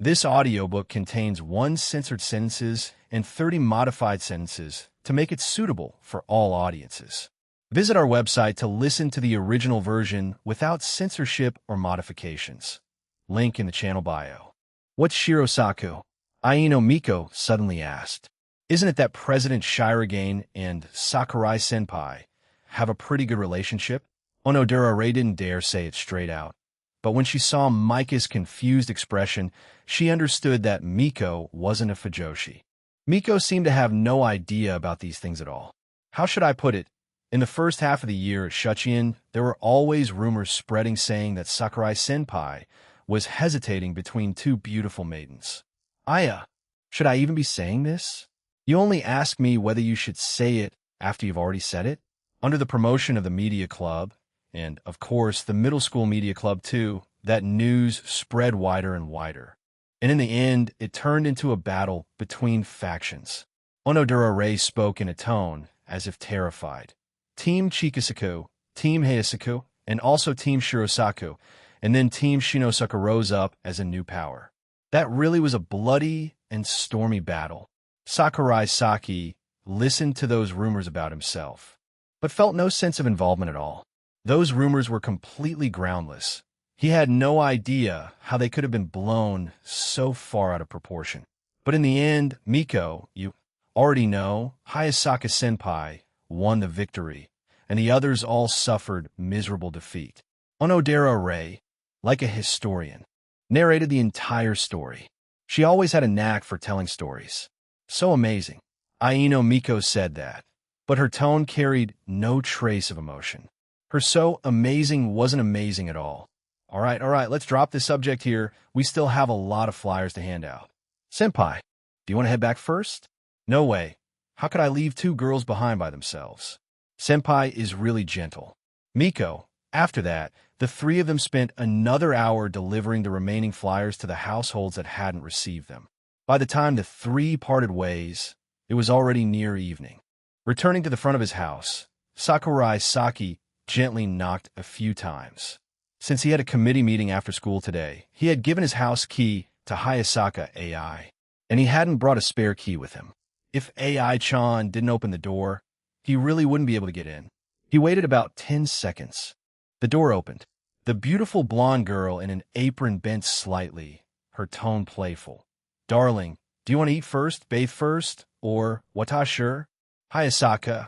This audiobook contains 1 censored sentences and 30 modified sentences to make it suitable for all audiences. Visit our website to listen to the original version without censorship or modifications. Link in the channel bio. What's Shirosako? Aino Miko suddenly asked. Isn't it that President Shirogane and Sakurai-senpai have a pretty good relationship? Onodera Ray didn't dare say it straight out. But when she saw Mika's confused expression, she understood that Miko wasn't a fujoshi. Miko seemed to have no idea about these things at all. How should I put it? In the first half of the year at Shuchiin, there were always rumors spreading saying that Sakurai-senpai was hesitating between two beautiful maidens. Aya, should I even be saying this? You only ask me whether you should say it after you've already said it? Under the promotion of the media club, and, of course, the middle school media club too, that news spread wider and wider. And in the end, it turned into a battle between factions. Onodera Ray spoke in a tone as if terrified. Team Chikasaku, Team Heisaku, and also Team Shirosako, and then Team Shinosaku rose up as a new power. That really was a bloody and stormy battle. Sakurai Saki listened to those rumors about himself, but felt no sense of involvement at all. Those rumors were completely groundless. He had no idea how they could have been blown so far out of proportion. But in the end, Miko, you already know, Hayasaka-senpai, won the victory, and the others all suffered miserable defeat. Onodera Ray, like a historian, narrated the entire story. She always had a knack for telling stories. So amazing. Aino Miko said that, but her tone carried no trace of emotion. Her so amazing wasn't amazing at all. All right, let's drop this subject here. We still have a lot of flyers to hand out. Senpai, do you want to head back first? No way. How could I leave two girls behind by themselves? Senpai is really gentle. Miko, after that, the three of them spent another hour delivering the remaining flyers to the households that hadn't received them. By the time the three parted ways, it was already near evening. Returning to the front of his house, Sakurai Saki gently knocked a few times. Since he had a committee meeting after school today, he had given his house key to Hayasaka AI, and he hadn't brought a spare key with him. If AI-chan didn't open the door, he really wouldn't be able to get in. He waited about 10 seconds. The door opened. The beautiful blonde girl in an apron bent slightly, her tone playful. Darling, do you want to eat first, bathe first, or watashi? Hayasaka,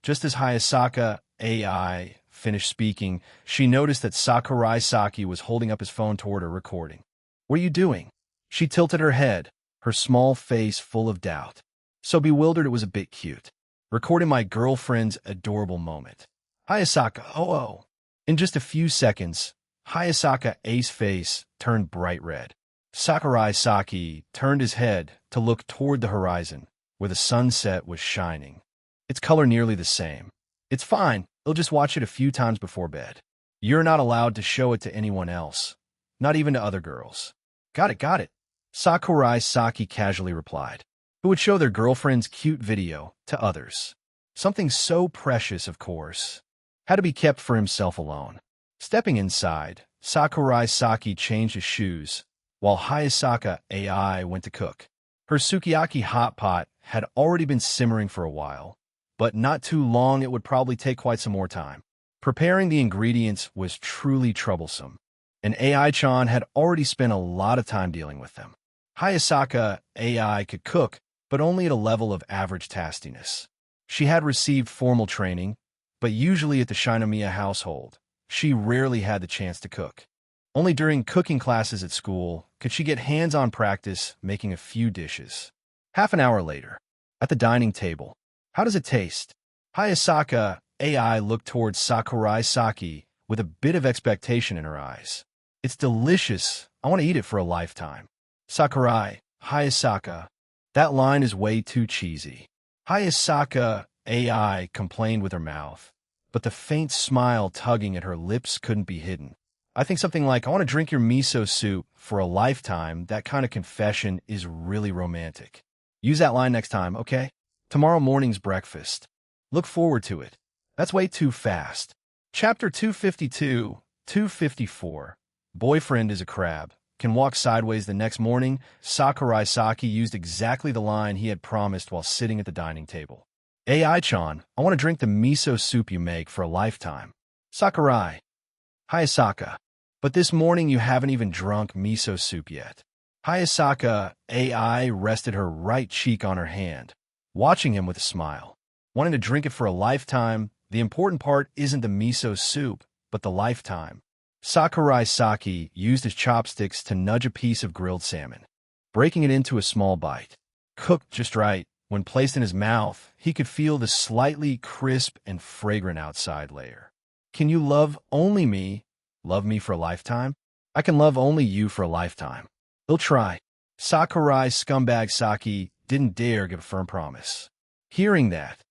Just as Hayasaka AI finished speaking, she noticed that Sakurai Saki was holding up his phone toward her, recording. What are you doing? She tilted her head, her small face full of doubt. So bewildered it was a bit cute. Recording my girlfriend's adorable moment. Hayasaka, oh. In just a few seconds, Hayasaka A's face turned bright red. Sakurai Saki turned his head to look toward the horizon, where the sunset was shining. Its color nearly the same. It's fine. They'll just watch it a few times before bed. You're not allowed to show it to anyone else, not even to other girls. Got it. Sakurai Saki casually replied. Who would show their girlfriend's cute video to others? Something so precious, of course. Had to be kept for himself alone. Stepping inside, Sakurai Saki changed his shoes, while Hayasaka AI went to cook. Her sukiyaki hot pot had already been simmering for a while, but not too long. It would probably take quite some more time. Preparing the ingredients was truly troublesome, and AI-chan had already spent a lot of time dealing with them. Hayasaka AI could cook, but only at a level of average tastiness. She had received formal training, but usually at the Shinomiya household, she rarely had the chance to cook. Only during cooking classes at school could she get hands-on practice making a few dishes. Half an hour later, at the dining table, how does it taste? Hayasaka AI looked towards Sakurai Saki with a bit of expectation in her eyes. It's delicious. I want to eat it for a lifetime. Sakurai, Hayasaka, that line is way too cheesy. Hayasaka AI complained with her mouth, but the faint smile tugging at her lips couldn't be hidden. I think something like, I want to drink your miso soup for a lifetime. That kind of confession is really romantic. Use that line next time, okay? Tomorrow morning's breakfast. Look forward to it. That's way too fast. Chapter 252, 254. Boyfriend is a crab. can walk sideways the next morning, Sakurai Saki used exactly the line he had promised while sitting at the dining table. AI-chan, I want to drink the miso soup you make for a lifetime. Sakurai. Hayasaka. But this morning you haven't even drunk miso soup yet. Hayasaka AI rested her right cheek on her hand, watching him with a smile. Wanting to drink it for a lifetime, the important part isn't the miso soup, but the lifetime. Sakurai Saki used his chopsticks to nudge a piece of grilled salmon, breaking it into a small bite. Cooked just right, when placed in his mouth, he could feel the slightly crisp and fragrant outside layer. Can you love only me? Love me for a lifetime? I can love only you for a lifetime. He'll try. Sakurai scumbag Saki didn't dare give a firm promise. Hearing that,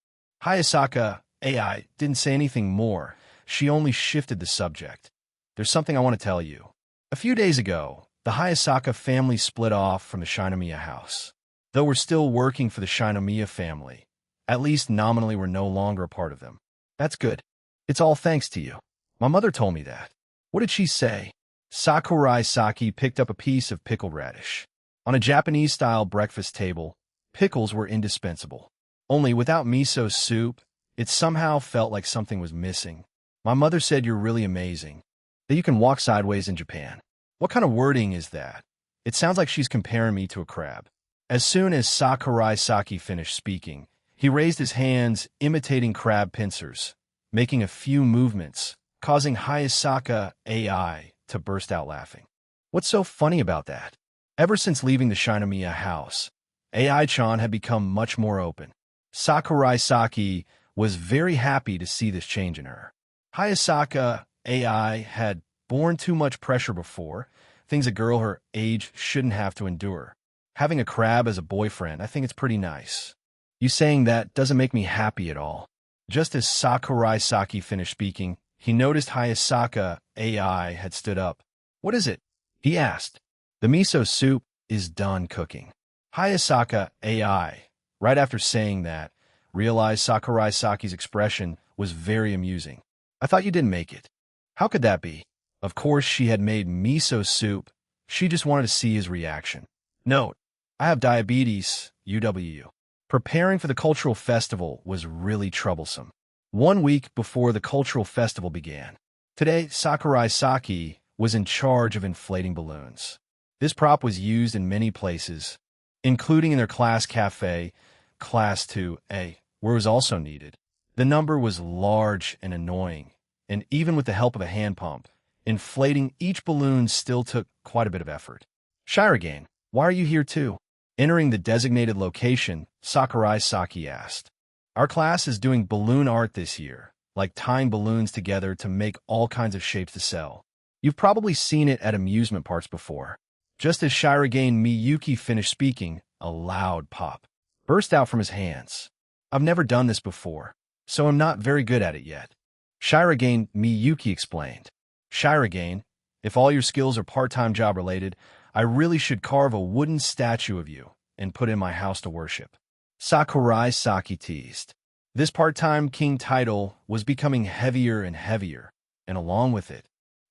Hayasaka AI didn't say anything more. She only shifted the subject. There's something I want to tell you. A few days ago, the Hayasaka family split off from the Shinomiya house. Though we're still working for the Shinomiya family, at least nominally we're no longer a part of them. That's good. It's all thanks to you. My mother told me that. What did she say? Sakurai Saki picked up a piece of pickled radish. On a Japanese-style breakfast table, pickles were indispensable. Only without miso soup, it somehow felt like something was missing. My mother said you're really amazing, that you can walk sideways in Japan. What kind of wording is that? It sounds like she's comparing me to a crab. As soon as Sakurai Saki finished speaking, he raised his hands, imitating crab pincers, making a few movements, causing Hayasaka AI to burst out laughing. What's so funny about that? Ever since leaving the Shinomiya house, AI-chan had become much more open. Sakurai Saki was very happy to see this change in her. Hayasaka AI had borne too much pressure before, things a girl her age shouldn't have to endure. Having a crab as a boyfriend, I think it's pretty nice. You saying that doesn't make me happy at all. Just as Sakurai Saki finished speaking, he noticed Hayasaka AI had stood up. What is it? He asked. The miso soup is done cooking. Hayasaka AI, right after saying that, realized Sakurai Saki's expression was very amusing. I thought you didn't make it. How could that be? Of course she had made miso soup. She just wanted to see his reaction. Note, I have diabetes, UWU. Preparing for the cultural festival was really troublesome. 1 week before the cultural festival began. Today, Sakurai Saki was in charge of inflating balloons. This prop was used in many places, including in their class cafe, Class 2A, where it was also needed. The number was large and annoying, and even with the help of a hand pump, inflating each balloon still took quite a bit of effort. Shirogane, why are you here too? Entering the designated location, Sakurai Saki asked. Our class is doing balloon art this year, like tying balloons together to make all kinds of shapes to sell. You've probably seen it at amusement parks before. Just as Shirogane Miyuki finished speaking, a loud pop burst out from his hands. I've never done this before, so I'm not very good at it yet. Shirogane Miyuki explained. Shirogane, if all your skills are part-time job related, I really should carve a wooden statue of you and put in my house to worship. Sakurai Saki teased. This part-time king title was becoming heavier and heavier, and along with it,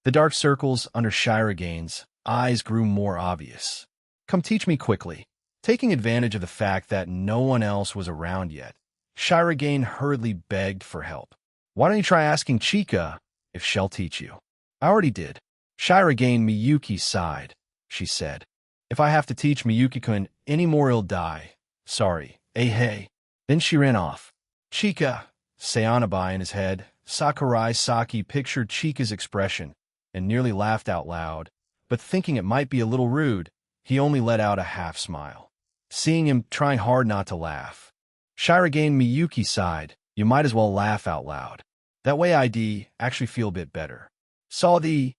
the dark circles under Shirogane's eyes grew more obvious. Come teach me quickly. Taking advantage of the fact that no one else was around yet, Shirogane hurriedly begged for help. Why don't you try asking Chika if she'll teach you? I already did. Shirogane Miyuki sighed. She said, if I have to teach Miyuki-kun any more, he'll die. Sorry. Hey. Then she ran off. Chika, Sayanabai in his head. Sakurai Saki pictured Chika's expression and nearly laughed out loud, but thinking it might be a little rude, he only let out a half smile. Seeing him trying hard not to laugh, Shirogane Miyuki sighed. You might as well laugh out loud. That way I'd actually feel a bit better. Saw thee,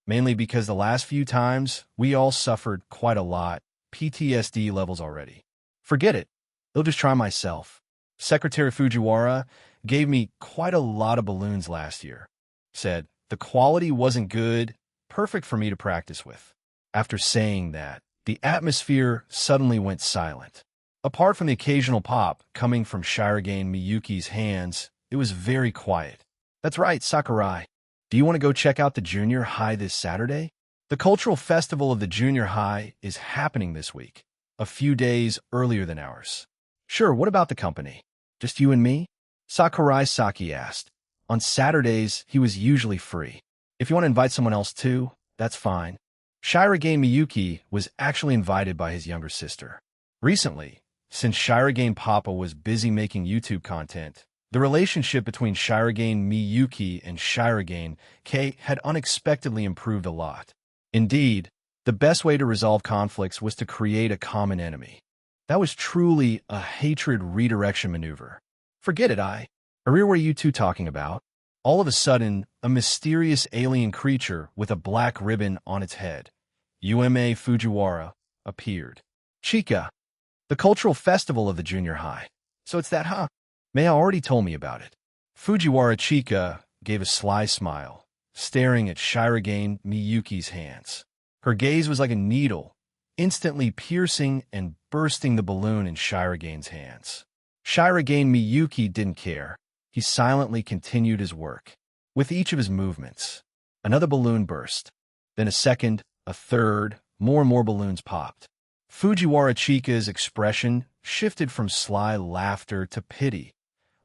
mainly because the last few times we all suffered quite a lot, PTSD levels already. Forget it. I'll just try myself. Secretary Fujiwara gave me quite a lot of balloons last year. Said the quality wasn't good, perfect for me to practice with. After saying that, the atmosphere suddenly went silent. Apart from the occasional pop coming from Shirogane Miyuki's hands, it was very quiet. That's right, Sakurai. Do you want to go check out the junior high this Saturday? The cultural festival of the junior high is happening this week, a few days earlier than ours. Sure, what about the company? Just you and me? Sakurai Saki asked. On Saturdays, he was usually free. If you want to invite someone else too, that's fine. Shirogane Miyuki was actually invited by his younger sister. Recently, since Shirogane Papa was busy making YouTube content, the relationship between Shirogane Miyuki and Shirogane Kei had unexpectedly improved a lot. Indeed, the best way to resolve conflicts was to create a common enemy. That was truly a hatred redirection maneuver. Forget it, Arir, what are you two talking about? All of a sudden, a mysterious alien creature with a black ribbon on its head, Uma Fujiwara, appeared. Chika, the cultural festival of the junior high. So it's that, huh? Mei already told me about it. Fujiwara Chika gave a sly smile, staring at Shirogane Miyuki's hands. Her gaze was like a needle, instantly piercing and bursting the balloon in Shirogane's hands. Shirogane Miyuki didn't care. He silently continued his work. With each of his movements, another balloon burst. Then a second, a third, more and more balloons popped. Fujiwara Chika's expression shifted from sly laughter to pity,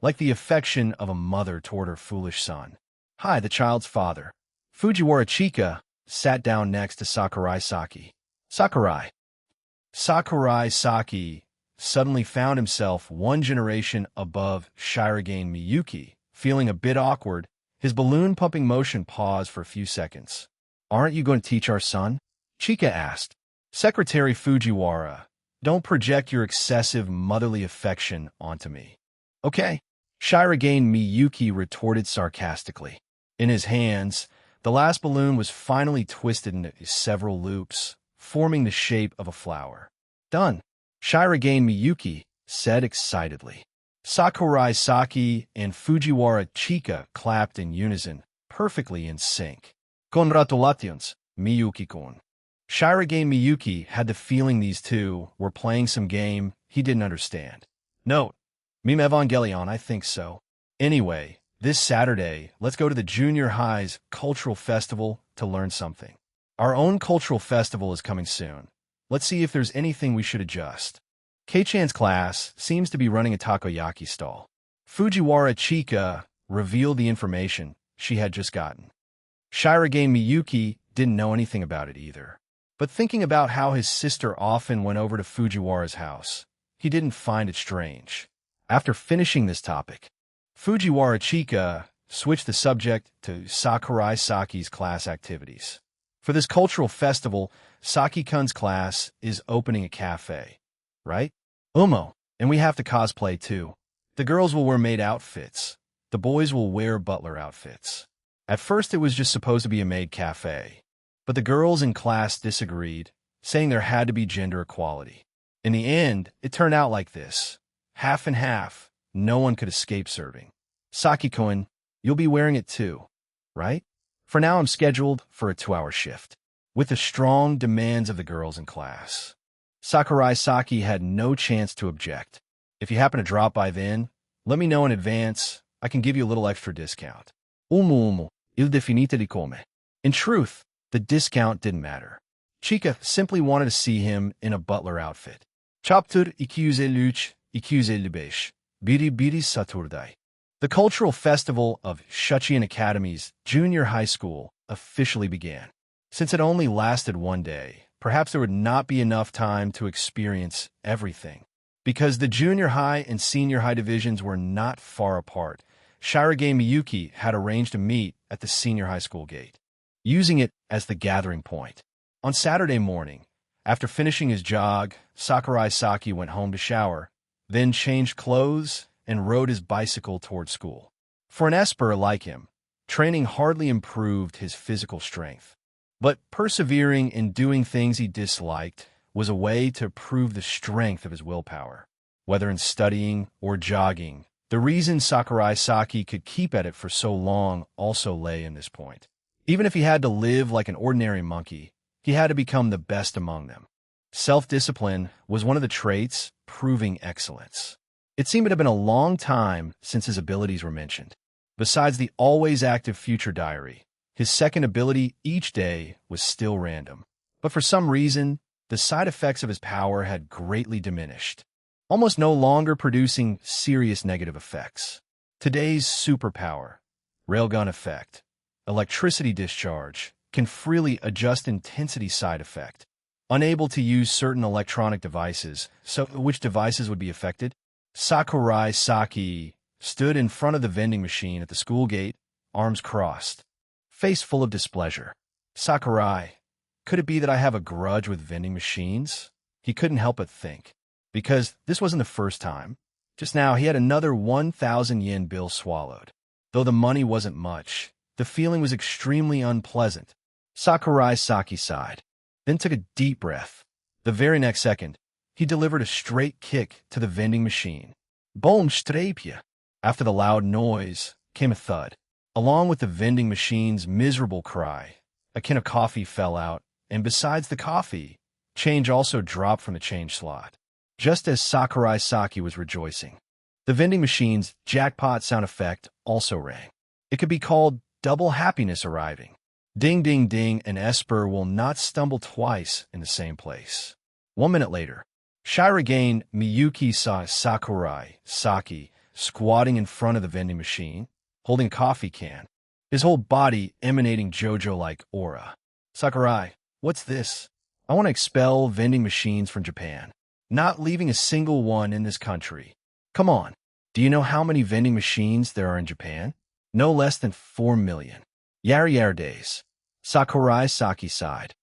like the affection of a mother toward her foolish son. Hi, the child's father. Fujiwara Chika sat down next to Sakurai Saki. Sakurai Saki suddenly found himself one generation above Shirogane Miyuki. Feeling a bit awkward, his balloon-pumping motion paused for a few seconds. Aren't you going to teach our son? Chika asked. Secretary Fujiwara, don't project your excessive motherly affection onto me. Okay, Shirogane Miyuki retorted sarcastically. In his hands, the last balloon was finally twisted into several loops, forming the shape of a flower. Done, Shirogane Miyuki said excitedly. Sakurai Saki and Fujiwara Chika clapped in unison, perfectly in sync. Congratulations, Miyuki-kun. Shirogane Miyuki had the feeling these two were playing some game he didn't understand. Note, Meme Evangelion, I think so. Anyway, this Saturday, let's go to the junior high's cultural festival to learn something. Our own cultural festival is coming soon. Let's see if there's anything we should adjust. Kei-chan's class seems to be running a takoyaki stall. Fujiwara Chika revealed the information she had just gotten. Shirogane Miyuki didn't know anything about it either. But thinking about how his sister often went over to Fujiwara's house, he didn't find it strange. After finishing this topic, Fujiwara Chika switched the subject to Sakurai Saki's class activities. For this cultural festival, Saki-kun's class is opening a cafe, right? And we have to cosplay too. The girls will wear maid outfits. The boys will wear butler outfits. At first, it was just supposed to be a maid cafe, but the girls in class disagreed, saying there had to be gender equality. In the end, it turned out like this. Half and half, no one could escape serving. Saki-kun, you'll be wearing it too, right? For now, I'm scheduled for a 2-hour shift, with the strong demands of the girls in class. Sakurai Saki had no chance to object. If you happen to drop by then, let me know in advance. I can give you a little extra discount. Il definite di come. In truth, the discount didn't matter. Chika simply wanted to see him in a butler outfit. Chapter ikuse luch, ikuse libesh, biri biri saturdai. The cultural festival of Shuchiin Academy's junior high school officially began. Since it only lasted one day, perhaps there would not be enough time to experience everything. Because the junior high and senior high divisions were not far apart, Shirogane Miyuki had arranged to meet at the senior high school gate, using it as the gathering point. On Saturday morning, after finishing his jog, Sakurai Saki went home to shower, then changed clothes and rode his bicycle toward school. For an Esper like him, training hardly improved his physical strength. But persevering in doing things he disliked was a way to prove the strength of his willpower. Whether in studying or jogging, the reason Sakurai Saki could keep at it for so long also lay in this point. Even if he had to live like an ordinary monkey, he had to become the best among them. Self-discipline was one of the traits proving excellence. It seemed to have been a long time since his abilities were mentioned. Besides the always active future diary, His second ability each day was still random. But for some reason, the side effects of his power had greatly diminished, almost no longer producing serious negative effects. Today's superpower, railgun effect, electricity discharge, can freely adjust intensity side effect. Unable to use certain electronic devices, so which devices would be affected? Sakurai Saki stood in front of the vending machine at the school gate, arms crossed, face full of displeasure. Sakurai, could it be that I have a grudge with vending machines? He couldn't help but think, because this wasn't the first time. Just now, he had another 1,000 yen bill swallowed. Though the money wasn't much, the feeling was extremely unpleasant. Sakurai Saki sighed, then took a deep breath. The very next second, he delivered a straight kick to the vending machine. Boom strapia. After the loud noise came a thud. Along with the vending machine's miserable cry, a can of coffee fell out, and besides the coffee, change also dropped from the change slot. Just as Sakurai Saki was rejoicing, the vending machine's jackpot sound effect also rang. It could be called double happiness arriving. Ding, ding, ding, an Esper will not stumble twice in the same place. 1 minute later, Shirogane Miyuki saw Sakurai Saki squatting in front of the vending machine, holding a coffee can, his whole body emanating JoJo-like aura. Sakurai, what's this? I want to expel vending machines from Japan. Not leaving a single one in this country. Come on, do you know how many vending machines there are in Japan? No less than 4 million. Yar days. Sakurai Saki sighed.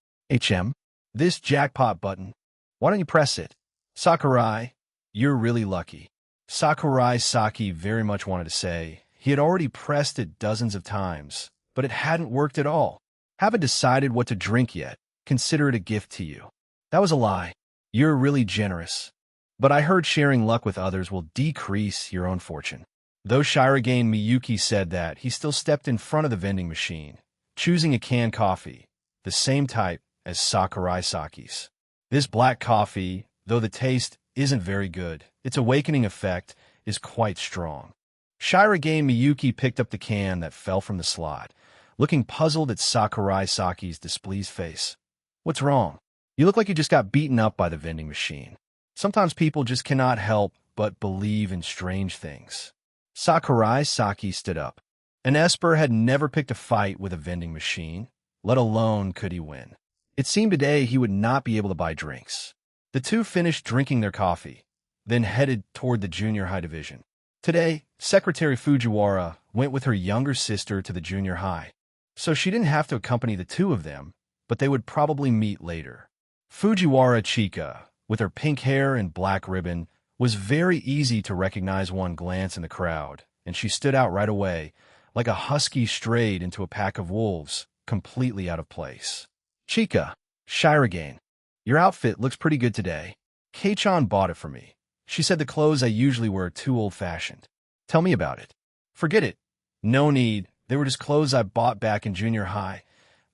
This jackpot button. Why don't you press it? Sakurai, you're really lucky. Sakurai Saki very much wanted to say he had already pressed it dozens of times, but it hadn't worked at all. Haven't decided what to drink yet. Consider it a gift to you. That was a lie. You're really generous. But I heard sharing luck with others will decrease your own fortune. Though Shirogane Miyuki said that, he still stepped in front of the vending machine, choosing a canned coffee, the same type as Sakurai Saki's. This black coffee, though the taste isn't very good, its awakening effect is quite strong. Shirogane Miyuki picked up the can that fell from the slot, looking puzzled at Sakurai Saki's displeased face. What's wrong? You look like you just got beaten up by the vending machine. Sometimes people just cannot help but believe in strange things. Sakurai Saki stood up. An Esper had never picked a fight with a vending machine, let alone could he win. It seemed today he would not be able to buy drinks. The two finished drinking their coffee, then headed toward the junior high division. Today, Secretary Fujiwara went with her younger sister to the junior high, so she didn't have to accompany the two of them, but they would probably meet later. Fujiwara Chika, with her pink hair and black ribbon, was very easy to recognize one glance in the crowd, and she stood out right away, like a husky strayed into a pack of wolves, completely out of place. Chika, Shirogane, your outfit looks pretty good today. Kei-chan bought it for me. She said the clothes I usually wear are too old-fashioned. Tell me about it. Forget it. No need. They were just clothes I bought back in junior high.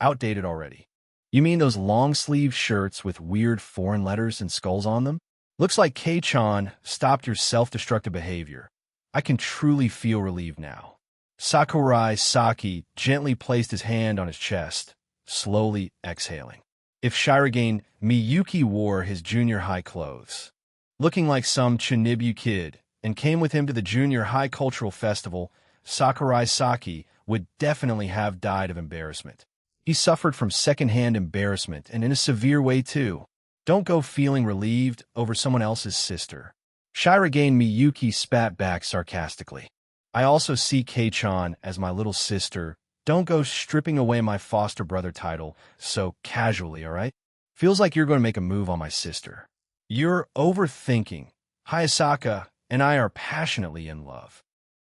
Outdated already. You mean those long-sleeve shirts with weird foreign letters and skulls on them? Looks like Kei-chan stopped your self-destructive behavior. I can truly feel relieved now. Sakurai Saki gently placed his hand on his chest, slowly exhaling. If Shirogane Miyuki wore his junior high clothes, looking like some Chinibu kid, and came with him to the junior high cultural festival, Sakurai Saki would definitely have died of embarrassment. He suffered from secondhand embarrassment, and in a severe way too. Don't go feeling relieved over someone else's sister. Shirogane Miyuki spat back sarcastically. I also see Kei-chan as my little sister. Don't go stripping away my foster brother title so casually, all right? Feels like you're going to make a move on my sister. You're overthinking. Hayasaka and I are passionately in love.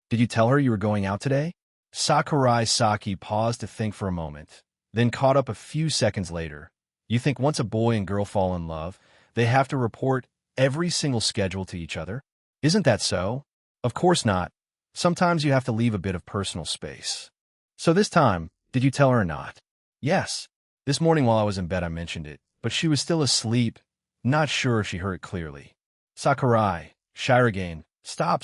Did you tell her you were going out today? Sakurai Saki paused to think for a moment, then caught up a few seconds later. You think once a boy and girl fall in love, they have to report every single schedule to each other? Isn't that so? Of course not. Sometimes you have to leave a bit of personal space. So this time, did you tell her or not? Yes. This morning while I was in bed I mentioned it, but she was still asleep, not sure if she heard it clearly. Sakurai, Shirogane, stop.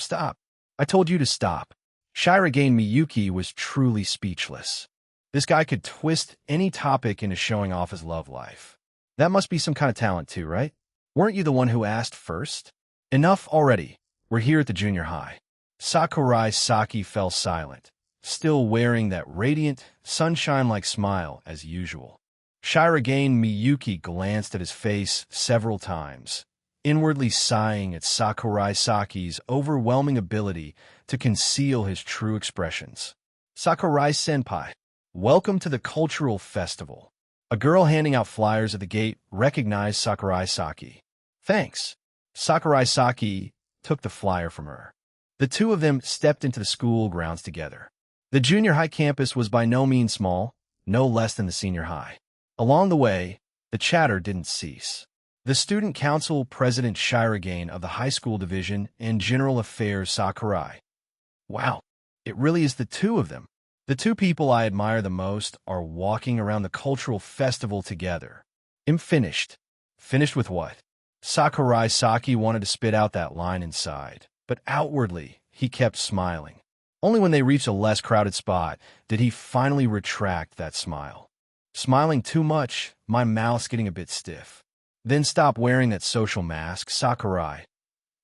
I told you to stop. Shirogane Miyuki was truly speechless. This guy could twist any topic into showing off his love life. That must be some kind of talent too, right? Weren't you the one who asked first? Enough already. We're here at the junior high. Sakurai Saki fell silent, still wearing that radiant, sunshine-like smile as usual. Shirogane Miyuki glanced at his face several times, inwardly sighing at Sakurai Saki's overwhelming ability to conceal his true expressions. Sakurai-senpai, welcome to the cultural festival. A girl handing out flyers at the gate recognized Sakurai Saki. Thanks. Sakurai Saki took the flyer from her. The two of them stepped into the school grounds together. The junior high campus was by no means small, no less than the senior high. Along the way, the chatter didn't cease. The student council president Shirogane of the high school division and general affairs Sakurai. Wow, it really is the two of them. The two people I admire the most are walking around the cultural festival together. I'm finished. Finished with what? Sakurai Saki wanted to spit out that line inside, but outwardly, he kept smiling. Only when they reached a less crowded spot did he finally retract that smile. Smiling too much, my mouth's getting a bit stiff. Then stop wearing that social mask, Sakurai.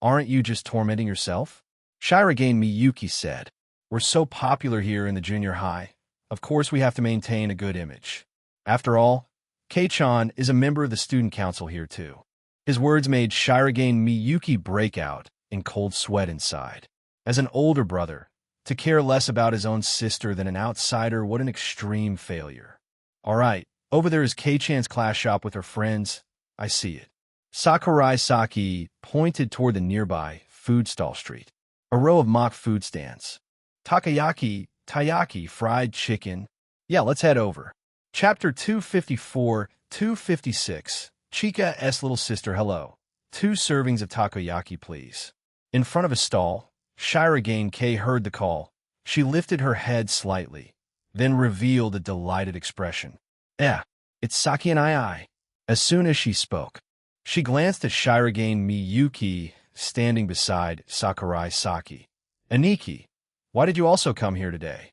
Aren't you just tormenting yourself? Shirogane Miyuki said. We're so popular here in the junior high. Of course we have to maintain a good image. After all, Kei-chan is a member of the student council here too. His words made Shirogane Miyuki break out in cold sweat inside. As an older brother, to care less about his own sister than an outsider, what an extreme failure. All right, over there is Kei-chan's class shop with her friends. I see it. Sakurai Saki pointed toward the nearby food stall street. A row of mock food stands. Taiyaki, fried chicken. Yeah, let's head over. Chapter 254, 256. Chika's little sister, hello. 2 servings of takoyaki, please. In front of a stall, Shirogane Kei heard the call. She lifted her head slightly, then revealed a delighted expression. It's Saki and I. As soon as she spoke, she glanced at Shirogane Miyuki standing beside Sakurai Saki. Aniki, why did you also come here today?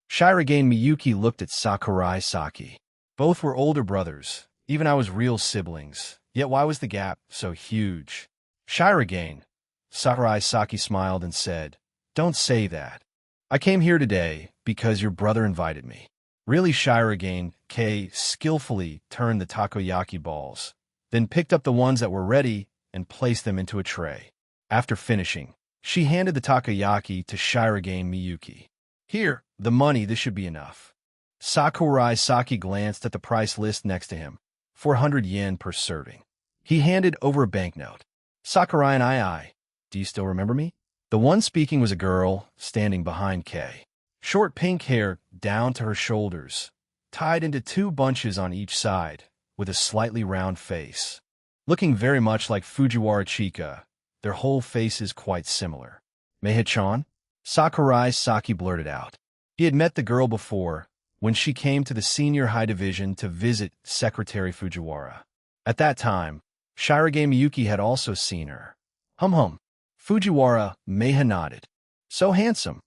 Shirogane Miyuki looked at Sakurai Saki. Both were older brothers, even I was real siblings, yet why was the gap so huge? Shirogane, Sakurai Saki smiled and said, don't say that. I came here today because your brother invited me. Really, Shirogane Kei skillfully turned the takoyaki balls, then picked up the ones that were ready and placed them into a tray. After finishing, she handed the takoyaki to Shirogane Miyuki. Here, the money, this should be enough. Sakurai Saki glanced at the price list next to him. 400 yen per serving. He handed over a banknote. Sakurai and I. Do you still remember me? The one speaking was a girl standing behind Kei. Short pink hair down to her shoulders, tied into 2 bunches on each side, with a slightly round face. Looking very much like Fujiwara Chika, their whole faces quite similar. Meiha-chan? Sakurai Saki blurted out. He had met the girl before, when she came to the senior high division to visit Secretary Fujiwara. At that time, Shirogane Miyuki had also seen her. Fujiwara Meiha nodded. So handsome.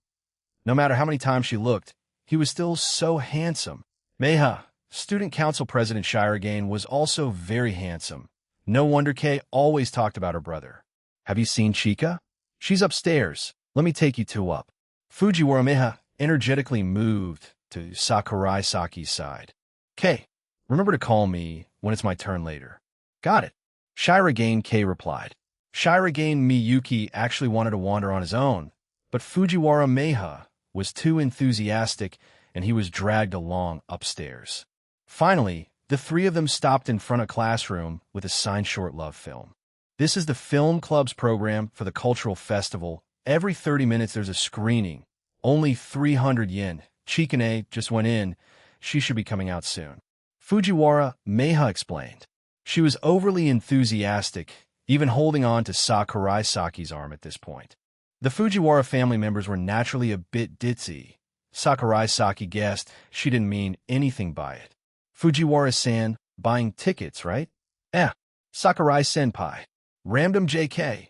No matter how many times she looked, he was still so handsome. Meiha, student council president Shirogane, was also very handsome. No wonder Kei always talked about her brother. Have you seen Chika? She's upstairs. Let me take you 2 up. Fujiwara Meiha energetically moved to Sakurai Saki's side. Kei, remember to call me when it's my turn later. Got it. Shirogane Kei replied. Shirogane Miyuki actually wanted to wander on his own, but Fujiwara Meiha was too enthusiastic and he was dragged along upstairs. Finally, the 3 of them stopped in front of classroom with a signed short love film. This is the film club's program for the cultural festival. Every 30 minutes there's a screening. Only 300 yen. Chikane just went in. She should be coming out soon. Fujiwara Meiha explained. She was overly enthusiastic, even holding on to Sakurai Saki's arm at this point. The Fujiwara family members were naturally a bit ditzy. Sakurai Saki guessed she didn't mean anything by it. Fujiwara-san, buying tickets, right? Sakurai-senpai. Random JK.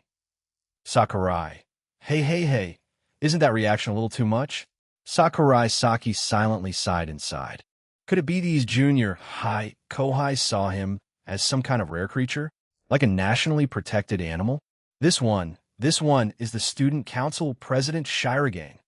Sakurai. Hey, isn't that reaction a little too much? Sakurai Saki silently sighed inside. Could it be these junior high Kohai saw him as some kind of rare creature? Like a nationally protected animal? This one is the student council president Shirogane.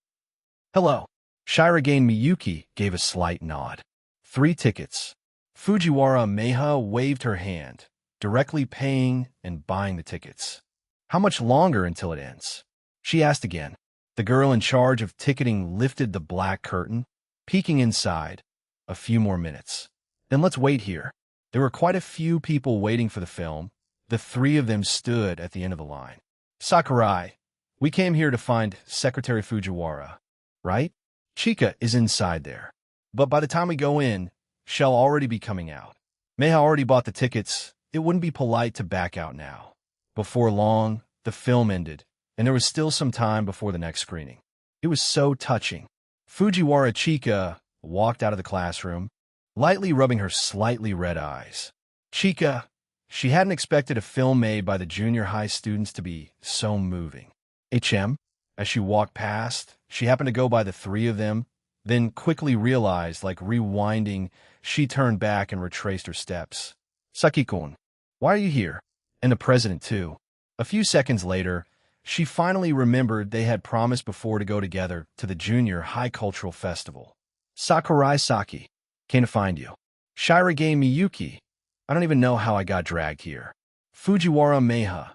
Hello. Shirogane Miyuki gave a slight nod. 3 tickets. Fujiwara Meha waved her hand, directly paying and buying the tickets. How much longer until it ends? She asked again. The girl in charge of ticketing lifted the black curtain, peeking inside. A few more minutes. Then let's wait here. There were quite a few people waiting for the film. The 3 of them stood at the end of the line. Sakurai, we came here to find Secretary Fujiwara, right? Chika is inside there. But by the time we go in, she'll already be coming out. Meha already bought the tickets. It wouldn't be polite to back out now. Before long, the film ended, and there was still some time before the next screening. It was so touching. Fujiwara Chika walked out of the classroom, lightly rubbing her slightly red eyes. Chika, she hadn't expected a film made by the junior high students to be so moving. As she walked past, she happened to go by the 3 of them, then quickly realized, like rewinding, she turned back and retraced her steps. Saki-kun, why are you here? And the president, too. A few seconds later, she finally remembered they had promised before to go together to the Junior High Cultural Festival. Sakurai Saki, came to find you. Shirogane Miyuki, I don't even know how I got dragged here. Fujiwara Meha,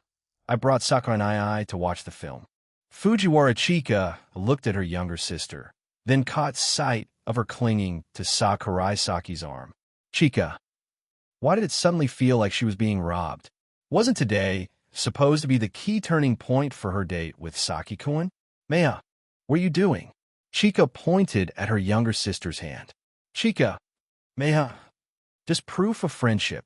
I brought Sakurai to watch the film. Fujiwara Chika looked at her younger sister, then caught sight of her clinging to Sakurai Saki's arm. Chika, why did it suddenly feel like she was being robbed? Wasn't today supposed to be the key turning point for her date with Saki-kun? Meha, what are you doing? Chika pointed at her younger sister's hand. Chika, Meha, just proof of friendship.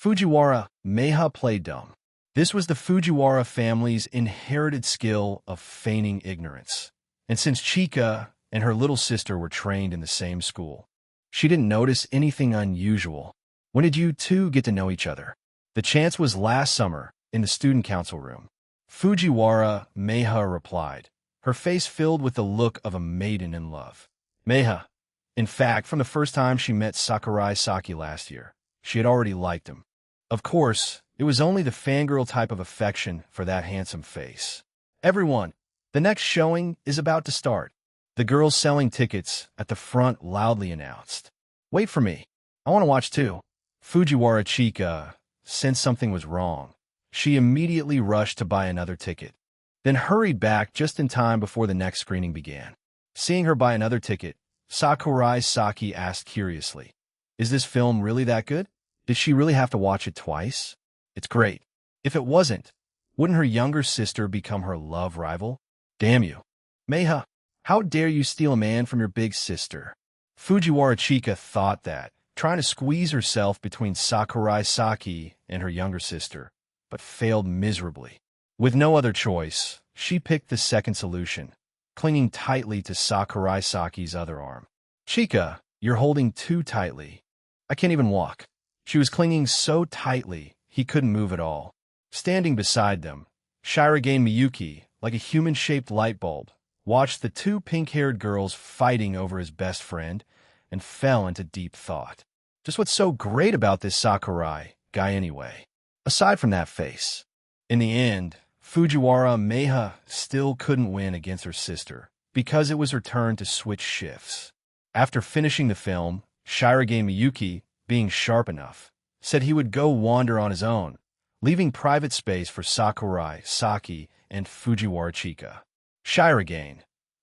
Fujiwara Meha played dumb. This was the Fujiwara family's inherited skill of feigning ignorance. And since Chika and her little sister were trained in the same school, she didn't notice anything unusual. When did you 2 get to know each other? The chance was last summer in the student council room. Fujiwara Meha replied, her face filled with the look of a maiden in love. Meha, in fact, from the first time she met Sakurai Saki last year, she had already liked him. Of course, it was only the fangirl type of affection for that handsome face. Everyone, the next showing is about to start. The girl selling tickets at the front loudly announced. Wait for me. I want to watch too. Fujiwara Chika sensed something was wrong. She immediately rushed to buy another ticket, then hurried back just in time before the next screening began. Seeing her buy another ticket, Sakurai Saki asked curiously, is this film really that good? Did she really have to watch it twice? It's great. If it wasn't, wouldn't her younger sister become her love rival? Damn you. Meha, how dare you steal a man from your big sister? Fujiwara Chika thought that, trying to squeeze herself between Sakurai Saki and her younger sister, but failed miserably. With no other choice, she picked the second solution, clinging tightly to Sakurai Saki's other arm. Chika, you're holding too tightly. I can't even walk. She was clinging so tightly, he couldn't move at all. Standing beside them, Shirogane Miyuki, like a human-shaped light bulb, watched the 2 pink-haired girls fighting over his best friend and fell into deep thought. Just what's so great about this Sakurai guy anyway? Aside from that face. In the end, Fujiwara Meha still couldn't win against her sister because it was her turn to switch shifts. After finishing the film, Shirogane Miyuki, being sharp enough, said he would go wander on his own, leaving private space for Sakurai Saki and Fujiwara Chika. Shirogane,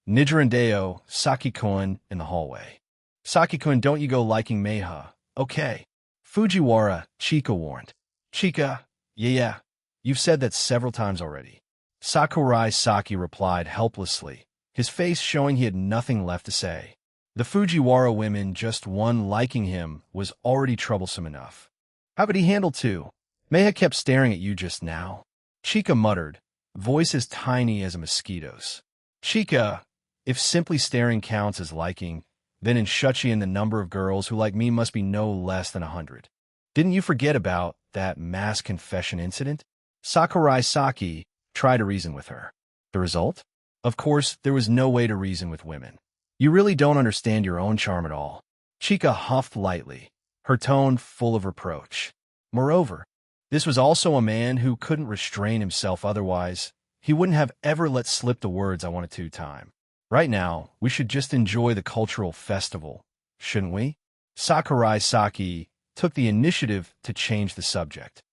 Nijirandeo, Saki-kun in the hallway. Saki-kun, don't you go liking Meha, okay? Fujiwara Chika warned. Chika, yeah, you've said that several times already. Sakurai Saki replied helplessly, his face showing he had nothing left to say. The Fujiwara women just one liking him was already troublesome enough. How could he handle 2? Meha kept staring at you just now. Chika muttered, voice as tiny as a mosquito's. Chika, if simply staring counts as liking, then in Shuchiin the number of girls who like me must be no less than 100. Didn't you forget about that mass confession incident? Sakurai Saki tried to reason with her. The result? Of course, there was no way to reason with women. You really don't understand your own charm at all. Chika huffed lightly, her tone full of reproach. Moreover, this was also a man who couldn't restrain himself otherwise. He wouldn't have ever let slip the words I wanted to time. Right now, we should just enjoy the cultural festival, shouldn't we? Sakurai Saki took the initiative to change the subject.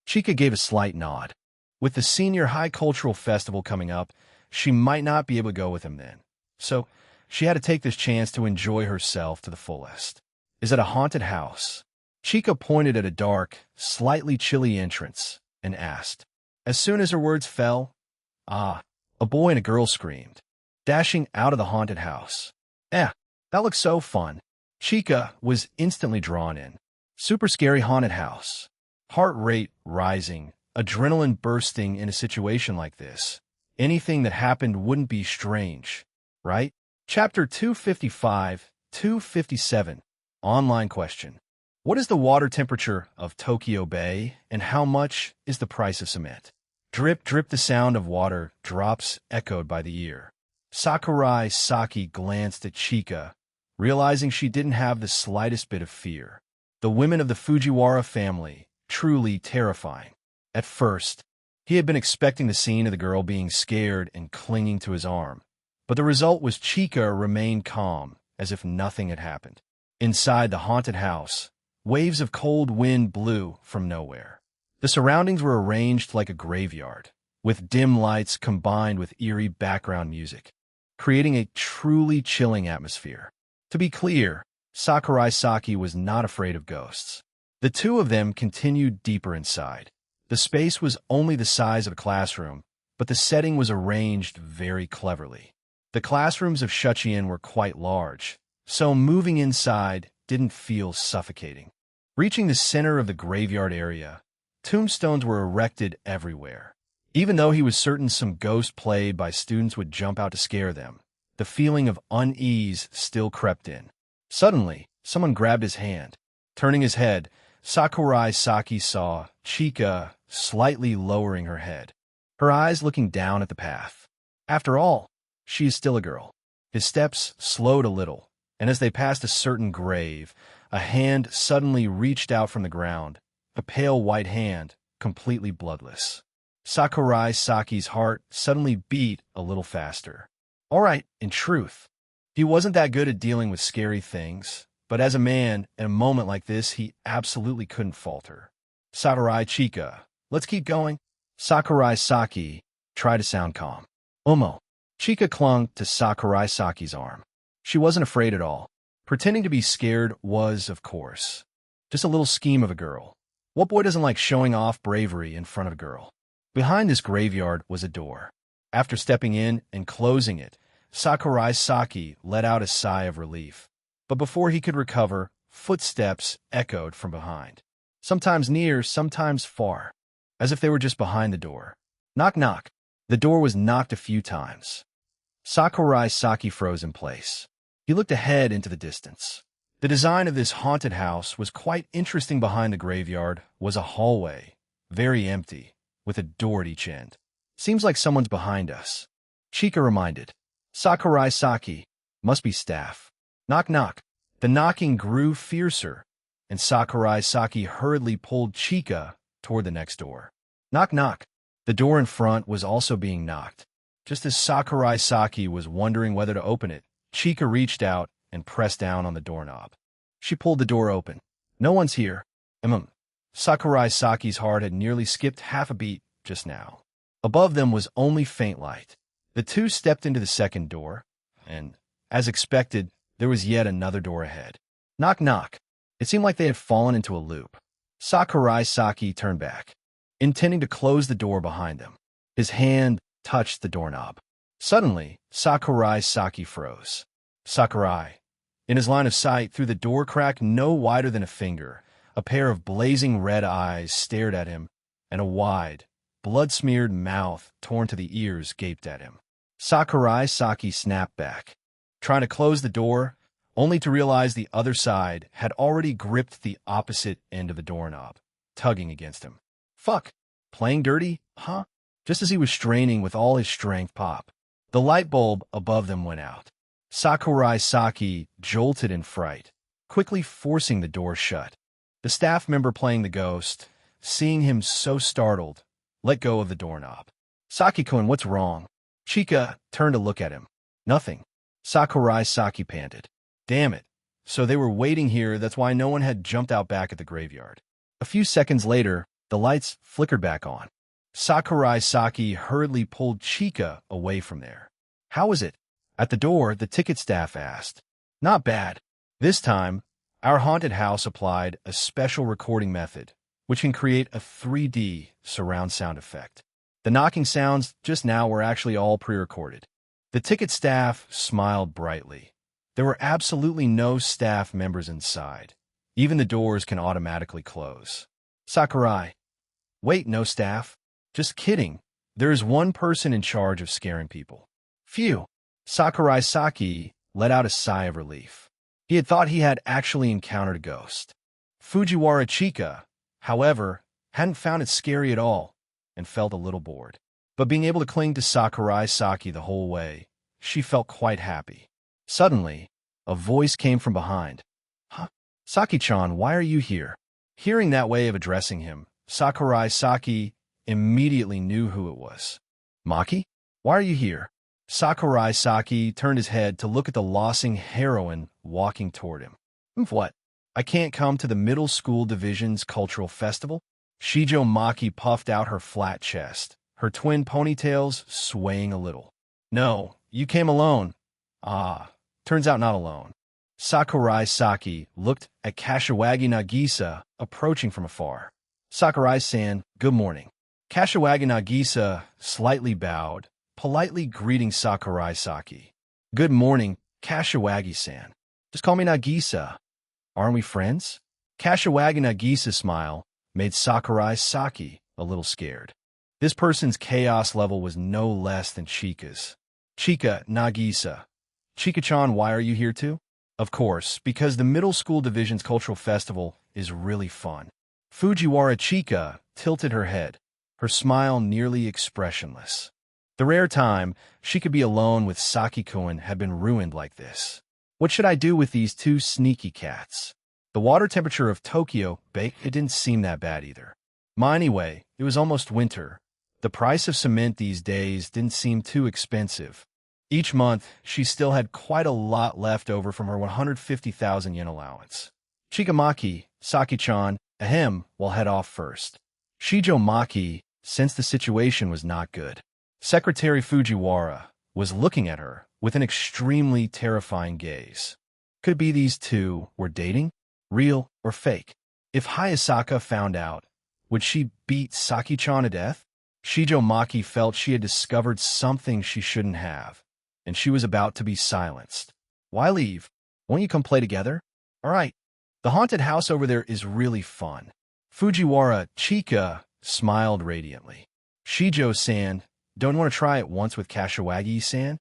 Chika gave a slight nod. With the senior high cultural festival coming up, she might not be able to go with him then. So, she had to take this chance to enjoy herself to the fullest. Is it a haunted house? Chika pointed at a dark, slightly chilly entrance and asked. As soon as her words fell, a boy and a girl screamed, dashing out of the haunted house. That looks so fun. Chika was instantly drawn in. Super scary haunted house. Heart rate rising, adrenaline bursting in a situation like this. Anything that happened wouldn't be strange, right? Chapter 255, 257. Online question. What is the water temperature of Tokyo Bay, and how much is the price of cement? Drip, drip, the sound of water drops echoed by the ear. Sakurai Saki glanced at Chika, realizing she didn't have the slightest bit of fear. The women of the Fujiwara family, truly terrifying. At first, he had been expecting the scene of the girl being scared and clinging to his arm, but the result was Chika remained calm, as if nothing had happened. Inside the haunted house, waves of cold wind blew from nowhere. The surroundings were arranged like a graveyard, with dim lights combined with eerie background music, creating a truly chilling atmosphere. To be clear, Sakurai Saki was not afraid of ghosts. The two of them continued deeper inside. The space was only the size of a classroom, but the setting was arranged very cleverly. The classrooms of Shuchiin were quite large, so moving inside didn't feel suffocating. Reaching the center of the graveyard area, tombstones were erected everywhere. Even though he was certain some ghost play by students would jump out to scare them, the feeling of unease still crept in. Suddenly, someone grabbed his hand. Turning his head, Sakurai Saki saw Chika slightly lowering her head, her eyes looking down at the path. After all, she is still a girl. His steps slowed a little, and as they passed a certain grave, a hand suddenly reached out from the ground, a pale white hand, completely bloodless. Sakurai Saki's heart suddenly beat a little faster. All right, in truth, he wasn't that good at dealing with scary things, but as a man, in a moment like this, he absolutely couldn't falter. Sakurai Chika, let's keep going. Sakurai Saki tried to sound calm. Chika clung to Sakurai Saki's arm. She wasn't afraid at all. Pretending to be scared was, of course, just a little scheme of a girl. What boy doesn't like showing off bravery in front of a girl? Behind this graveyard was a door. After stepping in and closing it, Sakurai Saki let out a sigh of relief. But before he could recover, footsteps echoed from behind. Sometimes near, sometimes far, as if they were just behind the door. Knock, knock. The door was knocked a few times. Sakurai Saki froze in place. He looked ahead into the distance. The design of this haunted house was quite interesting. Behind the graveyard was a hallway, very empty, with a door at each end. Seems like someone's behind us. Chika reminded. Sakurai Saki, must be staff. Knock, knock. The knocking grew fiercer, and Sakurai Saki hurriedly pulled Chika toward the next door. Knock, knock. The door in front was also being knocked. Just as Sakurai Saki was wondering whether to open it, Chika reached out and pressed down on the doorknob. She pulled the door open. No one's here. Sakurai Saki's heart had nearly skipped half a beat just now. Above them was only faint light. The two stepped into the second door, and, as expected, there was yet another door ahead. Knock, knock. It seemed like they had fallen into a loop. Sakurai Saki turned back, intending to close the door behind them. His hand touched the doorknob. Suddenly, Sakurai Saki froze. Sakurai. In his line of sight, through the door crack no wider than a finger, a pair of blazing red eyes stared at him, and a wide, blood-smeared mouth torn to the ears gaped at him. Sakurai Saki snapped back, trying to close the door, only to realize the other side had already gripped the opposite end of the doorknob, tugging against him. Fuck! Playing dirty, huh? Just as he was straining with all his strength, pop. The light bulb above them went out. Sakurai Saki jolted in fright, quickly forcing the door shut. The staff member playing the ghost, seeing him so startled, let go of the doorknob. Saki-kun, what's wrong? Chika turned to look at him. Nothing. Sakurai Saki panted. Damn it. So they were waiting here, that's why no one had jumped out back at the graveyard. A few seconds later, the lights flickered back on. Sakurai Saki hurriedly pulled Chika away from there. How is it? At the door, the ticket staff asked. Not bad. This time, our haunted house applied a special recording method, which can create a 3D surround sound effect. The knocking sounds just now were actually all pre-recorded. The ticket staff smiled brightly. There were absolutely no staff members inside. Even the doors can automatically close. Sakurai. Wait, no staff? Just kidding. There is one person in charge of scaring people. Phew. Sakurai Saki let out a sigh of relief. He had thought he had actually encountered a ghost. Fujiwara Chika, however, hadn't found it scary at all and felt a little bored. But being able to cling to Sakurai Saki the whole way, she felt quite happy. Suddenly, a voice came from behind. Huh? Saki-chan, why are you here? Hearing that way of addressing him, Sakurai Saki immediately knew who it was. Maki? Why are you here? Sakurai Saki turned his head to look at the lossing heroine walking toward him. What? I can't come to the middle school division's cultural festival? Shijo Maki puffed out her flat chest, her twin ponytails swaying a little. No, you came alone. Ah, turns out not alone. Sakurai Saki looked at Kashiwagi Nagisa approaching from afar. Sakurai-san, good morning. Kashiwagi Nagisa slightly bowed, politely greeting Sakurai Saki. Good morning, Kashiwagi-san. Just call me Nagisa. Aren't we friends? Kashiwagi Nagisa's smile made Sakurai Saki a little scared. This person's chaos level was no less than Chika's. Chika, Nagisa. Chika-chan, why are you here too? Of course, because the middle school division's cultural festival is really fun. Fujiwara Chika tilted her head, her smile nearly expressionless. The rare time she could be alone with Saki-kun had been ruined like this. What should I do with these two sneaky cats? The water temperature of Tokyo, it didn't seem that bad either. Anyway, it was almost winter. The price of cement these days didn't seem too expensive. Each month, she still had quite a lot left over from her 150,000 yen allowance. Chikamaki, Saki-chan, will head off first. Shijo Maki sensed the situation was not good. Secretary Fujiwara was looking at her with an extremely terrifying gaze. Could it be these two were dating? Real or fake? If Hayasaka found out, would she beat Saki-chan to death? Shijo Maki felt she had discovered something she shouldn't have, and she was about to be silenced. Why leave? Won't you come play together? All right. The haunted house over there is really fun. Fujiwara Chika smiled radiantly. Shijo-san, don't want to try it once with Kashiwagi-san?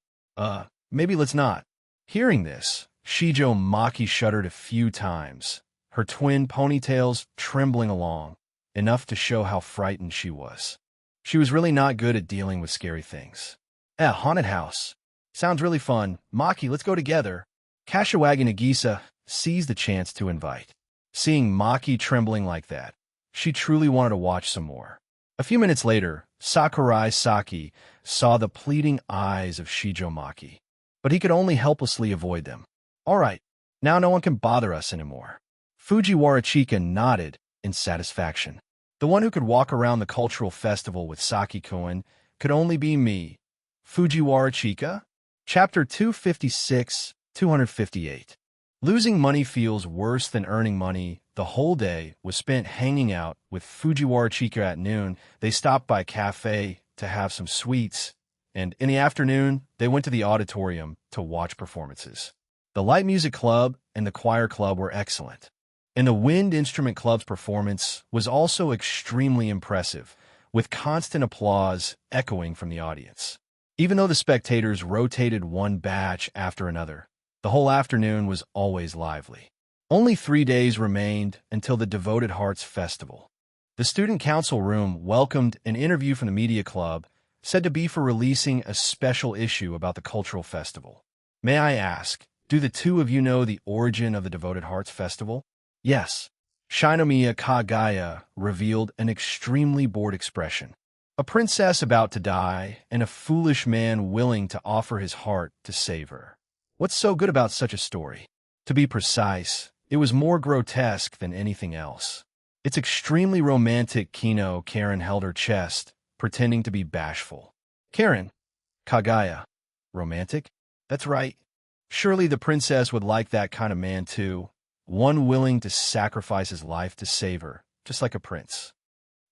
Maybe let's not. Hearing this, Shijo Maki shuddered a few times, her twin ponytails trembling along, enough to show how frightened she was. She was really not good at dealing with scary things. Haunted house. Sounds really fun. Maki, let's go together. Kashiwagi Nagisa seized the chance to invite. Seeing Maki trembling like that, she truly wanted to watch some more. A few minutes later, Sakurai Saki saw the pleading eyes of Shijo Maki, but he could only helplessly avoid them. All right, now no one can bother us anymore. Fujiwara Chika nodded in satisfaction. The one who could walk around the cultural festival with Saki-kun could only be me. Fujiwara Chika? Chapter 256-258. Losing money feels worse than earning money. The whole day was spent hanging out with Fujiwara Chika. At noon, they stopped by a cafe to have some sweets, and in the afternoon, they went to the auditorium to watch performances. The light music club and the choir club were excellent, and the wind instrument club's performance was also extremely impressive, with constant applause echoing from the audience. Even though the spectators rotated one batch after another, the whole afternoon was always lively. Only 3 days remained until the Devoted Hearts Festival. The student council room welcomed an interview from the media club, said to be for releasing a special issue about the cultural festival. May I ask, do the two of you know the origin of the Devoted Hearts Festival? Yes. Shinomiya Kagaya revealed an extremely bored expression. A princess about to die, and a foolish man willing to offer his heart to save her. What's so good about such a story? To be precise, it was more grotesque than anything else. It's extremely romantic. Karen held her chest, pretending to be bashful. Karen, Kagaya. Romantic? That's right. Surely the princess would like that kind of man too. One willing to sacrifice his life to save her, just like a prince.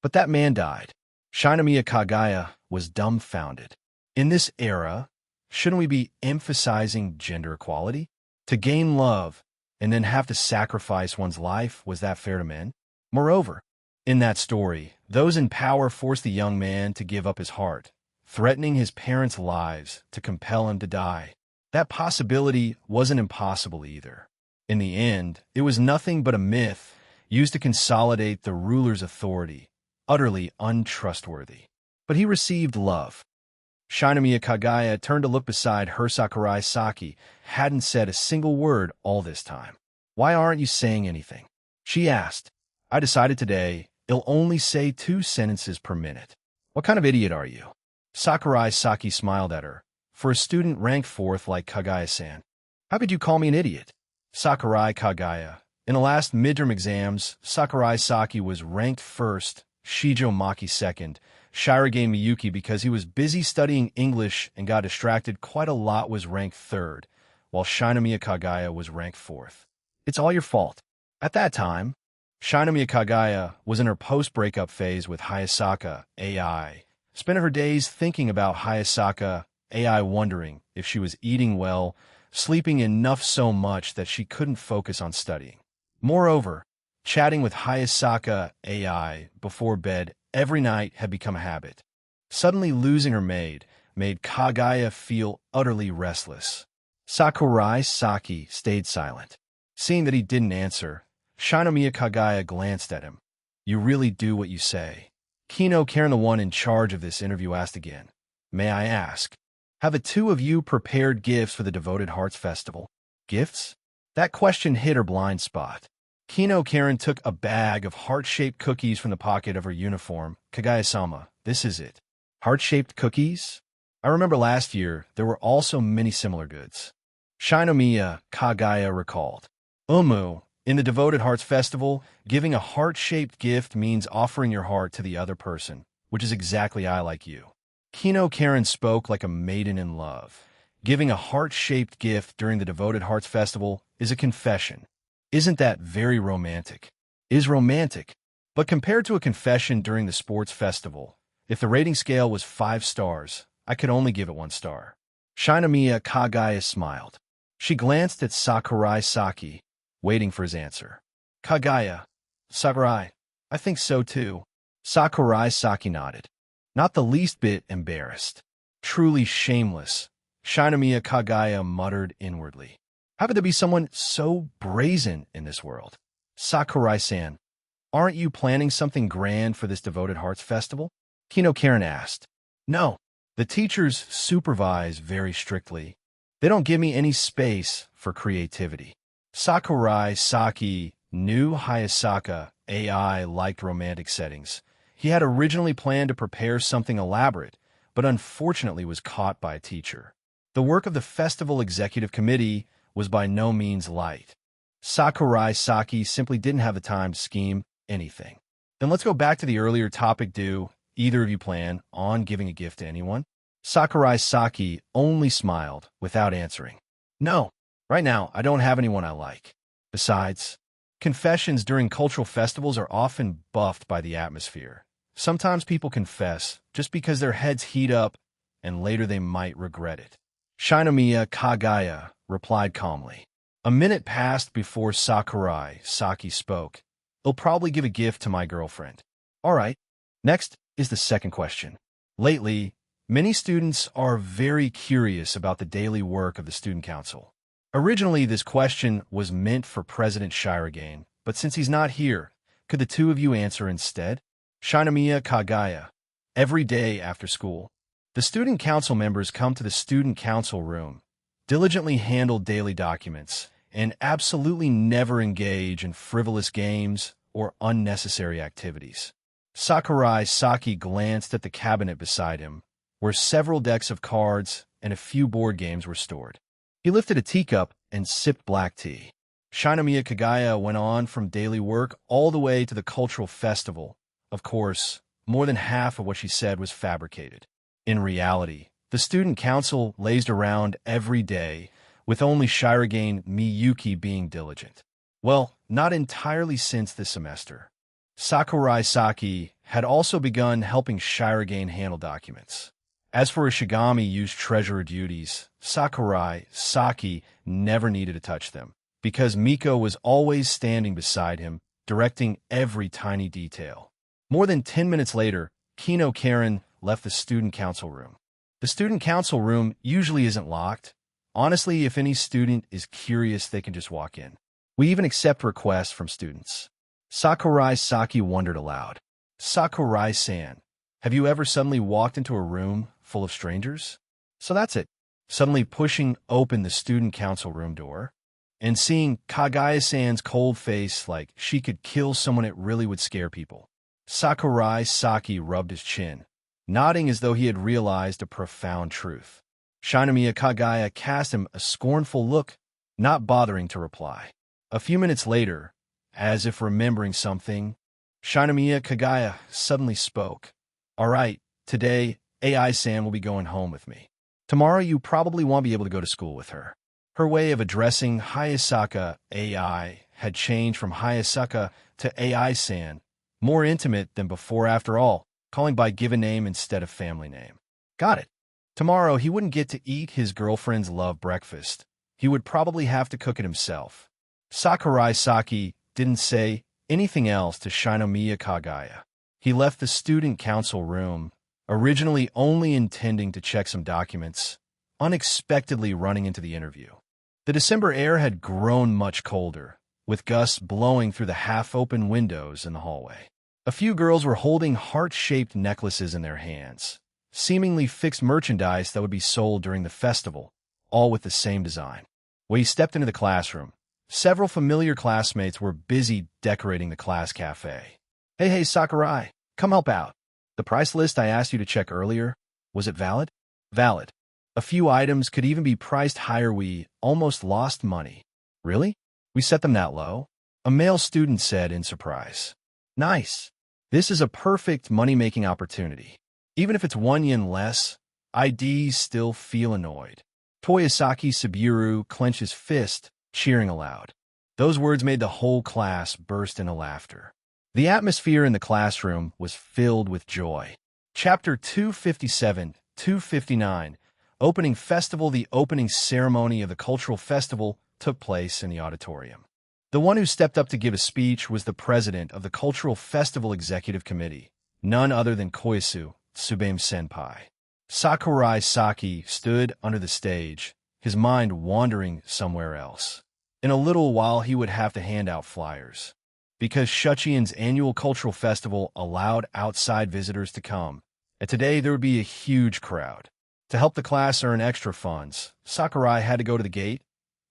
But that man died. Shinomiya Kagaya was dumbfounded. In this era, shouldn't we be emphasizing gender equality? To gain love, and then have to sacrifice one's life, was that fair to men? Moreover, in that story, those in power forced the young man to give up his heart, threatening his parents' lives to compel him to die. That possibility wasn't impossible either. In the end, it was nothing but a myth used to consolidate the ruler's authority, utterly untrustworthy. But he received love. Shinomiya Kagaya turned to look beside her. Sakurai Saki hadn't said a single word all this time. Why aren't you saying anything? She asked. I decided today I'll only say 2 sentences per minute. What kind of idiot are you? Sakurai Saki smiled at her. For a student ranked 4th like Kagaya-san, how could you call me an idiot? Sakurai Kagaya. In the last midterm exams, Sakurai Saki was ranked 1st, Shijo Maki 2nd, Shirage Miyuki, because he was busy studying English and got distracted quite a lot, was ranked 3rd, while Shinomiya Kagaya was ranked 4th. It's all your fault. At that time, Shinomiya Kagaya was in her post-breakup phase with Hayasaka AI, spending her days thinking about Hayasaka AI, wondering if she was eating well, sleeping enough, so much that she couldn't focus on studying. Moreover, chatting with Hayasaka AI before bed every night had become a habit. Suddenly losing her maid made Kagaya feel utterly restless. Sakurai Saki stayed silent. Seeing that he didn't answer, Shinomiya Kagaya glanced at him. You really do what you say? Karen, the one in charge of this interview, asked again. May I ask, have the two of you prepared gifts for the Devoted Hearts Festival? Gifts? That question hit her blind spot. Karen took a bag of heart-shaped cookies from the pocket of her uniform. Kagaya-sama, this is it. Heart-shaped cookies? I remember last year there were also many similar goods. Shinomiya Kagaya recalled. In the Devoted Hearts Festival, giving a heart-shaped gift means offering your heart to the other person, which is exactly I like you. Karen spoke like a maiden in love. Giving a heart-shaped gift during the Devoted Hearts Festival is a confession. Isn't that very romantic? Is romantic. But compared to a confession during the sports festival, if the rating scale was 5 stars, I could only give it 1 star. Shinomiya Kagaya smiled. She glanced at Sakurai Saki, waiting for his answer. Kagaya. Sakurai. I think so too. Sakurai Saki nodded. Not the least bit embarrassed. Truly shameless, Shinomiya Kagaya muttered inwardly. How could there be someone so brazen in this world? Sakurai-san, aren't you planning something grand for this Devoted Hearts Festival? Karen asked. No, the teachers supervise very strictly. They don't give me any space for creativity. Sakurai Saki knew Hayasaka AI liked romantic settings. He had originally planned to prepare something elaborate, but unfortunately was caught by a teacher. The work of the festival executive committee was by no means light. Sakurai Saki simply didn't have the time to scheme anything. Then let's go back to the earlier topic. Do either of you plan on giving a gift to anyone? Sakurai Saki only smiled without answering. No, right now I don't have anyone I like. Besides, confessions during cultural festivals are often buffed by the atmosphere. Sometimes people confess just because their heads heat up and later they might regret it. Shinomiya Kagaya replied calmly. A minute passed before Sakurai Saki spoke. I'll probably give a gift to my girlfriend. All right. Next is the second question. Lately, many students are very curious about the daily work of the Student Council. Originally, this question was meant for President Shiragain, but since he's not here, could the two of you answer instead? Shinomiya Kagaya. Every day after school, the Student Council members come to the Student Council room, diligently handle daily documents, and absolutely never engage in frivolous games or unnecessary activities. Sakurai Saki glanced at the cabinet beside him, where several decks of cards and a few board games were stored. He lifted a teacup and sipped black tea. Shinomiya Kagaya went on from daily work all the way to the cultural festival. Of course, more than half of what she said was fabricated. In reality, the student council lazed around every day, with only Shirogane Miyuki being diligent. Well, not entirely since this semester. Sakurai Saki had also begun helping Shirogane handle documents. As for Ishigami-used treasurer duties, Sakurai Saki never needed to touch them, because Miko was always standing beside him, directing every tiny detail. More than 10 minutes later, Kino Karen left the student council room. The student council room usually isn't locked. Honestly, if any student is curious, they can just walk in. We even accept requests from students. Sakurai Saki wondered aloud. Sakurai-san, have you ever suddenly walked into a room full of strangers? So that's it. Suddenly pushing open the student council room door and seeing Kagaya-san's cold face like she could kill someone, it really would scare people. Sakurai Saki rubbed his chin, nodding as though he had realized a profound truth. Shinomiya Kagaya cast him a scornful look, not bothering to reply. A few minutes later, as if remembering something, Shinomiya Kagaya suddenly spoke. All right, today, AI-san will be going home with me. Tomorrow you probably won't be able to go to school with her. Her way of addressing Hayasaka AI had changed from Hayasaka to AI-san, more intimate than before after all, calling by given name instead of family name. Got it. Tomorrow he wouldn't get to eat his girlfriend's love breakfast. He would probably have to cook it himself. Sakurai Saki didn't say anything else to Shinomiya Kagaya. He left the student council room, originally only intending to check some documents, unexpectedly running into the interview. The December air had grown much colder, with gusts blowing through the half-open windows in the hallway. A few girls were holding heart-shaped necklaces in their hands, seemingly fixed merchandise that would be sold during the festival, all with the same design. When he stepped into the classroom, several familiar classmates were busy decorating the class cafe. Hey, Sakurai, come help out. The price list I asked you to check earlier, was it valid? Valid. A few items could even be priced higher. We almost lost money. Really? We set them that low? A male student said in surprise. Nice. This is a perfect money-making opportunity. Even if it's 1 yen less, IDs still feel annoyed. Toyosaki Saburo clenched his fist, cheering aloud. Those words made the whole class burst into laughter. The atmosphere in the classroom was filled with joy. Chapter 257-259, Opening Festival. The opening ceremony of the cultural festival took place in the auditorium. The one who stepped up to give a speech was the president of the Cultural Festival Executive Committee, none other than Koyasu Tsubame-senpai. Sakurai Saki stood under the stage, his mind wandering somewhere else. In a little while he would have to hand out flyers. Because Shuchiin's annual cultural festival allowed outside visitors to come, and today there would be a huge crowd. To help the class earn extra funds, Sakurai had to go to the gate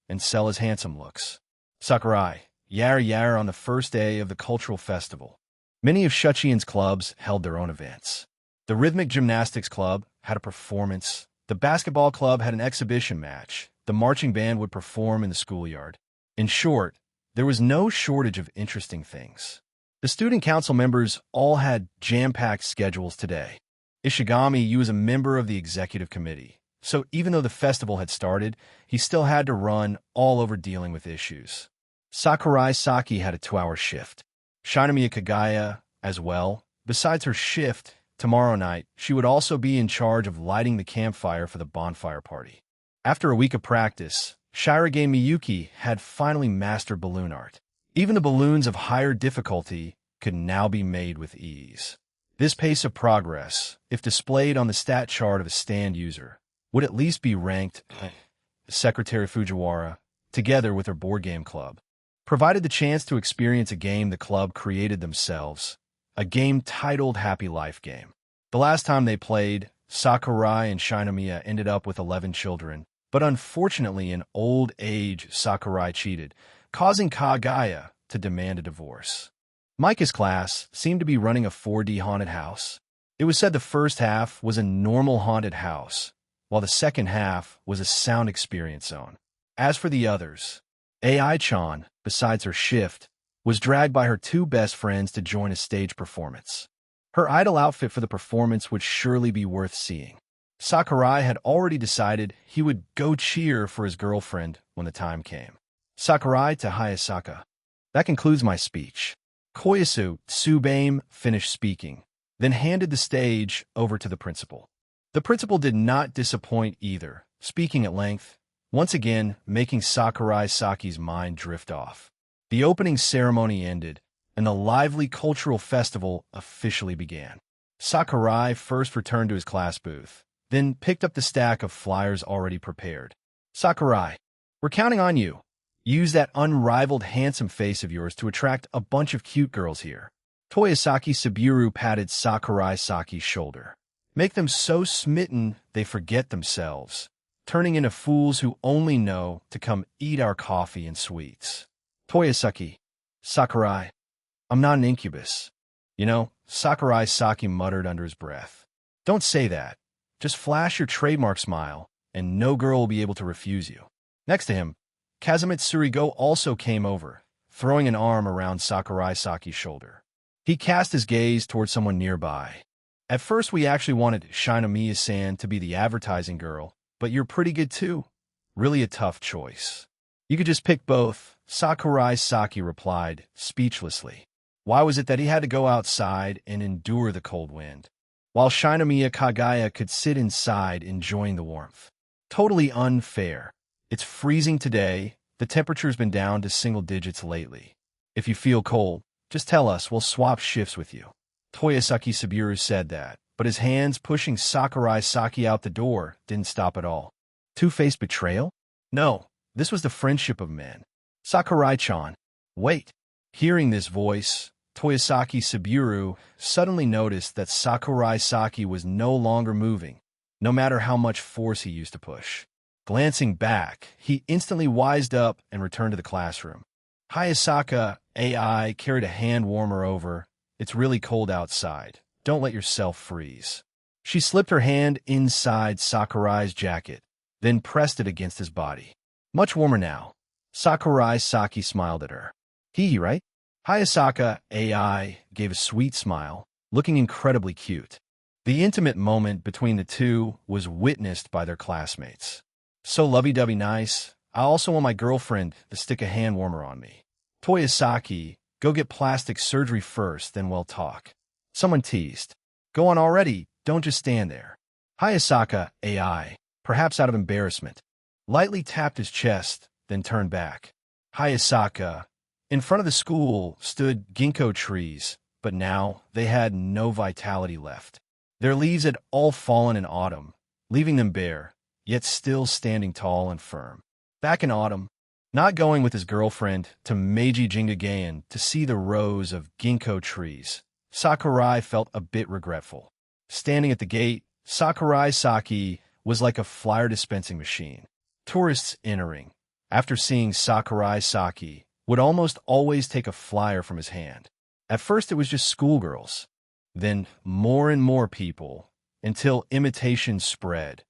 and sell his handsome looks. Sakurai, yar on the first day of the cultural festival. Many of Shuchiin's clubs held their own events. The Rhythmic Gymnastics Club had a performance. The basketball club had an exhibition match. The marching band would perform in the schoolyard. In short, there was no shortage of interesting things. The student council members all had jam-packed schedules today. Ishigami was a member of the executive committee, so even though the festival had started, he still had to run all over dealing with issues. Sakurai Saki had a 2-hour shift. Shinomiya Kagaya as well. Besides her shift, tomorrow night, she would also be in charge of lighting the campfire for the bonfire party. After a week of practice, Shirogane Miyuki had finally mastered balloon art. Even the balloons of higher difficulty could now be made with ease. This pace of progress, if displayed on the stat chart of a stand user, would at least be ranked Secretary Fujiwara, together with her board game club, provided the chance to experience a game the club created themselves, a game titled Happy Life Game. The last time they played, Sakurai and Shinomiya ended up with 11 children, But unfortunately, in old age, Sakurai cheated, causing Kagaya to demand a divorce. Micah's class seemed to be running a 4D haunted house. It was said the first half was a normal haunted house, while the second half was a sound experience zone. As for the others, AI-chan, besides her shift, was dragged by her two best friends to join a stage performance. Her idol outfit for the performance would surely be worth seeing. Sakurai had already decided he would go cheer for his girlfriend when the time came. Sakurai to Hayasaka. That concludes my speech. Koyasu Tsubame finished speaking, then handed the stage over to the principal. The principal did not disappoint either, speaking at length, once again making Sakurai Saki's mind drift off. The opening ceremony ended, and the lively cultural festival officially began. Sakurai first returned to his class booth, then picked up the stack of flyers already prepared. Sakurai, we're counting on you. Use that unrivaled handsome face of yours to attract a bunch of cute girls here. Toyosaki Saburo patted Sakurai Saki's shoulder. Make them so smitten they forget themselves, turning into fools who only know to come eat our coffee and sweets. Toyosaki, Sakurai, I'm not an incubus. You know, Sakurai Saki muttered under his breath. Don't say that. Just flash your trademark smile, and no girl will be able to refuse you. Next to him, Kazumitsu Surigo also came over, throwing an arm around Sakurai Saki's shoulder. He cast his gaze toward someone nearby. At first, we actually wanted Shinomiya-san to be the advertising girl, but you're pretty good too. Really a tough choice. You could just pick both, Sakurai Saki replied, speechlessly. Why was it that he had to go outside and endure the cold wind, while Shinomiya Kagaya could sit inside enjoying the warmth? Totally unfair. It's freezing today. The temperature's been down to single digits lately. If you feel cold, just tell us, we'll swap shifts with you. Toyosaki Saburo said that, but his hands pushing Sakurai Saki out the door didn't stop at all. Two-faced betrayal? No, this was the friendship of men. Sakurai-chan, wait. Hearing this voice, Toyosaki Saburo suddenly noticed that Sakurai Saki was no longer moving, no matter how much force he used to push. Glancing back, he instantly wised up and returned to the classroom. Hayasaka AI carried a hand warmer over. It's really cold outside. Don't let yourself freeze. She slipped her hand inside Sakurai's jacket, then pressed it against his body. Much warmer now. Sakurai Saki smiled at her. Hee, right? Hayasaka AI gave a sweet smile, looking incredibly cute. The intimate moment between the two was witnessed by their classmates. So lovey-dovey nice. I also want my girlfriend to stick a hand warmer on me. Toyosaki, go get plastic surgery first, then we'll talk. Someone teased. Go on already, don't just stand there. Hayasaka AI, perhaps out of embarrassment, lightly tapped his chest, then turned back. Hayasaka, in front of the school stood ginkgo trees, but now they had no vitality left. Their leaves had all fallen in autumn, leaving them bare, yet still standing tall and firm. Back in autumn, not going with his girlfriend to Meiji Jingugein to see the rows of ginkgo trees, Sakurai felt a bit regretful. Standing at the gate, Sakurai Saki was like a flyer dispensing machine. Tourists entering, after seeing Sakurai Saki, would almost always take a flyer from his hand. At first it was just schoolgirls, then more and more people, until imitation spread.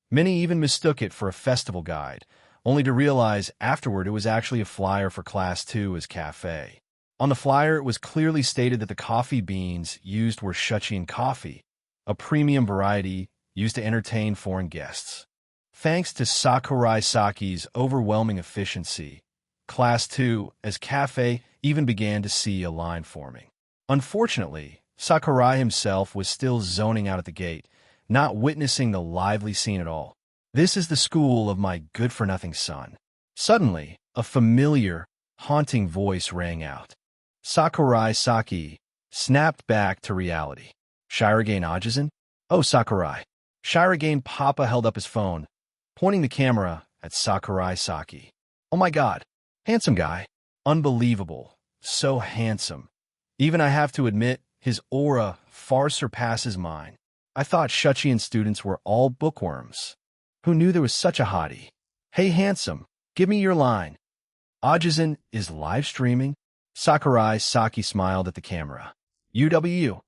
Many even mistook it for a festival guide, only to realize afterward it was actually a flyer for Class 2's cafe. On the flyer, it was clearly stated that the coffee beans used were Shuchiin coffee, a premium variety used to entertain foreign guests. Thanks to Sakurai Saki's overwhelming efficiency, Class 2's cafe even began to see a line forming. Unfortunately, Sakurai himself was still zoning out at the gate, not witnessing the lively scene at all. This is the school of my good-for-nothing son. Suddenly, a familiar, haunting voice rang out. Sakurai Saki snapped back to reality. Shirogane Ajisen? Oh, Sakurai. Shirogane Papa held up his phone, pointing the camera at Sakurai Saki. Oh my god. Handsome guy. Unbelievable. So handsome. Even I have to admit, his aura far surpasses mine. I thought Shuchiin students were all bookworms. Who knew there was such a hottie? Hey, handsome, give me your line. Ajisen is live streaming. Sakurai Saki smiled at the camera. UW.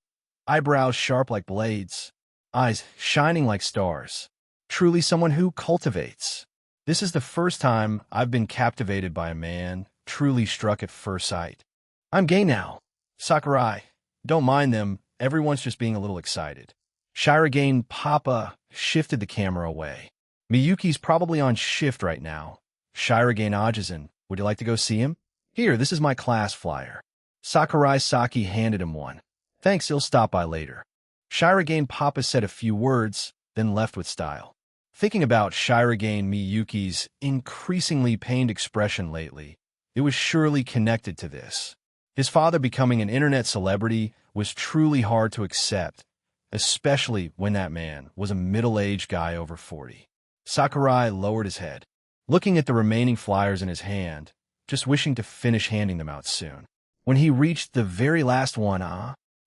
Eyebrows sharp like blades. Eyes shining like stars. Truly someone who cultivates. This is the first time I've been captivated by a man, truly struck at first sight. I'm gay now. Sakurai. Don't mind them, everyone's just being a little excited. Shirogane Papa shifted the camera away. Miyuki's probably on shift right now. Shirogane Ajisen, would you like to go see him? Here, this is my class flyer. Sakurai Saki handed him one. Thanks, he'll stop by later. Shirogane Papa said a few words, then left with style. Thinking about Shirogane Miyuki's increasingly pained expression lately, it was surely connected to this. His father becoming an internet celebrity was truly hard to accept, especially when that man was a middle-aged guy over 40. Sakurai lowered his head, looking at the remaining flyers in his hand, just wishing to finish handing them out soon. When he reached the very last one,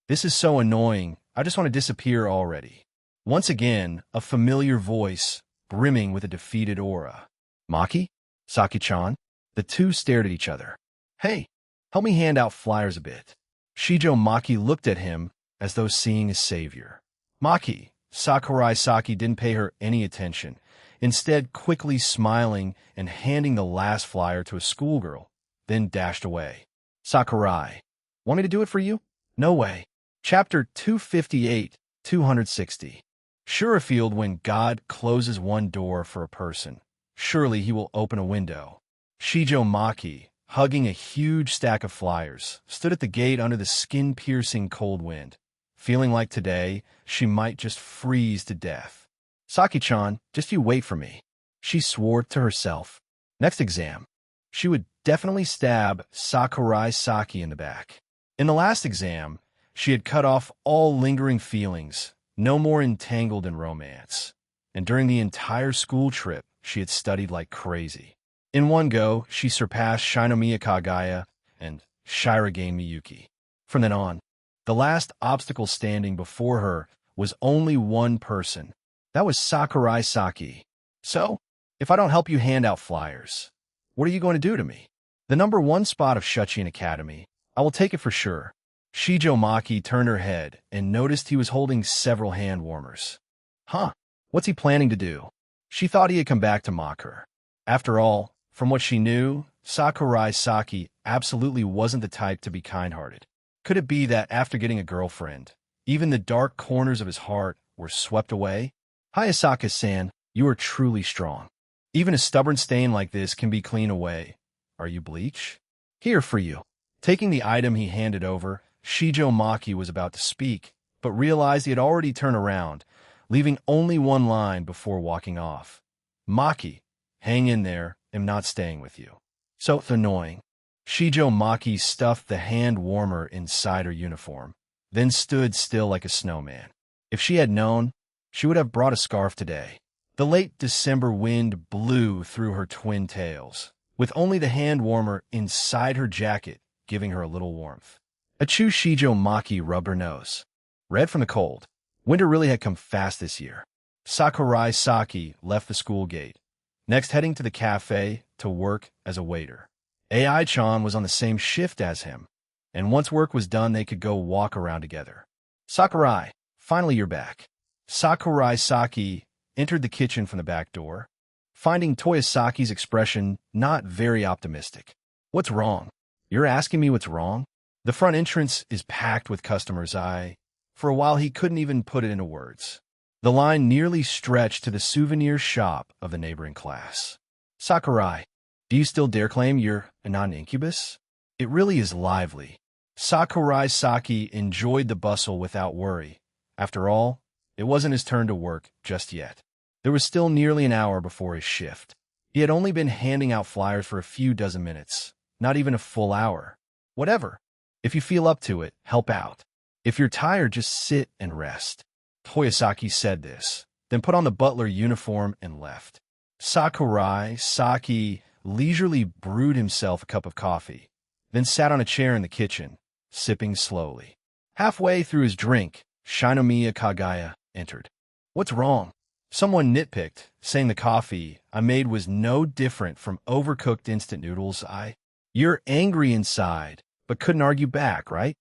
this is so annoying, I just want to disappear already. Once again, a familiar voice, brimming with a defeated aura. Maki? Saki-chan? The two stared at each other. Hey, help me hand out flyers a bit. Shijo Maki looked at him as though seeing a savior. Maki, Sakurai Saki didn't pay her any attention, instead quickly smiling and handing the last flyer to a schoolgirl, then dashed away. Sakurai, want me to do it for you? No way. Chapter 258, 260. Surefield, when God closes one door for a person, surely he will open a window. Shijo Maki, hugging a huge stack of flyers, stood at the gate under the skin-piercing cold wind, feeling like today she might just freeze to death. Saki-chan, just you wait for me. She swore to herself. Next exam, she would definitely stab Sakurai Saki in the back. In the last exam, she had cut off all lingering feelings, no more entangled in romance. And during the entire school trip, she had studied like crazy. In one go, she surpassed Shinomiya Kagaya and Shirogane Miyuki. From then on, the last obstacle standing before her was only one person. That was Sakurai Saki. So, if I don't help you hand out flyers, what are you going to do to me? The #1 spot of Shuchiin Academy, I will take it for sure. Shijo Maki turned her head and noticed he was holding several hand warmers. Huh, what's he planning to do? She thought he had come back to mock her. After all, from what she knew, Sakurai Saki absolutely wasn't the type to be kind-hearted. Could it be that after getting a girlfriend, even the dark corners of his heart were swept away? Hayasaka-san, you are truly strong. Even a stubborn stain like this can be cleaned away. Are you bleach? Here for you. Taking the item he handed over, Shijo Maki was about to speak, but realized he had already turned around, leaving only one line before walking off. Maki, hang in there, I'm not staying with you. So annoying. Shijo Maki stuffed the hand warmer inside her uniform, then stood still like a snowman. If she had known, she would have brought a scarf today. The late December wind blew through her twin tails, with only the hand warmer inside her jacket giving her a little warmth. Achoo, Shijo Maki rubbed her nose. Red from the cold. Winter really had come fast this year. Sakurai Saki left the school gate, next heading to the cafe to work as a waiter. AI-chan was on the same shift as him, and once work was done they could go walk around together. Sakurai, finally you're back. Sakurai Saki entered the kitchen from the back door, finding Toyosaki's expression not very optimistic. What's wrong? You're asking me what's wrong? The front entrance is packed with customers. For a while he couldn't even put it into words. The line nearly stretched to the souvenir shop of the neighboring class. Sakurai, do you still dare claim you're not an incubus? It really is lively. Sakurai Saki enjoyed the bustle without worry. After all, it wasn't his turn to work just yet. There was still nearly an hour before his shift. He had only been handing out flyers for a few dozen minutes, not even a full hour. Whatever. If you feel up to it, help out. If you're tired, just sit and rest. Toyosaki said this, then put on the butler uniform and left. Sakurai Saki leisurely brewed himself a cup of coffee, then sat on a chair in the kitchen, sipping slowly. Halfway through his drink, Shinomiya Kagaya entered. What's wrong? Someone nitpicked, saying the coffee I made was no different from overcooked instant noodles. You're angry inside, but couldn't argue back, right?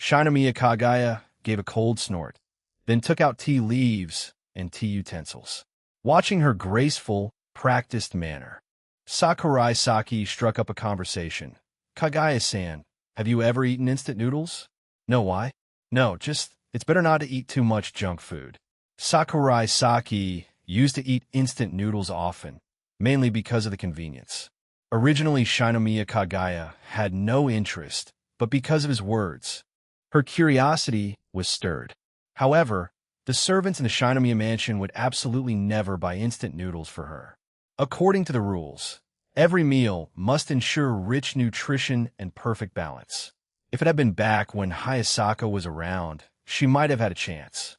Shinomiya Kagaya gave a cold snort, then took out tea leaves and tea utensils. Watching her graceful, practiced manner, Sakurai Saki struck up a conversation. Kagaya-san, have you ever eaten instant noodles? No, why? No, just, it's better not to eat too much junk food. Sakurai Saki used to eat instant noodles often, mainly because of the convenience. Originally, Shinomiya Kagaya had no interest, but because of his words, her curiosity was stirred. However, the servants in the Shinomiya mansion would absolutely never buy instant noodles for her. According to the rules, every meal must ensure rich nutrition and perfect balance. If it had been back when Hayasaka was around, she might have had a chance.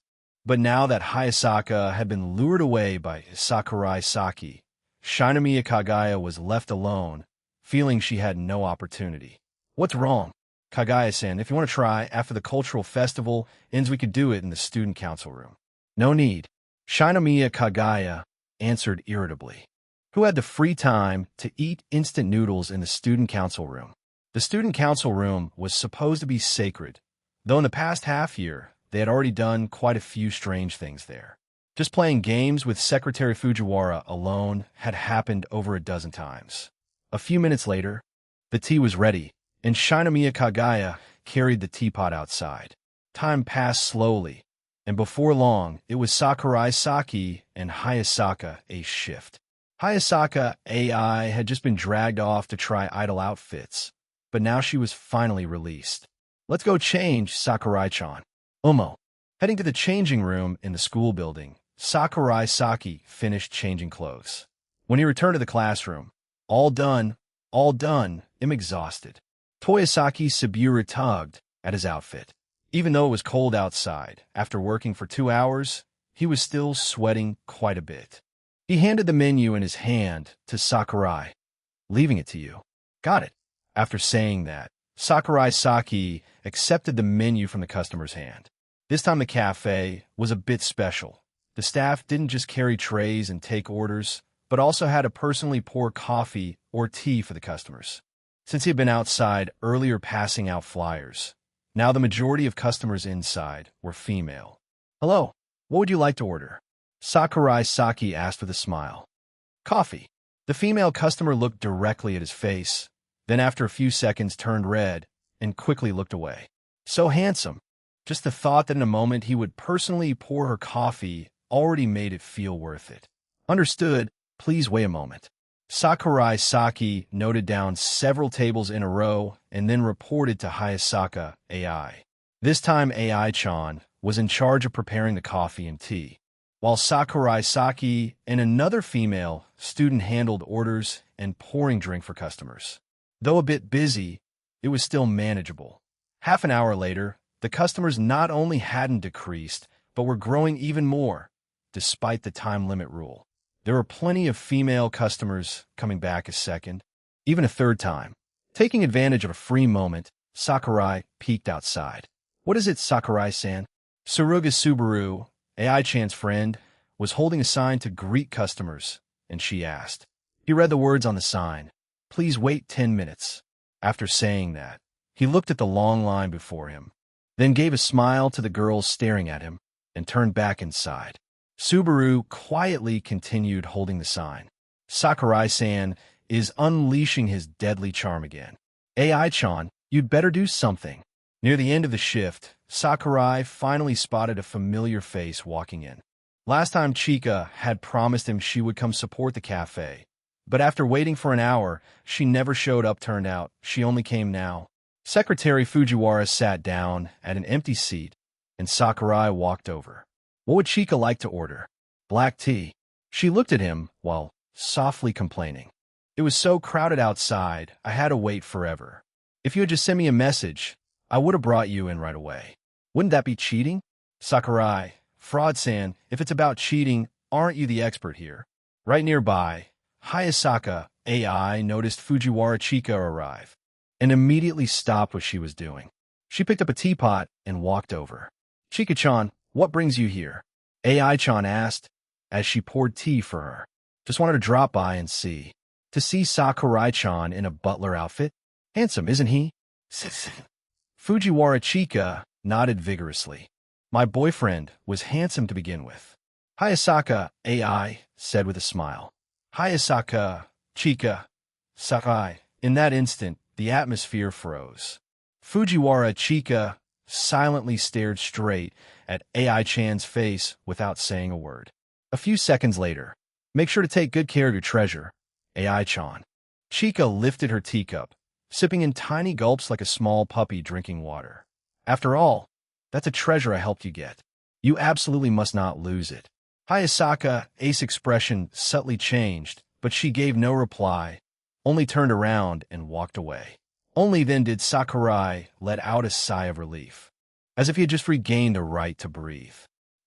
But now that Hayasaka had been lured away by Sakurai Saki, Shinomiya Kagaya was left alone, feeling she had no opportunity. What's wrong? Kagaya-san, if you want to try, after the cultural festival ends, we could do it in the student council room. No need. Shinomiya Kagaya answered irritably. Who had the free time to eat instant noodles in the student council room? The student council room was supposed to be sacred, though in the past half year, they had already done quite a few strange things there. Just playing games with Secretary Fujiwara alone had happened over a dozen times. A few minutes later, the tea was ready, and Shinomiya Kagaya carried the teapot outside. Time passed slowly, and before long, it was Sakurai Saki and Hayasaka a shift. Hayasaka AI had just been dragged off to try idol outfits, but now she was finally released. Let's go change, Sakurai-chan. Omo. Heading to the changing room in the school building, Sakurai Saki finished changing clothes. When he returned to the classroom, all done, I'm exhausted. Toyosaki Sabura tugged at his outfit. Even though it was cold outside, after working for 2 hours, he was still sweating quite a bit. He handed the menu in his hand to Sakurai. Leaving it to you. Got it. After saying that, Sakurai Saki accepted the menu from the customer's hand. This time the cafe was a bit special. The staff didn't just carry trays and take orders, but also had to personally pour coffee or tea for the customers. Since he had been outside earlier passing out flyers, now the majority of customers inside were female. Hello, what would you like to order? Sakurai Saki asked with a smile. Coffee. The female customer looked directly at his face, then after a few seconds turned red and quickly looked away. So handsome. Just the thought that in a moment he would personally pour her coffee already made it feel worth it. Understood. Please wait a moment. Sakurai Saki noted down several tables in a row and then reported to Hayasaka AI. This time AI-chan was in charge of preparing the coffee and tea, while Sakurai Saki and another female student handled orders and pouring drink for customers. Though a bit busy, it was still manageable. Half an hour later, the customers not only hadn't decreased, but were growing even more, despite the time limit rule. There were plenty of female customers coming back a second, even a third time. Taking advantage of a free moment, Sakurai peeked outside. What is it, Sakurai-san? Suruga Subaru, AI-chan's friend, was holding a sign to greet customers, and she asked. He read the words on the sign. Please wait 10 minutes. After saying that, he looked at the long line before him, then gave a smile to the girls staring at him, and turned back inside. Subaru quietly continued holding the sign. Sakurai-san is unleashing his deadly charm again. AI-chan, you'd better do something. Near the end of the shift, Sakurai finally spotted a familiar face walking in. Last time Chika had promised him she would come support the cafe, but after waiting for an hour, she never showed up. Turned out, she only came now. Secretary Fujiwara sat down at an empty seat, and Sakurai walked over. What would Chika like to order? Black tea. She looked at him while softly complaining. It was so crowded outside, I had to wait forever. If you had just sent me a message, I would have brought you in right away. Wouldn't that be cheating? Sakurai, fraud-san, if it's about cheating, aren't you the expert here? Right nearby, Hayasaka AI noticed Fujiwara Chika arrive, and immediately stopped what she was doing. She picked up a teapot and walked over. Chika-chan, what brings you here? AI-chan asked, as she poured tea for her. Just wanted to drop by and see. To see Sakurai-chan in a butler outfit? Handsome, isn't he? Fujiwara Chika nodded vigorously. My boyfriend was handsome to begin with. Hayasaka AI said with a smile. Hayasaka Chika Sakai. In that instant, the atmosphere froze. Fujiwara Chika silently stared straight at AI-chan's face without saying a word. A few seconds later, make sure to take good care of your treasure, AI-chan. Chika lifted her teacup, sipping in tiny gulps like a small puppy drinking water. After all, that's a treasure I helped you get. You absolutely must not lose it. Hayasaka Ace's expression subtly changed, but she gave no reply, only turned around and walked away. Only then did Sakurai let out a sigh of relief, as if he had just regained the right to breathe.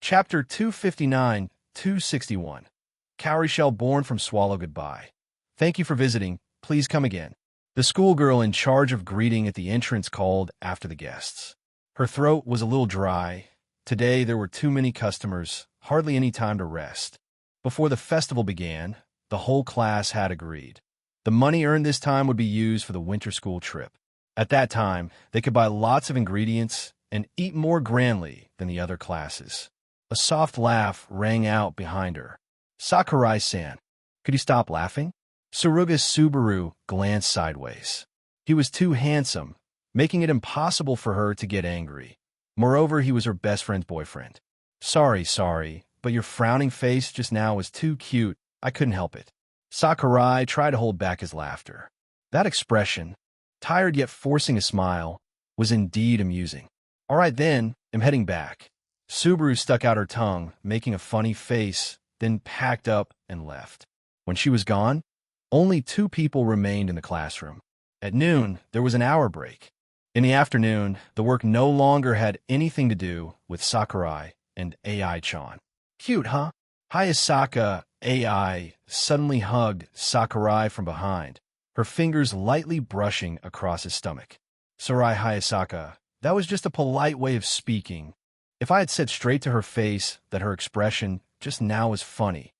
Chapter 259-261. Cowrie shell born from swallow goodbye. Thank you for visiting. Please come again. The schoolgirl in charge of greeting at the entrance called after the guests. Her throat was a little dry. Today there were too many customers, hardly any time to rest. Before the festival began, the whole class had agreed. The money earned this time would be used for the winter school trip. At that time, they could buy lots of ingredients and eat more grandly than the other classes. A soft laugh rang out behind her. Sakurai-san, could you stop laughing? Tsuruga Subaru glanced sideways. He was too handsome, making it impossible for her to get angry. Moreover, he was her best friend's boyfriend. Sorry, but your frowning face just now was too cute. I couldn't help it. Sakurai tried to hold back his laughter. That expression, tired yet forcing a smile, was indeed amusing. All right then, I'm heading back. Subaru stuck out her tongue, making a funny face, then packed up and left. When she was gone, only 2 people remained in the classroom. At noon, there was an hour break. In the afternoon, the work no longer had anything to do with Sakurai and AI-chan. Cute, huh? Hayasaka AI suddenly hugged Sakurai from behind, her fingers lightly brushing across his stomach. Sorry, Hayasaka, that was just a polite way of speaking. If I had said straight to her face that her expression just now was funny,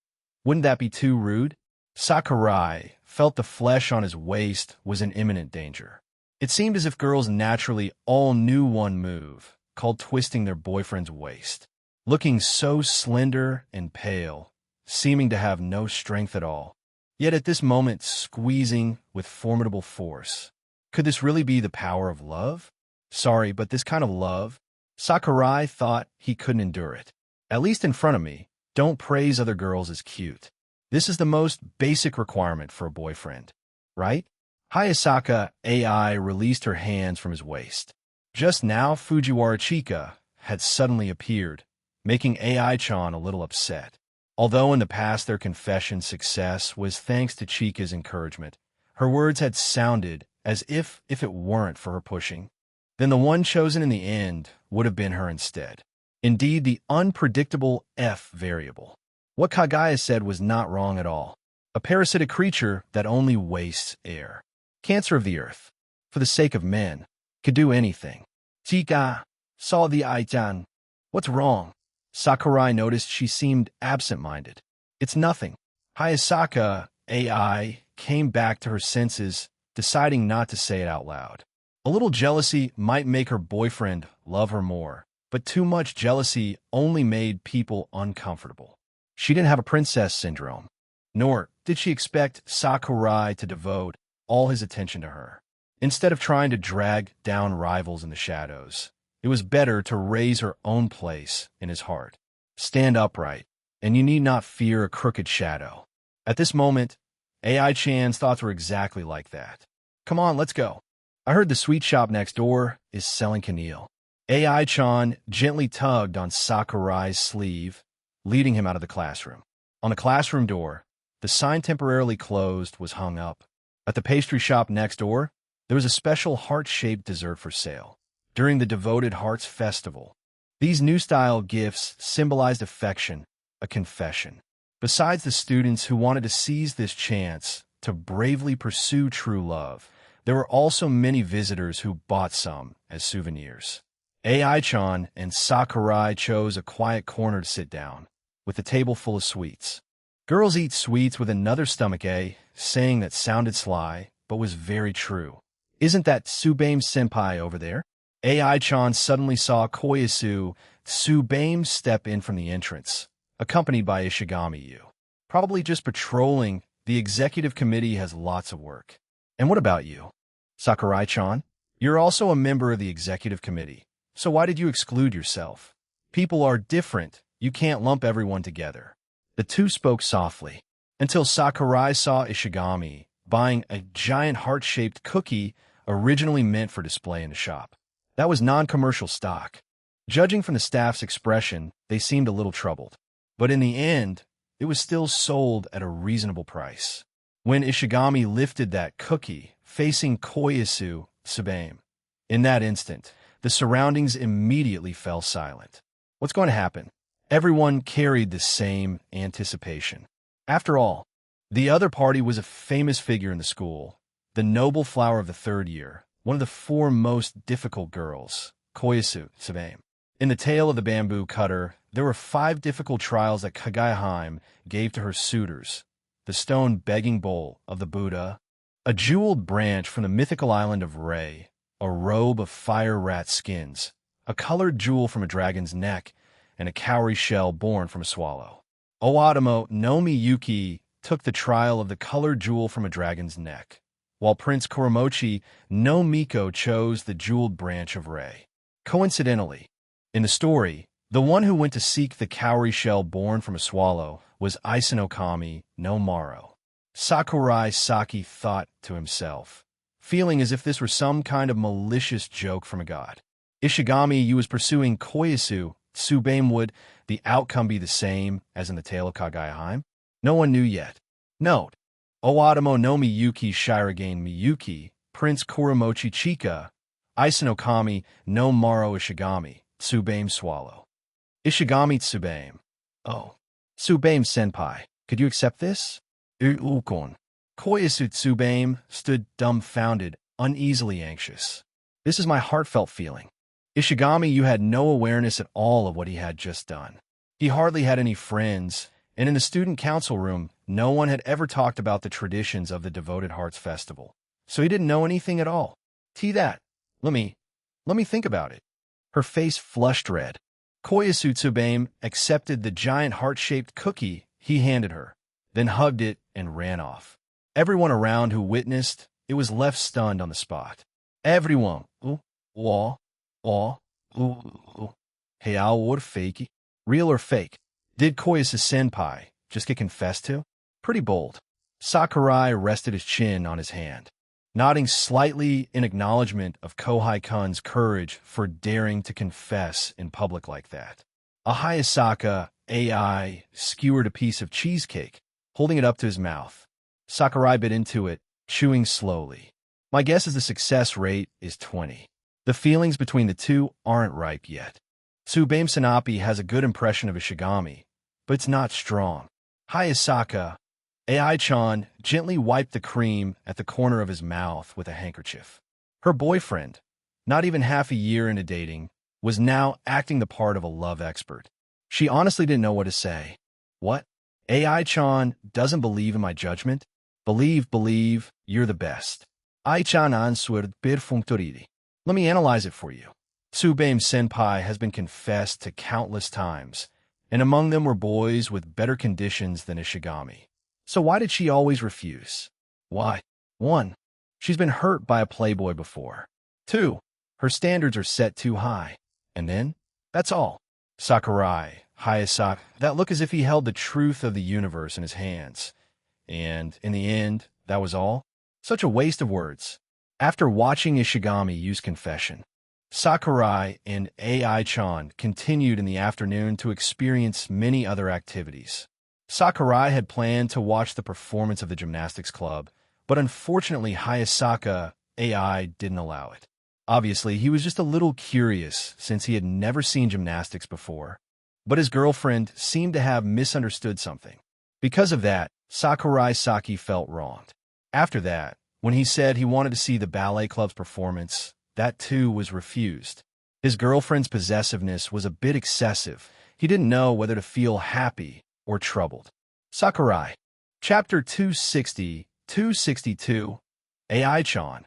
wouldn't that be too rude? Sakurai felt the flesh on his waist was in imminent danger. It seemed as if girls naturally all knew one move, called twisting their boyfriend's waist. Looking so slender and pale, seeming to have no strength at all, yet at this moment squeezing with formidable force. Could this really be the power of love? Sorry, but this kind of love, Sakurai thought he couldn't endure it. At least in front of me, don't praise other girls as cute. This is the most basic requirement for a boyfriend, right? Hayasaka AI released her hands from his waist. Just now, Fujiwara Chika had suddenly appeared, making AI-chan a little upset. Although in the past their confession success was thanks to Chika's encouragement, her words had sounded as if it weren't for her pushing, then the one chosen in the end would have been her instead. Indeed, the unpredictable F variable. What Kagaya said was not wrong at all. A parasitic creature that only wastes air. Cancer of the earth. For the sake of men, could do anything. Chika saw the Ai-chan. What's wrong? Sakurai noticed she seemed absent-minded. It's nothing. Hayasaka AI came back to her senses, deciding not to say it out loud. A little jealousy might make her boyfriend love her more, but too much jealousy only made people uncomfortable. She didn't have a princess syndrome, nor did she expect Sakurai to devote all his attention to her. Instead of trying to drag down rivals in the shadows, it was better to raise her own place in his heart. Stand upright, and you need not fear a crooked shadow. At this moment, AI-chan's thoughts were exactly like that. Come on, let's go. I heard the sweet shop next door is selling Keneal. AI-chan gently tugged on Sakurai's sleeve, leading him out of the classroom. On the classroom door, the sign temporarily closed was hung up. At the pastry shop next door, there was a special heart-shaped dessert for sale. During the Devoted Hearts Festival, these new-style gifts symbolized affection, a confession. Besides the students who wanted to seize this chance to bravely pursue true love, there were also many visitors who bought some as souvenirs. AI-chan and Sakurai chose a quiet corner to sit down. with a table full of sweets. Girls eat sweets with another stomachache, saying that sounded sly, but was very true. Isn't that Tsubame senpai over there? AI-chan suddenly saw Koyasu Tsubame step in from the entrance, accompanied by Ishigami-yu. Probably just patrolling. The executive committee has lots of work. And what about you? Sakurai-chan? You're also a member of the executive committee, so why did you exclude yourself? People are different. You can't lump everyone together. The two spoke softly, until Sakurai saw Ishigami buying a giant heart-shaped cookie originally meant for display in a shop. That was non-commercial stock. Judging from the staff's expression, they seemed a little troubled. But in the end, it was still sold at a reasonable price. When Ishigami lifted that cookie, facing Koyasu Tsubame, in that instant, the surroundings immediately fell silent. What's going to happen? Everyone carried the same anticipation. After all, the other party was a famous figure in the school, the noble flower of the third year, one of the four most difficult girls, Koyasu Tsubame. In the tale of the bamboo cutter, there were 5 difficult trials that Kagaiheim gave to her suitors: the stone begging bowl of the Buddha, a jeweled branch from the mythical island of Rei, a robe of fire rat skins, a colored jewel from a dragon's neck, and a cowrie shell born from a swallow. Owadamo no Miyuki took the trial of the colored jewel from a dragon's neck, while Prince Kuramochi no Miko chose the jeweled branch of Rei. Coincidentally, in the story, the one who went to seek the cowrie shell born from a swallow was Isenokami no Maro. Sakurai Saki thought to himself, feeling as if this were some kind of malicious joke from a god. Ishigami-yu was pursuing Koyasu Tsubame. Would the outcome be the same as in the tale of Kagaiheim? No one knew yet. Note: Owadamo no Miyuki Shirogane Miyuki, Prince Kuramochi Chika, Isenokami no Maro Ishigami, Tsubame swallow. Ishigami Tsubame. Oh. Tsubame senpai, could you accept this? Ukon. Koyasu Tsubame stood dumbfounded, uneasily anxious. This is my heartfelt feeling. Ishigami-yu had no awareness at all of what he had just done. He hardly had any friends, and in the student council room, no one had ever talked about the traditions of the Devoted Hearts Festival. So he didn't know anything at all. That. Let me think about it. Her face flushed red. Koyasu Tsubame accepted the giant heart-shaped cookie he handed her, then hugged it and ran off. Everyone around who witnessed it was left stunned on the spot. Everyone, Hayao or fakey? Real or fake? Did Koyasu senpai just get confessed to? Pretty bold. Sakurai rested his chin on his hand, nodding slightly in acknowledgement of Kohai-kun's courage for daring to confess in public like that. A Hayasaka AI skewered a piece of cheesecake, holding it up to his mouth. Sakurai bit into it, chewing slowly. My guess is the success rate is 20. The feelings between the two aren't ripe yet. Tsubame Sanapi has a good impression of Ishigami, but it's not strong. Hayasaka AI-chan gently wiped the cream at the corner of his mouth with a handkerchief. Her boyfriend, not even half a year into dating, was now acting the part of a love expert. She honestly didn't know what to say. What? AI-chan doesn't believe in my judgment? Believe, you're the best. Ai-chan answered perfunctorily. Let me analyze it for you. Tsubame senpai has been confessed to countless times, and among them were boys with better conditions than Ishigami. So why did she always refuse? Why? 1. She's been hurt by a playboy before. 2. Her standards are set too high. And then? That's all. Sakurai, Hayasaka, that looked as if he held the truth of the universe in his hands. And, in the end, that was all? Such a waste of words. After watching Ishigami use confession, Sakurai and AI-chan continued in the afternoon to experience many other activities. Sakurai had planned to watch the performance of the gymnastics club, but unfortunately Hayasaka AI didn't allow it. Obviously, he was just a little curious since he had never seen gymnastics before, but his girlfriend seemed to have misunderstood something. Because of that, Sakurai Saki felt wronged. After that, when he said he wanted to see the ballet club's performance, that too was refused. His girlfriend's possessiveness was a bit excessive, He didn't know whether to feel happy or troubled. Sakurai. Chapter 262. AI-chan.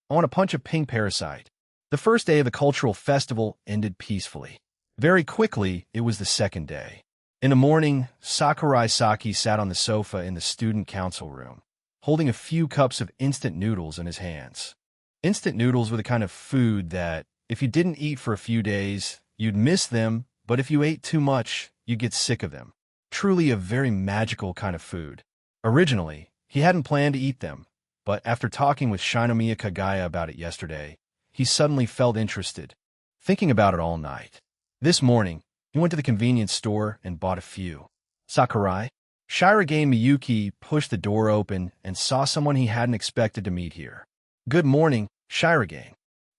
I want to punch a pink parasite. The first day of the cultural festival ended peacefully. Very quickly, it was the second day. In the morning, Sakurai Saki sat on the sofa in the student council room, holding a few cups of instant noodles in his hands. Instant noodles were the kind of food that, if you didn't eat for a few days, you'd miss them, but if you ate too much, you'd get sick of them. Truly a very magical kind of food. Originally, he hadn't planned to eat them, but after talking with Shinomiya Kagaya about it yesterday, he suddenly felt interested, thinking about it all night. This morning, he went to the convenience store and bought a few. Sakurai? Shirogane Miyuki pushed the door open and saw someone he hadn't expected to meet here. Good morning, Shirogane.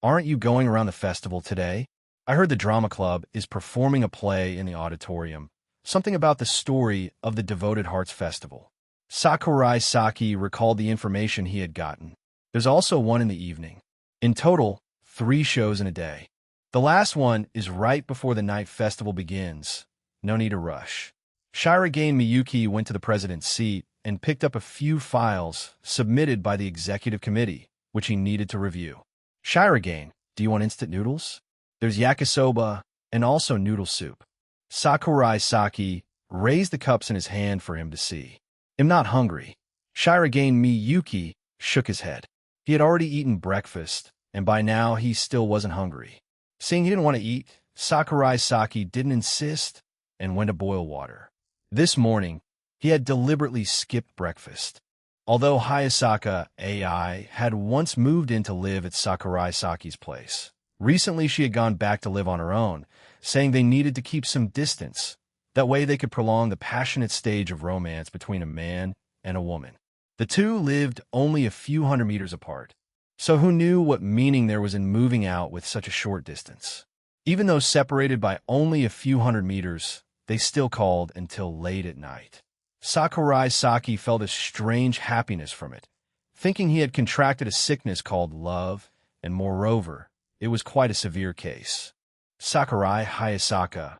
Aren't you going around the festival today? I heard the drama club is performing a play in the auditorium, something about the story of the Devoted Hearts Festival. Sakurai Saki recalled the information he had gotten. There's also one in the evening. In total, 3 shows in a day. The last one is right before the night festival begins. No need to rush. Shirogane Miyuki went to the president's seat and picked up a few files submitted by the executive committee, which he needed to review. Shirogane, do you want instant noodles? There's yakisoba and also noodle soup. Sakurai Saki raised the cups in his hand for him to see. I'm not hungry. Shirogane Miyuki shook his head. He had already eaten breakfast, and by now he still wasn't hungry. Seeing he didn't want to eat, Sakurai Saki didn't insist and went to boil water. This morning, he had deliberately skipped breakfast. Although Hayasaka AI had once moved in to live at Sakurai Saki's place, recently she had gone back to live on her own, saying they needed to keep some distance. That way they could prolong the passionate stage of romance between a man and a woman. The two lived only a few hundred meters apart, so who knew what meaning there was in moving out with such a short distance? Even though separated by only a few hundred meters, they still called until late at night. Sakurai Saki felt a strange happiness from it, thinking he had contracted a sickness called love, and moreover, it was quite a severe case. Sakurai Hayasaka.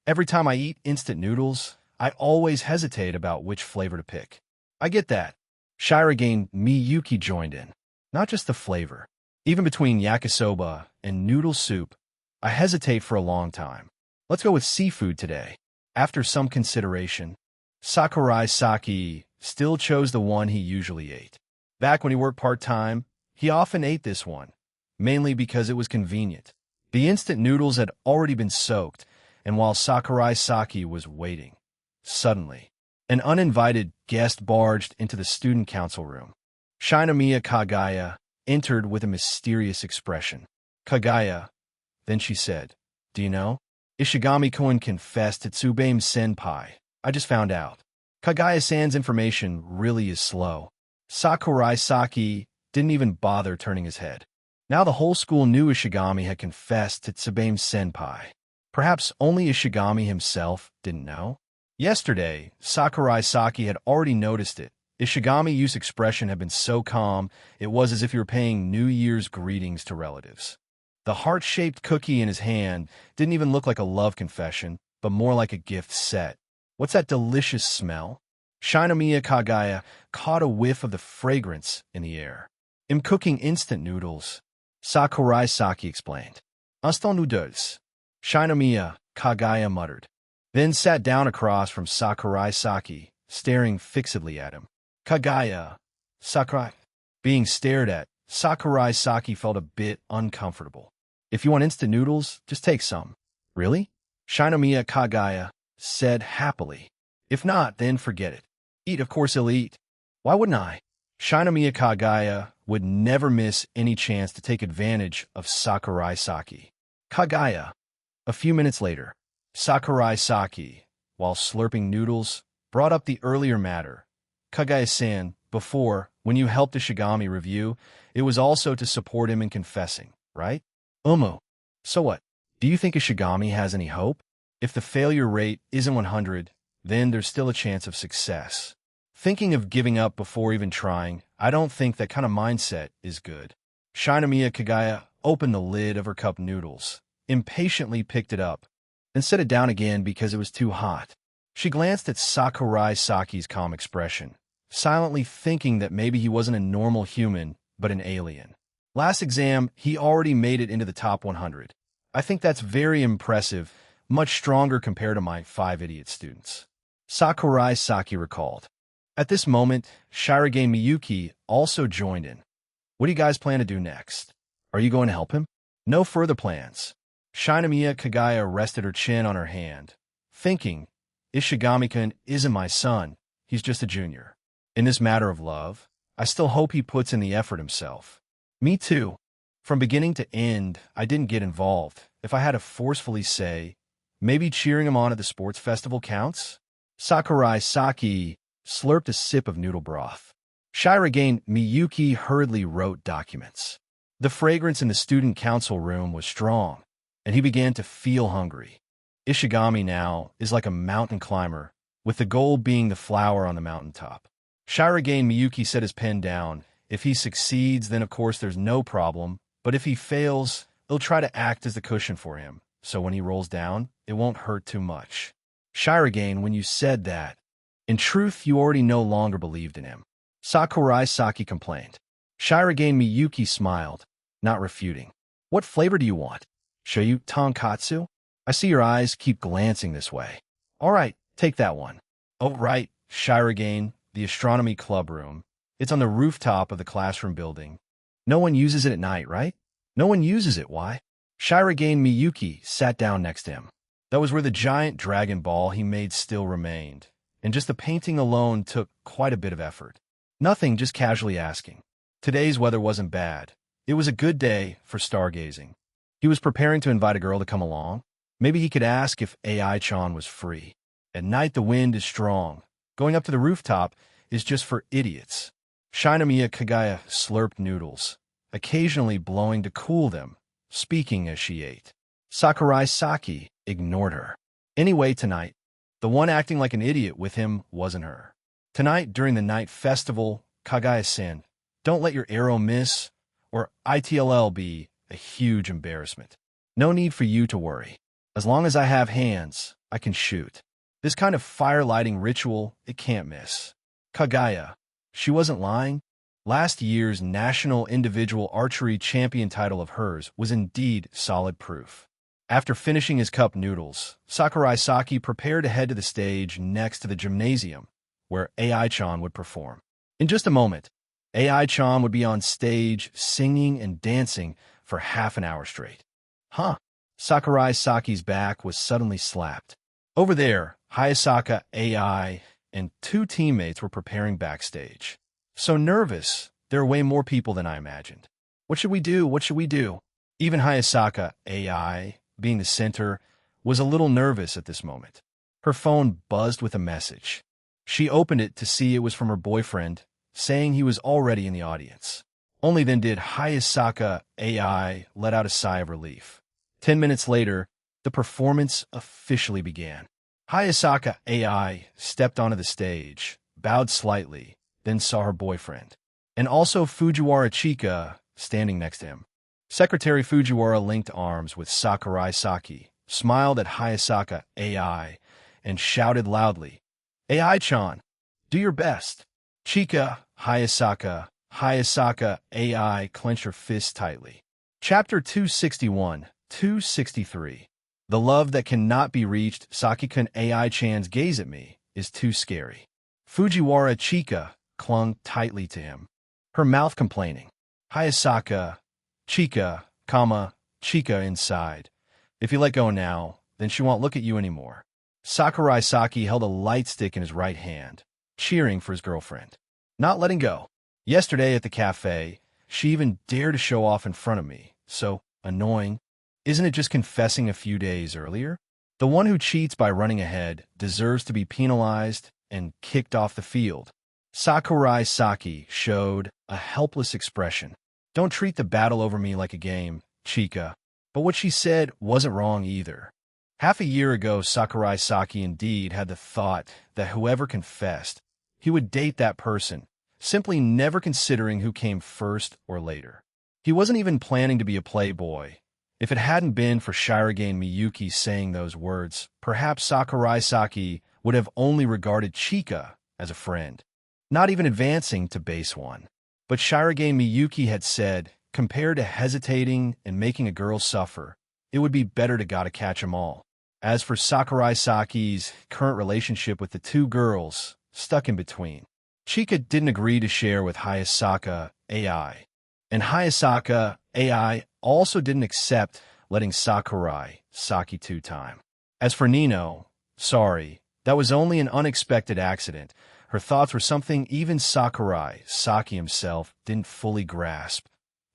Every time I eat instant noodles, I always hesitate about which flavor to pick. I get that. Shirogane Miyuki joined in. Not just the flavor. Even between yakisoba and noodle soup, I hesitate for a long time. Let's go with seafood today. After some consideration, Sakurai Saki still chose the one he usually ate. Back when he worked part-time, he often ate this one, mainly because it was convenient. The instant noodles had already been soaked, and while Sakurai Saki was waiting, suddenly, an uninvited guest barged into the student council room. Shinomiya Kagaya entered with a mysterious expression. Kagaya, then she said, do you know? Ishigami-kun confessed to Tsubame-senpai. I just found out. Kagaya-san's information really is slow. Sakurai Saki didn't even bother turning his head. Now the whole school knew Ishigami had confessed to Tsubame-senpai. Perhaps only Ishigami himself didn't know? Yesterday, Sakurai Saki had already noticed it. Ishigami-yu's expression had been so calm, it was as if you were paying New Year's greetings to relatives. The heart-shaped cookie in his hand didn't even look like a love confession, but more like a gift set. What's that delicious smell? Shinomiya Kagaya caught a whiff of the fragrance in the air. I'm cooking instant noodles, Sakurai Saki explained. Instant noodles, Shinomiya Kagaya muttered, then sat down across from Sakurai Saki, staring fixedly at him. Kagaya, Sakurai. Being stared at, Sakurai Saki felt a bit uncomfortable. If you want instant noodles, just take some. Really? Shinomiya Kagaya said happily. If not, then forget it. Eat, of course he'll eat. Why wouldn't I? Shinomiya Kagaya would never miss any chance to take advantage of Sakurai Saki. Kagaya. A few minutes later, Sakurai Saki, while slurping noodles, brought up the earlier matter. Kagaya-san, before, when you helped Ishigami review, it was also to support him in confessing, right? So what? Do you think Ishigami has any hope? If the failure rate isn't 100, then there's still a chance of success. Thinking of giving up before even trying, I don't think that kind of mindset is good. Shinomiya Kagaya opened the lid of her cup noodles, impatiently picked it up, then set it down again because it was too hot. She glanced at Sakurai Saki's calm expression, silently thinking that maybe he wasn't a normal human, but an alien. Last exam, he already made it into the top 100. I think that's very impressive, much stronger compared to my 5 idiot students. Sakurai Saki recalled. At this moment, Shirage Miyuki also joined in. What do you guys plan to do next? Are you going to help him? No further plans. Shinomiya Kagaya rested her chin on her hand, thinking, Ishigami-kun isn't my son, he's just a junior. In this matter of love, I still hope he puts in the effort himself. Me too. From beginning to end, I didn't get involved. If I had to forcefully say, maybe cheering him on at the sports festival counts? Sakurai Saki slurped a sip of noodle broth. Shirage Miyuki hurriedly wrote documents. The fragrance in the student council room was strong, and he began to feel hungry. Ishigami now is like a mountain climber, with the goal being the flower on the mountaintop. Shirage Miyuki set his pen down. If he succeeds, then of course there's no problem, but if he fails, they'll try to act as the cushion for him, so when he rolls down, it won't hurt too much. Shirage, when you said that, in truth you already no longer believed in him. Sakurai Saki complained. Shirage Miyuki smiled, not refuting. What flavor do you want? Shoyu tonkatsu? I see your eyes keep glancing this way. All right, take that one. Oh, right, Shirage, the astronomy club room. It's on the rooftop of the classroom building. No one uses it at night, right? No one uses it, why? Shirage Miyuki sat down next to him. That was where the giant Dragon Ball he made still remained, and just the painting alone took quite a bit of effort. Nothing, just casually asking. Today's weather wasn't bad. It was a good day for stargazing. He was preparing to invite a girl to come along. Maybe he could ask if AI-chan was free. At night the wind is strong. Going up to the rooftop is just for idiots. Shinomiya Kagaya slurped noodles, occasionally blowing to cool them, speaking as she ate. Sakurai Saki ignored her. Anyway, tonight, the one acting like an idiot with him wasn't her. Tonight, during the night festival, Kagaya-sen, don't let your arrow miss, or ITLL be a huge embarrassment. No need for you to worry. As long as I have hands, I can shoot. This kind of fire-lighting ritual, it can't miss. Kagaya. She wasn't lying. Last year's national individual archery champion title of hers was indeed solid proof. After finishing his cup noodles, Sakurai Saki prepared to head to the stage next to the gymnasium, where AI-chan would perform. In just a moment, AI-chan would be on stage singing and dancing for half an hour straight. Huh? Sakurai Saki's back was suddenly slapped. Over there, Hayasaka AI and 2 teammates were preparing backstage. So nervous, there are way more people than I imagined. What should we do? What should we do? Even Hayasaka AI, being the center, was a little nervous at this moment. Her phone buzzed with a message. She opened it to see it was from her boyfriend, saying he was already in the audience. Only then did Hayasaka AI let out a sigh of relief. 10 minutes later, the performance officially began. Hayasaka AI stepped onto the stage, bowed slightly, then saw her boyfriend, and also Fujiwara Chika standing next to him. Secretary Fujiwara linked arms with Sakurai Saki, smiled at Hayasaka AI, and shouted loudly, AI-chan, do your best. Chika, Hayasaka AI clenched her fists tightly. Chapter 261, 263. The love that cannot be reached. Saki-kun AI-chan's gaze at me is too scary. Fujiwara Chika clung tightly to him, her mouth complaining. Hayasaka, Chika, Chika inside. If you let go now, then she won't look at you anymore. Sakurai Saki held a light stick in his right hand, cheering for his girlfriend. Not letting go. Yesterday at the cafe, she even dared to show off in front of me. So annoying. Isn't it just confessing a few days earlier? The one who cheats by running ahead deserves to be penalized and kicked off the field. Sakurai Saki showed a helpless expression. Don't treat the battle over me like a game, Chika. But what she said wasn't wrong either. Half a year ago, Sakurai Saki indeed had the thought that whoever confessed, he would date that person, simply never considering who came first or later. He wasn't even planning to be a playboy. If it hadn't been for Shirogane Miyuki saying those words, perhaps Sakurai Saki would have only regarded Chika as a friend, not even advancing to base 1. But Shirogane Miyuki had said, compared to hesitating and making a girl suffer, it would be better to gotta catch 'em all. As for Sakurai Saki's current relationship with the two girls, stuck in between, Chika didn't agree to share with Hayasaka AI. And Hayasaka AI also didn't accept letting Sakurai Saki two-time. As for Nino, sorry, that was only an unexpected accident. Her thoughts were something even Sakurai Saki himself didn't fully grasp.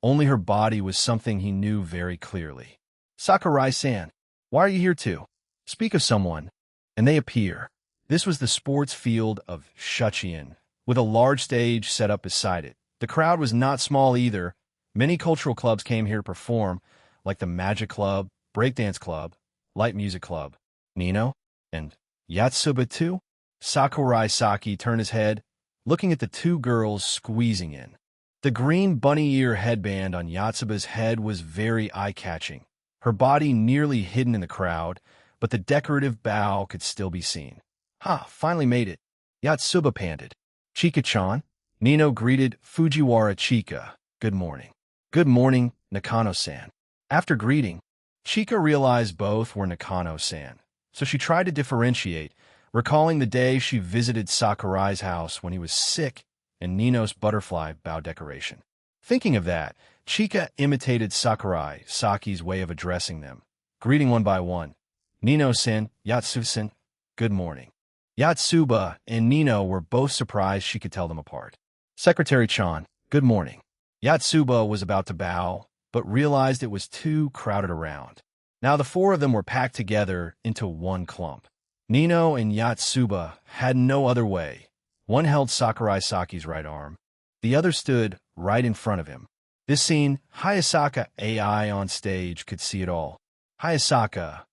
Only her body was something he knew very clearly. Sakurai-san, why are you here too? Speak of someone. And they appear. This was the sports field of Shuchiin, with a large stage set up beside it. The crowd was not small either. Many cultural clubs came here to perform, like the Magic Club, Breakdance Club, Light Music Club, Nino, and Yatsuba too. Sakurai Saki turned his head, looking at the two girls squeezing in. The green bunny ear headband on Yatsuba's head was very eye-catching, her body nearly hidden in the crowd, but the decorative bow could still be seen. Ha, finally made it. Yatsuba panted. Chika-chan? Nino greeted Fujiwara Chika. Good morning. Good morning, Nakano-san. After greeting, Chika realized both were Nakano-san, so she tried to differentiate, recalling the day she visited Sakurai's house when he was sick and Nino's butterfly bow decoration. Thinking of that, Chika imitated Sakurai Saki's way of addressing them, greeting one by one. Nino-san, Yatsu-san, good morning. Yatsuba and Nino were both surprised she could tell them apart. Secretary-chan, good morning. Yatsuba was about to bow, but realized it was too crowded around. Now the four of them were packed together into one clump. Nino and Yatsuba had no other way. One held Sakurai Saki's right arm. The other stood right in front of him. This scene, Hayasaka AI on stage could see it all. Hayasaka.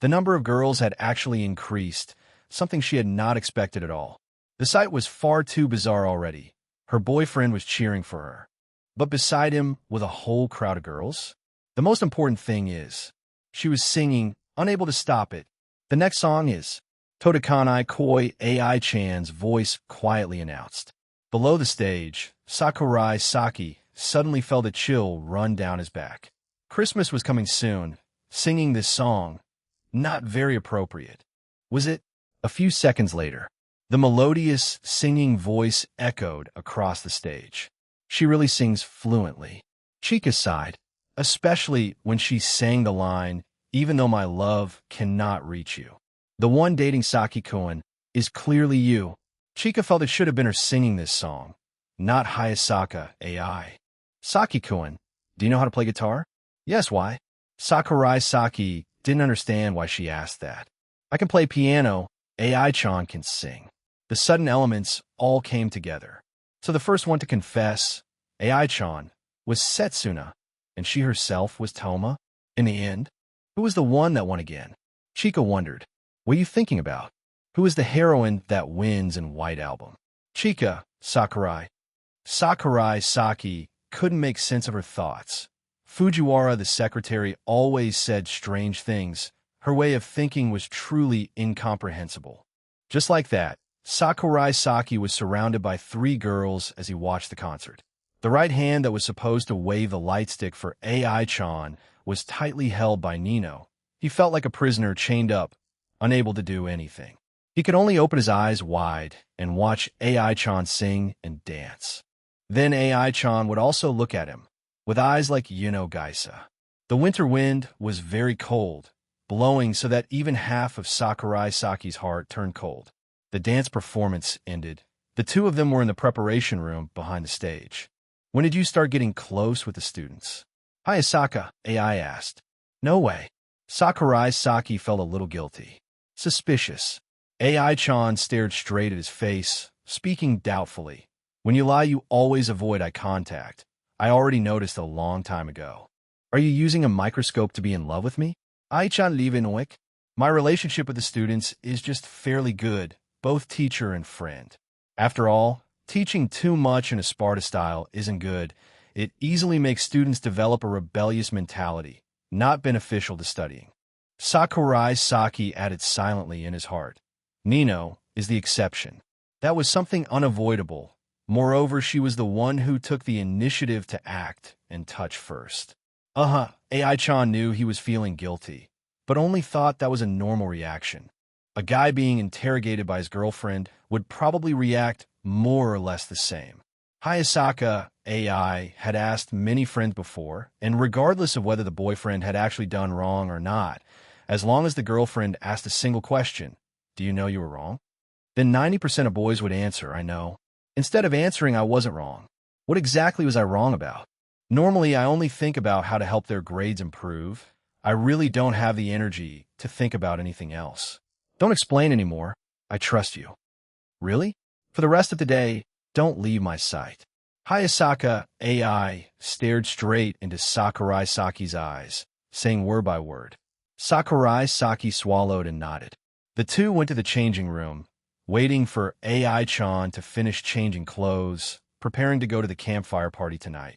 The number of girls had actually increased, something she had not expected at all. The sight was far too bizarre already. Her boyfriend was cheering for her. But beside him was a whole crowd of girls. The most important thing is, she was singing, unable to stop it. The next song is Todokanai Koi AI-chan's voice quietly announced. Below the stage, Sakurai Saki suddenly felt a chill run down his back. Christmas was coming soon. Singing this song, not very appropriate. Was it? A few seconds later, the melodious singing voice echoed across the stage. She really sings fluently. Chika sighed, especially when she sang the line, even though my love cannot reach you. The one dating Saki-kun is clearly you. Chika felt it should have been her singing this song, not Hayasaka AI. Saki-kun, do you know how to play guitar? Yes, why? Sakurai Saki didn't understand why she asked that. I can play piano, AI-chan can sing. The sudden elements all came together. So the first one to confess, AI-chan, was Setsuna, and she herself was Toma. In the end, who was the one that won again? Chika wondered. What are you thinking about? Who is the heroine that wins in White Album? Chika, Sakurai. Sakurai Saki couldn't make sense of her thoughts. Fujiwara, the secretary, always said strange things. Her way of thinking was truly incomprehensible. Just like that, Sakurai Saki was surrounded by three girls as he watched the concert. The right hand that was supposed to wave the light stick for AI-chan was tightly held by Nino. He felt like a prisoner chained up, unable to do anything. He could only open his eyes wide and watch AI-chan sing and dance. Then AI-chan would also look at him, with eyes like Geisa. The winter wind was very cold, blowing so that even half of Sakurai Saki's heart turned cold. The dance performance ended. The two of them were in the preparation room behind the stage. When did you start getting close with the students? Hayasaka AI asked. No way. Sakurai Saki felt a little guilty. Suspicious. AI-chan stared straight at his face, speaking doubtfully. When you lie, you always avoid eye contact. I already noticed a long time ago. Are you using a microscope to be in love with me? Ai-chan Lievenoik? My relationship with the students is just fairly good, both teacher and friend. After all, teaching too much in a Sparta style isn't good. It easily makes students develop a rebellious mentality. not beneficial to studying. Sakurai Saki added silently in his heart. Nino is the exception. That was something unavoidable. Moreover, she was the one who took the initiative to act and touch first. AI-chan knew he was feeling guilty, but only thought that was a normal reaction. A guy being interrogated by his girlfriend would probably react more or less the same. Hayasaka AI had asked many friends before, and regardless of whether the boyfriend had actually done wrong or not, as long as the girlfriend asked a single question, "Do you know you were wrong?" then 90% of boys would answer, "I know." Instead of answering, "I wasn't wrong." What exactly was I wrong about? Normally, I only think about how to help their grades improve. I really don't have the energy to think about anything else. Don't explain anymore. I trust you. Really? For the rest of the day, don't leave my sight. Hayasaka AI stared straight into Sakurai Saki's eyes, saying word by word. Sakurai Saki swallowed and nodded. The two went to the changing room, waiting for AI-chan to finish changing clothes, preparing to go to the campfire party tonight.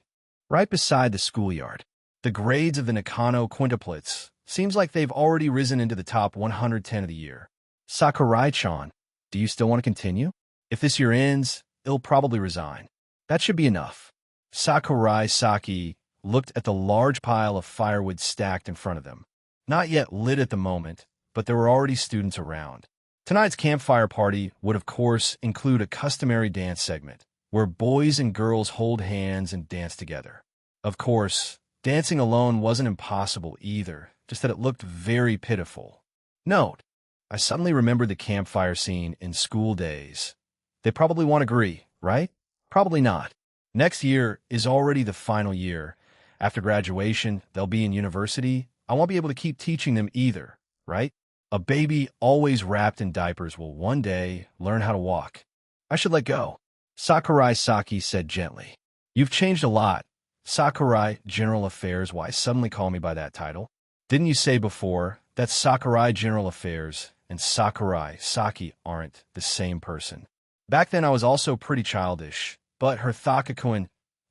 Right beside the schoolyard, the grades of the Nakano quintuplets seems like they've already risen into the top 110 of the year. Sakurai-chan, do you still want to continue? If this year ends, it'll probably resign. That should be enough. Sakurai Saki looked at the large pile of firewood stacked in front of them. Not yet lit at the moment, but there were already students around. Tonight's campfire party would, of course, include a customary dance segment, where boys and girls hold hands and dance together. Of course, dancing alone wasn't impossible either, just that it looked very pitiful. Note, I suddenly remembered the campfire scene in school days. They probably won't agree, right? Probably not. Next year is already the final year. After graduation, they'll be in university. I won't be able to keep teaching them either, right? A baby always wrapped in diapers will one day learn how to walk. I should let go. Sakurai Saki said gently. You've changed a lot. Sakurai General Affairs, why suddenly call me by that title? Didn't you say before that Sakurai General Affairs and Sakurai Saki aren't the same person? Back then I was also pretty childish, but her Thakakun,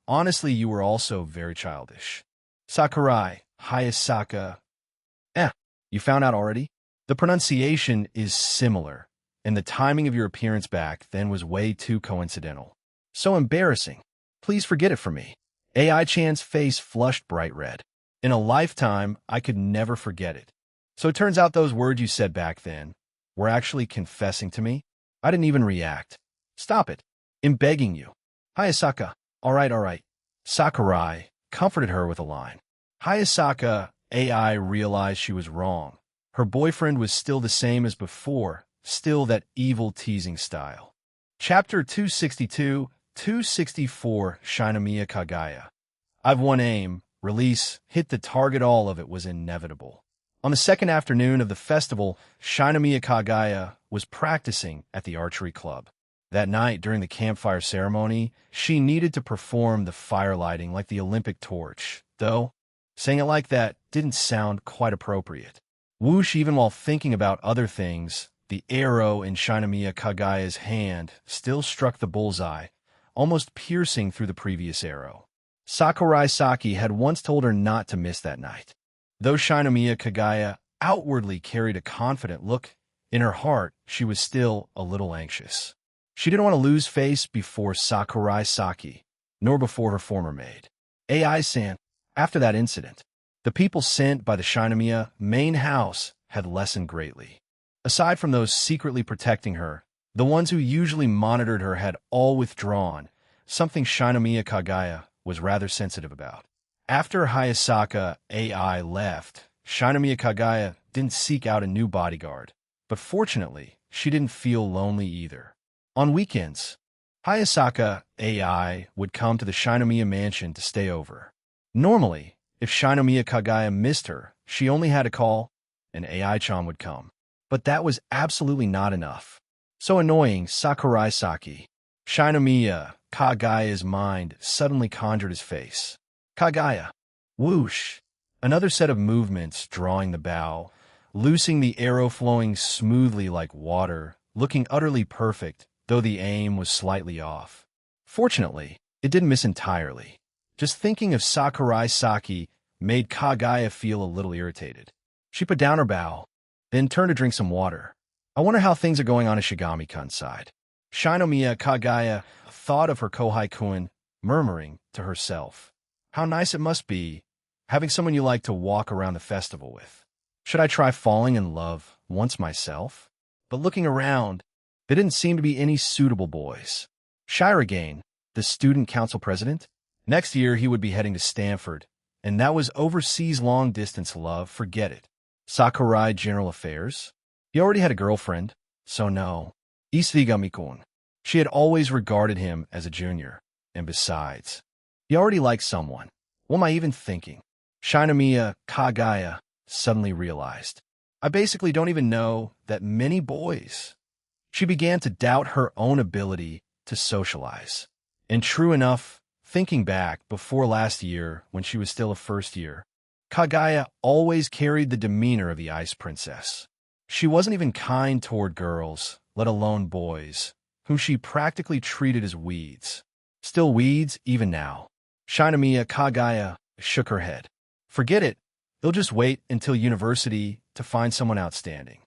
honestly you were also very childish. Sakurai, Hayasaka. You found out already? The pronunciation is similar, and the timing of your appearance back then was way too coincidental. So embarrassing. Please forget it for me. AI-chan's face flushed bright red. In a lifetime, I could never forget it. So it turns out those words you said back then were actually confessing to me? I didn't even react. Stop it. I'm begging you. Hayasaka, all right. Sakurai comforted her with a line. Hayasaka AI realized she was wrong. Her boyfriend was still the same as before, still that evil teasing style. Chapter 262, 264, Shinomiya Kagaya. I've one aim, release, hit the target, all of it was inevitable. On the second afternoon of the festival, Shinomiya Kagaya was practicing at the archery club. That night, during the campfire ceremony, she needed to perform the firelighting like the Olympic torch, though saying it like that didn't sound quite appropriate. Whoosh, even while thinking about other things, the arrow in Shinomiya Kagaya's hand still struck the bullseye, almost piercing through the previous arrow. Sakurai Saki had once told her not to miss that night. Though Shinomiya Kagaya outwardly carried a confident look, in her heart she was still a little anxious. She didn't want to lose face before Sakurai Saki, nor before her former maid. AI-san, after that incident, the people sent by the Shinomiya main house had lessened greatly. Aside from those secretly protecting her, the ones who usually monitored her had all withdrawn, something Shinomiya Kagaya was rather sensitive about. After Hayasaka AI left, Shinomiya Kagaya didn't seek out a new bodyguard, but fortunately, she didn't feel lonely either. On weekends, Hayasaka AI would come to the Shinomiya mansion to stay over. Normally, if Shinomiya Kagaya missed her, she only had to call, and AI-chan would come. But that was absolutely not enough. So annoying, Sakurai Saki. Shinomiya Kagaya's mind suddenly conjured his face. Kagaya. Whoosh. Another set of movements drawing the bow, loosing the arrow flowing smoothly like water, looking utterly perfect, though the aim was slightly off. Fortunately, it didn't miss entirely. Just thinking of Sakurai Saki made Kagaya feel a little irritated. She put down her bow, then turned to drink some water. I wonder how things are going on at Shigami-kun side. Shinomiya Kagaya thought of her Kohai-kun, murmuring to herself, how nice it must be, having someone you like to walk around the festival with. Should I try falling in love once myself? But looking around, there didn't seem to be any suitable boys. Shirogane, the student council president, next year he would be heading to Stanford, and that was overseas long-distance love, forget it. Sakurai General Affairs? He already had a girlfriend, so no. Isrigami-kun. She had always regarded him as a junior, and besides, he already liked someone. What am I even thinking? Shinomiya Kagaya suddenly realized. I basically don't even know that many boys. She began to doubt her own ability to socialize. And true enough, thinking back before last year when she was still a first year, Kagaya always carried the demeanor of the Ice Princess. She wasn't even kind toward girls, let alone boys, whom she practically treated as weeds. Still weeds even now. Shinomiya Kagaya shook her head. Forget it. They'll just wait until university to find someone outstanding.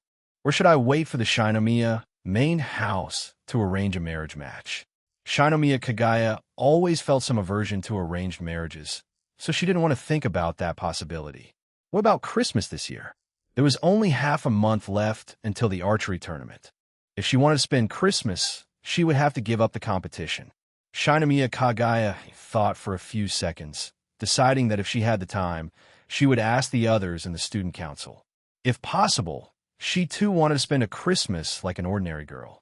Or should I wait for the Shinomiya main house to arrange a marriage match? Shinomiya Kagaya always felt some aversion to arranged marriages, so she didn't want to think about that possibility. What about Christmas this year? There was only half a month left until the archery tournament. If she wanted to spend Christmas, she would have to give up the competition. Shinomiya Kagaya thought for a few seconds, deciding that if she had the time, she would ask the others in the student council. If possible, she too wanted to spend a Christmas like an ordinary girl.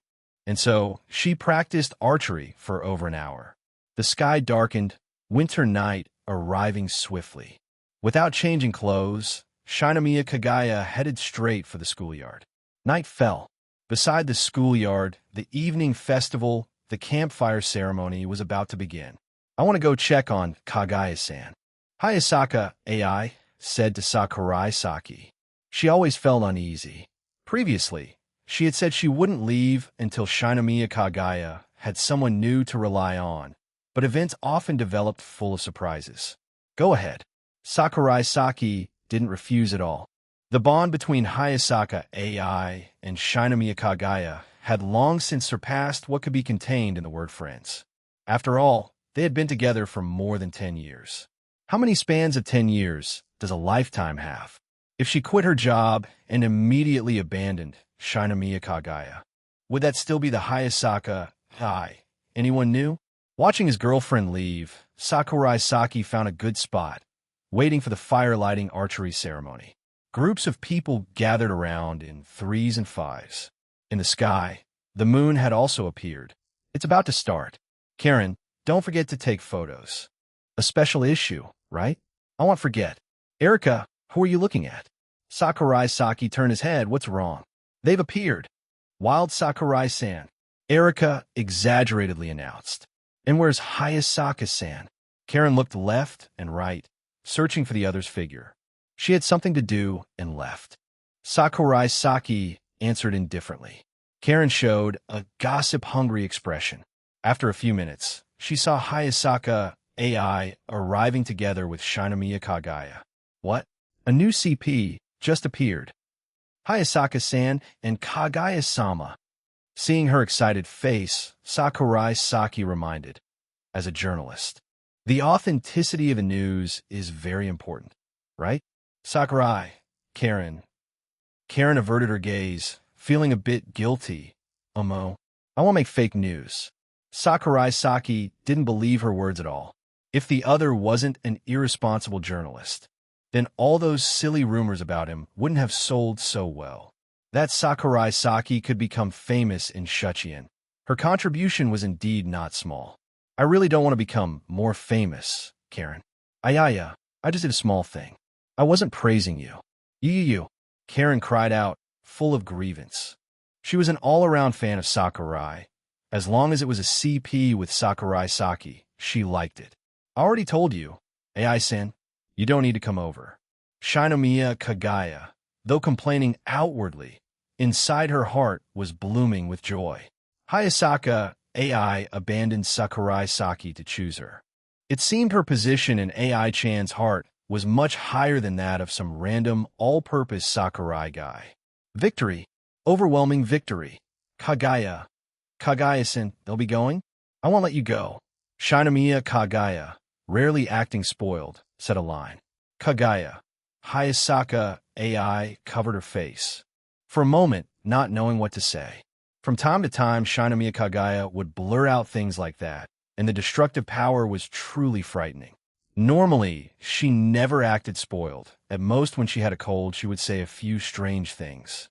And so, she practiced archery for over an hour. The sky darkened, winter night arriving swiftly. Without changing clothes, Shinomiya Kagaya headed straight for the schoolyard. Night fell. Beside the schoolyard, the evening festival, the campfire ceremony was about to begin. I want to go check on Kagaya-san. Hayasaka AI said to Sakurai Saki. She always felt uneasy. Previously, she had said she wouldn't leave until Shinomiya Kagaya had someone new to rely on, but events often developed full of surprises. Go ahead. Sakurai Saki didn't refuse at all. The bond between Hayasaka AI and Shinomiya Kagaya had long since surpassed what could be contained in the word friends. After all, they had been together for more than 10 years. How many spans of 10 years does a lifetime have? If she quit her job and immediately abandoned Shinomiya Kagaya, would that still be the Hayasaka AI? Anyone new? Watching his girlfriend leave, Sakurai Saki found a good spot, waiting for the fire-lighting archery ceremony. Groups of people gathered around in 3s and 5s. In the sky, the moon had also appeared. It's about to start. Karen, don't forget to take photos. A special issue, right? I won't forget. Erica, who are you looking at? Sakurai Saki turned his head. What's wrong? They've appeared. Wild Sakurai-san. Erica exaggeratedly announced. And where's Hayasaka-san? Karen looked left and right, searching for the other's figure. She had something to do and left. Sakurai Saki answered indifferently. Karen showed a gossip-hungry expression. After a few minutes, she saw Hayasaka AI arriving together with Shinomiya Kagaya. What? A new CP just appeared. Hayasaka-san and Kagaya-sama. Seeing her excited face, Sakurai Saki reminded, as a journalist, the authenticity of the news is very important, right? Sakurai, Karen. Karen averted her gaze, feeling a bit guilty. I won't make fake news. Sakurai Saki didn't believe her words at all. If the other wasn't an irresponsible journalist, then all those silly rumors about him wouldn't have sold so well. That Sakurai Saki could become famous in Shuchiin. Her contribution was indeed not small. I really don't want to become more famous, Karen. I just did a small thing. I wasn't praising you. You. Karen cried out, full of grievance. She was an all-around fan of Sakurai. As long as it was a CP with Sakurai Saki, she liked it. I already told you, AI-san, you don't need to come over. Shinomiya Kagaya, though complaining outwardly, inside her heart was blooming with joy. Hayasaka AI abandoned Sakurai Saki to choose her. It seemed her position in AI-chan's heart was much higher than that of some random, all-purpose Sakurai guy. Victory. Overwhelming victory. Kagaya. Kagaya-san, they'll be going? I won't let you go. Shinomiya Kagaya, rarely acting spoiled, said a line. Kagaya. Hayasaka AI covered her face. For a moment, not knowing what to say. From time to time, Shinomiya Kagaya would blur out things like that, and the destructive power was truly frightening. Normally, she never acted spoiled. At most, when she had a cold, she would say a few strange things.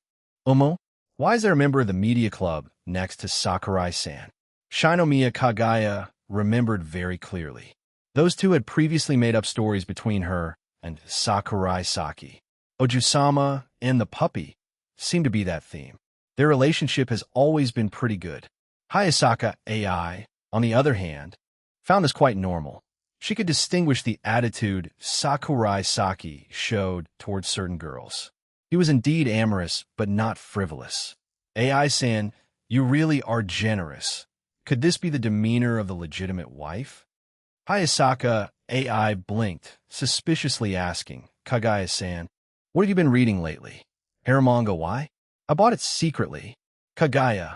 Omo? Why is there a member of the media club next to Sakurai-san? Shinomiya Kagaya remembered very clearly. Those two had previously made up stories between her and Sakurai Saki. Ojusama and the puppy seemed to be that theme. Their relationship has always been pretty good. Hayasaka AI, on the other hand, found this quite normal. She could distinguish the attitude Sakurai Saki showed towards certain girls. He was indeed amorous, but not frivolous. AI-san, you really are generous. Could this be the demeanor of the legitimate wife? Hayasaka AI blinked, suspiciously asking, Kagaya-san, what have you been reading lately? Hair manga, why? I bought it secretly. Kagaya.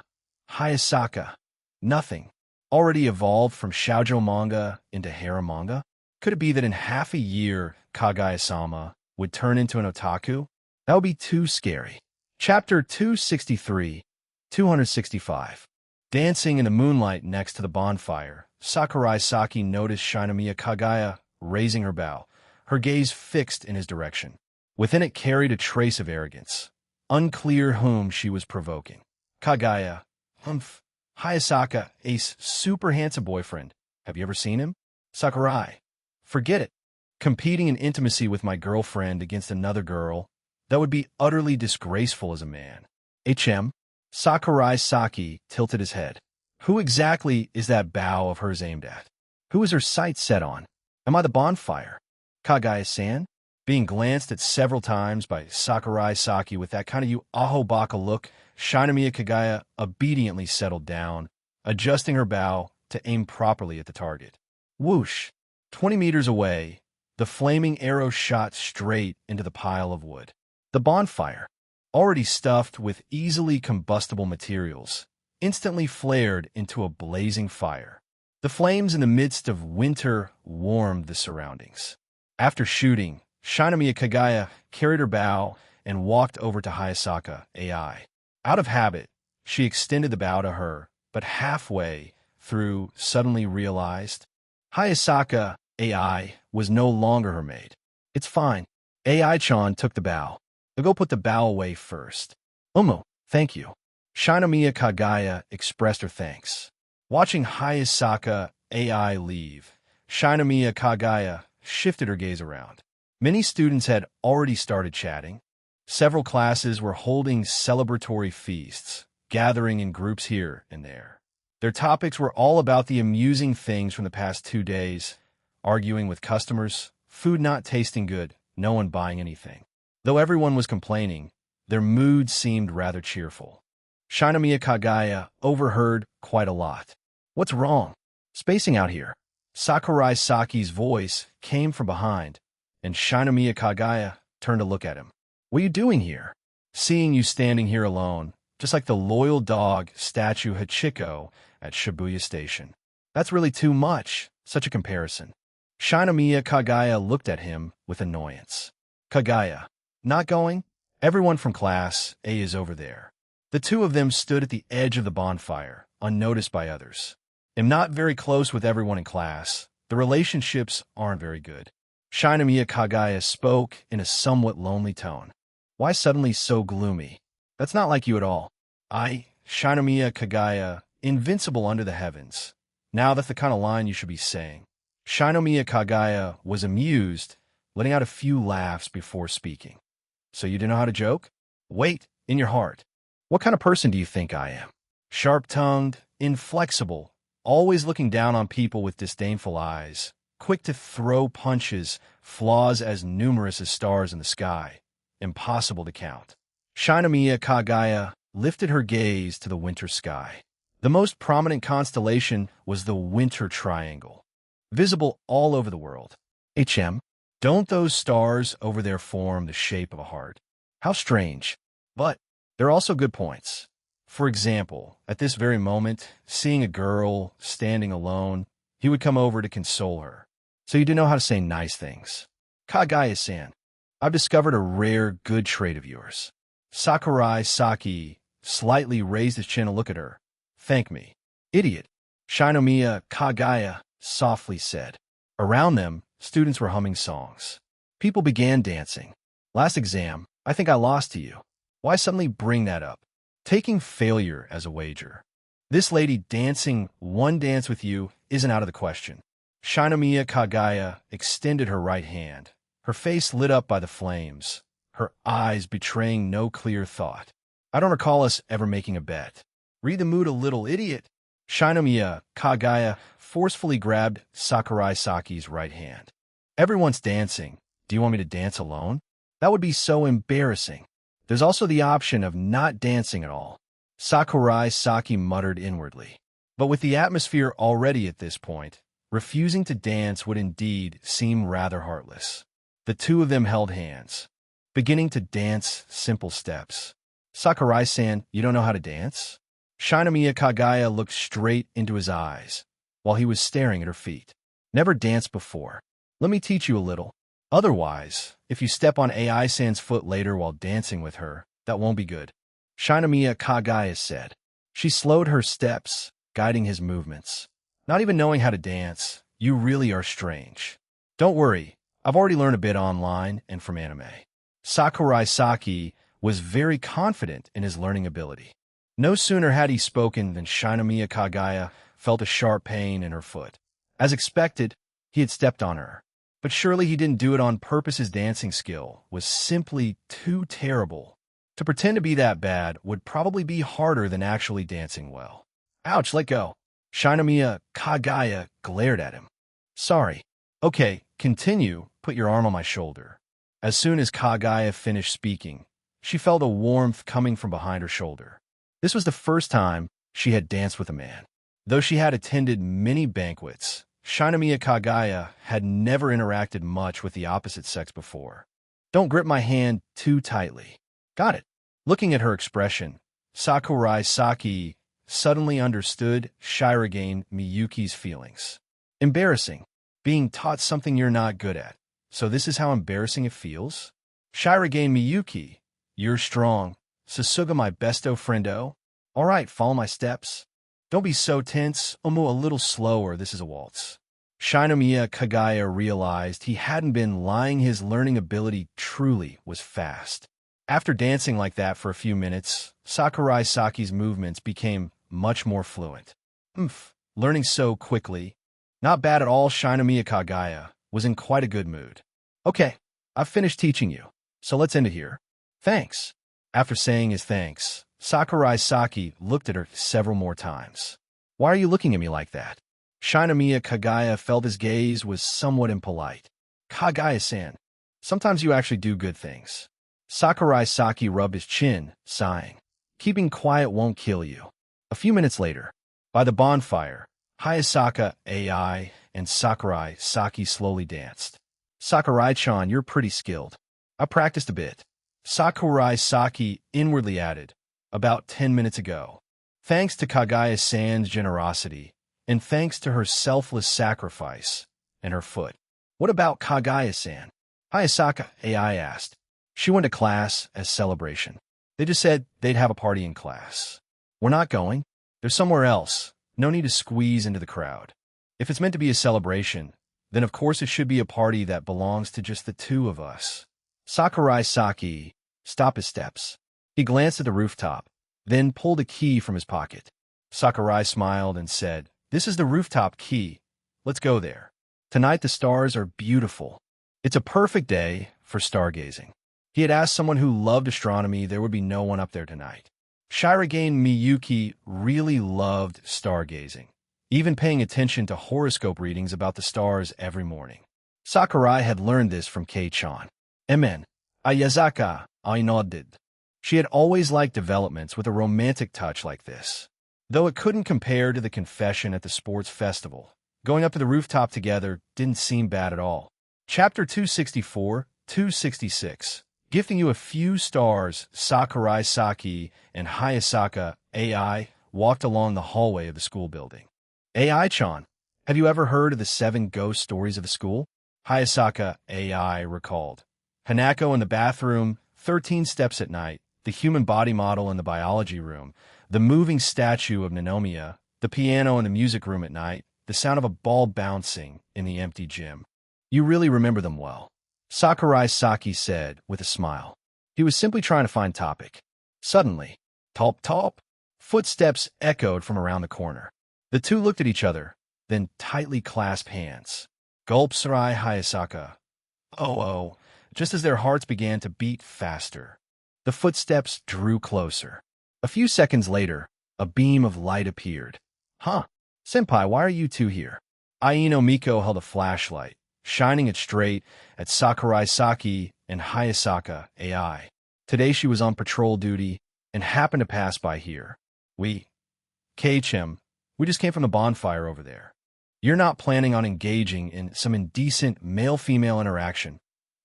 Hayasaka. Nothing. Already evolved from shoujo manga into harem manga? Could it be that in half a year, Kagaya-sama would turn into an otaku? That would be too scary. Chapter 263, 265. Dancing in the moonlight next to the bonfire, Sakurai Saki noticed Shinomiya Kagaya raising her bow, her gaze fixed in his direction. Within it carried a trace of arrogance. Unclear whom she was provoking. Kagaya. Humph. Hayasaka, Ace, super handsome boyfriend. Have you ever seen him? Sakurai. Forget it. Competing in intimacy with my girlfriend against another girl, that would be utterly disgraceful as a man. HM. Sakurai Saki tilted his head. Who exactly is that bow of hers aimed at? Who is her sights set on? Am I the bonfire? Kagaya-san? Being glanced at several times by Sakurai Saki with that kind of ahobaka look, Shinomiya Kagaya obediently settled down, adjusting her bow to aim properly at the target. Whoosh! 20 meters away, the flaming arrow shot straight into the pile of wood. The bonfire, already stuffed with easily combustible materials, instantly flared into a blazing fire. The flames in the midst of winter warmed the surroundings. After shooting, Shinomiya Kagaya carried her bow and walked over to Hayasaka AI. Out of habit, she extended the bow to her, but halfway through suddenly realized Hayasaka AI was no longer her maid. It's fine. AI-chan took the bow. I'll go put the bow away first. Omo, thank you. Shinomiya Kagaya expressed her thanks. Watching Hayasaka AI leave, Shinomiya Kagaya shifted her gaze around. Many students had already started chatting. Several classes were holding celebratory feasts, gathering in groups here and there. Their topics were all about the amusing things from the past 2 days, arguing with customers, food not tasting good, no one buying anything. Though everyone was complaining, their mood seemed rather cheerful. Shinomiya Kagaya overheard quite a lot. What's wrong? Spacing out here. Sakurai Saki's voice came from behind, and Shinomiya Kagaya turned to look at him. What are you doing here? Seeing you standing here alone, just like the loyal dog statue Hachiko at Shibuya Station. That's really too much, such a comparison. Shinomiya Kagaya looked at him with annoyance. Kagaya, not going? Everyone from Class A is over there. The two of them stood at the edge of the bonfire, unnoticed by others. Am not very close with everyone in class. The relationships aren't very good. Shinomiya Kagaya spoke in a somewhat lonely tone. Why suddenly so gloomy? That's not like you at all. Shinomiya Kagaya, invincible under the heavens. Now that's the kind of line you should be saying. Shinomiya Kagaya was amused, letting out a few laughs before speaking. So you didn't know how to joke? Wait, in your heart. What kind of person do you think I am? Sharp-tongued, inflexible, always looking down on people with disdainful eyes, quick to throw punches, flaws as numerous as stars in the sky, impossible to count. Shinomiya Kagaya lifted her gaze to the winter sky. The most prominent constellation was the Winter Triangle, visible all over the world. Don't those stars over there form the shape of a heart? How strange. But there are also good points. For example, at this very moment, seeing a girl standing alone, he would come over to console her. So you do know how to say nice things. Kagaya-san, I've discovered a rare good trait of yours. Sakurai Saki slightly raised his chin to look at her. Thank me. Idiot. Shinomiya Kagaya softly said. Around them, students were humming songs. People began dancing. Last exam, I think I lost to you. Why suddenly bring that up? Taking failure as a wager. This lady dancing one dance with you isn't out of the question. Shinomiya Kagaya extended her right hand, her face lit up by the flames, her eyes betraying no clear thought. I don't recall us ever making a bet. Read the mood a little, idiot. Shinomiya Kagaya forcefully grabbed Sakurai Saki's right hand. Everyone's dancing. Do you want me to dance alone? That would be so embarrassing. There's also the option of not dancing at all. Sakurai Saki muttered inwardly. But with the atmosphere already at this point, refusing to dance would indeed seem rather heartless. The two of them held hands, beginning to dance simple steps. Sakurai-san, you don't know how to dance? Shinomiya Kagaya looked straight into his eyes, while he was staring at her feet. Never danced before. Let me teach you a little. Otherwise, if you step on AI-san's foot later while dancing with her, that won't be good. Shinomiya Kagaya said. She slowed her steps, guiding his movements. Not even knowing how to dance, you really are strange. Don't worry, I've already learned a bit online and from anime. Sakurai Saki was very confident in his learning ability. No sooner had he spoken than Shinomiya Kagaya felt a sharp pain in her foot. As expected, he had stepped on her. But surely he didn't do it on purpose. His dancing skill was simply too terrible. To pretend to be that bad would probably be harder than actually dancing well. Ouch, let go. Shinomiya Kagaya glared at him. Sorry. Okay, continue. Put your arm on my shoulder. As soon as Kagaya finished speaking, she felt a warmth coming from behind her shoulder. This was the first time she had danced with a man. Though she had attended many banquets, Shinomiya Kagaya had never interacted much with the opposite sex before. Don't grip my hand too tightly. Got it. Looking at her expression, Sakurai Saki suddenly understood Shirogane Miyuki's feelings. Embarrassing. Being taught something you're not good at. So this is how embarrassing it feels? Shirogane Miyuki, you're strong. Sasuga my besto friendo. All right, follow my steps. Don't be so tense. Omo a little slower. This is a waltz. Shinomiya Kagaya realized he hadn't been lying. His learning ability truly was fast. After dancing like that for a few minutes, Sakurai Saki's movements became much more fluent. Learning so quickly. Not bad at all. Shinomiya Kagaya was in quite a good mood. Okay, I've finished teaching you, so let's end it here. Thanks. After saying his thanks, Sakurai Saki looked at her several more times. Why are you looking at me like that? Shinomiya Kagaya felt his gaze was somewhat impolite. Kagaya-san, sometimes you actually do good things. Sakurai Saki rubbed his chin, sighing. Keeping quiet won't kill you. A few minutes later, by the bonfire, Hayasaka AI and Sakurai Saki slowly danced. Sakurai-chan, you're pretty skilled. I practiced a bit. Sakurai Saki inwardly added, about 10 minutes ago. Thanks to Kagaya-san's generosity, and thanks to her selfless sacrifice, and her foot. What about Kagaya-san? Hayasaka AI asked. She went to class as celebration. They just said they'd have a party in class. We're not going. They're somewhere else. No need to squeeze into the crowd. If it's meant to be a celebration, then of course it should be a party that belongs to just the two of us. Sakurai Saki stopped his steps. He glanced at the rooftop, then pulled a key from his pocket. Sakurai smiled and said, This is the rooftop key. Let's go there. Tonight the stars are beautiful. It's a perfect day for stargazing. He had asked someone who loved astronomy there would be no one up there tonight. Shirogane Miyuki really loved stargazing, even paying attention to horoscope readings about the stars every morning. Sakurai had learned this from Kei-chan. Amen. Ayazaka, I nodded. She had always liked developments with a romantic touch like this. Though it couldn't compare to the confession at the sports festival, going up to the rooftop together didn't seem bad at all. Chapter 264, 266. Gifting you a few stars, Sakurai Saki and Hayasaka AI walked along the hallway of the school building. AI-chan, have you ever heard of the 7 ghost stories of the school? Hayasaka AI recalled. Hanako in the bathroom, 13 steps at night, the human body model in the biology room, the moving statue of Nanomiya, the piano in the music room at night, the sound of a ball bouncing in the empty gym. You really remember them well. Sakurai Saki said with a smile. He was simply trying to find topic. Suddenly, top top, footsteps echoed from around the corner. The two looked at each other, then tightly clasped hands. Gulp Sarai Hayasaka. Oh, just as their hearts began to beat faster. The footsteps drew closer. A few seconds later, a beam of light appeared. Huh, senpai, why are you two here? Aino Miko held a flashlight, shining it straight at Sakurai Saki and Hayasaka AI. Today she was on patrol duty and happened to pass by here. KHM, we just came from the bonfire over there. You're not planning on engaging in some indecent male-female interaction,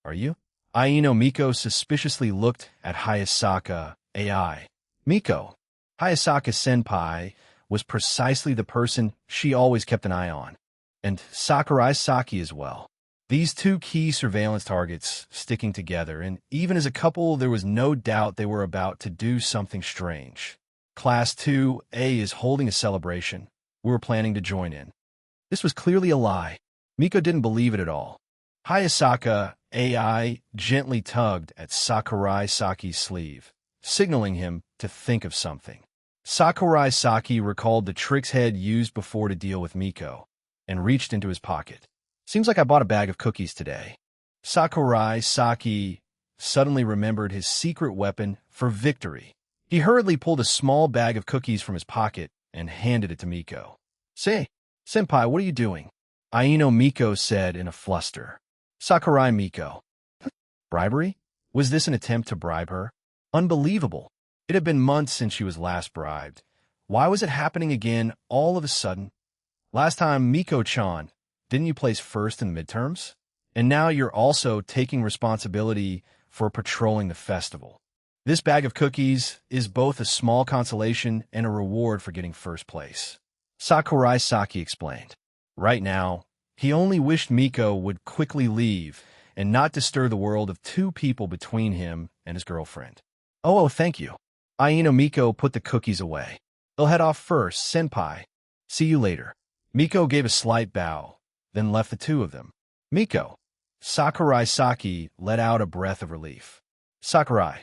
are you? Aino Miko suspiciously looked at Hayasaka AI. Miko, Hayasaka senpai, was precisely the person she always kept an eye on. And Sakurai Saki as well. These two key surveillance targets sticking together, and even as a couple, there was no doubt they were about to do something strange. Class 2A is holding a celebration. We were planning to join in. This was clearly a lie. Miko didn't believe it at all. Hayasaka AI gently tugged at Sakurai Saki's sleeve, signaling him to think of something. Sakurai Saki recalled the tricks head used before to deal with Miko, and reached into his pocket. Seems like I bought a bag of cookies today. Sakurai Saki suddenly remembered his secret weapon for victory. He hurriedly pulled a small bag of cookies from his pocket and handed it to Miko. Say, senpai, what are you doing? Aino Miko said in a fluster. Sakurai Miko. Bribery? Was this an attempt to bribe her? Unbelievable. It had been months since she was last bribed. Why was it happening again all of a sudden? Last time, Miko-chan, didn't you place first in the midterms? And now you're also taking responsibility for patrolling the festival. This bag of cookies is both a small consolation and a reward for getting first place. Sakurai Saki explained. Right now, he only wished Miko would quickly leave and not disturb the world of two people between him and his girlfriend. Oh, thank you. Aino Miko put the cookies away. They'll head off first, senpai. See you later. Miko gave a slight bow, then left the two of them. Miko. Sakurai Saki let out a breath of relief. Sakurai.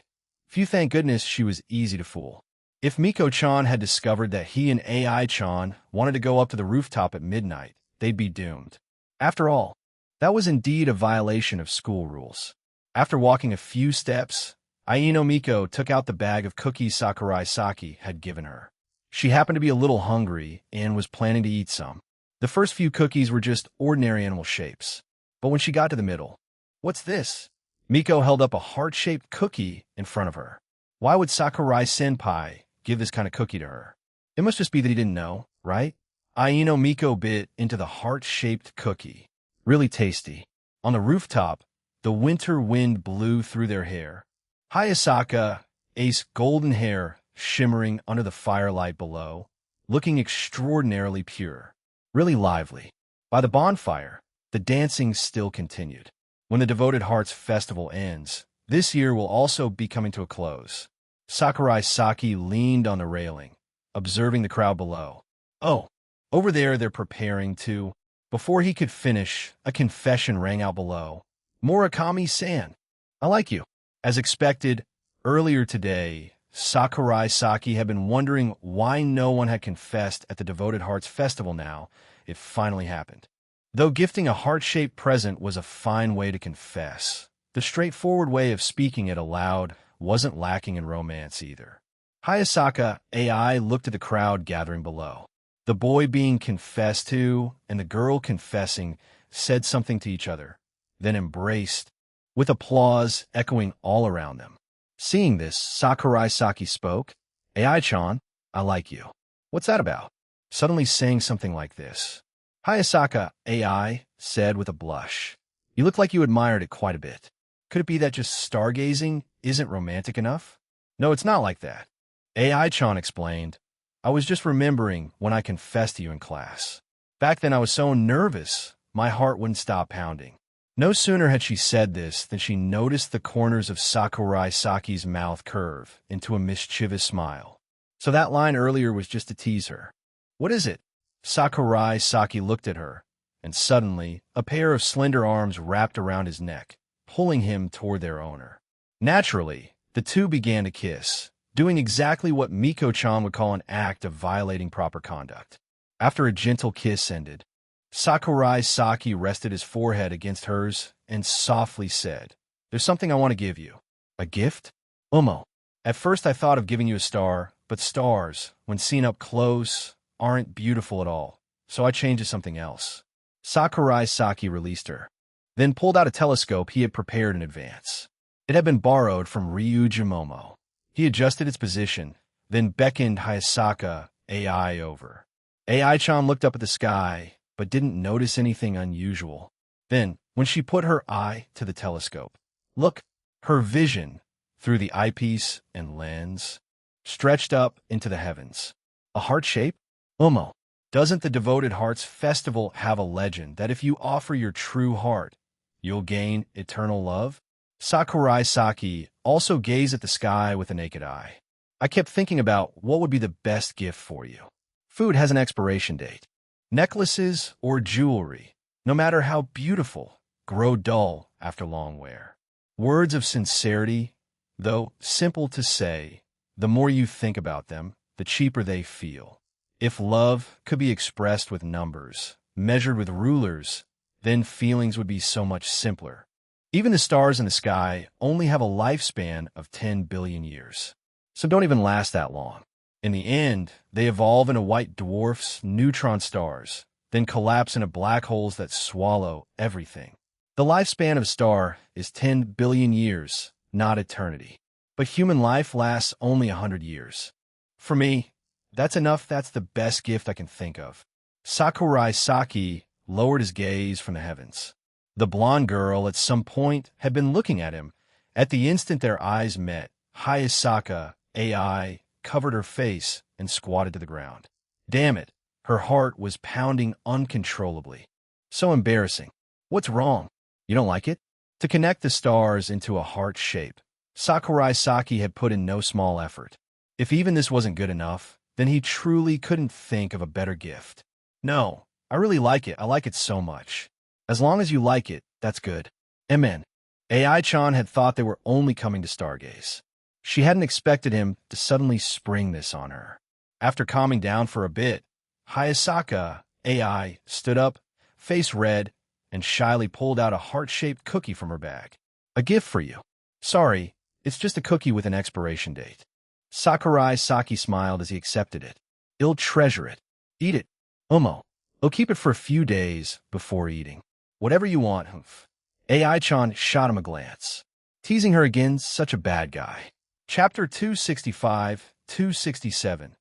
Phew, thank goodness she was easy to fool. If Miko-chan had discovered that he and AI-chan wanted to go up to the rooftop at midnight, they'd be doomed. After all, that was indeed a violation of school rules. After walking a few steps, Aino Miko took out the bag of cookies Sakurai Saki had given her. She happened to be a little hungry and was planning to eat some. The first few cookies were just ordinary animal shapes. But when she got to the middle, what's this? Miko held up a heart-shaped cookie in front of her. Why would Sakurai senpai give this kind of cookie to her? It must just be that he didn't know, right? Aino Miko bit into the heart-shaped cookie. Really tasty. On the rooftop, the winter wind blew through their hair. Hayasaka, Ace golden hair shimmering under the firelight below, looking extraordinarily pure, really lively. By the bonfire, the dancing still continued. When the Devoted Hearts Festival ends, this year will also be coming to a close. Sakurai Saki leaned on the railing, observing the crowd below. Oh, over there they're preparing to... Before he could finish, a confession rang out below. Murakami-san, I like you. As expected, earlier today, Sakurai Saki had been wondering why no one had confessed at the Devoted Hearts Festival now. It finally happened. Though gifting a heart-shaped present was a fine way to confess, the straightforward way of speaking it aloud wasn't lacking in romance either. Hayasaka AI looked at the crowd gathering below. The boy being confessed to and the girl confessing said something to each other, then embraced, with applause echoing all around them. Seeing this, Sakurai Saki spoke. AI-chan, I like you. What's that about? Suddenly saying something like this. Hayasaka AI said with a blush. You look like you admired it quite a bit. Could it be that just stargazing isn't romantic enough? No, it's not like that. AI-chan explained. I was just remembering when I confessed to you in class. Back then I was so nervous, my heart wouldn't stop pounding. No sooner had she said this than she noticed the corners of Sakurai Saki's mouth curve into a mischievous smile. So that line earlier was just to tease her. What is it? Sakurai Saki looked at her, and suddenly a pair of slender arms wrapped around his neck, pulling him toward their owner. Naturally, the two began to kiss, doing exactly what Miko-chan would call an act of violating proper conduct. After a gentle kiss ended, Sakurai Saki rested his forehead against hers and softly said, There's something I want to give you. A gift? Umo. At first I thought of giving you a star, but stars, when seen up close, aren't beautiful at all, so I changed to something else. Sakurai Saki released her, then pulled out a telescope he had prepared in advance. It had been borrowed from Ryuji Momo. He adjusted its position, then beckoned Hayasaka AI over. AI-chan looked up at the sky, but didn't notice anything unusual. Then, when she put her eye to the telescope, look, her vision, through the eyepiece and lens, stretched up into the heavens. A heart shape? Umo. Doesn't the Devoted Hearts Festival have a legend that if you offer your true heart, you'll gain eternal love? Sakurai Saki also gazed at the sky with a naked eye. I kept thinking about what would be the best gift for you. Food has an expiration date. Necklaces or jewelry, no matter how beautiful, grow dull after long wear. Words of sincerity, though simple to say, the more you think about them, the cheaper they feel. If love could be expressed with numbers, measured with rulers, then feelings would be so much simpler. Even the stars in the sky only have a lifespan of 10 billion years, so don't even last that long. In the end, they evolve into white dwarfs, neutron stars, then collapse into black holes that swallow everything. The lifespan of a star is 10 billion years, not eternity. But human life lasts only 100 years. For me, that's enough. That's the best gift I can think of. Sakurai Saki lowered his gaze from the heavens. The blonde girl at some point had been looking at him. At the instant their eyes met, Hayasaka, AI, covered her face and squatted to the ground. Damn it, her heart was pounding uncontrollably. So embarrassing. What's wrong? You don't like it? To connect the stars into a heart shape, Sakurai Saki had put in no small effort. If even this wasn't good enough, then he truly couldn't think of a better gift. No, I really like it. I like it so much. As long as you like it, that's good. Amen. AI-chan had thought they were only coming to stargaze. She hadn't expected him to suddenly spring this on her. After calming down for a bit, Hayasaka, AI, stood up, face red, and shyly pulled out a heart-shaped cookie from her bag. A gift for you. Sorry, it's just a cookie with an expiration date. Sakurai Saki smiled as he accepted it. You'll treasure it. Eat it. Umo. I'll keep it for a few days before eating. Whatever you want, humph. AI-chan shot him a glance. Teasing her again, such a bad guy. Chapter 265-267.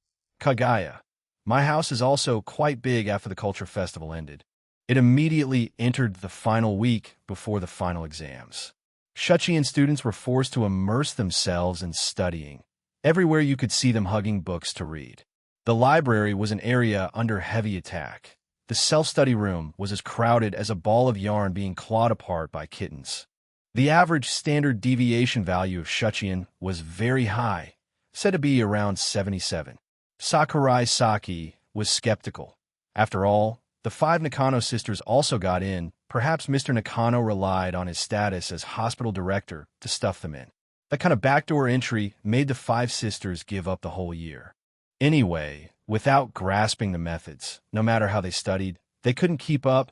Kagaya. My house is also quite big after the culture festival ended. It immediately entered the final week before the final exams. Shuchiin students were forced to immerse themselves in studying. Everywhere you could see them hugging books to read. The library was an area under heavy attack. The self-study room was as crowded as a ball of yarn being clawed apart by kittens. The average standard deviation value of Shuchiin was very high, said to be around 77. Sakurai Saki was skeptical. After all, the 5 Nakano sisters also got in. Perhaps Mr. Nakano relied on his status as hospital director to stuff them in. That kind of backdoor entry made the 5 sisters give up the whole year. Anyway, without grasping the methods, no matter how they studied, they couldn't keep up,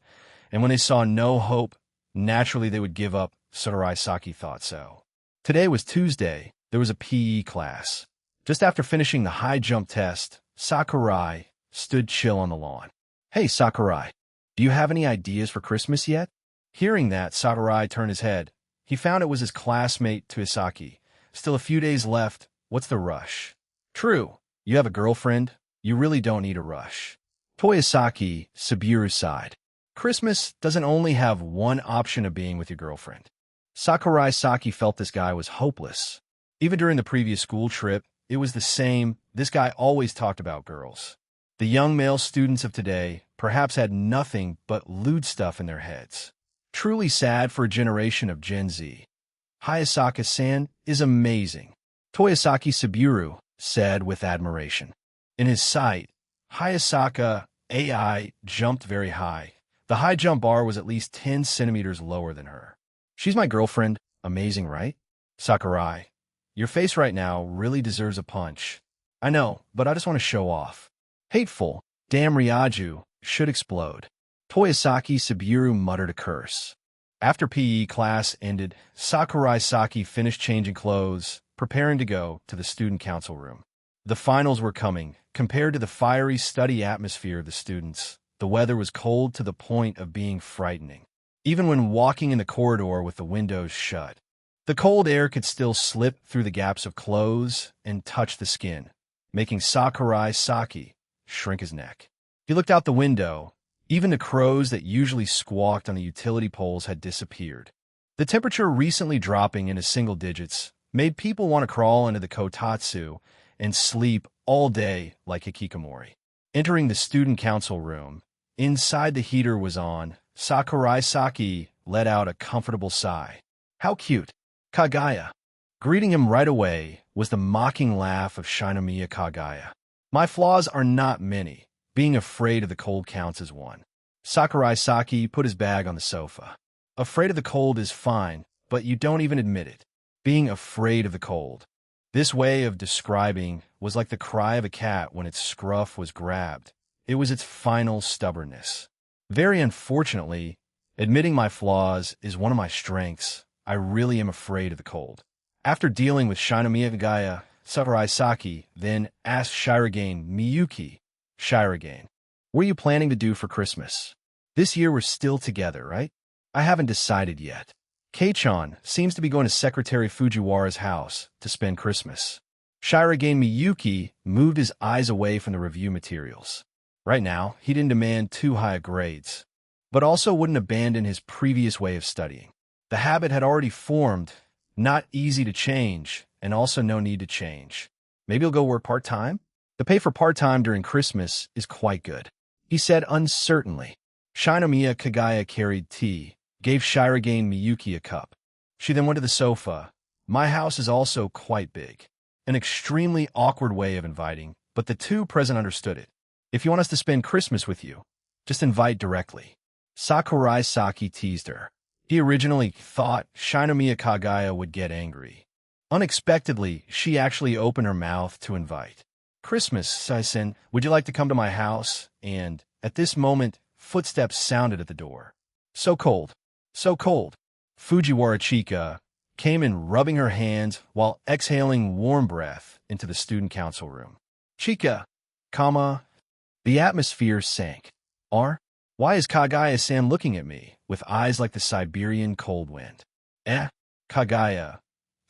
and when they saw no hope, naturally they would give up. Sakurai Saki thought so. Today was Tuesday. There was a PE class. Just after finishing the high jump test, Sakurai stood chill on the lawn. Hey, Sakurai, do you have any ideas for Christmas yet? Hearing that, Sakurai turned his head. He found it was his classmate Toyosaki. Still a few days left. What's the rush? True. You have a girlfriend. You really don't need a rush. Toyosaki, Saburo sighed. Christmas doesn't only have one option of being with your girlfriend. Sakurai Saki felt this guy was hopeless. Even during the previous school trip, it was the same. This guy always talked about girls. The young male students of today perhaps had nothing but lewd stuff in their heads. Truly sad for a generation of Gen Z. Hayasaka-san is amazing, Toyosaki Saburo said with admiration. In his sight, Hayasaka AI jumped very high. The high jump bar was at least 10 centimeters lower than her. She's my girlfriend. Amazing, right? Sakurai, your face right now really deserves a punch. I know, but I just want to show off. Hateful. Damn Ryaju should explode. Toyosaki Saburo muttered a curse. After PE class ended, Sakurai Saki finished changing clothes, preparing to go to the student council room. The finals were coming. Compared to the fiery study atmosphere of the students, the weather was cold to the point of being frightening. Even when walking in the corridor with the windows shut, the cold air could still slip through the gaps of clothes and touch the skin, making Sakurai Saki shrink his neck. He looked out the window. Even the crows that usually squawked on the utility poles had disappeared. The temperature recently dropping into single digits made people want to crawl into the kotatsu and sleep all day like hikikomori. Entering the student council room, inside the heater was on, Sakurai Saki let out a comfortable sigh. How cute. Kagaya. Greeting him right away was the mocking laugh of Shinomiya Kagaya. My flaws are not many. Being afraid of the cold counts as one. Sakurai Saki put his bag on the sofa. Afraid of the cold is fine, but you don't even admit it. Being afraid of the cold. This way of describing was like the cry of a cat when its scruff was grabbed. It was its final stubbornness. Very unfortunately, admitting my flaws is one of my strengths. I really am afraid of the cold. After dealing with Shinomiya Kagaya, Sakurai Saki then asked Shirogane Miyuki, Shirogane, what are you planning to do for Christmas? This year we're still together, right? I haven't decided yet. Kei-chan seems to be going to Secretary Fujiwara's house to spend Christmas. Shirogane Miyuki moved his eyes away from the review materials. Right now, he didn't demand too high grades, but also wouldn't abandon his previous way of studying. The habit had already formed, not easy to change, and also no need to change. Maybe he'll go work part-time? The pay for part-time during Christmas is quite good, he said uncertainly. Shinomiya Kagaya carried tea, gave Shirogane Miyuki a cup. She then went to the sofa. My house is also quite big. An extremely awkward way of inviting, but the two present understood it. If you want us to spend Christmas with you, just invite directly. Sakurai Saki teased her. He originally thought Shinomiya Kagaya would get angry. Unexpectedly, she actually opened her mouth to invite. Christmas, Saisen, would you like to come to my house? And, at this moment, footsteps sounded at the door. So cold. So cold. Fujiwara Chika came in rubbing her hands while exhaling warm breath into the student council room. Chika, comma. The atmosphere sank. Why is Kagaya-san looking at me with eyes like the Siberian cold wind? Kagaya.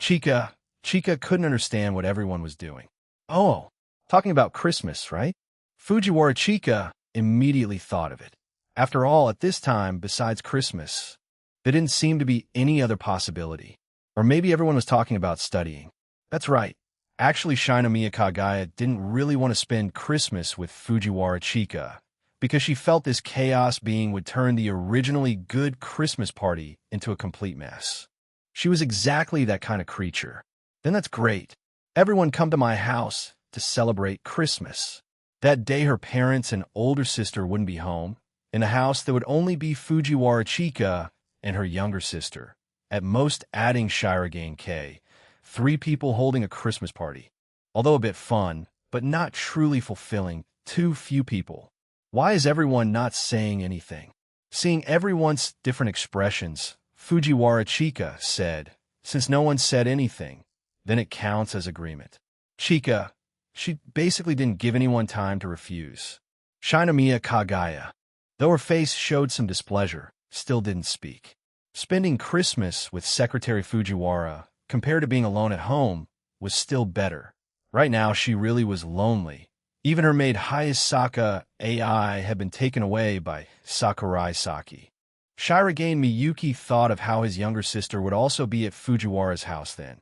Chika couldn't understand what everyone was doing. Oh, talking about Christmas, right? Fujiwara Chika immediately thought of it. After all, at this time, besides Christmas, there didn't seem to be any other possibility. Or maybe everyone was talking about studying. That's right. Actually, Shinomiya Kagaya didn't really want to spend Christmas with Fujiwara Chika because she felt this chaos being would turn the originally good Christmas party into a complete mess. She was exactly that kind of creature. Then that's great. Everyone come to my house to celebrate Christmas. That day her parents and older sister wouldn't be home. In a house there would only be Fujiwara Chika and her younger sister. At most adding Shirogane K. 3 people holding a Christmas party. Although a bit fun, but not truly fulfilling. Too few people. Why is everyone not saying anything? Seeing everyone's different expressions, Fujiwara Chika said, since no one said anything, then it counts as agreement. Chika, she basically didn't give anyone time to refuse. Shinomiya Kagaya, though her face showed some displeasure, still didn't speak. Spending Christmas with Secretary Fujiwara, compared to being alone at home, was still better. Right now, she really was lonely, Even her maid Hayasaka AI had been taken away by Sakurai Saki. Shirogane Miyuki thought of how his younger sister would also be at Fujiwara's house then.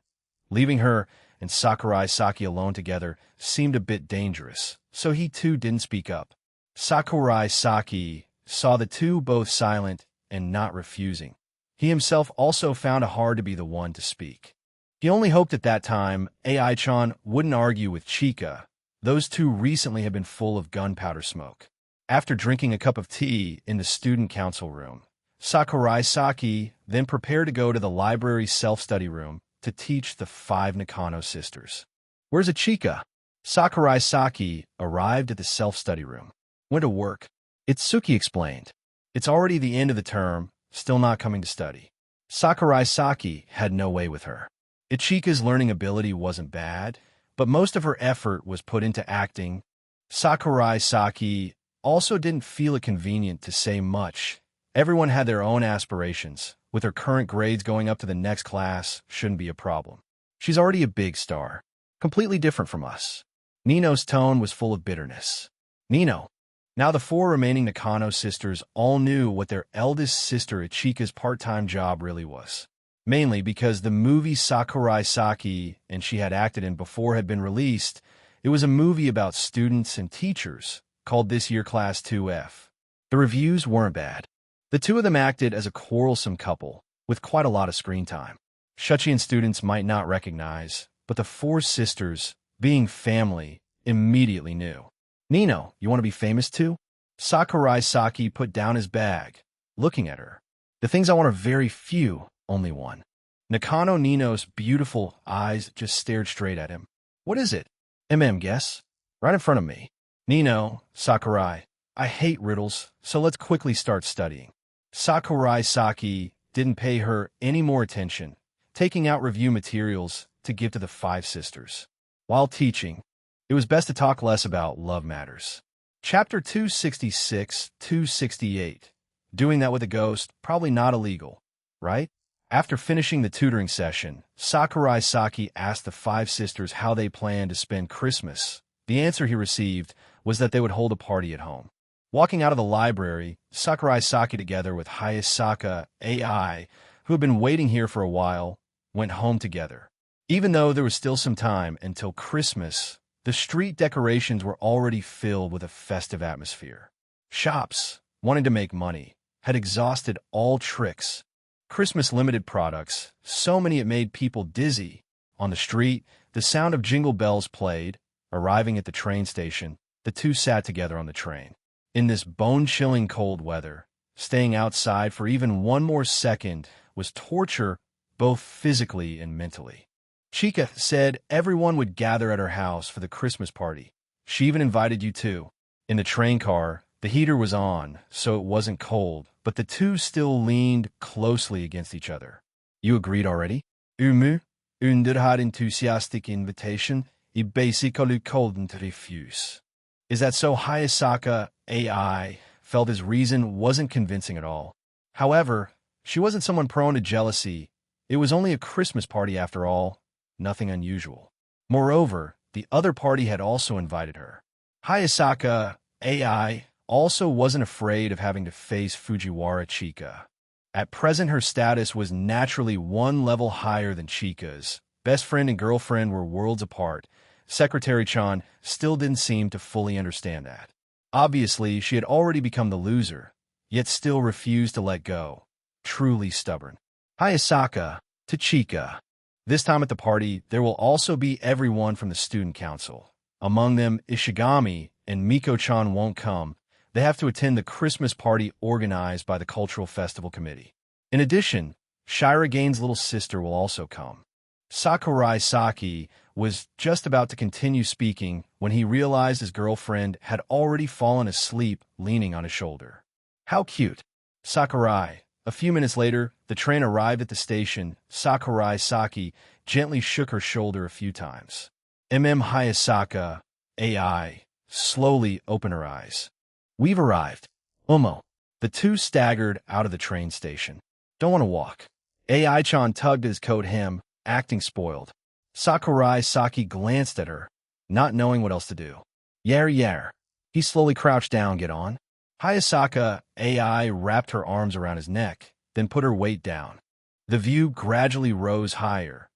Leaving her and Sakurai Saki alone together seemed a bit dangerous, so he too didn't speak up. Sakurai Saki saw the two both silent and not refusing. He himself also found it hard to be the one to speak. He only hoped at that time AI-chan wouldn't argue with Chika. Those two recently had been full of gunpowder smoke. After drinking a cup of tea in the student council room, Sakurai Saki then prepared to go to the library's self-study room to teach the 5 Nakano sisters. "Where's Chika?" Sakurai Saki arrived at the self-study room. "Went to work." Itsuki explained. "It's already the end of the term, still not coming to study." Sakurai Saki had no way with her. Ichika's learning ability wasn't bad, but most of her effort was put into acting. Sakurai Saki also didn't feel it convenient to say much. Everyone had their own aspirations. With her current grades going up to the next class shouldn't be a problem. She's already a big star. Completely different from us. Nino's tone was full of bitterness. Nino. Now the 4 remaining Nakano sisters all knew what their eldest sister Ichika's part-time job really was. Mainly because the movie Sakurai Saki and she had acted in before had been released. It was a movie about students and teachers, called This Year Class 2F. The reviews weren't bad. The two of them acted as a quarrelsome couple, with quite a lot of screen time. Shuchiin students might not recognize, but the 4 sisters, being family, immediately knew. "Nino, you want to be famous too?" Sakurai Saki put down his bag, looking at her. "The things I want are very few, only one." Nakano Nino's beautiful eyes just stared straight at him. "What is it?" Guess. Right in front of me." "Nino, Sakurai, I hate riddles, so let's quickly start studying." Sakurai Saki didn't pay her any more attention, taking out review materials to give to the 5 sisters. While teaching, it was best to talk less about love matters. Chapter 266-268. Doing that with a ghost, probably not illegal, right? After finishing the tutoring session, Sakurai Saki asked the 5 sisters how they planned to spend Christmas. The answer he received was that they would hold a party at home. Walking out of the library, Sakurai Saki, together with Hayasaka AI, who had been waiting here for a while, went home together. Even though there was still some time until Christmas, the street decorations were already filled with a festive atmosphere. Shops, wanting to make money, had exhausted all tricks. Christmas limited products, so many it made people dizzy. On the street, the sound of jingle bells played. Arriving at the train station, the two sat together on the train. In this bone-chilling cold weather, staying outside for even one more second was torture, both physically and mentally. Chika said everyone would gather at her house for the Christmas party. She even invited you too. In the train car, the heater was on, so it wasn't cold, but the two still leaned closely against each other. "You agreed already?" Umu, under enthusiastic invitation, he basically couldn't refuse. Is that so? Hayasaka AI felt his reason wasn't convincing at all. However, she wasn't someone prone to jealousy. It was only a Christmas party after all, nothing unusual. Moreover, the other party had also invited her. Hayasaka AI also wasn't afraid of having to face Fujiwara Chika. At present, her status was naturally one level higher than Chika's. Best friend and girlfriend were worlds apart. Secretary Chan still didn't seem to fully understand that. Obviously, she had already become the loser, yet still refused to let go. Truly stubborn. Hayasaka to Chika. This time at the party, there will also be everyone from the student council. Among them, Ishigami and Miko-chan won't come. They have to attend the Christmas party organized by the Cultural Festival Committee. In addition, Shiragane's little sister will also come. Sakurai Saki was just about to continue speaking when he realized his girlfriend had already fallen asleep leaning on his shoulder. How cute. Sakurai. A few minutes later, the train arrived at the station. Sakurai Saki gently shook her shoulder a few times. Hayasaka AI slowly opened her eyes. "We've arrived." Umo. The two staggered out of the train station. "Don't want to walk." AI-chan tugged at his coat hem, acting spoiled. Sakurai Saki glanced at her, not knowing what else to do. Yare yare. He slowly crouched down, get on. Hayasaka AI wrapped her arms around his neck, then put her weight down. The view gradually rose higher.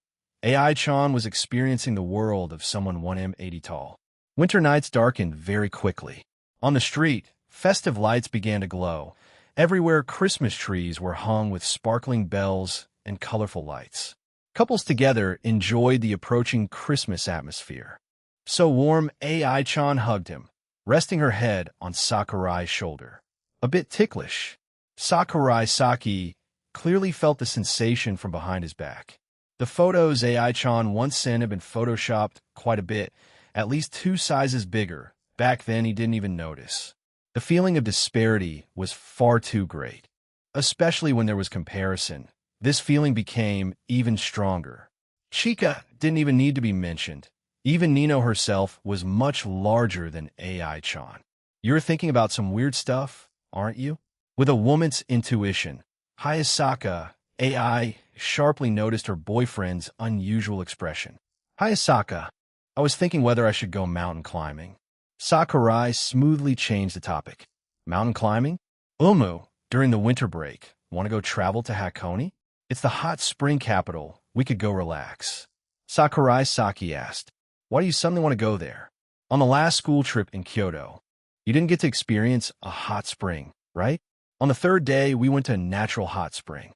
AI-chan was experiencing the world of someone 1m80 tall. Winter nights darkened very quickly. On the street, festive lights began to glow. Everywhere, Christmas trees were hung with sparkling bells and colorful lights. Couples together enjoyed the approaching Christmas atmosphere. So warm, AI-chan hugged him, resting her head on Sakurai's shoulder. A bit ticklish, Sakurai Saki clearly felt the sensation from behind his back. The photos AI-chan once sent had been photoshopped quite a bit, at least 2 sizes bigger. Back then, he didn't even notice. The feeling of disparity was far too great. Especially when there was comparison, this feeling became even stronger. Chika didn't even need to be mentioned. Even Nino herself was much larger than AI-chan. You're thinking about some weird stuff, aren't you? With a woman's intuition, Hayasaka AI sharply noticed her boyfriend's unusual expression. Hayasaka, I was thinking whether I should go mountain climbing. Sakurai smoothly changed the topic. Mountain climbing? During the winter break, want to go travel to Hakone? It's the hot spring capital. We could go relax. Sakurai Saki asked. Why do you suddenly want to go there? On the last school trip in Kyoto, you didn't get to experience a hot spring, right? On the 3rd day, we went to a natural hot spring.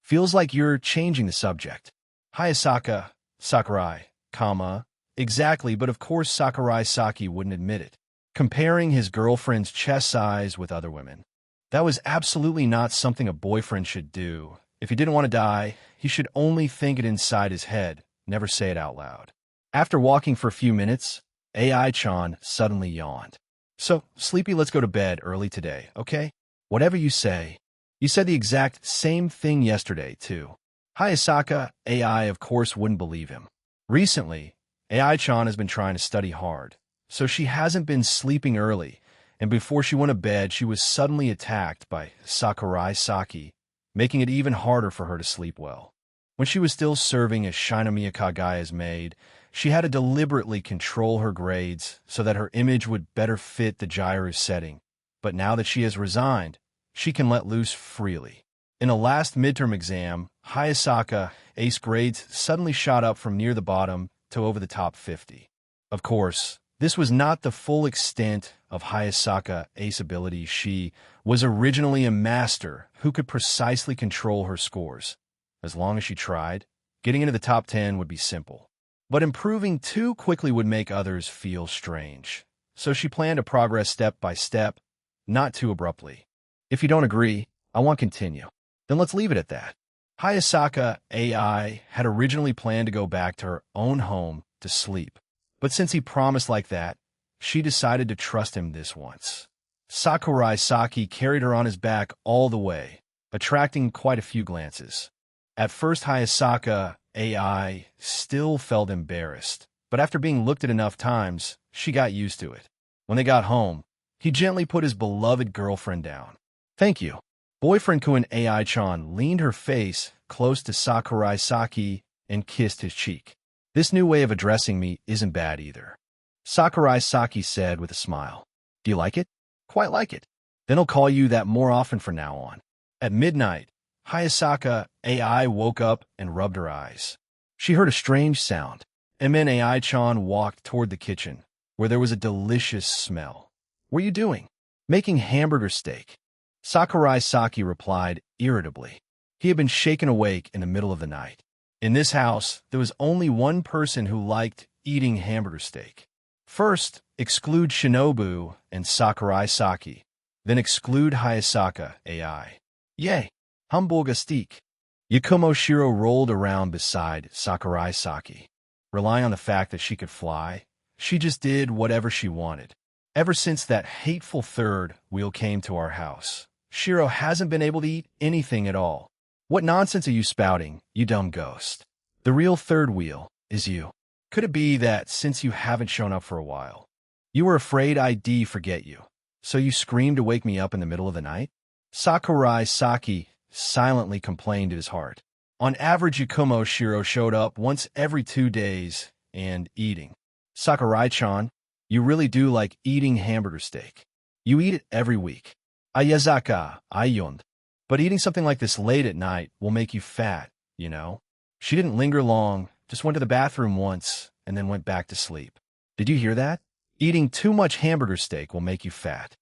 Feels like you're changing the subject. Hayasaka, Sakurai, exactly, but of course Sakurai Saki wouldn't admit it. Comparing his girlfriend's chest size with other women. That was absolutely not something a boyfriend should do. If he didn't want to die, he should only think it inside his head, never say it out loud. After walking for a few minutes, AI-chan suddenly yawned. So, sleepy, let's go to bed early today, okay? Whatever you say. You said the exact same thing yesterday, too. Hayasaka AI, of course, wouldn't believe him. Recently, AI-chan has been trying to study hard, so she hasn't been sleeping early, and before she went to bed, she was suddenly attacked by Sakurai Saki, making it even harder for her to sleep well. When she was still serving as Shinomiya Kagaya's maid, she had to deliberately control her grades so that her image would better fit the Gyru's setting. But now that she has resigned, she can let loose freely. In a last midterm exam, Hayasaka ACE grades suddenly shot up from near the bottom to over the top 50. Of course, this was not the full extent of Hayasaka ACE ability. She was originally a master who could precisely control her scores. As long as she tried, getting into the top 10 would be simple. But improving too quickly would make others feel strange. So she planned to progress step by step, not too abruptly. If you don't agree, I won't continue. Then let's leave it at that. Hayasaka AI had originally planned to go back to her own home to sleep. But since he promised like that, she decided to trust him this once. Sakurai Saki carried her on his back all the way, attracting quite a few glances. At first, Hayasaka AI still felt embarrassed, but after being looked at enough times, she got used to it. When they got home, he gently put his beloved girlfriend down. Thank you. Boyfriend Kun AI-chan leaned her face close to Sakurai Saki and kissed his cheek. This new way of addressing me isn't bad either. Sakurai Saki said with a smile. Do you like it? Quite like it. Then I'll call you that more often from now on. At midnight, Hayasaka AI woke up and rubbed her eyes. She heard a strange sound, and then AI-chan walked toward the kitchen, where there was a delicious smell. What are you doing? Making hamburger steak. Sakurai Saki replied irritably. He had been shaken awake in the middle of the night. In this house, there was only one person who liked eating hamburger steak. First, exclude Shinobu and Sakurai Saki, then exclude Hayasaka AI. Yay! Hamburger steak. Yakumo Shiro rolled around beside Sakurai Saki. Relying on the fact that she could fly, she just did whatever she wanted. Ever since that hateful third wheel came to our house, Shiro hasn't been able to eat anything at all. What nonsense are you spouting, you dumb ghost? The real third wheel is you. Could it be that since you haven't shown up for a while, you were afraid I'd forget you, so you screamed to wake me up in the middle of the night? Sakurai Saki silently complained to his heart. On average, Yakumo Shiro showed up once every 2 days and eating. Sakurai-chan, You really do like eating hamburger steak. You eat it every week. Ayazaka, ayond. But eating something like this late at night will make you fat, you know? She didn't linger long, just went to the bathroom once, and then went back to sleep. Did you hear that? Eating too much hamburger steak will make you fat.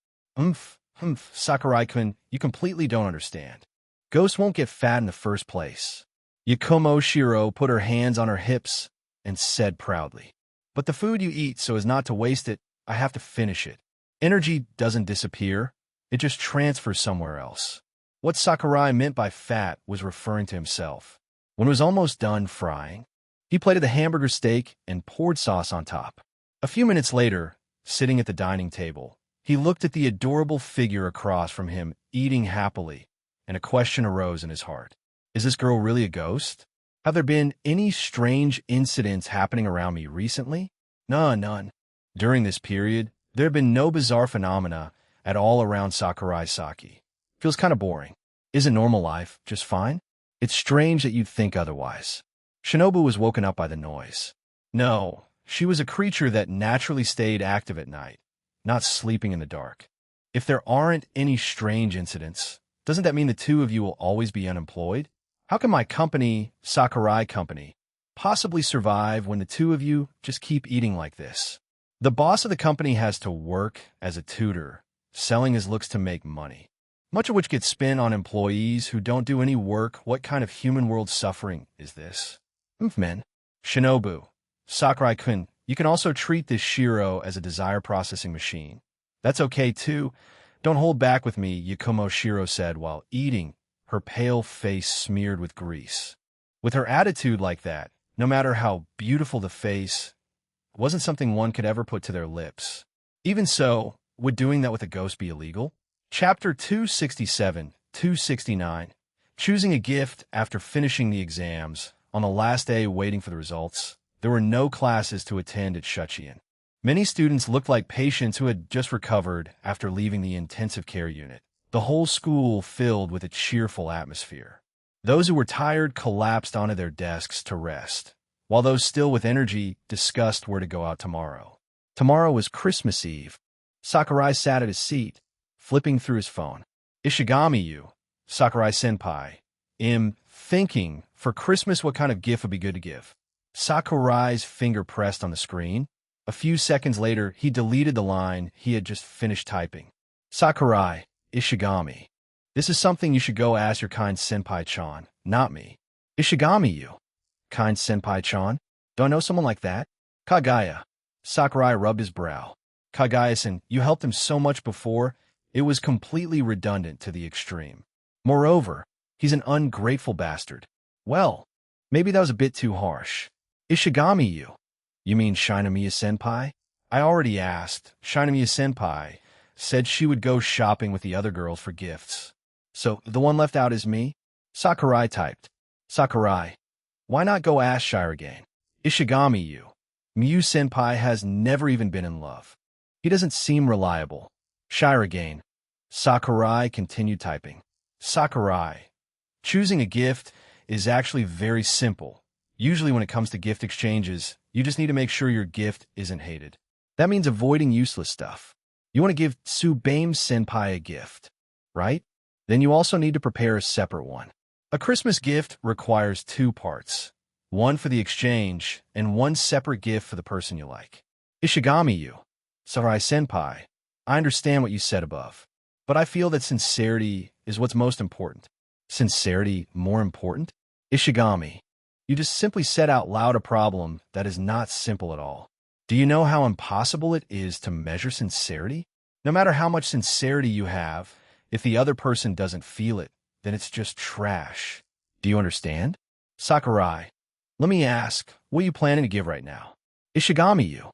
Sakurai-kun, you completely don't understand. Ghosts won't get fat in the first place. Yakumo Shiro put her hands on her hips and said proudly. But the food you eat so as not to waste it, I have to finish it. Energy doesn't disappear, it just transfers somewhere else. What Sakurai meant by fat was referring to himself. When it was almost done frying, he plated the hamburger steak and poured sauce on top. A few minutes later, sitting at the dining table, he looked at the adorable figure across from him eating happily, and a question arose in his heart. Is this girl really a ghost? Have there been any strange incidents happening around me recently? None. During this period, there have been no bizarre phenomena at all around Sakurai Saki. Feels kind of boring. Isn't normal life just fine? It's strange that you'd think otherwise. Shinobu was woken up by the noise. No, she was a creature that naturally stayed active at night, not sleeping in the dark. If there aren't any strange incidents, doesn't that mean the two of you will always be unemployed? How can my company, Sakurai Company, possibly survive when the two of you just keep eating like this? The boss of the company has to work as a tutor, selling his looks to make money, much of which gets spent on employees who don't do any work. What kind of human world suffering is this? Men. Shinobu, Sakurai-kun, you can also treat this Shiro as a desire processing machine. That's okay too. Don't hold back with me, Yakumo Shiro said while eating, her pale face smeared with grease. With her attitude like that, no matter how beautiful the face, it wasn't something one could ever put to their lips. Even so, would doing that with a ghost be illegal? Chapter 267-269. Choosing a gift after finishing the exams. On the last day waiting for the results, there were no classes to attend at Shuchiin. Many students looked like patients who had just recovered after leaving the intensive care unit. The whole school filled with a cheerful atmosphere. Those who were tired collapsed onto their desks to rest, while those still with energy discussed where to go out tomorrow. Tomorrow was Christmas Eve. Sakurai sat at his seat, flipping through his phone. Ishigami-you, Sakurai-senpai, thinking, for Christmas what kind of gift would be good to give? Sakurai's finger pressed on the screen. A few seconds later, he deleted the line he had just finished typing. Sakurai, Ishigami. This is something you should go ask your kind senpai-chan, not me. Ishigami-you. Kind senpai-chan? Do I know someone like that? Kagaya. Sakurai rubbed his brow. Kagaya-san, you helped him so much before, it was completely redundant to the extreme. Moreover, he's an ungrateful bastard. Well, maybe that was a bit too harsh. Ishigami-you. You mean Shinomiya-senpai? I already asked. Shinomiya-senpai said she would go shopping with the other girls for gifts. So, the one left out is me? Sakurai typed. Sakurai. Why not go ask Shirogane? Ishigami-you. Miyu-senpai has never even been in love. He doesn't seem reliable. Shirogane. Sakurai continued typing. Sakurai. Choosing a gift is actually very simple. Usually when it comes to gift exchanges, you just need to make sure your gift isn't hated. That means avoiding useless stuff. You want to give Tsubame-senpai a gift, right? Then you also need to prepare a separate one. A Christmas gift requires two parts. One for the exchange, and one separate gift for the person you like. Ishigami-you. Sakurai-senpai. I understand what you said above, but I feel that sincerity is what's most important. Sincerity more important? Ishigami. You just simply said out loud a problem that is not simple at all. Do you know how impossible it is to measure sincerity? No matter how much sincerity you have, if the other person doesn't feel it, then it's just trash. Do you understand? Sakurai. Let me ask, what are you planning to give right now? Ishigami-you.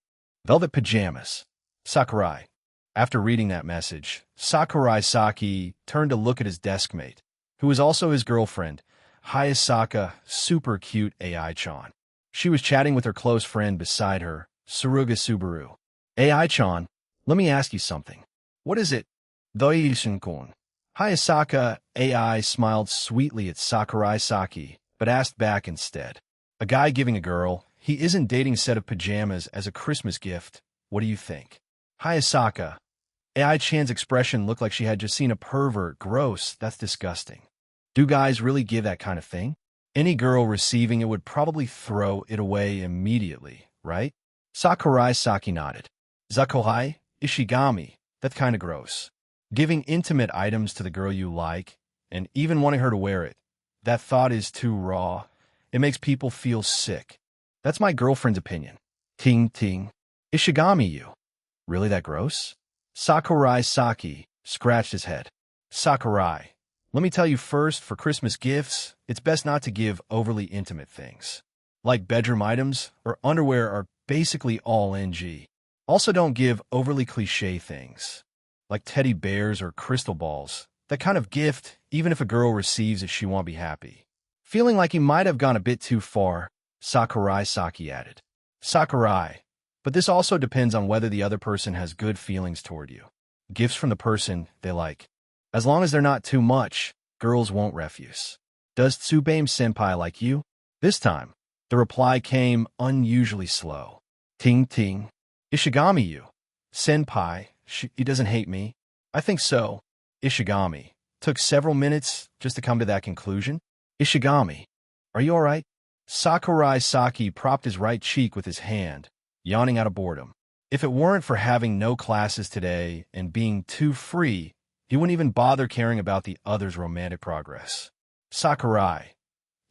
Velvet pajamas. Sakurai. After reading that message, Sakurai Saki turned to look at his deskmate, who was also his girlfriend, Hayasaka, super cute AI-chan. She was chatting with her close friend beside her, Suruga Subaru. AI-chan, let me ask you something. What is it? Doishin-kun. Hayasaka AI smiled sweetly at Sakurai Saki, but asked back instead. A guy giving a girl he isn't dating a set of pajamas as a Christmas gift What do you think? Hayasaka. AI-chan's expression looked like she had just seen a pervert. Gross, that's disgusting. Do guys really give that kind of thing? Any girl receiving it would probably throw it away immediately, right? Sakurai Saki nodded. Zakohai, Ishigami, that's kinda gross. Giving intimate items to the girl you like, and even wanting her to wear it, that thought is too raw. It makes people feel sick. That's my girlfriend's opinion. Ting ting. Ishigami you. Really that gross? Sakurai Saki scratched his head. Sakurai, let me tell you first, for Christmas gifts, it's best not to give overly intimate things. Like bedroom items or underwear are basically all NG. Also don't give overly cliche things, like teddy bears or crystal balls. That kind of gift, even if a girl receives it, she won't be happy. Feeling like he might have gone a bit too far, Sakurai Saki added. Sakurai, but this also depends on whether the other person has good feelings toward you. Gifts from the person they like. As long as they're not too much, girls won't refuse. Does Tsubame's senpai like you? This time, the reply came unusually slow. Ting ting. Ishigami you. Senpai, he doesn't hate me. I think so. Ishigami. Took several minutes just to come to that conclusion. Ishigami, are you alright? Sakurai Saki propped his right cheek with his hand, yawning out of boredom. If it weren't for having no classes today and being too free, he wouldn't even bother caring about the other's romantic progress. Sakurai,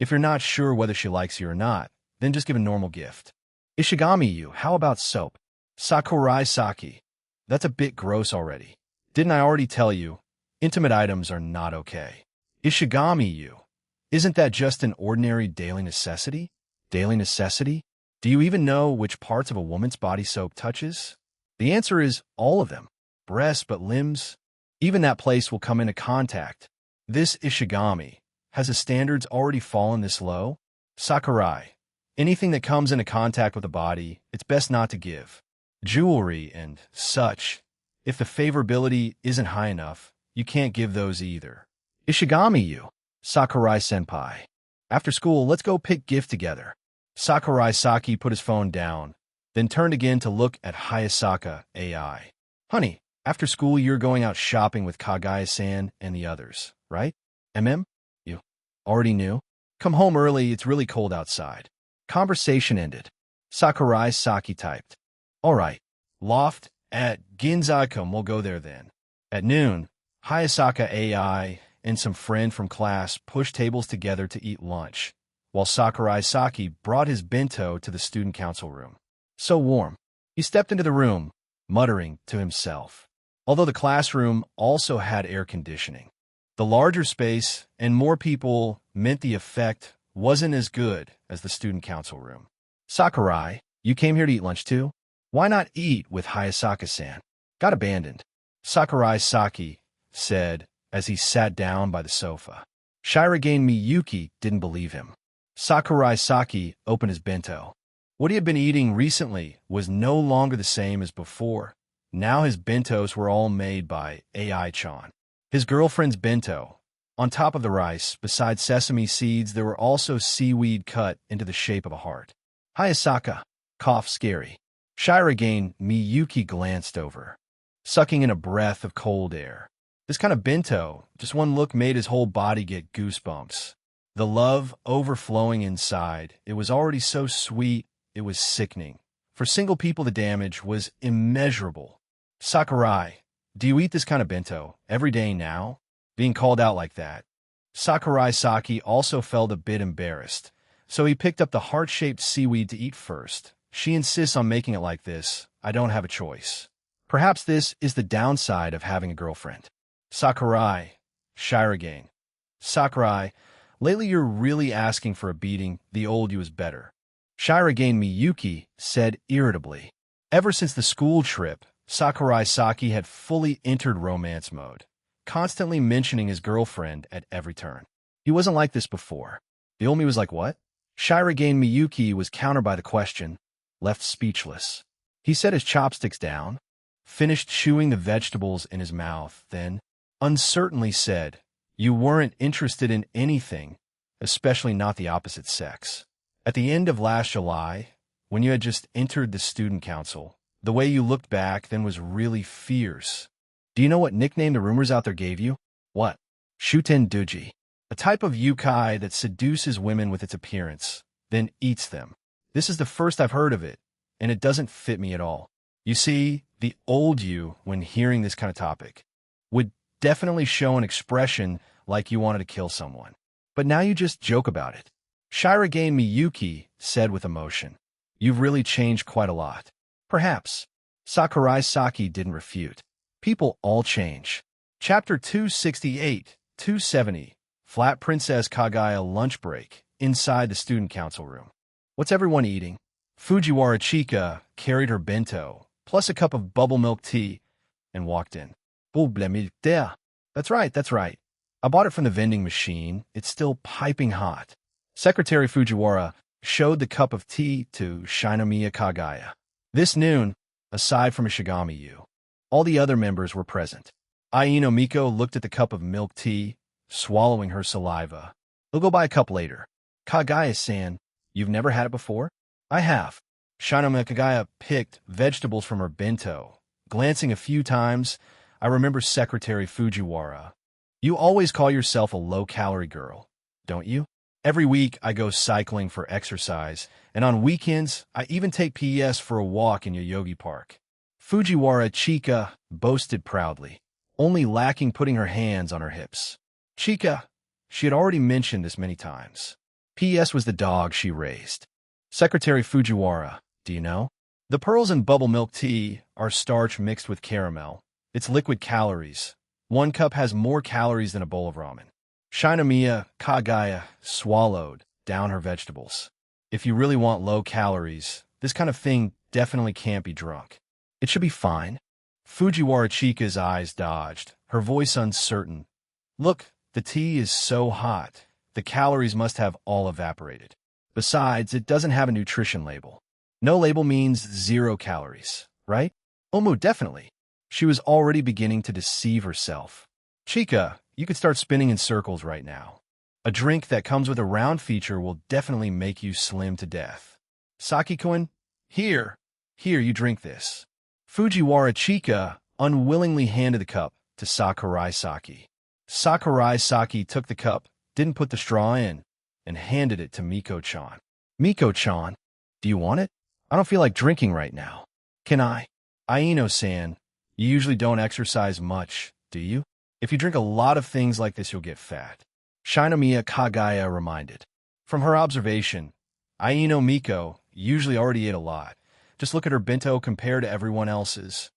if you're not sure whether she likes you or not, then just give a normal gift. Ishigami you, how about soap? Sakurai Saki, that's a bit gross already. Didn't I already tell you? Intimate items are not okay. Ishigami you, isn't that just an ordinary daily necessity? Daily necessity? Do you even know which parts of a woman's body soap touches? The answer is all of them. Breasts, but limbs. Even that place will come into contact. This Ishigami, has the standards already fallen this low? Sakurai, anything that comes into contact with the body, it's best not to give. Jewelry and such. If the favorability isn't high enough, you can't give those either. Ishigami you. Sakurai senpai. After school, let's go pick gift together. Sakurai Saki put his phone down, then turned again to look at Hayasaka AI. Honey, after school you're going out shopping with Kagaya-san and the others, right? You already knew? Come home early, it's really cold outside. Conversation ended. Sakurai Saki typed. Alright, loft at Ginzaikun, we'll go there then. At noon, Hayasaka AI and some friend from class pushed tables together to eat lunch, while Sakurai Saki brought his bento to the student council room. So warm. He stepped into the room, muttering to himself. Although the classroom also had air conditioning, the larger space and more people meant the effect wasn't as good as the student council room. Sakurai, you came here to eat lunch too? Why not eat with Hayasaka-san? Got abandoned. Sakurai Saki said as he sat down by the sofa. Shirogane Miyuki didn't believe him. Sakurai Saki opened his bento. What he had been eating recently was no longer the same as before. Now his bentos were all made by AI-chan. His girlfriend's bento. On top of the rice, besides sesame seeds, there were also seaweed cut into the shape of a heart. Hayasaka, cough scary. Shirogane Miyuki glanced over, sucking in a breath of cold air. This kind of bento, just one look made his whole body get goosebumps. The love overflowing inside, it was already so sweet, it was sickening. For single people, the damage was immeasurable. Sakurai, do you eat this kind of bento every day now? Being called out like that. Sakurai Saki also felt a bit embarrassed, so he picked up the heart-shaped seaweed to eat first. She insists on making it like this. I don't have a choice. Perhaps this is the downside of having a girlfriend. Sakurai, Shirogane. Sakurai, lately you're really asking for a beating. The old you is better. Shirogane Miyuki said irritably. Ever since the school trip, Sakurai Saki had fully entered romance mode, constantly mentioning his girlfriend at every turn. He wasn't like this before. The old me was like, what? Shirogane Miyuki was countered by the question, left speechless. He set his chopsticks down, finished chewing the vegetables in his mouth, then uncertainly said, you weren't interested in anything, especially not the opposite sex. At the end of last July, when you had just entered the student council, The way you looked back then was really fierce. Do you know what nickname the rumors out there gave you? What? Shuchiin Duji. A type of yukai that seduces women with its appearance, then eats them. This is the first I've heard of it, and it doesn't fit me at all. You see, the old you, when hearing this kind of topic, would definitely show an expression like you wanted to kill someone. But now you just joke about it. Shirogane Miyuki said with emotion. You've really changed quite a lot. Perhaps. Sakurai Saki didn't refute. People all change. Chapter 268, 270. Flat Princess Kagaya lunch break inside the student council room. What's everyone eating? Fujiwara Chika carried her bento, plus a cup of bubble milk tea, and walked in. That's right. I bought it from the vending machine. It's still piping hot. Secretary Fujiwara showed the cup of tea to Shinomiya Kagaya. This noon, aside from Ishigami-yu, all the other members were present. Aino Miko looked at the cup of milk tea, swallowing her saliva. He'll go buy a cup later. Kagaya-san, you've never had it before? I have. Shinomiya Kagaya picked vegetables from her bento. Glancing a few times, I remember Secretary Fujiwara. You always call yourself a low-calorie girl, don't you? Every week, I go cycling for exercise, and on weekends, I even take PES for a walk in Yoyogi Park. Fujiwara Chika boasted proudly, only lacking putting her hands on her hips. Chika, she had already mentioned this many times. PES was the dog she raised. Secretary Fujiwara, do you know? The pearls in bubble milk tea are starch mixed with caramel. It's liquid calories. One cup has more calories than a bowl of ramen. Shinomiya Kagaya swallowed down her vegetables. If you really want low calories, this kind of thing definitely can't be drunk. It should be fine. Fujiwara Chika's eyes dodged, her voice uncertain. Look, the tea is so hot. The calories must have all evaporated. Besides, it doesn't have a nutrition label. No label means 0 calories, right? Omu, definitely. She was already beginning to deceive herself. Chika, you could start spinning in circles right now. A drink that comes with a round feature will definitely make you slim to death. Saki-kun, here, you drink this. Fujiwara Chika unwillingly handed the cup to Sakurai Saki. Sakurai Saki took the cup, didn't put the straw in, and handed it to Miko-chan. Miko-chan, do you want it? I don't feel like drinking right now. Can I? Aino-san, you usually don't exercise much, do you? If you drink a lot of things like this, you'll get fat. Shinomiya Kagaya reminded. From her observation, Aino Miko usually already ate a lot. Just look at her bento compared to everyone else's.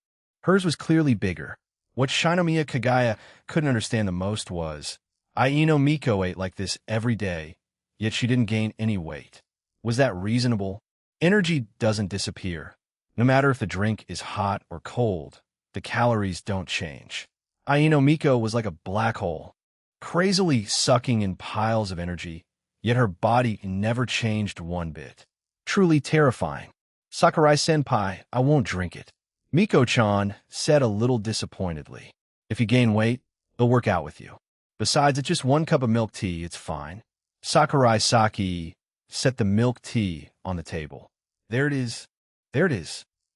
Hers was clearly bigger. What Shinomiya Kagaya couldn't understand the most was, Aino Miko ate like this every day, yet she didn't gain any weight. Was that reasonable? Energy doesn't disappear. No matter if the drink is hot or cold, the calories don't change. Aino Miko was like a black hole, crazily sucking in piles of energy, yet her body never changed one bit. Truly terrifying. Sakurai-senpai, I won't drink it. Miko-chan said a little disappointedly. If you gain weight, they'll work out with you. Besides, it's just 1 cup of milk tea, it's fine. Sakurai Saki set the milk tea on the table. There it is.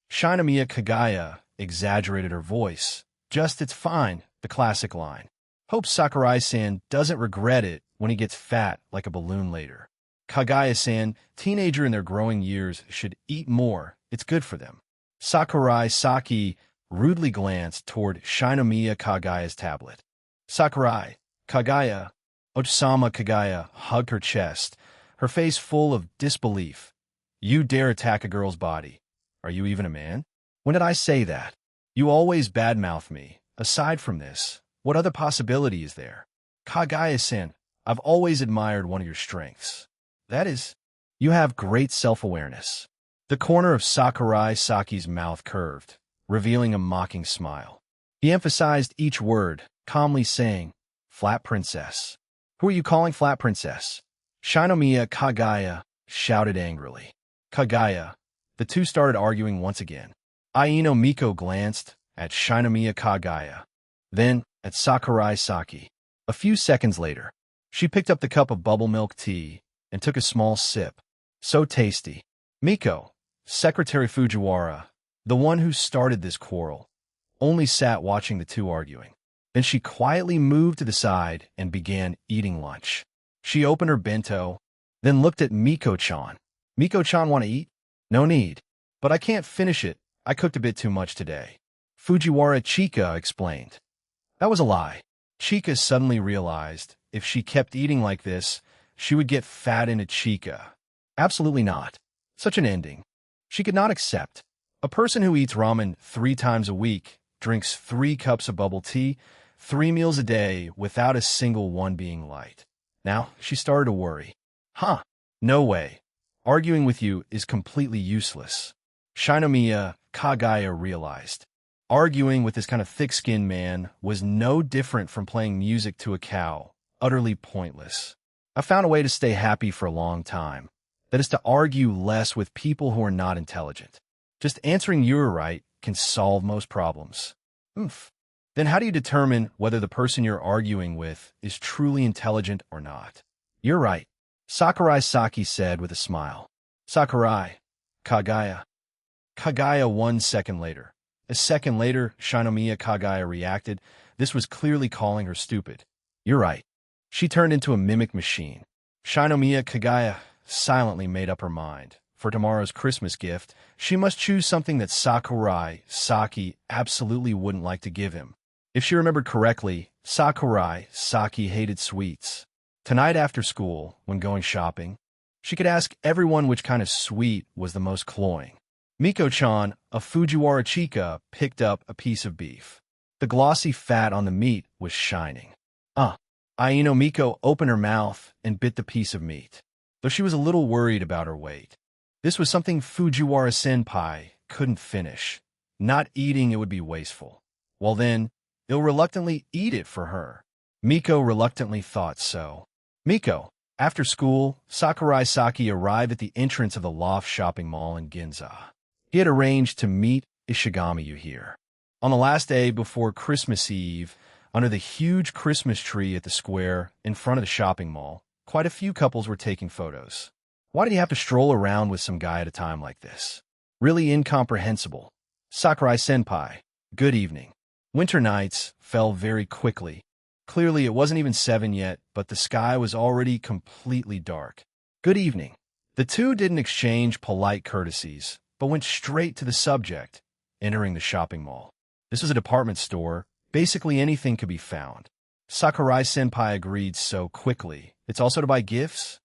Shinomiya Kagaya exaggerated her voice. Just, it's fine, the classic line. Hope Sakurai-san doesn't regret it when he gets fat like a balloon later. Kagaya-san, teenager in their growing years, should eat more. It's good for them. Sakurai Saki rudely glanced toward Shinomiya Kagaya's tablet. Sakurai, Kagaya, Ochsama Kagaya hugged her chest, her face full of disbelief. You dare attack a girl's body. Are you even a man? When did I say that? You always badmouth me. Aside from this, what other possibility is there? Kagaya-san, I've always admired one of your strengths. That is, you have great self-awareness. The corner of Sakurai Saki's mouth curved, revealing a mocking smile. He emphasized each word, calmly saying, Flat Princess. Who are you calling Flat Princess? Shinomiya Kagaya shouted angrily. Kagaya. The two started arguing once again. Aino Miko glanced at Shinomiya Kagaya, then at Sakurai Saki. A few seconds later, she picked up the cup of bubble milk tea and took a small sip. So tasty. Miko, Secretary Fujiwara, the one who started this quarrel, only sat watching the two arguing. Then she quietly moved to the side and began eating lunch. She opened her bento, then looked at Miko-chan. Miko-chan, want to eat? No need. But I can't finish it. I cooked a bit too much today. Fujiwara Chika explained. That was a lie. Chika suddenly realized if she kept eating like this, she would get fat into Chika. Absolutely not. Such an ending she could not accept. A person who eats ramen 3 times a week, drinks 3 cups of bubble tea, 3 meals a day without a single one being light. Now she started to worry. Huh, no way. Arguing with you is completely useless. Shinomiya Kagaya realized. Arguing with this kind of thick-skinned man was no different from playing music to a cow, utterly pointless. I found a way to stay happy for a long time. That is to argue less with people who are not intelligent. Just answering "you're right" can solve most problems. Oomph. Then how do you determine whether the person you're arguing with is truly intelligent or not? You're right, Sakurai Saki said with a smile. Sakurai, Kagaya. Kagaya 1 second later. A second later, Shinomiya Kagaya reacted. This was clearly calling her stupid. You're right. She turned into a mimic machine. Shinomiya Kagaya silently made up her mind. For tomorrow's Christmas gift, she must choose something that Sakurai Saki absolutely wouldn't like to give him. If she remembered correctly, Sakurai Saki hated sweets. Tonight after school, when going shopping, she could ask everyone which kind of sweet was the most cloying. Miko-chan, a Fujiwara Chika, picked up a piece of beef. The glossy fat on the meat was shining. Aino Miko opened her mouth and bit the piece of meat, though she was a little worried about her weight. This was something Fujiwara Senpai couldn't finish. Not eating it would be wasteful. Well then, he'll reluctantly eat it for her. Miko reluctantly thought so. Miko. After school, Sakurai Saki arrived at the entrance of the Loft shopping mall in Ginza. He had arranged to meet Ishigami here. On the last day before Christmas Eve, under the huge Christmas tree at the square in front of the shopping mall, quite a few couples were taking photos. Why did he have to stroll around with some guy at a time like this? Really incomprehensible. Sakurai Senpai, good evening. Winter nights fell very quickly. Clearly it wasn't even 7 yet, but the sky was already completely dark. Good evening. The two didn't exchange polite courtesies, but went straight to the subject, entering the shopping mall. This was a department store. Basically anything could be found. Sakurai Senpai agreed so quickly. It's also to buy gifts?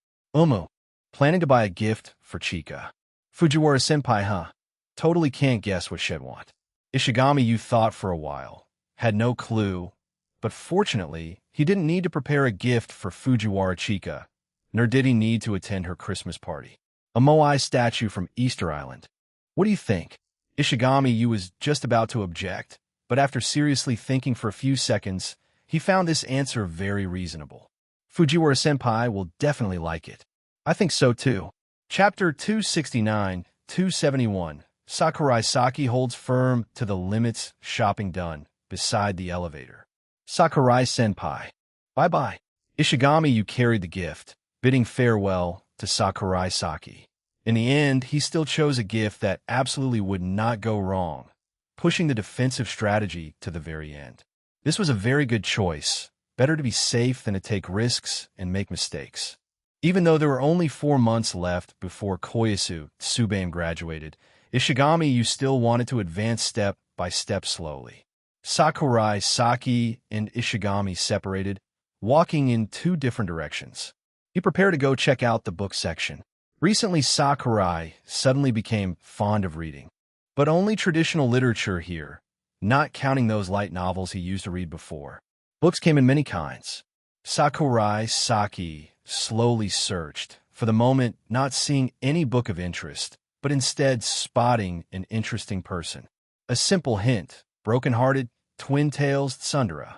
Planning to buy a gift for Chika. Fujiwara Senpai, huh? Totally can't guess what she'd want. Ishigami, you thought for a while. Had no clue. But fortunately, he didn't need to prepare a gift for Fujiwara Chika, nor did he need to attend her Christmas party. A Moai statue from Easter Island. What do you think? Ishigami, you was just about to object, but after seriously thinking for a few seconds, he found this answer very reasonable. Fujiwara Senpai will definitely like it. I think so too. Chapter 269-271. Sakurai Saki holds firm to the limits. Shopping done. Beside the elevator. Sakurai Senpai. Bye-bye. Ishigami, you carried the gift, bidding farewell to Sakurai Saki. In the end, he still chose a gift that absolutely would not go wrong, pushing the defensive strategy to the very end. This was a very good choice. Better to be safe than to take risks and make mistakes. Even though there were only 4 months left before Koyasu Tsubaim graduated, Ishigami, you still wanted to advance step by step slowly. Sakurai Saki and Ishigami separated, walking in 2 different directions. He prepared to go check out the book section. Recently, Sakurai suddenly became fond of reading, but only traditional literature here, not counting those light novels he used to read before. Books came in many kinds. Sakurai Saki slowly searched, for the moment not seeing any book of interest, but instead spotting an interesting person. A simple hint, broken-hearted, twin-tails Tsundere.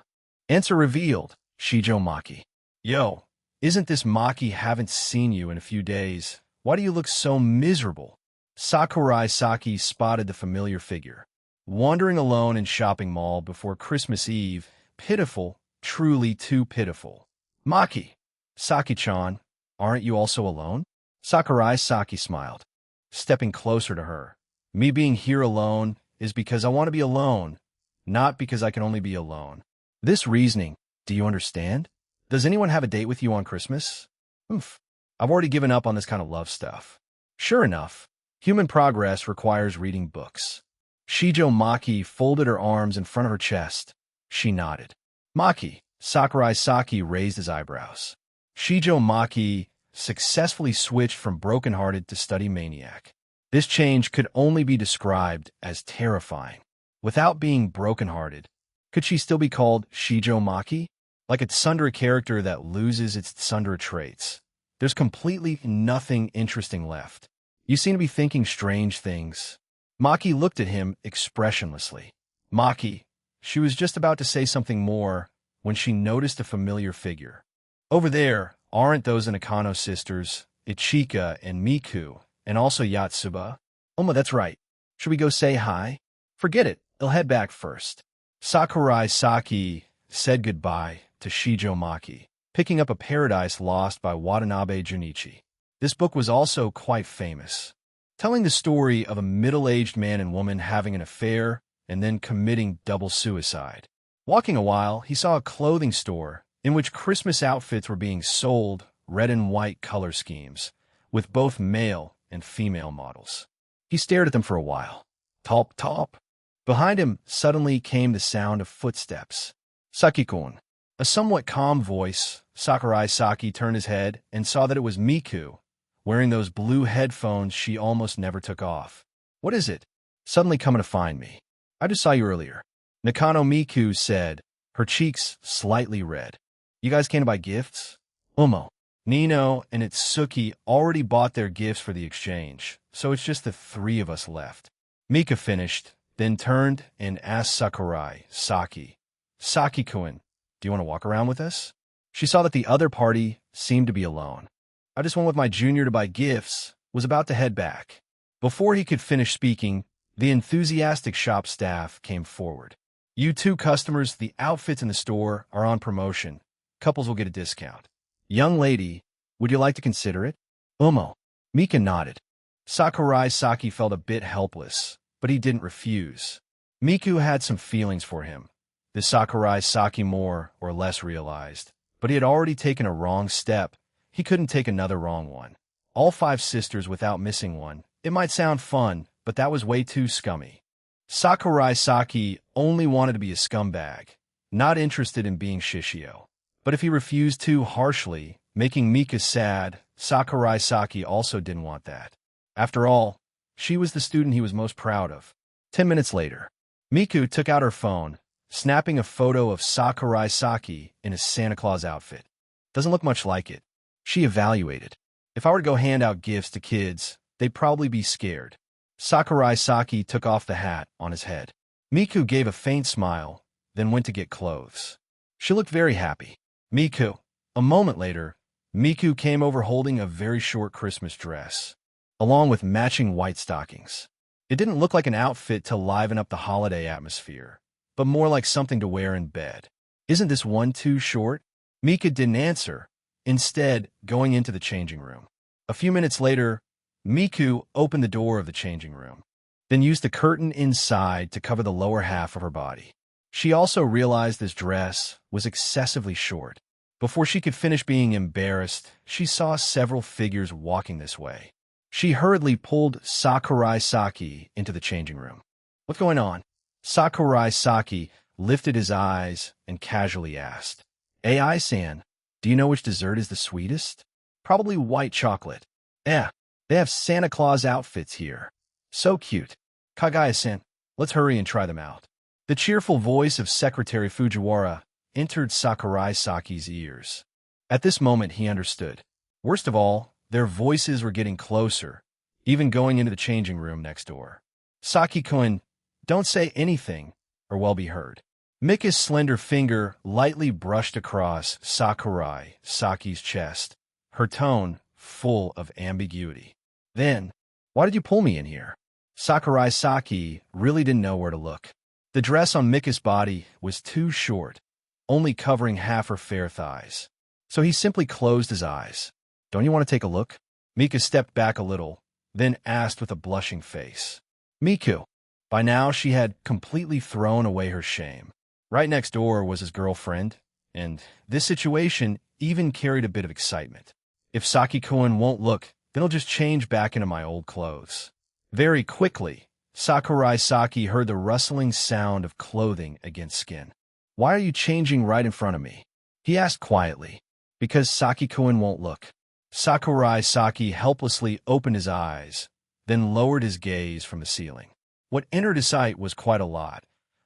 Answer revealed, Shijo Maki. Yo, isn't this Maki? Haven't seen you in a few days. Why do you look so miserable? Sakurai Saki spotted the familiar figure. Wandering alone in shopping mall before Christmas Eve, pitiful, truly too pitiful. Maki. Saki-chan, aren't you also alone? Sakurai Saki smiled, stepping closer to her. Me being here alone is because I want to be alone, not because I can only be alone. This reasoning, do you understand? Does anyone have a date with you on Christmas? Oof. I've already given up on this kind of love stuff. Sure enough, human progress requires reading books. Shijo Maki folded her arms in front of her chest. She nodded. Maki, Sakurai Saki raised his eyebrows. Shijo Maki successfully switched from brokenhearted to study maniac. This change could only be described as terrifying. Without being brokenhearted, could she still be called Shijo Maki? Like a tsundere character that loses its tsundere traits. There's completely nothing interesting left. You seem to be thinking strange things. Maki looked at him expressionlessly. Maki, she was just about to say something more when she noticed a familiar figure. Over there, aren't those Nakano sisters, Ichika and Miku, and also Yatsuba? Oma, that's right. Should we go say hi? Forget it, they'll head back first. Sakurai Saki said goodbye to Shijo Maki, picking up a Paradise Lost by Watanabe Junichi. This book was also quite famous, telling the story of a middle-aged man and woman having an affair and then committing double suicide. Walking a while, he saw a clothing store in which Christmas outfits were being sold, red and white color schemes, with both male and female models. He stared at them for a while. Top, top. Behind him, suddenly came the sound of footsteps. Saki-kun. A somewhat calm voice, Sakurai Saki turned his head and saw that it was Miku, wearing those blue headphones she almost never took off. What is it? Suddenly coming to find me. I just saw you earlier. Nakano Miku said, her cheeks slightly red. You guys came to buy gifts? Umo. Nino and Itsuki already bought their gifts for the exchange, so it's just the three of us left. Mika finished, then turned and asked Sakurai Saki, Saki-kun, do you want to walk around with us? She saw that the other party seemed to be alone. I just went with my junior to buy gifts, was about to head back. Before he could finish speaking, the enthusiastic shop staff came forward. You two customers, the outfits in the store are on promotion. Couples will get a discount. Young lady, would you like to consider it? Umo. Mika nodded. Sakurai Saki felt a bit helpless, but he didn't refuse. Miku had some feelings for him. The Sakurai Saki more or less realized, but he had already taken a wrong step. He couldn't take another wrong one. All five sisters without missing one. It might sound fun, but that was way too scummy. Sakurai Saki only wanted to be a scumbag, not interested in being Shishio. But if he refused too harshly, making Mika sad, Sakurai Saki also didn't want that. After all, she was the student he was most proud of. 10 minutes later, Miku took out her phone, snapping a photo of Sakurai Saki in a Santa Claus outfit. Doesn't look much like it. She evaluated. If I were to go hand out gifts to kids, they'd probably be scared. Sakurai Saki took off the hat on his head. Miku gave a faint smile, then went to get clothes. She looked very happy. Miku. A moment later, Miku came over holding a very short Christmas dress, along with matching white stockings. It didn't look like an outfit to liven up the holiday atmosphere, but more like something to wear in bed. Isn't this one too short? Mika didn't answer, instead going into the changing room. A few minutes later, Miku opened the door of the changing room, then used the curtain inside to cover the lower half of her body. She also realized this dress was excessively short. Before she could finish being embarrassed, she saw several figures walking this way. She hurriedly pulled Sakurai Saki into the changing room. What's going on? Sakurai Saki lifted his eyes and casually asked, AI-san, do you know which dessert is the sweetest? Probably white chocolate. They have Santa Claus outfits here. So cute. Kagaya-san, let's hurry and try them out. The cheerful voice of Secretary Fujiwara entered Sakurai Saki's ears. At this moment, he understood. Worst of all, their voices were getting closer, even going into the changing room next door. Saki-kun, don't say anything, or we'll be heard. Mika's slender finger lightly brushed across Sakurai Saki's chest, her tone full of ambiguity. Then, why did you pull me in here? Sakurai Saki really didn't know where to look. The dress on Mika's body was too short, only covering half her fair thighs. So he simply closed his eyes. Don't you want to take a look? Mika stepped back a little, then asked with a blushing face. Miku. By now, she had completely thrown away her shame. Right next door was his girlfriend, and this situation even carried a bit of excitement. If Saki-kun won't look, then I'll just change back into my old clothes. Very quickly, Sakurai Saki heard the rustling sound of clothing against skin. Why are you changing right in front of me? He asked quietly. Because Saki-kun won't look. Sakurai Saki helplessly opened his eyes, then lowered his gaze from the ceiling. What entered his sight was quite a lot.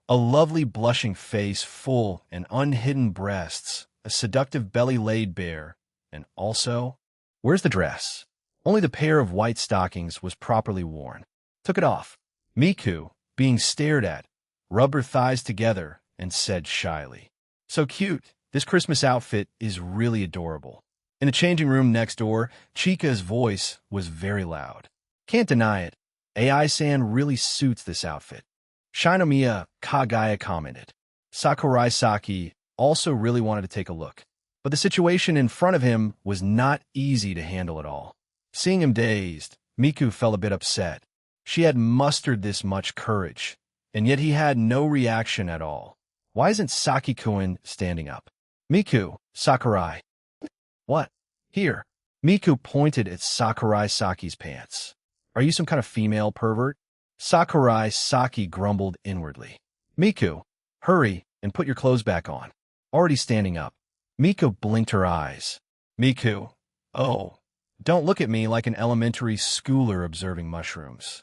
A lovely blushing face full and unhidden breasts, a seductive belly laid bare, and also, where's the dress? Only the pair of white stockings was properly worn. Took it off. Miku, being stared at, rubbed her thighs together and said shyly, "So cute. This Christmas outfit is really adorable." In the changing room next door, Chika's voice was very loud. "Can't deny it. AI-san really suits this outfit." Shinomiya Kagaya commented. Sakurai Saki also really wanted to take a look, but the situation in front of him was not easy to handle at all. Seeing him dazed, Miku felt a bit upset. She had mustered this much courage, and yet he had no reaction at all. Why isn't Saki-kun standing up? "Miku, Sakurai." "What?" "Here." Miku pointed at Sakurai Saki's pants. "Are you some kind of female pervert?" Sakurai Saki grumbled inwardly. "Miku, hurry and put your clothes back on." Already standing up, Miku blinked her eyes. "Miku, oh, don't look at me like an elementary schooler observing mushrooms."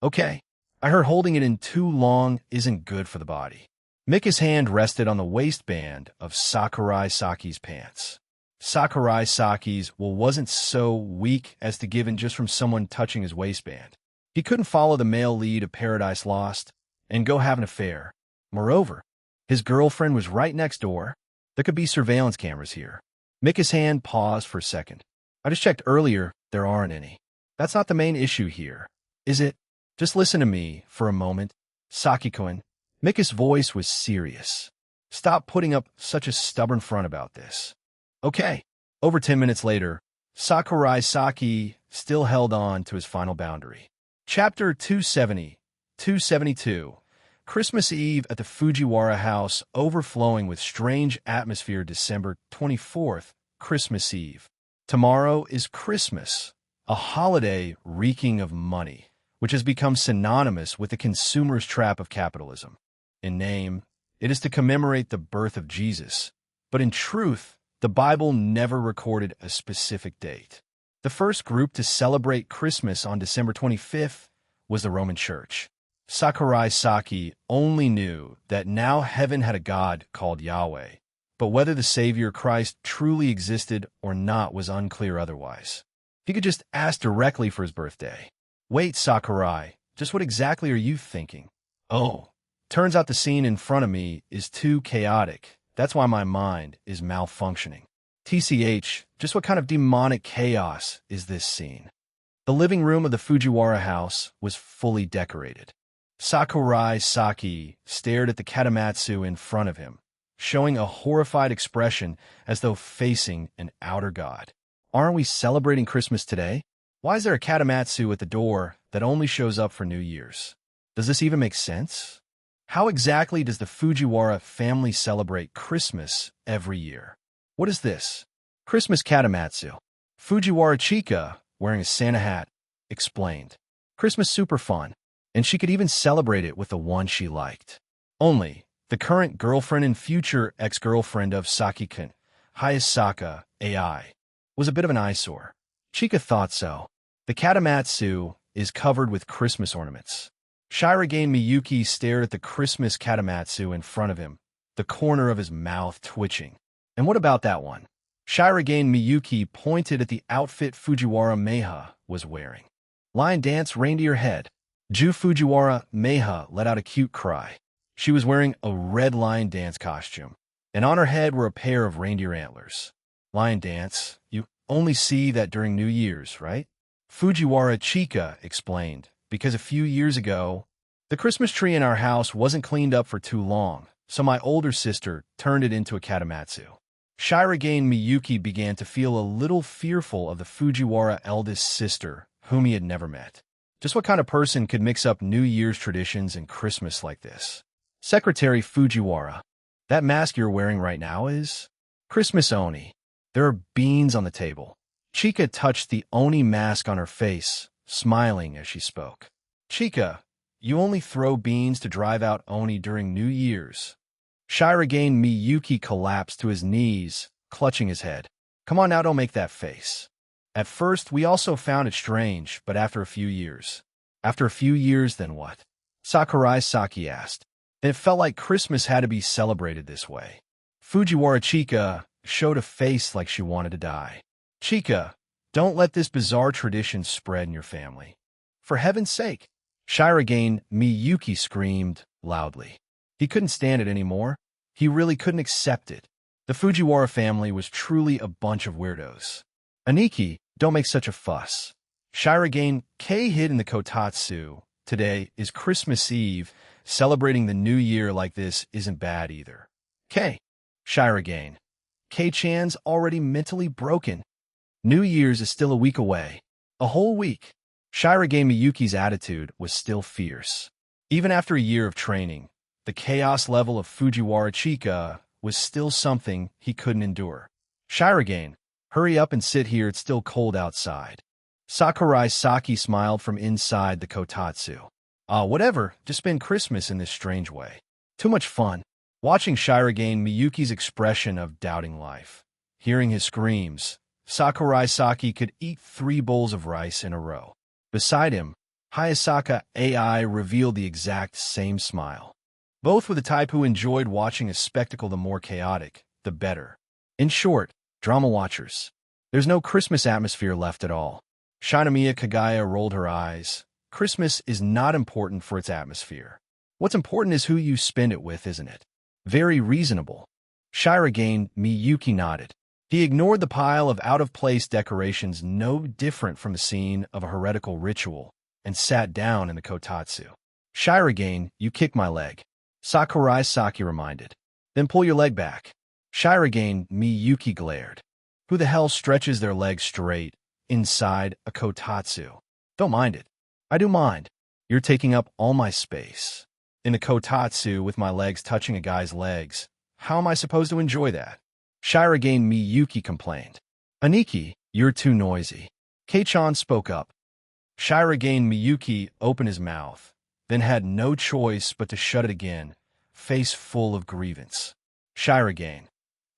"Okay, I heard holding it in too long isn't good for the body." Miku's hand rested on the waistband of Sakurai Saki's pants. Sakurai Saki's wasn't so weak as to give in just from someone touching his waistband. He couldn't follow the male lead of Paradise Lost and go have an affair. Moreover, his girlfriend was right next door. There could be surveillance cameras here. Miku's hand paused for a second. "I just checked earlier, there aren't any. That's not the main issue here, is it? Just listen to me for a moment, Saki-kun." Miku's voice was serious. "Stop putting up such a stubborn front about this." "Okay." Over 10 minutes later, Sakurai Saki still held on to his final boundary. Chapter 272. Christmas Eve at the Fujiwara house overflowing with strange atmosphere. December 24th, Christmas Eve. Tomorrow is Christmas, a holiday reeking of money, which has become synonymous with the consumer's trap of capitalism. In name, it is to commemorate the birth of Jesus, but in truth, the Bible never recorded a specific date. The first group to celebrate Christmas on December 25th was the Roman Church. Sakurai Saki only knew that now heaven had a God called Yahweh, but whether the Savior Christ truly existed or not was unclear otherwise. He could just ask directly for his birthday. "Wait, Sakurai, just what exactly are you thinking?" "Oh, turns out the scene in front of me is too chaotic. That's why my mind is malfunctioning." "TCH, just what kind of demonic chaos is this scene?" The living room of the Fujiwara house was fully decorated. Sakurai Saki stared at the katamatsu in front of him, showing a horrified expression as though facing an outer god. "Aren't we celebrating Christmas today? Why is there a katamatsu at the door that only shows up for New Year's? Does this even make sense? How exactly does the Fujiwara family celebrate Christmas every year? What is this?" "Christmas katamatsu." Fujiwara Chika, wearing a Santa hat, explained. "Christmas super fun, and she could even celebrate it with the one she liked. Only, the current girlfriend and future ex-girlfriend of Saki-kun, Hayasaka AI, was a bit of an eyesore." Chika thought so. The katamatsu is covered with Christmas ornaments. Shirogane Miyuki stared at the Christmas katamatsu in front of him, the corner of his mouth twitching. "And what about that one?" Shirogane Miyuki pointed at the outfit Fujiwara Meha was wearing. "Lion dance reindeer head." Ju Fujiwara Meha let out a cute cry. She was wearing a red lion dance costume, and on her head were a pair of reindeer antlers. "Lion dance, you only see that during New Year's, right?" Fujiwara Chika explained. "Because a few years ago, the Christmas tree in our house wasn't cleaned up for too long, so my older sister turned it into a katamatsu." Shirogane Miyuki began to feel a little fearful of the Fujiwara eldest sister, whom he had never met. Just what kind of person could mix up New Year's traditions and Christmas like this? Secretary Fujiwara, that mask you're wearing right now is Christmas Oni. There are beans on the table. Chika touched the Oni mask on her face, smiling as she spoke. Chika, you only throw beans to drive out Oni during New Year's. Shirogane Miyuki collapsed to his knees, clutching his head. Come on now, don't make that face. At first, we also found it strange, but after a few years. After a few years, then what? Sakurai Saki asked. Then it felt like Christmas had to be celebrated this way. Fujiwara Chika showed a face like she wanted to die. Chika, don't let this bizarre tradition spread in your family. For heaven's sake! Shirogane Miyuki screamed loudly. He couldn't stand it anymore. He really couldn't accept it. The Fujiwara family was truly a bunch of weirdos. Aniki, don't make such a fuss. Shirogane K hid in the kotatsu. Today is Christmas Eve. Celebrating the new year like this isn't bad either. K. Shirogane. K-chan's already mentally broken. New Year's is still a week away. A whole week. Shirogane Miyuki's attitude was still fierce. Even after a year of training, the chaos level of Fujiwara Chika was still something he couldn't endure. Shirogane, hurry up and sit here, it's still cold outside. Sakurai Saki smiled from inside the kotatsu. Whatever, just spend Christmas in this strange way. Too much fun. Watching Shirogane Miyuki's expression of doubting life. Hearing his screams, Sakurai Saki could eat 3 bowls of rice in a row. Beside him, Hayasaka AI revealed the exact same smile. Both were the type who enjoyed watching a spectacle. The more chaotic, the better. In short, drama watchers. There's no Christmas atmosphere left at all. Shinomiya Kagaya rolled her eyes. Christmas is not important for its atmosphere. What's important is who you spend it with, isn't it? Very reasonable. Shirogane Miyuki nodded. He ignored the pile of out-of-place decorations, no different from the scene of a heretical ritual, and sat down in the kotatsu. Shirogane, you kicked my leg. Sakurai Saki reminded. Then pull your leg back. Shirogane Miyuki glared. Who the hell stretches their legs straight inside a kotatsu? Don't mind it. I do mind. You're taking up all my space. In the kotatsu with my legs touching a guy's legs. How am I supposed to enjoy that? Shirogane Miyuki complained. Aniki, you're too noisy. Kei-chan spoke up. Shirogane Miyuki opened his mouth, then had no choice but to shut it again, face full of grievance. Shirogane.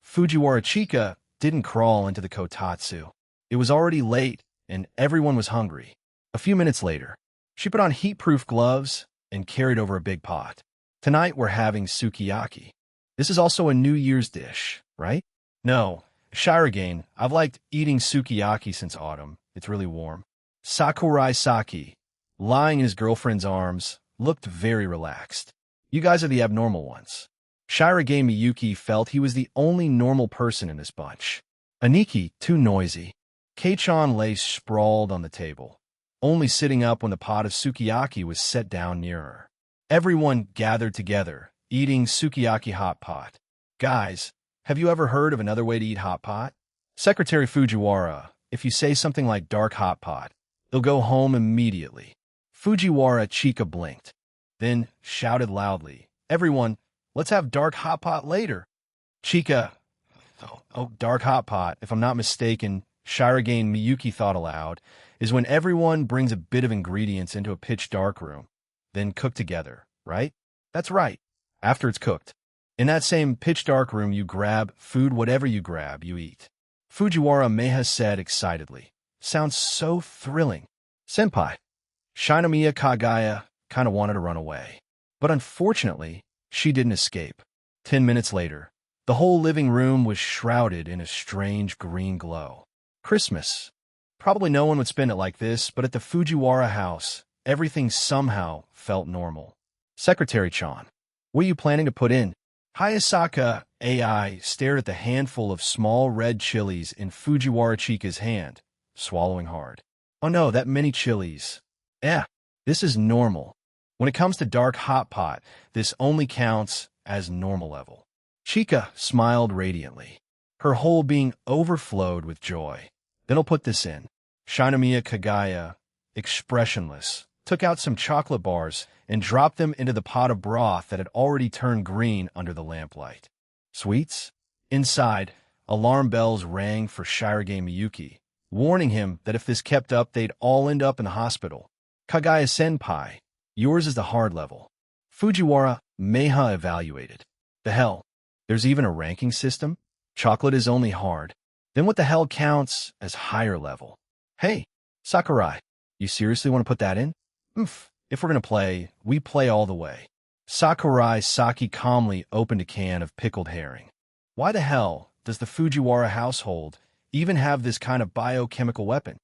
Fujiwara Chika didn't crawl into the kotatsu. It was already late, and everyone was hungry. A few minutes later, she put on heat-proof gloves and carried over a big pot. Tonight we're having sukiyaki. This is also a New Year's dish, right? No. Shirogane, I've liked eating sukiyaki since autumn. It's really warm. Sakurai Saki, lying in his girlfriend's arms, looked very relaxed. You guys are the abnormal ones. Shirogane Miyuki felt he was the only normal person in this bunch. Aniki, too noisy. Kei-chan lay sprawled on the table, only sitting up when the pot of sukiyaki was set down near her. Everyone gathered together, eating sukiyaki hot pot. Guys, have you ever heard of another way to eat hot pot? Secretary Fujiwara, if you say something like dark hot pot, they'll go home immediately. Fujiwara Chika blinked, then shouted loudly, Everyone, let's have dark hot pot later. Chika, dark hot pot, if I'm not mistaken, Shirogane Miyuki thought aloud, is when everyone brings a bit of ingredients into a pitch dark room, then cook together, right? That's right, after it's cooked. In that same pitch dark room, you grab food, whatever you grab, you eat. Fujiwara Meha said excitedly. Sounds so thrilling. Senpai. Shinomiya Kagaya kind of wanted to run away. But unfortunately, she didn't escape. 10 minutes later, the whole living room was shrouded in a strange green glow. Christmas. Probably no one would spend it like this, but at the Fujiwara house, everything somehow felt normal. Secretary Chan, what are you planning to put in? Hayasaka AI stared at the handful of small red chilies in Fujiwara Chika's hand, swallowing hard. Oh no, that many chilies. This is normal. When it comes to dark hot pot, this only counts as normal level. Chika smiled radiantly. Her whole being overflowed with joy. Then I'll put this in. Shinomiya Kagaya, expressionless, took out some chocolate bars, and dropped them into the pot of broth that had already turned green under the lamplight. Sweets? Inside, alarm bells rang for Shirage Miyuki, warning him that if this kept up, they'd all end up in the hospital. Kagaya-senpai, yours is the hard level. Fujiwara Meha evaluated. The hell? There's even a ranking system? Chocolate is only hard. Then what the hell counts as higher level? Hey, Sakurai, you seriously want to put that in? If we're going to play, we play all the way. Sakurai Saki calmly opened a can of pickled herring. Why the hell does the Fujiwara household even have this kind of biochemical weapon?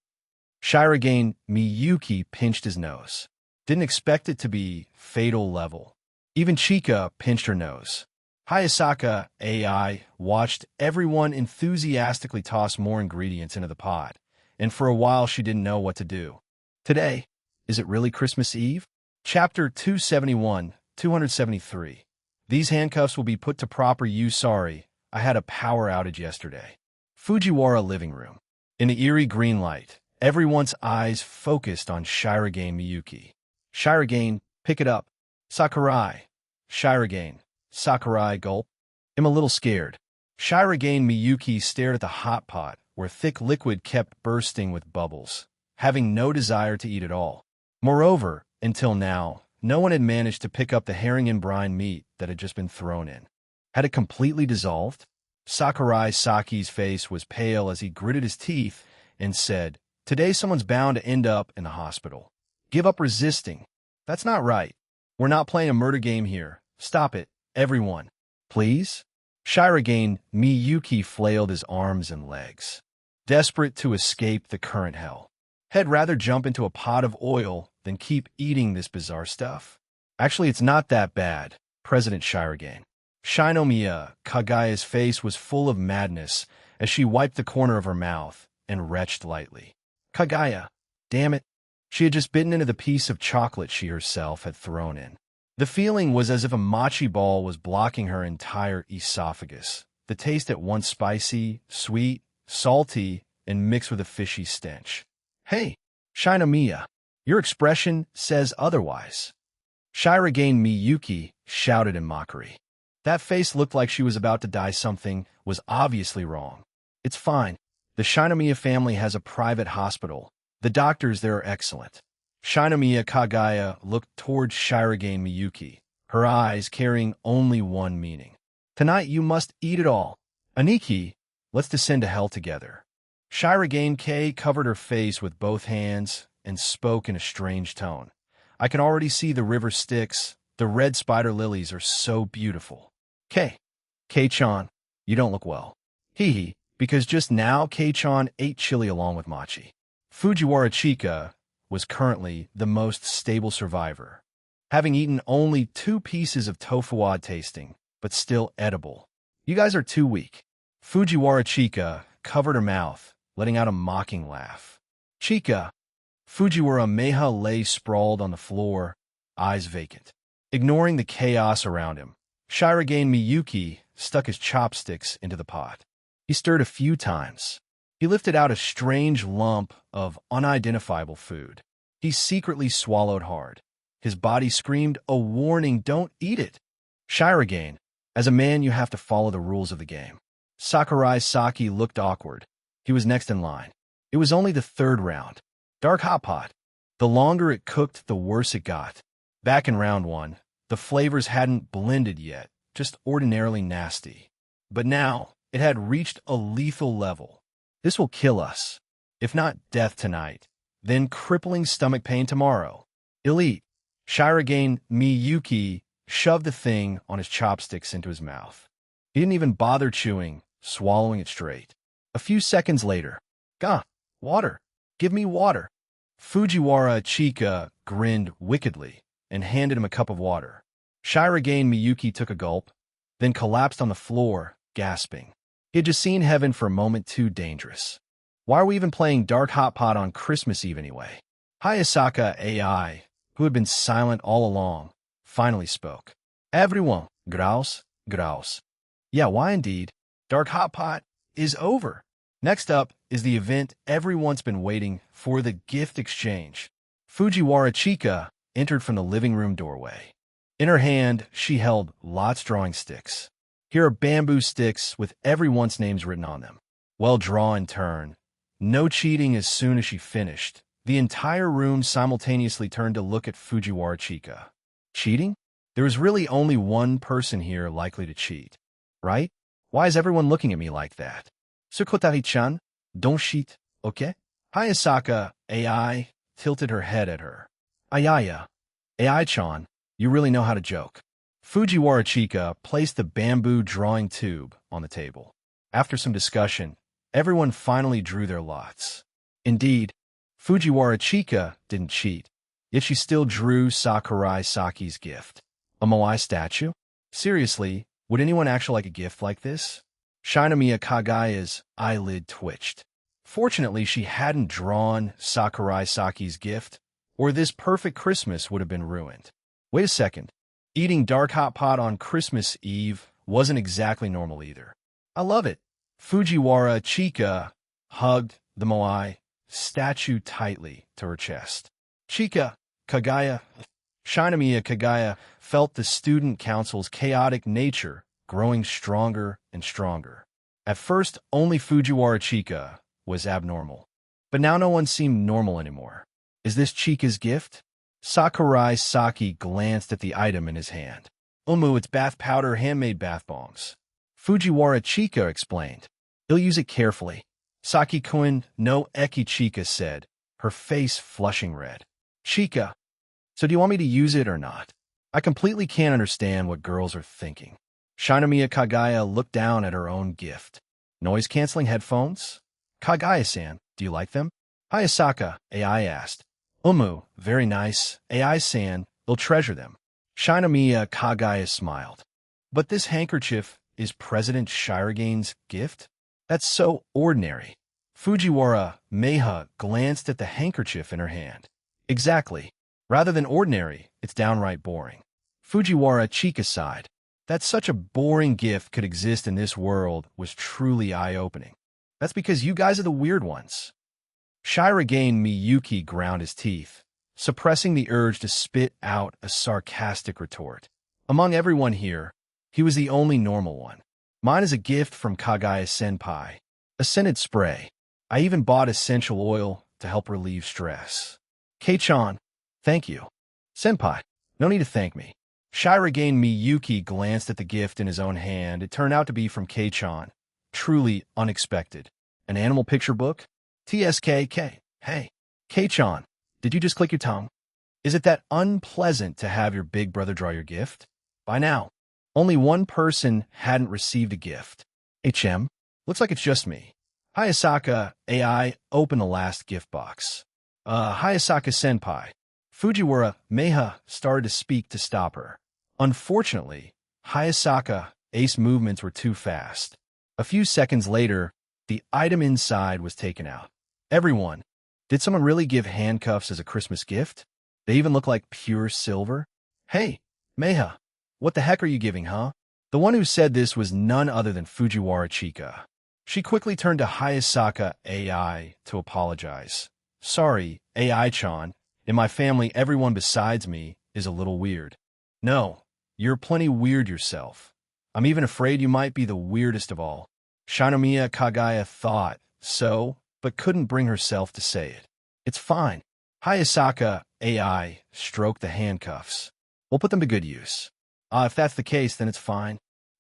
Shirage Miyuki pinched his nose. Didn't expect it to be fatal level. Even Chika pinched her nose. Hayasaka AI watched everyone enthusiastically toss more ingredients into the pot, and for a while she didn't know what to do. Today, is it really Christmas Eve? Chapter 271, 273. These handcuffs will be put to proper use. Sorry, I had a power outage yesterday. Fujiwara living room. In the eerie green light, everyone's eyes focused on Shirage Miyuki. Shirage, pick it up. Sakurai. Shirage. Sakurai gulp. I'm a little scared. Shirage Miyuki stared at the hot pot, where thick liquid kept bursting with bubbles, having no desire to eat at all. Moreover, until now, no one had managed to pick up the herring and brine meat that had just been thrown in. Had it completely dissolved? Sakurai Saki's face was pale as he gritted his teeth and said, "Today someone's bound to end up in the hospital. Give up resisting. That's not right. We're not playing a murder game here. Stop it, everyone. Please?" Shirage Miyuki flailed his arms and legs, desperate to escape the current hell. He'd rather jump into a pot of oil than keep eating this bizarre stuff. Actually, it's not that bad, President Shirage. Shinomiya Kagaya's face was full of madness as she wiped the corner of her mouth and retched lightly. Kagaya, damn it. She had just bitten into the piece of chocolate she herself had thrown in. The feeling was as if a mochi ball was blocking her entire esophagus. The taste at once spicy, sweet, salty, and mixed with a fishy stench. Hey, Shinomiya, your expression says otherwise. Shirage Miyuki shouted in mockery. That face looked like she was about to die. Something was obviously wrong. It's fine. The Shinomiya family has a private hospital. The doctors there are excellent. Shinomiya Kagaya looked towards Shirage Miyuki, her eyes carrying only one meaning. Tonight you must eat it all. Aniki, let's descend to hell together. Shirage K covered her face with both hands and spoke in a strange tone. I can already see the river Styx. The red spider lilies are so beautiful. K-chan, you don't look well. Hee, because just now K-chan ate chili along with mochi. Fujiwara Chika was currently the most stable survivor, having eaten only 2 pieces of tofuad tasting, but still edible. You guys are too weak. Fujiwara Chika covered her mouth, letting out a mocking laugh. Chika. Fujiwara Meha lay sprawled on the floor, eyes vacant, ignoring the chaos around him. Shirage Miyuki stuck his chopsticks into the pot. He stirred a few times. He lifted out a strange lump of unidentifiable food. He secretly swallowed hard. His body screamed a warning, don't eat it. Shirage, as a man you have to follow the rules of the game. Sakurai Saki looked awkward. He was next in line. It was only the 3rd round. Dark hot pot. The longer it cooked, the worse it got. Back in round 1, the flavors hadn't blended yet, just ordinarily nasty. But now, it had reached a lethal level. This will kill us. If not death tonight, then crippling stomach pain tomorrow. Elite. Shirage Miyuki shoved the thing on his chopsticks into his mouth. He didn't even bother chewing, swallowing it straight. A few seconds later, "Gah, water. Give me water." Fujiwara Chika grinned wickedly and handed him a cup of water. Shirage Miyuki took a gulp, then collapsed on the floor, gasping. He had just seen heaven for a moment. Too dangerous. Why are we even playing Dark Hot Pot on Christmas Eve anyway? Hayasaka AI, who had been silent all along, finally spoke. Everyone, grouse. Yeah, why indeed? Dark Hot Pot is over. Next up is the event everyone's been waiting for, the gift exchange. Fujiwara Chika entered from the living room doorway. In her hand, she held lots drawing sticks. Here are bamboo sticks with everyone's names written on them. Well, draw in turn. No cheating. As soon as she finished, the entire room simultaneously turned to look at Fujiwara Chika. Cheating? There is really only one person here likely to cheat, right? Why is everyone looking at me like that? Sukotari-chan, don't cheat, okay? Hayasaka, AI, tilted her head at her. Ayaya, AI-chan, you really know how to joke. Fujiwara Chika placed the bamboo drawing tube on the table. After some discussion, everyone finally drew their lots. Indeed, Fujiwara Chika didn't cheat, yet she still drew Sakurai Saki's gift. A Moai statue? Seriously, would anyone actually like a gift like this? Shinomiya Kagaya's eyelid twitched. Fortunately, she hadn't drawn Sakurai Saki's gift, or this perfect Christmas would have been ruined. Wait a second. Eating dark hot pot on Christmas Eve wasn't exactly normal either. I love it. Fujiwara Chika hugged the Moai statue tightly to her chest. Chika, Kagaya, Shinomiya Kagaya felt the student council's chaotic nature growing stronger and stronger. At first, only Fujiwara Chika was abnormal, but now no one seemed normal anymore. Is this Chika's gift? Sakurai Saki glanced at the item in his hand. It's bath powder, handmade bath bombs. Fujiwara Chika explained. He'll use it carefully. Saki-kun no Eki Chika said, her face flushing red. Chika, so do you want me to use it or not? I completely can't understand what girls are thinking. Shinomiya Kagaya looked down at her own gift. Noise-canceling headphones? Kagaya-san, do you like them? Hayasaka, AI asked. Very nice. AI-san, you'll treasure them. Shinomiya Kagaya smiled. But this handkerchief is President Shiragene's gift? That's so ordinary. Fujiwara Meha glanced at the handkerchief in her hand. Exactly. Rather than ordinary, it's downright boring. Fujiwara Chika sighed. That such a boring gift could exist in this world was truly eye-opening. That's because you guys are the weird ones. Shiragane Miyuki ground his teeth, suppressing the urge to spit out a sarcastic retort. Among everyone here, he was the only normal one. Mine is a gift from Kagaya-senpai. A scented spray. I even bought essential oil to help relieve stress. Kei-chan, thank you. Senpai, no need to thank me. Shiragane Miyuki glanced at the gift in his own hand. It turned out to be from Kei-chan. Truly unexpected. An animal picture book? TSKK. Hey, Kei-chan, did you just click your tongue? Is it that unpleasant to have your big brother draw your gift? By now, only one person hadn't received a gift. HM, looks like it's just me. Hayasaka AI opened the last gift box. Hayasaka-senpai. Fujiwara Meha started to speak to stop her. Unfortunately, Hayasaka Ace movements were too fast. A few seconds later, the item inside was taken out. Everyone, did someone really give handcuffs as a Christmas gift? They even look like pure silver. Hey, Meha, what the heck are you giving, huh? The one who said this was none other than Fujiwara Chika. She quickly turned to Hayasaka AI to apologize. Sorry, AI-chan. In my family, everyone besides me is a little weird. No, you're plenty weird yourself. I'm even afraid you might be the weirdest of all. Shinomiya Kagaya thought so, but couldn't bring herself to say it. It's fine. Hayasaka AI stroked the handcuffs. We'll put them to good use. If that's the case, then it's fine.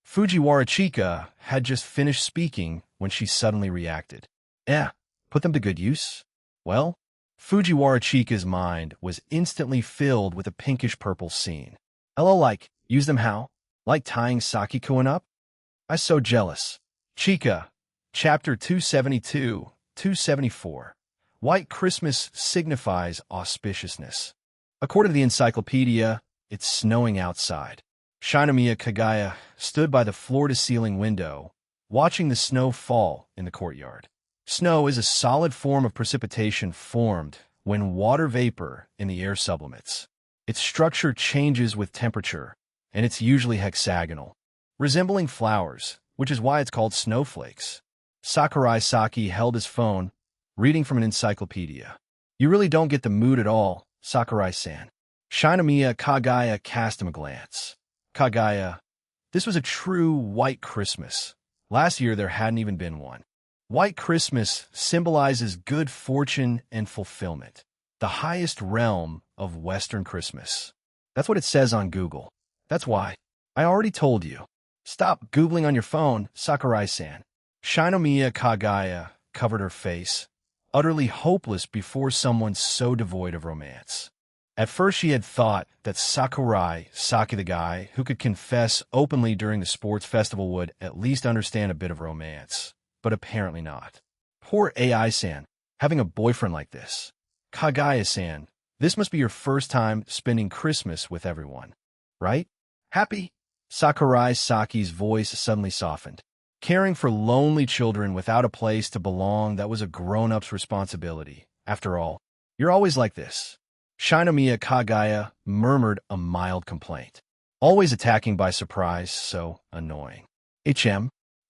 Fujiwara Chika had just finished speaking when she suddenly reacted. Put them to good use? Well, Fujiwara Chika's mind was instantly filled with a pinkish-purple scene. Hello, use them how? Like tying Saki-kun up? I'm so jealous. Chika, Chapter 272, 274. White Christmas signifies auspiciousness. According to the encyclopedia, it's snowing outside. Shinomiya Kagaya stood by the floor-to-ceiling window, watching the snow fall in the courtyard. Snow is a solid form of precipitation formed when water vapor in the air sublimates. Its structure changes with temperature, and it's usually hexagonal, resembling flowers, which is why it's called snowflakes. Sakurai Saki held his phone, reading from an encyclopedia. You really don't get the mood at all, Sakurai-san. Shinomiya Kagaya cast him a glance. Kagaya, this was a true white Christmas. Last year there hadn't even been one. White Christmas symbolizes good fortune and fulfillment, the highest realm of Western Christmas. That's what it says on Google. That's why. I already told you. Stop Googling on your phone, Sakurai-san. Shinomiya Kagaya covered her face, utterly hopeless before someone so devoid of romance. At first she had thought that Sakurai Saki, the guy who could confess openly during the sports festival, would at least understand a bit of romance, but apparently not. Poor AI-san, having a boyfriend like this. Kagaya-san, this must be your first time spending Christmas with everyone, right? Happy? Sakurai Saki's voice suddenly softened. Caring for lonely children without a place to belong, that was a grown-up's responsibility. After all, you're always like this. Shinomiya Kagaya murmured a mild complaint. Always attacking by surprise, so annoying.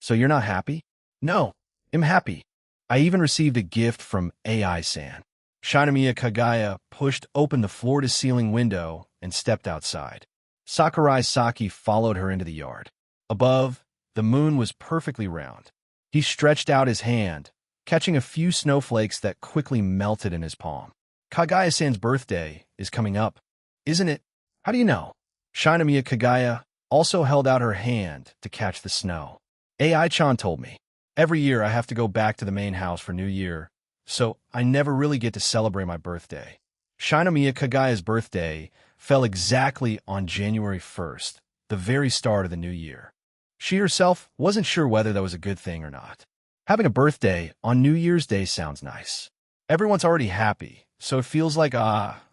So you're not happy? No, I'm happy. I even received a gift from AI-san. Shinomiya Kagaya pushed open the floor-to-ceiling window and stepped outside. Sakurai Saki followed her into the yard. Above, the moon was perfectly round. He stretched out his hand, catching a few snowflakes that quickly melted in his palm. Kagaya-san's birthday is coming up, isn't it? How do you know? Shinomiya Kagaya also held out her hand to catch the snow. AI-chan told me. Every year I have to go back to the main house for New Year, so I never really get to celebrate my birthday. Shinomiya Kagaya's birthday fell exactly on January 1st, the very start of the new year. She herself wasn't sure whether that was a good thing or not. Having a birthday on New Year's Day sounds nice. Everyone's already happy, so it feels like,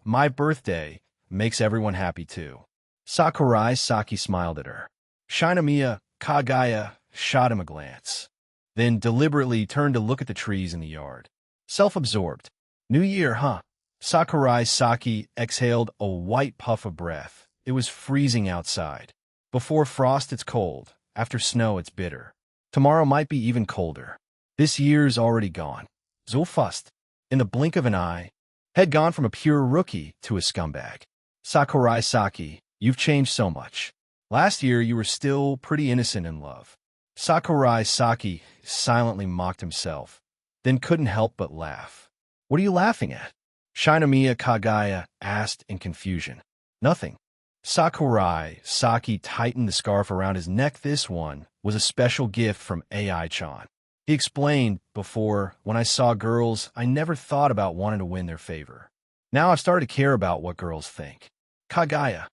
my birthday makes everyone happy too. Sakurai Saki smiled at her. Shinomiya Kagaya shot him a glance, then deliberately turned to look at the trees in the yard. Self-absorbed. New Year, huh? Sakurai Saki exhaled a white puff of breath. It was freezing outside. Before frost, it's cold. After snow, it's bitter. Tomorrow might be even colder. This year's already gone. So fast. In the blink of an eye, had gone from a pure rookie to a scumbag. Sakurai Saki, you've changed so much. Last year, you were still pretty innocent in love. Sakurai Saki silently mocked himself, then couldn't help but laugh. What are you laughing at? Shinomiya Kagaya asked in confusion. Nothing. Sakurai Saki tightened the scarf around his neck. This one was a special gift from AI-chan. He explained before, when I saw girls, I never thought about wanting to win their favor. Now I've started to care about what girls think. Kagaya.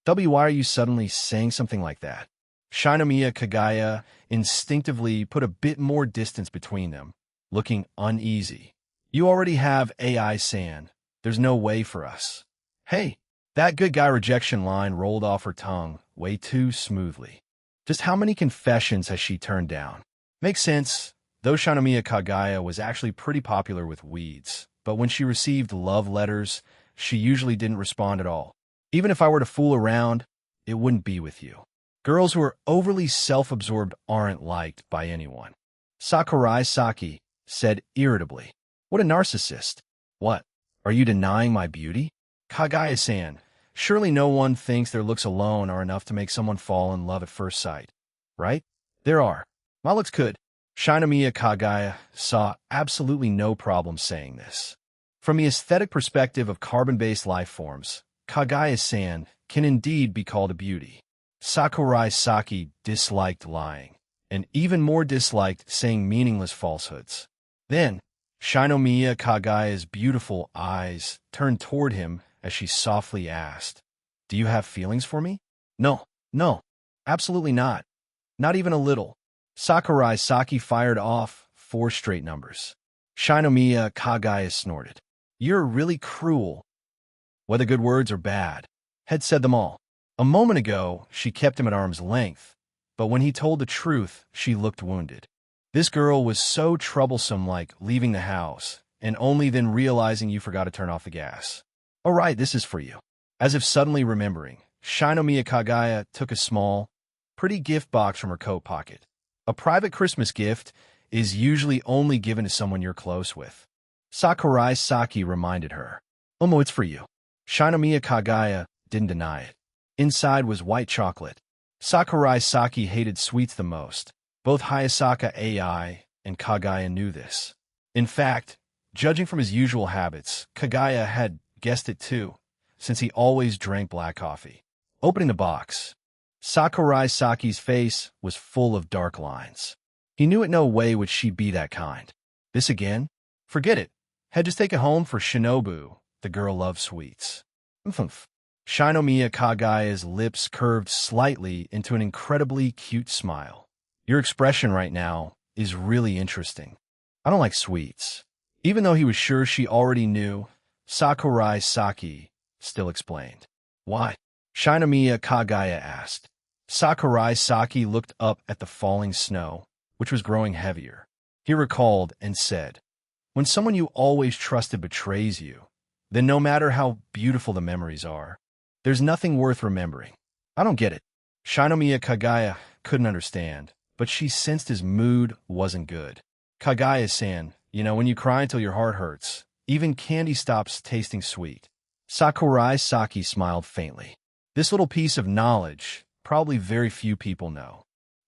Why are you suddenly saying something like that? Shinomiya Kagaya instinctively put a bit more distance between them, looking uneasy. You already have AI-san. There's no way for us. Hey, that good guy rejection line rolled off her tongue way too smoothly. Just how many confessions has she turned down? Makes sense, though Shinomiya Kagaya was actually pretty popular with weeds, but when she received love letters, she usually didn't respond at all. Even if I were to fool around, it wouldn't be with you. Girls who are overly self-absorbed aren't liked by anyone. Sakurai Saki said irritably. What a narcissist. What? Are you denying my beauty? Kagaya-san, surely no one thinks their looks alone are enough to make someone fall in love at first sight, right? There are. My looks could. Shinomiya Kagaya saw absolutely no problem saying this. From the aesthetic perspective of carbon-based life forms, Kagaya-san can indeed be called a beauty. Sakurai Saki disliked lying, and even more disliked saying meaningless falsehoods. Then, Shinomiya Kagaya's beautiful eyes turned toward him as she softly asked, Do you have feelings for me? No, absolutely not. Not even a little. Sakurai Saki fired off 4 straight numbers. Shinomiya Kagaya snorted. You're really cruel. Whether good words or bad, had said them all. A moment ago, she kept him at arm's length, but when he told the truth, she looked wounded. This girl was so troublesome, like leaving the house, and only then realizing you forgot to turn off the gas. All right, this is for you. As if suddenly remembering, Shinomiya Kagaya took a small, pretty gift box from her coat pocket. A private Christmas gift is usually only given to someone you're close with. Sakurai Saki reminded her. Omo, it's for you. Shinomiya Kagaya didn't deny it. Inside was white chocolate. Sakurai Saki hated sweets the most. Both Hayasaka AI and Kagaya knew this. In fact, judging from his usual habits, Kagaya had guessed it too, since he always drank black coffee. Opening the box, Sakurai Saki's face was full of dark lines. He knew in no way would she be that kind. This again? Forget it. Had just take it home for Shinobu. The girl loves sweets. Mph. Shinomiya Kagaya's lips curved slightly into an incredibly cute smile. Your expression right now is really interesting. I don't like sweets. Even though he was sure she already knew, Sakurai Saki still explained. Why? Shinomiya Kagaya asked. Sakurai Saki looked up at the falling snow, which was growing heavier. He recalled and said, when someone you always trusted betrays you, then no matter how beautiful the memories are, there's nothing worth remembering. I don't get it. Shinomiya Kagaya couldn't understand, but she sensed his mood wasn't good. Kagaya-san, when you cry until your heart hurts, even candy stops tasting sweet. Sakurai Saki smiled faintly. This little piece of knowledge, probably very few people know.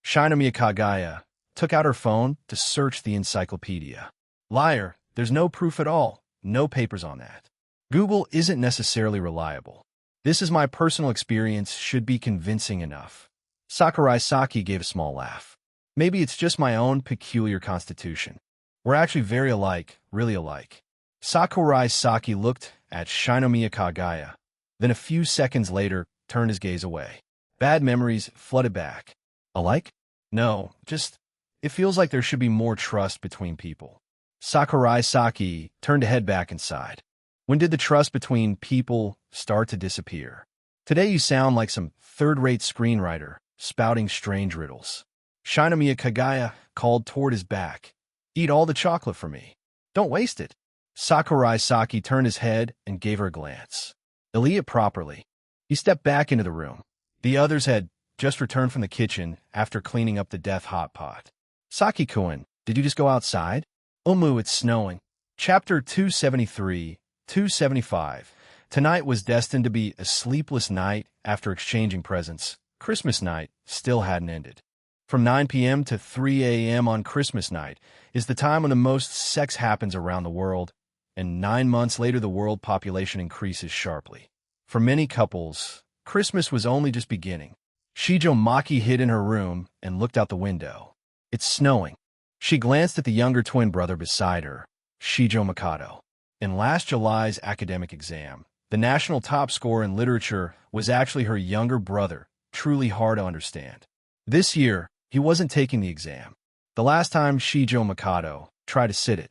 Shinomiya Kagaya took out her phone to search the encyclopedia. Liar, there's no proof at all, no papers on that. Google isn't necessarily reliable. This is my personal experience should be convincing enough. Sakurai Saki gave a small laugh. Maybe it's just my own peculiar constitution. We're actually very alike, really alike. Sakurai Saki looked at Shinomiya Kagaya, then a few seconds later turned his gaze away. Bad memories flooded back. Alike? No, it feels like there should be more trust between people. Sakurai Saki turned to head back inside. When did the trust between people start to disappear? Today you sound like some third-rate screenwriter, spouting strange riddles. Shinomiya Kagaya called toward his back. Eat all the chocolate for me. Don't waste it. Sakurai Saki turned his head and gave her a glance. He'll eat it properly. He stepped back into the room. The others had just returned from the kitchen after cleaning up the death hot pot. Saki-kun, did you just go outside? Omu, it's snowing. Chapter 273, 275. Tonight was destined to be a sleepless night after exchanging presents. Christmas night still hadn't ended. From 9 p.m. to 3 a.m. on Christmas night is the time when the most sex happens around the world, and 9 months later the world population increases sharply. For many couples, Christmas was only just beginning. Shijo Maki hid in her room and looked out the window. It's snowing. She glanced at the younger twin brother beside her, Shijo Mikado. In last July's academic exam, the national top scorer in literature was actually her younger brother, truly hard to understand. This year, he wasn't taking the exam. The last time Shijo Mikado tried to sit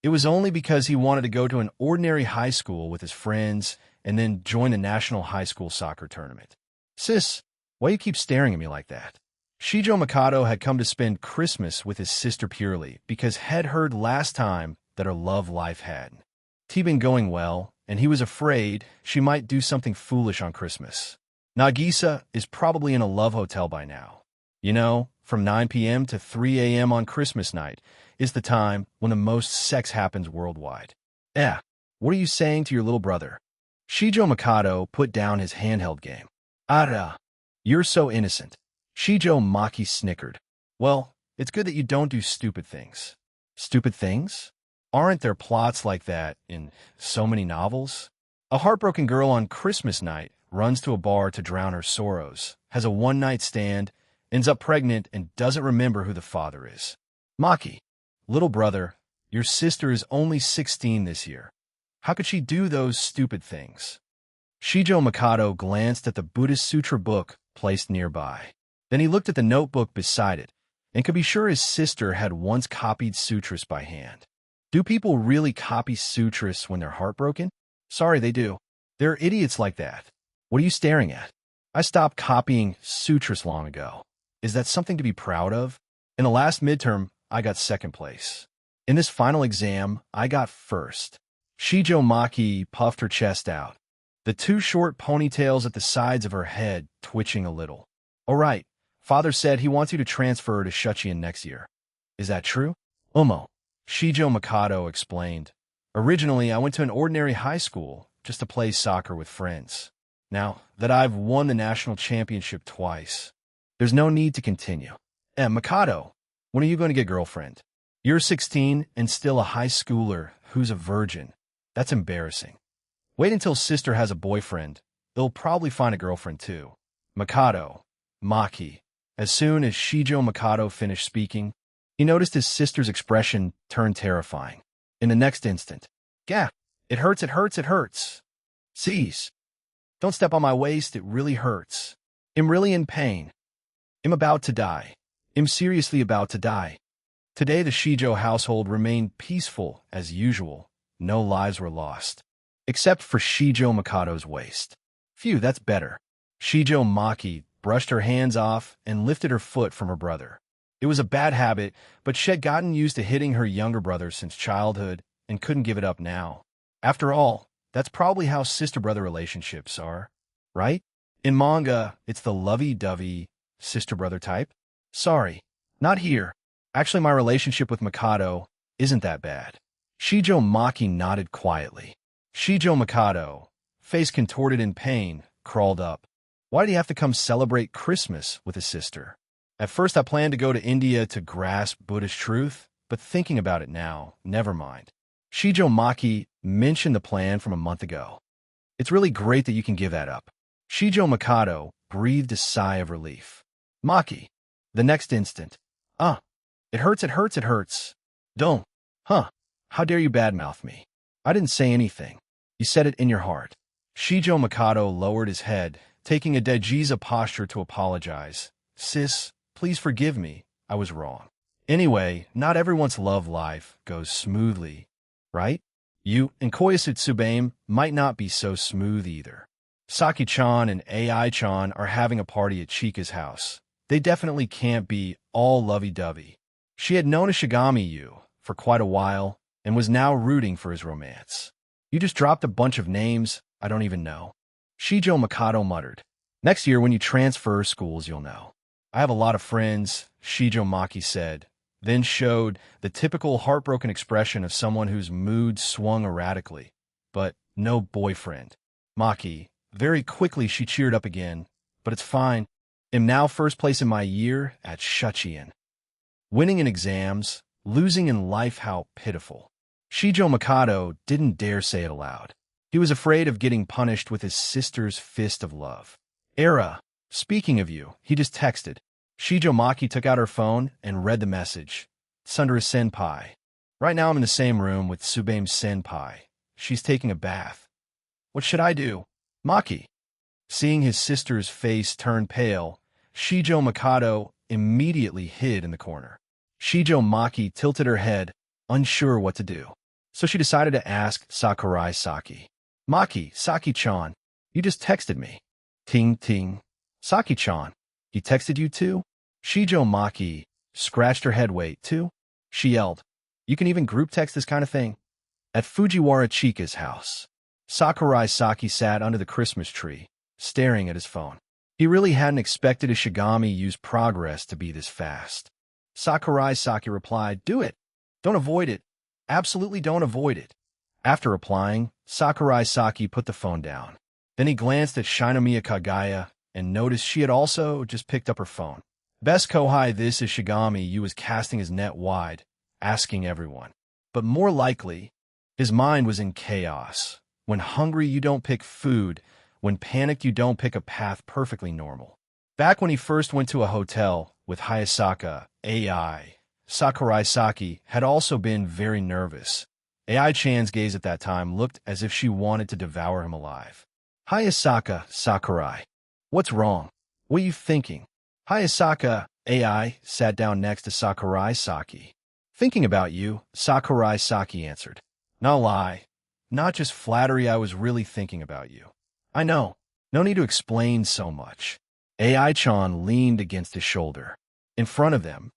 it was only because he wanted to go to an ordinary high school with his friends and then join the national high school soccer tournament. Sis, why you keep staring at me like that? Shijo Mikado had come to spend Christmas with his sister purely because had heard last time that her love life hadn't been going well, and he was afraid she might do something foolish on Christmas. Nagisa is probably in a love hotel by now. From 9 p.m. to 3 a.m. on Christmas night is the time when the most sex happens worldwide. What are you saying to your little brother? Shijo Mikado put down his handheld game. Ara, you're so innocent. Shijo Maki snickered. Well, it's good that you don't do stupid things. Stupid things? Aren't there plots like that in so many novels? A heartbroken girl on Christmas night runs to a bar to drown her sorrows, has a one-night stand, ends up pregnant, and doesn't remember who the father is. Maki, little brother, your sister is only 16 this year. How could she do those stupid things? Shijo Mikado glanced at the Buddhist Sutra book placed nearby. Then he looked at the notebook beside it and could be sure his sister had once copied sutras by hand. Do people really copy sutras when they're heartbroken? Sorry, they do. There are idiots like that. What are you staring at? I stopped copying sutras long ago. Is that something to be proud of? In the last midterm, I got second place. In this final exam, I got first. Shijo Maki puffed her chest out, the two short ponytails at the sides of her head twitching a little. All right, father said he wants you to transfer to Shuchiin next year. Is that true? Umo, Shijo Mikado explained. Originally, I went to an ordinary high school, just to play soccer with friends. Now that I've won the national championship twice, there's no need to continue. Mikado, when are you going to get a girlfriend? You're 16 and still a high schooler who's a virgin. That's embarrassing. Wait until sister has a boyfriend. They'll probably find a girlfriend too. Mikado, Maki. As soon as Shijo Mikado finished speaking, he noticed his sister's expression turned terrifying. In the next instant, "Gah! It hurts, it hurts, it hurts. Cease. Don't step on my waist, it really hurts. I'm really in pain. I'm about to die. I'm seriously about to die." Today the Shijo household remained peaceful as usual. No lives were lost. Except for Shijo Mikado's waist. Phew, that's better. Shijo Maki brushed her hands off and lifted her foot from her brother. It was a bad habit, but she had gotten used to hitting her younger brother since childhood and couldn't give it up now. After all, that's probably how sister-brother relationships are, right? In manga, it's the lovey-dovey sister-brother type. Sorry, not here. Actually, my relationship with Mikado isn't that bad. Shijo Maki nodded quietly. Shijo Mikado, face contorted in pain, crawled up. Why did he have to come celebrate Christmas with his sister? At first, I planned to go to India to grasp Buddhist truth, but thinking about it now, never mind. Shijo Maki mentioned the plan from a month ago. It's really great that you can give that up. Shijo Mikado breathed a sigh of relief. Maki. The next instant. It hurts, it hurts, it hurts. Don't. How dare you badmouth me? I didn't say anything. You said it in your heart. Shijo Mikado lowered his head, taking a Dejiza posture to apologize. Sis, please forgive me. I was wrong. Anyway, not everyone's love life goes smoothly, right? You and Koyasu Tsubaime might not be so smooth either. Saki-chan and AI-chan are having a party at Chika's house. They definitely can't be all lovey-dovey. She had known a Shigami-yu for quite a while and was now rooting for his romance. You just dropped a bunch of names I don't even know. Shijo Mikado muttered. Next year when you transfer schools, you'll know. I have a lot of friends, Shijo Maki said, then showed the typical heartbroken expression of someone whose mood swung erratically. But no boyfriend. Maki. Very quickly she cheered up again. But it's fine. Am now first place in my year at Shuchiin. Winning in exams, losing in life, how pitiful. Shijo Mikado didn't dare say it aloud. He was afraid of getting punished with his sister's fist of love. Era, speaking of you, he just texted. Shijo Maki took out her phone and read the message. Sundara Senpai. Right now I'm in the same room with Tsubaime Senpai. She's taking a bath. What should I do? Maki. Seeing his sister's face turn pale, Shijo Mikado immediately hid in the corner. Shijo Maki tilted her head, unsure what to do. So she decided to ask Sakurai Saki. Maki, Saki-chan, you just texted me. Ting ting. Saki-chan, he texted you too? Shijo Maki scratched her head. Wait, too? She yelled. You can even group text this kind of thing? At Fujiwara Chika's house, Sakurai Saki sat under the Christmas tree, staring at his phone. He really hadn't expected a Shigami-yu's progress to be this fast. Sakurai Saki replied, do it. Don't avoid it. Absolutely don't avoid it. After replying, Sakurai Saki put the phone down. Then he glanced at Shinomiya Kagaya and noticed she had also just picked up her phone. Best Kohai, this is Shigami-yu was casting his net wide, asking everyone. But more likely, his mind was in chaos. When hungry, you don't pick food. When panicked, you don't pick a path perfectly normal. Back when he first went to a hotel with Hayasaka, AI, Sakurai Saki had also been very nervous. AI-chan's gaze at that time looked as if she wanted to devour him alive. Hayasaka, Sakurai. What's wrong? What are you thinking? Hayasaka, AI, sat down next to Sakurai Saki. Thinking about you, Sakurai Saki answered. No lie. Not just flattery, I was really thinking about you. I know. No need to explain so much. AI-chan leaned against his shoulder. In front of them,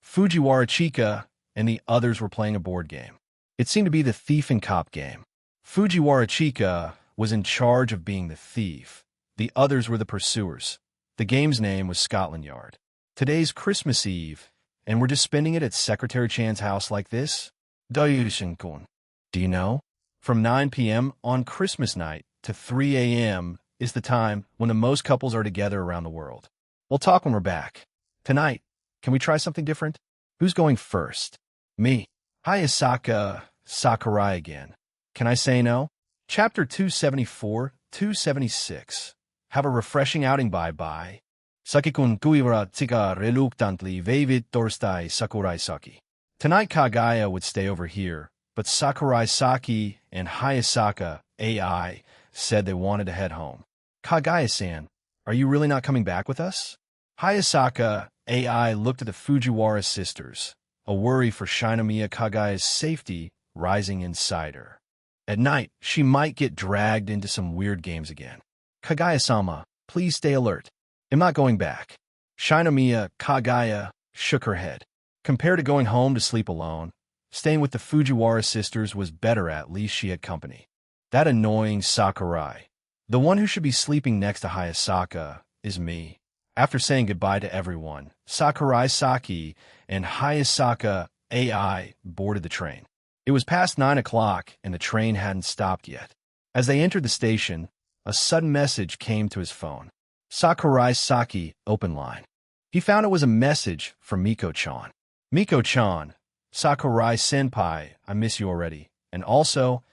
Fujiwara Chika and the others were playing a board game. It seemed to be the thief and cop game. Fujiwara Chika was in charge of being the thief. The others were the pursuers. The game's name was Scotland Yard. Today's Christmas Eve, and we're just spending it at Secretary Chan's house like this? Do you know? From 9 p.m. on Christmas night to 3 a.m. is the time when the most couples are together around the world. We'll talk when we're back. Tonight, can we try something different? Who's going first? Me. Hayasaka Sakurai again. Can I say no? Chapter 274, 276. Have a refreshing outing bye-bye. Sakikun kuiwara tika reluctantly vavit torstai Sakurai Saki. Tonight Kagaya would stay over here, but Sakurai Saki and Hayasaka AI said they wanted to head home. Kagaya-san, are you really not coming back with us? Hayasaka AI looked at the Fujiwara sisters, a worry for Shinomiya Kagaya's safety rising inside her. At night, she might get dragged into some weird games again. Kagaya-sama, please stay alert. I'm not going back. Shinomiya Kagaya shook her head. Compared to going home to sleep alone, staying with the Fujiwara sisters was better. At least she had company. That annoying Sakurai. The one who should be sleeping next to Hayasaka is me. After saying goodbye to everyone, Sakurai Saki and Hayasaka AI boarded the train. It was past 9 o'clock and the train hadn't stopped yet. As they entered the station, a sudden message came to his phone. Sakurai Saki, open line. He found it was a message from Miko-chan. Miko-chan, Sakurai-senpai, I miss you already. And also,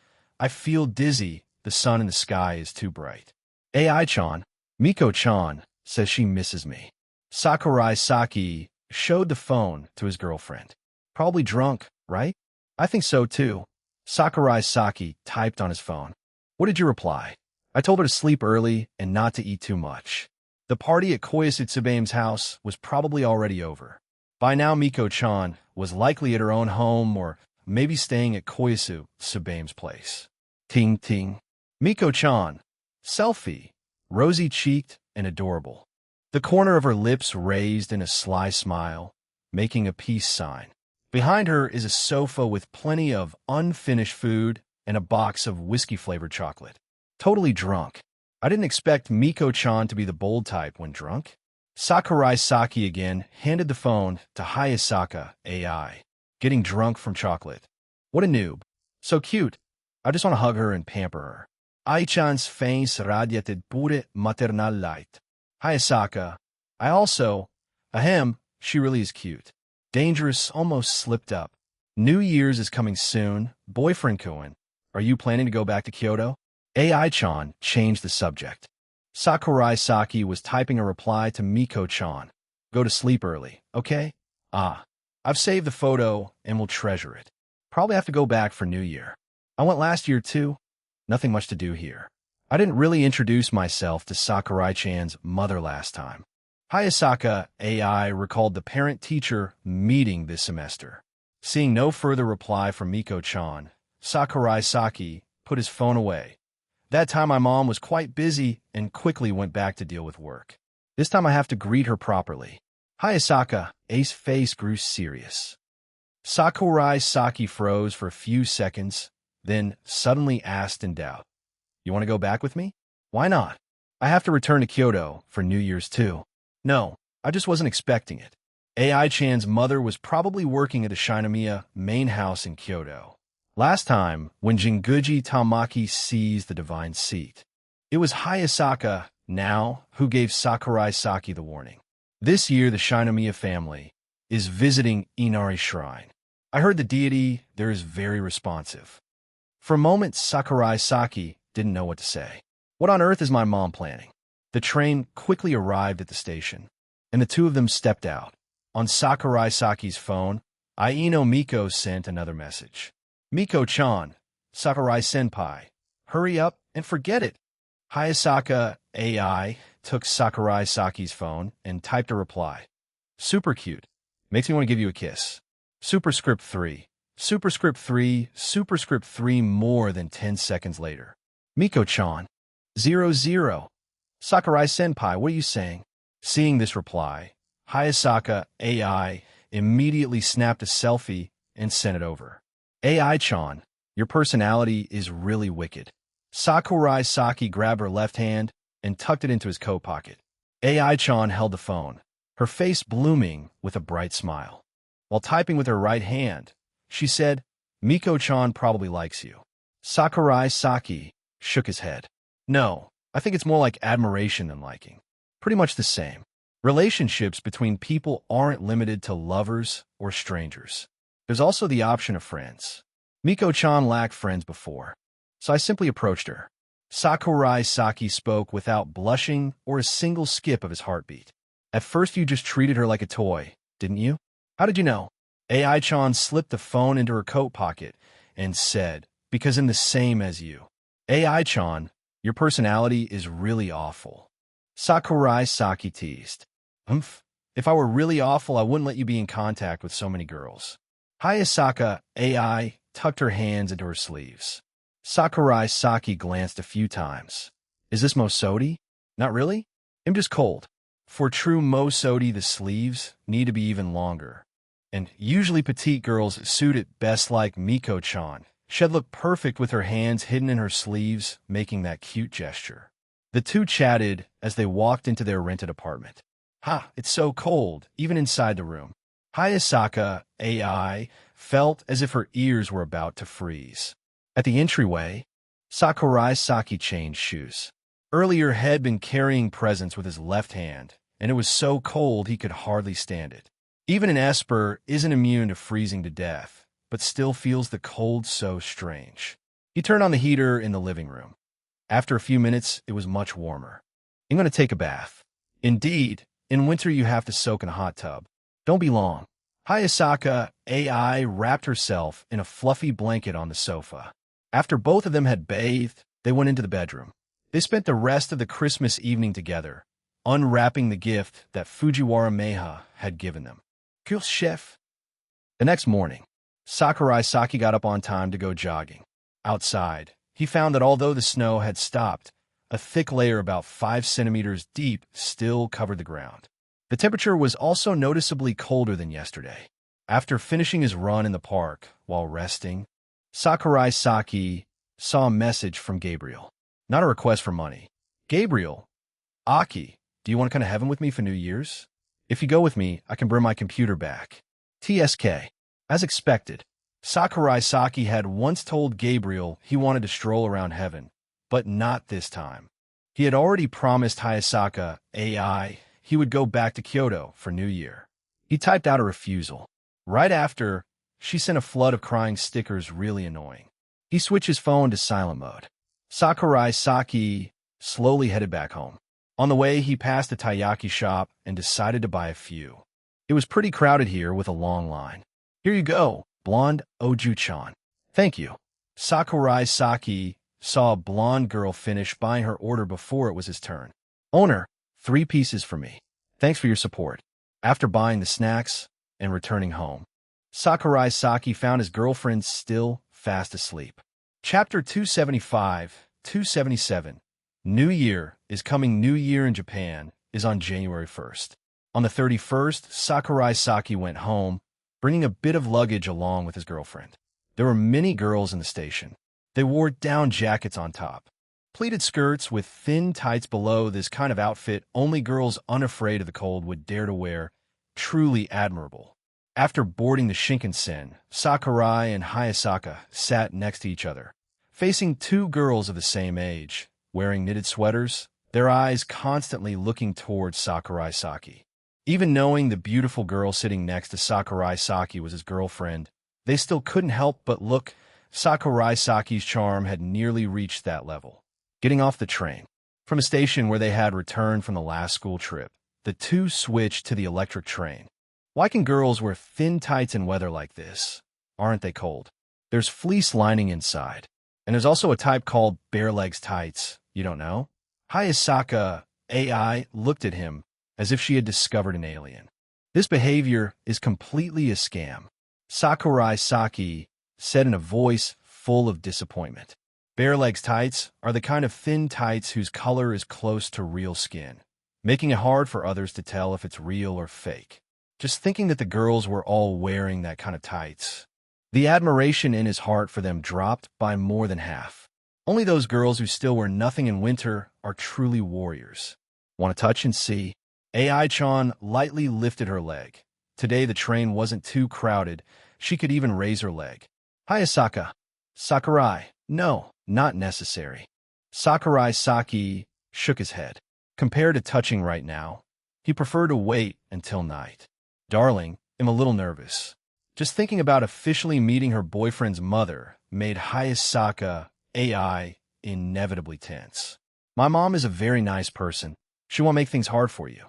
I feel dizzy. The sun in the sky is too bright. AI-chan, Miko-chan says she misses me. Sakurai Saki showed the phone to his girlfriend. Probably drunk, right? I think so too. Sakurai Saki typed on his phone. What did you reply? I told her to sleep early and not to eat too much. The party at Koyasu Tsubame's house was probably already over. By now, Miko-chan was likely at her own home or maybe staying at Koyasu Tsubame's place. Ting ting. Miko-chan. Selfie. Rosy-cheeked and adorable. The corner of her lips raised in a sly smile, making a peace sign. Behind her is a sofa with plenty of unfinished food and a box of whiskey-flavored chocolate. Totally drunk. I didn't expect Miko-chan to be the bold type when drunk. Sakurai Saki again handed the phone to Hayasaka AI. Getting drunk from chocolate. What a noob. So cute. I just want to hug her and pamper her. Ai-chan's face radiated pure maternal light. Hayasaka. I also. Ahem, she really is cute. Dangerous almost slipped up. New Year's is coming soon. Boyfriend Koen. Are you planning to go back to Kyoto? AI-chan changed the subject. Sakurai Saki was typing a reply to Miko-chan. Go to sleep early, okay? I've saved the photo and will treasure it. Probably have to go back for New Year. I went last year too. Nothing much to do here. I didn't really introduce myself to Sakurai-chan's mother last time. Hayasaka AI recalled the parent-teacher meeting this semester. Seeing no further reply from Miko-chan, Sakurai Saki put his phone away. That time my mom was quite busy and quickly went back to deal with work. This time I have to greet her properly. Hayasaka, Ace's face grew serious. Sakurai Saki froze for a few seconds, then suddenly asked in doubt. You want to go back with me? Why not? I have to return to Kyoto for New Year's too. No, I just wasn't expecting it. AI-chan's mother was probably working at a Shinomiya main house in Kyoto. Last time, when Jinguji Tamaki seized the divine seat. It was Hayasaka, now, who gave Sakurai Saki the warning. This year, the Shinomiya family is visiting Inari Shrine. I heard the deity there is very responsive. For a moment, Sakurai Saki didn't know what to say. What on earth is my mom planning? The train quickly arrived at the station, and the two of them stepped out. On Sakurai Saki's phone, Aino Miko sent another message. Miko-chan, Sakurai-senpai, hurry up and forget it. Hayasaka AI took Sakurai Saki's phone and typed a reply. Super cute. Makes me want to give you a kiss. Superscript 3. Superscript 3. Superscript 3 more than 10 seconds later. Miko-chan. 00. Sakurai-senpai, what are you saying? Seeing this reply, Hayasaka AI immediately snapped a selfie and sent it over. AI-chan, your personality is really wicked. Sakurai Saki grabbed her left hand and tucked it into his coat pocket. AI-chan held the phone, her face blooming with a bright smile. While typing with her right hand, she said, Miko-chan probably likes you. Sakurai Saki shook his head. No, I think it's more like admiration than liking. Pretty much the same. Relationships between people aren't limited to lovers or strangers. There's also the option of friends. Miko-chan lacked friends before, so I simply approached her. Sakurai Saki spoke without blushing or a single skip of his heartbeat. At first you just treated her like a toy, didn't you? How did you know? AI-chan slipped the phone into her coat pocket and said, because I'm the same as you. AI-chan, your personality is really awful. Sakurai Saki teased. If I were really awful, I wouldn't let you be in contact with so many girls. Hayasaka AI tucked her hands into her sleeves. Sakurai Saki glanced a few times. Is this Mosodi? Not really? I'm just cold. For true Mosodi, the sleeves need to be even longer. And usually petite girls suit it best like Miko-chan. She'd look perfect with her hands hidden in her sleeves, making that cute gesture. The two chatted as they walked into their rented apartment. It's so cold, even inside the room. Hayasaka AI felt as if her ears were about to freeze. At the entryway, Sakurai Saki changed shoes. Earlier had been carrying presents with his left hand, and it was so cold he could hardly stand it. Even an Esper isn't immune to freezing to death, but still feels the cold so strange. He turned on the heater in the living room. After a few minutes, it was much warmer. I'm going to take a bath. Indeed, in winter you have to soak in a hot tub. Don't be long. Hayasaka AI wrapped herself in a fluffy blanket on the sofa. After both of them had bathed, they went into the bedroom. They spent the rest of the Christmas evening together, unwrapping the gift that Fujiwara Meha had given them. Cool, chef. The next morning, Sakurai Saki got up on time to go jogging. Outside, he found that although the snow had stopped, a thick layer about 5 centimeters deep still covered the ground. The temperature was also noticeably colder than yesterday. After finishing his run in the park while resting, Sakurai Saki saw a message from Gabriel. Not a request for money. Gabriel, Aki, do you want to come to heaven with me for New Year's? If you go with me, I can bring my computer back. TSK. As expected, Sakurai Saki had once told Gabriel he wanted to stroll around heaven, but not this time. He had already promised Hayasaka AI he would go back to Kyoto for New Year. He typed out a refusal. Right after, she sent a flood of crying stickers really annoying. He switched his phone to silent mode. Sakurai Saki slowly headed back home. On the way, he passed a taiyaki shop and decided to buy a few. It was pretty crowded here with a long line. Here you go, blonde Oju-chan. Thank you. Sakurai Saki saw a blonde girl finish buying her order before it was his turn. Owner, 3 pieces for me. Thanks for your support. After buying the snacks and returning home, Sakurai Saki found his girlfriend still fast asleep. Chapter 275-277. New Year is coming. New Year in Japan is on January 1st. On the 31st, Sakurai Saki went home, bringing a bit of luggage along with his girlfriend. There were many girls in the station. They wore down jackets on top. Pleated skirts with thin tights below. This kind of outfit only girls unafraid of the cold would dare to wear. Truly admirable. After boarding the Shinkansen, Sakurai and Hayasaka sat next to each other, facing 2 girls of the same age, wearing knitted sweaters, their eyes constantly looking towards Sakurai Saki. Even knowing the beautiful girl sitting next to Sakurai Saki was his girlfriend, they still couldn't help but look. Sakurai Saki's charm had nearly reached that level. Getting off the train, from a station where they had returned from the last school trip, the two switched to the electric train. Why can girls wear thin tights in weather like this? Aren't they cold? There's fleece lining inside. And there's also a type called bare legs tights. You don't know? Hayasaka AI looked at him as if she had discovered an alien. This behavior is completely a scam. Sakurai Saki said in a voice full of disappointment. Bare legs tights are the kind of thin tights whose color is close to real skin, making it hard for others to tell if it's real or fake. Just thinking that the girls were all wearing that kind of tights. The admiration in his heart for them dropped by more than half. Only those girls who still wear nothing in winter are truly warriors. Want to touch and see? AI-chan lightly lifted her leg. Today the train wasn't too crowded. She could even raise her leg. Hayasaka. Sakurai. No, not necessary. Sakurai Saki shook his head. Compared to touching right now, he preferred to wait until night. Darling, I'm a little nervous. Just thinking about officially meeting her boyfriend's mother made Hayasaka AI inevitably tense. My mom is a very nice person. She won't make things hard for you.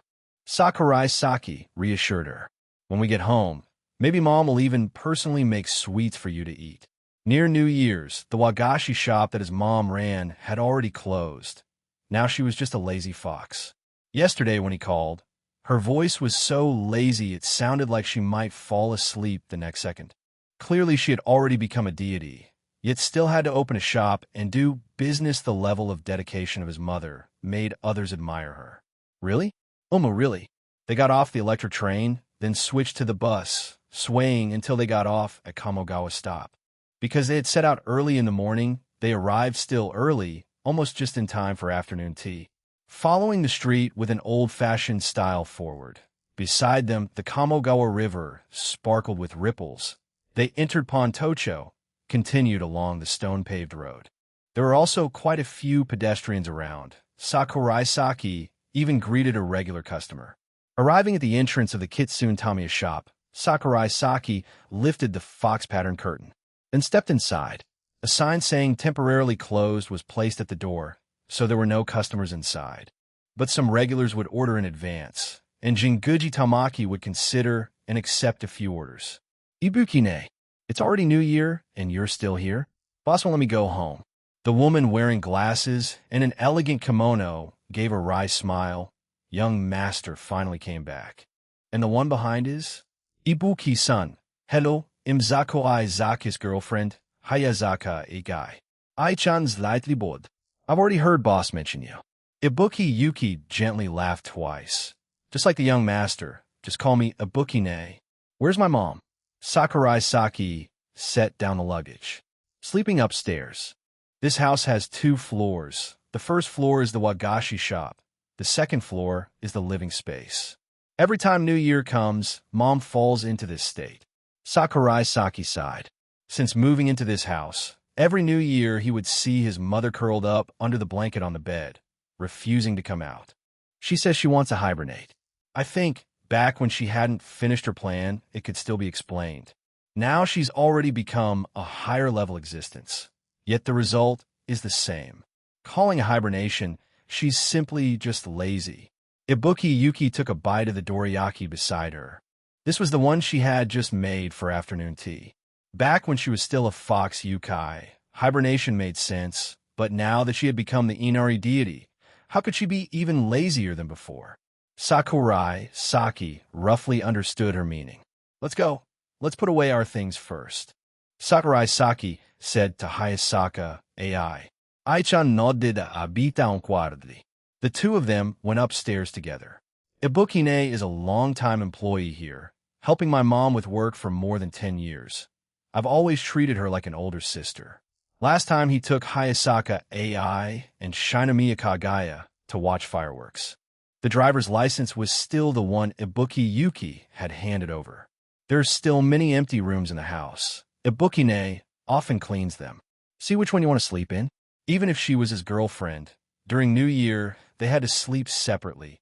Sakurai Saki reassured her. When we get home, maybe mom will even personally make sweets for you to eat. Near New Year's, the wagashi shop that his mom ran had already closed. Now she was just a lazy fox. Yesterday when he called, her voice was so lazy it sounded like she might fall asleep the next second. Clearly she had already become a deity, yet still had to open a shop and do business. The level of dedication of his mother made others admire her. Really? Really? They got off the electric train, then switched to the bus, swaying until they got off at Kamogawa stop. Because they had set out early in the morning, they arrived still early, almost just in time for afternoon tea. Following the street with an old-fashioned style forward. Beside them, the Kamogawa River sparkled with ripples. They entered Pontocho, continued along the stone-paved road. There were also quite a few pedestrians around. Sakurai Saki even greeted a regular customer. Arriving at the entrance of the Kitsune Tamiya shop, Sakurai Saki lifted the fox-pattern curtain, then stepped inside. A sign saying temporarily closed was placed at the door, so there were no customers inside. But some regulars would order in advance, and Jinguji Tamaki would consider and accept a few orders. Ibukine, it's already New Year, and you're still here? Boss won't let me go home. The woman wearing glasses and an elegant kimono gave a wry smile. Young master finally came back. And the one behind is? Ibuki-san. Hello, I'm Sakurai Saki's girlfriend, Hayasaka Igai. I-chan's lightly bored. I've already heard boss mention you. Ibuki Yuki gently laughed twice. Just like the young master, just call me Ibukine. Where's my mom? Sakurai Saki set down the luggage. Sleeping upstairs. This house has 2 floors. The first floor is the wagashi shop. The second floor is the living space. Every time New Year comes, mom falls into this state. Sakurai Saki sighed. Since moving into this house, every New Year he would see his mother curled up under the blanket on the bed, refusing to come out. She says she wants to hibernate. I think, back when she hadn't finished her plan, it could still be explained. Now she's already become a higher-level existence. Yet the result is the same. Calling a hibernation, she's simply just lazy. Ibuki Yuki took a bite of the dorayaki beside her. This was the one she had just made for afternoon tea. Back when she was still a fox yukai, hibernation made sense, but now that she had become the Inari deity, how could she be even lazier than before? Sakurai Saki roughly understood her meaning. Let's go. Let's put away our things first. Sakurai Saki said to Hayasaka AI. Ai-chan nodded abita un quardi. The two of them went upstairs together. Ibukine is a long-time employee here, helping my mom with work for more than 10 years. I've always treated her like an older sister. Last time he took Hayasaka AI and Shinomiya Kagaya to watch fireworks. The driver's license was still the one Ibuki Yuki had handed over. There are still many empty rooms in the house. Ibukine often cleans them. See which one you want to sleep in? Even if she was his girlfriend, during New Year, they had to sleep separately.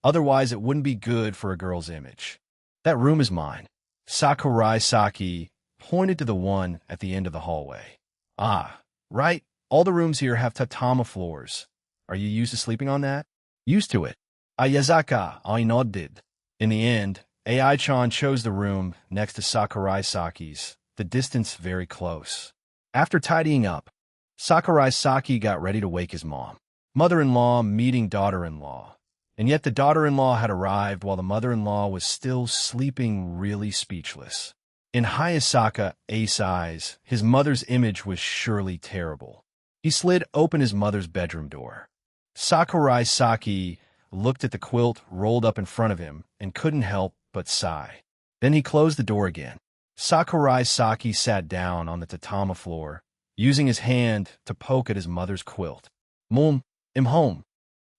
Otherwise, it wouldn't be good for a girl's image. That room is mine. Sakurai Saki pointed to the one at the end of the hallway. Ah, right. All the rooms here have tatama floors. Are you used to sleeping on that? Used to it. Ayazaka, I nodded. In the end, AI-chan chose the room next to Sakurai Saki's, the distance very close. After tidying up, Sakurai Saki got ready to wake his mom. Mother-in-law meeting daughter-in-law. And yet the daughter-in-law had arrived while the mother-in-law was still sleeping, really speechless. In Hayasaka A's eyes, his mother's image was surely terrible. He slid open his mother's bedroom door. Sakurai Saki looked at the quilt rolled up in front of him and couldn't help but sigh. Then he closed the door again. Sakurai Saki sat down on the tatama floor, using his hand to poke at his mother's quilt. Mom, I'm home.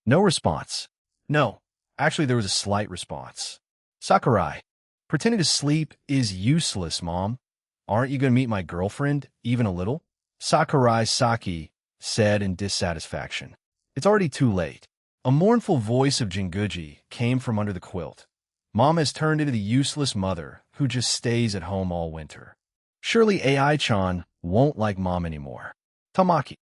No response. No, actually there was a slight response. Sakurai, pretending to sleep is useless, Mom. Aren't you going to meet my girlfriend, even a little? Sakurai Saki said in dissatisfaction. It's already too late. A mournful voice of Jinguji came from under the quilt. Mom has turned into the useless mother who just stays at home all winter. Surely AI-chan won't like Mom anymore. Tamaki.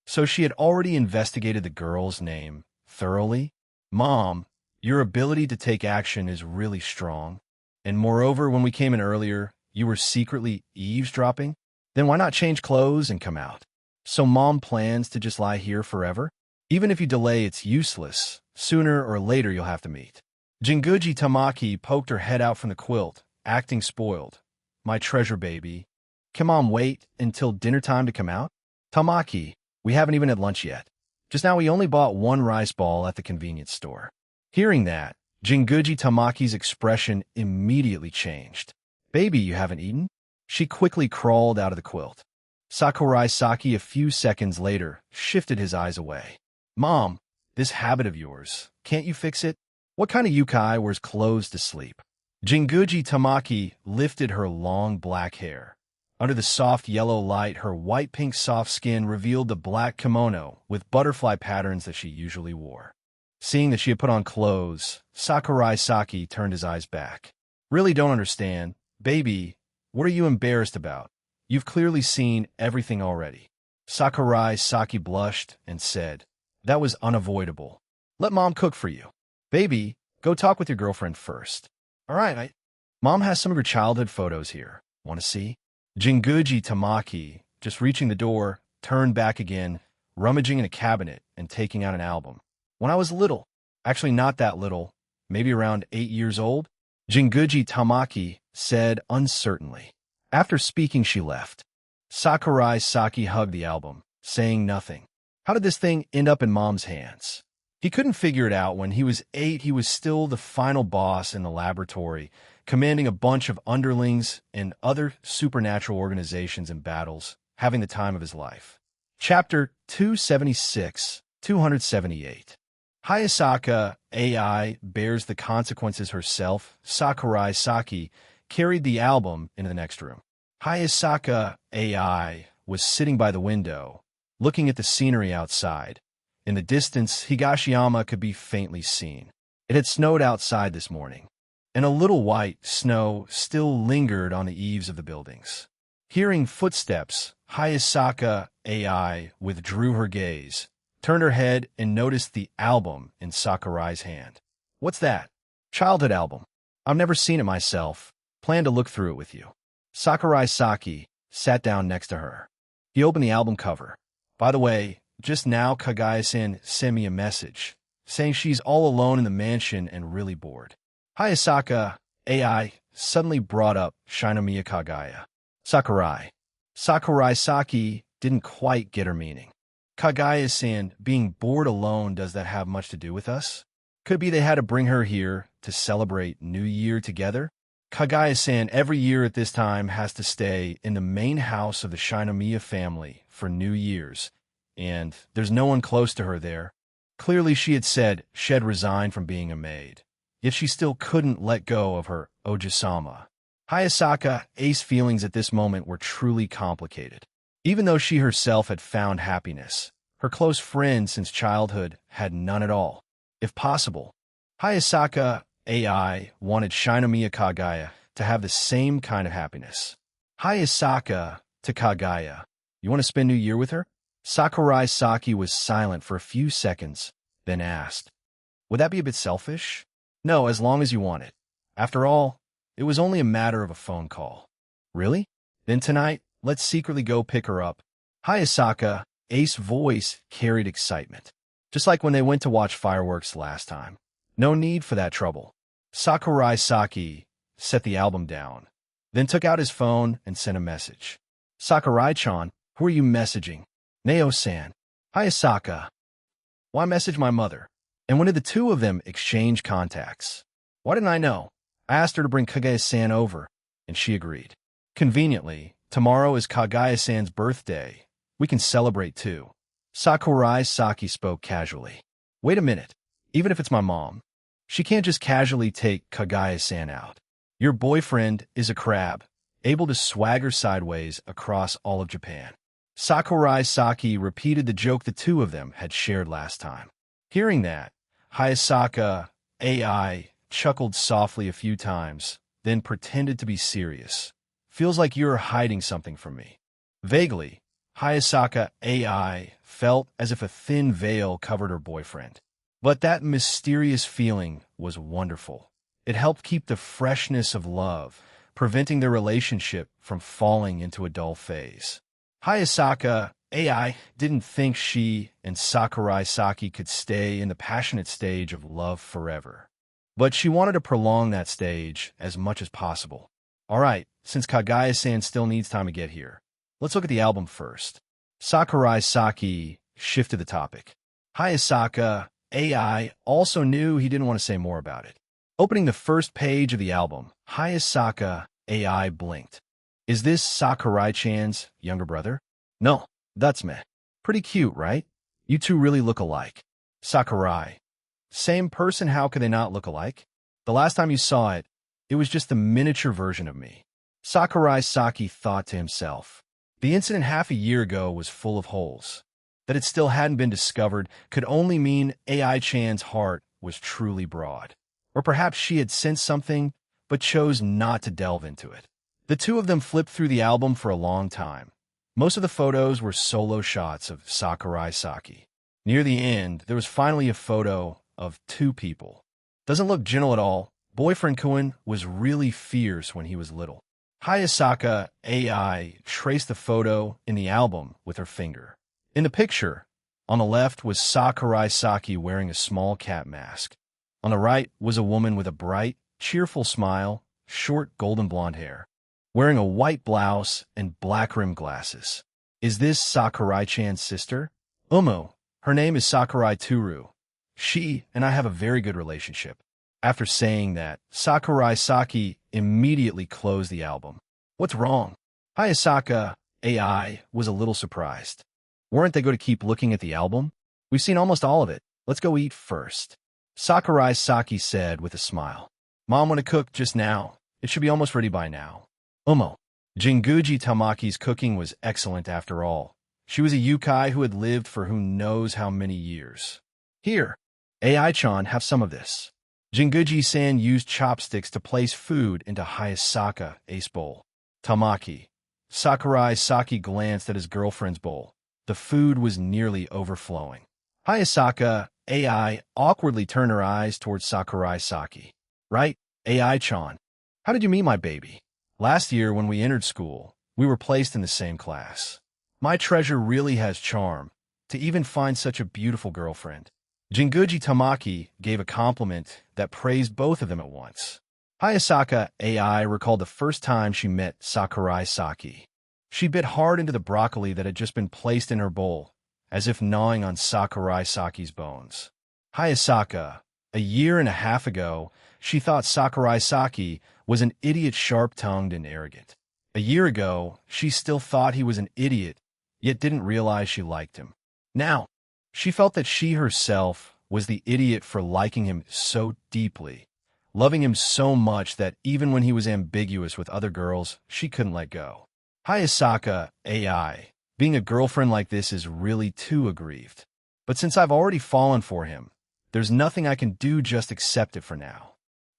So she had already investigated the girl's name thoroughly? Mom, your ability to take action is really strong. And moreover, when we came in earlier, you were secretly eavesdropping? Then why not change clothes and come out? So Mom plans to just lie here forever? Even if you delay, it's useless. Sooner or later, you'll have to meet. Jinguji Tamaki poked her head out from the quilt, acting spoiled. My treasure baby. Can Mom wait until dinner time to come out? Tamaki, we haven't even had lunch yet. Just now we only bought one rice ball at the convenience store. Hearing that, Jinguji Tamaki's expression immediately changed. Baby, you haven't eaten? She quickly crawled out of the quilt. Sakurai Saki a few seconds later shifted his eyes away. Mom, this habit of yours, can't you fix it? What kind of yukai wears clothes to sleep? Jinguji Tamaki lifted her long black hair. Under the soft yellow light, her white-pink soft skin revealed the black kimono with butterfly patterns that she usually wore. Seeing that she had put on clothes, Sakurai Saki turned his eyes back. Really don't understand. Baby, what are you embarrassed about? You've clearly seen everything already. Sakurai Saki blushed and said, that was unavoidable. Let Mom cook for you. Baby, go talk with your girlfriend first. All right, Mom has some of your childhood photos here. Want to see? Jinguji Tamaki, just reaching the door, turned back again, rummaging in a cabinet and taking out an album. When I was little, actually not that little, maybe around 8 years old, Jinguji Tamaki said uncertainly. After speaking, she left. Sakurai Saki hugged the album, saying nothing. How did this thing end up in Mom's hands? He couldn't figure it out. When he was 8, he was still the final boss in the laboratory, commanding a bunch of underlings and other supernatural organizations and battles, having the time of his life. Chapter 276, 278. Hayasaka AI bears the consequences herself. Sakurai Saki carried the album into the next room. Hayasaka AI was sitting by the window, looking at the scenery outside. In the distance, Higashiyama could be faintly seen. It had snowed outside this morning, and a little white snow still lingered on the eaves of the buildings. Hearing footsteps, Hayasaka AI withdrew her gaze, turned her head, and noticed the album in Sakurai's hand. What's that? Childhood album. I've never seen it myself. Plan to look through it with you. Sakurai Saki sat down next to her. He opened the album cover. By the way, just now Kagaya-san sent me a message, saying she's all alone in the mansion and really bored. Hayasaka AI suddenly brought up Shinomiya Kagaya. Sakurai Saki didn't quite get her meaning. Kagaya-san being bored alone, does that have much to do with us? Could be they had to bring her here to celebrate New Year together? Kagaya-san every year at this time has to stay in the main house of the Shinomiya family for New Year's, and there's no one close to her there. Clearly she had said she'd resign from being a maid, yet she still couldn't let go of her Ojisama. Hayasaka Ace's feelings at this moment were truly complicated. Even though she herself had found happiness, her close friend since childhood had none at all. If possible, Hayasaka AI wanted Shinomiya Kagaya to have the same kind of happiness. Hayasaka to Kagaya, you want to spend New Year with her? Sakurai Saki was silent for a few seconds, then asked, would that be a bit selfish? No, as long as you want it. After all, it was only a matter of a phone call. Really? Then tonight, let's secretly go pick her up. Hayasaka Ace's voice carried excitement, just like when they went to watch fireworks last time. No need for that trouble. Sakurai Saki set the album down, then took out his phone and sent a message. Sakurai-chan, who are you messaging? Neo-san. Hayasaka. Why message my mother? And when did the two of them exchange contacts? Why didn't I know? I asked her to bring Kagaya-san over, and she agreed. Conveniently, tomorrow is Kagaya-san's birthday. We can celebrate too. Sakurai Saki spoke casually. Wait a minute. Even if it's my mom, she can't just casually take Kagaya-san out. Your boyfriend is a crab, able to swagger sideways across all of Japan. Sakurai Saki repeated the joke the two of them had shared last time. Hearing that, Hayasaka AI chuckled softly a few times, then pretended to be serious. Feels like you're hiding something from me. Vaguely, Hayasaka AI felt as if a thin veil covered her boyfriend. But that mysterious feeling was wonderful. It helped keep the freshness of love, preventing their relationship from falling into a dull phase. Hayasaka AI didn't think she and Sakurai Saki could stay in the passionate stage of love forever. But she wanted to prolong that stage as much as possible. Alright, since Kagaya-san still needs time to get here, let's look at the album first. Sakurai Saki shifted the topic. Hayasaka AI also knew he didn't want to say more about it. Opening the first page of the album, Hayasaka AI blinked. Is this Sakurai-chan's younger brother? No, that's me. Pretty cute, right? You two really look alike. Sakurai. Same person, how could they not look alike? The last time you saw it, it was just a miniature version of me. Sakurai Saki thought to himself. The incident half a year ago was full of holes. That it still hadn't been discovered could only mean AI-chan's heart was truly broad. Or perhaps she had sensed something, but chose not to delve into it. The two of them flipped through the album for a long time. Most of the photos were solo shots of Sakurai Saki. Near the end, there was finally a photo of two people. Doesn't look gentle at all. Boyfriend Kuin was really fierce when he was little. Hayasaka AI traced the photo in the album with her finger. In the picture, on the left was Sakurai Saki wearing a small cat mask. On the right was a woman with a bright, cheerful smile, short golden blonde hair, wearing a white blouse and black-rimmed glasses. Is this Sakurai-chan's sister? Her name is Sakurai Toru. She and I have a very good relationship. After saying that, Sakurai Saki immediately closed the album. What's wrong? Hayasaka AI was a little surprised. Weren't they going to keep looking at the album? We've seen almost all of it. Let's go eat first. Sakurai Saki said with a smile. Mom went to cook just now. It should be almost ready by now. Jinguji Tamaki's cooking was excellent after all. She was a yukai who had lived for who knows how many years. Here, AI-chan, have some of this. Jinguji-san used chopsticks to place food into Hayasaka Ace bowl. Tamaki. Sakurai Saki glanced at his girlfriend's bowl. The food was nearly overflowing. Hayasaka AI awkwardly turned her eyes towards Sakurai Saki. Right, AI-chan. How did you meet my baby? Last year when we entered school, we were placed in the same class. My treasure really has charm, to even find such a beautiful girlfriend. Jinguji Tamaki gave a compliment that praised both of them at once. Hayasaka AI recalled the first time she met Sakurai Saki. She bit hard into the broccoli that had just been placed in her bowl, as if gnawing on Sakurai Saki's bones. Hayasaka, a year and a half ago, she thought Sakurai Saki was an idiot, sharp-tongued and arrogant. A year ago, she still thought he was an idiot, yet didn't realize she liked him. Now, she felt that she herself was the idiot for liking him so deeply, loving him so much that even when he was ambiguous with other girls, she couldn't let go. Hayasaka AI, being a girlfriend like this is really too aggrieved. But since I've already fallen for him, there's nothing I can do, just accept it for now.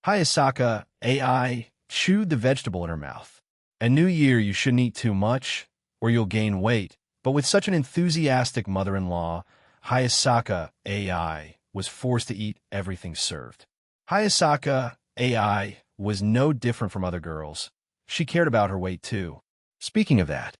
Hayasaka AI chewed the vegetable in her mouth. A new year, you shouldn't eat too much, or you'll gain weight. But with such an enthusiastic mother-in-law, Hayasaka AI was forced to eat everything served. Hayasaka AI was no different from other girls. She cared about her weight too. Speaking of that,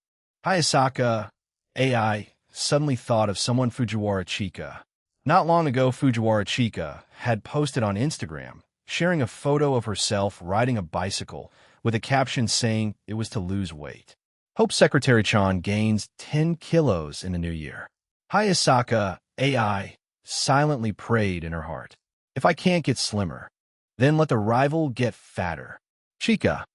Hayasaka AI suddenly thought of someone, Fujiwara Chika. Not long ago, Fujiwara Chika had posted on Instagram, sharing a photo of herself riding a bicycle with a caption saying it was to lose weight. Hope Secretary Chan gains 10 kilos in the new year. Hayasaka AI silently prayed in her heart. If I can't get slimmer, then let the rival get fatter. Chika.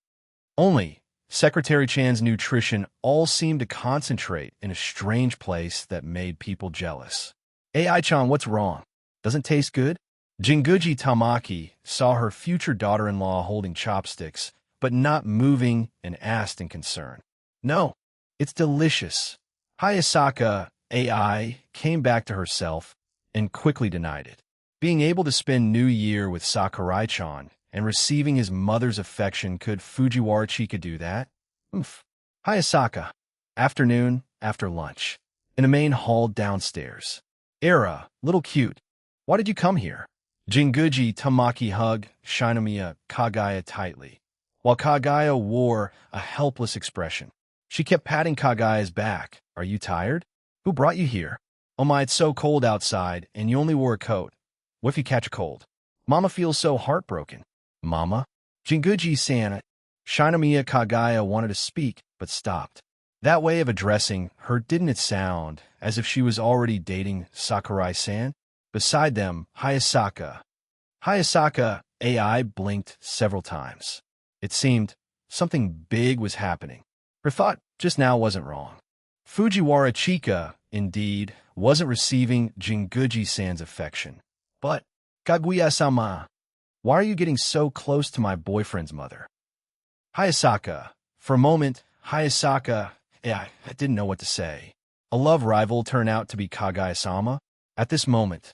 Only Secretary Chan's nutrition all seemed to concentrate in a strange place that made people jealous. AI-chan, what's wrong? Doesn't taste good? Jinguji Tamaki saw her future daughter-in-law holding chopsticks, but not moving, and asked in concern. No, it's delicious. Hayasaka AI came back to herself and quickly denied it. Being able to spend New Year with Sakurai-chan and receiving his mother's affection, could Fujiwara Chika do that? Oof. Hayasaka. Afternoon, after lunch. In a main hall downstairs. Era, little cute. Why did you come here? Jinguji Tamaki hugged Shinomiya Kagaya tightly, while Kagaya wore a helpless expression. She kept patting Kagaya's back. Are you tired? Who brought you here? Oh my, it's so cold outside, and you only wore a coat. What if you catch a cold? Mama feels so heartbroken. Mama? Jinguji-san. Shinomiya Kagaya wanted to speak, but stopped. That way of addressing her, didn't it sound as if she was already dating Sakurai-san? Beside them, Hayasaka. Hayasaka AI blinked several times. It seemed something big was happening. Her thought just now wasn't wrong. Fujiwara Chika, indeed, wasn't receiving Jinguji-san's affection. But, Kaguya-sama, why are you getting so close to my boyfriend's mother? Hayasaka. For a moment, Hayasaka AI didn't know what to say. A love rival turned out to be Kagaya-sama? At this moment,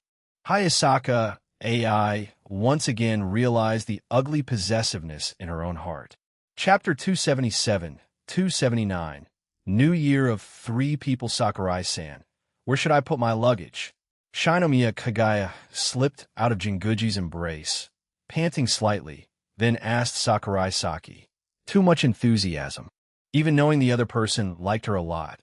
Hayasaka AI once again realized the ugly possessiveness in her own heart. Chapter 277, 279. New Year of Three People. Sakurai-san. Where should I put my luggage? Shinomiya Kagaya slipped out of Jinguji's embrace, panting slightly, then asked Sakurai-saki. Too much enthusiasm. Even knowing the other person liked her a lot.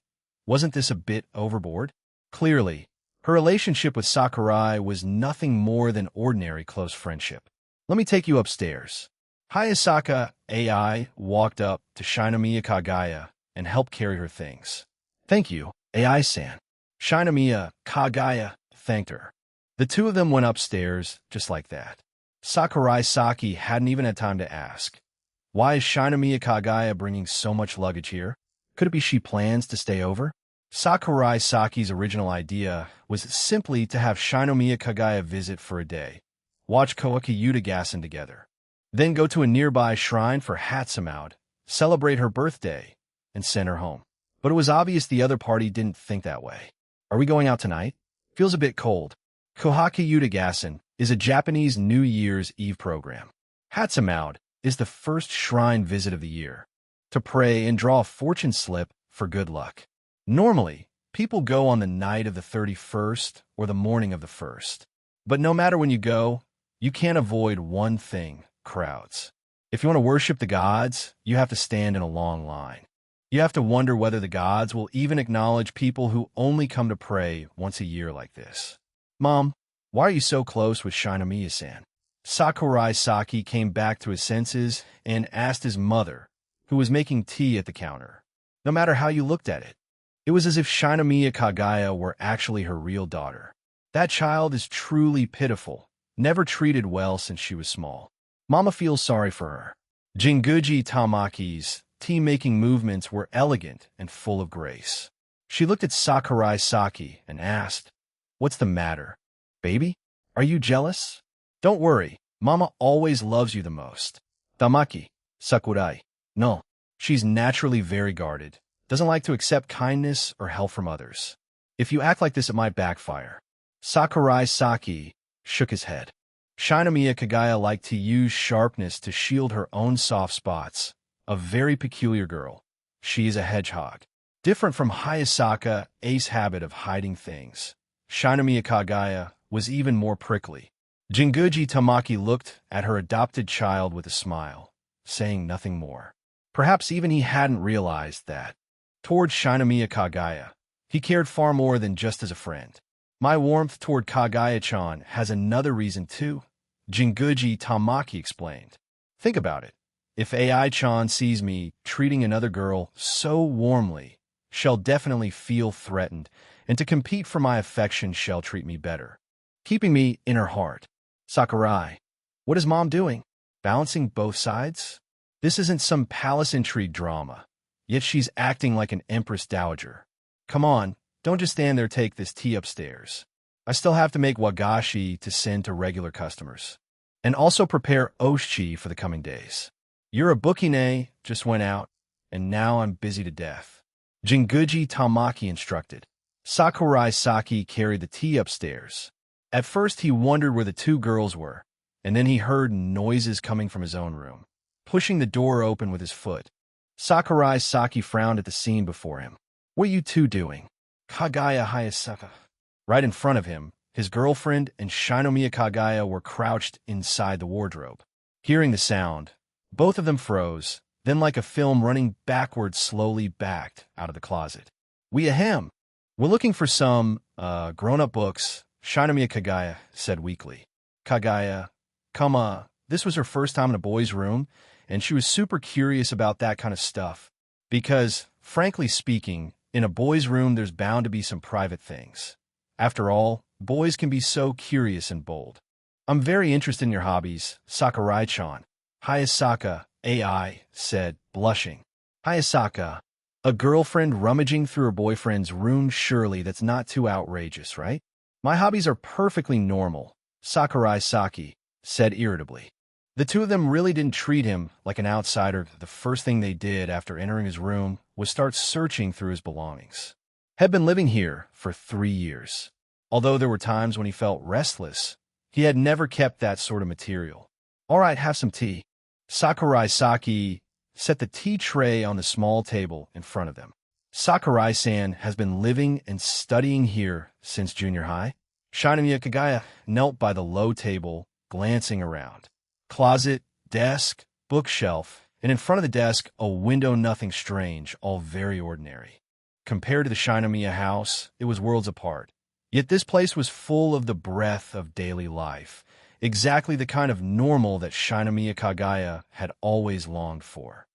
Wasn't this a bit overboard? Clearly, her relationship with Sakurai was nothing more than ordinary close friendship. Let me take you upstairs. Hayasaka AI walked up to Shinomiya Kagaya and helped carry her things. Thank you, AI-san. Shinomiya Kagaya thanked her. The two of them went upstairs just like that. Sakurai-saki hadn't even had time to ask. Why is Shinomiya Kagaya bringing so much luggage here? Could it be she plans to stay over? Sakurai-saki's original idea was simply to have Shinomiya Kagaya visit for a day, watch Koaki Yutagassen together, then go to a nearby shrine for Hatsumaut, celebrate her birthday, and send her home. But it was obvious the other party didn't think that way. Are we going out tonight? Feels a bit cold. Koaki Yutagassen is a Japanese New Year's Eve program. Hatsumaut is the first shrine visit of the year, to pray and draw a fortune slip for good luck. Normally, people go on the night of the 31st or the morning of the 1st. But no matter when you go, you can't avoid one thing: crowds. If you want to worship the gods, you have to stand in a long line. You have to wonder whether the gods will even acknowledge people who only come to pray once a year like this. Mom, why are you so close with Shinomiya-san? Sakurai-saki came back to his senses and asked his mother, who was making tea at the counter. No matter how you looked at it, it was as if Shinomiya Kagaya were actually her real daughter. That child is truly pitiful, never treated well since she was small. Mama feels sorry for her. Jinguji Tamaki's tea-making movements were elegant and full of grace. She looked at Sakurai-saki and asked, What's the matter? Baby, are you jealous? Don't worry, Mama always loves you the most. Tamaki, Sakurai. No, she's naturally very guarded, doesn't like to accept kindness or help from others. If you act like this, it might backfire. Sakurai-saki shook his head. Shinomiya Kagaya liked to use sharpness to shield her own soft spots. A very peculiar girl. She is a hedgehog. Different from Hayasaka A's habit of hiding things, Shinomiya Kagaya was even more prickly. Jinguji Tamaki looked at her adopted child with a smile, saying nothing more. Perhaps even he hadn't realized that. Toward Shinomiya Kagaya, he cared far more than just as a friend. My warmth toward Kagaya-chan has another reason too, Jinguji Tamaki explained. Think about it. If AI-chan sees me treating another girl so warmly, she'll definitely feel threatened, and to compete for my affection, she'll treat me better, keeping me in her heart. Sakurai, what is Mom doing? Balancing both sides? This isn't some palace intrigue drama, yet she's acting like an empress dowager. Come on, don't just stand there, take this tea upstairs. I still have to make wagashi to send to regular customers, and also prepare oshchi for the coming days. Your bukine just went out, and now I'm busy to death. Jinguji Tamaki instructed. Sakurai Saki carried the tea upstairs. At first he wondered where the two girls were, and then he heard noises coming from his own room. Pushing the door open with his foot, Sakurai Saki frowned at the scene before him. "What are you two doing?" Kagaya Hayasaka. Right in front of him, his girlfriend and Shinomiya Kagaya were crouched inside the wardrobe. Hearing the sound, both of them froze, then like a film running backwards slowly backed out of the closet. We're looking for some, grown-up books," Shinomiya Kagaya said weakly. Kagaya, this was her first time in a boy's room, and she was super curious about that kind of stuff. Because, frankly speaking, in a boy's room there's bound to be some private things. After all, boys can be so curious and bold. "I'm very interested in your hobbies, Sakurai-chan," Hayasaka, AI, said, blushing. Hayasaka, a girlfriend rummaging through her boyfriend's room, surely that's not too outrageous, right? "My hobbies are perfectly normal," Sakurai Saki said irritably. The two of them really didn't treat him like an outsider. The first thing they did after entering his room was start searching through his belongings. Had been living here for 3 years. Although there were times when he felt restless, he had never kept that sort of material. "All right, have some tea." Sakurai Saki set the tea tray on the small table in front of them. "Sakurai-san has been living and studying here since junior high?" Shinomiya Kagaya knelt by the low table, glancing around. Closet, desk, bookshelf, and in front of the desk, a window, nothing strange, all very ordinary. Compared to the Shinomiya house, it was worlds apart. Yet this place was full of the breath of daily life, exactly the kind of normal that Shinomiya Kagaya had always longed for.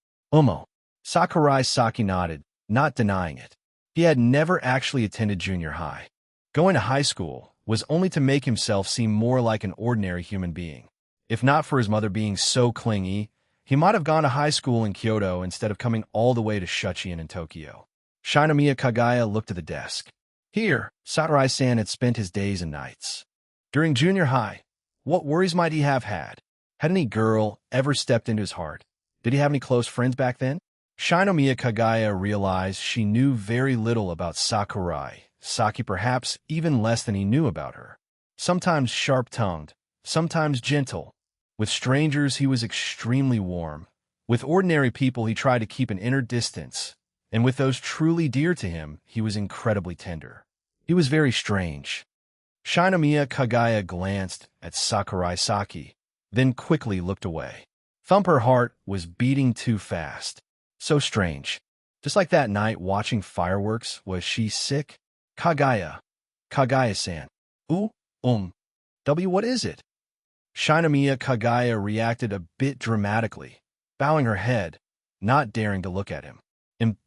Sakurai Saki nodded, not denying it. He had never actually attended junior high. Going to high school was only to make himself seem more like an ordinary human being. If not for his mother being so clingy, he might have gone to high school in Kyoto instead of coming all the way to Shuchiin in Tokyo. Shinomiya Kagaya looked at the desk. Here, Sakurai-san had spent his days and nights. During junior high, what worries might he have had? Had any girl ever stepped into his heart? Did he have any close friends back then? Shinomiya Kagaya realized she knew very little about Sakurai Saki, perhaps even less than he knew about her. Sometimes sharp-tongued, sometimes gentle. With strangers, he was extremely warm. With ordinary people, he tried to keep an inner distance. And with those truly dear to him, he was incredibly tender. He was very strange. Shinomiya Kagaya glanced at Sakurai Saki, then quickly looked away. Her heart was beating too fast. So strange. Just like that night watching fireworks, was she sick? Kagaya-san. What is it? Shinomiya Kagaya reacted a bit dramatically, bowing her head, not daring to look at him.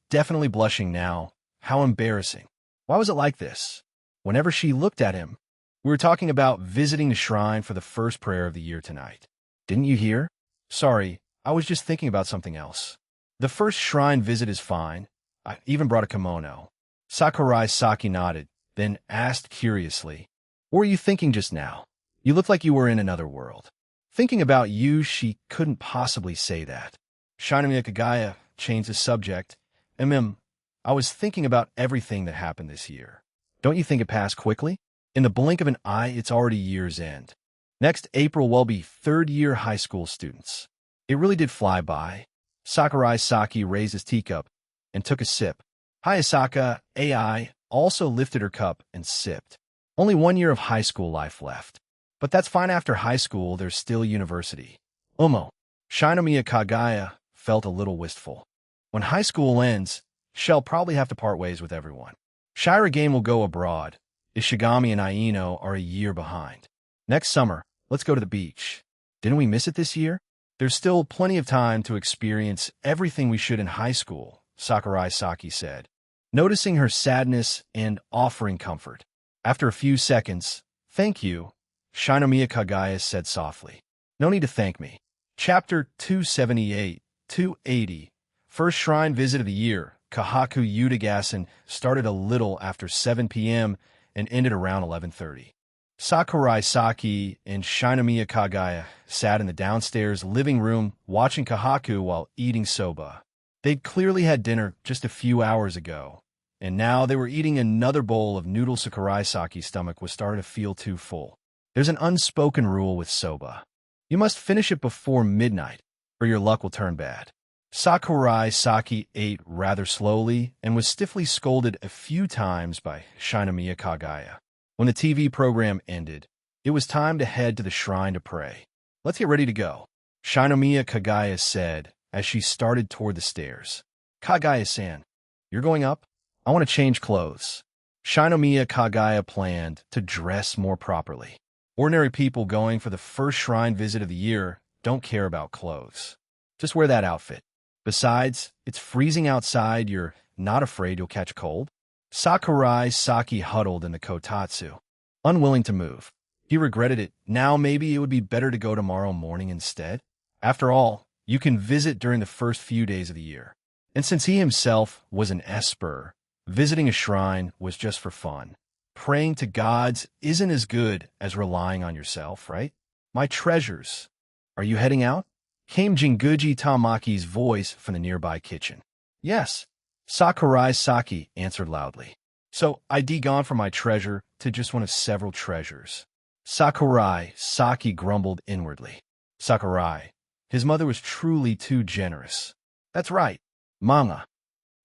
Definitely blushing now. How embarrassing. Why was it like this? Whenever she looked at him, we were talking about visiting the shrine for the first prayer of the year tonight. Didn't you hear? Sorry, I was just thinking about something else. The first shrine visit is fine. I even brought a kimono. Sakurai Saki nodded, then asked curiously, "What were you thinking just now? You looked like you were in another world." Thinking about you, she couldn't possibly say that. Shinomiya Kagaya changed the subject. I was thinking about everything that happened this year. Don't you think it passed quickly? In the blink of an eye, it's already year's end. Next April, we'll be third-year high school students. It really did fly by. Sakurai Saki raised his teacup and took a sip. Hayasaka, AI, also lifted her cup and sipped. Only 1 year of high school life left. But that's fine. After high school, there's still university. Shinomiya Kagaya felt a little wistful. When high school ends, she'll probably have to part ways with everyone. Shirogane will go abroad. Ishigami and Aino are a year behind. Next summer, let's go to the beach. Didn't we miss it this year? There's still plenty of time to experience everything we should in high school, Sakurai Saki said, noticing her sadness and offering comfort. After a few seconds, "Thank you," Shinomiya Kagaya said softly. "No need to thank me." Chapter 278, 280. First shrine visit of the year, Kahaku Yutagasen, started a little after 7 p.m. and ended around 11:30. Sakurai Saki and Shinomiya Kagaya sat in the downstairs living room watching Kahaku while eating soba. They'd clearly had dinner just a few hours ago, and now they were eating another bowl of noodle. Sakurai Saki's stomach was starting to feel too full. There's an unspoken rule with soba. You must finish it before midnight, or your luck will turn bad. Sakurai Saki ate rather slowly and was stiffly scolded a few times by Shinomiya Kagaya. When the TV program ended, it was time to head to the shrine to pray. Let's get ready to go, Shinomiya Kagaya said as she started toward the stairs. Kagaya-san, you're going up? I want to change clothes. Shinomiya Kagaya planned to dress more properly. Ordinary people going for the first shrine visit of the year don't care about clothes. Just wear that outfit. Besides, it's freezing outside. You're not afraid you'll catch cold? Sakurai Saki huddled in the kotatsu, unwilling to move. He regretted it. Now maybe it would be better to go tomorrow morning instead. After all, you can visit during the first few days of the year. And since he himself was an esper, visiting a shrine was just for fun. Praying to gods isn't as good as relying on yourself, right? My treasures, are you heading out? Came Jinguji Tamaki's voice from the nearby kitchen. Yes, Sakurai Saki answered loudly. So I'd gone from my treasure to just one of several treasures. Sakurai Saki grumbled inwardly. Sakurai, his mother was truly too generous. That's right, Mama.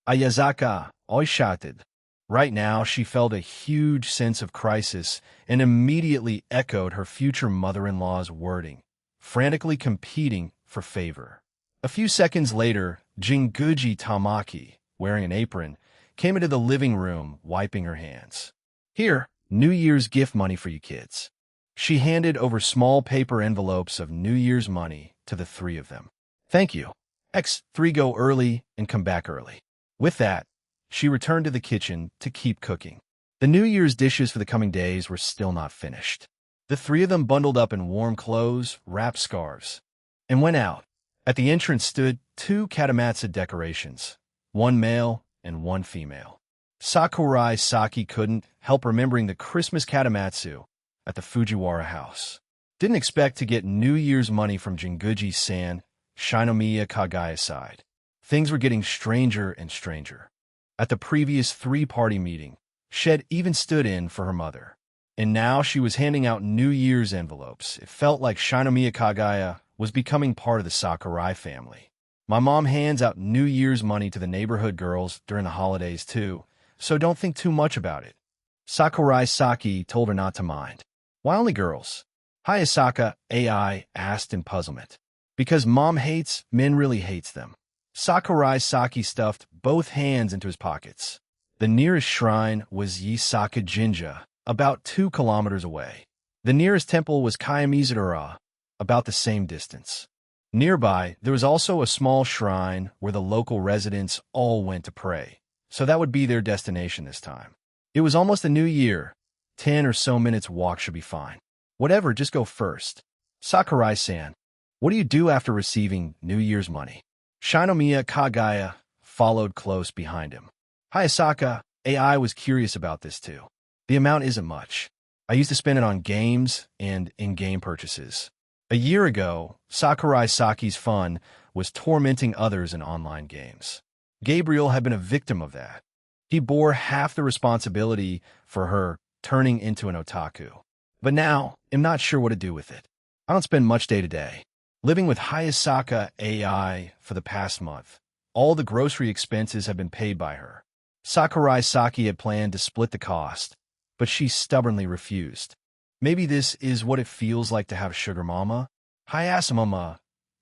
Ayazaka always shouted. Right now, she felt a huge sense of crisis and immediately echoed her future mother-in-law's wording, frantically competing for favor. A few seconds later, Jinguji Tamaki, wearing an apron, came into the living room, wiping her hands. Here, New Year's gift money for you kids. She handed over small paper envelopes of New Year's money to the three of them. Thank you. X3 go early and come back early. With that, she returned to the kitchen to keep cooking. The New Year's dishes for the coming days were still not finished. The three of them bundled up in warm clothes, wrapped scarves, and went out. At the entrance stood two Katamatsu decorations, one male and one female. Sakurai Saki couldn't help remembering the Christmas Katamatsu at the Fujiwara house. Didn't expect to get New Year's money from Jinguji-san, Shinomiya Kagaya's side. Things were getting stranger and stranger. At the previous three-party meeting, Shed even stood in for her mother. And now she was handing out New Year's envelopes. It felt like Shinomiya Kagaya was becoming part of the Sakurai family. My mom hands out New Year's money to the neighborhood girls during the holidays too, so don't think too much about it. Sakurai Saki told her not to mind. Why only girls? Hayasaka AI asked in puzzlement. Because mom hates, men really hates them. Sakurai Saki stuffed both hands into his pockets. The nearest shrine was Yisaka Jinja, about 2 kilometers away. The nearest temple was Kayamizadora, about the same distance. Nearby, there was also a small shrine where the local residents all went to pray, so that would be their destination this time. It was almost the new year. 10 or so minutes walk should be fine. Whatever, just go first. Sakurai-san, what do you do after receiving New Year's money? Shinomiya Kagaya followed close behind him. Hayasaka AI was curious about this too. The amount isn't much. I used to spend it on games and in-game purchases. A year ago, Sakurai Saki's fun was tormenting others in online games. Gabriel had been a victim of that. He bore half the responsibility for her turning into an otaku. But now, I'm not sure what to do with it. I don't spend much day to day. Living with Hayasaka AI for the past month, all the grocery expenses have been paid by her. Sakurai Saki had planned to split the cost, but she stubbornly refused. Maybe this is what it feels like to have a sugar mama? Hayasamama.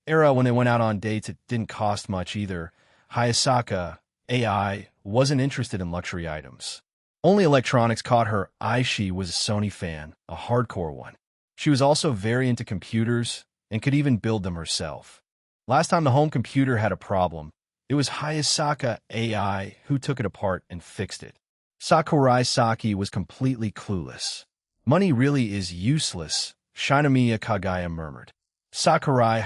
Era when they went out on dates, it didn't cost much either. Hayasaka AI wasn't interested in luxury items. Only electronics caught her eye. She was a Sony fan, a hardcore one. She was also very into computers and could even build them herself. Last time the home computer had a problem, it was Hayasaka AI who took it apart and fixed it. Sakurai Saki was completely clueless. Money really is useless, Shinomiya Kagaya murmured. Sakurai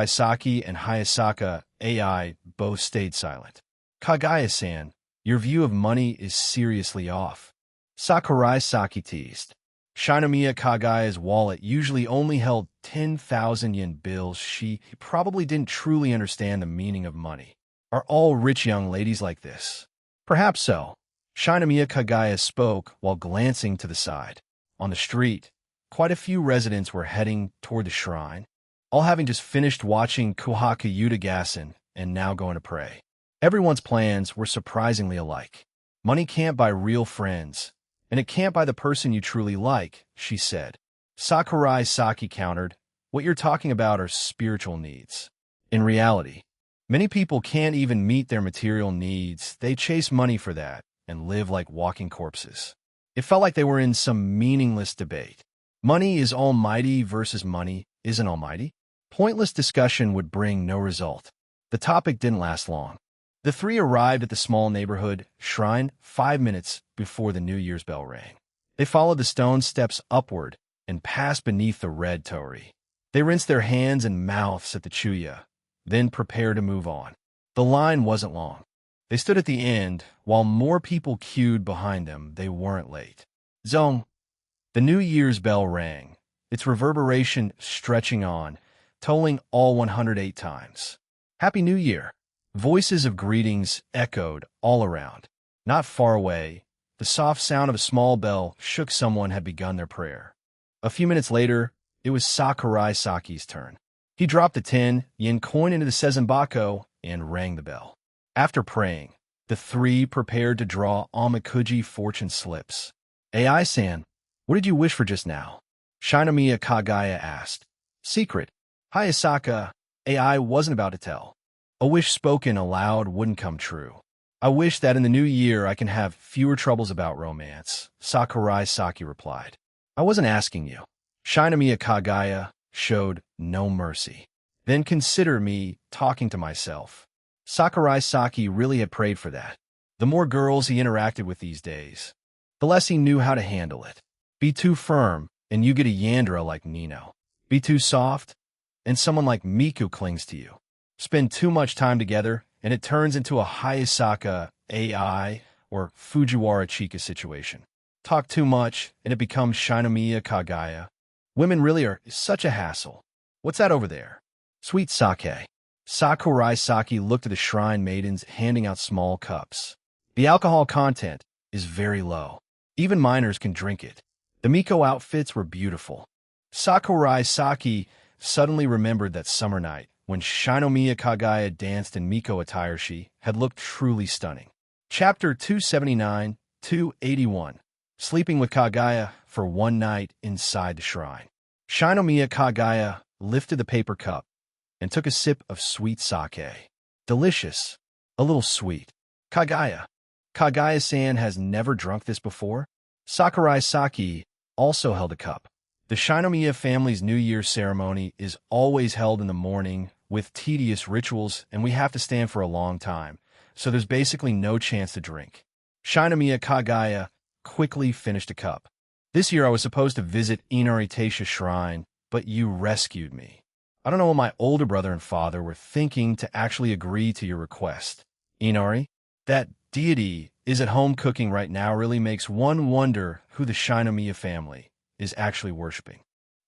Saki and Hayasaka AI both stayed silent. Kagaya-san, your view of money is seriously off. Sakurai Saki teased. Shinomiya Kagaya's wallet usually only held 10,000 yen bills. She probably didn't truly understand the meaning of money. Are all rich young ladies like this? Perhaps so. Shinomiya Kagaya spoke while glancing to the side. On the street, quite a few residents were heading toward the shrine, all having just finished watching Kohaku Yutagasen and now going to pray. Everyone's plans were surprisingly alike. Money can't buy real friends, and it can't buy the person you truly like, she said. Sakurai Saki countered, what you're talking about are spiritual needs. In reality, many people can't even meet their material needs. They chase money for that and live like walking corpses. It felt like they were in some meaningless debate. Money is almighty versus money isn't almighty? Pointless discussion would bring no result. The topic didn't last long. The three arrived at the small neighborhood shrine 5 minutes before the New Year's bell rang. They followed the stone steps upward and passed beneath the red torii. They rinsed their hands and mouths at the chuya, then prepared to move on. The line wasn't long. They stood at the end, while more people queued behind them. They weren't late. Zong! The New Year's bell rang, its reverberation stretching on, tolling all 108 times. Happy New Year! Voices of greetings echoed all around. Not far away, the soft sound of a small bell shook someone had begun their prayer. A few minutes later, it was Sakurai Saki's turn. He dropped the 10-yen coin into the sezembako and rang the bell. After praying, the three prepared to draw Omikuji fortune slips. AI-san, what did you wish for just now? Shinomiya Kagaya asked. Secret. Hayasaka, AI wasn't about to tell. A wish spoken aloud wouldn't come true. I wish that in the new year I can have fewer troubles about romance, Sakurai Saki replied. I wasn't asking you. Shinomiya Kagaya showed no mercy. Then consider me talking to myself. Sakurai Saki really had prayed for that. The more girls he interacted with these days, the less he knew how to handle it. Be too firm, and you get a Yandra like Nino. Be too soft, and someone like Miku clings to you. Spend too much time together, and it turns into a Hayasaka AI or Fujiwara Chika situation. Talk too much, and it becomes Shinomiya Kagaya. Women really are such a hassle. What's that over there? Sweet sake. Sakurai Saki looked at the shrine maidens handing out small cups. The alcohol content is very low. Even minors can drink it. The Miko outfits were beautiful. Sakurai Saki suddenly remembered that summer night when Shinomiya Kagaya danced in Miko attire. She had looked truly stunning. Chapter 279-281. Sleeping with Kagaya for one night inside the shrine. Shinomiya Kagaya lifted the paper cup and took a sip of sweet sake. Delicious. A little sweet. Kagaya-san has never drunk this before? Sakurai Saki also held a cup. The Shinomiya family's New Year's ceremony is always held in the morning with tedious rituals, and we have to stand for a long time, so there's basically no chance to drink. Shinomiya Kagaya quickly finished a cup. This year I was supposed to visit Inari Taisha Shrine, but you rescued me. I don't know what my older brother and father were thinking to actually agree to your request. Inari, that deity is at home cooking right now really makes one wonder who the Shinomiya family is actually worshipping.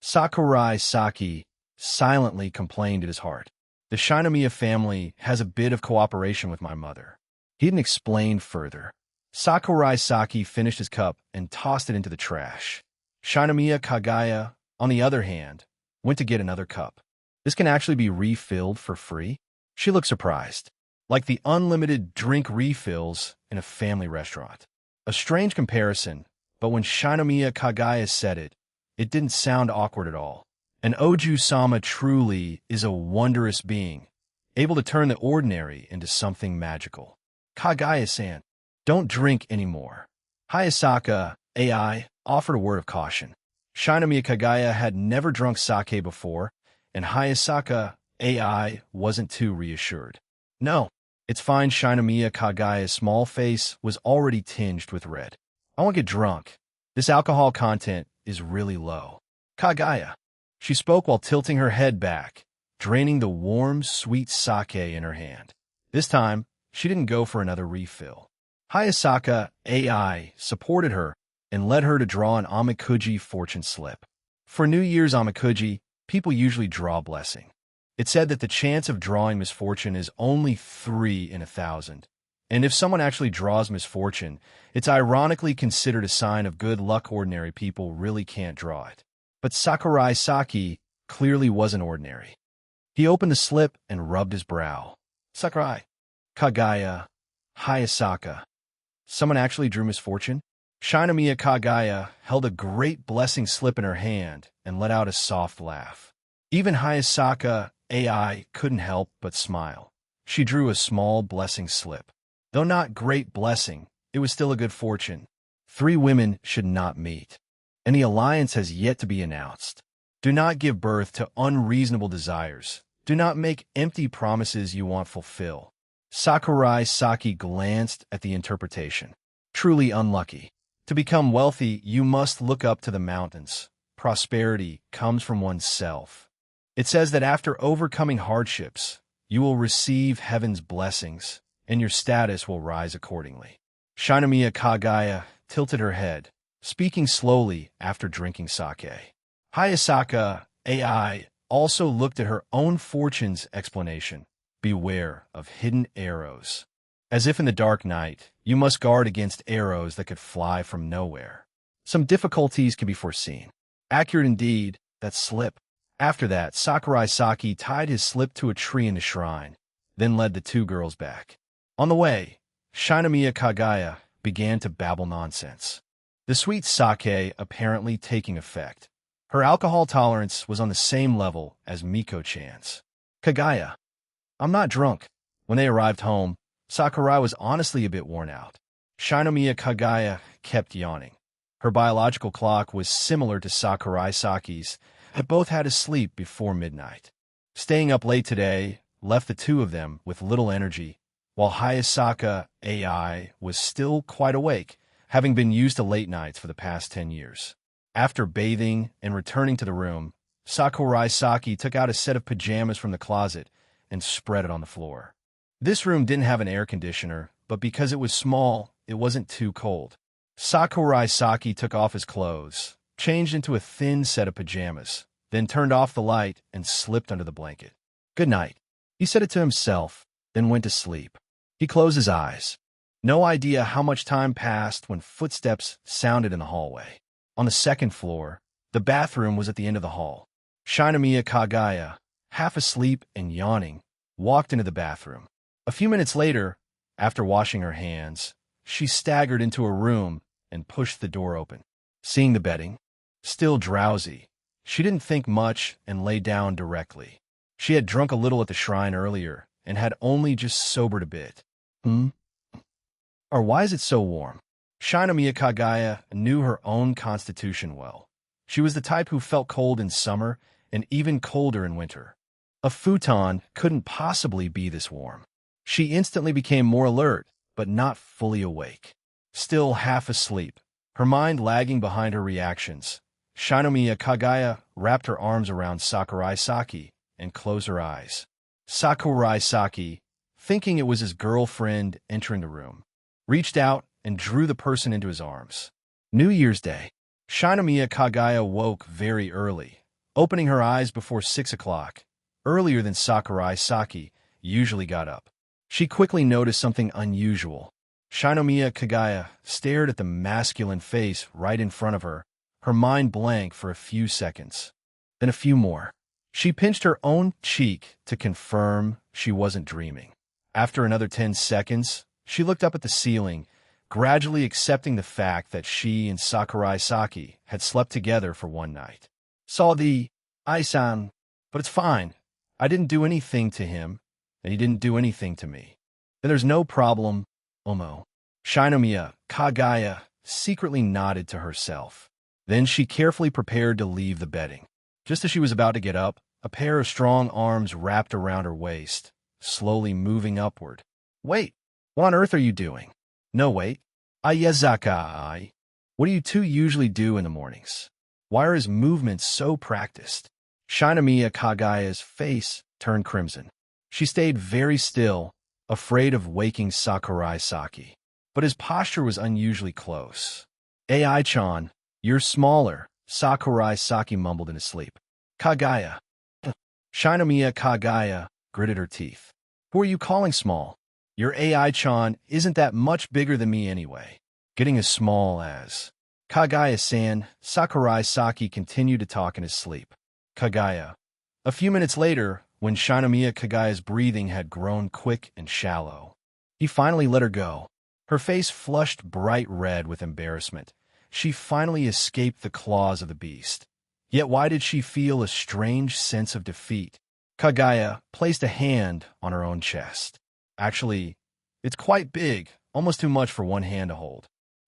Sakurai Saki silently complained at his heart. The Shinomiya family has a bit of cooperation with my mother. He didn't explain further. Sakurai Saki finished his cup and tossed it into the trash. Shinomiya Kagaya, on the other hand, went to get another cup. This can actually be refilled for free? She looked surprised. Like the unlimited drink refills in a family restaurant. A strange comparison, but when Shinomiya Kagaya said it, it didn't sound awkward at all. And Oju-sama truly is a wondrous being, able to turn the ordinary into something magical. Kagaya-san, don't drink anymore. Hayasaka, AI, offered a word of caution. Shinomiya Kagaya had never drunk sake before, and Hayasaka, AI, wasn't too reassured. No, it's fine. Shinomiya Kagaya's small face was already tinged with red. I won't get drunk. This alcohol content is really low. Kagaya. She spoke while tilting her head back, draining the warm, sweet sake in her hand. This time, she didn't go for another refill. Hayasaka, AI, supported her and led her to draw an Amikuji fortune slip. For New Year's Amikuji, people usually draw blessing. It said that the chance of drawing misfortune is only 3 in 1,000. And if someone actually draws misfortune, it's ironically considered a sign of good luck. Ordinary people really can't draw it. But Sakurai Saki clearly wasn't ordinary. He opened the slip and rubbed his brow. Sakurai, Kagaya, Hayasaka. Someone actually drew misfortune? Shinomiya Kagaya held a great blessing slip in her hand and let out a soft laugh. Even Hayasaka AI couldn't help but smile. She drew a small blessing slip. Though not great blessing, it was still a good fortune. 3 women should not meet. Any alliance has yet to be announced. Do not give birth to unreasonable desires. Do not make empty promises you won't fulfill. Sakurai Saki glanced at the interpretation. Truly unlucky. To become wealthy, you must look up to the mountains. Prosperity comes from oneself. It says that after overcoming hardships, you will receive heaven's blessings, and your status will rise accordingly. Shinomiya Kagaya tilted her head, speaking slowly after drinking sake. Hayasaka AI also looked at her own fortune's explanation. Beware of hidden arrows. As if in the dark night, you must guard against arrows that could fly from nowhere. Some difficulties can be foreseen. Accurate indeed, that slip. After that, Sakurai Saki tied his slip to a tree in the shrine, then led the 2 girls back. On the way, Shinomiya Kagaya began to babble nonsense. The sweet sake apparently taking effect. Her alcohol tolerance was on the same level as Miko-chan's. Kagaya, I'm not drunk. When they arrived home, Sakurai was honestly a bit worn out. Shinomiya Kagaya kept yawning. Her biological clock was similar to Sakurai Saki's. They both had to sleep before midnight. Staying up late today left the 2 of them with little energy, while Hayasaka AI was still quite awake, having been used to late nights for the past 10 years. After bathing and returning to the room, Sakurai Saki took out a set of pajamas from the closet and spread it on the floor. This room didn't have an air conditioner, but because it was small, it wasn't too cold. Sakurai Saki took off his clothes, changed into a thin set of pajamas, then turned off the light and slipped under the blanket. Good night. He said it to himself, then went to sleep. He closed his eyes. No idea how much time passed when footsteps sounded in the hallway. On the 2nd floor, the bathroom was at the end of the hall. Shinomiya Kagaya, half asleep and yawning, walked into the bathroom. A few minutes later, after washing her hands, she staggered into her room and pushed the door open. Seeing the bedding, still drowsy, she didn't think much and lay down directly. She had drunk a little at the shrine earlier and had only just sobered a bit. Or why is it so warm? Shinomiya Kagaya knew her own constitution well. She was the type who felt cold in summer and even colder in winter. A futon couldn't possibly be this warm. She instantly became more alert, but not fully awake. Still half asleep, her mind lagging behind her reactions, Shinomiya Kagaya wrapped her arms around Sakurai Saki and closed her eyes. Sakurai Saki, thinking it was his girlfriend entering the room, reached out and drew the person into his arms. New Year's Day. Shinomiya Kagaya woke very early, opening her eyes before 6 o'clock, earlier than Sakurai Saki usually got up. She quickly noticed something unusual. Shinomiya Kagaya stared at the masculine face right in front of her, her mind blank for a few seconds. Then a few more. She pinched her own cheek to confirm she wasn't dreaming. After another 10 seconds, she looked up at the ceiling, gradually accepting the fact that she and Sakurai Saki had slept together for one night. Saw the Ai-san, but it's fine. I didn't do anything to him, and he didn't do anything to me. Then there's no problem, Omo. Shinomiya Kagaya secretly nodded to herself. Then she carefully prepared to leave the bedding. Just as she was about to get up, a pair of strong arms wrapped around her waist, slowly moving upward. Wait, what on earth are you doing? No, wait. Ayazakai. What do you two usually do in the mornings? Why are his movements so practiced? Shinomiya Kagaya's face turned crimson. She stayed very still, afraid of waking Sakurai Saki. But his posture was unusually close. AI-chan, you're smaller, Sakurai Saki mumbled in his sleep. Kagaya. Shinomiya Kagaya gritted her teeth. Who are you calling small? Your AI-chan isn't that much bigger than me anyway. Getting as small as... Kagaya-san, Sakurai Saki continued to talk in his sleep. Kagaya. A few minutes later, when Shinomiya Kagaya's breathing had grown quick and shallow, he finally let her go. Her face flushed bright red with embarrassment. She finally escaped the claws of the beast. Yet why did she feel a strange sense of defeat? Kagaya placed a hand on her own chest. Actually, it's quite big, almost too much for one hand to hold.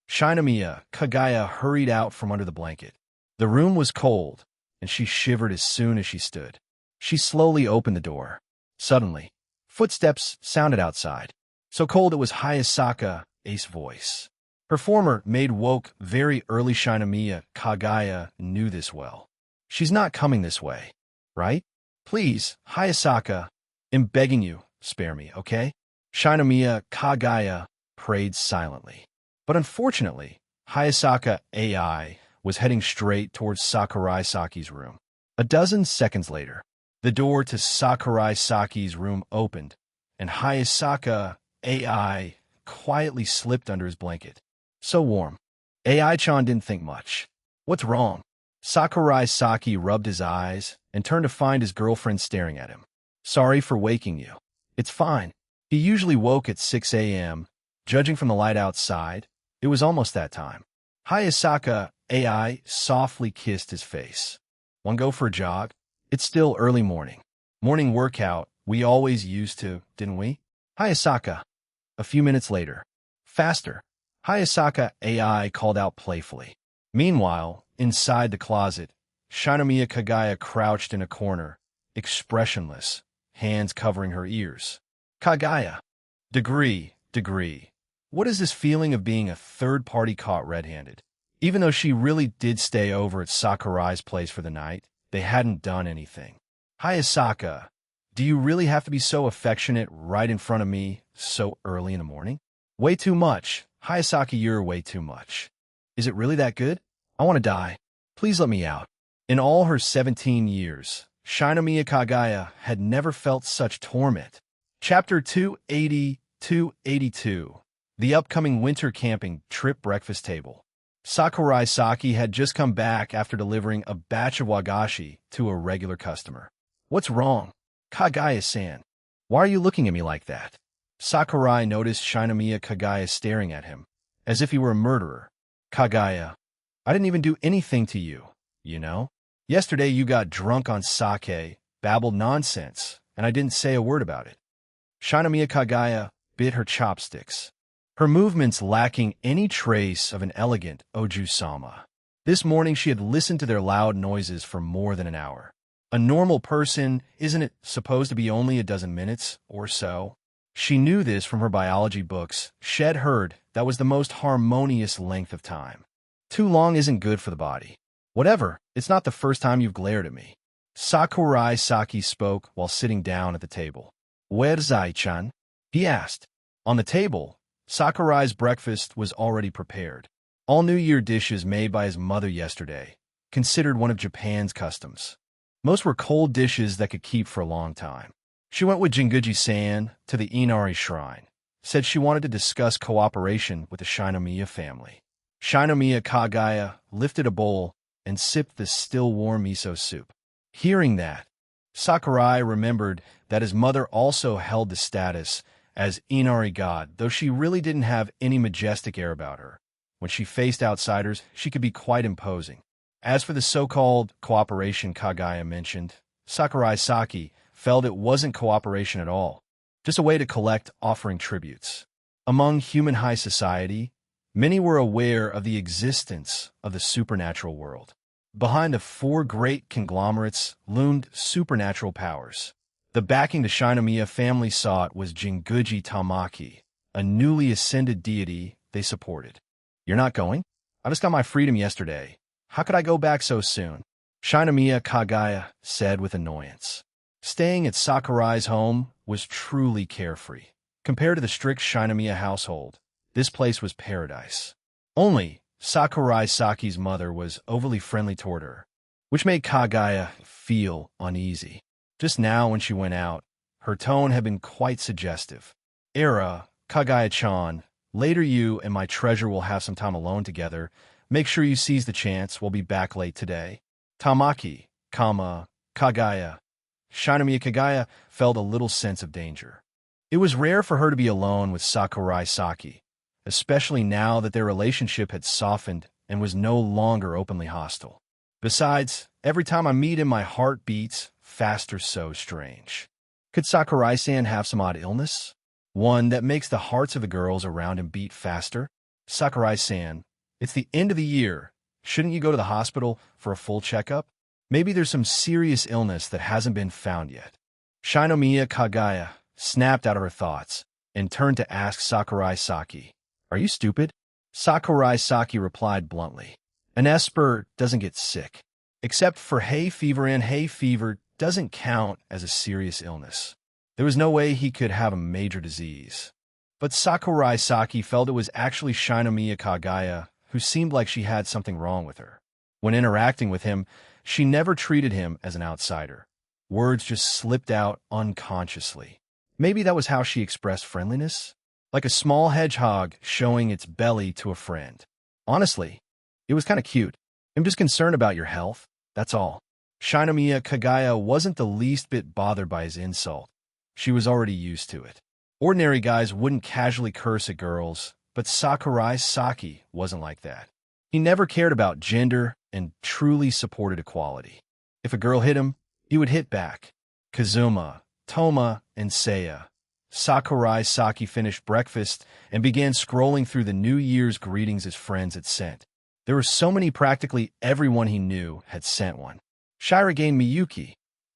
Shinomiya Kagaya hurried out from under the blanket. The room was cold, and she shivered as soon as she stood. She slowly opened the door. Suddenly, footsteps sounded outside. So cold it was Hayasaka Ace's voice. Her former maid woke very early. Shinomiya Kagaya knew this well. She's not coming this way, right? Please, Hayasaka, I'm begging you, spare me, okay? Shinomiya Kagaya prayed silently. But unfortunately, Hayasaka AI was heading straight towards Sakurai Saki's room. A dozen seconds later, the door to Sakurai Saki's room opened, and Hayasaka AI quietly slipped under his blanket. So warm. AI-chan didn't think much. What's wrong? Sakurai Saki rubbed his eyes and turned to find his girlfriend staring at him. Sorry for waking you. It's fine. He usually woke at 6 a.m. Judging from the light outside, it was almost that time. Hayasaka AI softly kissed his face. Want to go for a jog? It's still early morning. Morning workout, we always used to, didn't we? Hayasaka. A few minutes later. Faster. Hayasaka AI called out playfully. Meanwhile, inside the closet, Shinomiya Kagaya crouched in a corner, expressionless, hands covering her ears. Kagaya. Degree. What is this feeling of being a third party caught red-handed? Even though she really did stay over at Sakurai's place for the night, they hadn't done anything. Hayasaka, do you really have to be so affectionate right in front of me so early in the morning? Way too much. Hayasaka, you're way too much. Is it really that good? I want to die. Please let me out. In all her 17 years, Shinomiya Kagaya had never felt such torment. Chapter 282. The upcoming winter camping trip breakfast table. Sakurai Saki had just come back after delivering a batch of wagashi to a regular customer. What's wrong? Kagaya-san. Why are you looking at me like that? Sakurai noticed Shinomiya Kagaya staring at him, as if he were a murderer. Kagaya, I didn't even do anything to you, you know? Yesterday you got drunk on sake, babbled nonsense, and I didn't say a word about it. Shinomiya Kagaya bit her chopsticks, her movements lacking any trace of an elegant Oju-sama. This morning she had listened to their loud noises for more than an hour. A normal person, isn't it supposed to be only a dozen minutes or so? She knew this from her biology books. She'd heard that was the most harmonious length of time. Too long isn't good for the body. Whatever, it's not the first time you've glared at me. Sakurai Saki spoke while sitting down at the table. Where's Ai-chan? He asked. On the table, Sakurai's breakfast was already prepared. All New Year dishes made by his mother yesterday, considered one of Japan's customs. Most were cold dishes that could keep for a long time. She went with Jinguji-san to the Inari shrine, said she wanted to discuss cooperation with the Shinomiya family. Shinomiya Kagaya lifted a bowl and sipped the still warm miso soup. Hearing that, Sakurai remembered that his mother also held the status as Inari god, though she really didn't have any majestic air about her. When she faced outsiders, she could be quite imposing. As for the so-called cooperation Kagaya mentioned, Sakurai Saki felt it wasn't cooperation at all, just a way to collect offering tributes. Among human high society, many were aware of the existence of the supernatural world. Behind the four great conglomerates loomed supernatural powers. The backing the Shinomiya family sought was Jinguji Tamaki, a newly ascended deity they supported. You're not going? I just got my freedom yesterday. How could I go back so soon? Shinomiya Kagaya said with annoyance. Staying at Sakurai's home was truly carefree. Compared to the strict Shinomiya household, this place was paradise. Only, Sakurai Saki's mother was overly friendly toward her, which made Kagaya feel uneasy. Just now when she went out, her tone had been quite suggestive. Era, Kagaya-chan, later you and my treasure will have some time alone together. Make sure you seize the chance. We'll be back late today. Tamaki, Kagaya. Shinomiya Kagaya felt a little sense of danger. It was rare for her to be alone with Sakurai Saki, especially now that their relationship had softened and was no longer openly hostile. Besides, every time I meet him, my heart beats faster. So strange. Could Sakurai-san have some odd illness? One that makes the hearts of the girls around him beat faster? Sakurai-san, it's the end of the year. Shouldn't you go to the hospital for a full checkup? Maybe there's some serious illness that hasn't been found yet. Shinomiya Kagaya snapped out of her thoughts and turned to ask Sakurai Saki, "Are you stupid?" Sakurai Saki replied bluntly, "An Esper doesn't get sick. Except for hay fever, and hay fever doesn't count as a serious illness. There was no way he could have a major disease." But Sakurai Saki felt it was actually Shinomiya Kagaya who seemed like she had something wrong with her. When interacting with him, she never treated him as an outsider. Words just slipped out unconsciously. Maybe that was how she expressed friendliness? Like a small hedgehog showing its belly to a friend. Honestly, it was kind of cute. I'm just concerned about your health, that's all. Shinomiya Kagaya wasn't the least bit bothered by his insult. She was already used to it. Ordinary guys wouldn't casually curse at girls, but Sakurai Saki wasn't like that. He never cared about gender and truly supported equality. If a girl hit him, he would hit back. Kazuma, Toma, and Seiya. Sakurai Saki finished breakfast and began scrolling through the New Year's greetings his friends had sent. There were so many, practically everyone he knew had sent one. Shirogane Miyuki,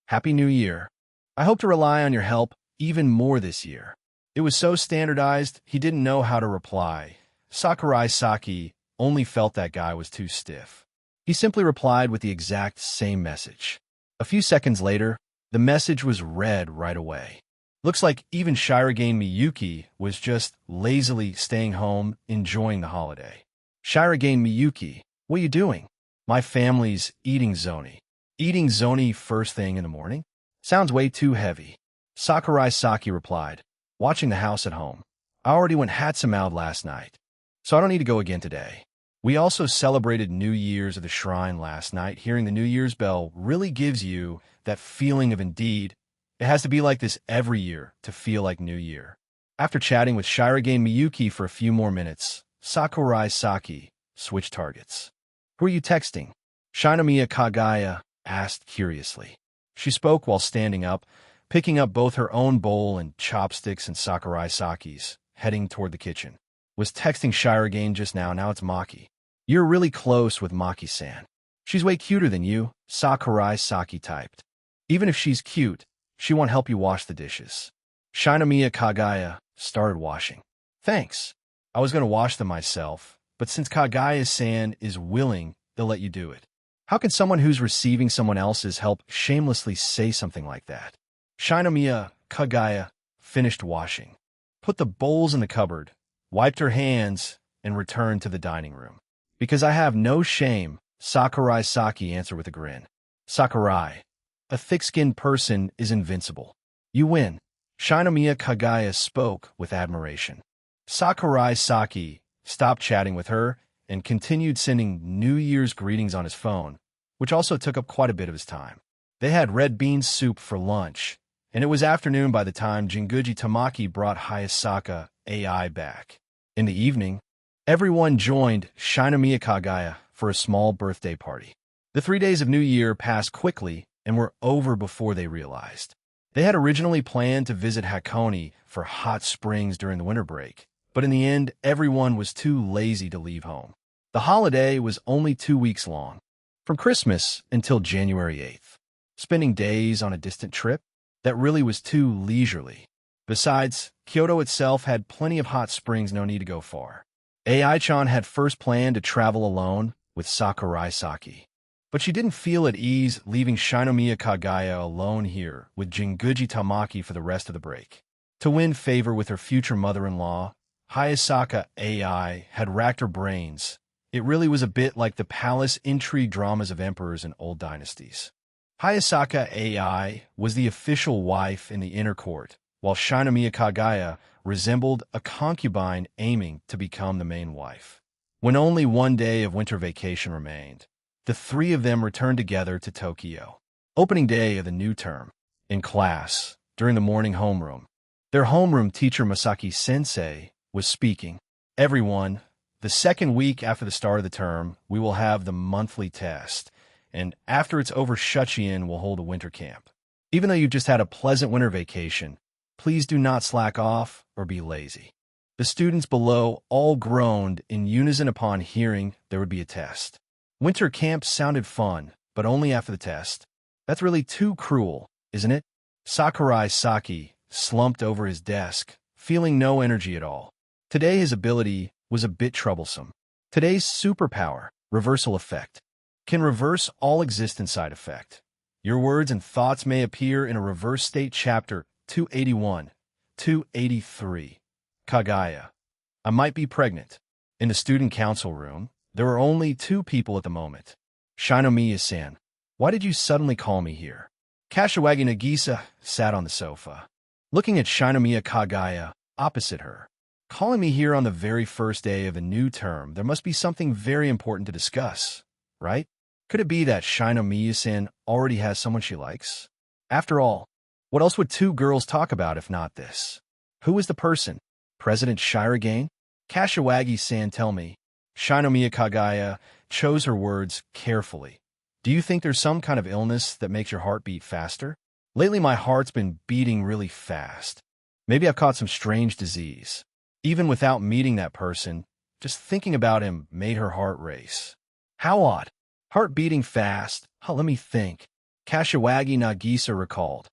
Happy New Year. I hope to rely on your help even more this year. It was so standardized, he didn't know how to reply. Sakurai Saki only felt that guy was too stiff. He simply replied with the exact same message. A few seconds later, the message was read right away. Looks like even Shirogane Miyuki was just lazily staying home, enjoying the holiday. Shirogane Miyuki, what you doing? My family's eating zoni. Eating zoni first thing in the morning? Sounds way too heavy. Sakurai Saki replied, watching the house at home. I already went Hatsumaued last night, so I don't need to go again today. We also celebrated New Year's at the shrine last night. Hearing the New Year's bell really gives you that feeling of indeed. It has to be like this every year to feel like New Year. After chatting with Shirogane Miyuki for a few more minutes, Sakurai Saki switched targets. Who are you texting? Shinomiya Kagaya asked curiously. She spoke while standing up, picking up both her own bowl and chopsticks and Sakurai Saki's, heading toward the kitchen. Was texting Shirogane just now it's Maki. You're really close with Maki-san. She's way cuter than you, Sakurai Saki typed. Even if she's cute, she won't help you wash the dishes. Shinomiya Kagaya started washing. Thanks. I was going to wash them myself, but since Kagaya-san is willing, they'll let you do it. How can someone who's receiving someone else's help shamelessly say something like that? Shinomiya Kagaya finished washing, put the bowls in the cupboard, wiped her hands, and returned to the dining room. Because I have no shame, Sakurai Saki answered with a grin. Sakurai, a thick-skinned person is invincible. You win. Shinomiya Kagaya spoke with admiration. Sakurai Saki stopped chatting with her and continued sending New Year's greetings on his phone, which also took up quite a bit of his time. They had red bean soup for lunch, and it was afternoon by the time Jinguji Tamaki brought Hayasaka AI back. In the evening, everyone joined Shinomiya Kagaya for a small birthday party. The 3 days of New Year passed quickly and were over before they realized. They had originally planned to visit Hakone for hot springs during the winter break, but in the end, everyone was too lazy to leave home. The holiday was only 2 weeks long, from Christmas until January 8th. Spending days on a distant trip? That really was too leisurely. Besides, Kyoto itself had plenty of hot springs, no need to go far. AI-chan had first planned to travel alone with Sakurai Saki, but she didn't feel at ease leaving Shinomiya Kagaya alone here with Jinguji Tamaki for the rest of the break. To win favor with her future mother-in-law, Hayasaka AI had racked her brains It really was a bit like the palace intrigue dramas of emperors in old dynasties. Hayasaka Ai was the official wife in the inner court, while Shinomiya Kagaya resembled a concubine aiming to become the main wife. When only one day of winter vacation remained, the three of them returned together to Tokyo. Opening day of the new term. In class, during the morning homeroom, their homeroom teacher Masaki Sensei was speaking. Everyone, the second week after the start of the term, we will have the monthly test, and after it's over, Shuchiin will hold a winter camp. Even though you've just had a pleasant winter vacation, please do not slack off or be lazy. The students below all groaned in unison upon hearing there would be a test. Winter camp sounded fun, but only after the test. That's really too cruel, isn't it? Sakurai Saki slumped over his desk, feeling no energy at all. Today his ability was a bit troublesome. Today's superpower, reversal effect, can reverse all existence side effect. Your words and thoughts may appear in a reverse state chapter 281, 283. Kagaya. I might be pregnant. In the student council room, there were only two people at the moment. Shinomiya-san, why did you suddenly call me here? Kashiwagi Nagisa sat on the sofa, looking at Shinomiya Kagaya opposite her. Calling me here on the very first day of a new term, there must be something very important to discuss, right? Could it be that Shinomiya-san already has someone she likes? After all, what else would two girls talk about if not this? Who is the person? President Shirogane? Kashiwagi-san, tell me. Shinomiya Kagaya chose her words carefully. Do you think there's some kind of illness that makes your heart beat faster? Lately my heart's been beating really fast. Maybe I've caught some strange disease. Even without meeting that person, just thinking about him made her heart race. How odd. Heart beating fast. Let me think. Kashiwagi Nagisa recalled.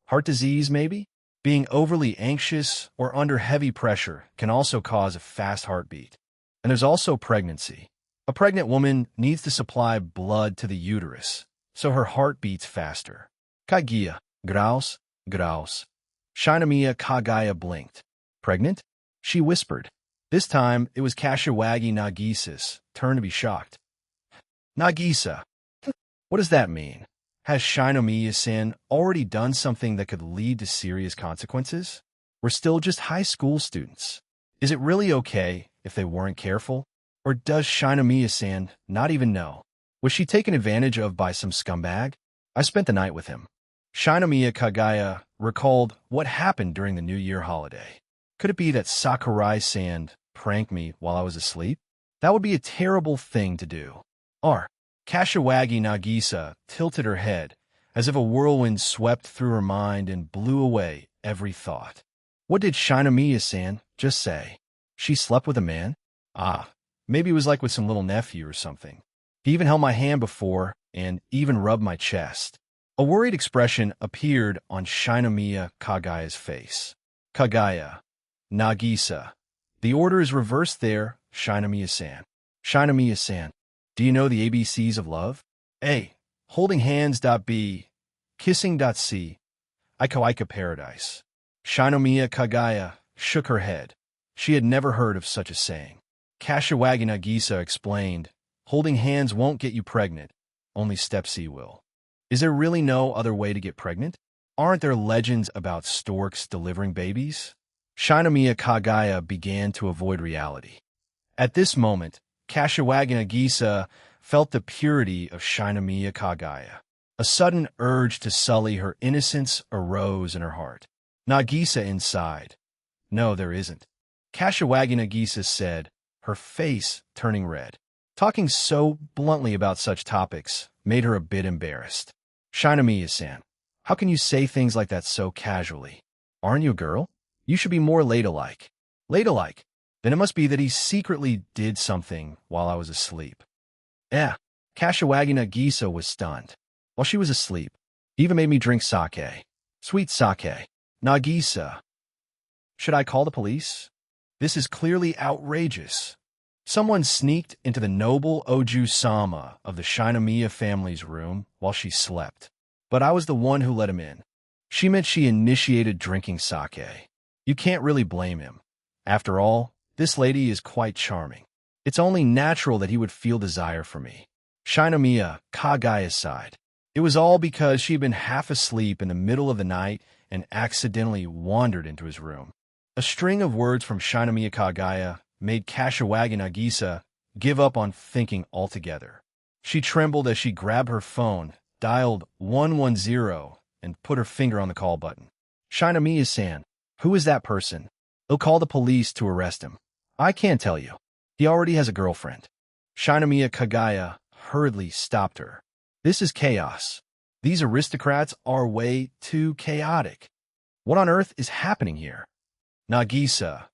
Heart disease, maybe? Being overly anxious or under heavy pressure can also cause a fast heartbeat. And there's also pregnancy. A pregnant woman needs to supply blood to the uterus, so her heart beats faster. Kaguya, grouse. Shinomiya Kagaya blinked. Pregnant? She whispered. This time, it was Kashiwagi Nagisa's turn to be shocked. Nagisa, what does that mean? Has Shinomiya-san already done something that could lead to serious consequences? We're still just high school students. Is it really okay if they weren't careful? Or does Shinomiya-san not even know? Was she taken advantage of by some scumbag? I spent the night with him. Shinomiya Kagaya recalled what happened during the New Year holiday. Could it be that Sakurai-san pranked me while I was asleep? That would be a terrible thing to do. Kashiwagi Nagisa tilted her head, as if a whirlwind swept through her mind and blew away every thought. What did Shinomiya-san just say? She slept with a man? Maybe it was like with some little nephew or something. He even held my hand before and even rubbed my chest. A worried expression appeared on Shinomiya Kagaya's face. Kagaya. Nagisa. The order is reversed there, Shinomiya-san. Shinomiya-san. Do you know the ABCs of love? A. Holding hands. B. Kissing. C. Ika paradise. Shinomiya Kagaya shook her head. She had never heard of such a saying. Kashiwagi Nagisa explained, holding hands won't get you pregnant, only step C will. Is there really no other way to get pregnant? Aren't there legends about storks delivering babies? Shinomiya Kagaya began to avoid reality. At this moment, Kashiwagi Nagisa felt the purity of Shinomiya Kagaya. A sudden urge to sully her innocence arose in her heart. Nagisa inside. No, there isn't. Kashiwagi Nagisa said, her face turning red. Talking so bluntly about such topics made her a bit embarrassed. Shinomiya-san, how can you say things like that so casually? Aren't you a girl? You should be more ladylike. Ladylike? Then it must be that he secretly did something while I was asleep. Kashiwagi Nagisa was stunned. While she was asleep, he even made me drink sake. Sweet sake. Nagisa. Should I call the police? This is clearly outrageous. Someone sneaked into the noble Oju-sama of the Shinomiya family's room while she slept. But I was the one who let him in. She meant she initiated drinking sake. You can't really blame him. After all, this lady is quite charming. It's only natural that he would feel desire for me. Shinomiya Kagaya sighed. It was all because she had been half asleep in the middle of the night and accidentally wandered into his room. A string of words from Shinomiya Kagaya made Kashiwagi Nagisa give up on thinking altogether. She trembled as she grabbed her phone, dialed 110, and put her finger on the call button. Shinomiya-san, who is that person? They'll call the police to arrest him. I can't tell you. He already has a girlfriend. Shinomiya Kagaya hurriedly stopped her. This is chaos. These aristocrats are way too chaotic. What on earth is happening here? Nagisa,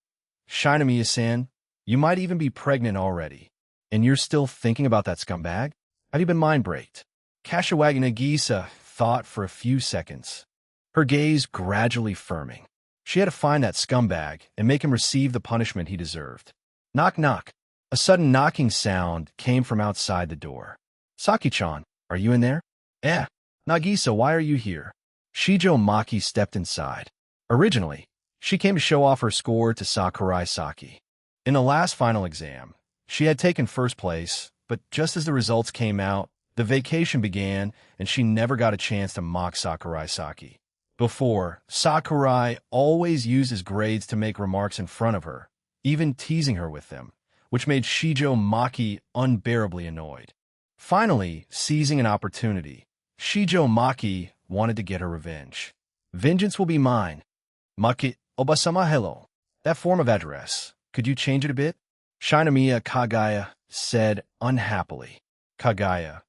Shinomiya-san, you might even be pregnant already. And you're still thinking about that scumbag? Have you been mind-breaked? Kashiwagi Nagisa thought for a few seconds, her gaze gradually firming. She had to find that scumbag and make him receive the punishment he deserved. Knock, knock. A sudden knocking sound came from outside the door. Saki-chan, are you in there? Eh. Nagisa, why are you here? Shijo Maki stepped inside. Originally, she came to show off her score to Sakurai Saki. In the last final exam, she had taken first place, but just as the results came out, the vacation began and she never got a chance to mock Sakurai Saki. Before, Sakurai always used his grades to make remarks in front of her, even teasing her with them, which made Shijo Maki unbearably annoyed. Finally, seizing an opportunity, Shijo Maki wanted to get her revenge. Vengeance will be mine. Maki, Obasama hello. That form of address, could you change it a bit? Shinomiya Kagaya said unhappily. Kagaya,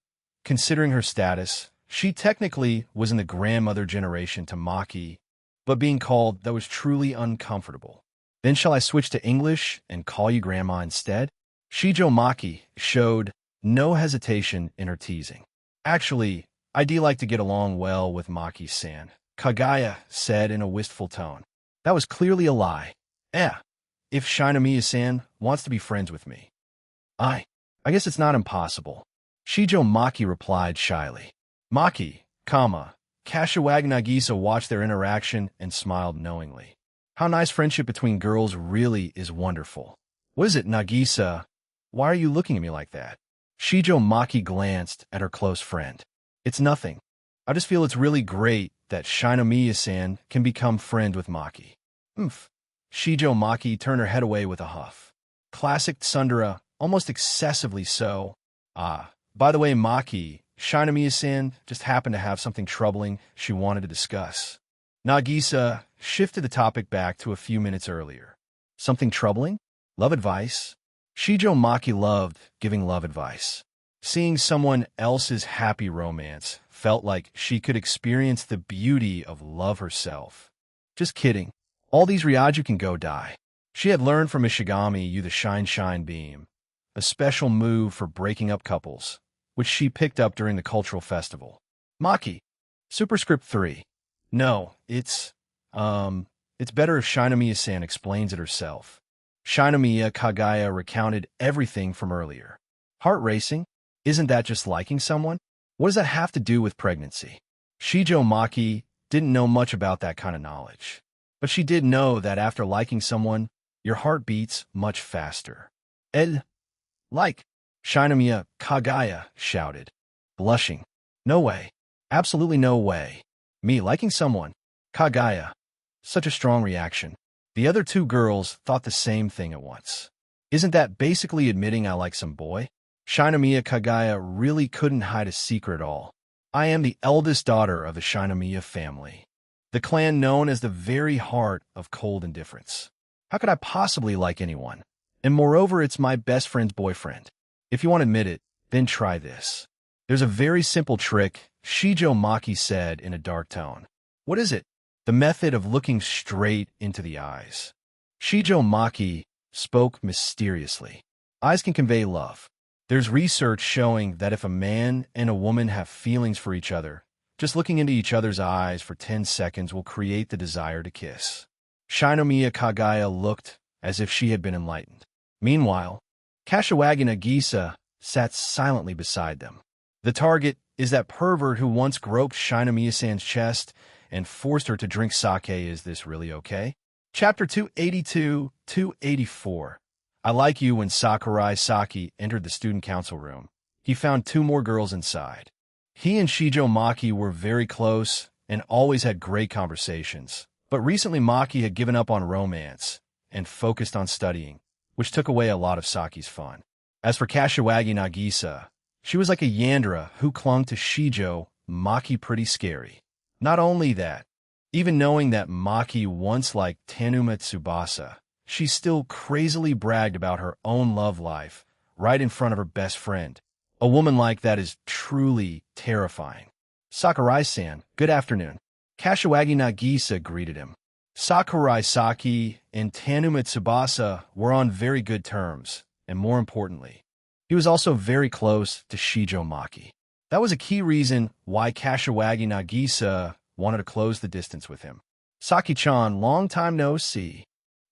considering her status, she technically was in the grandmother generation to Maki, but being called that was truly uncomfortable. Then shall I switch to English and call you grandma instead? Shijo Maki showed no hesitation in her teasing. Actually, I do like to get along well with Maki-san, Kagaya said in a wistful tone. That was clearly a lie. If Shinomiya-san wants to be friends with me. I guess it's not impossible. Shijo Maki replied shyly. Maki, Kashiwagi Nagisa watched their interaction and smiled knowingly. How nice friendship between girls really is wonderful. What is it, Nagisa? Why are you looking at me like that? Shijo Maki glanced at her close friend. It's nothing. I just feel it's really great that Shinomiya-san can become friend with Maki. Shijo Maki turned her head away with a huff. Classic tsundere, almost excessively so. By the way, Maki, Shinomiya-san just happened to have something troubling she wanted to discuss. Nagisa shifted the topic back to a few minutes earlier. Something troubling? Love advice? Shijo Maki loved giving love advice. Seeing someone else's happy romance felt like she could experience the beauty of love herself. Just kidding. All these Ryaju can go die. She had learned from Ishigami Yu the Shine Beam, a special move for breaking up couples, which she picked up during the cultural festival. Maki. Superscript 3. No, it's better if Shinomiya-san explains it herself. Shinomiya Kagaya recounted everything from earlier. Heart racing? Isn't that just liking someone? What does that have to do with pregnancy? Shijo Maki didn't know much about that kind of knowledge. But she did know that after liking someone, your heart beats much faster. Like, Shinomiya Kagaya shouted, blushing. No way. Absolutely no way. Me liking someone. Kagaya. Such a strong reaction. The other two girls thought the same thing at once. Isn't that basically admitting I like some boy? Shinomiya Kagaya really couldn't hide a secret at all. I am the eldest daughter of the Shinomiya family, the clan known as the very heart of cold indifference. How could I possibly like anyone? And moreover, it's my best friend's boyfriend. If you want to admit it, then try this. There's a very simple trick, Shijo Maki said in a dark tone. What is it? The method of looking straight into the eyes. Shijo Maki spoke mysteriously. Eyes can convey love. There's research showing that if a man and a woman have feelings for each other, just looking into each other's eyes for 10 seconds will create the desire to kiss. Shinomiya Kagaya looked as if she had been enlightened. Meanwhile, Kashiwagi Nagisa sat silently beside them. The target is that pervert who once groped Shinomiya-san's chest and forced her to drink sake. Is this really okay? Chapter 282-284. I like you. When Sakurai Saki entered the student council room, he found two more girls inside. He and Shijo Maki were very close and always had great conversations. But recently Maki had given up on romance and focused on studying, which took away a lot of Saki's fun. As for Kashiwagi Nagisa, she was like a Yandere who clung to Shijo Maki pretty scary. Not only that, even knowing that Maki once liked Tanuma Tsubasa, she still crazily bragged about her own love life right in front of her best friend. A woman like that is truly terrifying. Sakurai-san, good afternoon. Kashiwagi Nagisa greeted him. Sakurai Saki and Tanuma Tsubasa were on very good terms, and more importantly, he was also very close to Shijo Maki. That was a key reason why Kashiwagi Nagisa wanted to close the distance with him. Saki-chan, long time no see.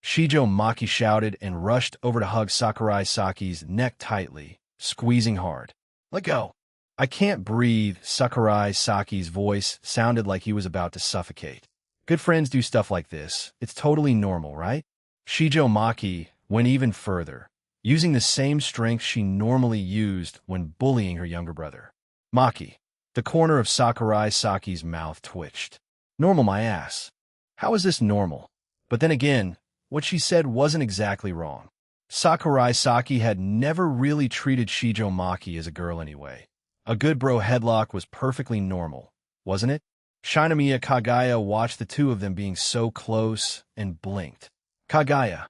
Shijo Maki shouted and rushed over to hug Sakurai Saki's neck tightly, squeezing hard. Let go. I can't breathe. Sakurai Saki's voice sounded like he was about to suffocate. Good friends do stuff like this. It's totally normal, right? Shijo Maki went even further, using the same strength she normally used when bullying her younger brother. Maki. The corner of Sakurai Saki's mouth twitched. Normal my ass. How is this normal? But then again, what she said wasn't exactly wrong. Sakurai Saki had never really treated Shijo Maki as a girl anyway. A good bro headlock was perfectly normal, wasn't it? Shinomiya Kagaya watched the two of them being so close and blinked. Kagaya.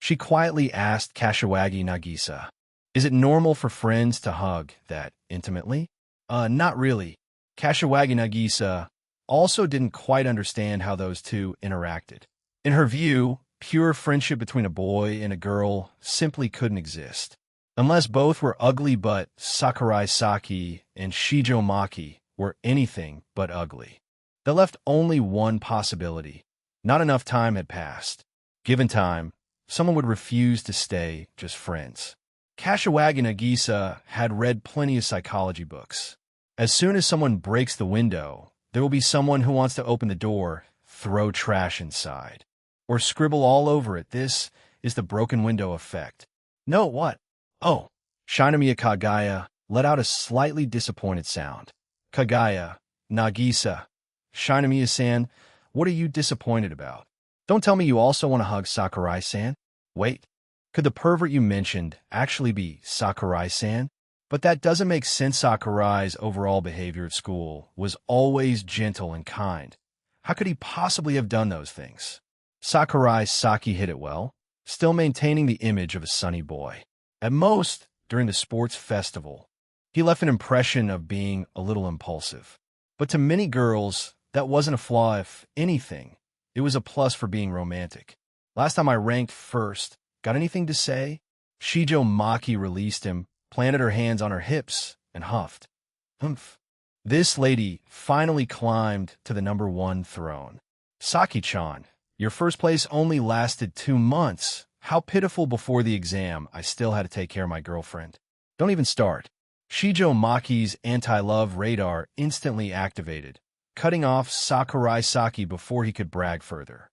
She quietly asked Kashiwagi Nagisa, is it normal for friends to hug that intimately? Not really. Kashiwagi Nagisa also didn't quite understand how those two interacted. In her view, pure friendship between a boy and a girl simply couldn't exist. Unless both were ugly, but Sakurai Saki and Shijo Maki were anything but ugly. That left only one possibility. Not enough time had passed. Given time, someone would refuse to stay just friends. Kashiwagi Nagisa had read plenty of psychology books. As soon as someone breaks the window, there will be someone who wants to open the door, throw trash inside, or scribble all over it. This is the broken window effect. No, what? Oh, Shinomiya Kagaya let out a slightly disappointed sound. Kagaya, Nagisa, Shinomiya-san, what are you disappointed about? Don't tell me you also want to hug Sakurai-san? Wait, could the pervert you mentioned actually be Sakurai-san? But that doesn't make sense. Sakurai's overall behavior at school was always gentle and kind. How could he possibly have done those things? Sakurai Saki hit it well, still maintaining the image of a sunny boy. At most, during the sports festival, he left an impression of being a little impulsive. But to many girls, that wasn't a flaw. If anything, it was a plus for being romantic. Last time I ranked first. Got anything to say? Shijo Maki released him, planted her hands on her hips, and huffed. Humph. This lady finally climbed to the #1 throne. Saki-chan, your first place only lasted 2 months. How pitiful. Before the exam, I still had to take care of my girlfriend. Don't even start. Shijo Maki's anti-love radar instantly activated, cutting off Sakurai Saki before he could brag further.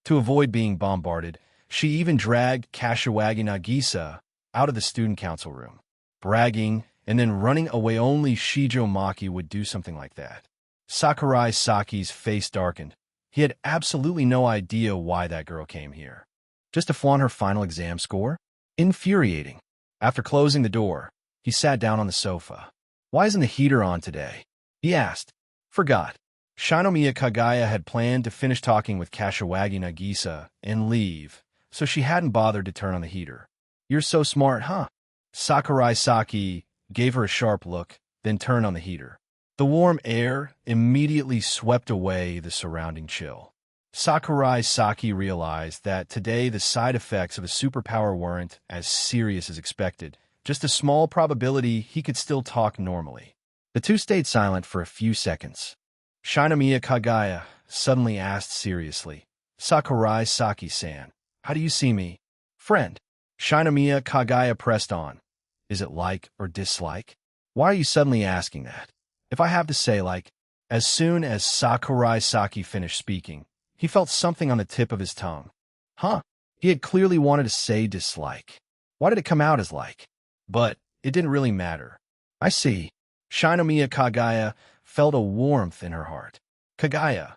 To avoid being bombarded, she even dragged Kashiwagi Nagisa out of the student council room. Bragging and then running away, only Shijo Maki would do something like that. Sakurai Saki's face darkened. He had absolutely no idea why that girl came here. Just to flaunt her final exam score? Infuriating. After closing the door, he sat down on the sofa. Why isn't the heater on today? He asked. Forgot. Shinomiya Kagaya had planned to finish talking with Kashiwagi Nagisa and leave, so she hadn't bothered to turn on the heater. You're so smart, huh? Sakurai Saki gave her a sharp look, then turned on the heater. The warm air immediately swept away the surrounding chill. Sakurai Saki realized that today the side effects of a superpower weren't as serious as expected. Just a small probability he could still talk normally. The two stayed silent for a few seconds. Shinomiya Kagaya suddenly asked seriously, Sakurai Saki-san, how do you see me? Friend. Shinomiya Kagaya pressed on. Is it like or dislike? Why are you suddenly asking that? If I have to say like, as soon as Sakurai Saki finished speaking, he felt something on the tip of his tongue. Huh? He had clearly wanted to say dislike. Why did it come out as like? But it didn't really matter. I see. Shinomiya Kagaya felt a warmth in her heart. Kagaya.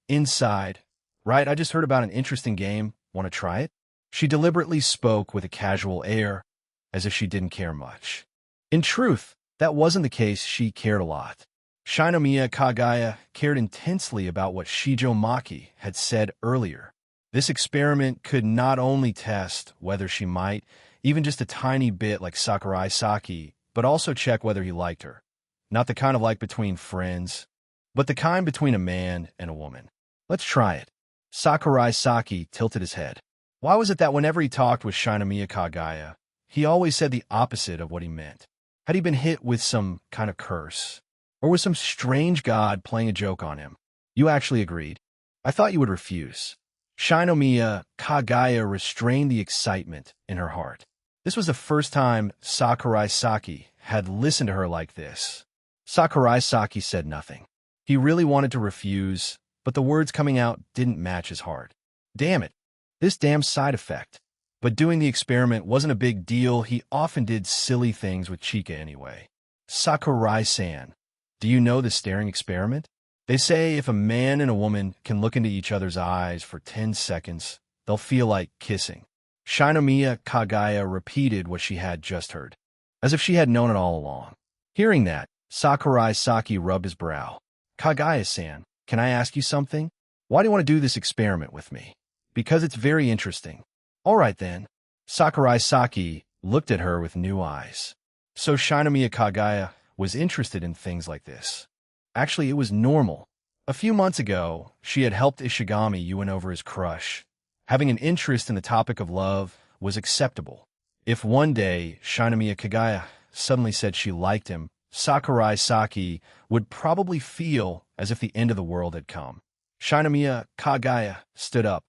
Inside. Right, I just heard about an interesting game. Want to try it? She deliberately spoke with a casual air, as if she didn't care much. In truth, that wasn't the case. She cared a lot. Shinomiya Kagaya cared intensely about what Shijo Maki had said earlier. This experiment could not only test whether she might, even just a tiny bit like Sakurai Saki, but also check whether he liked her. Not the kind of like between friends, but the kind between a man and a woman. Let's try it. Sakurai Saki tilted his head. Why was it that whenever he talked with Shinomiya Kagaya, he always said the opposite of what he meant? Had he been hit with some kind of curse? Or was some strange god playing a joke on him? You actually agreed. I thought you would refuse. Shinomiya Kagaya restrained the excitement in her heart. This was the first time Sakurai Saki had listened to her like this. Sakurai Saki said nothing. He really wanted to refuse, but the words coming out didn't match his heart. Damn it. This damn side effect. But doing the experiment wasn't a big deal. He often did silly things with Chika anyway. Sakurai-san, do you know the staring experiment? They say if a man and a woman can look into each other's eyes for 10 seconds, they'll feel like kissing. Shinomiya Kagaya repeated what she had just heard, as if she had known it all along. Hearing that, Sakurai Saki rubbed his brow. Kagaya-san, can I ask you something? Why do you want to do this experiment with me? Because it's very interesting. All right then. Sakurai Saki looked at her with new eyes. So Shinomiya Kagaya was interested in things like this. Actually, it was normal. A few months ago, she had helped Ishigami win over his crush. Having an interest in the topic of love was acceptable. If one day Shinomiya Kagaya suddenly said she liked him, Sakurai Saki would probably feel as if the end of the world had come. Shinomiya Kagaya stood up,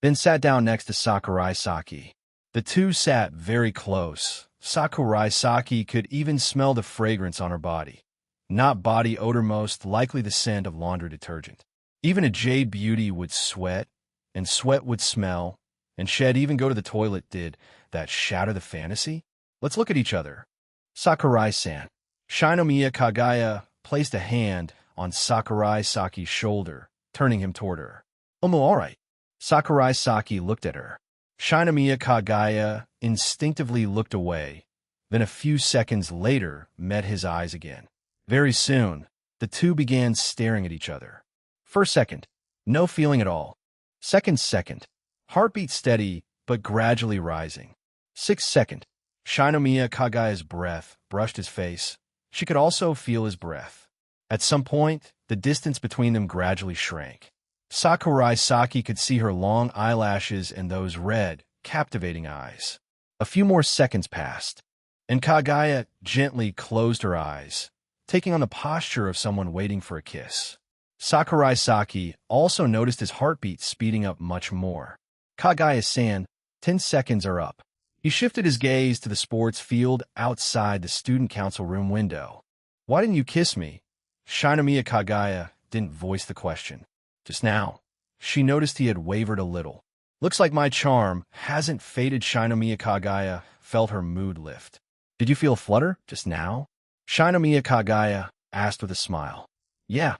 then sat down next to Sakurai Saki. The two sat very close. Sakurai Saki could even smell the fragrance on her body. Not body odor, most likely the scent of laundry detergent. Even a jade beauty would sweat, and sweat would smell, and shed even go to the toilet. Did that shatter the fantasy? Let's look at each other. Sakurai-san. Shinomiya Kagaya placed a hand on Sakurai Saki's shoulder, turning him toward her. All right. Sakurai Saki looked at her. Shinomiya Kagaya instinctively looked away, then a few seconds later met his eyes again. Very soon, the two began staring at each other. First second, no feeling at all. Second, heartbeat steady but gradually rising. 6th second, Shinomiya Kagaya's breath brushed his face. She could also feel his breath. At some point, the distance between them gradually shrank. Sakurai Saki could see her long eyelashes and those red, captivating eyes. A few more seconds passed, and Kagaya gently closed her eyes, taking on the posture of someone waiting for a kiss. Sakurai Saki also noticed his heartbeat speeding up much more. Kagaya-san, 10 seconds are up. He shifted his gaze to the sports field outside the student council room window. Why didn't you kiss me? Shinomiya Kagaya didn't voice the question. Just now, she noticed he had wavered a little. Looks like my charm hasn't faded. Shinomiya Kagaya felt her mood lift. Did you feel a flutter just now? Shinomiya Kagaya asked with a smile. Yeah.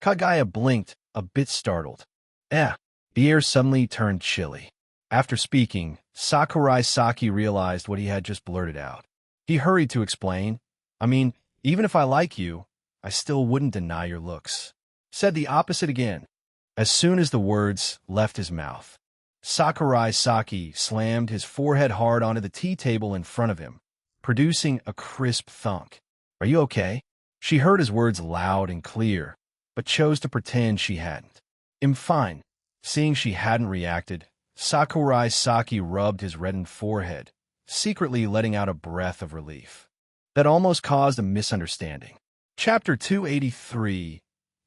Kagaya blinked, a bit startled. The air suddenly turned chilly. After speaking, Sakurai Saki realized what he had just blurted out. He hurried to explain. I mean, even if I like you, I still wouldn't deny your looks. Said the opposite again. As soon as the words left his mouth, Sakurai Saki slammed his forehead hard onto the tea table in front of him, producing a crisp thunk. Are you okay? She heard his words loud and clear, but chose to pretend she hadn't. I'm fine. Seeing she hadn't reacted, Sakurai Saki rubbed his reddened forehead, secretly letting out a breath of relief. That almost caused a misunderstanding. Chapter 283,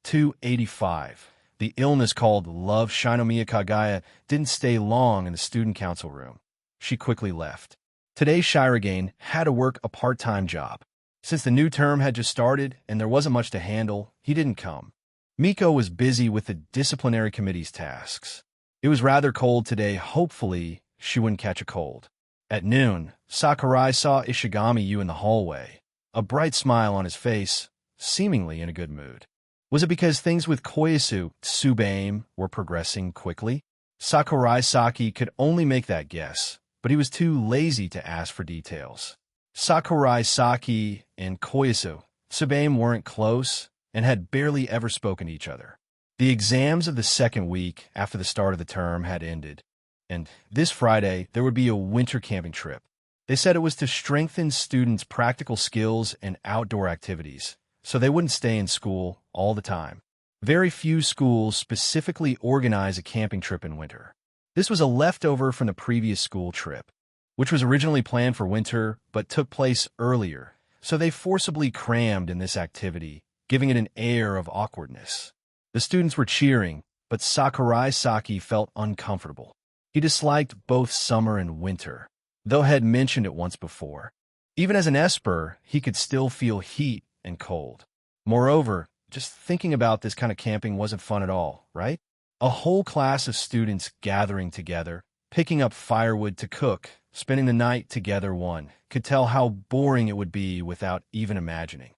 285. The illness called love. Shinomiya Kagaya didn't stay long in the student council room. She quickly left. Today Shirogane had to work a part-time job. Since the new term had just started and there wasn't much to handle, he didn't come. Miko was busy with the disciplinary committee's tasks. It was rather cold today. Hopefully, she wouldn't catch a cold. At noon, Sakurai saw Ishigami in the hallway, a bright smile on his face, seemingly in a good mood. Was it because things with Koyasu Tsubaime were progressing quickly? Sakurai Saki could only make that guess, but he was too lazy to ask for details. Sakurai Saki and Koyasu Tsubaime weren't close and had barely ever spoken to each other. The exams of the second week after the start of the term had ended, and this Friday there would be a winter camping trip. They said it was to strengthen students' practical skills and outdoor activities, so they wouldn't stay in school all the time. Very few schools specifically organize a camping trip in winter. This was a leftover from the previous school trip, which was originally planned for winter but took place earlier, so they forcibly crammed in this activity, giving it an air of awkwardness. The students were cheering, but Sakurai Saki felt uncomfortable. He disliked both summer and winter, though had mentioned it once before. Even as an Esper, he could still feel heat and cold. Moreover, just thinking about this kind of camping wasn't fun at all, right? A whole class of students gathering together, picking up firewood to cook, spending the night together one could tell how boring it would be without even imagining.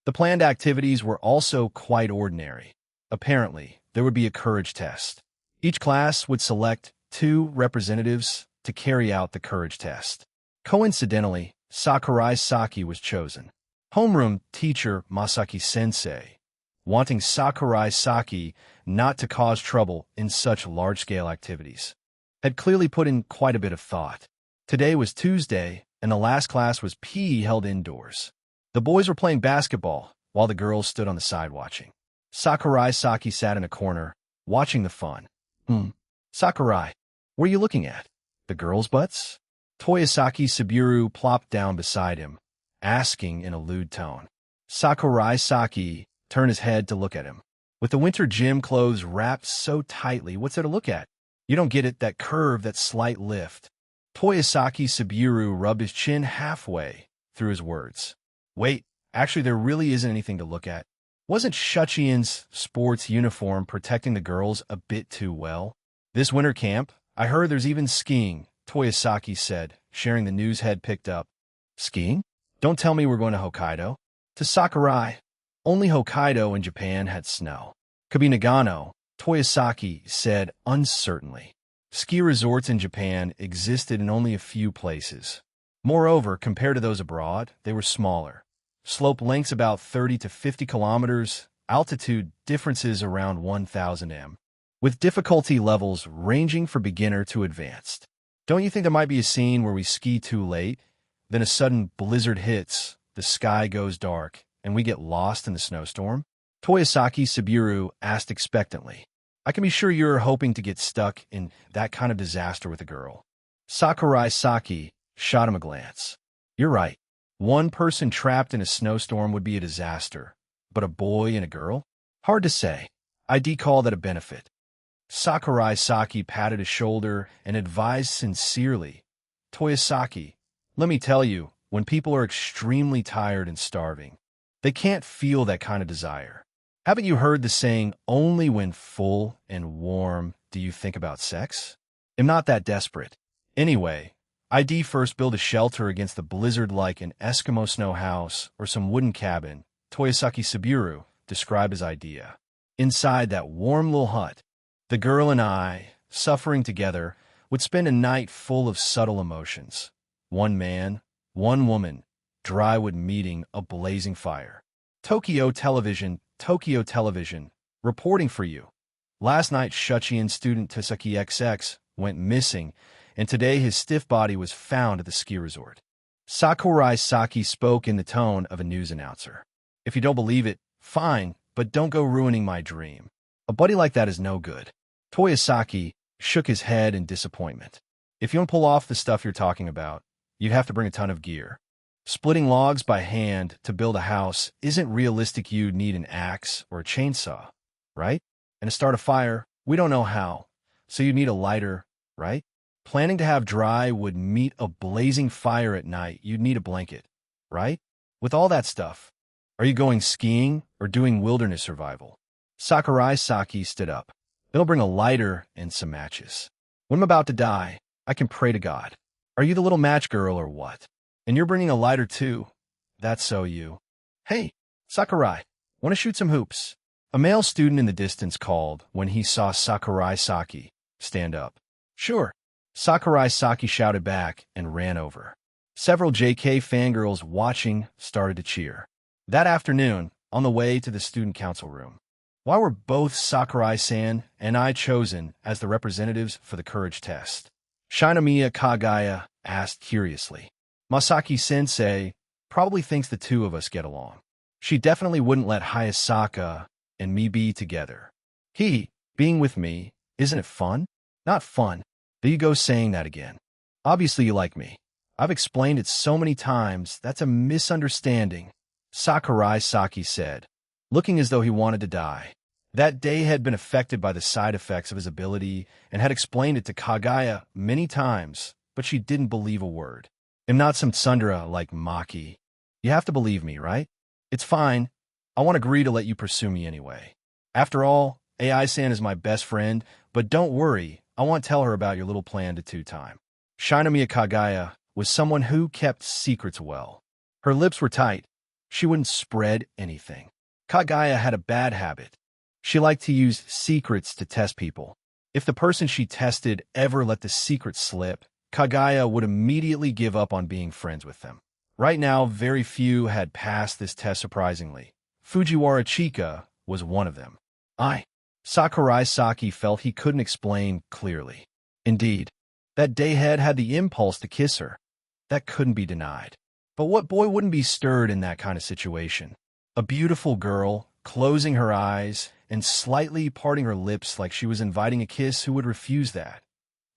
The planned activities were also quite ordinary. Apparently, there would be a courage test. Each class would select 2 representatives to carry out the courage test. Coincidentally, Sakurai Saki was chosen. Homeroom teacher Masaki Sensei, wanting Sakurai Saki not to cause trouble in such large-scale activities, had clearly put in quite a bit of thought. Today was Tuesday, and the last class was PE held indoors. The boys were playing basketball, while the girls stood on the side watching. Sakurai Saki sat in a corner, watching the fun. Sakurai, what are you looking at? The girls' butts? Toyosaki Saburo plopped down beside him, asking in a lewd tone. Sakurai Saki turned his head to look at him. With the winter gym clothes wrapped so tightly, what's there to look at? You don't get it, that curve, that slight lift. Toyosaki Saburo rubbed his chin halfway through his words. Wait, actually there really isn't anything to look at. Wasn't Shuchiin's sports uniform protecting the girls a bit too well? This winter camp, I heard there's even skiing, Toyosaki said, sharing the news head picked up. Skiing? Don't tell me we're going to Hokkaido. To Sakurai, only Hokkaido in Japan had snow. Could be Nagano, Toyosaki said uncertainly. Ski resorts in Japan existed in only a few places. Moreover, compared to those abroad, they were smaller. Slope lengths about 30 to 50 kilometers, altitude differences around 1,000 m, with difficulty levels ranging from beginner to advanced. Don't you think there might be a scene where we ski too late, then a sudden blizzard hits, the sky goes dark, and we get lost in the snowstorm? Toyosaki Saburo asked expectantly. I can be sure you're hoping to get stuck in that kind of disaster with a girl. Sakurai Saki shot him a glance. You're right. One person trapped in a snowstorm would be a disaster, but a boy and a girl? Hard to say. I'd call that a benefit. Sakurai Saki patted his shoulder and advised sincerely. Toyosaki, let me tell you, when people are extremely tired and starving, they can't feel that kind of desire. Haven't you heard the saying, only when full and warm do you think about sex? I'm not that desperate. Anyway, I'd first build a shelter against the blizzard like an Eskimo snow house or some wooden cabin, Toyosaki Saburo described his idea. Inside that warm little hut, the girl and I, suffering together, would spend a night full of subtle emotions. One man, one woman, drywood meeting a blazing fire. Tokyo Television, reporting for you. Last night, Shuchiin student Tasaki XX went missing, and today his stiff body was found at the ski resort. Sakurai Saki spoke in the tone of a news announcer. If you don't believe it, fine, but don't go ruining my dream. A buddy like that is no good. Toyosaki shook his head in disappointment. If you don't pull off the stuff you're talking about, you'd have to bring a ton of gear. Splitting logs by hand to build a house isn't realistic. You'd need an axe or a chainsaw, right? And to start a fire, we don't know how, so you'd need a lighter, right? Planning to have dry would meet a blazing fire at night, you'd need a blanket, right? With all that stuff, are you going skiing or doing wilderness survival? Sakurai Saki stood up. It'll bring a lighter and some matches. When I'm about to die, I can pray to God. Are you the little match girl or what? And you're bringing a lighter too? That's so you. Hey, Sakurai, want to shoot some hoops? A male student in the distance called when he saw Sakurai Saki stand up. Sure. Sakurai Saki shouted back and ran over. Several JK fangirls watching started to cheer. That afternoon, on the way to the student council room, why were both Sakurai-san and I chosen as the representatives for the courage test? Shinomiya Kagaya asked curiously. Masaki-sensei probably thinks the two of us get along. She definitely wouldn't let Hayasaka and me be together. Being with me, isn't it fun? Not fun. There you go saying that again. Obviously you like me. I've explained it so many times, that's a misunderstanding, Sakurai Saki said, looking as though he wanted to die. That day had been affected by the side effects of his ability and had explained it to Kagaya many times, but she didn't believe a word. I'm not some tsundere like Maki. You have to believe me, right? It's fine. I won't agree to let you pursue me anyway. After all, AI-san is my best friend, but don't worry, I won't tell her about your little plan to two-time. Shinomiya Kagaya was someone who kept secrets well. Her lips were tight. She wouldn't spread anything. Kagaya had a bad habit. She liked to use secrets to test people. If the person she tested ever let the secret slip, Kagaya would immediately give up on being friends with them. Right now, very few had passed this test surprisingly. Fujiwara Chika was one of them. Sakurai Saki felt he couldn't explain clearly. Indeed, that dayhead had the impulse to kiss her. That couldn't be denied. But what boy wouldn't be stirred in that kind of situation? A beautiful girl, closing her eyes and slightly parting her lips like she was inviting a kiss, who would refuse that?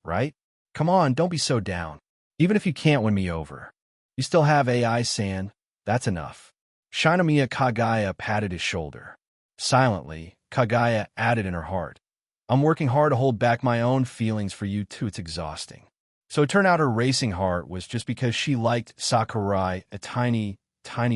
Right? Come on, don't be so down. Even if you can't win me over, you still have AI-san. That's enough. Shinomiya Kagaya patted his shoulder. Silently, Kagaya added in her heart, I'm working hard to hold back my own feelings for you too. It's exhausting. So it turned out her racing heart was just because she liked Sakurai a tiny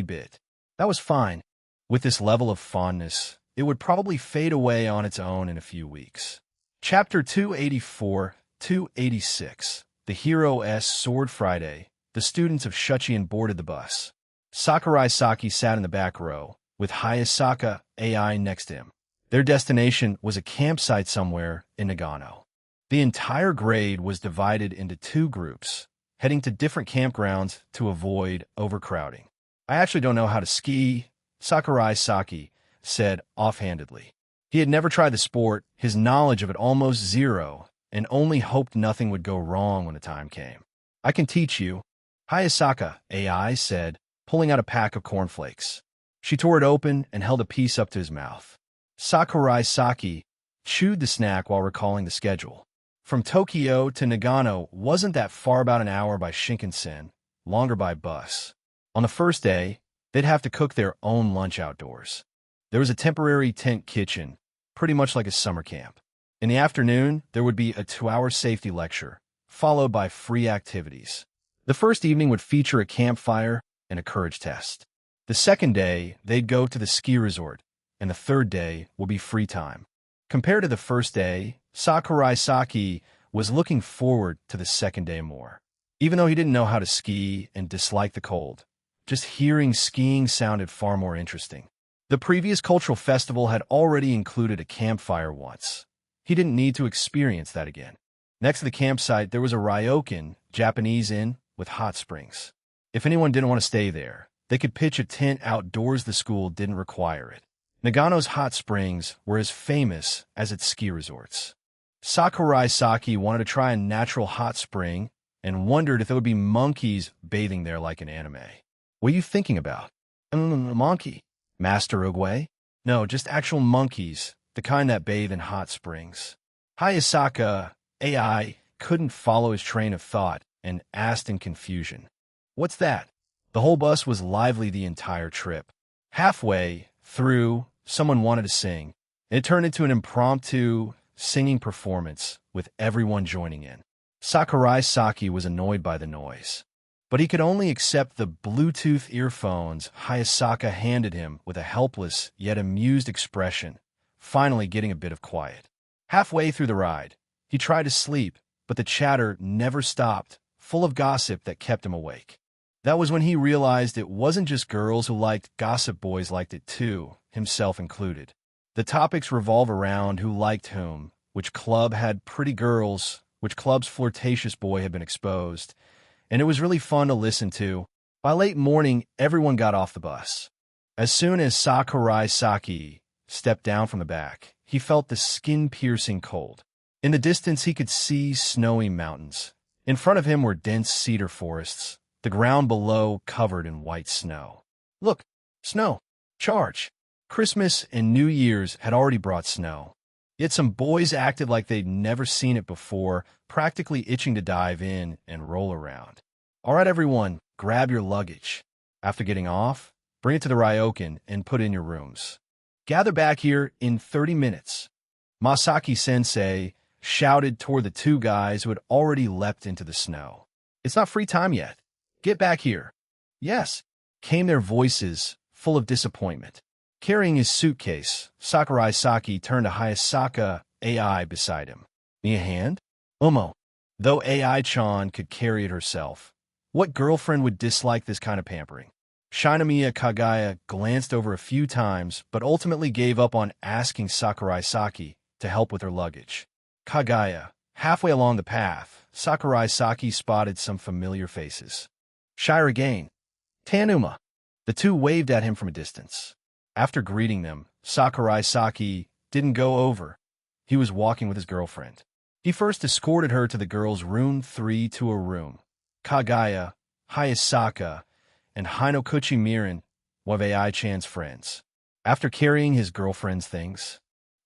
bit. That was fine. With this level of fondness, it would probably fade away on its own in a few weeks. Chapter 284-286. The Hero's Sword Friday. The students of Shuchiin boarded the bus. Sakurai Saki sat in the back row, with Hayasaka AI next to him. Their destination was a campsite somewhere in Nagano. The entire grade was divided into two groups, heading to different campgrounds to avoid overcrowding. I actually don't know how to ski, Sakurai Saki said offhandedly. He had never tried the sport, his knowledge of it almost zero, and only hoped nothing would go wrong when the time came. I can teach you, Hayasaka AI said, pulling out a pack of cornflakes. She tore it open and held a piece up to his mouth. Sakurai Saki chewed the snack while recalling the schedule. From Tokyo to Nagano wasn't that far, about an hour by Shinkansen, longer by bus. On the first day, they'd have to cook their own lunch outdoors. There was a temporary tent kitchen, pretty much like a summer camp. In the afternoon, there would be a 2-hour safety lecture, followed by free activities. The first evening would feature a campfire and a courage test. The second day, they'd go to the ski resort, and the third day will be free time. Compared to the first day, Sakurai Saki was looking forward to the second day more. Even though he didn't know how to ski and disliked the cold, just hearing skiing sounded far more interesting. The previous cultural festival had already included a campfire once. He didn't need to experience that again. Next to the campsite, there was a ryokan, Japanese inn, with hot springs. If anyone didn't want to stay there, they could pitch a tent outdoors. The school didn't require it. Nagano's hot springs were as famous as its ski resorts. Sakurai Saki wanted to try a natural hot spring and wondered if there would be monkeys bathing there like in anime. What are you thinking about? A monkey? Master Uguay? No, just actual monkeys, the kind that bathe in hot springs. Hayasaka AI couldn't follow his train of thought and asked in confusion, What's that? The whole bus was lively the entire trip. Halfway through, someone wanted to sing. It turned into an impromptu singing performance, with everyone joining in. Sakurai Saki was annoyed by the noise, but he could only accept the Bluetooth earphones Hayasaka handed him with a helpless yet amused expression, finally getting a bit of quiet. Halfway through the ride, he tried to sleep, but the chatter never stopped, full of gossip that kept him awake. That was when he realized it wasn't just girls who liked gossip, boys liked it too, himself included. The topics revolve around who liked whom, which club had pretty girls, which club's flirtatious boy had been exposed, and it was really fun to listen to. By late morning, everyone got off the bus. As soon as Sakurai Saki stepped down from the back, he felt the skin-piercing cold. In the distance, he could see snowy mountains. In front of him were dense cedar forests, the ground below covered in white snow. Look, snow. Charge. Christmas and New Year's had already brought snow. Yet some boys acted like they'd never seen it before, practically itching to dive in and roll around. All right, everyone, grab your luggage. After getting off, bring it to the ryokan and put in your rooms. Gather back here in 30 minutes. Masaki-sensei shouted toward the two guys who had already leapt into the snow. It's not free time yet. Get back here. Yes, came their voices, full of disappointment. Carrying his suitcase, Sakurai Saki turned to Hayasaka AI beside him. Me a hand? Omo. Though AI-chan could carry it herself, what girlfriend would dislike this kind of pampering? Shinomiya Kagaya glanced over a few times, but ultimately gave up on asking Sakurai Saki to help with her luggage. Kagaya. Halfway along the path, Sakurai Saki spotted some familiar faces. Shirogane. Tanuma. The two waved at him from a distance. After greeting them, Sakurai Saki didn't go over. He was walking with his girlfriend. He first escorted her to the girls' room 3 to a room. Kagaya, Hayasaka, and Hinokuchi Mirin, one of AI-chan's friends. After carrying his girlfriend's things,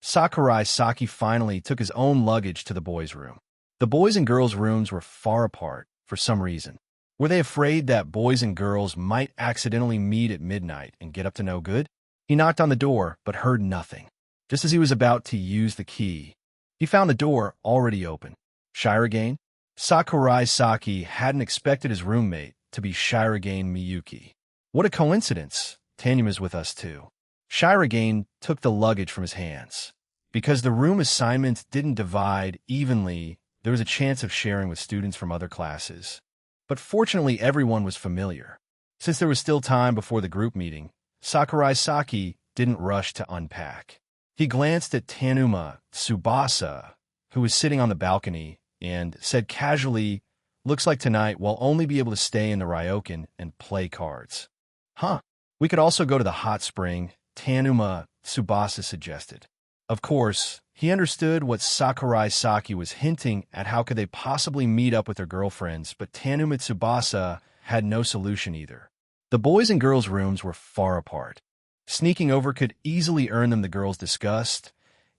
Sakurai Saki finally took his own luggage to the boys' room. The boys' and girls' rooms were far apart for some reason. Were they afraid that boys and girls might accidentally meet at midnight and get up to no good? He knocked on the door, but heard nothing. Just as he was about to use the key, he found the door already open. Shirogane? Sakurai Saki hadn't expected his roommate to be Shirogane Miyuki. What a coincidence. Tanuma's with us too. Shirogane took the luggage from his hands. Because the room assignments didn't divide evenly, there was a chance of sharing with students from other classes. But fortunately, everyone was familiar. Since there was still time before the group meeting, Sakurai Saki didn't rush to unpack. He glanced at Tanuma Tsubasa, who was sitting on the balcony, and said casually, "Looks like tonight we'll only be able to stay in the ryokan and play cards." Huh. We could also go to the hot spring, Tanuma Tsubasa suggested. Of course, he understood what Sakurai Saki was hinting at. How could they possibly meet up with their girlfriends, but Tanuma Tsubasa had no solution either. The boys' and girls' rooms were far apart. Sneaking over could easily earn them the girls' disgust,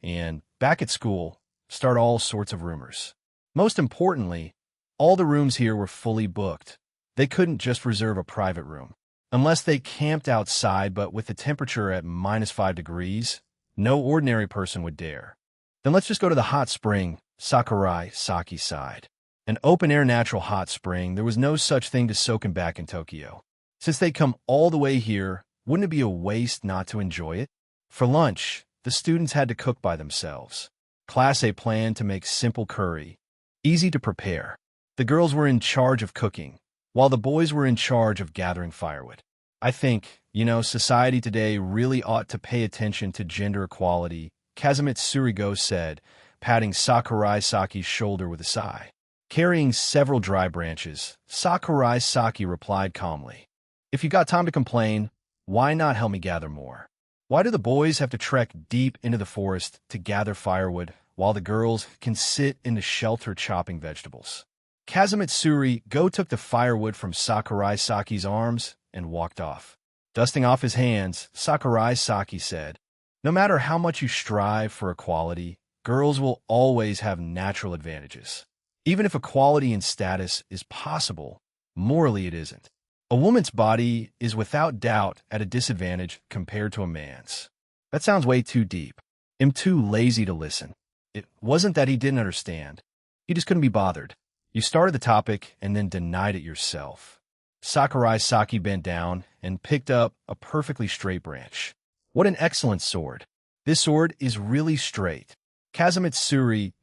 and, back at school, start all sorts of rumors. Most importantly, all the rooms here were fully booked. They couldn't just reserve a private room. Unless they camped outside, but with the temperature at -5 degrees, no ordinary person would dare. Then let's just go to the hot spring, Sakurai Saki sighed. An open-air natural hot spring, there was no such thing to soaking back in Tokyo. Since they'd come all the way here, wouldn't it be a waste not to enjoy it? For lunch, the students had to cook by themselves. Class A planned to make simple curry, easy to prepare. The girls were in charge of cooking, while the boys were in charge of gathering firewood. I think, society today really ought to pay attention to gender equality, Kazumitsu said, patting Sakurai Saki's shoulder with a sigh. Carrying several dry branches, Sakurai Saki replied calmly, "If you got time to complain, why not help me gather more? Why do the boys have to trek deep into the forest to gather firewood, while the girls can sit in the shelter chopping vegetables?" Kazumitsu took the firewood from Sakurai Saki's arms and walked off. Dusting off his hands, Sakurai Saki said, "No matter how much you strive for equality, girls will always have natural advantages. Even if equality in status is possible, morally it isn't. A woman's body is without doubt at a disadvantage compared to a man's." That sounds way too deep. I'm too lazy to listen. It wasn't that he didn't understand. He just couldn't be bothered. You started the topic and then denied it yourself. Sakurai Saki bent down and picked up a perfectly straight branch. What an excellent sword. This sword is really straight. Kazumitsu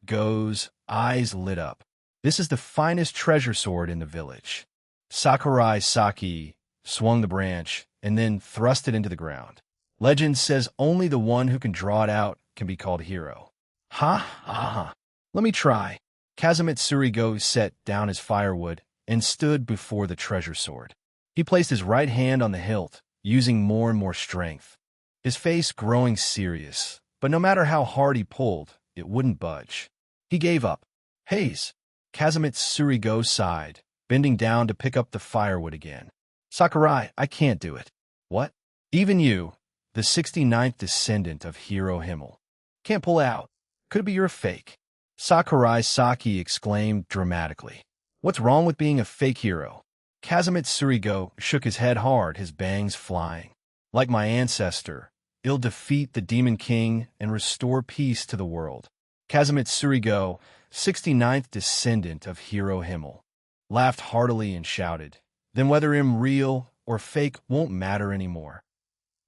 eyes lit up. This is the finest treasure sword in the village. Sakurai Saki swung the branch and then thrust it into the ground. Legend says only the one who can draw it out can be called hero. Ha ha ha. Let me try. Kazumi Go set down his firewood and stood before the treasure sword. He placed his right hand on the hilt, using more and more strength. His face growing serious, but no matter how hard he pulled, it wouldn't budge. He gave up. Haze. Kazumi Go sighed, bending down to pick up the firewood again. Sakurai, I can't do it. What? Even you, the 69th descendant of Hero Himmel, can't pull out. Could it be you're a fake? Sakurai Saki exclaimed dramatically. What's wrong with being a fake hero? Kazumi Go shook his head hard, his bangs flying. Like my ancestor, I'll defeat the Demon King and restore peace to the world. Kazumi Go, 69th descendant of Hero Himmel, laughed heartily and shouted, then whether I'm real or fake won't matter anymore.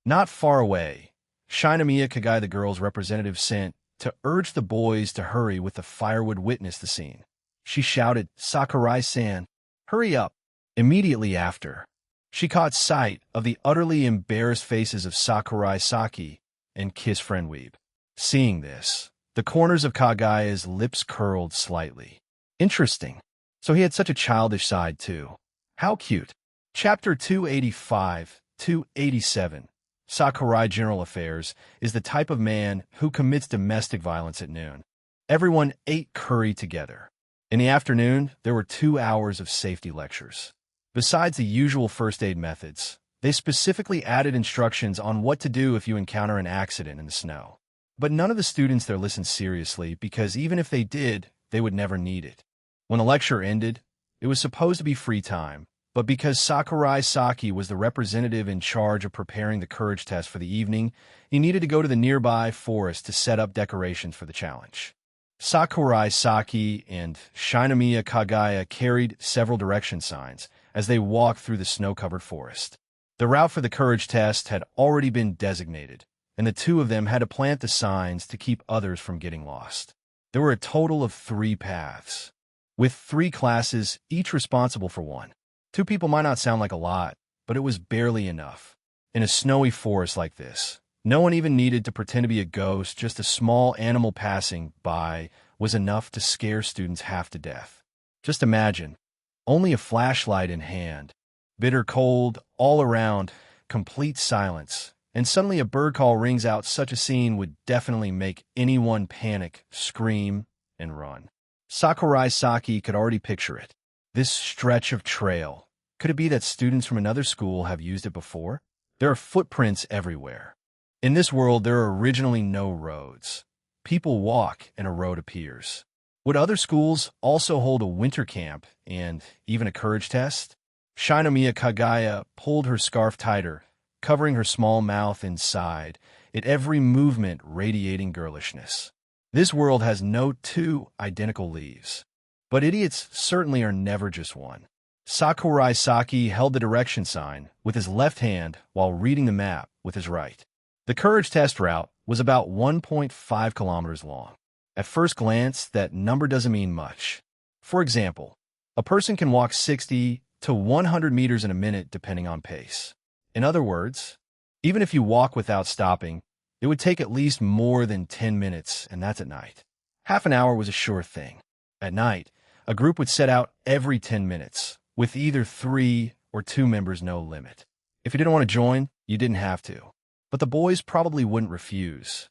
Not far away, Shinomiya Kagai, the girl's representative, sent to urge the boys to hurry with the firewood witness the scene. She shouted, Sakurai-san, hurry up. Immediately after, she caught sight of the utterly embarrassed faces of Sakurai Saki and Kiss Friend Weeb. Seeing this, the corners of Kagaya's lips curled slightly. Interesting. So he had such a childish side, too. How cute. Chapter 285-287. Sakurai General Affairs is the type of man who commits domestic violence at noon. Everyone ate curry together. In the afternoon, there were 2 hours of safety lectures. Besides the usual first aid methods, they specifically added instructions on what to do if you encounter an accident in the snow. But none of the students there listened seriously because even if they did, they would never need it. When the lecture ended, it was supposed to be free time, but because Sakurai Saki was the representative in charge of preparing the courage test for the evening, he needed to go to the nearby forest to set up decorations for the challenge. Sakurai Saki and Shinomiya Kagaya carried several direction signs as they walked through the snow-covered forest. The route for the courage test had already been designated, and the two of them had to plant the signs to keep others from getting lost. There were a total of 3 paths, with 3 classes, each responsible for one. 2 people might not sound like a lot, but it was barely enough. In a snowy forest like this, no one even needed to pretend to be a ghost. Just a small animal passing by was enough to scare students half to death. Just imagine, only a flashlight in hand, bitter cold all around, complete silence, and suddenly a bird call rings out. Such a scene would definitely make anyone panic, scream, and run. Sakurai Saki could already picture it. This stretch of trail. Could it be that students from another school have used it before? There are footprints everywhere. In this world, there are originally no roads. People walk and a road appears. Would other schools also hold a winter camp and even a courage test? Shinomiya Kagaya pulled her scarf tighter, covering her small mouth inside, at every movement radiating girlishness. This world has no 2 identical leaves. But idiots certainly are never just one. Sakurai Saki held the direction sign with his left hand while reading the map with his right. The courage test route was about 1.5 kilometers long. At first glance, that number doesn't mean much. For example, a person can walk 60 to 100 meters in a minute depending on pace. In other words, even if you walk without stopping, it would take at least more than 10 minutes, and that's at night. Half an hour was a sure thing. At night, a group would set out every 10 minutes, with either 3 or 2 members, no limit. If you didn't want to join, you didn't have to. But the boys probably wouldn't refuse,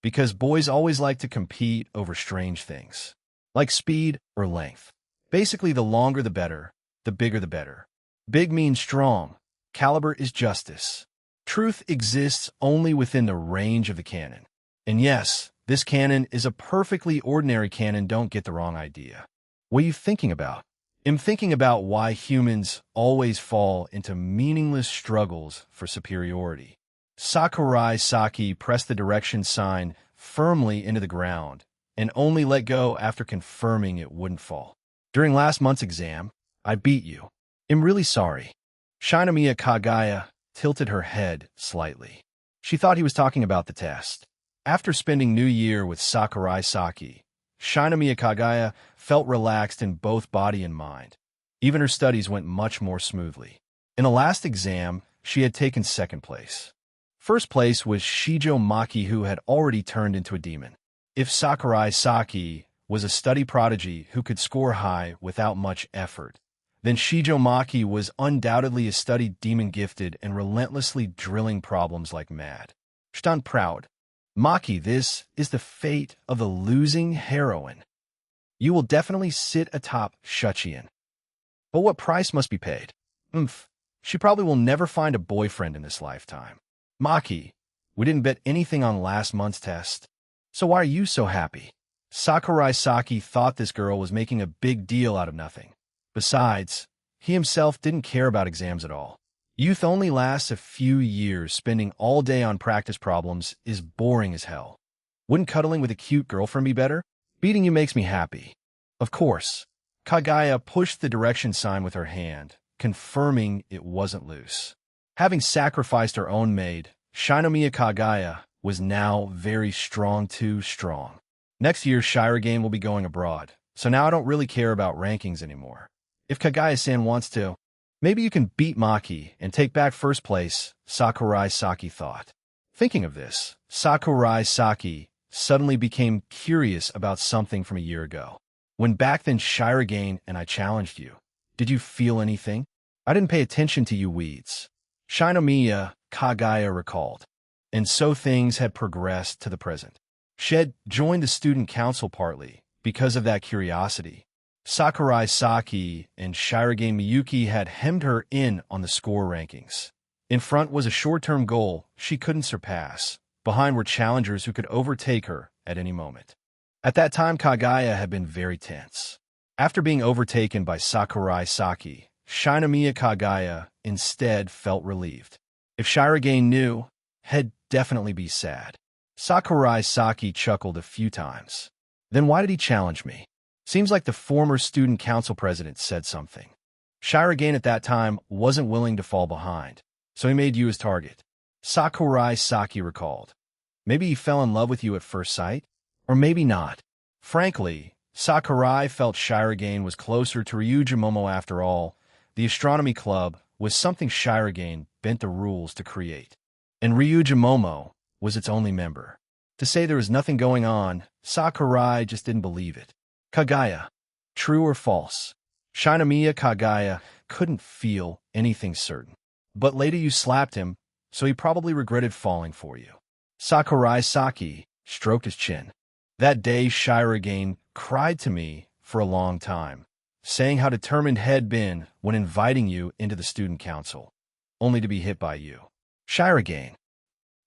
because boys always like to compete over strange things, like speed or length. Basically, the longer the better, the bigger the better. Big means strong. Caliber is justice. Truth exists only within the range of the cannon. And yes, this cannon is a perfectly ordinary cannon, don't get the wrong idea. What are you thinking about? I'm thinking about why humans always fall into meaningless struggles for superiority. Sakurai Saki pressed the direction sign firmly into the ground and only let go after confirming it wouldn't fall. During last month's exam, I beat you. I'm really sorry. Shinomiya Kagaya tilted her head slightly. She thought he was talking about the test. After spending New Year with Sakurai Saki, Shinomiya Kagaya felt relaxed in both body and mind. Even her studies went much more smoothly. In the last exam, she had taken second place. First place was Shijo Maki, who had already turned into a demon. If Sakurai Saki was a study prodigy who could score high without much effort, then Shijo Maki was undoubtedly a study demon gifted and relentlessly drilling problems like mad. Stand proud. Maki, this is the fate of the losing heroine. You will definitely sit atop Shuchiin. But what price must be paid? She probably will never find a boyfriend in this lifetime. Maki, we didn't bet anything on last month's test. So why are you so happy? Sakurai Saki thought this girl was making a big deal out of nothing. Besides, he himself didn't care about exams at all. Youth only lasts a few years. Spending all day on practice problems is boring as hell. Wouldn't cuddling with a cute girlfriend be better? Beating you makes me happy. Of course. Kagaya pushed the direction sign with her hand, confirming it wasn't loose. Having sacrificed her own maid, Shinomiya Kagaya was now very strong, too strong. Next year, Shirogane will be going abroad, so now I don't really care about rankings anymore. If Kagaya-san wants to, maybe you can beat Maki and take back first place, Sakurai Saki thought. Thinking of this, Sakurai Saki suddenly became curious about something from a year ago. When back then Shirogane and I challenged you, did you feel anything? I didn't pay attention to you weeds. Shinomiya Kagaya recalled. And so things had progressed to the present. Shed joined the student council partly because of that curiosity. Sakurai Saki and Shirogane Miyuki had hemmed her in on the score rankings. In front was a short-term goal she couldn't surpass. Behind were challengers who could overtake her at any moment. At that time, Kagaya had been very tense. After being overtaken by Sakurai Saki, Shinomiya Kagaya instead felt relieved. If Shirogane knew, he'd definitely be sad. Sakurai Saki chuckled a few times. Then why did he challenge me? Seems like the former student council president said something. Shirogane at that time wasn't willing to fall behind, so he made you his target. Sakurai Saki recalled. Maybe he fell in love with you at first sight? Or maybe not. Frankly, Sakurai felt Shirogane was closer to Ryuja Momo after all. The astronomy club was something Shirogane bent the rules to create. And Ryuja Momo was its only member. To say there was nothing going on, Sakurai just didn't believe it. Kagaya. True or false? Shinomiya Kagaya couldn't feel anything certain. But later you slapped him, so he probably regretted falling for you. Sakurai Saki stroked his chin. That day Shirogane cried to me for a long time, saying how determined he'd been when inviting you into the student council, only to be hit by you. Shirogane.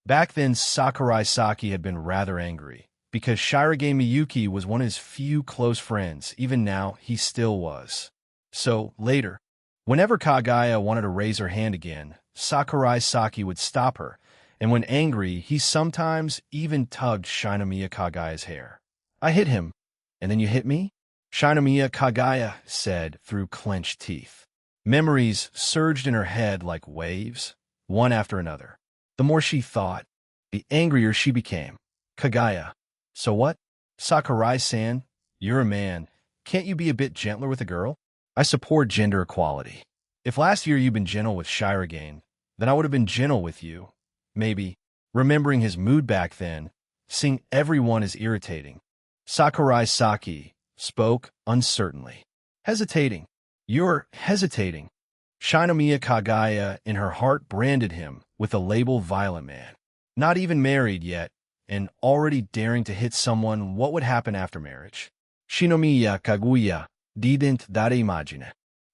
Back then, Sakurai Saki had been rather angry, because Shirogane Miyuki was one of his few close friends. Even now, he still was. So, later, whenever Kagaya wanted to raise her hand again, Sakurai Saki would stop her, and when angry, he sometimes even tugged Shinomiya Kagaya's hair. I hit him, and then you hit me? Shinomiya Kagaya said through clenched teeth. Memories surged in her head like waves, one after another. The more she thought, the angrier she became. Kagaya. So what? Sakurai-san, you're a man. Can't you be a bit gentler with a girl? I support gender equality. If last year you'd been gentle with Shirogane, then I would have been gentle with you. Maybe, remembering his mood back then, seeing everyone as irritating. Sakurai Saki spoke uncertainly. Hesitating. You're hesitating. Shinomiya Kagaya in her heart branded him with the label violent man. Not even married yet, and already daring to hit someone. What would happen after marriage? Shinomiya Kaguya didn't dare imagine.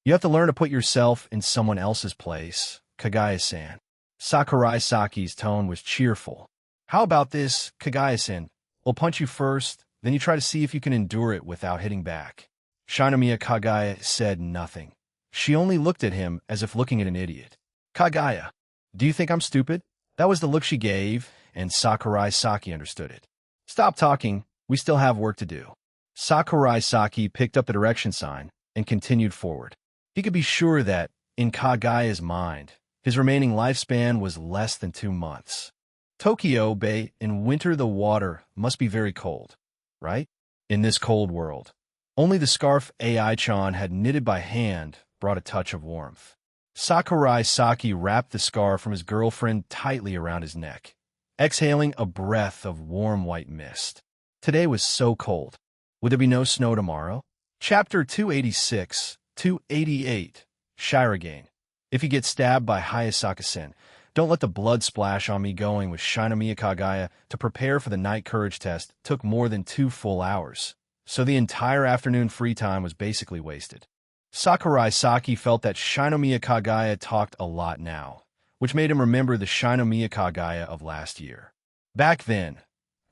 You have to learn to put yourself in someone else's place, Kagaya-san. Sakurai Saki's tone was cheerful. How about this, Kagaya-san? I'll punch you first, then you try to see if you can endure it without hitting back. Shinomiya Kagaya said nothing. She only looked at him as if looking at an idiot. Kagaya, do you think I'm stupid? That was the look she gave, and Sakurai Saki understood it. Stop talking, we still have work to do. Sakurai Saki picked up the direction sign and continued forward. He could be sure that, in Kagaya's mind, his remaining lifespan was less than 2 months. Tokyo Bay, in winter the water must be very cold, right? in this cold world. Only the scarf Ai-chan had knitted by hand brought a touch of warmth. Sakurai Saki wrapped the scarf from his girlfriend tightly around his neck, exhaling a breath of warm white mist. Today was so cold. Would there be no snow tomorrow? Chapter 286, 288, Shirogane. If you get stabbed by Hayasaka-sen, don't let the blood splash on me. Going with Shinomiya Kagaya to prepare for the night courage test took more than 2 full hours, so the entire afternoon free time was basically wasted. Sakurai Saki felt that Shinomiya Kagaya talked a lot now, which made him remember the Shinomiya Kagaya of last year. Back then,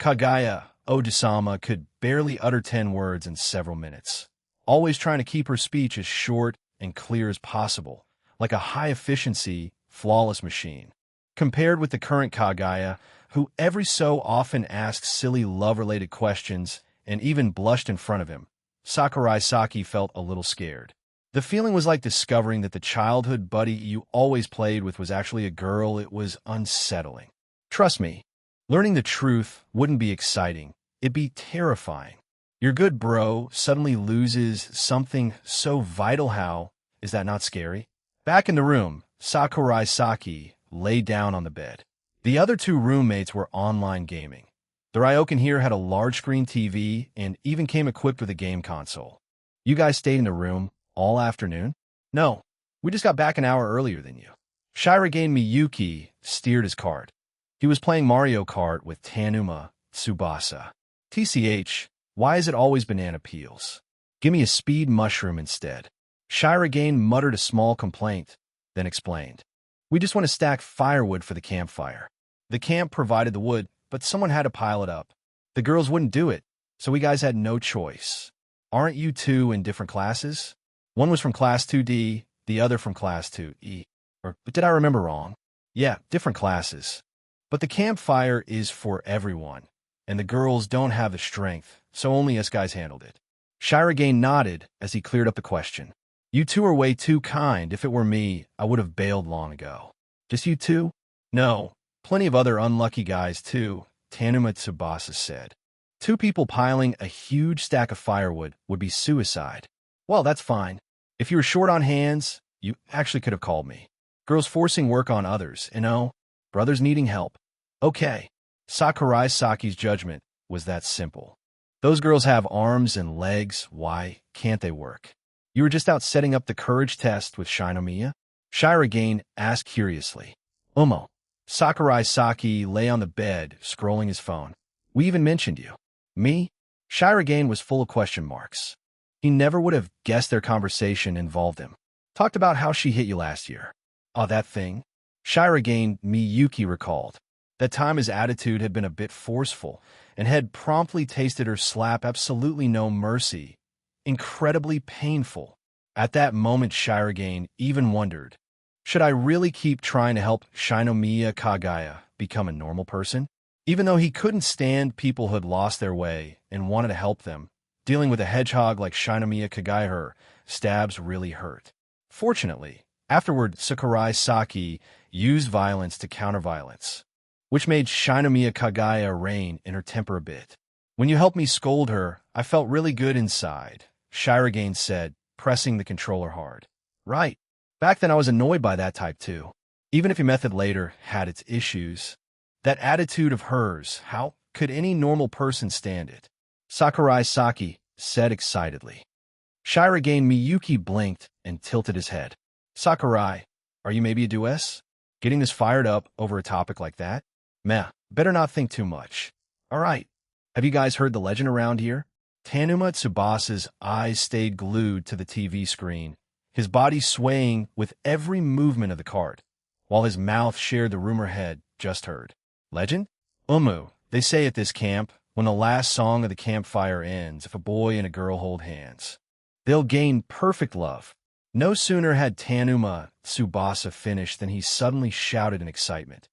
Kagaya Odisama could barely utter 10 words in several minutes, always trying to keep her speech as short and clear as possible, like a high-efficiency, flawless machine. Compared with the current Kagaya, who every so often asked silly love-related questions and even blushed in front of him, Sakurai Saki felt a little scared. The feeling was like discovering that the childhood buddy you always played with was actually a girl. It was unsettling. Trust me, learning the truth wouldn't be exciting. It'd be terrifying. Your good bro suddenly loses something so vital. How is that not scary? Back in the room, Sakurai Saki lay down on the bed. The other 2 roommates were online gaming. The Ryokan here had a large-screen TV and even came equipped with a game console. You guys stayed in the room all afternoon? No, we just got back an hour earlier than you. Shirogane Miyuki steered his cart. He was playing Mario Kart with Tanuma Tsubasa. TCH, why is it always banana peels? Give me a speed mushroom instead. Shirogane muttered a small complaint, then explained. We just want to stack firewood for the campfire. The camp provided the wood, but someone had to pile it up. The girls wouldn't do it, so we guys had no choice. Aren't you 2 in different classes? One was from Class 2D, the other from Class 2E. But did I remember wrong? Yeah, different classes. But the campfire is for everyone, and the girls don't have the strength, so only us guys handled it. Shirogane nodded as he cleared up the question. You 2 are way too kind. If it were me, I would have bailed long ago. Just you 2? No, plenty of other unlucky guys too, Tanuma Tsubasa said. 2 people piling a huge stack of firewood would be suicide. Well, that's fine. If you were short on hands, you actually could have called me. Girls forcing work on others, brothers needing help. Okay. Sakurai Saki's judgment was that simple. Those girls have arms and legs. Why can't they work? You were just out setting up the courage test with Shinomiya? Shirogane asked curiously. Sakurai Saki lay on the bed, scrolling his phone. We even mentioned you. Me? Shirogane was full of question marks. He never would have guessed their conversation involved him. Talked about how she hit you last year. Oh, that thing? Shirogane Miyuki recalled. That time his attitude had been a bit forceful and had promptly tasted her slap. Absolutely no mercy. Incredibly painful. At that moment, Shirogane even wondered, should I really keep trying to help Shinomiya Kagaya become a normal person? Even though he couldn't stand people who had lost their way and wanted to help them, dealing with a hedgehog like Shinomiya Kagaya, her stabs really hurt. Fortunately, afterward, Sakurai Saki used violence to counter violence, which made Shinomiya Kagaya rein in her temper a bit. When you helped me scold her, I felt really good inside, Shirogane said, pressing the controller hard. Right. Back then I was annoyed by that type too. Even if your method later had its issues. That attitude of hers, how could any normal person stand it? Sakurai Saki said excitedly. Shirogane Miyuki blinked and tilted his head. Sakurai, are you maybe a Duess? Getting this fired up over a topic like that? Meh, better not think too much. All right. Have you guys heard the legend around here? Tanuma Tsubasa's eyes stayed glued to the TV screen, his body swaying with every movement of the cart, while his mouth shared the rumor had just heard. Legend? They say at this camp, when the last song of the campfire ends, if a boy and a girl hold hands, they'll gain perfect love. No sooner had Tanuma Tsubasa finished than he suddenly shouted in excitement.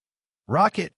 Rocket!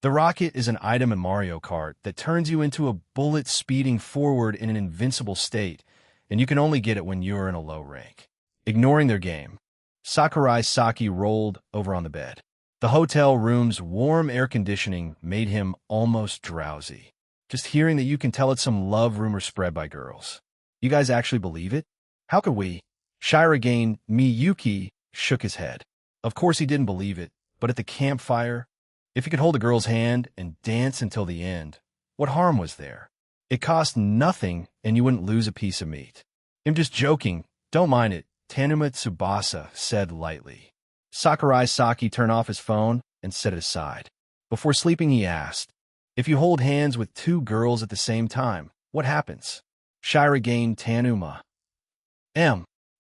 The rocket is an item in Mario Kart that turns you into a bullet speeding forward in an invincible state, and you can only get it when you're in a low rank. Ignoring their game, Sakurai Saki rolled over on the bed. The hotel room's warm air conditioning made him almost drowsy. Just hearing that you can tell it's some love rumor spread by girls. You guys actually believe it? How could we? Shirogane Miyuki shook his head. Of course he didn't believe it, but at the campfire, if he could hold a girl's hand and dance until the end, what harm was there? It cost nothing and you wouldn't lose a piece of meat. I'm just joking. Don't mind it, Tanuma Tsubasa said lightly. Sakurai Saki turned off his phone and set it aside. Before sleeping, he asked, if you hold hands with two girls at the same time, what happens? Shirogane Tanuma.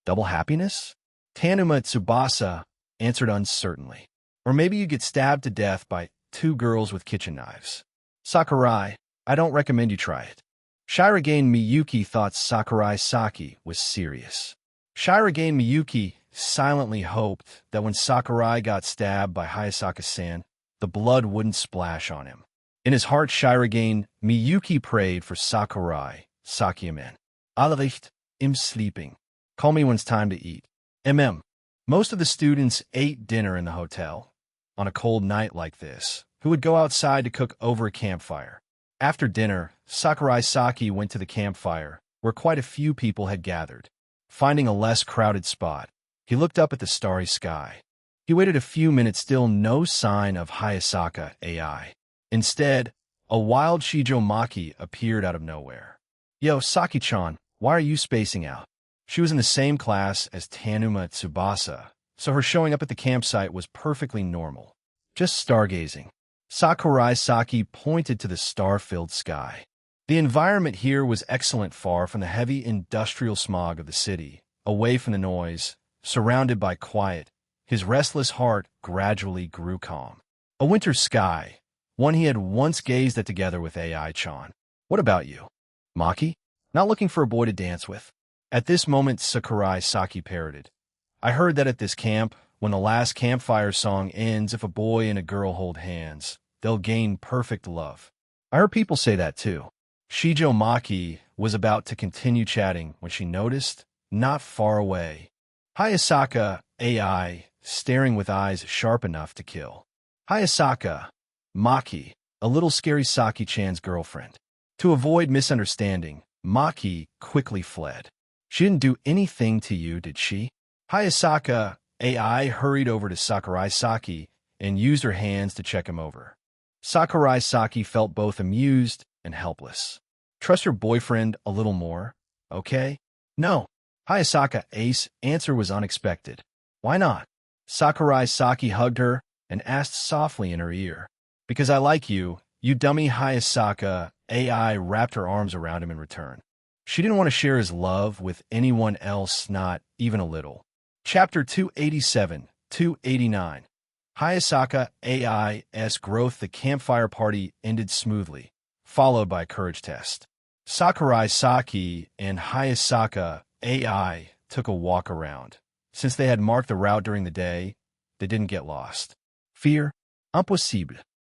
Double happiness? Tanuma Tsubasa answered uncertainly. Or maybe you get stabbed to death by two girls with kitchen knives. Sakurai, I don't recommend you try it. Shirogane Miyuki thought Sakurai Saki was serious. Shirogane Miyuki silently hoped that when Sakurai got stabbed by Hayasaka-san, the blood wouldn't splash on him. In his heart, Shirogane Miyuki prayed for Sakurai Saki-amen. Allericht, im sleeping. Call me when it's time to eat. Most of the students ate dinner in the hotel. On a cold night like this, who would go outside to cook over a campfire? After dinner, Sakurai Saki went to the campfire, where quite a few people had gathered. Finding a less crowded spot, he looked up at the starry sky. He waited a few minutes, still no sign of Hayasaka AI. Instead, a wild Shijo Maki appeared out of nowhere. Yo, Saki-chan, why are you spacing out? She was in the same class as Tanuma Tsubasa, so her showing up at the campsite was perfectly normal. Just stargazing. Sakurai Saki pointed to the star-filled sky. The environment here was excellent, far from the heavy industrial smog of the city, away from the noise, surrounded by quiet. His restless heart gradually grew calm. A winter sky, one he had once gazed at together with AI-chan. What about you? Maki? Not looking for a boy to dance with? At this moment, Sakurai Saki parroted. I heard that at this camp, when the last campfire song ends, if a boy and a girl hold hands, they'll gain perfect love. I heard people say that too. Shijo Maki was about to continue chatting when she noticed, not far away, Hayasaka AI staring with eyes sharp enough to kill. Hayasaka Maki, a little scary Saki-chan's girlfriend. To avoid misunderstanding, Maki quickly fled. She didn't do anything to you, did she? Hayasaka AI hurried over to Sakurai Saki and used her hands to check him over. Sakurai Saki felt both amused and helpless. Trust your boyfriend a little more, okay? No. Hayasaka A's answer was unexpected. Why not? Sakurai Saki hugged her and asked softly in her ear. Because I like you, you dummy. Hayasaka AI wrapped her arms around him in return. She didn't want to share his love with anyone else, not even a little. Chapter 287, 289. Hayasaka AI's growth. The campfire party ended smoothly, followed by a courage test. Sakurai Saki and Hayasaka AI took a walk around. Since they had marked the route during the day, they didn't get lost. Fear? Impossible.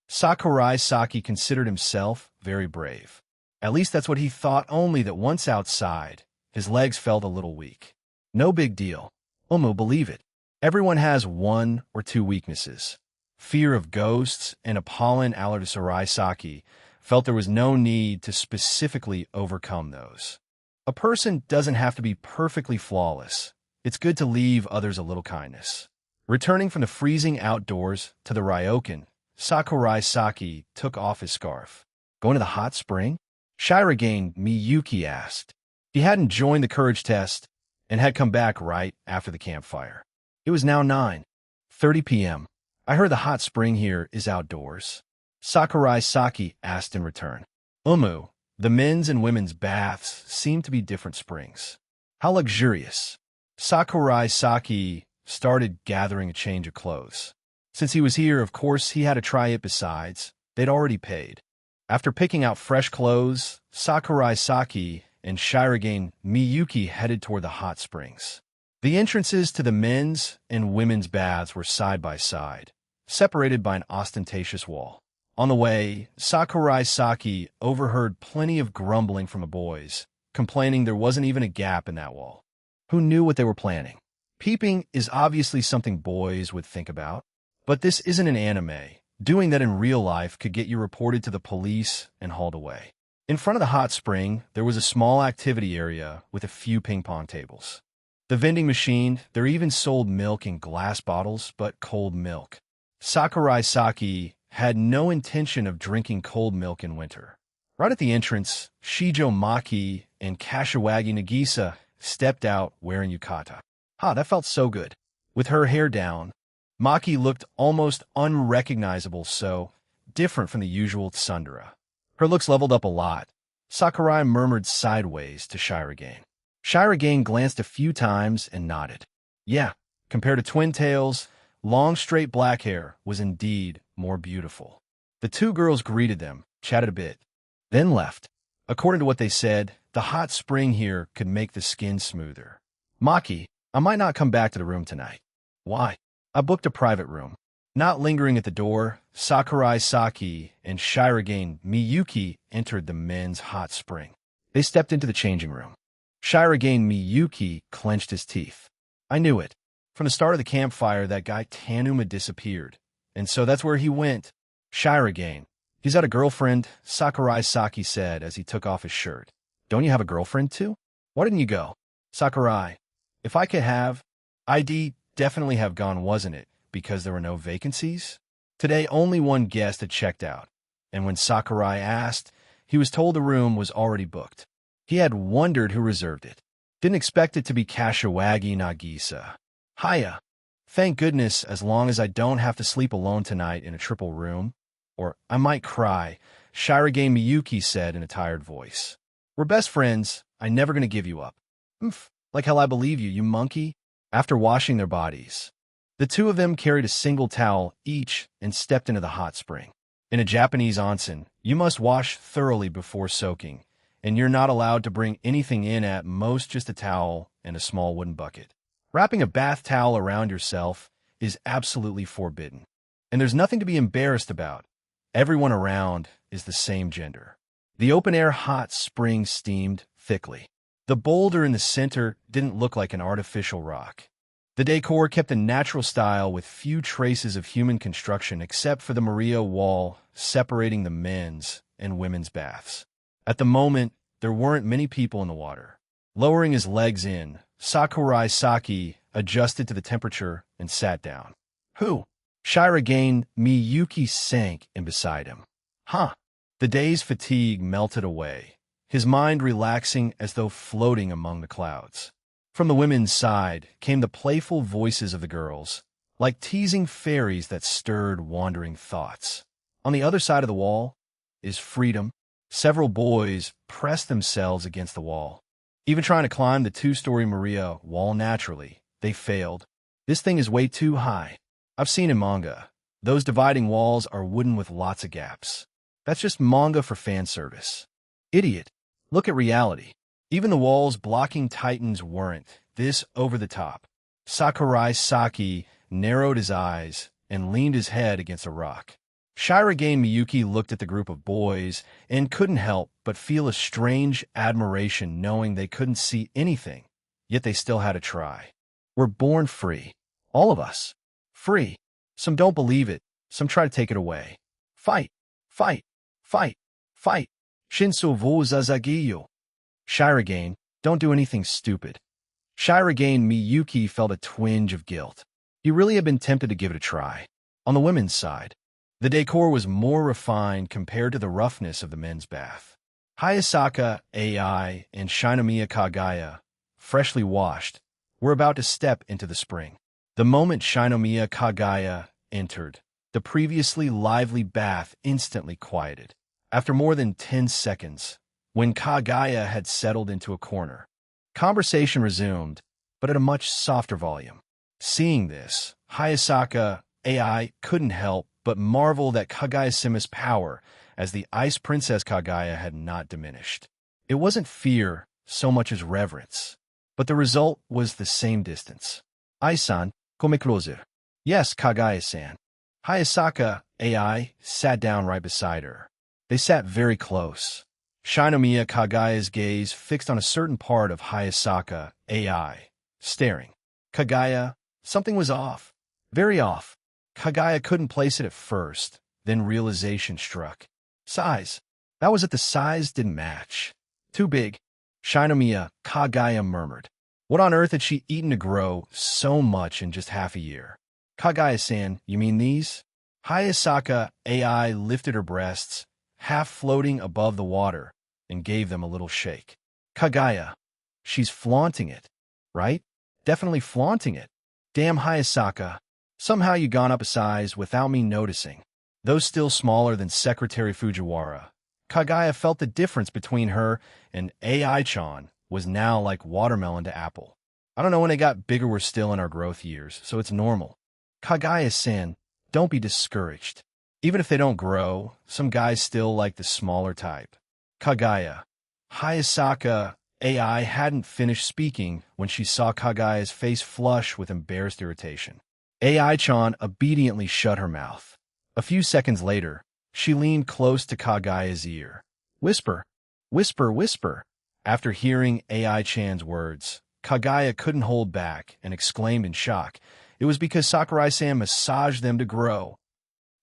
Sakurai Saki considered himself very brave. At least that's what he thought, only that once outside, his legs felt a little weak. No big deal. Believe it. Everyone has one or two weaknesses. Fear of ghosts and Apollon Sakurai Saki felt there was no need to specifically overcome those. A person doesn't have to be perfectly flawless. It's good to leave others a little kindness. Returning from the freezing outdoors to the ryokan, Sakurai Saki took off his scarf. Going to the hot spring? Shirogane Miyuki asked. He hadn't joined the courage test and had come back right after the campfire. It was now 9:30 p.m. I heard the hot spring here is outdoors. Sakurai Saki asked in return. The men's and women's baths seem to be different springs. How luxurious. Sakurai Saki started gathering a change of clothes. Since he was here, of course, he had to try it. Besides, they'd already paid. After picking out fresh clothes, Sakurai Saki and Shirogane Miyuki headed toward the hot springs. The entrances to the men's and women's baths were side by side, separated by an ostentatious wall. On the way, Sakurai Saki overheard plenty of grumbling from the boys, complaining there wasn't even a gap in that wall. Who knew what they were planning? Peeping is obviously something boys would think about, but this isn't an anime. Doing that in real life could get you reported to the police and hauled away. In front of the hot spring, there was a small activity area with a few ping pong tables. The vending machine, there even sold milk in glass bottles, but cold milk. Sakurai Saki had no intention of drinking cold milk in winter. Right at the entrance, Shijo Maki and Kashiwagi Nagisa stepped out wearing yukata. That felt so good. With her hair down, Maki looked almost unrecognizable, so different from the usual tsundere. Her looks leveled up a lot. Sakurai murmured sideways to Shirogane. Shirogane glanced a few times and nodded. Yeah, compared to Twin Tails, long straight black hair was indeed more beautiful. The two girls greeted them, chatted a bit, then left. According to what they said, the hot spring here could make the skin smoother. Maki, I might not come back to the room tonight. Why? I booked a private room. Not lingering at the door, Sakurai Saki and Shirogane Miyuki entered the men's hot spring. They stepped into the changing room. Shirogane Miyuki clenched his teeth. I knew it. From the start of the campfire, that guy Tanuma disappeared. And so that's where he went. Shirogane. He's had a girlfriend, Sakurai Saki said as he took off his shirt. Don't you have a girlfriend too? Why didn't you go? Sakurai. If I could have, I'd definitely have gone, wasn't it? Because there were no vacancies? Today, only one guest had checked out, and when Sakurai asked, he was told the room was already booked. He had wondered who reserved it. Didn't expect it to be Kashiwagi Nagisa. Hiya. Thank goodness, as long as I don't have to sleep alone tonight in a triple room. Or I might cry, Shirogane Miyuki said in a tired voice. We're best friends. I'm never going to give you up. Like hell I believe you, you monkey. After washing their bodies, the two of them carried a single towel each and stepped into the hot spring. In a Japanese onsen, you must wash thoroughly before soaking, and you're not allowed to bring anything in, at most just a towel and a small wooden bucket. Wrapping a bath towel around yourself is absolutely forbidden. And there's nothing to be embarrassed about. Everyone around is the same gender. The open-air hot spring steamed thickly. The boulder in the center didn't look like an artificial rock. The decor kept a natural style with few traces of human construction except for the Maria wall separating the men's and women's baths. At the moment, there weren't many people in the water. Lowering his legs in, Sakurai Saki adjusted to the temperature and sat down. Who? Shirogane Miyuki sank in beside him. The day's fatigue melted away, his mind relaxing as though floating among the clouds. From the women's side came the playful voices of the girls, like teasing fairies that stirred wandering thoughts. On the other side of the wall is freedom. Several boys pressed themselves against the wall. Even trying to climb the two-story Maria wall naturally, they failed. This thing is way too high. I've seen in manga. Those dividing walls are wooden with lots of gaps. That's just manga for fan service. Idiot. Look at reality. Even the walls blocking Titans weren't this over the top. Sakurai Saki narrowed his eyes and leaned his head against a rock. Shirogane Miyuki looked at the group of boys and couldn't help but feel a strange admiration knowing they couldn't see anything, yet they still had to try. We're born free. All of us. Free. Some don't believe it. Some try to take it away. Fight. Fight. Fight. Fight. Shinso wo zazagiyo. Shirogane, don't do anything stupid. Shirogane Miyuki felt a twinge of guilt. He really had been tempted to give it a try. On the women's side, the decor was more refined compared to the roughness of the men's bath. Hayasaka AI and Shinomiya Kagaya, freshly washed, were about to step into the spring. The moment Shinomiya Kagaya entered, the previously lively bath instantly quieted. After more than 10 seconds, when Kagaya had settled into a corner, conversation resumed, but at a much softer volume. Seeing this, Hayasaka AI couldn't help but marvel at Kagaya-sama's power, as the Ice Princess Kagaya had not diminished. It wasn't fear so much as reverence, but the result was the same distance. Ai-san, come closer. Yes, Kagaya-san. Hayasaka AI sat down right beside her. They sat very close. Shinomiya Kagaya's gaze fixed on a certain part of Hayasaka AI, staring. Kagaya, something was off. Very off. Kagaya couldn't place it at first, then realization struck. Size. That was it, the size didn't match. Too big. Shinomiya Kagaya murmured. What on earth had she eaten to grow so much in just half a year? Kagaya-san, you mean these? Hayasaka AI lifted her breasts, half floating above the water, and gave them a little shake. Kagaya, she's flaunting it, right? Definitely flaunting it. Damn, Hayasaka. Somehow you gone up a size without me noticing. Though still smaller than Secretary Fujiwara, Kagaya felt the difference between her and AI-chan was now like watermelon to apple. I don't know, when they got bigger we're still in our growth years, so it's normal. Kagaya-san, don't be discouraged. Even if they don't grow, some guys still like the smaller type. Kagaya. Hayasaka AI hadn't finished speaking when she saw Kagaya's face flush with embarrassed irritation. AI-chan obediently shut her mouth. A few seconds later, she leaned close to Kagaya's ear. Whisper, whisper, whisper. After hearing AI-chan's words, Kagaya couldn't hold back and exclaimed in shock. It was because Sakurai-san massaged them to grow.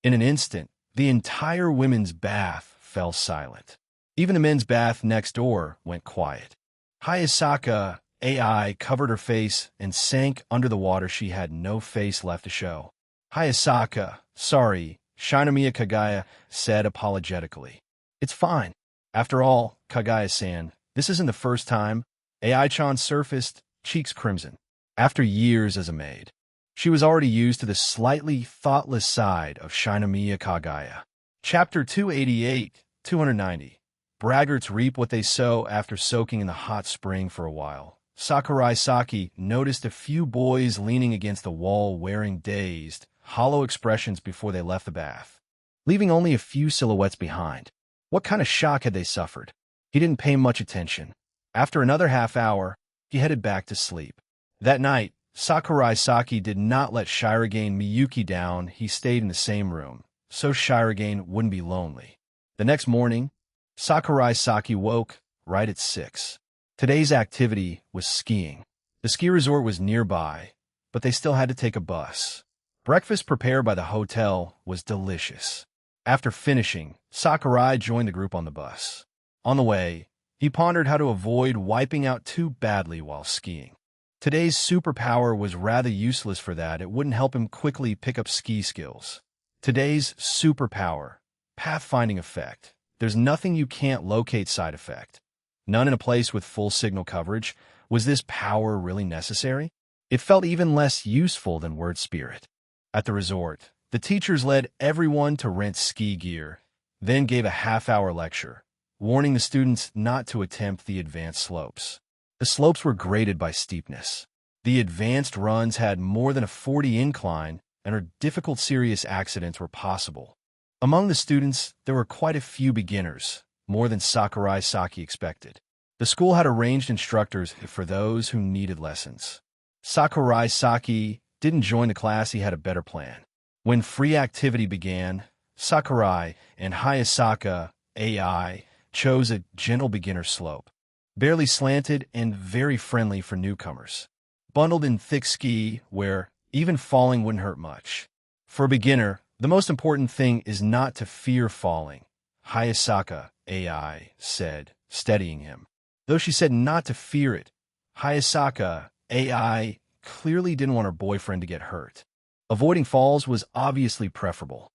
In an instant, the entire women's bath fell silent. Even the men's bath next door went quiet. Hayasaka AI covered her face and sank under the water. She had no face left to show. Hayasaka, sorry, Shinomiya Kagaya said apologetically. It's fine. After all, Kagaya-san, this isn't the first time. AI-chan surfaced, cheeks crimson. After years as a maid, she was already used to the slightly thoughtless side of Shinomiya Kagaya. Chapter 288, 290. Braggarts reap what they sow. After soaking in the hot spring for a while, Sakurai Saki noticed a few boys leaning against the wall wearing dazed, hollow expressions before they left the bath, leaving only a few silhouettes behind. What kind of shock had they suffered? He didn't pay much attention. After another half hour, he headed back to sleep. That night, Sakurai Saki did not let Shirogane Miyuki down. He stayed in the same room, so Shirogane wouldn't be lonely. The next morning, Sakurai Saki woke right at 6. Today's activity was skiing. The ski resort was nearby, but they still had to take a bus. Breakfast prepared by the hotel was delicious. After finishing, Sakurai joined the group on the bus. On the way, he pondered how to avoid wiping out too badly while skiing. Today's superpower was rather useless for that. It wouldn't help him quickly pick up ski skills. Today's superpower, pathfinding effect. There's nothing you can't locate side effect. None in a place with full signal coverage. Was this power really necessary? It felt even less useful than word spirit. At the resort, the teachers led everyone to rent ski gear, then gave a half-hour lecture, warning the students not to attempt the advanced slopes. The slopes were graded by steepness. The advanced runs had more than a 40 incline, and her difficult serious accidents were possible. Among the students, there were quite a few beginners, more than Sakurai Saki expected. The school had arranged instructors for those who needed lessons. Sakurai Saki didn't join the class. He had a better plan. When free activity began, Sakurai and Hayasaka AI chose a gentle beginner slope, barely slanted and very friendly for newcomers. Bundled in thick ski where even falling wouldn't hurt much. For a beginner, the most important thing is not to fear falling, Hayasaka AI said, steadying him. Though she said not to fear it, Hayasaka AI clearly didn't want her boyfriend to get hurt. Avoiding falls was obviously preferable.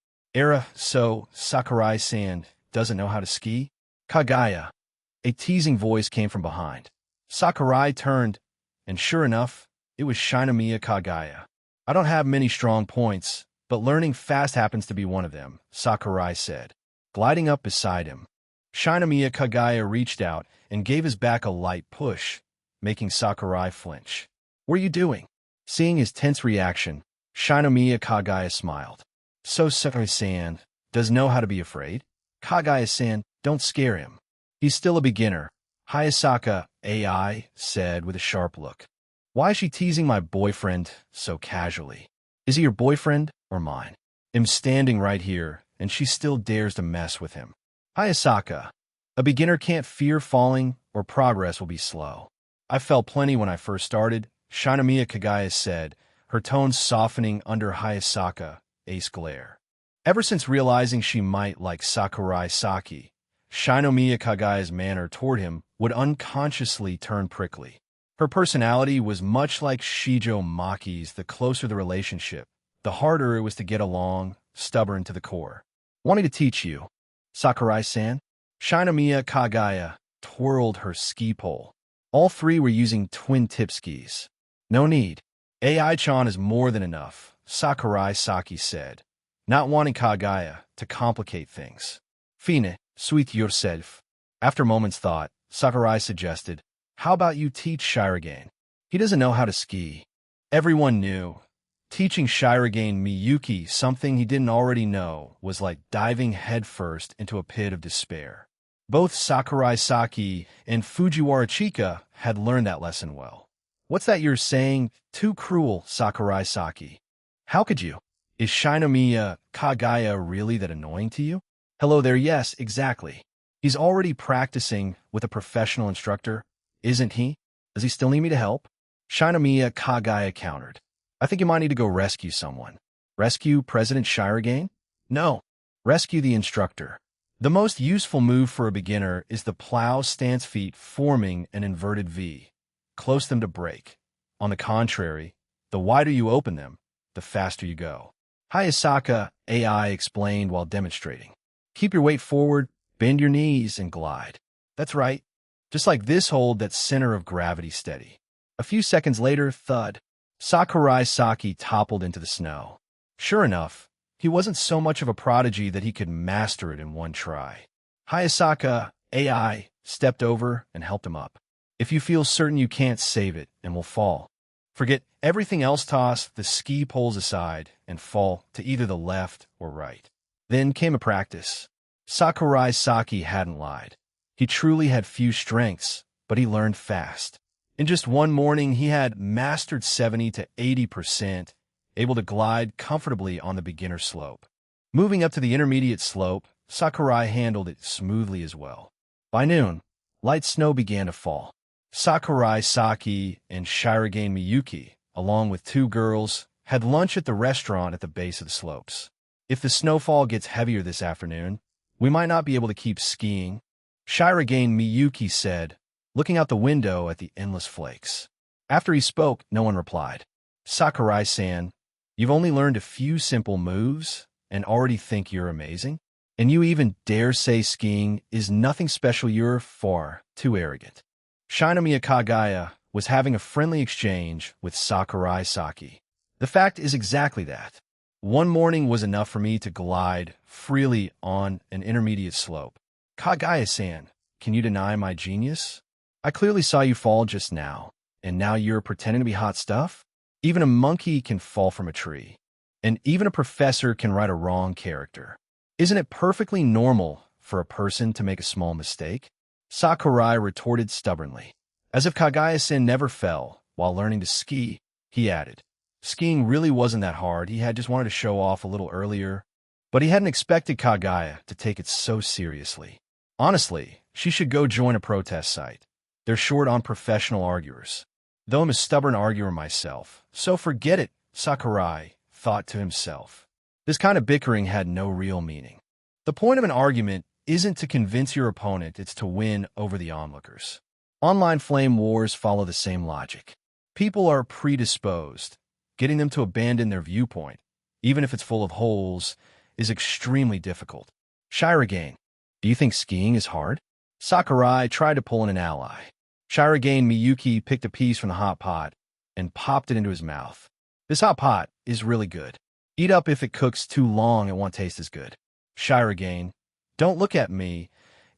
So Sakurai-san doesn't know how to ski? Kagaya. A teasing voice came from behind. Sakurai turned, and sure enough, it was Shinomiya Kagaya. I don't have many strong points, but learning fast happens to be one of them, Sakurai said, gliding up beside him. Shinomiya Kagaya reached out and gave his back a light push, making Sakurai flinch. What are you doing? Seeing his tense reaction, Shinomiya Kagaya smiled. So Sakurai-san does know how to be afraid? Kagaya-san, don't scare him. He's still a beginner, Hayasaka AI said with a sharp look. Why is she teasing my boyfriend so casually? Is he your boyfriend or mine? I'm standing right here, and she still dares to mess with him. Hayasaka, a beginner can't fear falling or progress will be slow. I fell plenty when I first started, Shinomiya Kagaya said, her tone softening under Hayasaka A's glare. Ever since realizing she might like Sakurai Saki, Shinomiya Kagaya's manner toward him would unconsciously turn prickly. Her personality was much like Shijo Maki's. The closer the relationship, the harder it was to get along, stubborn to the core. "Want me to teach you, Sakurai-san?" Shinomiya Kagaya twirled her ski pole. All three were using twin-tip skis. "No need. AI-chan is more than enough," Sakurai Saki said, not wanting Kagaya to complicate things. "Fine, suit yourself." After a moment's thought, Sakurai suggested, "How about you teach Shirogane? He doesn't know how to ski." Everyone knew. Teaching Shirogane Miyuki something he didn't already know was like diving headfirst into a pit of despair. Both Sakurai Saki and Fujiwara Chika had learned that lesson well. "What's that you're saying? Too cruel, Sakurai Saki. How could you? Is Shinomiya Kagaya really that annoying to you?" "Hello there, yes, exactly. He's already practicing with a professional instructor, isn't he? Does he still need me to help?" Shinomiya Kagaya countered. "I think you might need to go rescue someone." "Rescue President Shirogane?" "No. Rescue the instructor. The most useful move for a beginner is the plow stance feet forming an inverted V. Close them to break. On the contrary, the wider you open them, the faster you go." Hayasaka AI explained while demonstrating. "Keep your weight forward, bend your knees, and glide. That's right. Just like this, hold that center of gravity steady." A few seconds later, thud. Sakurai Saki toppled into the snow. Sure enough, he wasn't so much of a prodigy that he could master it in one try. Hayasaka AI stepped over and helped him up. "If you feel certain you can't save it and will fall, forget everything else, toss the ski poles aside and fall to either the left or right." Then came a practice. Sakurai Saki hadn't lied. He truly had few strengths, but he learned fast. In just one morning, he had mastered 70 to 80%, able to glide comfortably on the beginner slope. Moving up to the intermediate slope, Sakurai handled it smoothly as well. By noon, light snow began to fall. Sakurai Saki and Shirogane Miyuki, along with two girls, had lunch at the restaurant at the base of the slopes. "If the snowfall gets heavier this afternoon, we might not be able to keep skiing," Shirogane Miyuki said, looking out the window at the endless flakes. After he spoke, no one replied. "Sakurai-san, you've only learned a few simple moves and already think you're amazing? And you even dare say skiing is nothing special? You're far too arrogant." Shinomiya Kagaya was having a friendly exchange with Sakurai Saki. "The fact is exactly that. One morning was enough for me to glide freely on an intermediate slope. Kagaya-san, can you deny my genius? I clearly saw you fall just now, and now you're pretending to be hot stuff? Even a monkey can fall from a tree, and even a professor can write a wrong character. Isn't it perfectly normal for a person to make a small mistake?" Sakurai retorted stubbornly. As if Kagaya-san never fell while learning to ski, he added, "Skiing really wasn't that hard. He had just wanted to show off a little earlier." But he hadn't expected Kagaya to take it so seriously. Honestly, she should go join a protest site. They're short on professional arguers. Though I'm a stubborn arguer myself, so forget it, Sakurai thought to himself. This kind of bickering had no real meaning. The point of an argument isn't to convince your opponent, it's to win over the onlookers. Online flame wars follow the same logic. People are predisposed. Getting them to abandon their viewpoint, even if it's full of holes, is extremely difficult. Shirogane, do you think skiing is hard? Sakurai tried to pull in an ally. Shirogane Miyuki picked a piece from the hot pot and popped it into his mouth. "This hot pot is really good. Eat up. If it cooks too long, it won't taste as good." Shirogane, don't look at me.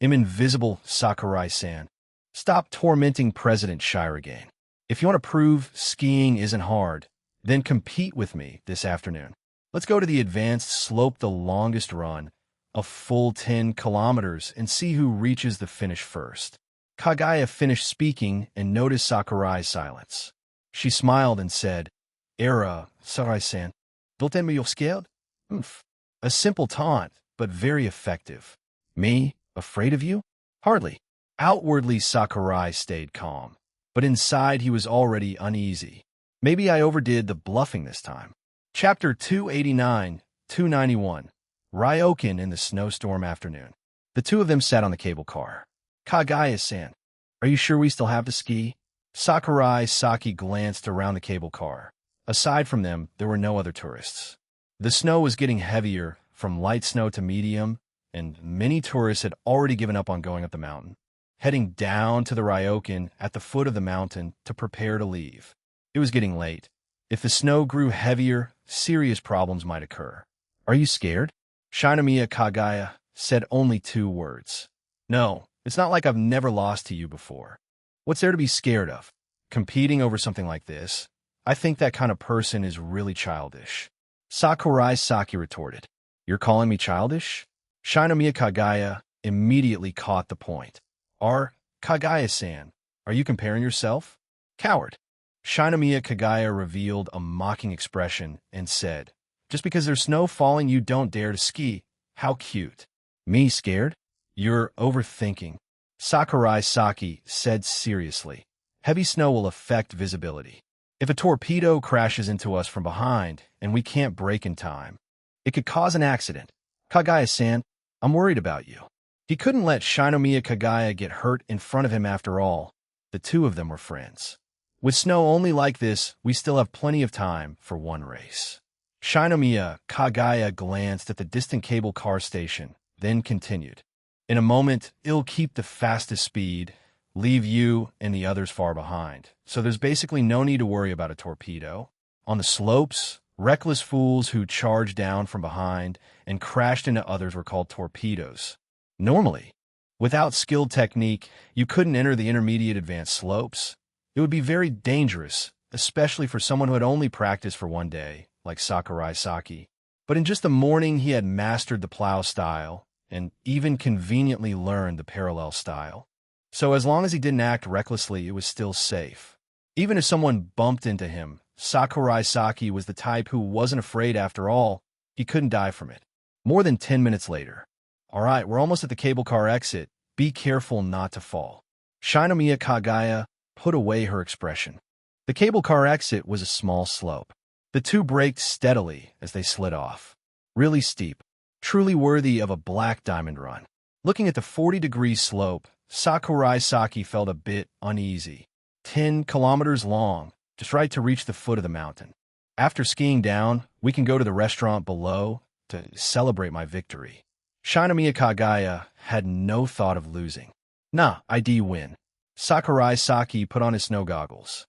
I'm invisible, Sakurai-san. Stop tormenting President Shirogane. If you want to prove skiing isn't hard, then compete with me this afternoon. Let's go to the advanced slope, the longest run, a full 10 kilometers, and see who reaches the finish first. Kagaya finished speaking and noticed Sakurai's silence. She smiled and said, Sakurai-san, don't tell me you're scared? Oomph. A simple taunt, but very effective. Me, afraid of you? Hardly. Outwardly, Sakurai stayed calm, but inside he was already uneasy. Maybe I overdid the bluffing this time. Chapter 289, 291. Ryokan in the snowstorm afternoon. The two of them sat on the cable car. Kagaya-san, are you sure we still have to ski? Sakurai Saki glanced around the cable car. Aside from them, there were no other tourists. The snow was getting heavier, from light snow to medium, and many tourists had already given up on going up the mountain, heading down to the Ryokan at the foot of the mountain to prepare to leave. It was getting late. If the snow grew heavier, serious problems might occur. Are you scared? Shinomiya Kagaya said only 2 words. No, it's not like I've never lost to you before. What's there to be scared of? Competing over something like this? I think that kind of person is really childish. Sakurai Saki retorted. You're calling me childish? Shinomiya Kagaya immediately caught the point. Kagaya-san, are you comparing yourself? Coward. Shinomiya Kagaya revealed a mocking expression and said, just because there's snow falling you don't dare to ski. How cute. Me scared? You're overthinking. Sakurai Saki said seriously. Heavy snow will affect visibility. If a torpedo crashes into us from behind and we can't brake in time, it could cause an accident. Kagaya-san, I'm worried about you. He couldn't let Shinomiya Kagaya get hurt in front of him after all. The two of them were friends. With snow only like this, we still have plenty of time for one race. Shinomiya Kagaya glanced at the distant cable car station, then continued. In a moment, it'll keep the fastest speed, leave you and the others far behind. So there's basically no need to worry about a torpedo. On the slopes, reckless fools who charged down from behind and crashed into others were called torpedoes. Normally, without skilled technique, you couldn't enter the intermediate advanced slopes. It would be very dangerous, especially for someone who had only practiced for one day, like Sakurai Saki. But in just the morning, he had mastered the plow style and even conveniently learned the parallel style. So as long as he didn't act recklessly, it was still safe. Even if someone bumped into him, Sakurai Saki was the type who wasn't afraid after all. He couldn't die from it. More than 10 minutes later. All right, we're almost at the cable car exit. Be careful not to fall. Shinomiya Kagaya put away her expression. The cable car exit was a small slope. The two braked steadily as they slid off. Really steep, truly worthy of a black diamond run. Looking at the 40-degree slope, Sakurai Saki felt a bit uneasy. 10 kilometers long, just right to reach the foot of the mountain. After skiing down, we can go to the restaurant below to celebrate my victory. Shinomiya Kagaya had no thought of losing. Nah, ID win. Sakurai Saki put on his snow goggles.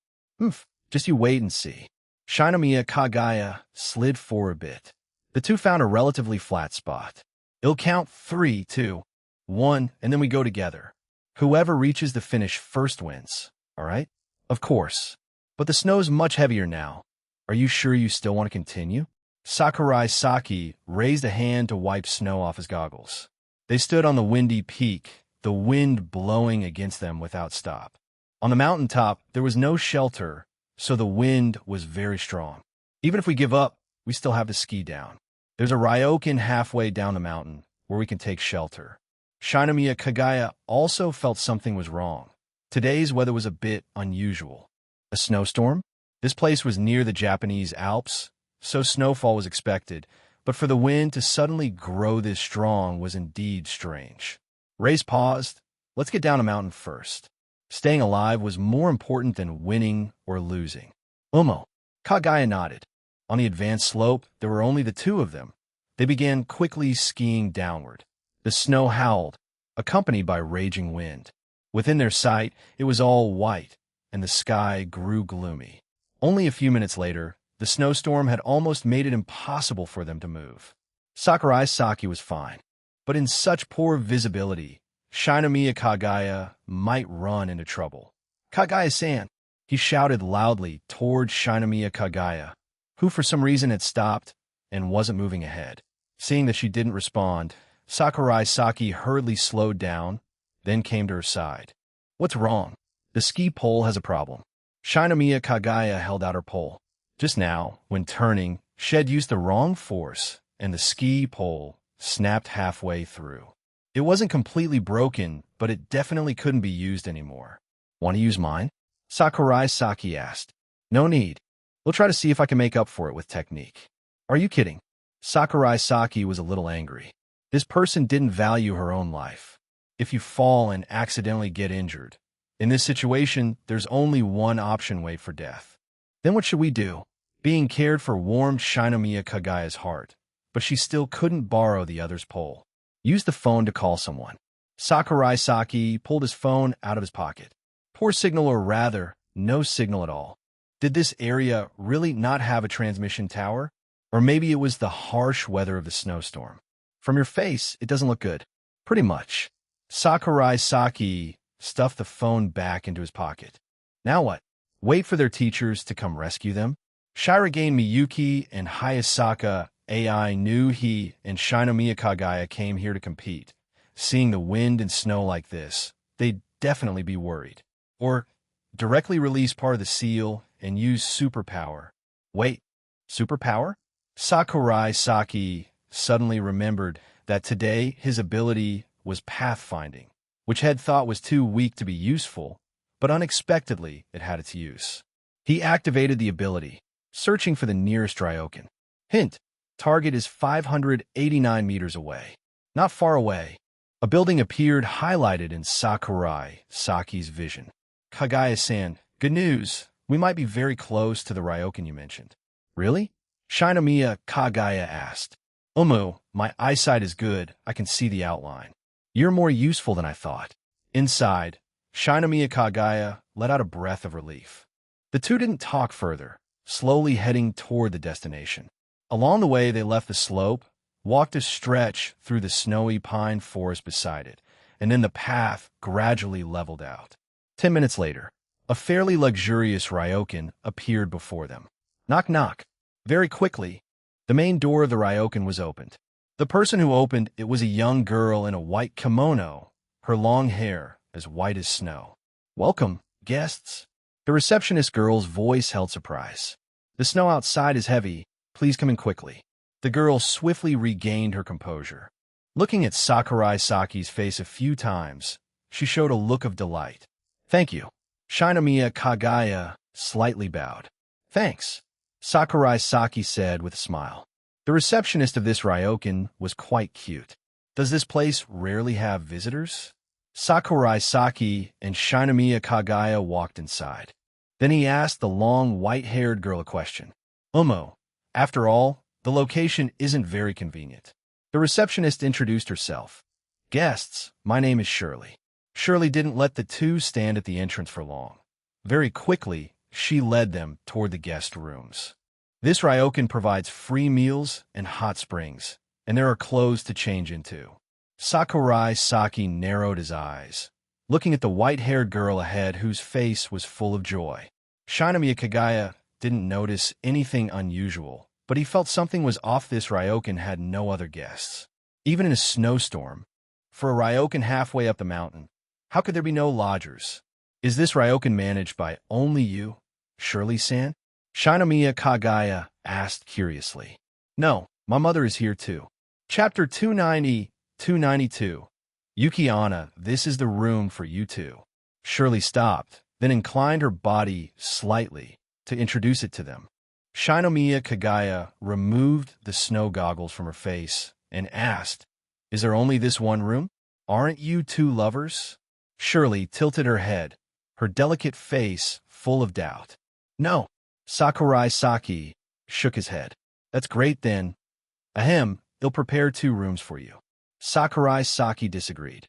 Just you wait and see. Shinomiya Kagaya slid forward a bit. The two found a relatively flat spot. It'll count 3, 2, 1, and then we go together. Whoever reaches the finish first wins, all right? Of course. But the snow's much heavier now. Are you sure you still want to continue? Sakurai Saki raised a hand to wipe snow off his goggles. They stood on the windy peak, the wind blowing against them without stop. On the mountaintop, there was no shelter, so the wind was very strong. Even if we give up, we still have to ski down. There's a Ryokan halfway down the mountain where we can take shelter. Shinomiya Kagaya also felt something was wrong. Today's weather was a bit unusual. A snowstorm? This place was near the Japanese Alps, so snowfall was expected, but for the wind to suddenly grow this strong was indeed strange. Race paused. Let's get down the mountain first. Staying alive was more important than winning or losing. Kagaya nodded. On the advanced slope, there were only the two of them. They began quickly skiing downward. The snow howled, accompanied by raging wind. Within their sight, it was all white, and the sky grew gloomy. Only a few minutes later, the snowstorm had almost made it impossible for them to move. Sakurai Saki was fine, but in such poor visibility, Shinomiya Kagaya might run into trouble. Kagaya-san, he shouted loudly towards Shinomiya Kagaya, who for some reason had stopped and wasn't moving ahead. Seeing that she didn't respond, Sakurai Saki hurriedly slowed down, then came to her side. What's wrong? The ski pole has a problem. Shinomiya Kagaya held out her pole. Just now, when turning, she had used the wrong force, and the ski pole snapped halfway through. It wasn't completely broken, but it definitely couldn't be used anymore. Want to use mine? Sakurai Saki asked. No need. We'll try to see if I can make up for it with technique. Are you kidding? Sakurai Saki was a little angry. This person didn't value her own life. If you fall and accidentally get injured, in this situation, there's only one option: wait for death. Then what should we do? Being cared for warmed Shinomiya Kagaya's heart, but she still couldn't borrow the other's pole. Use the phone to call someone. Sakurai Saki pulled his phone out of his pocket. Poor signal, or rather, no signal at all. Did this area really not have a transmission tower? Or maybe it was the harsh weather of the snowstorm. From your face, it doesn't look good. Pretty much. Sakurai Saki stuffed the phone back into his pocket. Now what? Wait for their teachers to come rescue them? Shirogane Miyuki and Hayasaka AI knew he and Shinomiya Kagaya came here to compete. Seeing the wind and snow like this, they'd definitely be worried. Or directly release part of the seal and use superpower. Wait, superpower? Sakurai Saki suddenly remembered that today his ability was pathfinding, which had thought was too weak to be useful, but unexpectedly it had its use. He activated the ability, searching for the nearest Ryokan. Hint: target is 589 meters away. Not far away. A building appeared, highlighted in Sakurai Saki's vision. Kagaya-san, good news. We might be very close to the Ryokan you mentioned. Really? Shinomiya Kagaya asked. My eyesight is good. I can see the outline. You're more useful than I thought. Inside, Shinomiya Kagaya let out a breath of relief. The two didn't talk further, slowly heading toward the destination. Along the way, they left the slope, walked a stretch through the snowy pine forest beside it, and then the path gradually leveled out. 10 minutes later, a fairly luxurious Ryokan appeared before them. Knock, knock. Very quickly, the main door of the Ryokan was opened. The person who opened it was a young girl in a white kimono, her long hair as white as snow. Welcome, guests. The receptionist girl's voice held surprise. The snow outside is heavy. Please come in quickly. The girl swiftly regained her composure. Looking at Sakurai Saki's face a few times, she showed a look of delight. Thank you. Shinomiya Kagaya slightly bowed. Thanks, Sakurai Saki said with a smile. The receptionist of this Ryokan was quite cute. Does this place rarely have visitors? Sakurai Saki and Shinomiya Kagaya walked inside. Then he asked the long, white-haired girl a question. After all, the location isn't very convenient. The receptionist introduced herself. Guests, my name is Shirley. Shirley didn't let the two stand at the entrance for long. Very quickly, she led them toward the guest rooms. This Ryokan provides free meals and hot springs, and there are clothes to change into. Sakurai Saki narrowed his eyes, looking at the white-haired girl ahead whose face was full of joy. Shinomiya Kagaya didn't notice anything unusual, but he felt something was off. This Ryokan had no other guests. Even in a snowstorm, for a Ryokan halfway up the mountain, how could there be no lodgers? Is this Ryokan managed by only you, Shirley-san? Shinomiya Kagaya asked curiously. No, my mother is here too. Chapter 292. Yuki-Anna, this is the room for you two. Shirley stopped, then inclined her body slightly to introduce it to them. Shinomiya Kagaya removed the snow goggles from her face and asked, Is there only this one room? Aren't you two lovers? Shirley tilted her head, her delicate face full of doubt. No. Sakurai Saki shook his head. That's great then. Ahem, they'll prepare 2 rooms for you. Sakurai Saki disagreed.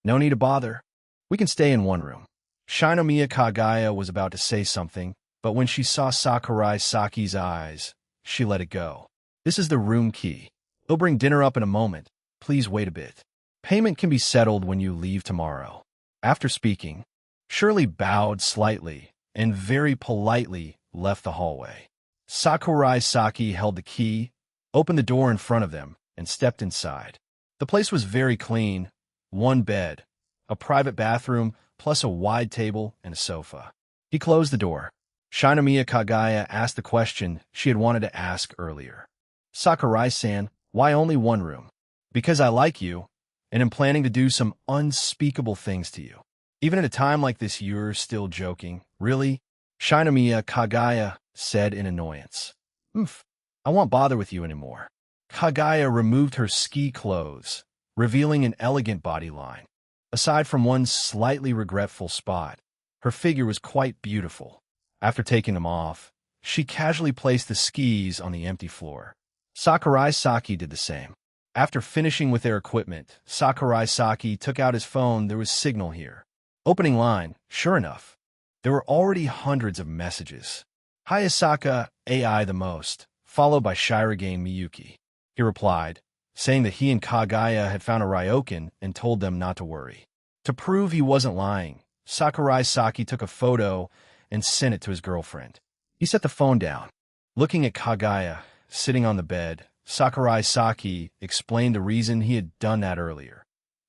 No need to bother. We can stay in 1 room. Shinomiya Kagaya was about to say something, but when she saw Sakurai Saki's eyes, she let it go. This is the room key. They'll bring dinner up in a moment. Please wait a bit. Payment can be settled when you leave tomorrow. After speaking, Shirley bowed slightly and very politely left the hallway. Sakurai Saki held the key, opened the door in front of them, and stepped inside. The place was very clean. 1 bed, a private bathroom, plus a wide table and a sofa. He closed the door. Shinomiya Kagaya asked the question she had wanted to ask earlier. Sakurai-san, why only 1 room? Because I like you, and am planning to do some unspeakable things to you. Even at a time like this, you're still joking. Really? Shinomiya Kagaya said in annoyance. I won't bother with you anymore. Kagaya removed her ski clothes revealing an elegant body line. Aside from one slightly regretful spot, her figure was quite beautiful. After taking them off, she casually placed the skis on the empty floor. Sakurai Saki did the same. After finishing with their equipment, Sakurai Saki took out his phone. There was signal here. Opening line, sure enough. There were already hundreds of messages. Hayasaka, AI the most, followed by Shirogane Miyuki. He replied, saying that he and Kagaya had found a Ryokan and told them not to worry. To prove he wasn't lying, Sakurai Saki took a photo and sent it to his girlfriend. He set the phone down. Looking at Kagaya, sitting on the bed, Sakurai Saki explained the reason he had done that earlier.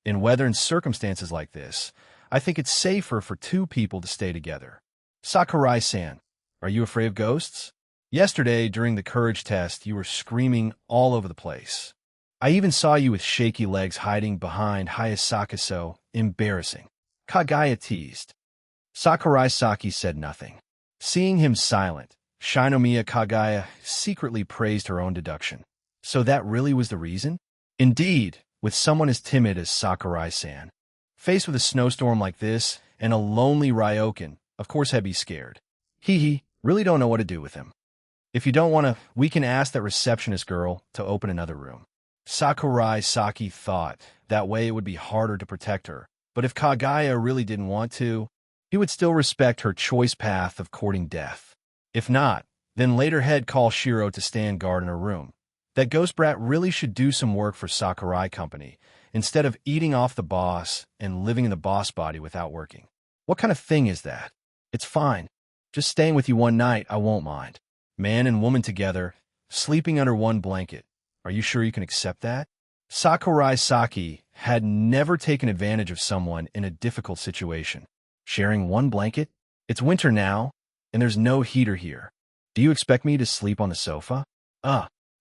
In weather and circumstances like this, I think it's safer for two people to stay together. Sakurai-san, are you afraid of ghosts? Yesterday, during the courage test, you were screaming all over the place. I even saw you with shaky legs hiding behind Hayasaka, so embarrassing. Kagaya teased. Sakurai Saki said nothing. Seeing him silent, Shinomiya Kagaya secretly praised her own deduction. So that really was the reason? Indeed, with someone as timid as Sakurai-san. Faced with a snowstorm like this and a lonely Ryokan, of course I'd be scared. Really don't know what to do with him. If you don't want to, we can ask that receptionist girl to open another room. Sakurai Saki thought that way it would be harder to protect her, but if Kagaya really didn't want to, he would still respect her choice path of courting death. If not, then later head call Shiro to stand guard in her room. That ghost brat really should do some work for Sakurai Company, instead of eating off the boss and living in the boss body without working. What kind of thing is that? It's fine. Just staying with you one night, I won't mind. Man and woman together, sleeping under one blanket. Are you sure you can accept that? Sakurai Saki had never taken advantage of someone in a difficult situation. Sharing one blanket? It's winter now, and there's no heater here. Do you expect me to sleep on the sofa?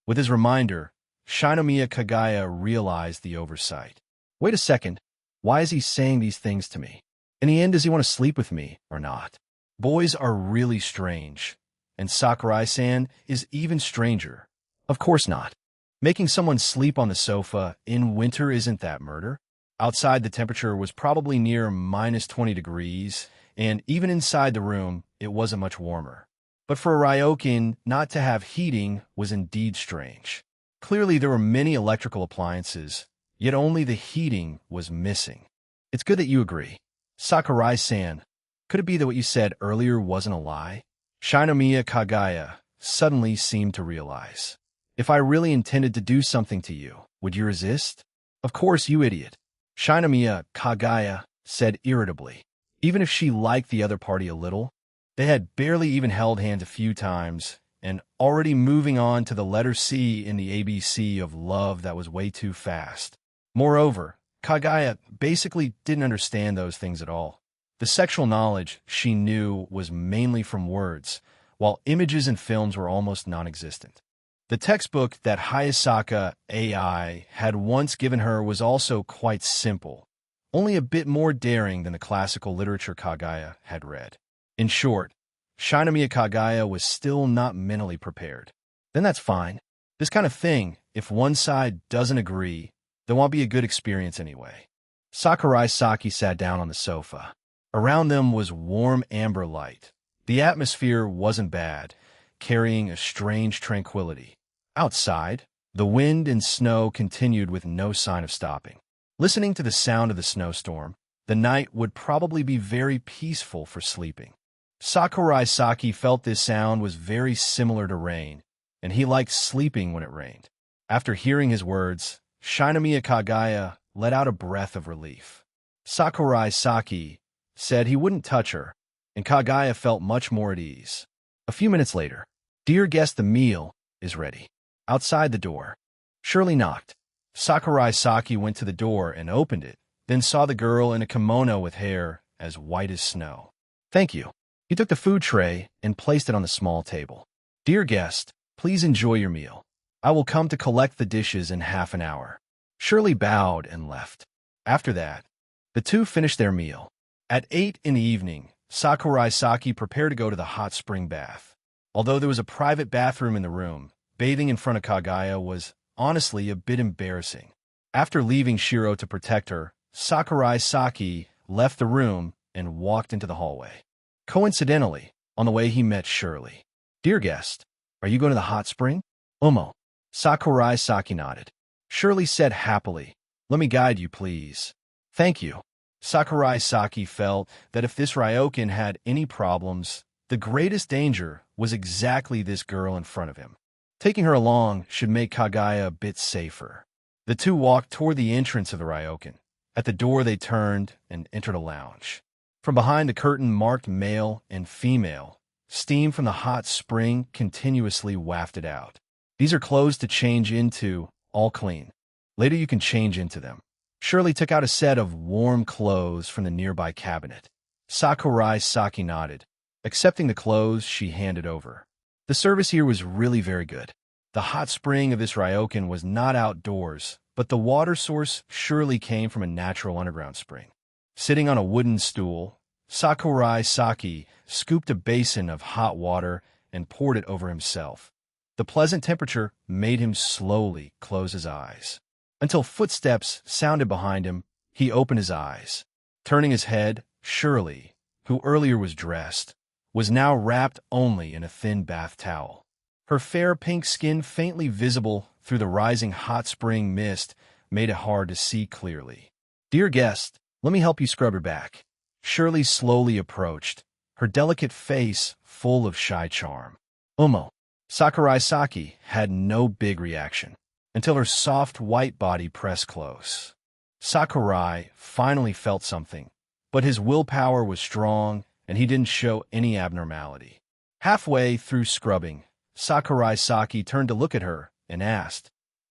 With his reminder, Shinomiya Kagaya realized the oversight. Wait a second, why is he saying these things to me? In the end, does he want to sleep with me or not? Boys are really strange, and Sakurai-san is even stranger. Of course not. Making someone sleep on the sofa in winter isn't that murder. Outside, the temperature was probably near -20 degrees, and even inside the room, it wasn't much warmer. But for a Ryokan, not to have heating was indeed strange. Clearly, there were many electrical appliances, yet only the heating was missing. It's good that you agree. Sakurai-san, could it be that what you said earlier wasn't a lie? Shinomiya Kagaya suddenly seemed to realize. If I really intended to do something to you, would you resist? Of course, you idiot. Shinomiya Kagaya said irritably. Even if she liked the other party a little, they had barely even held hands a few times, and already moving on to the letter C in the ABC of love that was way too fast. Moreover, Kagaya basically didn't understand those things at all. The sexual knowledge she knew was mainly from words, while images and films were almost non-existent. The textbook that Hayasaka AI had once given her was also quite simple, only a bit more daring than the classical literature Kagaya had read. In short, Shinomiya Kagaya was still not mentally prepared. Then that's fine. This kind of thing, if one side doesn't agree, then won't be a good experience anyway. Sakurai Saki sat down on the sofa. Around them was warm amber light. The atmosphere wasn't bad, carrying a strange tranquility. Outside, the wind and snow continued with no sign of stopping. Listening to the sound of the snowstorm, the night would probably be very peaceful for sleeping. Sakurai Saki felt this sound was very similar to rain, and he liked sleeping when it rained. After hearing his words, Shinomiya Kagaya let out a breath of relief. Sakurai Saki said he wouldn't touch her, and Kagaya felt much more at ease. A few minutes later, "Dear guest, the meal is ready." Outside the door, Shirley knocked. Sakurai Saki went to the door and opened it, then saw the girl in a kimono with hair as white as snow. "Thank you." He took the food tray and placed it on the small table. "Dear guest, please enjoy your meal. I will come to collect the dishes in half an hour." Shirley bowed and left. After that, the two finished their meal. At 8 in the evening, Sakurai Saki prepared to go to the hot spring bath. Although there was a private bathroom in the room, bathing in front of Kagaya was honestly a bit embarrassing. After leaving Shiro to protect her, Sakurai Saki left the room and walked into the hallway. Coincidentally, on the way he met Shirley. "Dear guest, are you going to the hot spring?" "Umo." Sakurai Saki nodded. Shirley said happily, "Let me guide you, please." "Thank you." Sakurai Saki felt that if this Ryokan had any problems, the greatest danger was exactly this girl in front of him. Taking her along should make Kagaya a bit safer. The two walked toward the entrance of the Ryokan. At the door they turned and entered a lounge. From behind the curtain marked male and female, steam from the hot spring continuously wafted out. "These are clothes to change into, all clean. Later you can change into them." Shirley took out a set of warm clothes from the nearby cabinet. Sakurai Saki nodded. Accepting the clothes, she handed over. The service here was really very good. The hot spring of this Ryokan was not outdoors, but the water source surely came from a natural underground spring. Sitting on a wooden stool, Sakurai Saki scooped a basin of hot water and poured it over himself. The pleasant temperature made him slowly close his eyes. Until footsteps sounded behind him, he opened his eyes. Turning his head, Shirley, who earlier was dressed, was now wrapped only in a thin bath towel. Her fair pink skin, faintly visible through the rising hot spring mist, made it hard to see clearly. "Dear guest, let me help you scrub your back." Shirley slowly approached, her delicate face full of shy charm. "Umo." Sakurai Saki had no big reaction, until her soft white body pressed close. Sakurai finally felt something, but his willpower was strong and he didn't show any abnormality. Halfway through scrubbing, Sakurai Saki turned to look at her and asked,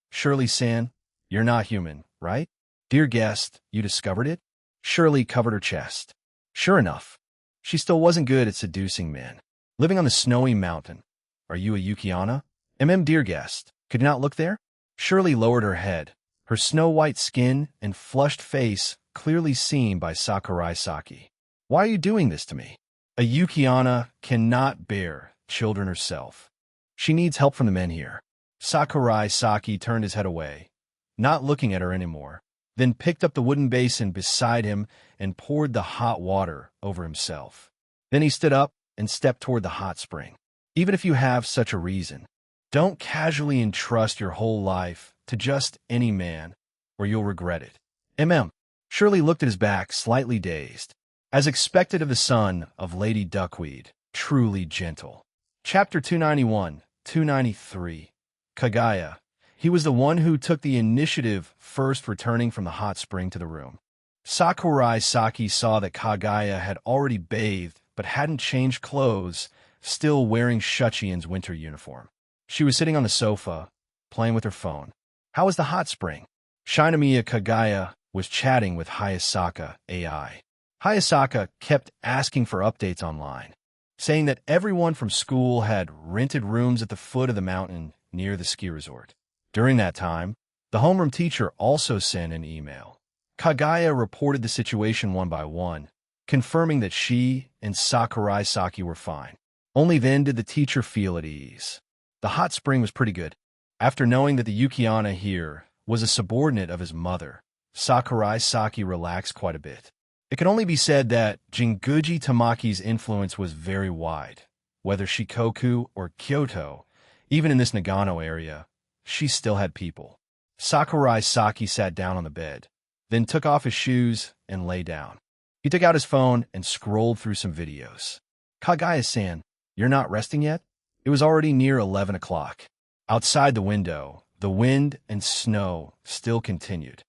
"Shirley-san, you're not human, right?" "Dear guest, you discovered it?" Shirley covered her chest. Sure enough, she still wasn't good at seducing men. Living on the snowy mountain. "Are you a Yukiana?" Dear guest, could you not look there?" Shirley lowered her head, her snow-white skin and flushed face clearly seen by Sakurai Saki. "Why are you doing this to me?" "A Yukiana cannot bear children herself. She needs help from the men here." Sakurai Saki turned his head away, not looking at her anymore, then picked up the wooden basin beside him and poured the hot water over himself. Then he stood up and stepped toward the hot spring. Even if you have such a reason, don't casually entrust your whole life to just any man, or you'll regret it. Shirley looked at his back, slightly dazed. As expected of the son of Lady Duckweed, truly gentle. Chapter 291, 293. Kagaya. He was the one who took the initiative first, returning from the hot spring to the room. Sakurai Saki saw that Kagaya had already bathed but hadn't changed clothes, still wearing Shuchiin's winter uniform. She was sitting on the sofa, playing with her phone. "How was the hot spring?" Shinomiya Kagaya was chatting with Hayasaka AI. Hayasaka kept asking for updates online, saying that everyone from school had rented rooms at the foot of the mountain near the ski resort. During that time, the homeroom teacher also sent an email. Kagaya reported the situation one by one, confirming that she and Sakurai Saki were fine. Only then did the teacher feel at ease. The hot spring was pretty good. After knowing that the Yukiana here was a subordinate of his mother, Sakurai Saki relaxed quite a bit. It can only be said that Jinguji Tamaki's influence was very wide. Whether Shikoku or Kyoto, even in this Nagano area, she still had people. Sakurai Saki sat down on the bed, then took off his shoes and lay down. He took out his phone and scrolled through some videos. "Kagaya-san, you're not resting yet?" It was already near 11 o'clock. Outside the window, the wind and snow still continued.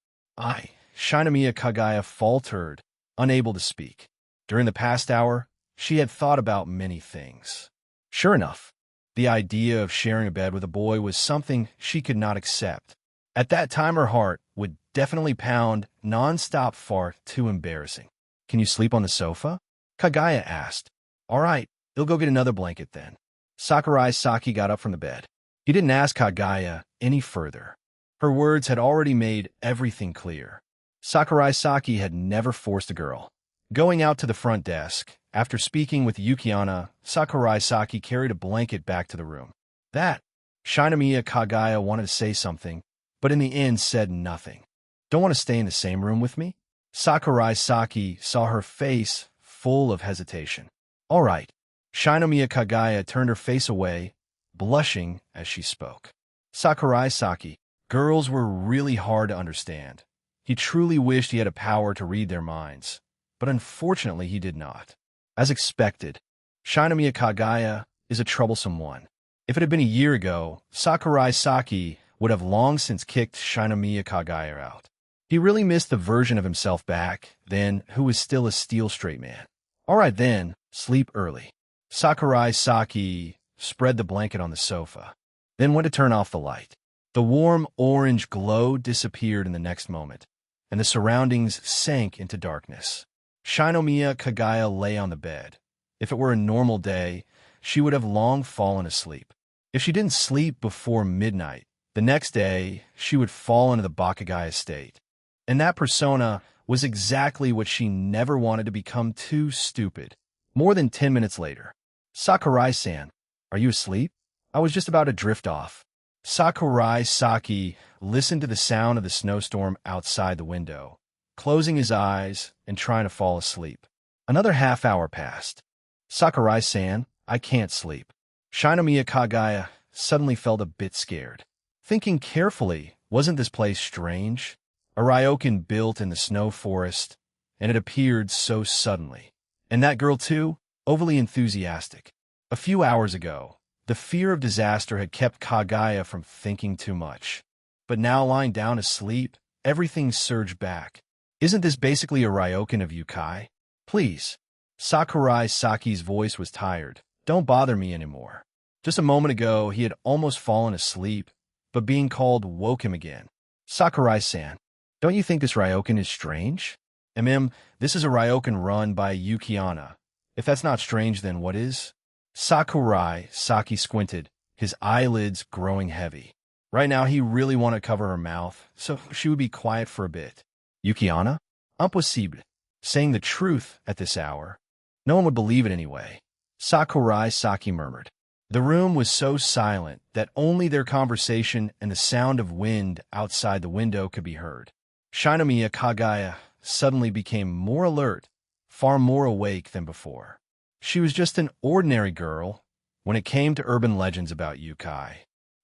Shinomiya Kagaya faltered, unable to speak. During the past hour, she had thought about many things. Sure enough, the idea of sharing a bed with a boy was something she could not accept. At that time, her heart would definitely pound non-stop, far too embarrassing. "Can you sleep on the sofa?" Kagaya asked. "All right, he'll go get another blanket then." Sakurai Saki got up from the bed. He didn't ask Kagaya any further. Her words had already made everything clear. Sakurai Saki had never forced a girl. Going out to the front desk, after speaking with Yukiana, Sakurai Saki carried a blanket back to the room. Shinomiya Kagaya wanted to say something, but in the end said nothing. Don't want to stay in the same room with me? Sakurai Saki saw her face full of hesitation. All right. Shinomiya Kagaya turned her face away, blushing as she spoke. Sakurai Saki, girls were really hard to understand. He truly wished he had a power to read their minds, but unfortunately he did not. As expected, Shinomiya Kagaya is a troublesome one. If it had been a year ago, Sakurai Saki would have long since kicked Shinomiya Kagaya out. He really missed the version of himself back then who was still a steel straight man. All right then, sleep early. Sakurai Saki spread the blanket on the sofa, then went to turn off the light. The warm orange glow disappeared in the next moment, and the surroundings sank into darkness. Shinomiya Kagaya lay on the bed. If it were a normal day, she would have long fallen asleep. If she didn't sleep before midnight, the next day she would fall into the Bakugaya state. And that persona was exactly what she never wanted to become too stupid. More than 10 minutes later. Sakurai-san, are you asleep? I was just about to drift off. Sakurai Saki listened to the sound of the snowstorm outside the window, closing his eyes and trying to fall asleep. Another half hour passed. Sakurai-san, I can't sleep. Shinomiya Kagaya suddenly felt a bit scared. Thinking carefully, wasn't this place strange? A ryokan built in the snow forest, and it appeared so suddenly. And that girl too, overly enthusiastic. A few hours ago, the fear of disaster had kept Kagaya from thinking too much. But now lying down asleep, everything surged back. Isn't this basically a ryokan of Yukai? Please. Sakurai Saki's voice was tired. Don't bother me anymore. Just a moment ago, he had almost fallen asleep, but being called woke him again. Sakurai-san, don't you think this ryokan is strange? This is a ryokan run by Yukiana. If that's not strange, then what is? Sakurai Saki squinted, his eyelids growing heavy. Right now, he really wanted to cover her mouth, so she would be quiet for a bit. Yukiana? Impossible. Saying the truth at this hour. No one would believe it anyway. Sakurai Saki murmured. The room was so silent that only their conversation and the sound of wind outside the window could be heard. Shinomiya Kagaya suddenly became more alert, far more awake than before. She was just an ordinary girl when it came to urban legends about Yukai.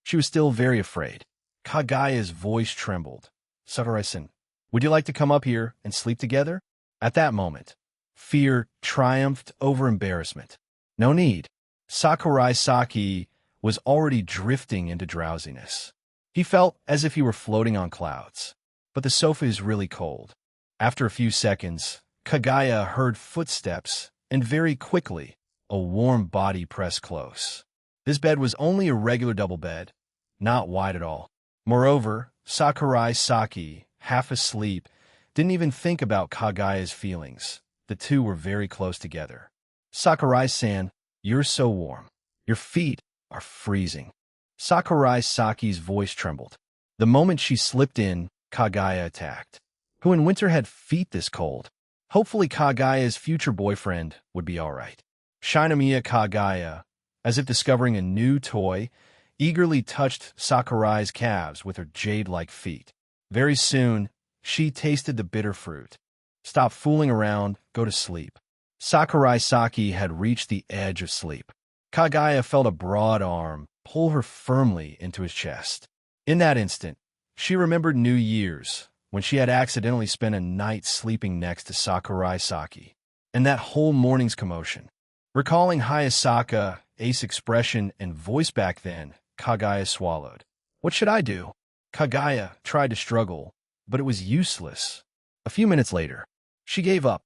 She was still very afraid. Kagaya's voice trembled. Sakurai-san, would you like to come up here and sleep together? At that moment, fear triumphed over embarrassment. No need. Sakurai Saki was already drifting into drowsiness. He felt as if he were floating on clouds. But the sofa is really cold. After a few seconds, Kagaya heard footsteps, and very quickly, a warm body pressed close. This bed was only a regular double bed, not wide at all. Moreover, Sakurai Saki, half asleep, didn't even think about Kagaya's feelings. The two were very close together. Sakurai-san, you're so warm. Your feet are freezing. Sakurai Saki's voice trembled. The moment she slipped in, Kagaya attacked. Who in winter had feet this cold? Hopefully Kagaya's future boyfriend would be all right. Shinomiya Kagaya, as if discovering a new toy, eagerly touched Sakurai's calves with her jade-like feet. Very soon, she tasted the bitter fruit. Stop fooling around, go to sleep. Sakurai Saki had reached the edge of sleep. Kagaya felt a broad arm pull her firmly into his chest. In that instant, she remembered New Year's, when she had accidentally spent a night sleeping next to Sakurai Saki, and that whole morning's commotion. Recalling Hayasaka, Ace's expression and voice back then, Kagaya swallowed. What should I do? Kagaya tried to struggle, but it was useless. A few minutes later, she gave up.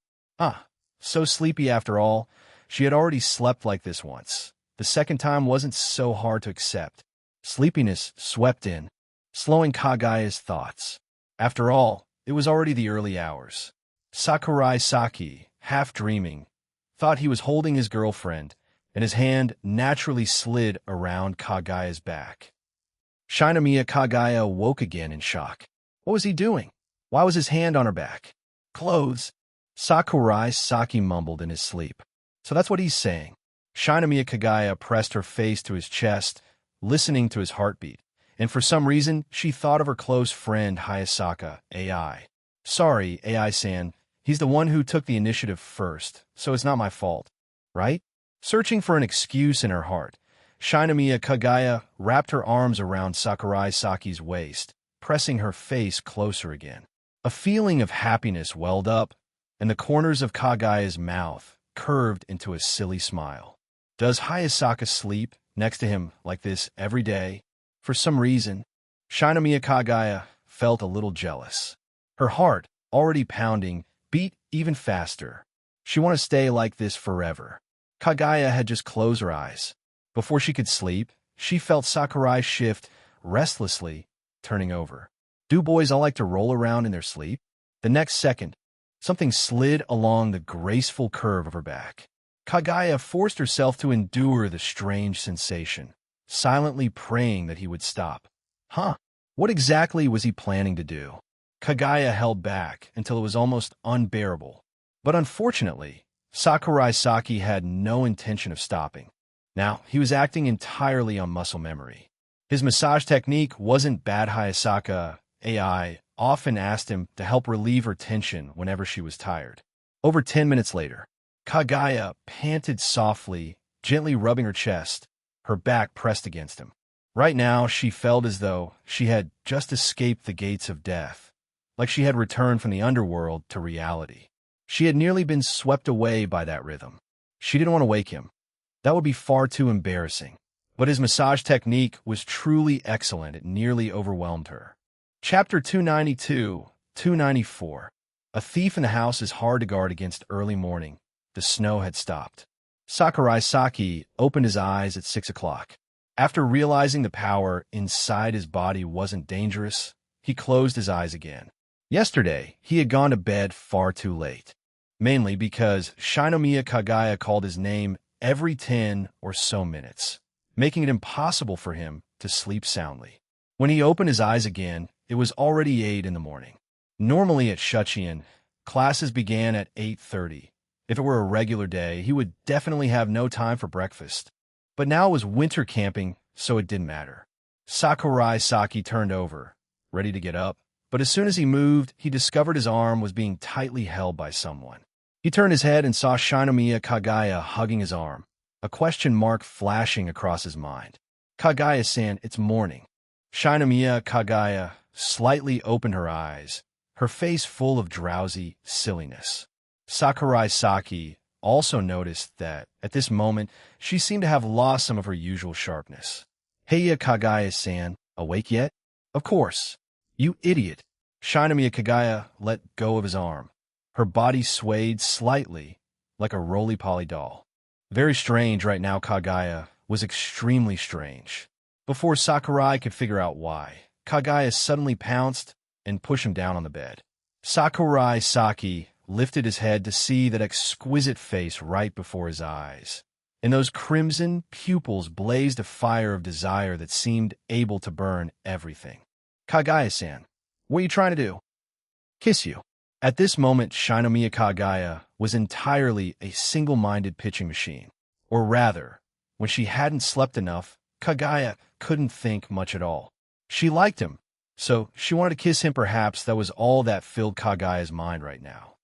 So sleepy after all. She had already slept like this once. The second time wasn't so hard to accept. Sleepiness swept in, slowing Kagaya's thoughts. After all, it was already the early hours. Sakurai Saki, half dreaming, thought he was holding his girlfriend, and his hand naturally slid around Kagaya's back. Shinomiya Kagaya woke again in shock. What was he doing? Why was his hand on her back? Clothes. Sakurai Saki mumbled in his sleep. So that's what he's saying. Shinomiya Kagaya pressed her face to his chest, listening to his heartbeat. And for some reason, she thought of her close friend Hayasaka, AI. Sorry, AI-san, he's the one who took the initiative first, so it's not my fault. Right? Searching for an excuse in her heart, Shinomiya Kagaya wrapped her arms around Sakurai Saki's waist, pressing her face closer again. A feeling of happiness welled up, and the corners of Kagaya's mouth curved into a silly smile. Does Hayasaka sleep next to him like this every day? For some reason, Shinomiya Kagaya felt a little jealous. Her heart, already pounding, beat even faster. She wanted to stay like this forever. Kagaya had just closed her eyes. Before she could sleep, she felt Sakurai shift restlessly, turning over. Do boys all like to roll around in their sleep? The next second, something slid along the graceful curve of her back. Kagaya forced herself to endure the strange sensation, silently praying that he would stop. What exactly was he planning to do? Kagaya held back until it was almost unbearable. But unfortunately, Sakurai Saki had no intention of stopping. Now, he was acting entirely on muscle memory. His massage technique wasn't bad. Hayasaka, AI, often asked him to help relieve her tension whenever she was tired. Over 10 minutes later, Kagaya panted softly, gently rubbing her chest, her back pressed against him. Right now, she felt as though she had just escaped the gates of death, like she had returned from the underworld to reality. She had nearly been swept away by that rhythm. She didn't want to wake him. That would be far too embarrassing. But his massage technique was truly excellent. It nearly overwhelmed her. Chapter 292-294. A thief in the house is hard to guard against early morning. The snow had stopped. Sakurai Saki opened his eyes at 6 o'clock. After realizing the power inside his body wasn't dangerous, he closed his eyes again. Yesterday, he had gone to bed far too late. Mainly because Shinomiya Kagaya called his name every 10 or so minutes, making it impossible for him to sleep soundly. When he opened his eyes again, it was already 8 in the morning. Normally at Shuchiin, classes began at 8:30. If it were a regular day, he would definitely have no time for breakfast. But now it was winter camping, so it didn't matter. Sakurai Saki turned over, ready to get up, but as soon as he moved, he discovered his arm was being tightly held by someone. He turned his head and saw Shinomiya Kagaya hugging his arm, a question mark flashing across his mind. Kagaya-san, it's morning. Shinomiya Kagaya slightly opened her eyes, her face full of drowsy silliness. Sakurai Saki also noticed that, at this moment, she seemed to have lost some of her usual sharpness. Heya Kagaya-san, awake yet? Of course. You idiot. Shinomiya Kagaya let go of his arm. Her body swayed slightly, like a roly-poly doll. Very strange right now. Kagaya was extremely strange. Before Sakurai could figure out why, Kagaya suddenly pounced and pushed him down on the bed. Sakurai Saki lifted his head to see that exquisite face right before his eyes. In those crimson pupils blazed a fire of desire that seemed able to burn everything. Kagaya-san, what are you trying to do? Kiss you. At this moment, Shinomiya Kagaya was entirely a single-minded pitching machine. Or rather, when she hadn't slept enough, Kagaya couldn't think much at all. She liked him, so she wanted to kiss him. Perhaps that was all that filled Kagaya's mind right now.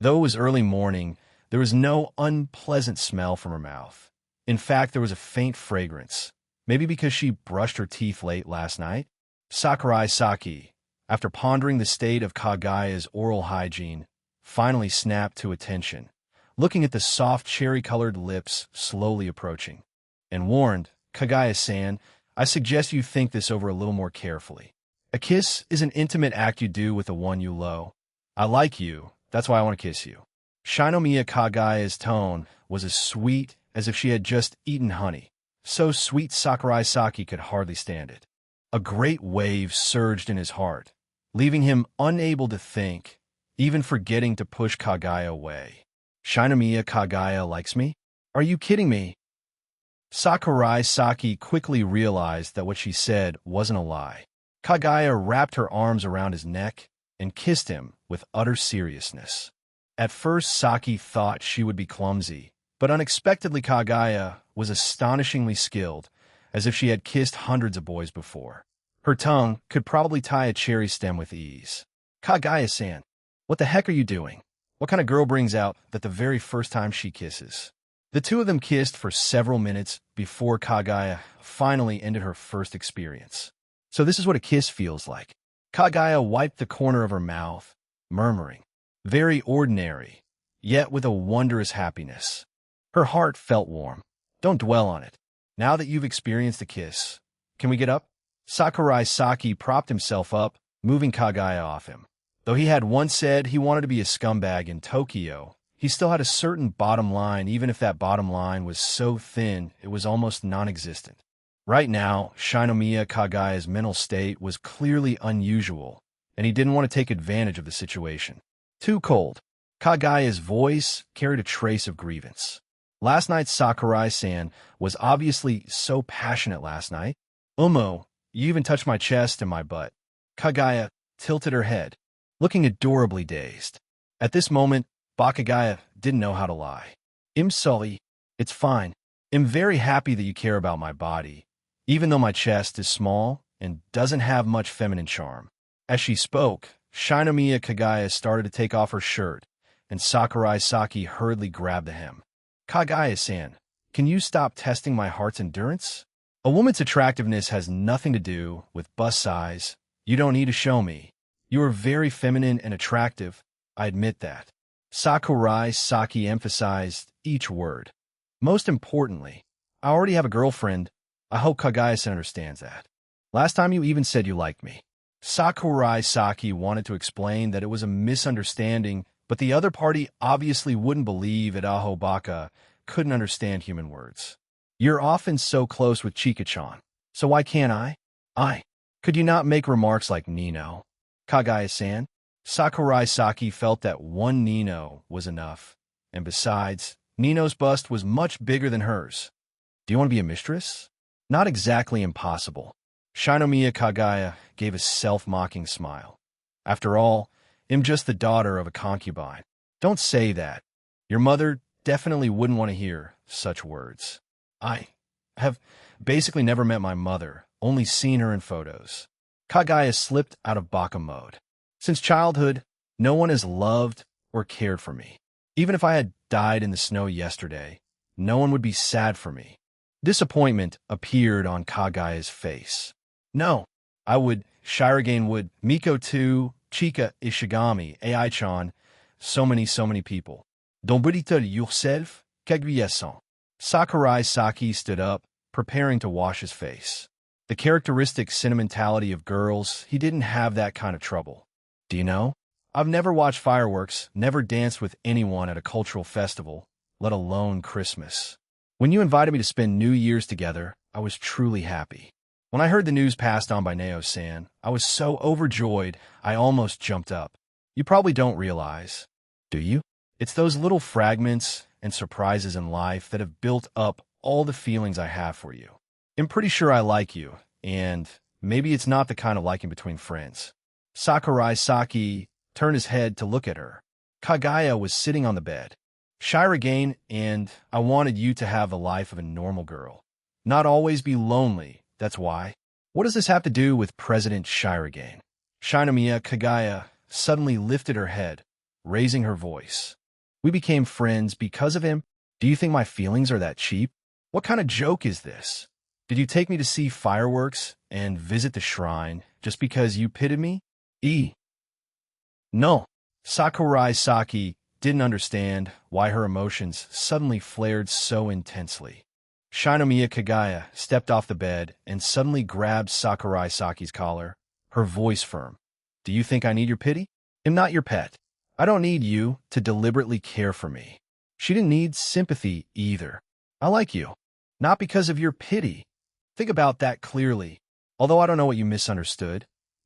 Though it was early morning, there was no unpleasant smell from her mouth. In fact, there was a faint fragrance, maybe because she brushed her teeth late last night. Sakurai Saki, after pondering the state of Kagaya's oral hygiene, finally snapped to attention, looking at the soft cherry-colored lips slowly approaching, and warned, Kagaya-san, I suggest you think this over a little more carefully. A kiss is an intimate act you do with the one you love. I like you, that's why I want to kiss you. Shinomiya Kagaya's tone was as sweet as if she had just eaten honey. So sweet Sakurai Saki could hardly stand it. A great wave surged in his heart, leaving him unable to think, even forgetting to push Kagaya away. Shinomiya Kagaya likes me? Are you kidding me? Sakurai Saki quickly realized that what she said wasn't a lie. Kagaya wrapped her arms around his neck and kissed him with utter seriousness. At first, Saki thought she would be clumsy, but unexpectedly Kagaya was astonishingly skilled, as if she had kissed hundreds of boys before. Her tongue could probably tie a cherry stem with ease. Kagaya-san, what the heck are you doing? What kind of girl brings out that the very first time she kisses? The two of them kissed for several minutes before Kagaya finally ended her first experience. So this is what a kiss feels like. Kagaya wiped the corner of her mouth, murmuring, very ordinary, yet with a wondrous happiness. Her heart felt warm. Don't dwell on it. Now that you've experienced a kiss, can we get up? Sakurai Saki propped himself up, moving Kagaya off him. Though he had once said he wanted to be a scumbag in Tokyo, he still had a certain bottom line, even if that bottom line was so thin it was almost non-existent. Right now, Shinomiya Kagaya's mental state was clearly unusual, and he didn't want to take advantage of the situation. Too cold. Kagaya's voice carried a trace of grievance. Last night's Sakurai-san was obviously so passionate last night. Umo, you even touched my chest and my butt. Kagaya tilted her head, looking adorably dazed. At this moment, Bakagaya didn't know how to lie. I'm sorry. It's fine. I'm very happy that you care about my body, even though my chest is small and doesn't have much feminine charm. As she spoke, Shinomiya Kagaya started to take off her shirt, and Sakurai Saki hurriedly grabbed the hem. Kagaya-san, can you stop testing my heart's endurance? A woman's attractiveness has nothing to do with bust size. You don't need to show me. You are very feminine and attractive. I admit that. Sakurai Saki emphasized each word. Most importantly, I already have a girlfriend. I hope Kagaya-san understands that. Last time you even said you liked me. Sakurai Saki wanted to explain that it was a misunderstanding, but the other party obviously wouldn't believe it. Aho Baka couldn't understand human words. You're often so close with Chika-chan, so why can't I? Could you not make remarks like Nino? Kagaya-san? Sakurai Saki felt that one Nino was enough, and besides, Nino's bust was much bigger than hers. Do you want to be a mistress? Not exactly impossible. Shinomiya Kagaya gave a self-mocking smile. After all, I'm just the daughter of a concubine. Don't say that. Your mother definitely wouldn't want to hear such words. I have basically never met my mother, only seen her in photos. Kagaya slipped out of Baka mode. Since childhood, no one has loved or cared for me. Even if I had died in the snow yesterday, no one would be sad for me. Disappointment appeared on Kagaya's face. No, I would, Shirogane would, Miko too, Chika Ishigami, Ai-chan, so many people. Don't belittle yourself, Kaguya-san. Sakurai Saki stood up, preparing to wash his face. The characteristic sentimentality of girls, he didn't have that kind of trouble. Do you know? I've never watched fireworks, never danced with anyone at a cultural festival, let alone Christmas. When you invited me to spend New Year's together, I was truly happy. When I heard the news passed on by Neo-san, I was so overjoyed I almost jumped up. You probably don't realize, do you? It's those little fragments and surprises in life that have built up all the feelings I have for you. I'm pretty sure I like you, and maybe it's not the kind of liking between friends. Sakurai Saki turned his head to look at her. Kagaya was sitting on the bed. Shirogane, and I wanted you to have the life of a normal girl. Not always be lonely, that's why. What does this have to do with President Shirogane? Shinomiya Kagaya suddenly lifted her head, raising her voice. We became friends because of him? Do you think my feelings are that cheap? What kind of joke is this? Did you take me to see fireworks and visit the shrine just because you pitied me? No. Sakurai Saki didn't understand why her emotions suddenly flared so intensely. Shinomiya Kagaya stepped off the bed and suddenly grabbed Sakurai Saki's collar, her voice firm. Do you think I need your pity? I'm not your pet. I don't need you to deliberately care for me. She didn't need sympathy either. I like you. Not because of your pity. Think about that clearly. Although I don't know what you misunderstood,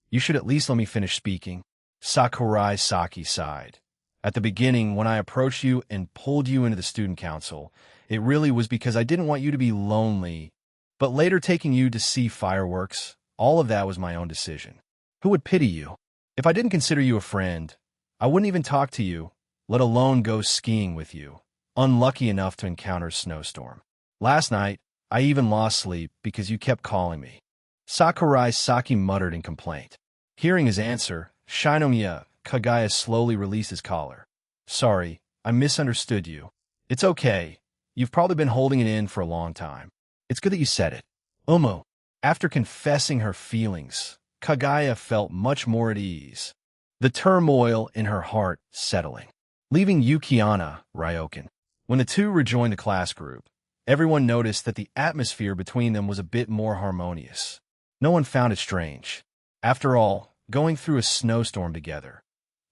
you should at least let me finish speaking. Sakurai Saki sighed. At the beginning, when I approached you and pulled you into the student council, it really was because I didn't want you to be lonely. But later taking you to see fireworks, all of that was my own decision. Who would pity you? If I didn't consider you a friend, I wouldn't even talk to you, let alone go skiing with you. Unlucky enough to encounter a snowstorm. Last night, I even lost sleep because you kept calling me. Sakurai Saki muttered in complaint. Hearing his answer, Shinomiya Kagaya slowly released his collar. Sorry, I misunderstood you. It's okay. You've probably been holding it in for a long time. It's good that you said it. Umu. After confessing her feelings, Kagaya felt much more at ease, the turmoil in her heart settling. Leaving Yukiana, Ryokan. When the two rejoined the class group, everyone noticed that the atmosphere between them was a bit more harmonious. No one found it strange. After all, going through a snowstorm together,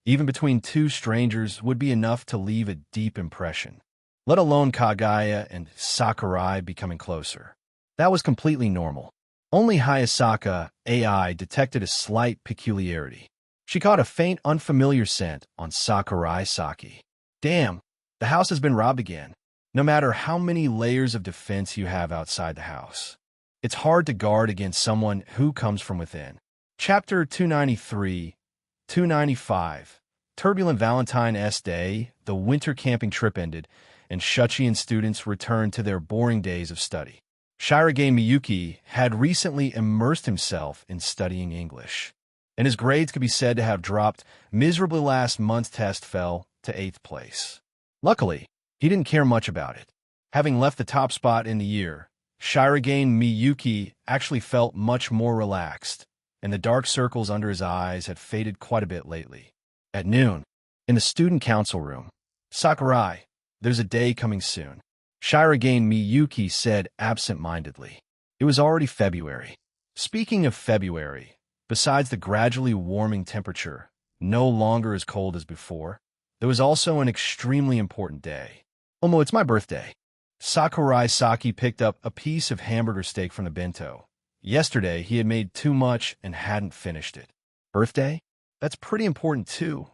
even between two strangers, would be enough to leave a deep impression, let alone Kagaya and Sakurai becoming closer. That was completely normal. Only Hayasaka AI detected a slight peculiarity. She caught a faint, unfamiliar scent on Sakurai Saki. Damn, the house has been robbed again. No matter how many layers of defense you have outside the house, it's hard to guard against someone who comes from within. Chapter 293, 295. Turbulent Valentine's Day, the winter camping trip ended, and Shuchiin students returned to their boring days of study. Shirage Miyuki had recently immersed himself in studying English, and his grades could be said to have dropped miserably. Last month's test fell to 8th place. Luckily, he didn't care much about it. Having left the top spot in the year, Shirage Miyuki actually felt much more relaxed, and the dark circles under his eyes had faded quite a bit lately. At noon, in the student council room, Sakurai, there's a day coming soon, Shirage Miyuki said absent-mindedly. It was already February. Speaking of February, besides the gradually warming temperature, no longer as cold as before, there was also an extremely important day. Omo, it's my birthday. Sakurai Saki picked up a piece of hamburger steak from the bento. Yesterday, he had made too much and hadn't finished it. Birthday? That's pretty important too.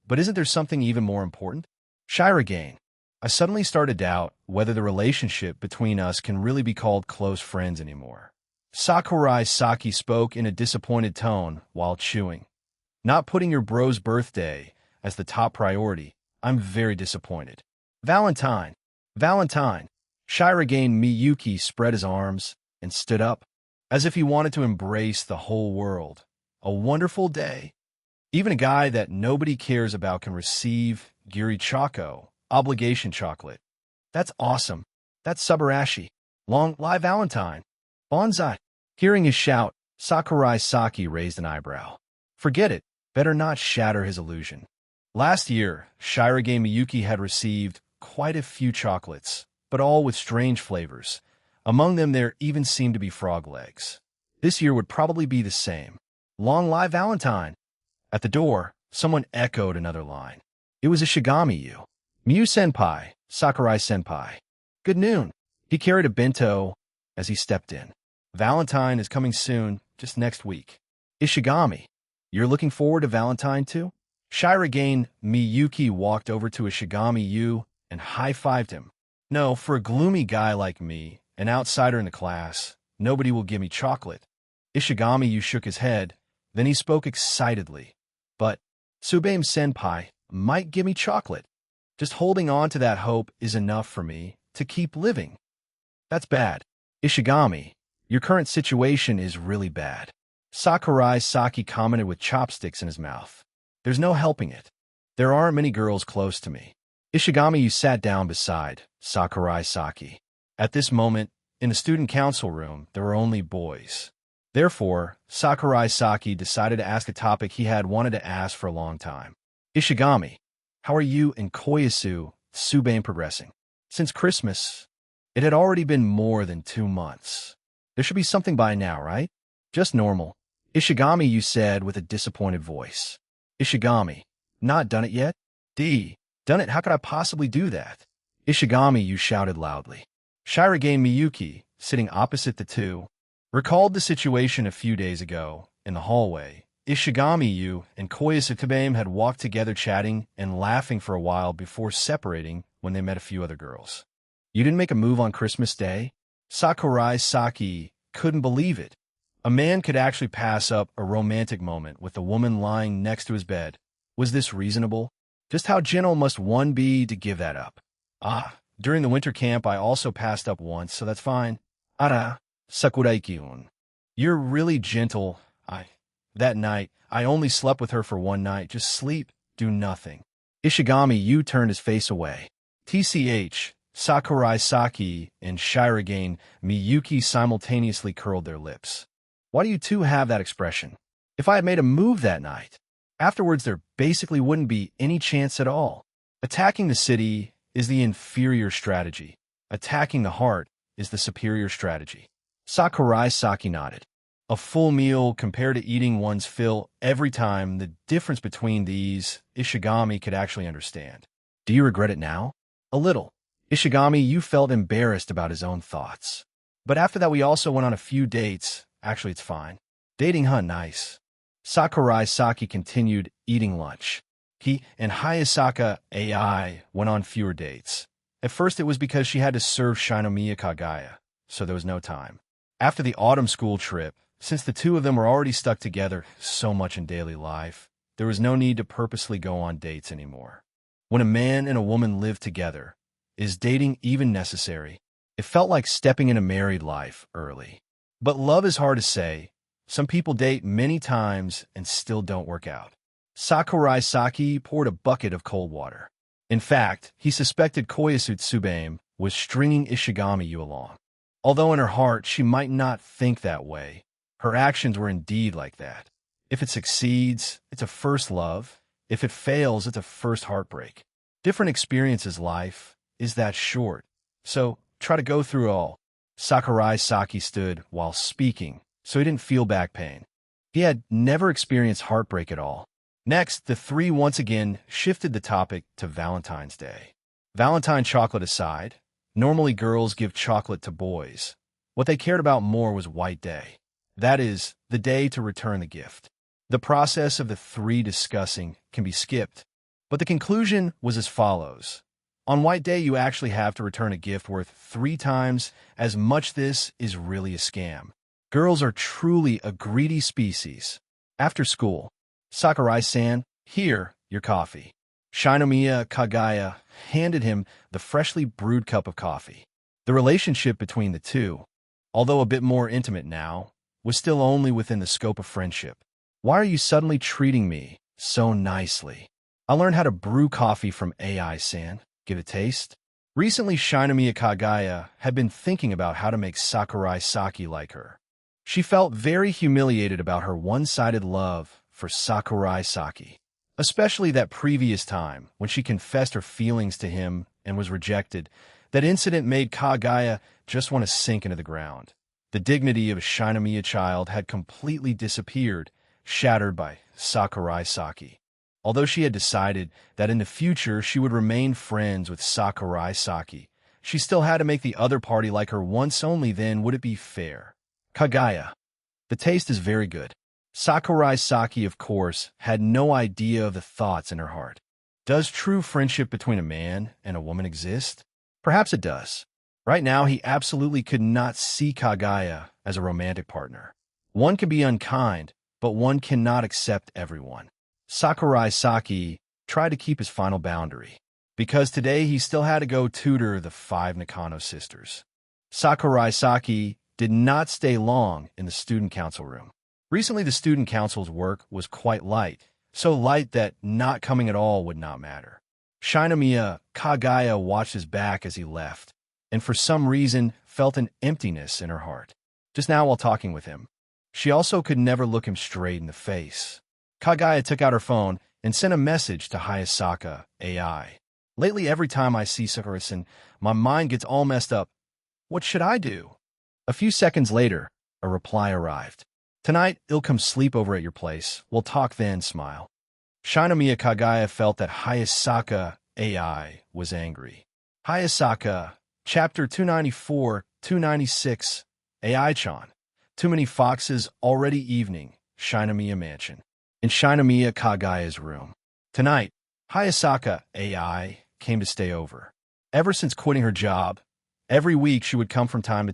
But isn't there something even more important? Shirage, I suddenly started to doubt whether the relationship between us can really be called close friends anymore. Sakurai Saki spoke in a disappointed tone while chewing. Not putting your bro's birthday as the top priority, I'm very disappointed. Valentine. Shirage Miyuki spread his arms and stood up, as if he wanted to embrace the whole world. A wonderful day. Even a guy that nobody cares about can receive Giri Choco, obligation chocolate. That's awesome. That's Subarashi. Long live Valentine. Bonsai. Hearing his shout, Sakurai Saki raised an eyebrow. Forget it. Better not shatter his illusion. Last year, Shirage Miyuki had received quite a few chocolates, but all with strange flavors. Among them, there even seemed to be frog legs. This year would probably be the same. Long live Valentine. At the door, someone echoed another line. It was Ishigami-yu. Miyu-senpai, Sakurai-senpai. Good noon. He carried a bento as he stepped in. Valentine is coming soon, just next week. Ishigami, you're looking forward to Valentine too? Shirage Miyuki walked over to Ishigami-yu and high-fived him. No, for a gloomy guy like me, an outsider in the class, nobody will give me chocolate. Ishigami-yu shook his head, then he spoke excitedly. But Tsubame-senpai might give me chocolate. Just holding on to that hope is enough for me to keep living. That's bad. Ishigami, your current situation is really bad. Sakurai Saki commented with chopsticks in his mouth. There's no helping it. There aren't many girls close to me. Ishigami-yu sat down beside Sakurai Saki. At this moment, in the student council room, there were only boys. Therefore, Sakurai Saki decided to ask a topic he had wanted to ask for a long time. Ishigami, how are you and Koyasu Tsubame progressing? Since Christmas, it had already been more than 2 months. There should be something by now, right? Just normal. Ishigami-yu said with a disappointed voice. Ishigami, not done it yet? Done it? How could I possibly do that? Ishigami-yu shouted loudly. Shirage Miyuki, sitting opposite the two, recalled the situation a few days ago in the hallway. Ishigami-yu and Koyasu Tsubame had walked together chatting and laughing for a while before separating when they met a few other girls. You didn't make a move on Christmas Day? Sakurai Saki couldn't believe it. A man could actually pass up a romantic moment with a woman lying next to his bed. Was this reasonable? Just how gentle must one be to give that up? During the winter camp I also passed up once, so that's fine. Ara, Sakurai-kyun. You're really gentle. That night, I only slept with her for one night. Just sleep, do nothing. Ishigami Yu turned his face away. TCH, Sakurai Saki and Shirogane Miyuki simultaneously curled their lips. Why do you two have that expression? If I had made a move that night, afterwards there basically wouldn't be any chance at all. Attacking the city is the inferior strategy. Attacking the heart is the superior strategy. Sakurai Saki nodded. A full meal compared to eating one's fill every time, the difference between these, Ishigami could actually understand. Do you regret it now? A little. Ishigami, you felt embarrassed about his own thoughts. But after that we also went on a few dates. Actually, it's fine. Dating, huh? Nice. Sakurai Saki continued eating lunch. He and Hayasaka AI went on fewer dates. At first it was because she had to serve Shinomiya Kagaya, so there was no time. After the autumn school trip, since the two of them were already stuck together so much in daily life, there was no need to purposely go on dates anymore. When a man and a woman live together, is dating even necessary? It felt like stepping into married life early. But love is hard to say. Some people date many times and still don't work out. Sakurai Saki poured a bucket of cold water. In fact, he suspected Koyasu Tsubaime was stringing Ishigami Yu along. Although in her heart she might not think that way, her actions were indeed like that. If it succeeds, it's a first love. If it fails, it's a first heartbreak. Different experiences life is that short. So try to go through all. Sakurai Saki stood while speaking, so he didn't feel back pain. He had never experienced heartbreak at all. Next, the three once again shifted the topic to Valentine's Day. Valentine chocolate aside, normally girls give chocolate to boys. What they cared about more was White Day. That is, the day to return the gift. The process of the three discussing can be skipped, but the conclusion was as follows. On White Day, you actually have to return a gift worth 3 times as much. This is really a scam. Girls are truly a greedy species. After school, Sakurai-san, here, your coffee. Shinomiya Kagaya handed him the freshly brewed cup of coffee. The relationship between the two, although a bit more intimate now, was still only within the scope of friendship. Why are you suddenly treating me so nicely? I learned how to brew coffee from AI-san. Give a taste? Recently, Shinomiya Kagaya had been thinking about how to make Sakurai Saki like her. She felt very humiliated about her one-sided love for Sakurai Saki, especially that previous time when she confessed her feelings to him and was rejected. That incident made Kagaya just want to sink into the ground. The dignity of a Shinomiya child had completely disappeared, shattered by Sakurai Saki. Although she had decided that in the future she would remain friends with Sakurai Saki, she still had to make the other party like her once. Only then would it be fair. Kagaya. The taste is very good. Sakurai Saki, of course, had no idea of the thoughts in her heart. Does true friendship between a man and a woman exist? Perhaps it does. Right now, he absolutely could not see Kagaya as a romantic partner. One can be unkind, but one cannot accept everyone. Sakurai Saki tried to keep his final boundary, because today he still had to go tutor the 5 Nakano sisters. Sakurai Saki did not stay long in the student council room. Recently, the student council's work was quite light, so light that not coming at all would not matter. Shinomiya Kagaya watched his back as he left, and for some reason felt an emptiness in her heart. Just now while talking with him, she also could never look him straight in the face. Kagaya took out her phone and sent a message to Hayasaka AI. Lately, every time I see Sakura-san, my mind gets all messed up. What should I do? A few seconds later, a reply arrived. Tonight, I'll come sleep over at your place. We'll talk then, smile. Shinomiya Kagaya felt that Hayasaka AI was angry. Hayasaka, Chapter 294-296, AI-chan. Too many foxes already evening, Shinomiya Mansion. In Shinomiya Kagaya's room. Tonight, Hayasaka AI came to stay over. Ever since quitting her job, every week she would come from time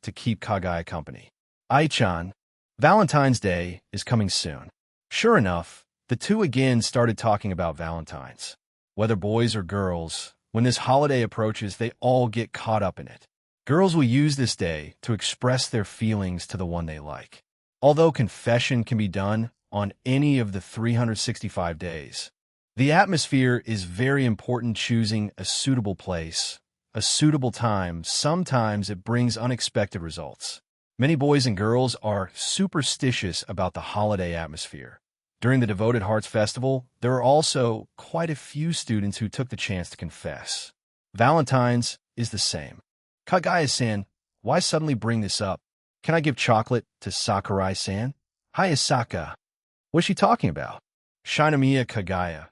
to keep Kagaya company. Ai-chan, Valentine's Day is coming soon. Sure enough, the two again started talking about Valentines. Whether boys or girls, when this holiday approaches, they all get caught up in it. Girls will use this day to express their feelings to the one they like. Although confession can be done on any of the 365 days, the atmosphere is very important. Choosing a suitable place, a suitable time, sometimes it brings unexpected results. Many boys and girls are superstitious about the holiday atmosphere. During the Devoted Hearts Festival, there are also quite a few students who took the chance to confess. Valentine's is the same. Kagaya-san, why suddenly bring this up? Can I give chocolate to Sakurai-san? Hayasaka. What's she talking about? Shinomiya Kagaya.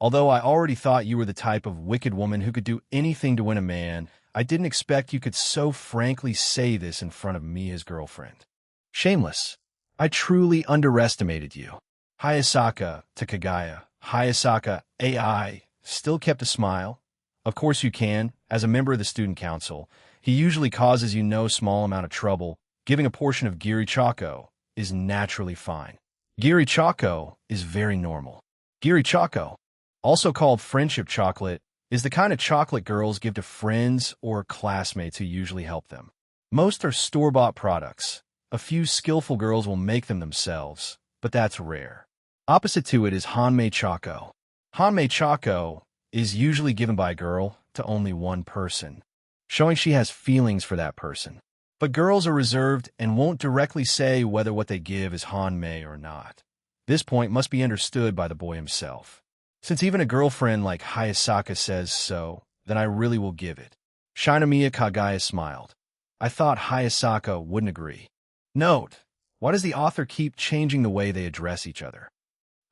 Although I already thought you were the type of wicked woman who could do anything to win a man, I didn't expect you could so frankly say this in front of me, his girlfriend. Shameless. I truly underestimated you. Hayasaka to Kagaya. Hayasaka AI still kept a smile. Of course you can. As a member of the student council, he usually causes you no small amount of trouble. Giving a portion of Giri Choco is naturally fine. Giri Choco is very normal. Giri Choco, also called friendship chocolate, is the kind of chocolate girls give to friends or classmates who usually help them. Most are store-bought products. A few skillful girls will make them themselves, but that's rare. Opposite to it is Hanmei Choco. Hanmei Choco is usually given by a girl to only one person, showing she has feelings for that person. But girls are reserved and won't directly say whether what they give is Hanmei or not. This point must be understood by the boy himself. Since even a girlfriend like Hayasaka says so, then I really will give it. Shinomiya Kagaya smiled. I thought Hayasaka wouldn't agree. Note, why does the author keep changing the way they address each other?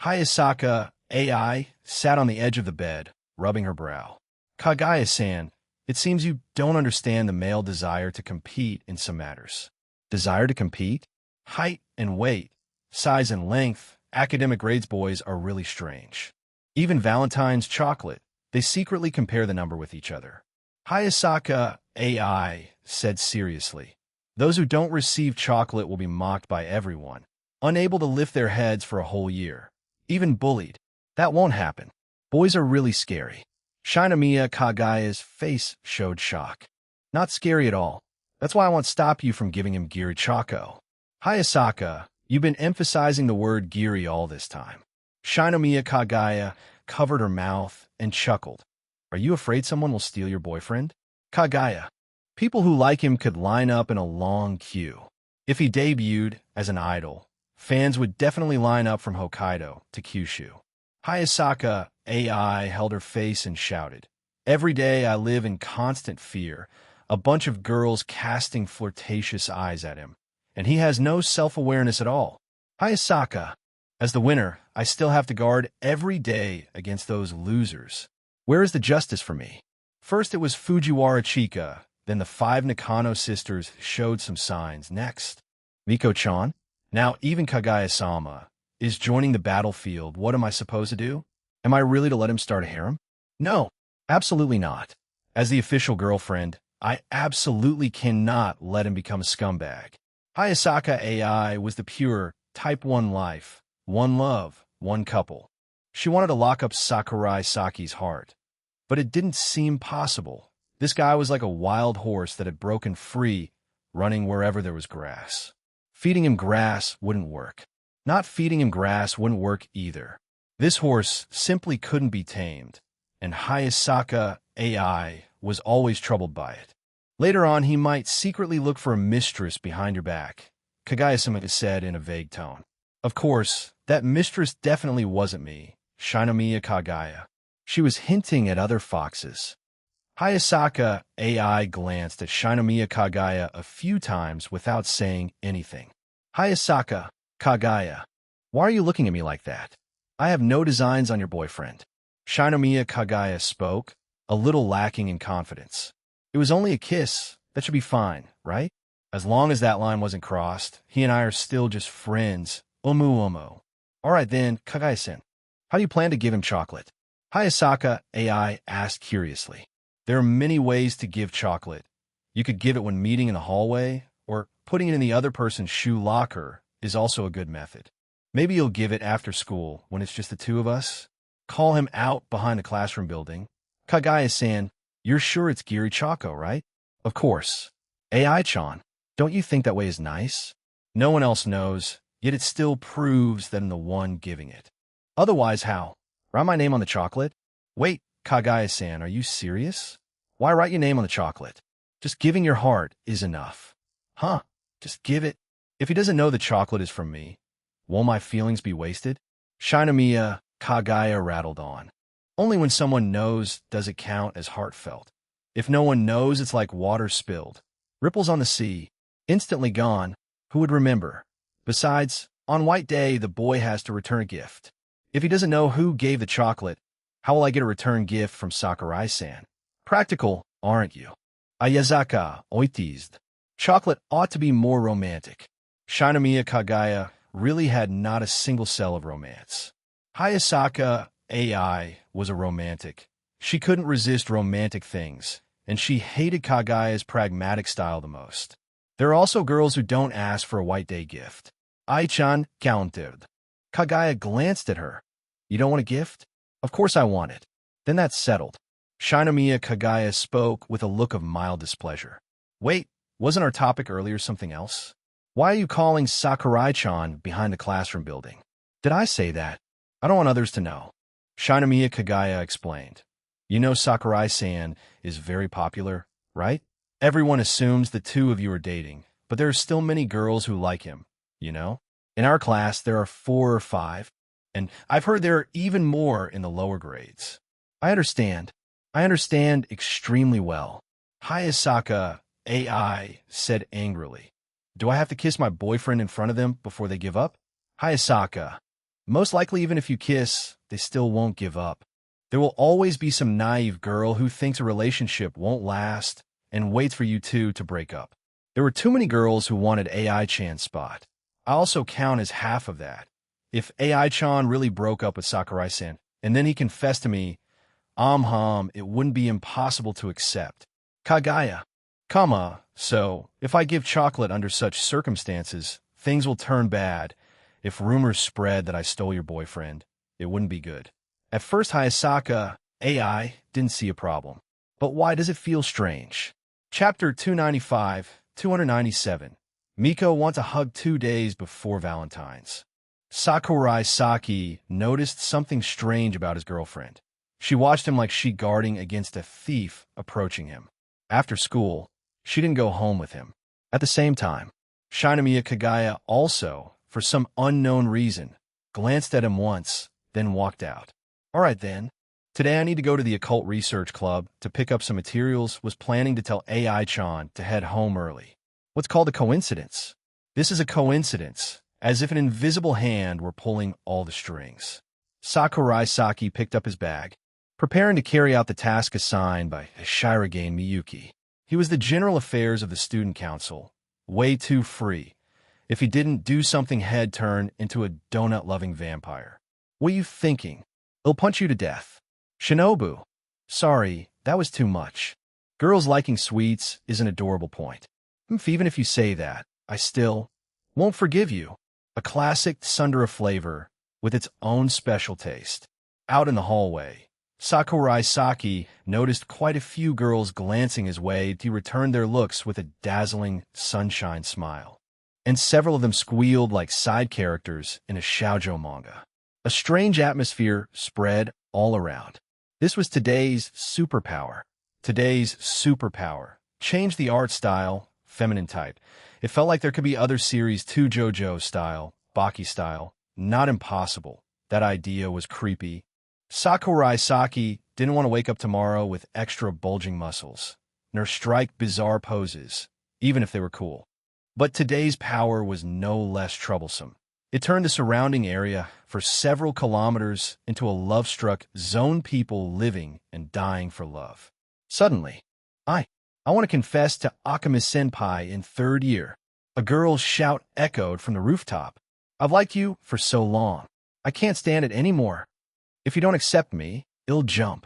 Hayasaka AI sat on the edge of the bed, rubbing her brow. Kagaya-san, it seems you don't understand the male desire to compete in some matters. Desire to compete? Height and weight, size and length, academic grades boys are really strange. Even Valentine's chocolate, they secretly compare the number with each other. Hayasaka AI said seriously. Those who don't receive chocolate will be mocked by everyone, unable to lift their heads for a whole year. Even bullied. That won't happen. Boys are really scary. Shinomiya Kagaya's face showed shock. Not scary at all. That's why I won't stop you from giving him Giri Choco. Hayasaka, you've been emphasizing the word Giri all this time. Shinomiya Kagaya covered her mouth and chuckled. Are you afraid someone will steal your boyfriend? Kagaya. People who like him could line up in a long queue. If he debuted as an idol, fans would definitely line up from Hokkaido to Kyushu. Hayasaka AI held her face and shouted. Every day I live in constant fear, a bunch of girls casting flirtatious eyes at him, and he has no self-awareness at all. Hayasaka, as the winner, I still have to guard every day against those losers. Where is the justice for me? First it was Fujiwara Chika, then the 5 Nakano sisters showed some signs. Next, Miko-chan. Now even Kagaya-sama is joining the battlefield. What am I supposed to do? Am I really to let him start a harem? No, absolutely not. As the official girlfriend, I absolutely cannot let him become a scumbag. Hayasaka AI was the pure, type 1 life, one love, one couple. She wanted to lock up Sakurai Saki's heart. But it didn't seem possible. This guy was like a wild horse that had broken free, running wherever there was grass. Feeding him grass wouldn't work. Not feeding him grass wouldn't work either. This horse simply couldn't be tamed, and Hayasaka AI was always troubled by it. Later on, he might secretly look for a mistress behind your back, Kagaya-sama said in a vague tone. Of course, that mistress definitely wasn't me, Shinomiya Kagaya. She was hinting at other foxes. Hayasaka AI glanced at Shinomiya Kagaya a few times without saying anything. Hayasaka Kagaya, why are you looking at me like that? I have no designs on your boyfriend. Shinomiya Kagaya spoke, a little lacking in confidence. It was only a kiss. That should be fine, right? As long as that line wasn't crossed, he and I are still just friends. Omu. All right then, Kagaya-san. How do you plan to give him chocolate? Hayasaka AI asked curiously. There are many ways to give chocolate. You could give it when meeting in the hallway, or putting it in the other person's shoe locker is also a good method. Maybe you'll give it after school when it's just the two of us. Call him out behind the classroom building. Kagaya-san, you're sure it's Giri Choco, right? Of course. AI-chan, don't you think that way is nice? No one else knows, yet it still proves that I'm the one giving it. Otherwise, how? Write my name on the chocolate? Wait, Kagaya-san, are you serious? Why write your name on the chocolate? Just giving your heart is enough. Huh? Just give it. If he doesn't know the chocolate is from me, won't my feelings be wasted? Shinomiya Kagaya rattled on. Only when someone knows does it count as heartfelt. If no one knows, it's like water spilled. Ripples on the sea, instantly gone. Who would remember? Besides, on White Day, the boy has to return a gift. If he doesn't know who gave the chocolate, how will I get a return gift from Sakurai-san? Practical, aren't you? Ayazaka oitized. Chocolate ought to be more romantic. Shinomiya Kagaya really had not a single cell of romance. Hayasaka AI was a romantic. She couldn't resist romantic things, and she hated Kagaya's pragmatic style the most. There are also girls who don't ask for a White Day gift. Ai-chan countered. Kagaya glanced at her. You don't want a gift? Of course I want it. Then that's settled. Shinomiya Kagaya spoke with a look of mild displeasure. Wait, wasn't our topic earlier something else? Why are you calling Sakurai-chan behind the classroom building? Did I say that? I don't want others to know. Shinomiya Kagaya explained. You know Sakurai-san is very popular, right? Everyone assumes the two of you are dating, but there are still many girls who like him, you know? In our class, there are 4 or 5, and I've heard there are even more in the lower grades. I understand. I understand extremely well. Hayasaka AI said angrily. Do I have to kiss my boyfriend in front of them before they give up? Hayasaka. Most likely even if you kiss, they still won't give up. There will always be some naive girl who thinks a relationship won't last and waits for you two to break up. There were too many girls who wanted AI-chan's spot. I also count as half of that. If AI-chan really broke up with Sakurai-san, and then he confessed to me, it wouldn't be impossible to accept. Kagaya. So, if I give chocolate under such circumstances, things will turn bad. If rumors spread that I stole your boyfriend, it wouldn't be good. At first, Hayasaka AI didn't see a problem. But why does it feel strange? Chapter 297. Miko wants a hug 2 days before Valentine's. Sakurai Saki noticed something strange about his girlfriend. She watched him like she guarding against a thief approaching him. After school, she didn't go home with him. At the same time, Shinomiya Kagaya also, for some unknown reason, glanced at him once, then walked out. All right then. Today I need to go to the Occult Research Club to pick up some materials, was planning to tell AI-chan to head home early. What's called a coincidence? This is a coincidence, as if an invisible hand were pulling all the strings. Sakurai Saki picked up his bag, preparing to carry out the task assigned by Shirogane Miyuki. He was the general affairs of the student council, way too free. If he didn't do something, he'd turn into a donut-loving vampire. What are you thinking? He'll punch you to death. Shinobu. Sorry, that was too much. Girls liking sweets is an adorable point. Even if you say that, I still won't forgive you. A classic tsundere flavor with its own special taste. Out in the hallway, Sakurai Saki noticed quite a few girls glancing his way. He returned their looks with a dazzling sunshine smile. And several of them squealed like side characters in a shoujo manga. A strange atmosphere spread all around. This was today's superpower. Today's superpower. Change the art style, feminine type. It felt like there could be other series 2 JoJo style, Baki style. Not impossible. That idea was creepy. Sakurai Saki didn't want to wake up tomorrow with extra bulging muscles, nor strike bizarre poses, even if they were cool. But today's power was no less troublesome. It turned the surrounding area for several kilometers into a love-struck zone, people living and dying for love. Suddenly, I want to confess to Akame-senpai in 3rd year. A girl's shout echoed from the rooftop. I've liked you for so long. I can't stand it anymore. If you don't accept me, I'll jump.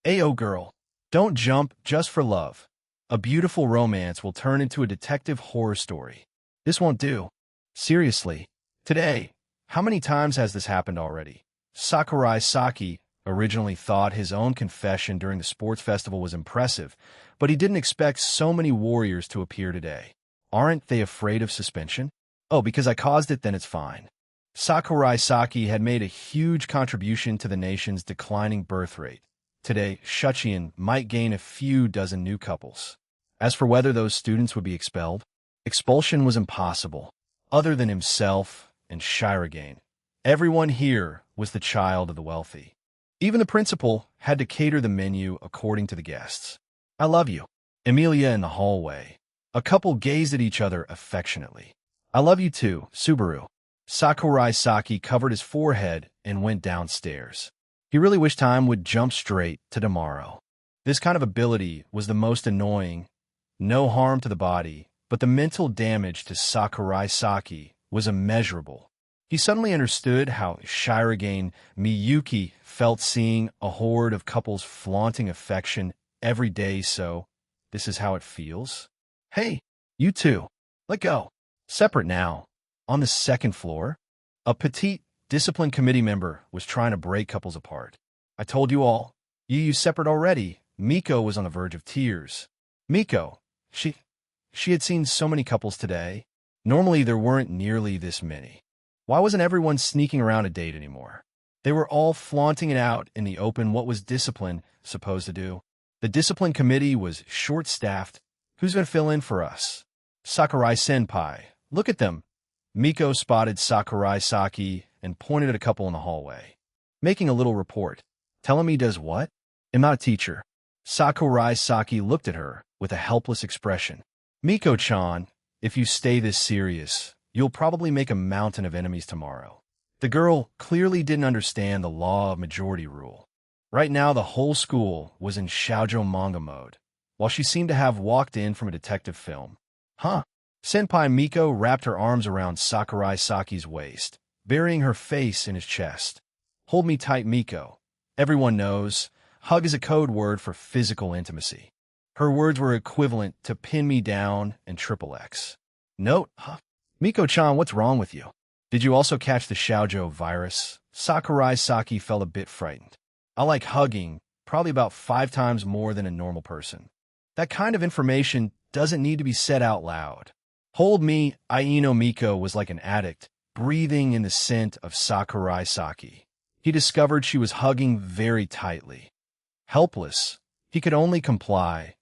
Ayo girl, don't jump just for love. A beautiful romance will turn into a detective horror story. This won't do. Seriously. Today, how many times has this happened already? Sakurai Saki originally thought his own confession during the sports festival was impressive, but he didn't expect so many warriors to appear today. Aren't they afraid of suspension? Oh, because I caused it, then it's fine. Sakurai Saki had made a huge contribution to the nation's declining birth rate. Today, Shuchiin might gain a few dozen new couples. As for whether those students would be expelled, expulsion was impossible. Other than himself and Shirogane, everyone here was the child of the wealthy. Even the principal had to cater the menu according to the guests. I love you. Emilia in the hallway. A couple gazed at each other affectionately. I love you too, Subaru. Sakurai Saki covered his forehead and went downstairs. He really wished time would jump straight to tomorrow. This kind of ability was the most annoying. No harm to the body, but the mental damage to Sakurai Saki was immeasurable. He suddenly understood how Shirogane Miyuki felt seeing a horde of couples flaunting affection every day. So, this is how it feels? Hey, you two, let go. Separate now. On the second floor, a petite discipline committee member was trying to break couples apart. I told you all. You separate already. Miko was on the verge of tears. Miko, she had seen so many couples today. Normally there weren't nearly this many. Why wasn't everyone sneaking around a date anymore? They were all flaunting it out in the open. What was discipline supposed to do? The discipline committee was short-staffed. Who's going to fill in for us? Sakurai-senpai. Look at them. Miko spotted Sakurai Saki and pointed at a couple in the hallway. Making a little report. Tell him he does what? I'm not a teacher. Sakurai Saki looked at her with a helpless expression. Miko-chan, if you stay this serious, you'll probably make a mountain of enemies tomorrow. The girl clearly didn't understand the law of majority rule. Right now, the whole school was in shoujo manga mode, while she seemed to have walked in from a detective film. Huh? Senpai Miko wrapped her arms around Sakurai Saki's waist, burying her face in his chest. Hold me tight, Miko. Everyone knows, hug is a code word for physical intimacy. Her words were equivalent to pin me down and XXX. Note, Miko-chan, what's wrong with you? Did you also catch the shoujo virus? Sakurai Saki felt a bit frightened. I like hugging, probably about 5 times more than a normal person. That kind of information doesn't need to be said out loud. Hold me, Aino. Miko was like an addict, breathing in the scent of Sakurai Saki. He discovered she was hugging very tightly. Helpless, he could only comply,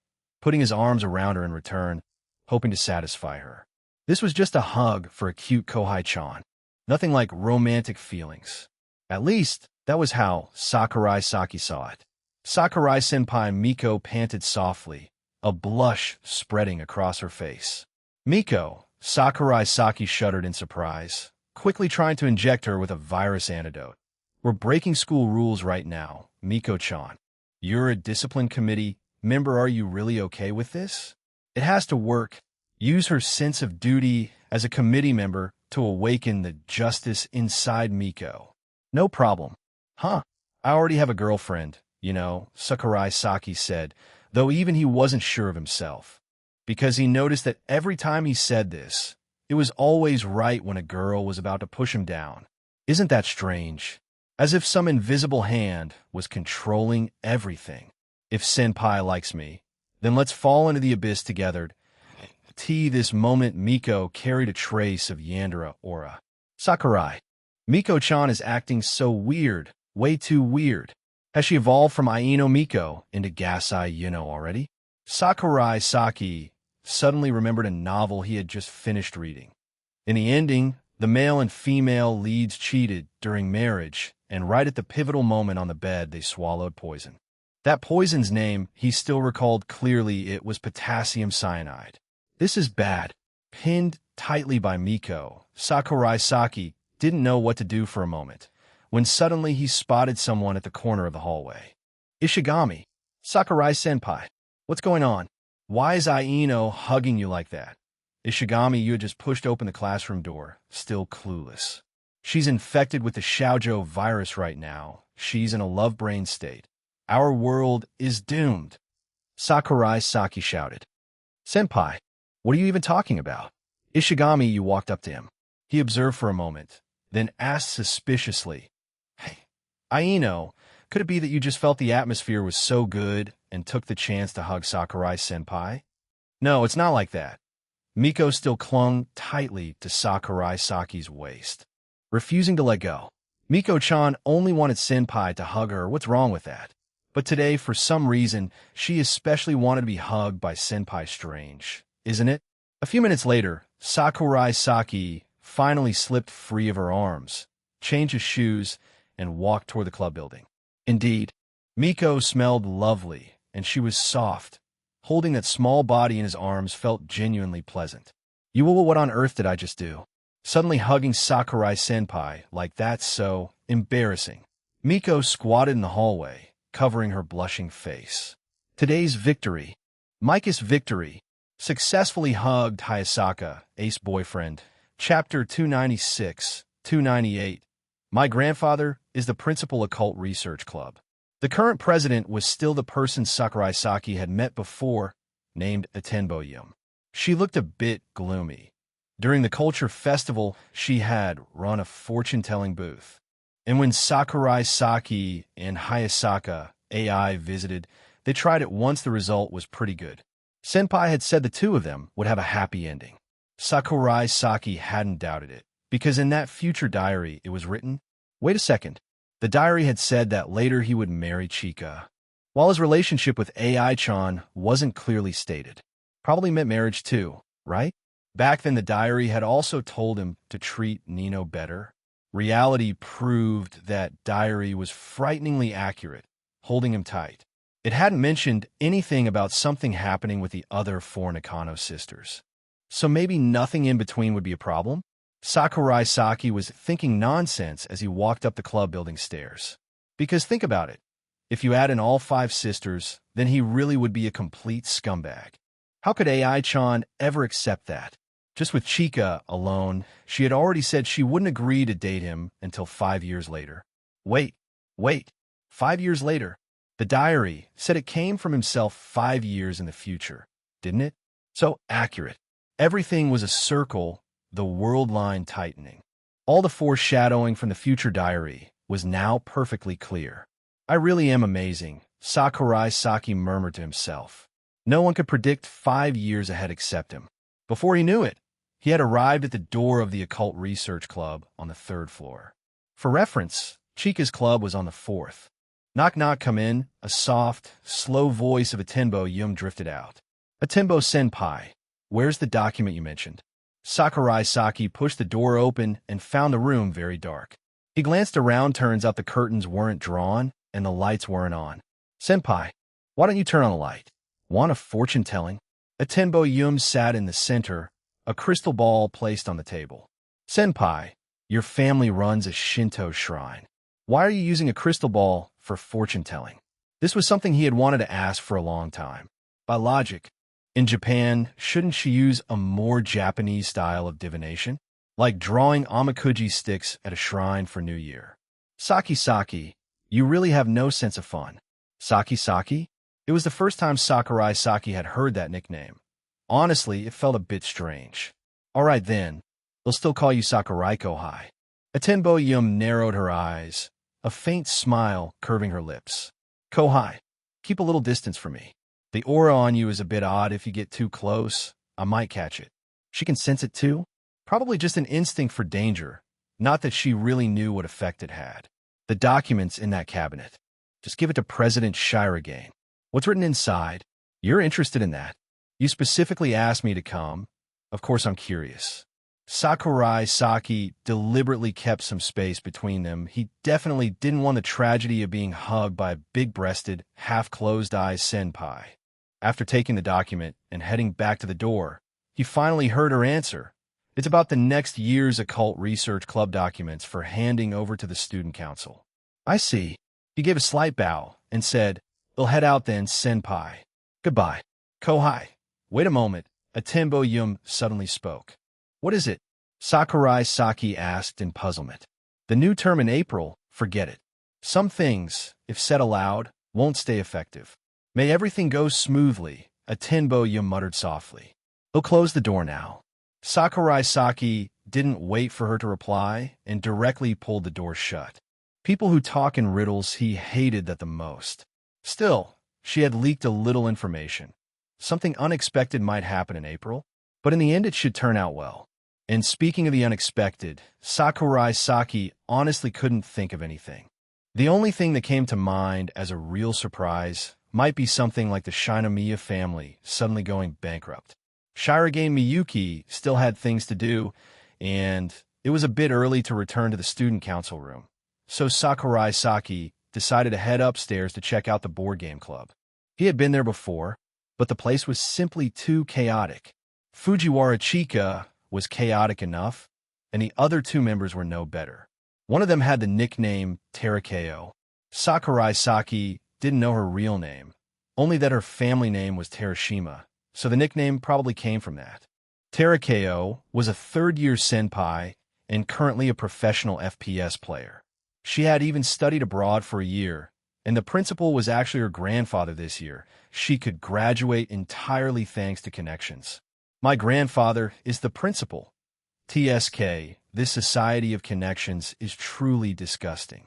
putting his arms around her in return, hoping to satisfy her. This was just a hug for a cute Kohai-chan. Nothing like romantic feelings. At least, that was how Sakurai Saki saw it. Sakurai-senpai Miko panted softly, a blush spreading across her face. Miko, Sakurai Saki shuddered in surprise, quickly trying to inject her with a virus antidote. We're breaking school rules right now, Miko-chan. You're a discipline committee member. Are you really okay with this? It has to work. Use her sense of duty as a committee member to awaken the justice inside Miko. No problem. Huh? I already have a girlfriend, Sakurai Saki said, though even he wasn't sure of himself. Because he noticed that every time he said this, it was always right when a girl was about to push him down. Isn't that strange? As if some invisible hand was controlling everything. If senpai likes me, then let's fall into the abyss together. This moment Miko carried a trace of Yandere aura. Sakurai. Miko-chan is acting so weird, way too weird. Has she evolved from Aino Miko into Gasai already? Sakurai Saki suddenly remembered a novel he had just finished reading. In the ending, the male and female leads cheated during marriage, and right at the pivotal moment on the bed they swallowed poison. That poison's name he still recalled clearly. It was potassium cyanide. This is bad. Pinned tightly by Miko, Sakurai Saki didn't know what to do for a moment, when suddenly he spotted someone at the corner of the hallway. Ishigami. Sakurai-senpai. What's going on? Why is Aino hugging you like that? Ishigami, you had just pushed open the classroom door, still clueless. She's infected with the shoujo virus right now. She's in a love brain state. Our world is doomed. Sakurai Saki shouted. Senpai, what are you even talking about? Ishigami, you walked up to him. He observed for a moment, then asked suspiciously, Hey, Aino, Could it be that you just felt the atmosphere was so good and took the chance to hug Sakurai-senpai? No, it's not like that. Miko still clung tightly to Sakurai-saki's waist, refusing to let go. Miko-chan only wanted senpai to hug her. What's wrong with that? But today, for some reason, she especially wanted to be hugged by Senpai. Strange, isn't it? A few minutes later, Sakurai-saki finally slipped free of her arms, changed his shoes, and walked toward the club building. Indeed, Miko smelled lovely, and she was soft. Holding that small body in his arms felt genuinely pleasant. What on earth did I just do? Suddenly hugging Sakurai-senpai like that's so embarrassing. Miko squatted in the hallway, covering her blushing face. Today's victory. Mika's victory. Successfully hugged Hayasaka, ace boyfriend. Chapter 296, 298. My grandfather is the principal occult research club. The current president was still the person Sakurai-saki had met before, named Atenbo. She looked a bit gloomy. During the culture festival, she had run a fortune-telling booth. And when Sakurai-saki and Hayasaka AI visited, they tried it once. The result was pretty good. Senpai had said the two of them would have a happy ending. Sakurai-saki hadn't doubted it, because in that future diary it was written, wait a second, the diary had said that later he would marry Chika. While his relationship with AI-chan wasn't clearly stated. Probably meant marriage too, right? Back then the diary had also told him to treat Nino better. Reality proved that diary was frighteningly accurate, holding him tight. It hadn't mentioned anything about something happening with the other four Nakano sisters. So maybe nothing in between would be a problem? Sakurai-saki was thinking nonsense as he walked up the club building stairs. Because think about it. If you add in all five sisters, then he really would be a complete scumbag. How could AI-chan ever accept that? Just with Chika alone, she had already said she wouldn't agree to date him until 5 years later. Wait. 5 years later. The diary said it came from himself 5 years in the future, didn't it? So accurate. Everything was a circle, the world line tightening. All the foreshadowing from the future diary was now perfectly clear. I really am amazing, Sakurai-saki murmured to himself. No one could predict 5 years ahead except him. Before he knew it, he had arrived at the door of the Occult Research Club on the 3rd floor. For reference, Chika's club was on the 4th. Knock knock, come in, a soft, slow voice of Atenbo drifted out. Atenbo-senpai, where's the document you mentioned? Sakurai-saki pushed the door open and found the room very dark. He glanced around. Turns out the curtains weren't drawn and the lights weren't on. Senpai, why don't you turn on the light? Want a fortune-telling? Atenbo sat in the center, a crystal ball placed on the table. Senpai, your family runs a Shinto shrine. Why are you using a crystal ball for fortune-telling? This was something he had wanted to ask for a long time. By logic, in Japan, shouldn't she use a more Japanese style of divination? Like drawing amakuji sticks at a shrine for New Year. Saki, you really have no sense of fun. Saki? It was the first time Sakurai-saki had heard that nickname. Honestly, it felt a bit strange. All right then, they'll still call you Sakurai-kohai. Atenbo narrowed her eyes, a faint smile curving her lips. Kohai, keep a little distance from me. The aura on you is a bit odd. If you get too close, I might catch it. She can sense it too? Probably just an instinct for danger, not that she really knew what effect it had. The documents in that cabinet. Just give it to President Shirogane. What's written inside? You're interested in that? You specifically asked me to come. Of course I'm curious. Sakurai-saki deliberately kept some space between them. He definitely didn't want the tragedy of being hugged by a big-breasted, half-closed-eyed senpai. After taking the document and heading back to the door, he finally heard her answer. It's about the next year's Occult Research Club documents for handing over to the Student Council. I see. He gave a slight bow and said, we'll head out then, senpai. Goodbye. Kohai. Wait a moment. Atenbo suddenly spoke. What is it? Sakurai-saki asked in puzzlement. The new term in April, forget it. Some things, if said aloud, won't stay effective. May everything go smoothly, Atenbo muttered softly. He'll close the door now. Sakurai-saki didn't wait for her to reply and directly pulled the door shut. People who talk in riddles, he hated that the most. Still, she had leaked a little information. Something unexpected might happen in April, but in the end it should turn out well. And speaking of the unexpected, Sakurai Saki honestly couldn't think of anything. The only thing that came to mind as a real surprise might be something like the Shinomiya family suddenly going bankrupt. Shirogane Miyuki still had things to do, and it was a bit early to return to the student council room. So Sakurai Saki decided to head upstairs to check out the board game club. He had been there before, but the place was simply too chaotic. Fujiwara Chika was chaotic enough, and the other two members were no better. One of them had the nickname Terakeo. Sakurai Saki didn't know her real name, only that her family name was Terashima, so the nickname probably came from that. Terakeo was a third-year senpai and currently a professional FPS player. She had even studied abroad for a year, and the principal was actually her grandfather this year. She could graduate entirely thanks to connections. My grandfather is the principal. TSK, this society of connections is truly disgusting.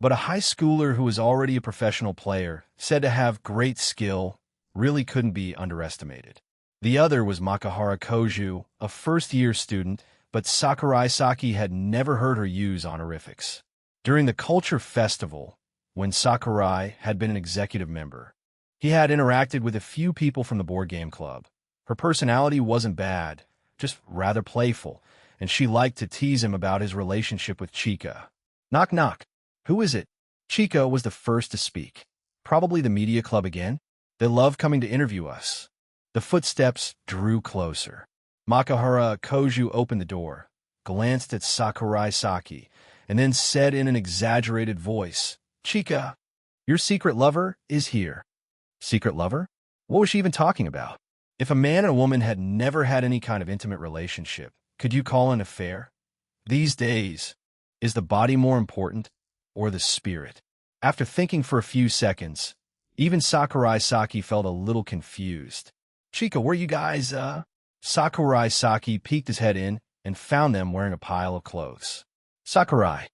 But a high schooler who was already a professional player, said to have great skill, really couldn't be underestimated. The other was Makahara Koju, a first-year student, but Sakurai Saki had never heard her use honorifics. During the Culture Festival, when Sakurai had been an executive member, he had interacted with a few people from the board game club. Her personality wasn't bad, just rather playful, and she liked to tease him about his relationship with Chika. Knock knock. Who is it? Chika was the first to speak. Probably the media club again? They love coming to interview us. The footsteps drew closer. Makahara Koju opened the door, glanced at Sakurai Saki, and then said in an exaggerated voice, "Chika, your secret lover is here." Secret lover? What was she even talking about? If a man and a woman had never had any kind of intimate relationship, could you call it an affair? These days, is the body more important or the spirit? After thinking for a few seconds, even Sakurai Saki felt a little confused. Chika, were you guys, Sakurai Saki peeked his head in and found them wearing a pile of clothes. Sakurai,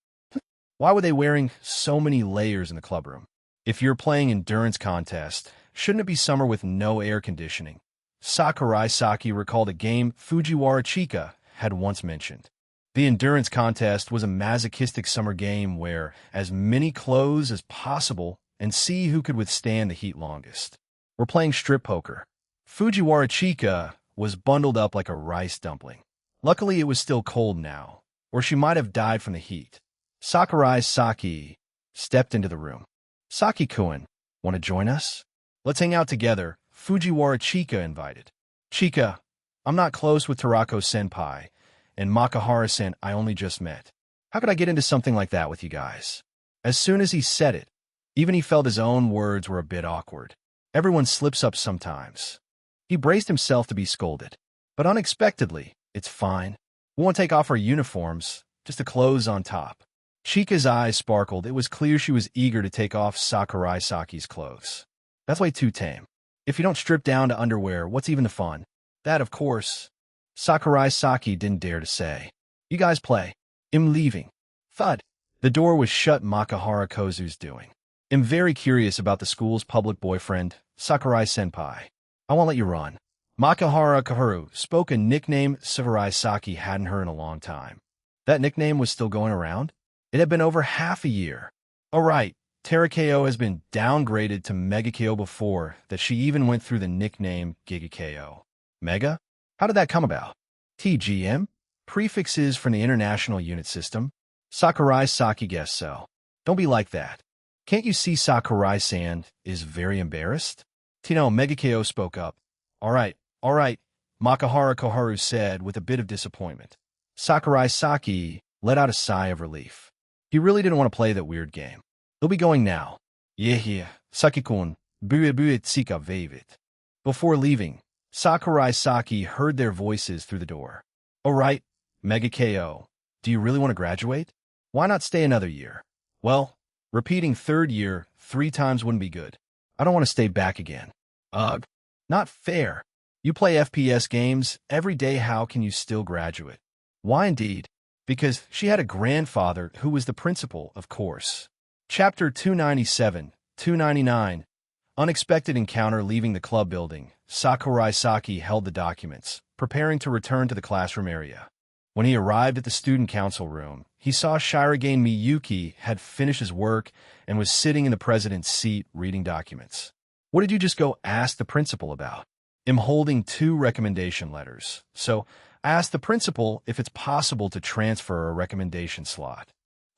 why were they wearing so many layers in the clubroom? If you're playing endurance contest, shouldn't it be summer with no air conditioning? Sakurai Saki recalled a game Fujiwara Chika had once mentioned. The endurance contest was a masochistic summer game where as many clothes as possible and see who could withstand the heat longest. We're playing strip poker. Fujiwara Chika was bundled up like a rice dumpling. Luckily, it was still cold now, or she might have died from the heat. Sakurai Saki stepped into the room. Saki-kun, want to join us? Let's hang out together, Fujiwara Chika invited. Chika, I'm not close with Tarako-senpai, and Makahara-sen I only just met. How could I get into something like that with you guys? As soon as he said it, even he felt his own words were a bit awkward. Everyone slips up sometimes. He braced himself to be scolded. But unexpectedly, it's fine. We won't take off our uniforms, just the clothes on top. Chika's eyes sparkled. It was clear she was eager to take off Sakurai Saki's clothes. That's way too tame. If you don't strip down to underwear, what's even the fun? That, of course. Sakurai Saki didn't dare to say. You guys play. I'm leaving. Thud. The door was shut. Makahara Kozu's doing. I'm very curious about the school's public boyfriend, Sakurai-senpai. I won't let you run. Makahara Kaharu spoke a nickname Sakurai Saki hadn't heard in a long time. That nickname was still going around? It had been over half a year. Oh right, Terakeo has been downgraded to Megakeo before that she even went through the nickname Gigakeo. Mega? How did that come about? TGM? Prefixes from the International Unit System? Sakurai Saki guessed so. Don't be like that. Can't you see Sakurai-san is very embarrassed? Tino Megakeo spoke up. All right, Makahara Koharu said with a bit of disappointment. Sakurai Saki let out a sigh of relief. He really didn't want to play that weird game. They'll be going now. Yeah, Saki-kun, bue tsika vavit. Before leaving, Sakurai Saki heard their voices through the door. All right, Megakeo, do you really want to graduate? Why not stay another year? Well, repeating third year 3 times wouldn't be good. I don't want to stay back again. Ugh. Not fair. You play FPS games every day, how can you still graduate? Why indeed? because she had a grandfather who was the principal, of course. Chapter 297, 299. Unexpected encounter leaving the club building. Sakurai Saki held the documents, preparing to return to the classroom area. When he arrived at the student council room, he saw Shirogane Miyuki had finished his work and was sitting in the president's seat reading documents. What did you just go ask the principal about? I'm holding 2 recommendation letters, so I asked the principal if it's possible to transfer a recommendation slot.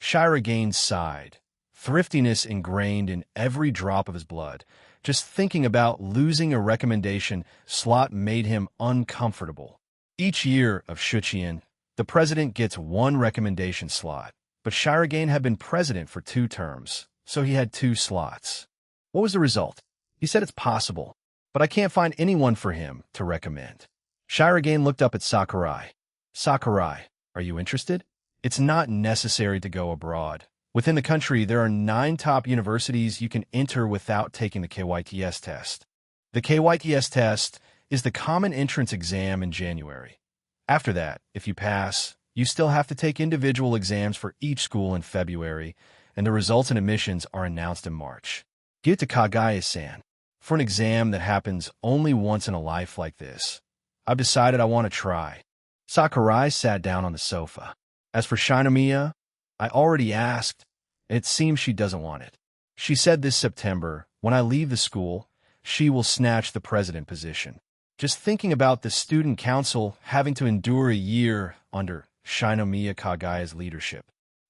Shirogane sighed, thriftiness ingrained in every drop of his blood. Just thinking about losing a recommendation slot made him uncomfortable. Each year of Shuchiin, the president gets 1 recommendation slot, but Shirogane had been president for 2 terms, so he had 2 slots. What was the result? He said it's possible, but I can't find anyone for him to recommend. Shirogane looked up at Sakurai. Sakurai, are you interested? It's not necessary to go abroad. Within the country, there are 9 top universities you can enter without taking the KYTS test. The KYTS test is the common entrance exam in January. After that, if you pass, you still have to take individual exams for each school in February, and the results and admissions are announced in March. Get to Kagaya-san. For an exam that happens only once in a life like this, I've decided I want to try. Sakurai sat down on the sofa. As for Shinomiya, I already asked, and it seems she doesn't want it. She said this September, when I leave the school, she will snatch the president position. Just thinking about the student council having to endure a year under Shinomiya Kagaya's leadership.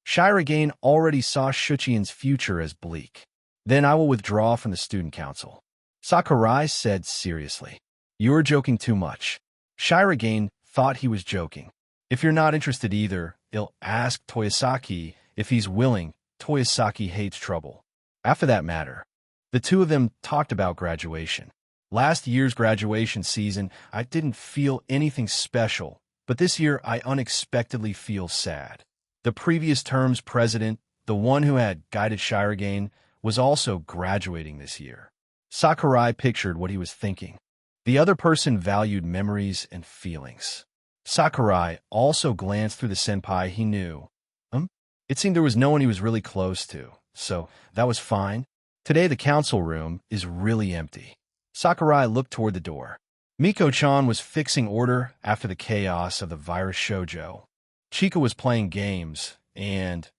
Shirogane already saw Shuchiin's future as bleak. Then I will withdraw from the student council. Sakurai said seriously. You're joking too much. Shirogane thought he was joking. If you're not interested either, I'll ask Toyosaki if he's willing. Toyosaki hates trouble. After that matter, the 2 of them talked about graduation. Last year's graduation season, I didn't feel anything special, but this year I unexpectedly feel sad. The previous term's president, the one who had guided Shirogane, was also graduating this year. Sakurai pictured what he was thinking. The other person valued memories and feelings. Sakurai also glanced through the senpai he knew. It seemed there was no one he was really close to, so that was fine. Today the council room is really empty. Sakurai looked toward the door. Miko-chan was fixing order after the chaos of the virus shoujo. Chika was playing games, and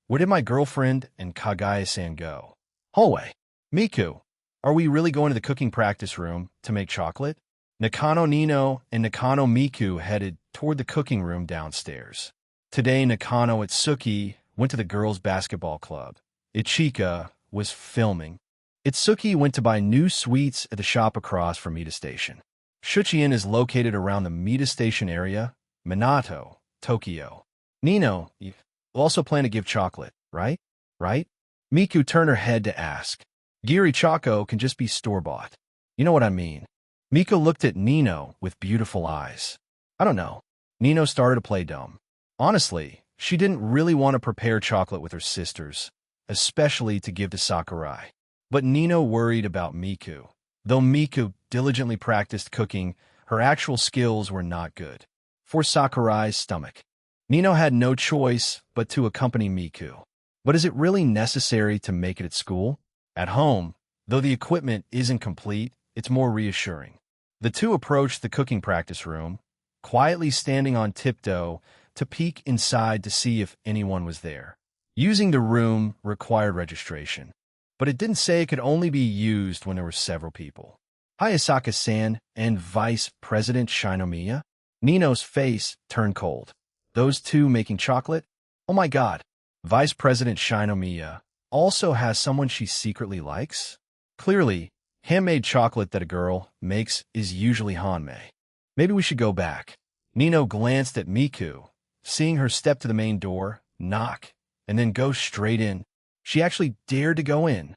where did my girlfriend and Kagaya-san go? Hallway. Miku, are we really going to the cooking practice room to make chocolate? Nakano Nino and Nakano Miku headed toward the cooking room downstairs. Today Nakano Itsuki went to the girls' basketball club. Ichika was filming. Itsuki went to buy new sweets at the shop across from Mita Station. Shuchiin is located around the Mita Station area, Minato, Tokyo. Nino, you also plan to give chocolate, right? Right? Miku turned her head to ask. Giri Choco can just be store-bought. You know what I mean. Miko looked at Nino with beautiful eyes. I don't know. Nino started to play dumb. Honestly, she didn't really want to prepare chocolate with her sisters, especially to give to Sakurai. But Nino worried about Miku. Though Miku diligently practiced cooking, her actual skills were not good. For Sakurai's stomach, Nino had no choice but to accompany Miku. But is it really necessary to make it at school? At home, though the equipment isn't complete, it's more reassuring. The 2 approached the cooking practice room, quietly standing on tiptoe to peek inside to see if anyone was there. Using the room required registration, but it didn't say it could only be used when there were several people. Hayasaka-san and Vice President Shinomiya? Nino's face turned cold. Those 2 making chocolate? Oh my god. Vice President Shinomiya also has someone she secretly likes? Clearly, handmade chocolate that a girl makes is usually hanmei. Maybe we should go back. Nino glanced at Miku, seeing her step to the main door, knock, and then go straight in. She actually dared to go in.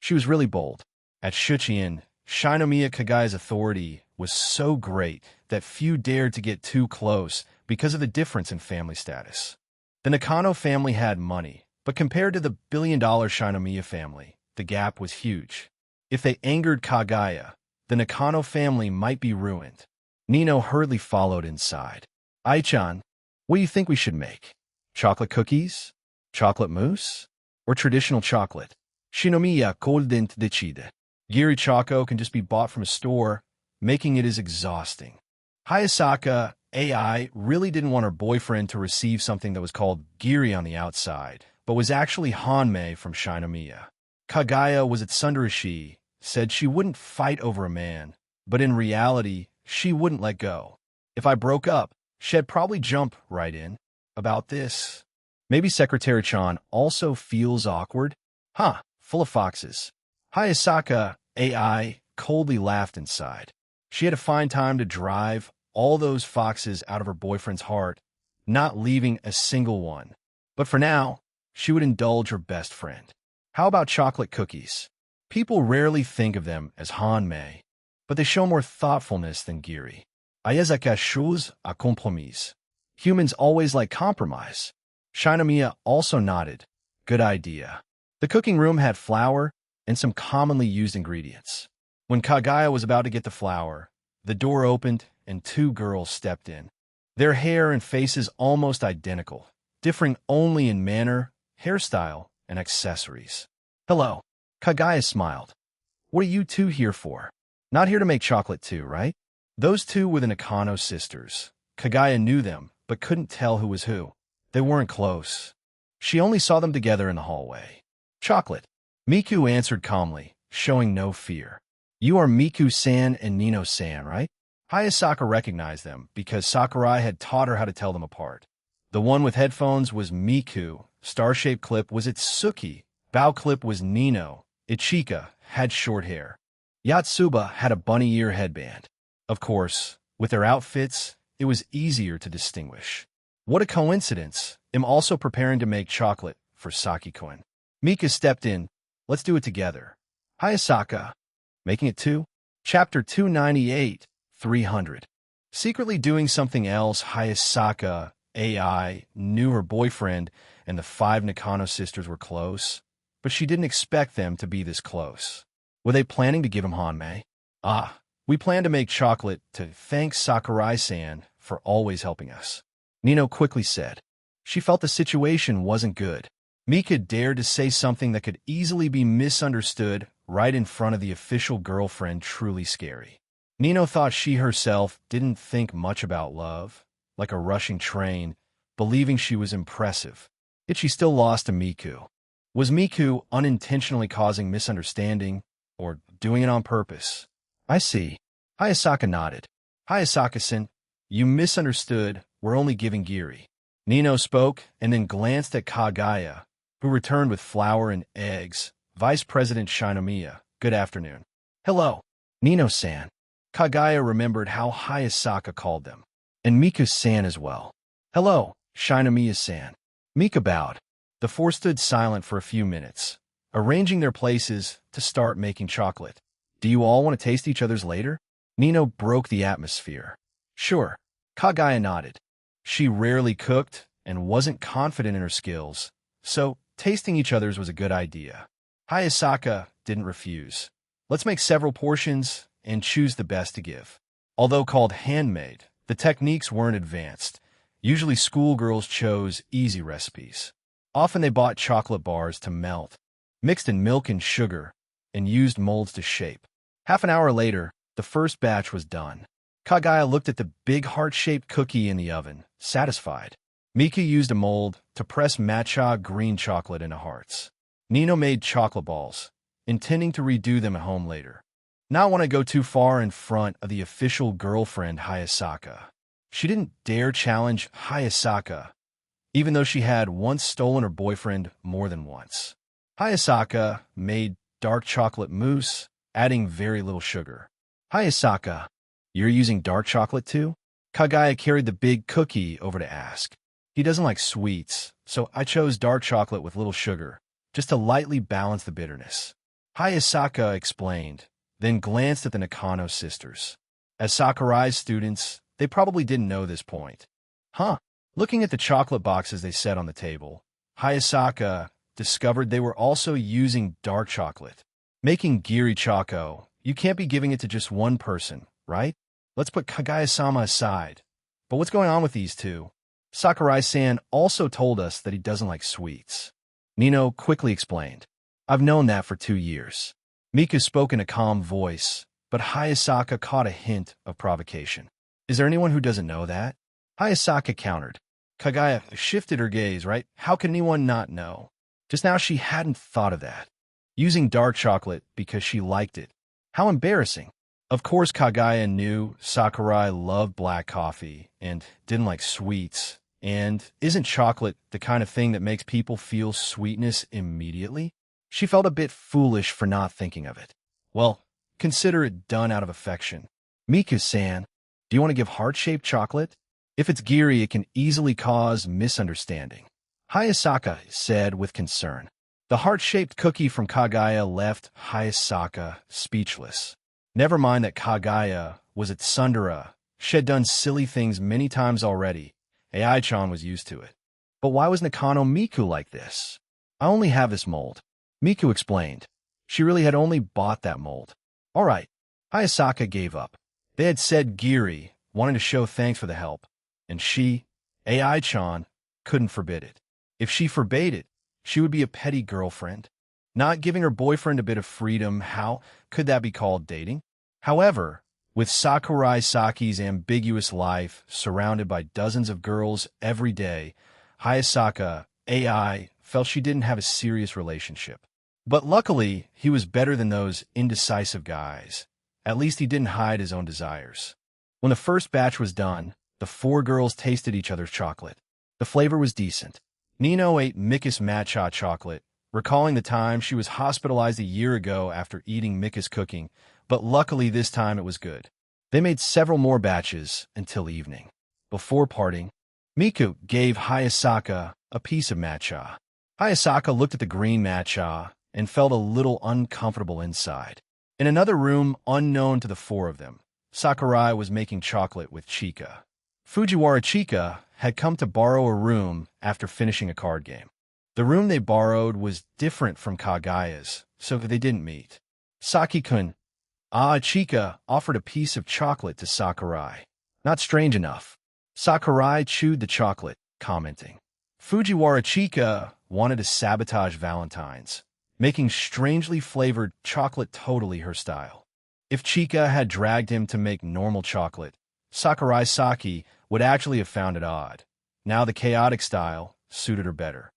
She was really bold. At Shuchiin, Shinomiya Kagaya's authority was so great that few dared to get too close because of the difference in family status. The Nakano family had money, but compared to the billion-dollar Shinomiya family, the gap was huge. If they angered Kagaya, the Nakano family might be ruined. Nino hurriedly followed inside. Ai-chan, what do you think we should make? Chocolate cookies? Chocolate mousse? Or traditional chocolate? Shinomiya coldent decide. Giri Choco can just be bought from a store, making it as exhausting. Hayasaka AI really didn't want her boyfriend to receive something that was called giri on the outside, but was actually Hanmei from Shinomiya. Kagaya was at Sundarashi, said she wouldn't fight over a man, but in reality, she wouldn't let go. If I broke up, she'd probably jump right in. About this. Maybe Secretary Chan also feels awkward? Huh, full of foxes. Hayasaka AI coldly laughed inside. She had to find time to drive all those foxes out of her boyfriend's heart, not leaving a single one. But for now, she would indulge her best friend. How about chocolate cookies? People rarely think of them as Hanmei, but they show more thoughtfulness than giri. Ayezaka chose a compromise. Humans always like compromise. Shinomiya also nodded. Good idea. The cooking room had flour and some commonly used ingredients. When Kagaya was about to get the flour, the door opened and two girls stepped in. Their hair and faces almost identical, differing only in manner, hairstyle, and accessories. Hello. Kagaya smiled. What are you two here for? Not here to make chocolate too, right? Those two were the Nakano sisters. Kagaya knew them, but couldn't tell who was who. They weren't close. She only saw them together in the hallway. Chocolate. Miku answered calmly, showing no fear. You are Miku-san and Nino-san, right? Hayasaka recognized them because Sakurai had taught her how to tell them apart. The one with headphones was Miku, star-shaped clip was Itsuki, bow clip was Nino, Ichika had short hair. Yatsuba had a bunny ear headband. Of course, with their outfits, it was easier to distinguish. What a coincidence! I'm also preparing to make chocolate for Saki-kun. Mika stepped in. Let's do it together. Hayasaka. Making it 2? Chapter 298, 300. Secretly doing something else, Hayasaka AI knew her boyfriend and the 5 Nakano sisters were close, but she didn't expect them to be this close. Were they planning to give him Hanmei? We plan to make chocolate to thank Sakurai-san for always helping us. Nino quickly said. She felt the situation wasn't good. Mika dared to say something that could easily be misunderstood right in front of the official girlfriend. Truly scary. Nino thought she herself didn't think much about love, like a rushing train, believing she was impressive. Yet she still lost to Miku. Was Miku unintentionally causing misunderstanding, or doing it on purpose? I see. Hayasaka nodded. Hayasaka-san, you misunderstood. We're only giving giri. Nino spoke and then glanced at Kagaya, who returned with flour and eggs. Vice President Shinomiya, good afternoon. Hello. Nino-san. Kagaya remembered how Hayasaka called them. And Miku-san as well. Hello, Shinomiya-san. Mika bowed. The four stood silent for a few minutes, arranging their places to start making chocolate. Do you all want to taste each other's later? Nino broke the atmosphere. Sure. Kagaya nodded. She rarely cooked and wasn't confident in her skills, so tasting each other's was a good idea. Hayasaka didn't refuse. Let's make several portions and choose the best to give. Although called handmade, the techniques weren't advanced. Usually schoolgirls chose easy recipes. Often they bought chocolate bars to melt, mixed in milk and sugar, and used molds to shape. Half an hour later, the first batch was done. Kagaya looked at the big heart-shaped cookie in the oven, satisfied. Mika used a mold to press matcha green chocolate into hearts. Nino made chocolate balls, intending to redo them at home later. Not want to go too far in front of the official girlfriend Hayasaka. She didn't dare challenge Hayasaka, even though she had once stolen her boyfriend more than once. Hayasaka made dark chocolate mousse, adding very little sugar. Hayasaka, you're using dark chocolate too? Kagaya carried the big cookie over to ask. He doesn't like sweets, so I chose dark chocolate with little sugar, just to lightly balance the bitterness. Hayasaka explained, then glanced at the Nakano sisters. As Sakurai's students, they probably didn't know this point. Looking at the chocolate boxes they set on the table, Hayasaka discovered they were also using dark chocolate. Making giri choco, you can't be giving it to just one person, right? Let's put Kagaya-sama aside. But what's going on with these two? Sakurai-san also told us that he doesn't like sweets. Nino quickly explained. I've known that for 2 years. Miku spoke in a calm voice, but Hayasaka caught a hint of provocation. Is there anyone who doesn't know that? Hayasaka countered. Kagaya shifted her gaze, right? How can anyone not know? Just now she hadn't thought of that. Using dark chocolate because she liked it. How embarrassing. Of course Kagaya knew Sakurai loved black coffee and didn't like sweets. And isn't chocolate the kind of thing that makes people feel sweetness immediately? She felt a bit foolish for not thinking of it. Well, consider it done out of affection. Miku-san, do you want to give heart-shaped chocolate? If it's giri, it can easily cause misunderstanding. Hayasaka said with concern. The heart-shaped cookie from Kagaya left Hayasaka speechless. Never mind that Kagaya was at Tsundere. She had done silly things many times already. Ai-chan was used to it. But why was Nakano Miku like this? I only have this mold. Miku explained. She really had only bought that mold. All right. Hayasaka gave up. They had said giri, wanting to show thanks for the help. And she, Ai-chan, couldn't forbid it. If she forbade it, she would be a petty girlfriend. Not giving her boyfriend a bit of freedom, how could that be called dating? However, with Sakurai Saki's ambiguous life surrounded by dozens of girls every day, Hayasaka, AI, felt she didn't have a serious relationship. But luckily, he was better than those indecisive guys. At least he didn't hide his own desires. When the first batch was done, the 4 girls tasted each other's chocolate. The flavor was decent. Nino ate Mika's matcha chocolate, recalling the time she was hospitalized a year ago after eating Mika's cooking, but luckily this time it was good. They made several more batches until evening. Before parting, Miku gave Hayasaka a piece of matcha. Hayasaka looked at the green matcha and felt a little uncomfortable inside. In another room unknown to the 4 of them, Sakurai was making chocolate with Chika. Fujiwara Chika had come to borrow a room after finishing a card game. The room they borrowed was different from Kagaya's, so they didn't meet. Saki-kun, Chika offered a piece of chocolate to Sakurai. Not strange enough. Sakurai chewed the chocolate, commenting. Fujiwara Chika wanted to sabotage Valentine's, making strangely flavored chocolate totally her style. If Chika had dragged him to make normal chocolate, Sakurai Saki would actually have found it odd. Now the chaotic style suited her better.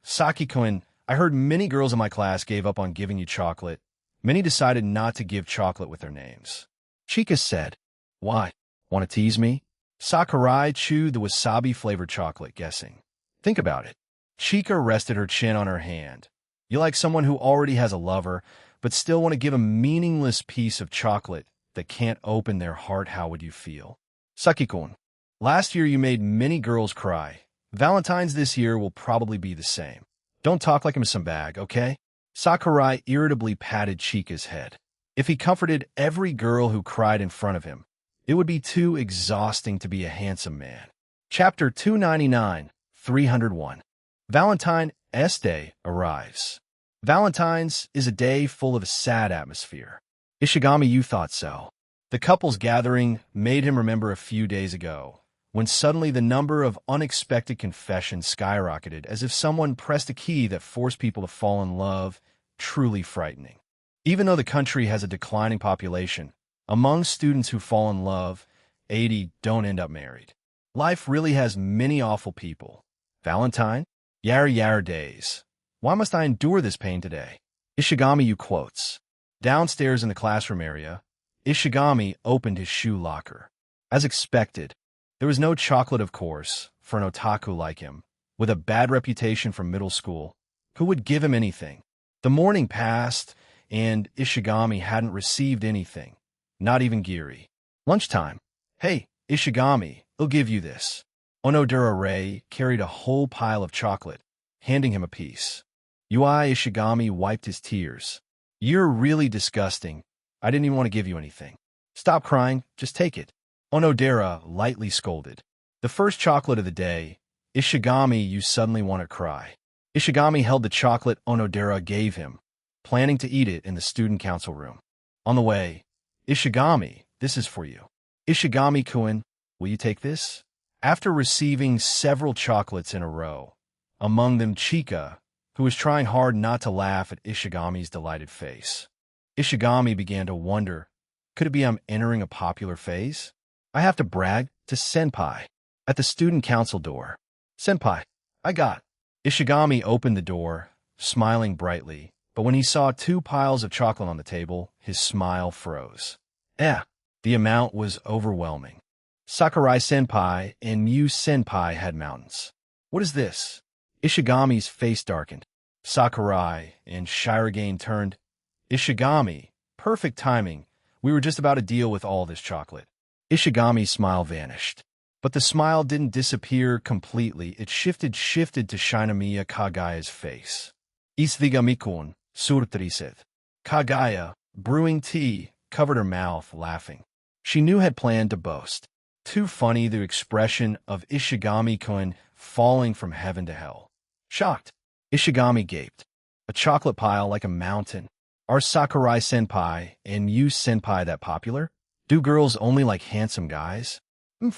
Saki-kun, I heard many girls in my class gave up on giving you chocolate. Many decided not to give chocolate with their names. Chika said, Why? Want to tease me? Sakurai chewed the wasabi-flavored chocolate, guessing. Think about it. Chika rested her chin on her hand. You like someone who already has a lover, but still want to give a meaningless piece of chocolate that can't open their heart. How would you feel? Saki-kun, last year you made many girls cry. Valentine's this year will probably be the same. Don't talk like I'm some bag, okay? Sakurai irritably patted Chika's head. If he comforted every girl who cried in front of him, it would be too exhausting to be a handsome man. Chapter 299, 301. Valentine's Day arrives. Valentine's is a day full of a sad atmosphere. Ishigami, you thought so. The couple's gathering made him remember a few days ago, when suddenly the number of unexpected confessions skyrocketed as if someone pressed a key that forced people to fall in love, truly frightening. Even though the country has a declining population, among students who fall in love, 80 don't end up married. Life really has many awful people. Valentine? Yar days. Why must I endure this pain today? Ishigami, you quotes. Downstairs in the classroom area, Ishigami opened his shoe locker. As expected, there was no chocolate, of course, for an otaku like him, with a bad reputation from middle school. Who would give him anything? The morning passed, and Ishigami hadn't received anything, not even giri. Lunchtime. Hey, Ishigami, I'll give you this. Onodera Rei carried a whole pile of chocolate, handing him a piece. Ishigami wiped his tears. You're really disgusting. I didn't even want to give you anything. Stop crying, just take it. Onodera lightly scolded. The first chocolate of the day. Ishigami, you suddenly want to cry. Ishigami held the chocolate Onodera gave him, planning to eat it in the student council room. On the way, Ishigami, this is for you. Ishigami-kun, will you take this? After receiving several chocolates in a row, among them Chika, who was trying hard not to laugh at Ishigami's delighted face. Ishigami began to wonder, could it be I'm entering a popular phase? I have to brag to Senpai. At the student council door. Senpai, I got. Ishigami opened the door, smiling brightly, but when he saw 2 piles of chocolate on the table, his smile froze. The amount was overwhelming. Sakurai-senpai and Miu-senpai had mountains. What is this? Ishigami's face darkened. Sakurai and Shirogane turned. Ishigami, perfect timing. We were just about to deal with all this chocolate. Ishigami's smile vanished. But the smile didn't disappear completely. It shifted to Shinomiya Kagaya's face. Isthigami-kun, surtriset. Kagaya, brewing tea, covered her mouth, laughing. She knew had planned to boast. Too funny, the expression of Ishigami-kun falling from heaven to hell. Shocked, Ishigami gaped. A chocolate pile like a mountain. Are Sakurai-senpai and Miu-senpai that popular? Do girls only like handsome guys?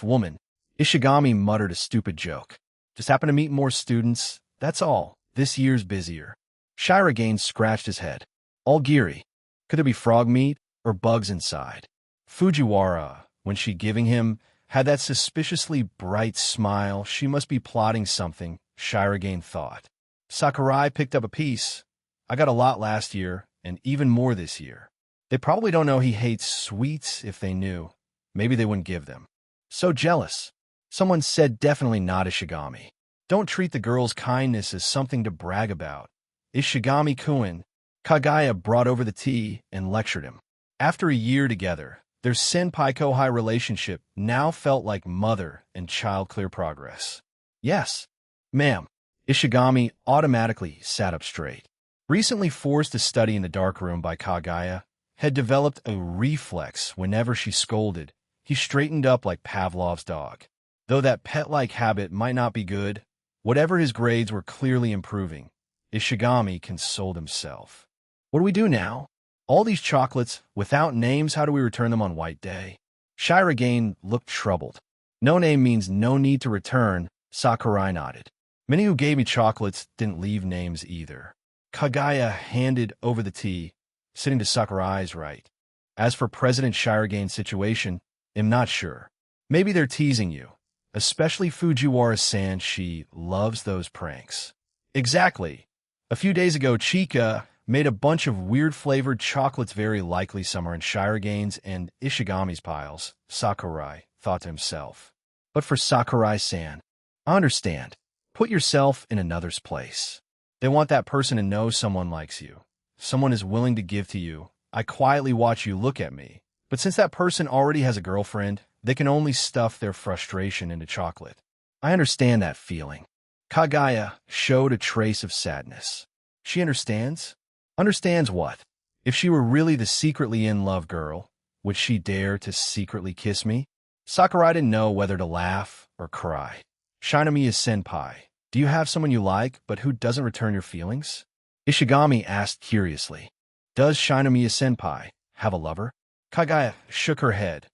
Woman. Ishigami muttered a stupid joke. Just happen to meet more students, that's all. This year's busier. Shirogane scratched his head. All geary. Could there be frog meat or bugs inside? Fujiwara, when she giving him, had that suspiciously bright smile. She must be plotting something, Shirogane thought. Sakurai picked up a piece. I got a lot last year, and even more this year. They probably don't know he hates sweets. If they knew, maybe they wouldn't give them. So jealous. Someone said definitely not Ishigami. Don't treat the girl's kindness as something to brag about. Ishigami-kun. Kagaya brought over the tea and lectured him. After a year together, their senpai-kohai relationship now felt like mother and child. Clear progress. Yes, ma'am. Ishigami automatically sat up straight. Recently forced to study in the dark room by Kagaya, had developed a reflex whenever she scolded. He straightened up like Pavlov's dog. Though that pet-like habit might not be good, whatever his grades were clearly improving. Ishigami consoled himself. What do we do now? All these chocolates, without names, how do we return them on White Day? Shirogane looked troubled. No name means no need to return, Sakurai nodded. Many who gave me chocolates didn't leave names either. Kagaya handed over the tea, sitting to Sakurai's right. As for President Shirogane's situation, I'm not sure. Maybe they're teasing you. Especially Fujiwara-san, she loves those pranks. Exactly. A few days ago, Chika made a bunch of weird-flavored chocolates, very likely somewhere in Shirogane's and Ishigami's piles, Sakurai thought to himself. But for Sakurai-san, I understand. Put yourself in another's place. They want that person to know someone likes you. Someone is willing to give to you. I quietly watch you look at me. But since that person already has a girlfriend, they can only stuff their frustration into chocolate. I understand that feeling. Kagaya showed a trace of sadness. She understands? Understands what? If she were really the secretly in love girl, would she dare to secretly kiss me? Sakurai didn't know whether to laugh or cry. Shinomiya-senpai, do you have someone you like, but who doesn't return your feelings? Ishigami asked curiously. Does Shinomiya-senpai have a lover? Kagaya shook her head.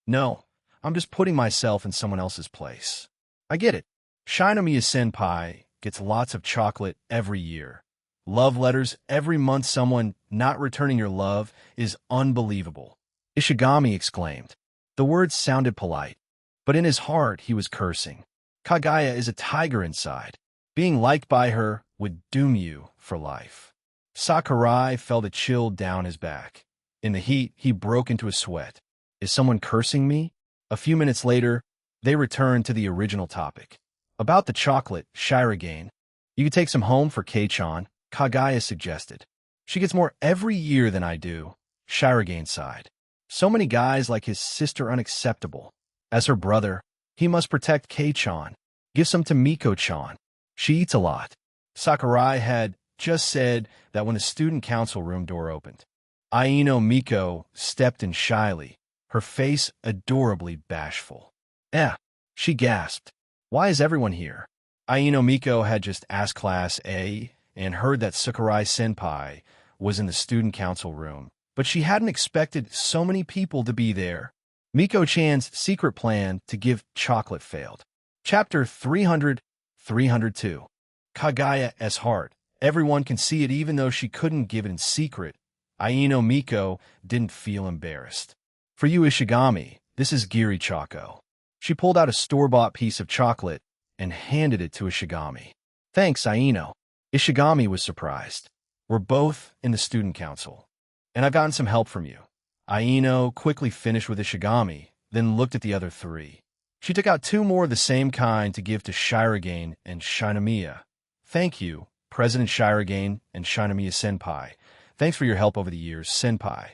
No, I'm just putting myself in someone else's place. I get it. Shinomiya-senpai gets lots of chocolate every year. Love letters every month. Someone not returning your love is unbelievable. Ishigami exclaimed. The words sounded polite, but in his heart he was cursing. Kagaya is a tiger inside. Being liked by her would doom you for life. Sakurai felt a chill down his back. In the heat, he broke into a sweat. Is someone cursing me? A few minutes later, they returned to the original topic. About the chocolate, Shirogane. You could take some home for Kei-chan, Kagaya suggested. She gets more every year than I do, Shirogane sighed. So many guys like his sister unacceptable. As her brother, he must protect Kei-chan. Give some to Miko-chan. She eats a lot. Sakurai had just said that when the student council room door opened. Aino Miko stepped in shyly, her face adorably bashful. She gasped. Why is everyone here? Aino Miko had just asked Class A and heard that Sakurai-senpai was in the student council room, but she hadn't expected so many people to be there. Miko-chan's secret plan to give chocolate failed. Chapter 302. Kagaya's heart. Everyone can see it even though she couldn't give it in secret. Aino Miko didn't feel embarrassed. For you, Ishigami, this is Giri Choco. She pulled out a store-bought piece of chocolate and handed it to Ishigami. Thanks, Aino. Ishigami was surprised. We're both in the student council, and I've gotten some help from you. Aino quickly finished with Ishigami, then looked at the other three. She took out 2 more of the same kind to give to Shirogane and Shinomiya. Thank you, President Shirogane and Shinomiya Senpai. Thanks for your help over the years, Senpai.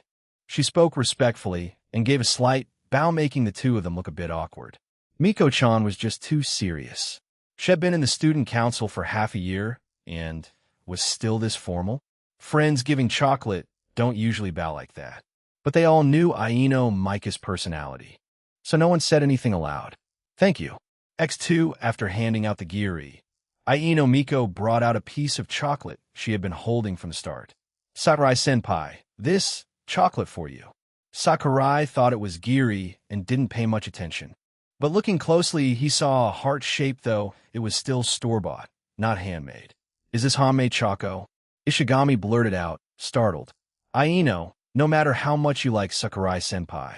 She spoke respectfully and gave a slight bow, making the 2 of them look a bit awkward. Miko-chan was just too serious. She had been in the student council for half a year and was still this formal. Friends giving chocolate don't usually bow like that. But they all knew Aino Mika's personality, so no one said anything aloud. Thank you. X2, after handing out the giri, Aino Miko brought out a piece of chocolate she had been holding from the start. Sakurai-senpai, this chocolate for you. Sakurai thought it was giri and didn't pay much attention. But looking closely, he saw a heart shape, though it was still store-bought, not handmade. Is this handmade Choco? Ishigami blurted out, startled. Aino, no matter how much you like Sakurai-senpai,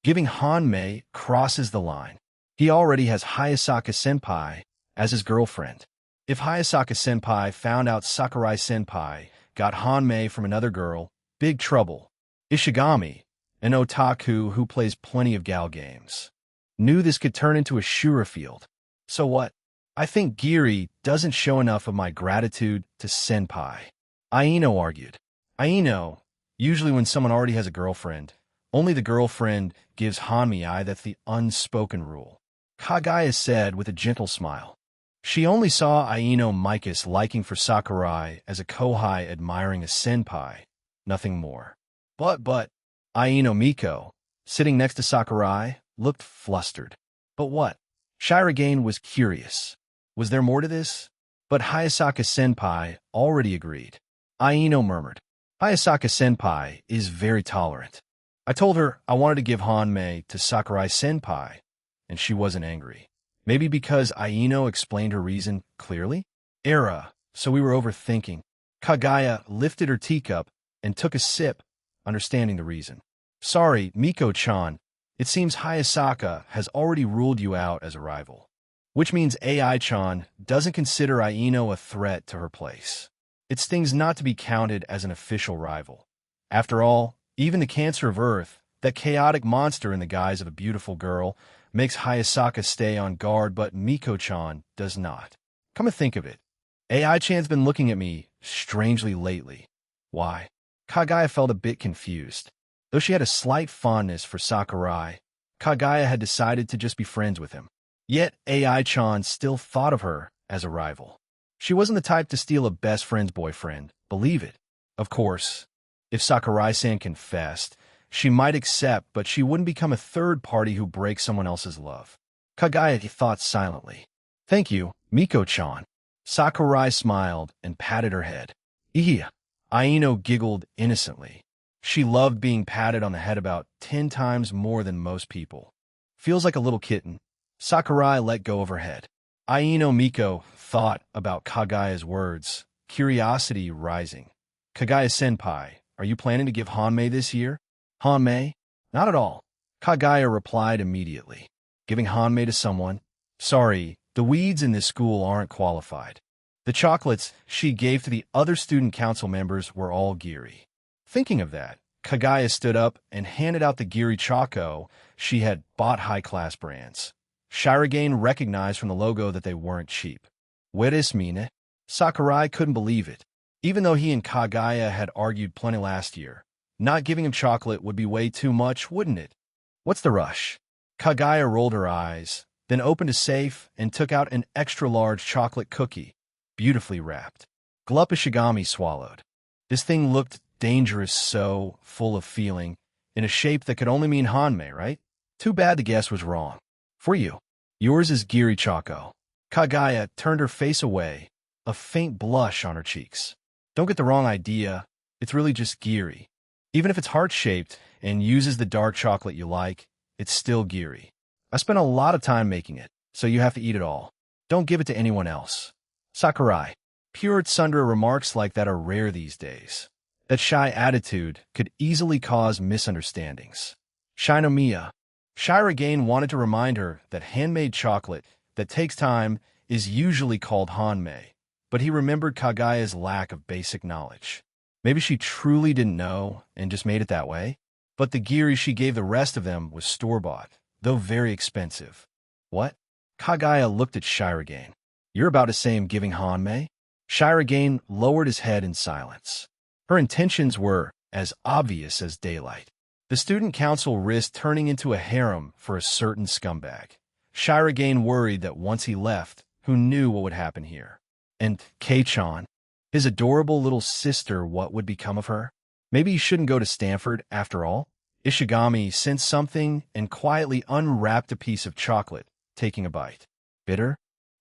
giving hanmei crosses the line. He already has Hayasaka-senpai as his girlfriend. If Hayasaka-senpai found out Sakurai-senpai got hanmei from another girl, big trouble. Ishigami, an otaku who plays plenty of gal games, knew this could turn into a Shura field. So what? I think giri doesn't show enough of my gratitude to senpai. Aino argued. Aino, usually when someone already has a girlfriend, only the girlfriend gives hanmei. That's the unspoken rule. Kagaya said with a gentle smile. She only saw Aino Mika's liking for Sakurai as a kohai admiring a senpai, nothing more. But, Aino Miko, sitting next to Sakurai, looked flustered. But what? Shirogane was curious. Was there more to this? But Hayasaka-senpai already agreed. Aino murmured. Hayasaka-senpai is very tolerant. I told her I wanted to give hanmei to Sakurai-senpai, and she wasn't angry. Maybe because Aino explained her reason clearly? So we were overthinking. Kagaya lifted her teacup and took a sip, understanding the reason. Sorry, Miko-chan. It seems Hayasaka has already ruled you out as a rival. Which means AI-chan doesn't consider Aino a threat to her place. It stings not to be counted as an official rival. After all, even the Cancer of Earth, that chaotic monster in the guise of a beautiful girl, makes Hayasaka stay on guard, but Miko-chan does not. Come to think of it, AI-chan's been looking at me strangely lately. Why? Kagaya felt a bit confused. Though she had a slight fondness for Sakurai, Kagaya had decided to just be friends with him. Yet AI-chan still thought of her as a rival. She wasn't the type to steal a best friend's boyfriend, believe it. Of course, if Sakurai-san confessed, she might accept, but she wouldn't become a third party who breaks someone else's love. Kagaya thought silently. Thank you, Miko-chan. Sakurai smiled and patted her head. Iya. Aino giggled innocently. She loved being patted on the head about 10 times more than most people. Feels like a little kitten. Sakurai let go of her head. Aino Miko thought about Kagaya's words, curiosity rising. Kagaya-senpai, are you planning to give hanmei this year? Hanmei? Not at all. Kagaya replied immediately. Giving hanmei to someone? Sorry, the weeds in this school aren't qualified. The chocolates she gave to the other student council members were all giri. Thinking of that, Kagaya stood up and handed out the giri choco she had bought high-class brands. Shirogane recognized from the logo that they weren't cheap. Wedis mine? Sakurai couldn't believe it. Even though he and Kagaya had argued plenty last year, not giving him chocolate would be way too much, wouldn't it? What's the rush? Kagaya rolled her eyes, then opened a safe and took out an extra-large chocolate cookie, beautifully wrapped. Glup Ishigami swallowed. This thing looked dangerous, so full of feeling, in a shape that could only mean hanmei, right? Too bad the guess was wrong. For you. Yours is giri choco. Kagaya turned her face away, a faint blush on her cheeks. Don't get the wrong idea, it's really just giri. Even if it's heart-shaped and uses the dark chocolate you like, it's still giri. I spent a lot of time making it. so you have to eat it all. Don't give it to anyone else. Sakurai. Pure Tsundra remarks like that are rare these days. That shy attitude could easily cause misunderstandings. Shinomiya. Shirogane wanted to remind her that handmade chocolate that takes time is usually called hanmei, but he remembered Kagaya's lack of basic knowledge. Maybe she truly didn't know and just made it that way? But the giri she gave the rest of them was store-bought, though very expensive. What? Kagaya looked at Shirogane. You're about to say I'm giving hanmei? Shirogane lowered his head in silence. Her intentions were as obvious as daylight. The student council risked turning into a harem for a certain scumbag. Shirogane worried that once he left, who knew what would happen here? And Kei-chan, his adorable little sister, what would become of her? Maybe he shouldn't go to Stanford after all? Ishigami sensed something and quietly unwrapped a piece of chocolate, taking a bite. Bitter?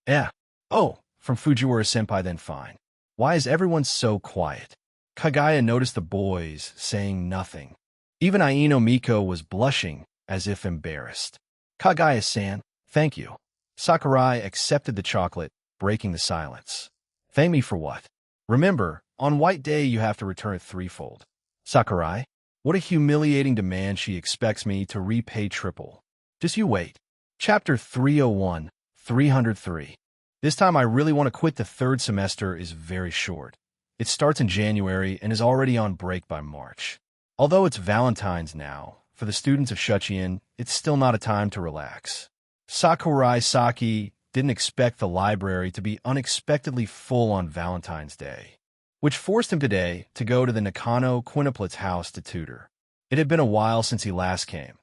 Yeah. Oh, from Fujiwara-senpai, then fine. Why is everyone so quiet? Kagaya noticed the boys saying nothing. Even Aino Miko was blushing, as if embarrassed. Kagaya-san, thank you. Sakurai accepted the chocolate, breaking the silence. Thank me for what? Remember, on White Day you have to return it threefold. Sakurai? What a humiliating demand. She expects me to repay triple. Just you wait. Chapter 301, 303. This time I really want to quit. The third semester is very short. It starts in January and is already on break by March. Although it's Valentine's now, for the students of Shuchiin, it's still not a time to relax. Sakurai Saki didn't expect the library to be unexpectedly full on Valentine's Day, which forced him today to go to the Nakano quintuplets house to tutor. It had been a while since he last came.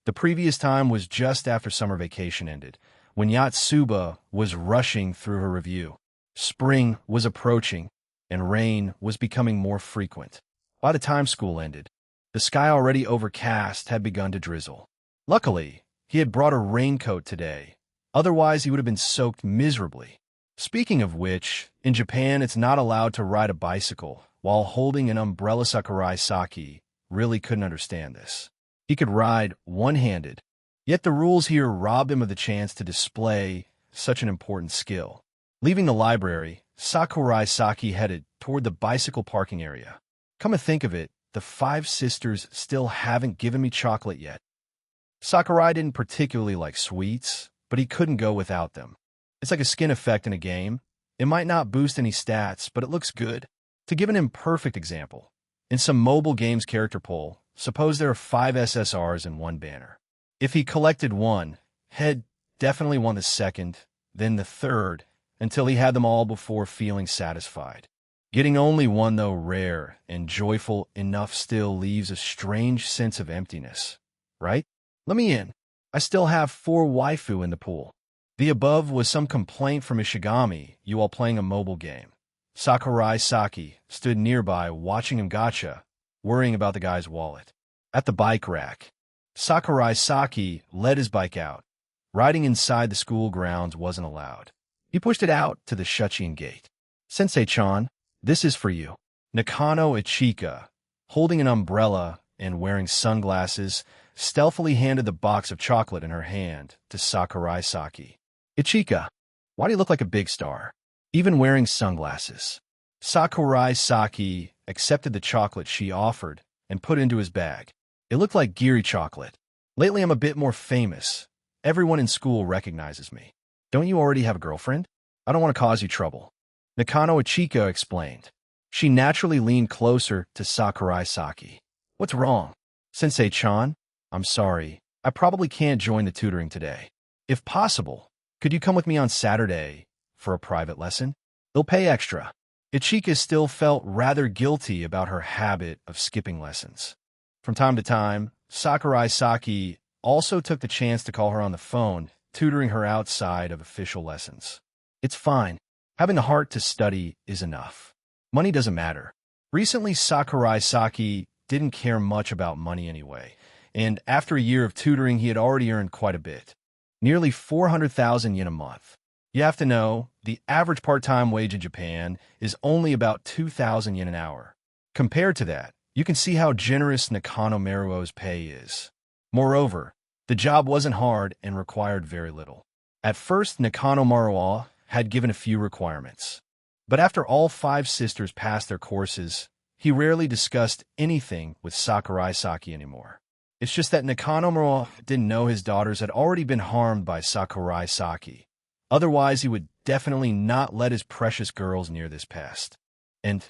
The previous time was just after summer vacation ended, when Yatsuba was rushing through her review. Spring was approaching, and rain was becoming more frequent. By the time school ended, the sky already overcast had begun to drizzle. Luckily, he had brought a raincoat today. Otherwise, he would have been soaked miserably. Speaking of which, in Japan, it's not allowed to ride a bicycle while holding an umbrella. Sakurai Saki really couldn't understand this. He could ride one-handed, yet the rules here robbed him of the chance to display such an important skill. Leaving the library, Sakurai Saki headed toward the bicycle parking area. Come to think of it, the 5 sisters still haven't given me chocolate yet. Sakurai didn't particularly like sweets, but he couldn't go without them. It's like a skin effect in a game. It might not boost any stats, but it looks good. To give an imperfect example, in some mobile games character poll, suppose there are 5 SSRs in one banner. If he collected one, Head definitely won the second, then the third, until he had them all before feeling satisfied. Getting only one, though rare and joyful enough, still leaves a strange sense of emptiness, right? Let me in. I still have 4 waifu in the pool. The above was some complaint from Ishigami, you all playing a mobile game. Sakurai Saki stood nearby watching him gacha, worrying about the guy's wallet. At the bike rack, Sakurai Saki led his bike out. Riding inside the school grounds wasn't allowed. He pushed it out to the Shuchiin gate. Sensei-chan, this is for you. Nakano Ichika, holding an umbrella and wearing sunglasses, stealthily handed the box of chocolate in her hand to Sakurai Saki. Ichika, why do you look like a big star, even wearing sunglasses? Sakurai Saki accepted the chocolate she offered and put it into his bag. It looked like giri chocolate. Lately I'm a bit more famous. Everyone in school recognizes me. Don't you already have a girlfriend? I don't want to cause you trouble. Nakano Ichika explained. She naturally leaned closer to Sakurai Saki. What's wrong? Sensei-chan, I'm sorry. I probably can't join the tutoring today. If possible, could you come with me on Saturday for a private lesson? They'll pay extra. Ichika still felt rather guilty about her habit of skipping lessons. From time to time, Sakurai Saki also took the chance to call her on the phone, tutoring her outside of official lessons. It's fine. Having the heart to study is enough. Money doesn't matter. Recently, Sakurai Saki didn't care much about money anyway, and after a year of tutoring, he had already earned quite a bit. Nearly 400,000 yen a month. You have to know, the average part-time wage in Japan is only about 2,000 yen an hour. Compared to that, you can see how generous Nakano Meruo's pay is. Moreover, the job wasn't hard and required very little. At first, Nakano Maruo had given a few requirements. But after all 5 sisters passed their courses, he rarely discussed anything with Sakurai Saki anymore. It's just that Nakano Maruo didn't know his daughters had already been harmed by Sakurai Saki. Otherwise, he would definitely not let his precious girls near this pest. And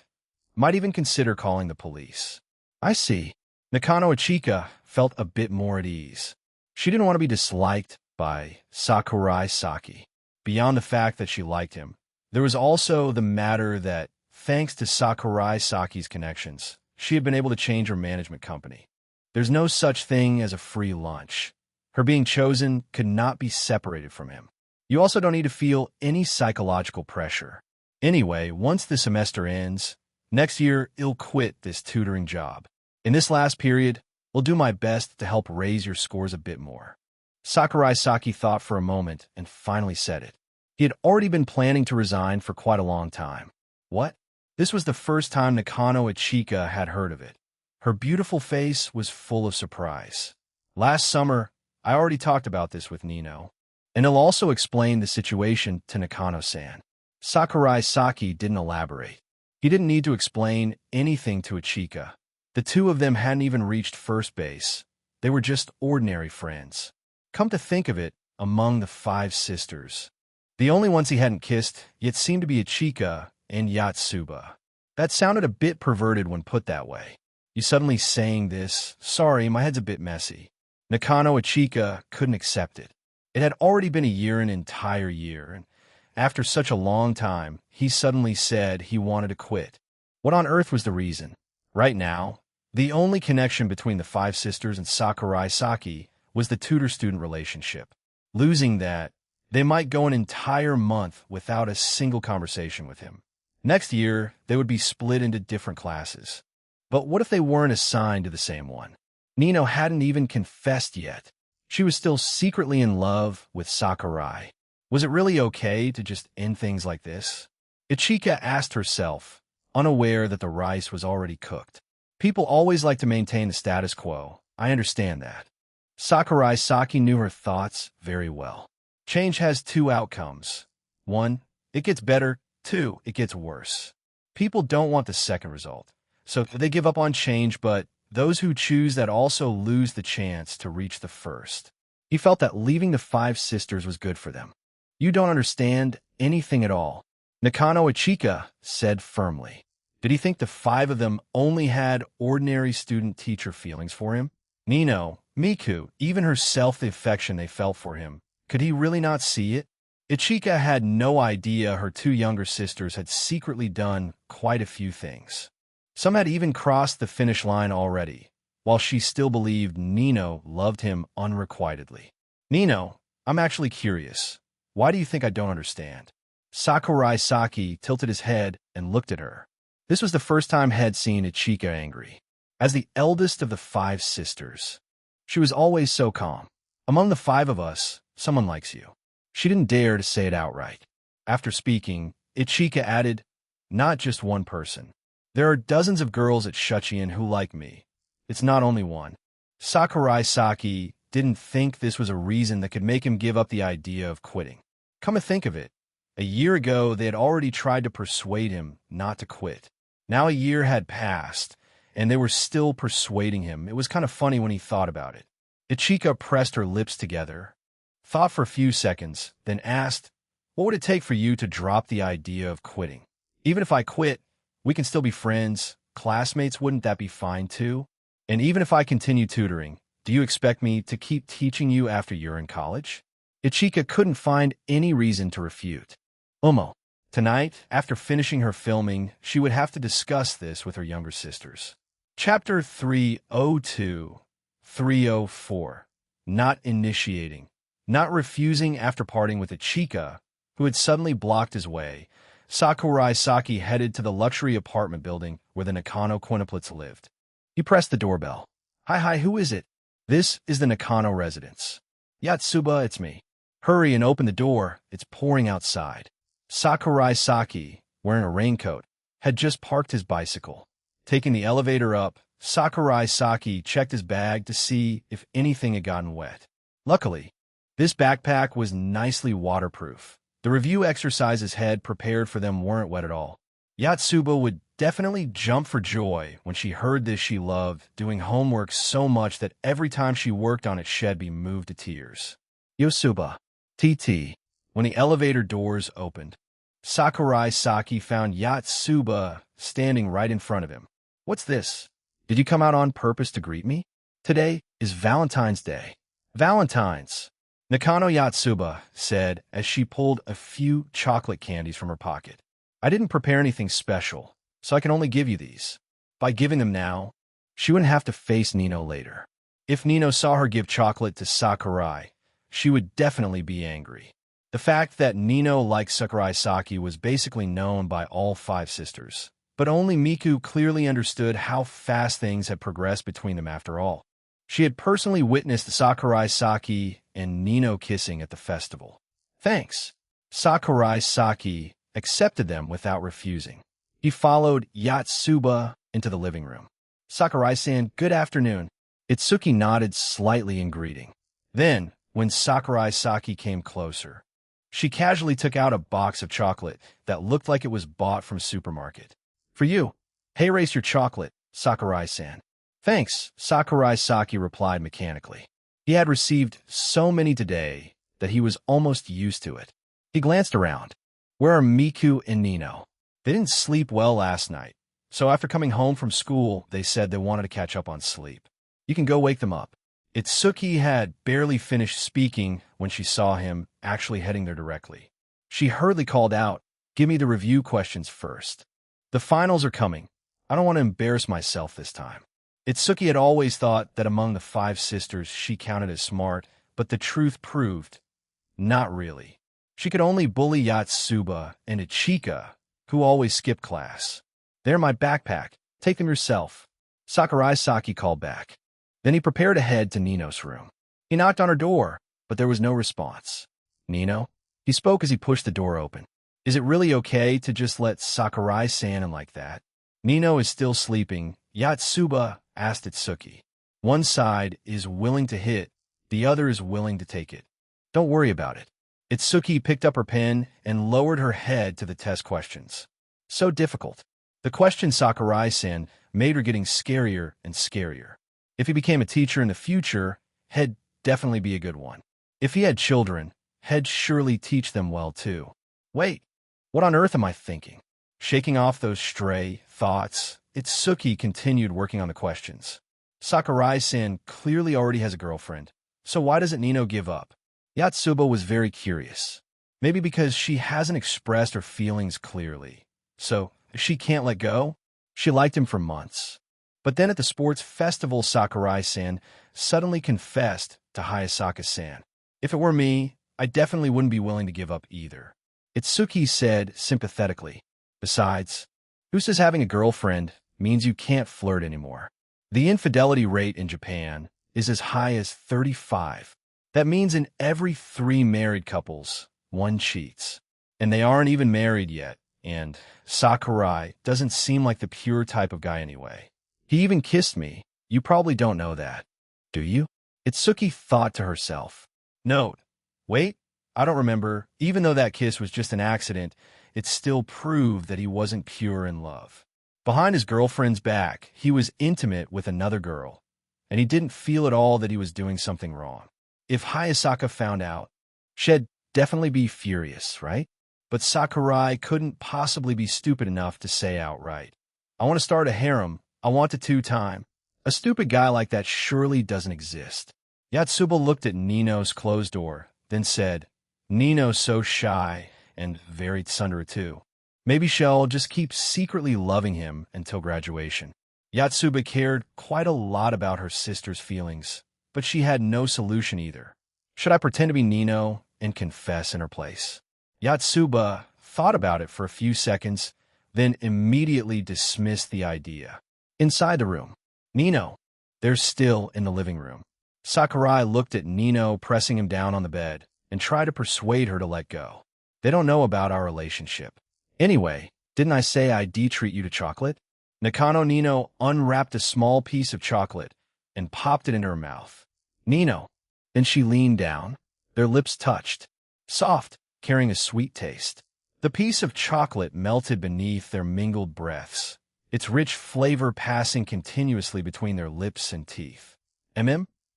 might even consider calling the police. I see. Nakano Ichika felt a bit more at ease. She didn't want to be disliked by Sakurai Saki. Beyond the fact that she liked him, there was also the matter that, thanks to Sakurai Saki's connections, she had been able to change her management company. There's no such thing as a free lunch. Her being chosen could not be separated from him. You also don't need to feel any psychological pressure. Anyway, once the semester ends, next year you'll quit this tutoring job. In this last period, I'll do my best to help raise your scores a bit more. Sakurai Saki thought for a moment and finally said it. He had already been planning to resign for quite a long time. What? This was the first time Nakano Ichika had heard of it. Her beautiful face was full of surprise. Last summer, I already talked about this with Nino, and he'll also explain the situation to Nakano-san. Sakurai Saki didn't elaborate. He didn't need to explain anything to Ichika. The two of them hadn't even reached first base. They were just ordinary friends. Come to think of it, among the 5 sisters, the only ones he hadn't kissed yet seemed to be Ichika and Yatsuba. That sounded a bit perverted when put that way. You suddenly saying this, sorry, my head's a bit messy. Nakano Ichika couldn't accept it. It had already been an entire year, and after such a long time, he suddenly said he wanted to quit. What on earth was the reason? Right now, the only connection between the 5 sisters and Sakurai Saki was the tutor-student relationship. Losing that, they might go an entire month without a single conversation with him. Next year, they would be split into different classes. But what if they weren't assigned to the same one? Nino hadn't even confessed yet. She was still secretly in love with Sakurai. Was it really okay to just end things like this? Ichika asked herself, unaware that the rice was already cooked. People always like to maintain the status quo. I understand that. Sakurai Saki knew her thoughts very well. Change has 2 outcomes. 1, it gets better. 2, it gets worse. People don't want the second result, so they give up on change, but those who choose that also lose the chance to reach the first. He felt that leaving the 5 sisters was good for them. You don't understand anything at all, Nakano Ichika said firmly. Did he think the 5 of them only had ordinary student-teacher feelings for him? Nino, Miku, even herself, the affection they felt for him. Could he really not see it? Ichika had no idea her 2 younger sisters had secretly done quite a few things. Some had even crossed the finish line already, while she still believed Nino loved him unrequitedly. Nino, I'm actually curious. Why do you think I don't understand? Sakurai Saki tilted his head and looked at her. This was the first time Head seen Ichika angry. As the eldest of the 5 sisters, she was always so calm. Among the 5 of us, someone likes you. She didn't dare to say it outright. After speaking, Ichika added, not just one person. There are dozens of girls at Shuchiin who like me. It's not only one. Sakurai Saki didn't think this was a reason that could make him give up the idea of quitting. Come to think of it, a year ago they had already tried to persuade him not to quit. Now a year had passed, and they were still persuading him. It was kind of funny when he thought about it. Ichika pressed her lips together, thought for a few seconds, then asked, what would it take for you to drop the idea of quitting? Even if I quit, we can still be friends, classmates, wouldn't that be fine too? And even if I continue tutoring, do you expect me to keep teaching you after you're in college? Ichika couldn't find any reason to refute. Tonight, after finishing her filming, she would have to discuss this with her younger sisters. Chapter 302-304. Not initiating. Not refusing after parting with Ichika, who had suddenly blocked his way, Sakurai Saki headed to the luxury apartment building where the Nakano quintuplets lived. He pressed the doorbell. Hi, who is it? This is the Nakano residence. Yatsuba, it's me. Hurry and open the door, it's pouring outside. Sakurai Saki, wearing a raincoat, had just parked his bicycle. Taking the elevator up, Sakurai Saki checked his bag to see if anything had gotten wet. Luckily, This backpack was nicely waterproof. The review exercises had prepared for them weren't wet at all. Yatsuba would definitely jump for joy when she heard this. She loved doing homework so much that every time she worked on it, she'd be moved to tears. Yosuba, TT. When the elevator doors opened, Sakurai Saki found Yatsuba standing right in front of him. What's this? Did you come out on purpose to greet me? Today is Valentine's Day. Valentine's. Nakano Yatsuba said as she pulled a few chocolate candies from her pocket. I didn't prepare anything special, so I can only give you these. By giving them now, she wouldn't have to face Nino later. If Nino saw her give chocolate to Sakurai, she would definitely be angry. The fact that Nino liked Sakurai Saki was basically known by all 5 sisters, but only Miku clearly understood how fast things had progressed between them after all. She had personally witnessed Sakurai Saki and Nino kissing at the festival. Thanks. Sakurai Saki accepted them without refusing. He followed Yatsuba into the living room. Sakurai-san, good afternoon. Itsuki nodded slightly in greeting. Then, when Sakurai Saki came closer, she casually took out a box of chocolate that looked like it was bought from a supermarket. For you. Hey, race your chocolate, Sakurai-san. Thanks, Sakurai Saki replied mechanically. He had received so many today that he was almost used to it. He glanced around. Where are Miku and Nino? They didn't sleep well last night, so after coming home from school, they said they wanted to catch up on sleep. You can go wake them up. Itsuki had barely finished speaking when she saw him actually heading there directly. She hurriedly called out, give me the review questions first. The finals are coming. I don't want to embarrass myself this time. Itsuki had always thought that among the 5 sisters she counted as smart, but the truth proved, not really. She could only bully Yatsuba and Ichika, who always skipped class. They're my backpack. Take them yourself. Sakurai Saki called back. Then he prepared to head to Nino's room. He knocked on her door, but there was no response. Nino? He spoke as he pushed the door open. Is it really okay to just let Sakurai-san in like that? Nino is still sleeping. Yatsuba asked Itsuki. One side is willing to hit, the other is willing to take it. Don't worry about it. Itsuki picked up her pen and lowered her head to the test questions. So difficult. The question Sakurai-san made her getting scarier and scarier. If he became a teacher in the future, he'd definitely be a good one. If he had children, he'd surely teach them well too. Wait, what on earth am I thinking? Shaking off those stray thoughts, Itsuki continued working on the questions. Sakurai-san clearly already has a girlfriend, so why doesn't Nino give up? Yatsuba was very curious. Maybe because she hasn't expressed her feelings clearly. So, she can't let go? She liked him for months. But then at the sports festival, Sakurai-san suddenly confessed to Hayasaka-san. If it were me, I definitely wouldn't be willing to give up either. Itsuki said sympathetically. Besides, who says having a girlfriend means you can't flirt anymore? The infidelity rate in Japan is as high as 35. That means in every 3 married couples, 1 cheats. And they aren't even married yet, and Sakurai doesn't seem like the pure type of guy anyway. He even kissed me. You probably don't know that. Do you? Itsuki thought to herself. Note. Wait, I don't remember. Even though that kiss was just an accident, it still proved that he wasn't pure in love. Behind his girlfriend's back, he was intimate with another girl, and he didn't feel at all that he was doing something wrong. If Hayasaka found out, she'd definitely be furious, right? But Sakurai couldn't possibly be stupid enough to say outright, I want to start a harem. I want to 2-time. A stupid guy like that surely doesn't exist. Yatsuba looked at Nino's closed door, then said, Nino's so shy and very tsundere too. Maybe she'll just keep secretly loving him until graduation. Yatsuba cared quite a lot about her sister's feelings, but she had no solution either. Should I pretend to be Nino and confess in her place? Yatsuba thought about it for a few seconds, then immediately dismissed the idea. Inside the room, Nino. They're still in the living room. Sakurai looked at Nino pressing him down on the bed and tried to persuade her to let go. They don't know about our relationship. Anyway, didn't I say I'd treat you to chocolate? Nakano Nino unwrapped a small piece of chocolate and popped it into her mouth. Nino. Then she leaned down, Their lips touched, soft, carrying a sweet taste. The piece of chocolate melted beneath their mingled breaths, its rich flavor passing continuously between their lips and teeth.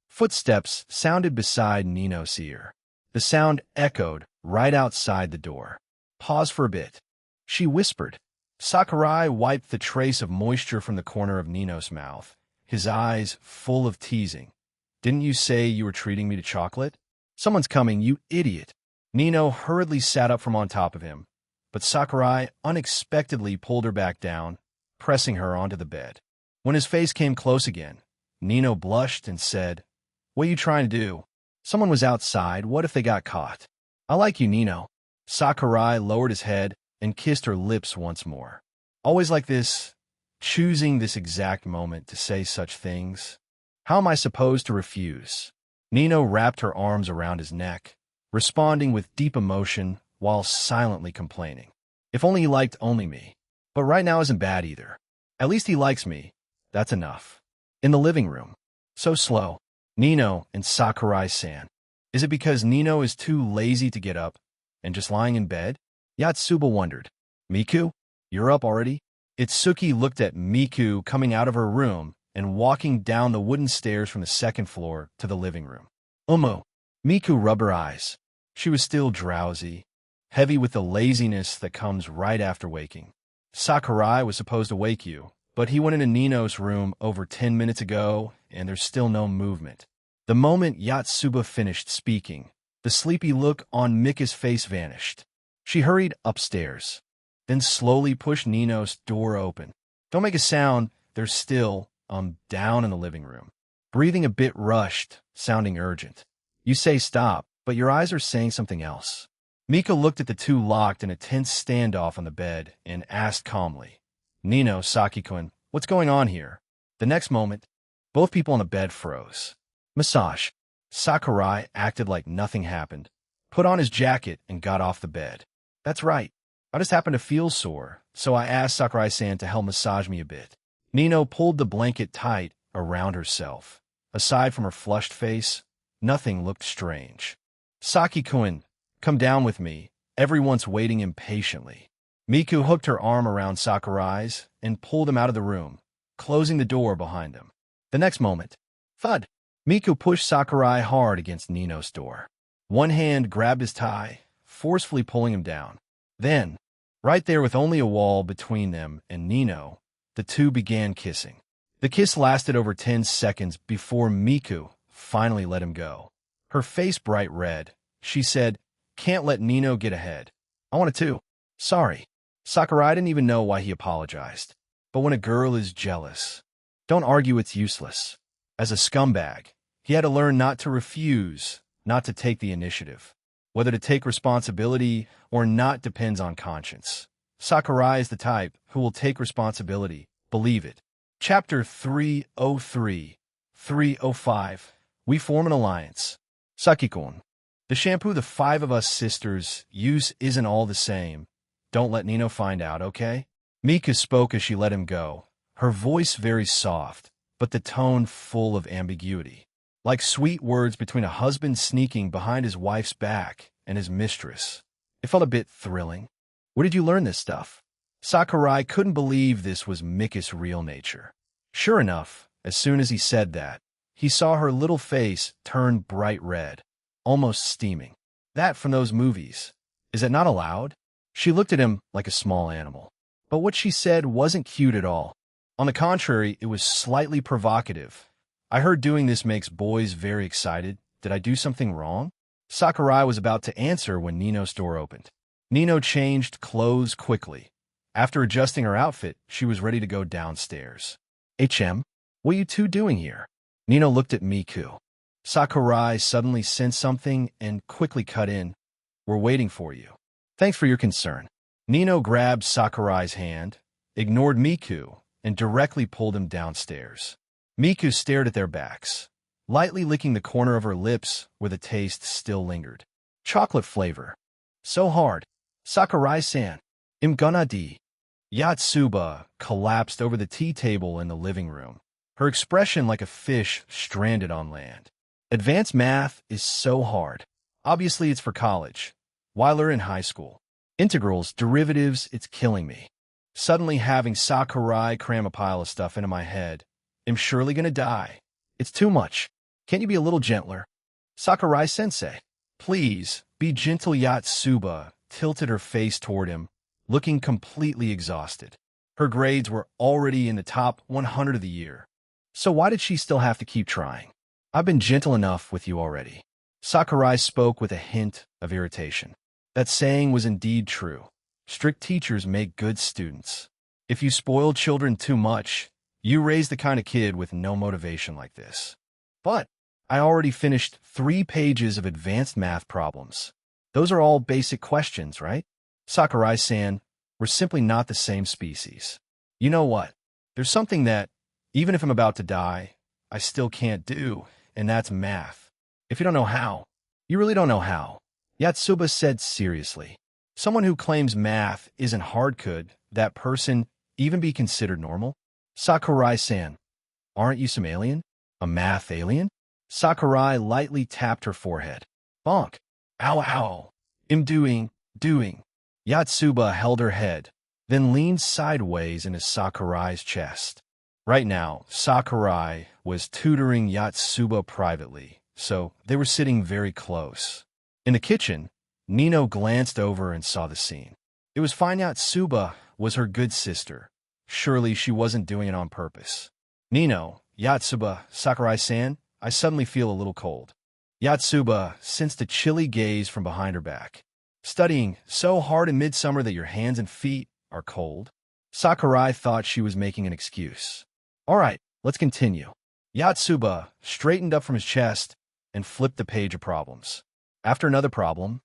Footsteps sounded beside Nino's ear. The sound echoed right outside the door. Pause for a bit, she whispered. Sakurai wiped the trace of moisture from the corner of Nino's mouth, his eyes full of teasing. Didn't you say you were treating me to chocolate? Someone's coming, you idiot. Nino hurriedly sat up from on top of him, but Sakurai unexpectedly pulled her back down, pressing her onto the bed. When his face came close again, Nino blushed and said, "What are you trying to do? Someone was outside. What if they got caught?" "I like you, Nino." Sakurai lowered his head and kissed her lips once more. Always like this, choosing this exact moment to say such things. How am I supposed to refuse? Nino wrapped her arms around his neck, responding with deep emotion while silently complaining. If only he liked only me. But right now isn't bad either. At least he likes me. That's enough. In the living room. So slow. Nino and Sakurai-san. Is it because Nino is too lazy to get up and just lying in bed? Yatsuba wondered. Miku, you're up already? Itsuki looked at Miku coming out of her room and walking down the wooden stairs from the second floor to the living room. Miku rubbed her eyes. She was still drowsy, heavy with the laziness that comes right after waking. Sakurai was supposed to wake you, but he went into Nino's room over 10 minutes ago, and there's still no movement. The moment Yatsuba finished speaking, the sleepy look on Mika's face vanished. She hurried upstairs, then slowly pushed Nino's door open. Don't make a sound, they're still, down in the living room. Breathing a bit rushed, sounding urgent. You say stop, but your eyes are saying something else. Mika looked at the two locked in a tense standoff on the bed and asked calmly, Nino, Saki-kun, what's going on here? The next moment, both people on the bed froze. Massage. Sakurai acted like nothing happened, put on his jacket, and got off the bed. That's right. I just happened to feel sore, so I asked Sakurai-san to help massage me a bit. Nino pulled the blanket tight around herself. Aside from her flushed face, nothing looked strange. Saki-kun, come down with me. Everyone's waiting impatiently. Miku hooked her arm around Sakurai's and pulled him out of the room, closing the door behind him. The next moment, thud! Miku pushed Sakurai hard against Nino's door. One hand grabbed his tie, forcefully pulling him down. Then, right there with only a wall between them and Nino, the two began kissing. The kiss lasted over 10 seconds before Miku finally let him go. Her face bright red, she said, "Can't let Nino get ahead. I wanted to. Sorry." Sakurai didn't even know why he apologized. But when a girl is jealous, don't argue, it's useless. As a scumbag, he had to learn not to refuse, not to take the initiative. Whether to take responsibility or not depends on conscience. Sakurai is the type who will take responsibility, believe it. Chapter 303, 305. We form an alliance. Saki-kun. The shampoo the five of us sisters use isn't all the same. Don't let Nino find out, okay? Mika spoke as she let him go, her voice very soft, but the tone full of ambiguity. Like sweet words between a husband sneaking behind his wife's back and his mistress. It felt a bit thrilling. Where did you learn this stuff? Sakurai couldn't believe this was Mika's real nature. Sure enough, as soon as he said that, he saw her little face turn bright red, almost steaming. That from those movies. Is it not allowed? She looked at him like a small animal. But what she said wasn't cute at all. On the contrary, it was slightly provocative. I heard doing this makes boys very excited. Did I do something wrong? Sakurai was about to answer when Nino's door opened. Nino changed clothes quickly. After adjusting her outfit, she was ready to go downstairs. What are you two doing here? Nino looked at Miku. Sakurai suddenly sensed something and quickly cut in. We're waiting for you. Thanks for your concern. Nino grabbed Sakurai's hand, ignored Miku, and directly pulled him downstairs. Miku stared at their backs, lightly licking the corner of her lips where the taste still lingered. Chocolate flavor. So hard. Sakurai-san. I'm gonna die. Yatsuba collapsed over the tea table in the living room, her expression like a fish stranded on land. Advanced math is so hard. Obviously, it's for college. While we're in high school. Integrals, derivatives, it's killing me. Suddenly having Sakurai cram a pile of stuff into my head. I'm surely gonna die. It's too much. Can't you be a little gentler? Sakurai-sensei. Please, be gentle. Yatsuba tilted her face toward him, looking completely exhausted. Her grades were already in the top 100 of the year. So why did she still have to keep trying? I've been gentle enough with you already. Sakurai spoke with a hint of irritation. That saying was indeed true. Strict teachers make good students. If you spoil children too much, you raise the kind of kid with no motivation like this. But I already finished 3 pages of advanced math problems. Those are all basic questions, right? Sakurai-san, we're simply not the same species. You know what? There's something that, even if I'm about to die, I still can't do, and that's math. If you don't know how, you really don't know how. Yatsuba said seriously. Someone who claims math isn't hard, could that person even be considered normal? Sakurai-san, aren't you some alien? A math alien? Sakurai lightly tapped her forehead. Bonk. Ow, ow. I'm doing. Yatsuba held her head, then leaned sideways into Sakurai's chest. Right now, Sakurai was tutoring Yatsuba privately, so they were sitting very close. In the kitchen, Nino glanced over and saw the scene. It was fine. Yatsuba was her good sister. Surely she wasn't doing it on purpose. Nino, Yatsuba, Sakurai-san, I suddenly feel a little cold. Yatsuba sensed a chilly gaze from behind her back. Studying so hard in midsummer that your hands and feet are cold? Sakurai thought she was making an excuse. All right, let's continue. Yatsuba straightened up from his chest and flipped the page of problems. After another problem,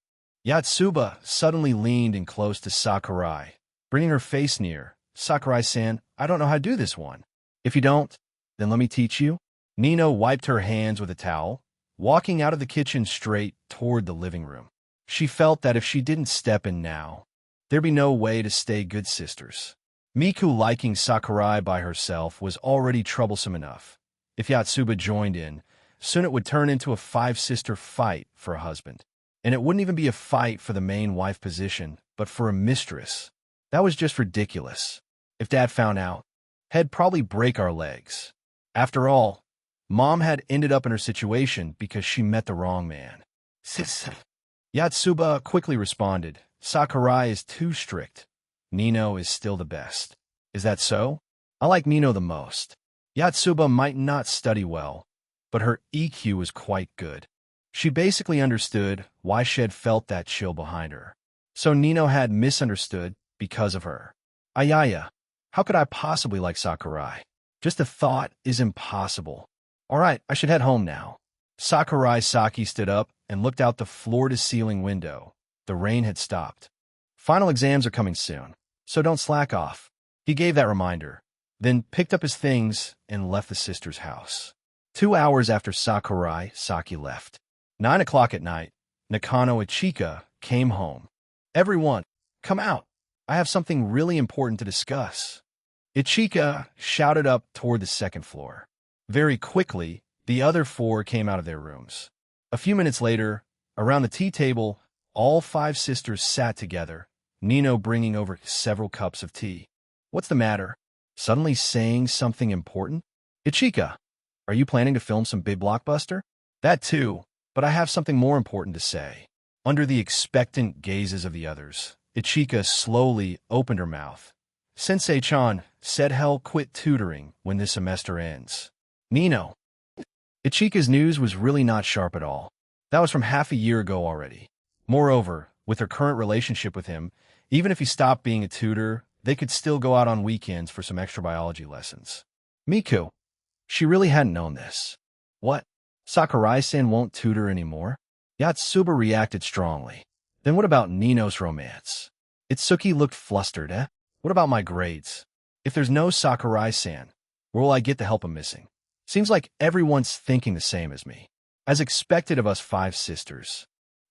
Yatsuba suddenly leaned in close to Sakurai, bringing her face near. Sakurai-san, I don't know how to do this one. If you don't, then let me teach you. Nino wiped her hands with a towel, walking out of the kitchen straight toward the living room. She felt that if she didn't step in now, there'd be no way to stay good sisters. Miku liking Sakurai by herself was already troublesome enough. If Yatsuba joined in, soon it would turn into a 5-sister fight for a husband. And it wouldn't even be a fight for the main wife position, but for a mistress. That was just ridiculous. If Dad found out, he'd probably break our legs. After all, Mom had ended up in her situation because she met the wrong man. Yatsuba quickly responded, Sakurai is too strict. Nino is still the best. Is that so? I like Nino the most. Yatsuba might not study well, but her EQ was quite good. She basically understood why she had felt that chill behind her. So Nino had misunderstood because of her. Ayaya, how could I possibly like Sakurai? Just the thought is impossible. All right, I should head home now. Sakurai Saki stood up and looked out the floor-to-ceiling window. The rain had stopped. Final exams are coming soon, so don't slack off. He gave that reminder, then picked up his things and left the sisters' house. 2 hours after Sakurai Saki left. 9 o'clock at night, Nakano Ichika came home. Everyone, come out. I have something really important to discuss. Ichika shouted up toward the second floor. Very quickly, the other 4 came out of their rooms. A few minutes later, around the tea table, all 5 sisters sat together, Nino bringing over several cups of tea. What's the matter? Suddenly saying something important? Ichika, are you planning to film some big blockbuster? That too, but I have something more important to say. Under the expectant gazes of the others, Ichika slowly opened her mouth. Sensei-chan said he'll quit tutoring when this semester ends. Nino. Ichika's news was really not sharp at all. That was from half a year ago already. Moreover, with her current relationship with him, even if he stopped being a tutor, they could still go out on weekends for some extra biology lessons. Miku. She really hadn't known this. What? Sakurai-san won't tutor anymore? Yatsuba reacted strongly. Then what about Nino's romance? Itsuki looked flustered, eh? What about my grades? If there's no Sakurai-san, where will I get the help I'm missing? Seems like everyone's thinking the same as me. As expected of us 5 sisters.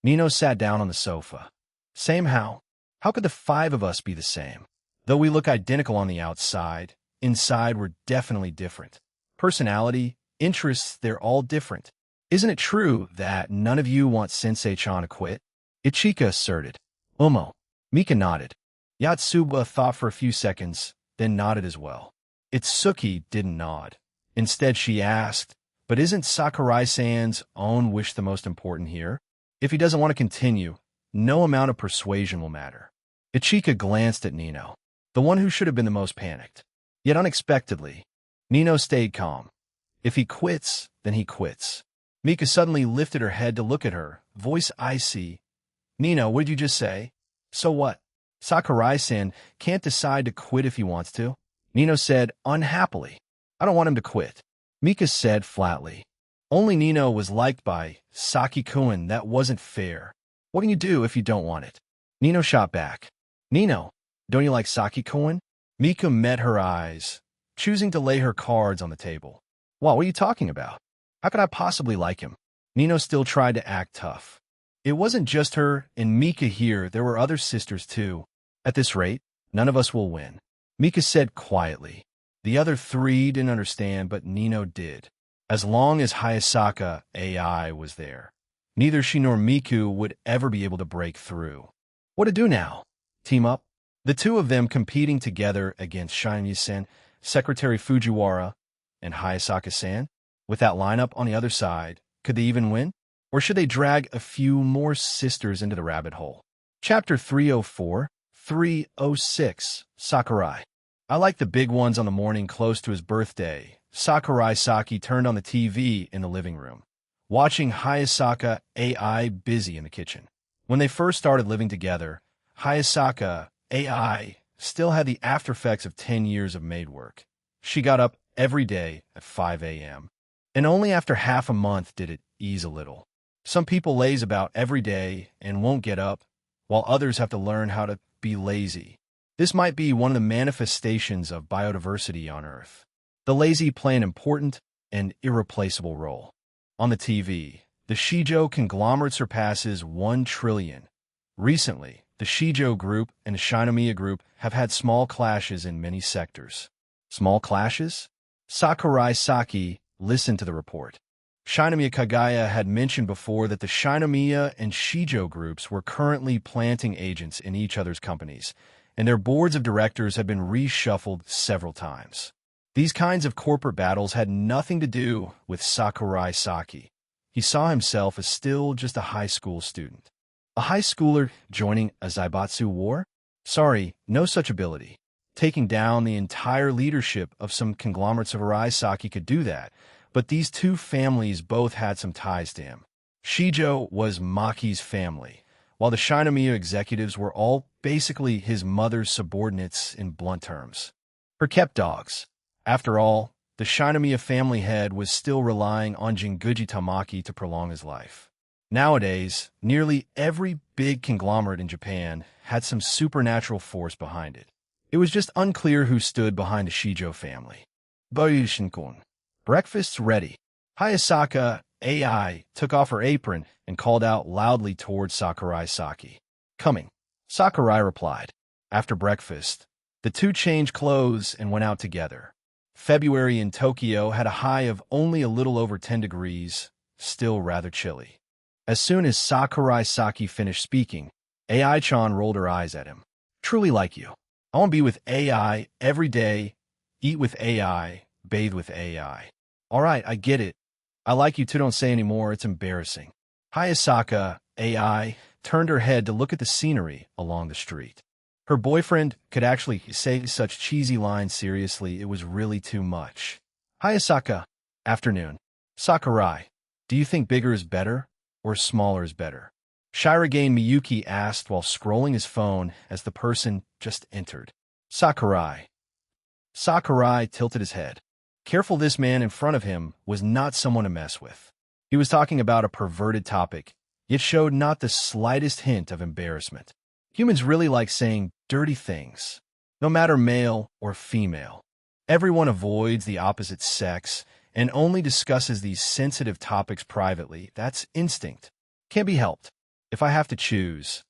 Nino sat down on the sofa. Same how? How could the 5 of us be the same? Though we look identical on the outside, inside we're definitely different. Personality, interests, they're all different. Isn't it true that none of you want Sensei-chan to quit? Ichika asserted. Mika nodded. Yatsuba thought for a few seconds, then nodded as well. Itsuki didn't nod. Instead, she asked, but isn't Sakurai-san's own wish the most important here? If he doesn't want to continue, no amount of persuasion will matter. Ichika glanced at Nino, the one who should have been the most panicked. Yet unexpectedly, Nino stayed calm. If he quits, then he quits. Mika suddenly lifted her head to look at her, voice icy. Nino, what did you just say? So what? Sakurai-san can't decide to quit if he wants to. Nino said, unhappily. I don't want him to quit. Mika said flatly. Only Nino was liked by Saki-kun. That wasn't fair. What can you do if you don't want it? Nino shot back. Nino, don't you like Saki-kun? Mika met her eyes, choosing to lay her cards on the table. What are you talking about? How could I possibly like him? Nino still tried to act tough. It wasn't just her and Mika here, there were other sisters too. At this rate, none of us will win. Mika said quietly. The other three didn't understand, but Nino did. As long as Hayasaka AI was there, neither she nor Miku would ever be able to break through. What to do now? Team up? The two of them competing together against Shinami-san, Secretary Fujiwara, and Hayasaka-san? With that lineup on the other side, could they even win? Or should they drag a few more sisters into the rabbit hole? Chapter 304, 306, Sakurai. I like the big ones on the morning close to his birthday. Sakurai Saki turned on the TV in the living room, watching Hayasaka AI busy in the kitchen. When they first started living together, Hayasaka AI still had the aftereffects of 10 years of maid work. She got up every day at 5 a.m. And only after half a month did it ease a little. Some people laze about every day and won't get up, while others have to learn how to be lazy. This might be one of the manifestations of biodiversity on Earth. The lazy play an important and irreplaceable role. On the TV, the Shijo conglomerate surpasses 1 trillion. Recently, the Shijo Group and the Shinomiya Group have had small clashes in many sectors. Small clashes? Sakurai Saki listened to the report. Shinomiya Kagaya had mentioned before that the Shinomiya and Shijo groups were currently planting agents in each other's companies, and their boards of directors had been reshuffled several times. These kinds of corporate battles had nothing to do with Sakurai Saki. He saw himself as still just a high school student. A high schooler joining a Zaibatsu war? Sorry, no such ability. Taking down the entire leadership of some conglomerates of Arasaki could do that, but these two families both had some ties to him. Shijo was Maki's family, while the Shinomiya executives were all basically his mother's subordinates in blunt terms. Her kept dogs. After all, the Shinomiya family head was still relying on Jinguji Tamaki to prolong his life. Nowadays, nearly every big conglomerate in Japan had some supernatural force behind it. It was just unclear who stood behind the Shijo family. Bayushin-kun. Breakfast's ready. Hayasaka AI took off her apron and called out loudly towards Sakurai Saki. Coming. Sakurai replied. After breakfast, the two changed clothes and went out together. February in Tokyo had a high of only a little over 10 degrees, still rather chilly. As soon as Sakurai Saki finished speaking, AI-chan rolled her eyes at him. Truly like you. I want to be with AI every day, eat with AI, bathe with AI. All right, I get it. I like you too, don't say anymore, it's embarrassing. Hayasaka AI turned her head to look at the scenery along the street. Her boyfriend could actually say such cheesy lines seriously, it was really too much. Hayasaka, afternoon. Sakurai, do you think bigger is better or smaller is better? Shirogane Miyuki asked while scrolling his phone as the person just entered. Sakurai. Sakurai tilted his head. Careful, this man in front of him was not someone to mess with. He was talking about a perverted topic, yet showed not the slightest hint of embarrassment. Humans really like saying dirty things, no matter male or female. Everyone avoids the opposite sex and only discusses these sensitive topics privately. That's instinct. Can't be helped. If I have to choose,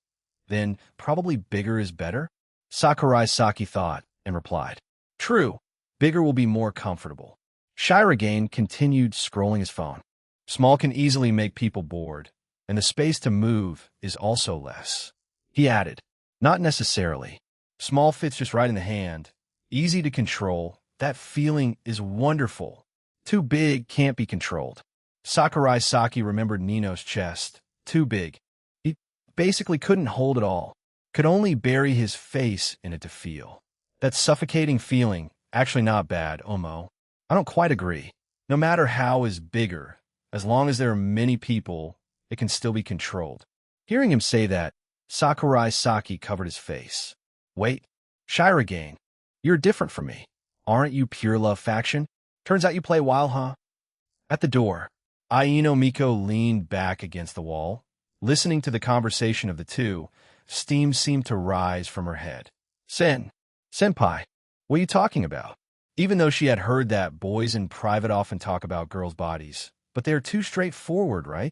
then probably bigger is better? Sakurai Saki thought and replied. True, bigger will be more comfortable. Shirogane continued scrolling his phone. Small can easily make people bored, and the space to move is also less. He added, not necessarily. Small fits just right in the hand, easy to control. That feeling is wonderful. Too big can't be controlled. Sakurai Saki remembered Nino's chest. Too big. He basically couldn't hold it all. Could only bury his face in it to feel. That suffocating feeling, actually not bad, Omo. I don't quite agree. No matter how is bigger, as long as there are many people, it can still be controlled. Hearing him say that, Sakurai Saki covered his face. Wait, Shirogane, you're different from me. Aren't you pure love faction? Turns out you play wild, huh? At the door, Aino Miko leaned back against the wall. Listening to the conversation of the two, steam seemed to rise from her head. Senpai, what are you talking about? Even though she had heard that boys in private often talk about girls' bodies, but they are too straightforward, right?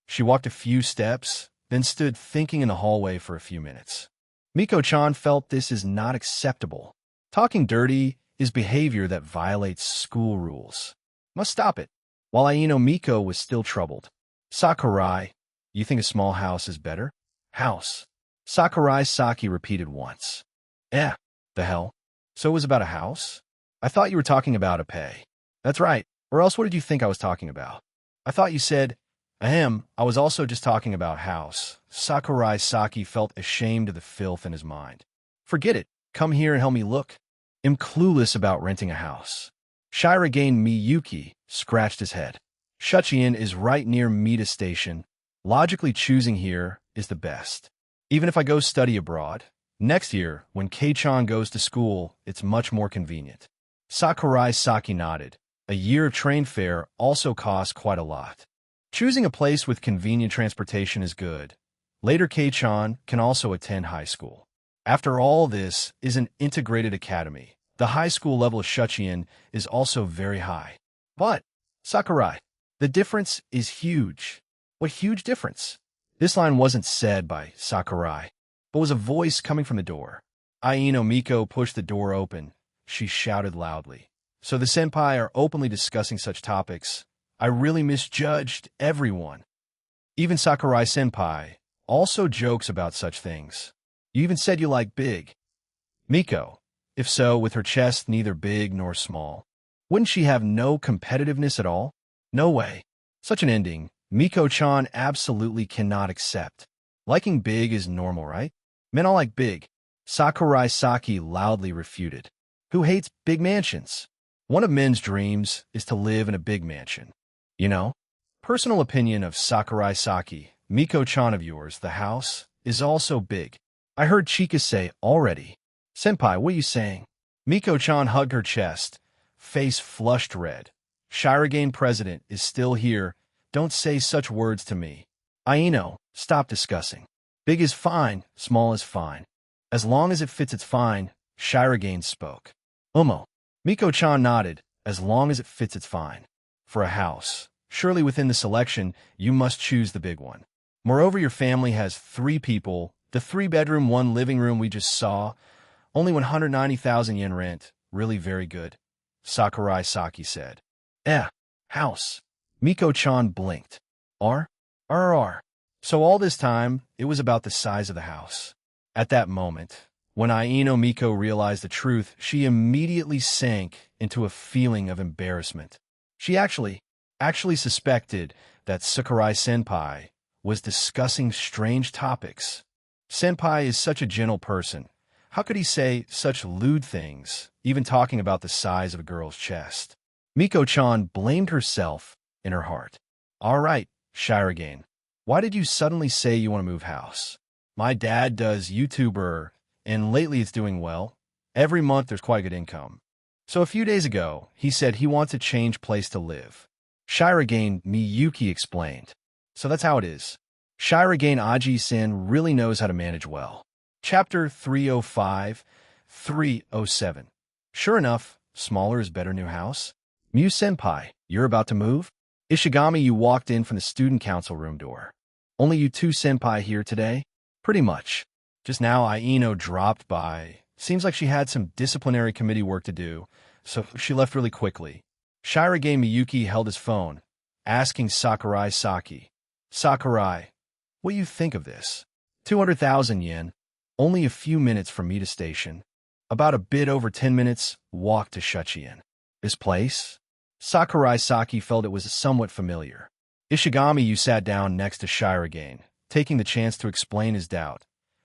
She walked a few steps, then stood thinking in the hallway for a few minutes. Miko-chan felt this is not acceptable. Talking dirty is behavior that violates school rules. Must stop it. While Aino Miko was still troubled. Sakurai, you think a small house is better? House. Sakurai Saki repeated once. The hell? So it was about a house? I thought you were talking about a pay. That's right. Or else what did you think I was talking about? I thought you said, ahem, I was also just talking about house. Sakurai Saki felt ashamed of the filth in his mind. Forget it. Come here and help me look. I'm clueless about renting a house. Shirogane Miyuki scratched his head. Shuchiin is right near Mita Station. Logically choosing here is the best. Even if I go study abroad, next year, when Kei-chan goes to school, it's much more convenient. Sakurai Saki nodded. A year of train fare also costs quite a lot. Choosing a place with convenient transportation is good. Later, Kei-chan can also attend high school. After all, this is an integrated academy. The high school level of Shuchiin is also very high. But, Sakurai, the difference is huge. What huge difference? This line wasn't said by Sakurai, but was a voice coming from the door. Aino Miko pushed the door open. She shouted loudly. So the senpai are openly discussing such topics. I really misjudged everyone. Even Sakurai senpai also jokes about such things. You even said you like big. Miko, if so, with her chest neither big nor small, wouldn't she have no competitiveness at all? No way. Such an ending, Miko-chan absolutely cannot accept. Liking big is normal, right? Men all like big. Sakurai Saki loudly refuted. Who hates big mansions? One of men's dreams is to live in a big mansion. You know? Personal opinion of Sakurai Saki, Miko-chan of yours, the house, is also big. I heard Chika say already. Senpai, what are you saying? Miko-chan hugged her chest, face flushed red. Shirogane president is still here. Don't say such words to me. Aino, stop discussing. Big is fine, small is fine. As long as it fits, it's fine, Shirogane spoke. Umo. Miko-chan nodded. As long as it fits, it's fine. For a house, surely within the selection, you must choose the big one. Moreover, your family has 3 people. The 3-bedroom, 1 living room we just saw. Only 190,000 yen rent. Really very good. Sakurai Saki said. House. Miko-chan blinked. R? So all this time, it was about the size of the house. At that moment, when Aino Miko realized the truth, she immediately sank into a feeling of embarrassment. She actually suspected that Sakurai senpai was discussing strange topics. Senpai is such a gentle person. How could he say such lewd things, even talking about the size of a girl's chest? Miko-chan blamed herself in her heart. All right, Shirogane, why did you suddenly say you want to move house? My dad does YouTuber, and lately it's doing well. Every month there's quite a good income. So a few days ago, he said he wants to change place to live. Shirogane Miyuki explained. So that's how it is. Shirogane Aji-sen really knows how to manage well. Chapter 305, 307. Sure enough, smaller is better new house. Mew-senpai, you're about to move? Ishigami, you walked in from the student council room door. Only you 2 senpai here today? Pretty much. Just now Aino dropped by. Seems like she had some disciplinary committee work to do, so she left really quickly. Shirogane Miyuki held his phone. asking Sakurai Saki. Sakurai, what do you think of this? 200,000 yen, only a few minutes from Mita Station. About a bit over 10 minutes, walk to Shuchiin. This place? Sakurai Saki felt it was somewhat familiar. Ishigami you sat down next to Shirogane, taking the chance to explain his doubt.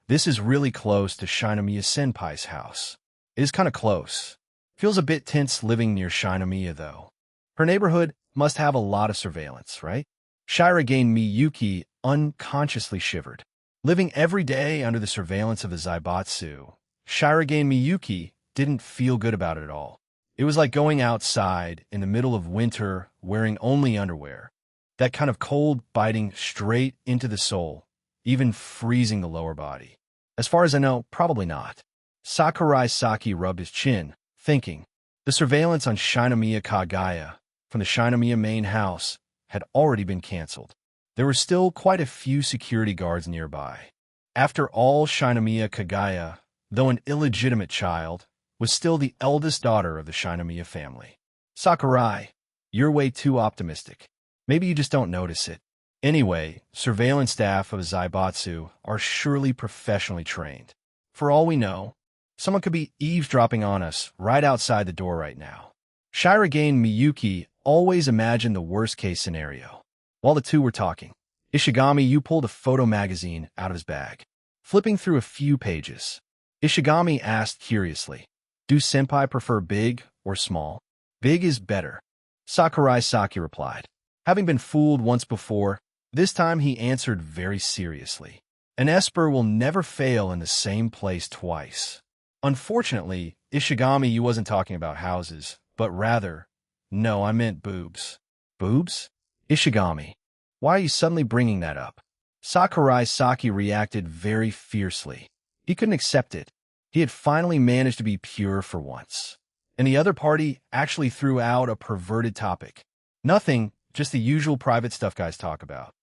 This is really close to Shinomiya Senpai's house. It is kind of close. Feels a bit tense living near Shinomiya, though. Her neighborhood must have a lot of surveillance, right? Shirogane Miyuki unconsciously shivered. Living every day under the surveillance of the Zaibatsu, Shirogane Miyuki didn't feel good about it at all. It was like going outside in the middle of winter wearing only underwear. That kind of cold biting straight into the soul, even freezing the lower body. As far as I know, probably not. Sakurai Saki rubbed his chin, thinking. The surveillance on Shinomiya Kagaya from the Shinomiya main house had already been canceled. There were still quite a few security guards nearby. After all, Shinomiya Kagaya, though an illegitimate child, was still the eldest daughter of the Shinomiya family. Sakurai, you're way too optimistic. Maybe you just don't notice it. Anyway, surveillance staff of Zaibatsu are surely professionally trained. For all we know, someone could be eavesdropping on us right outside the door right now. Shirogane Miyuki always imagined the worst-case scenario. While the two were talking, Ishigami you pulled a photo magazine out of his bag. Flipping through a few pages, Ishigami asked curiously, do senpai prefer big or small? Big is better. Sakurai Saki replied. Having been fooled once before, this time he answered very seriously. An esper will never fail in the same place twice. Unfortunately, Ishigami you wasn't talking about houses, but rather, no, I meant boobs. Boobs? Ishigami, why are you suddenly bringing that up? Sakurai Saki reacted very fiercely. He couldn't accept it. He had finally managed to be pure for once. And the other party actually threw out a perverted topic. Nothing, just the usual private stuff guys talk about.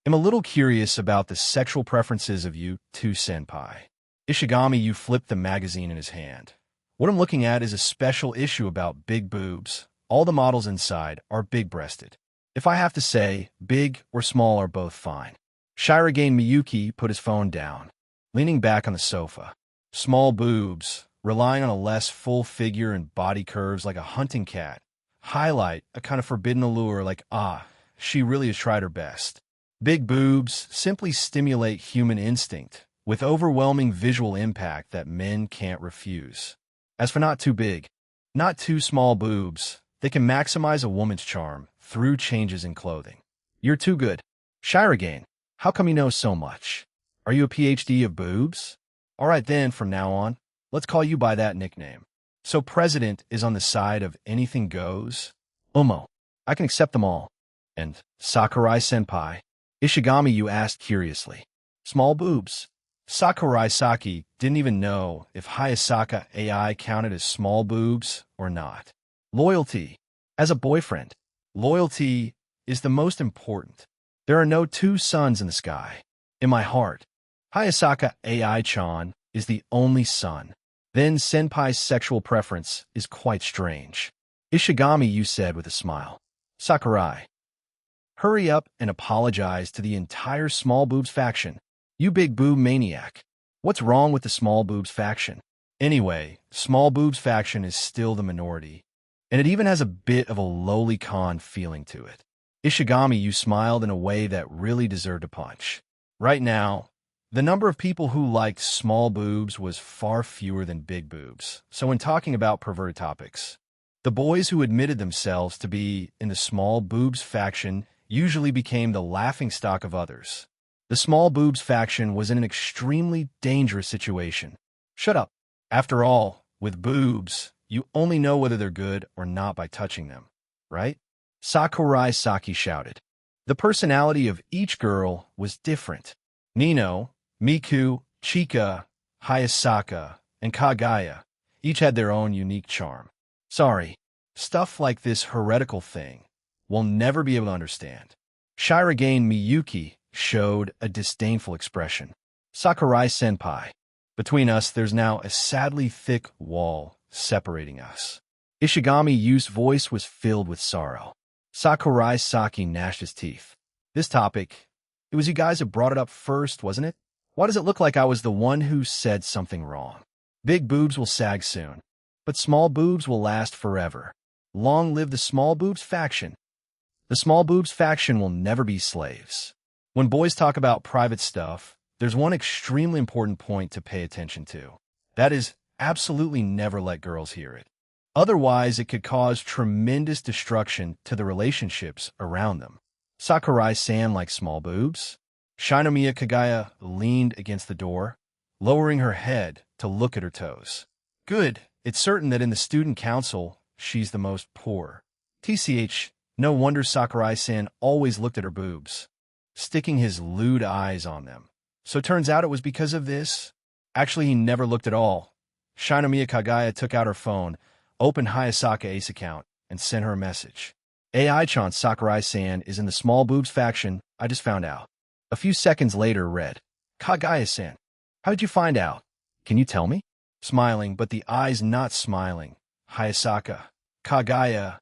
I'm a little curious about the sexual preferences of you two senpai. Ishigami you flipped the magazine in his hand. What I'm looking at is a special issue about big boobs. All the models inside are big-breasted. If I have to say, big or small are both fine. Shirogane Miyuki put his phone down, leaning back on the sofa. Small boobs, relying on a less full figure and body curves like a hunting cat. Highlight a kind of forbidden allure like, she really has tried her best. Big boobs simply stimulate human instinct with overwhelming visual impact that men can't refuse. As for not too big, not too small boobs, they can maximize a woman's charm through changes in clothing. You're too good. Shirogane, how come you know so much? Are you a PhD of boobs? All right then, from now on, let's call you by that nickname. So President is on the side of anything goes? I can accept them all. And Sakurai-senpai, Ishigami you asked curiously. Small boobs. Sakurai Saki didn't even know if Hayasaka AI counted as small boobs or not. Loyalty. As a boyfriend, loyalty is the most important. There are no two suns in the sky. In my heart, Hayasaka AI-chan is the only sun. Then senpai's sexual preference is quite strange. Ishigami you said with a smile. Sakurai, hurry up and apologize to the entire small boobs faction. You big boob maniac. What's wrong with the small boobs faction? Anyway, small boobs faction is still the minority, and it even has a bit of a lowly con feeling to it. Ishigami you smiled in a way that really deserved a punch. Right now, the number of people who liked small boobs was far fewer than big boobs. So when talking about perverted topics, the boys who admitted themselves to be in the small boobs faction usually became the laughingstock of others. The small boobs faction was in an extremely dangerous situation. Shut up. After all, with boobs, you only know whether they're good or not by touching them, right? Sakurai Saki shouted. The personality of each girl was different. Nino, Miku, Chika, Hayasaka, and Kagaya each had their own unique charm. Sorry, stuff like this heretical thing we'll never be able to understand. Shirogane Miyuki showed a disdainful expression. Sakurai-senpai, between us there's now a sadly thick wall separating us. Ishigami Yu's voice was filled with sorrow. Sakurai Saki gnashed his teeth. This topic, it was you guys that brought it up first, wasn't it? Why does it look like I was the one who said something wrong? Big boobs will sag soon, but small boobs will last forever. Long live the small boobs faction. The small boobs faction will never be slaves. When boys talk about private stuff, there's one extremely important point to pay attention to. That is, absolutely never let girls hear it. Otherwise, it could cause tremendous destruction to the relationships around them. Sakurai-san likes small boobs. Shinomiya Kagaya leaned against the door, lowering her head to look at her toes. Good, it's certain that in the student council, she's the most poor. TCH, no wonder Sakurai-san always looked at her boobs, sticking his lewd eyes on them. So turns out it was because of this? Actually, he never looked at all. Shinomiya Kagaya took out her phone, opened Hayasaka Ace account, and sent her a message. AI-chan Sakurai-san is in the small boobs faction, I just found out. A few seconds later read, Kagaya-san, how did you find out? Can you tell me? Smiling, but the eyes not smiling. Hayasaka, Kagaya.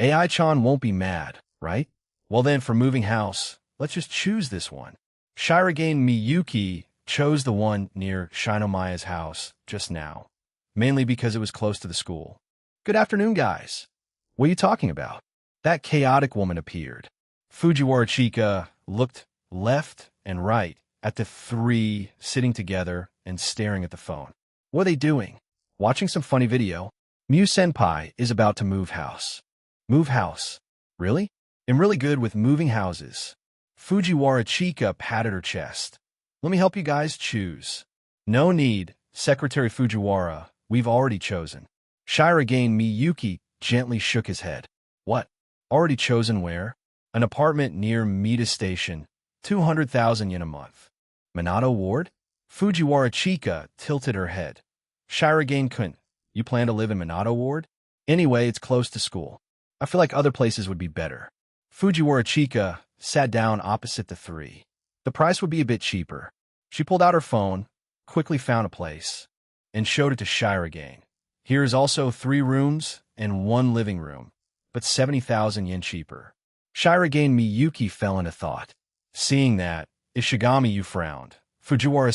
AI-chan won't be mad, right? Well then, for moving house, let's just choose this one. Shirogane Miyuki chose the one near Shinomiya's house just now, mainly because it was close to the school. Good afternoon, guys. What are you talking about? That chaotic woman appeared. Fujiwara Chika looked left and right at the three sitting together and staring at the phone. What are they doing? Watching some funny video? Miu-senpai is about to move house. Move house? Really? I'm really good with moving houses. Fujiwara Chika patted her chest. Let me help you guys choose. No need, Secretary Fujiwara. We've already chosen. Shirogane Miyuki gently shook his head. What? Already chosen where? An apartment near Mita Station, 200,000 yen a month. Minato Ward? Fujiwara Chika tilted her head. Shirogane-kun, you plan to live in Minato Ward? Anyway, it's close to school. I feel like other places would be better. Fujiwara Chika sat down opposite the three. The price would be a bit cheaper. She pulled out her phone, quickly found a place, and showed it to Shirogane. Here is also 3 rooms and 1 living room, but 70,000 yen cheaper. Shirogane Miyuki fell into thought. Seeing that, Ishigami, you frowned. Fujiwara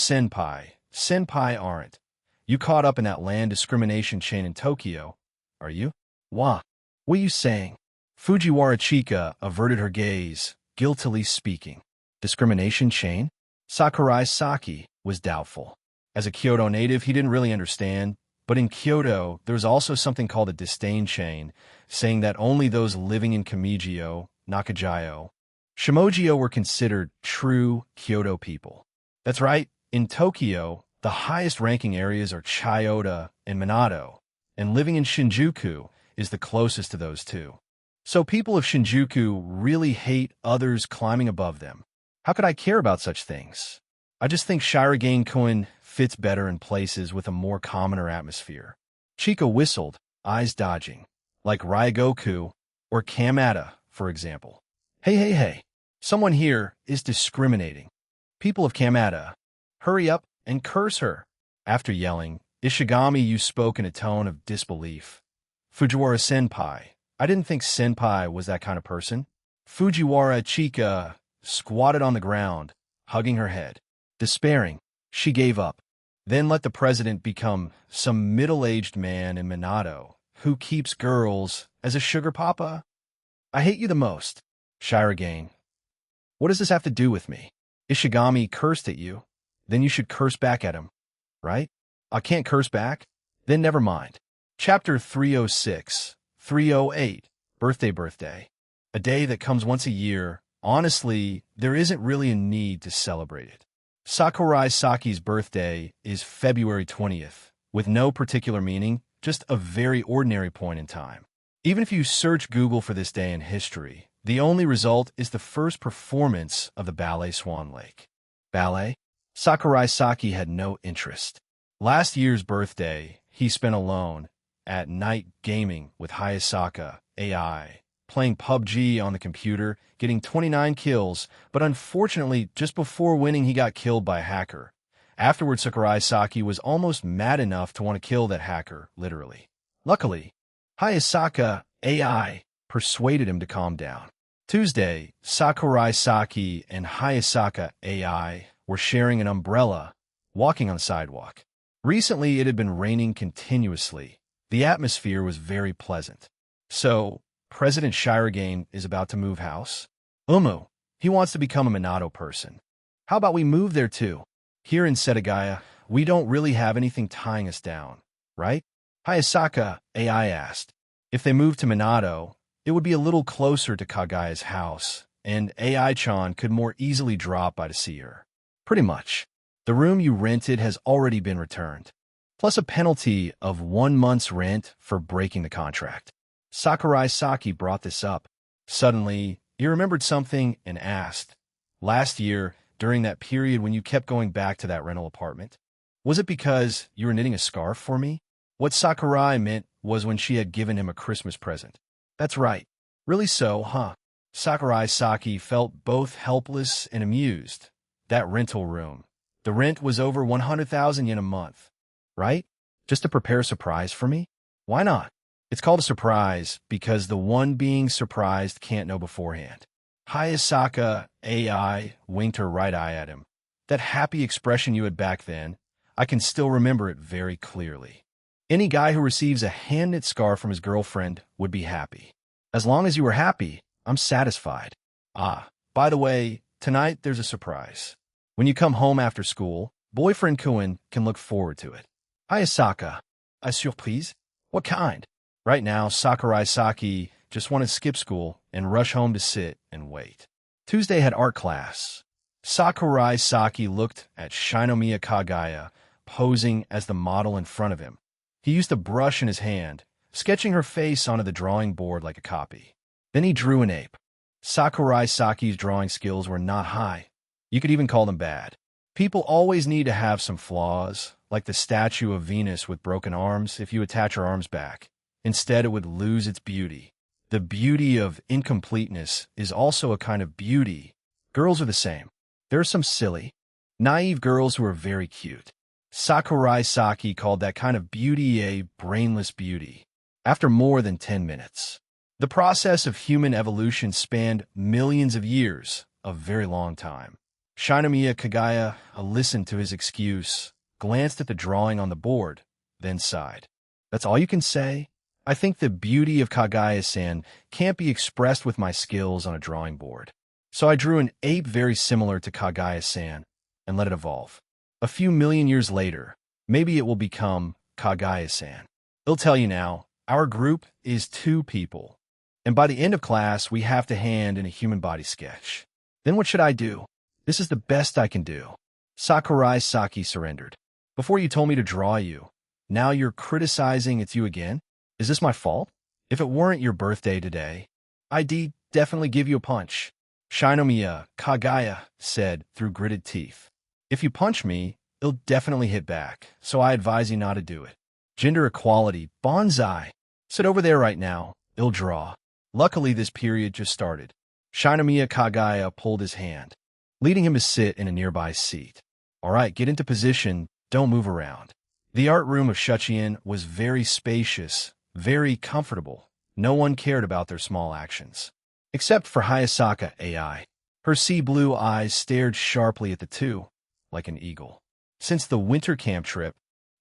Senpai aren't. You caught up in that land discrimination chain in Tokyo, are you? What are you saying? Fujiwara Chika averted her gaze, guiltily speaking. Discrimination chain? Sakurai Saki was doubtful. As a Kyoto native, he didn't really understand, but in Kyoto, there's also something called a disdain chain, saying that only those living in Kamijo, Nakajayo, Shimojo were considered true Kyoto people. That's right, in Tokyo, the highest-ranking areas are Chiyoda and Minato, and living in Shinjuku is the closest to those two. So people of Shinjuku really hate others climbing above them. How could I care about such things? I just think Shirogane-kun fits better in places with a more commoner atmosphere. Chika whistled, eyes dodging, like Ryogoku or Kamada, for example. Hey, someone here is discriminating. People of Kamada, hurry up and curse her. After yelling, Ishigami, you spoke in a tone of disbelief. Fujiwara Senpai, I didn't think Senpai was that kind of person. Fujiwara Chika squatted on the ground, hugging her head. Despairing, she gave up. Then let the president become some middle-aged man in Minato who keeps girls as a sugar papa. I hate you the most. Shirogane. What does this have to do with me? Ishigami cursed at you. Then you should curse back at him, right? I can't curse back? Then never mind. Chapter 306, 308, Birthday. A day that comes once a year. Honestly, there isn't really a need to celebrate it. Sakurai Saki's birthday is February 20th, with no particular meaning, just a very ordinary point in time. Even if you search Google for this day in history, the only result is the first performance of the ballet Swan Lake. Ballet? Sakurai Saki had no interest. Last year's birthday, he spent alone, at night gaming with Hayasaka, AI, playing PUBG on the computer, getting 29 kills, but unfortunately, just before winning, he got killed by a hacker. Afterwards, Sakurai Saki was almost mad enough to want to kill that hacker, literally. Luckily, Hayasaka, AI, persuaded him to calm down. Tuesday, Sakurai Saki and Hayasaka AI were sharing an umbrella, walking on the sidewalk. Recently, it had been raining continuously. The atmosphere was very pleasant. So, President Shirogane is about to move house? He wants to become a Minato person. How about we move there too? Here in Setagaya, we don't really have anything tying us down, right? Hayasaka AI asked. If they moved to Minato, it would be a little closer to Kagaya's house, and AI-chan could more easily drop by to see her. Pretty much. The room you rented has already been returned, plus a penalty of 1 month's rent for breaking the contract. Sakurai Saki brought this up. Suddenly, he remembered something and asked, last year, during that period when you kept going back to that rental apartment, was it because you were knitting a scarf for me? What Sakurai meant was when she had given him a Christmas present. That's right. Really so, huh? Sakurai Saki felt both helpless and amused. That rental room. The rent was over 100,000 yen a month, right? Just to prepare a surprise for me? Why not? It's called a surprise because the one being surprised can't know beforehand. Hayasaka AI winked her right eye at him. That happy expression you had back then, I can still remember it very clearly. Any guy who receives a hand-knit scarf from his girlfriend would be happy. As long as you were happy, I'm satisfied. By the way, tonight there's a surprise. When you come home after school, boyfriend Kuin can look forward to it. Hayasaka, a surprise? What kind? Right now, Sakurai Saki just want to skip school and rush home to sit and wait. Tuesday had art class. Sakurai Saki looked at Shinomiya Kagaya, posing as the model in front of him. He used a brush in his hand, sketching her face onto the drawing board like a copy. Then he drew an ape. Sakurai Saki's drawing skills were not high. You could even call them bad. People always need to have some flaws, like the statue of Venus with broken arms. If you attach her arms back, instead it would lose its beauty. The beauty of incompleteness is also a kind of beauty. Girls are the same. There are some silly, naive girls who are very cute. Sakurai Saki called that kind of beauty a brainless beauty. After more than 10 minutes. The process of human evolution spanned millions of years, a very long time. Shinomiya Kagaya listened to his excuse, glanced at the drawing on the board, then sighed. That's all you can say? I think the beauty of Kagaya-san can't be expressed with my skills on a drawing board. So I drew an ape very similar to Kagaya-san and let it evolve. A few million years later, maybe it will become Kagaya-san. I'll tell you now, our group is 2 people. And by the end of class, we have to hand in a human body sketch. Then what should I do? This is the best I can do. Sakurai Saki surrendered. Before you told me to draw you. Now you're criticizing it's you again? Is this my fault? If it weren't your birthday today, I'd definitely give you a punch. Shinomiya Kagaya said through gritted teeth. If you punch me, it'll definitely hit back, so I advise you not to do it. Gender equality, bonsai. Sit over there right now. It'll draw. Luckily, this period just started. Shinomiya Kagaya pulled his hand, leading him to sit in a nearby seat. All right, get into position. Don't move around. The art room of Shuchiin was very spacious, very comfortable. No one cared about their small actions. Except for Hayasaka AI. Her sea blue eyes stared sharply at the two, like an eagle. Since the winter camp trip,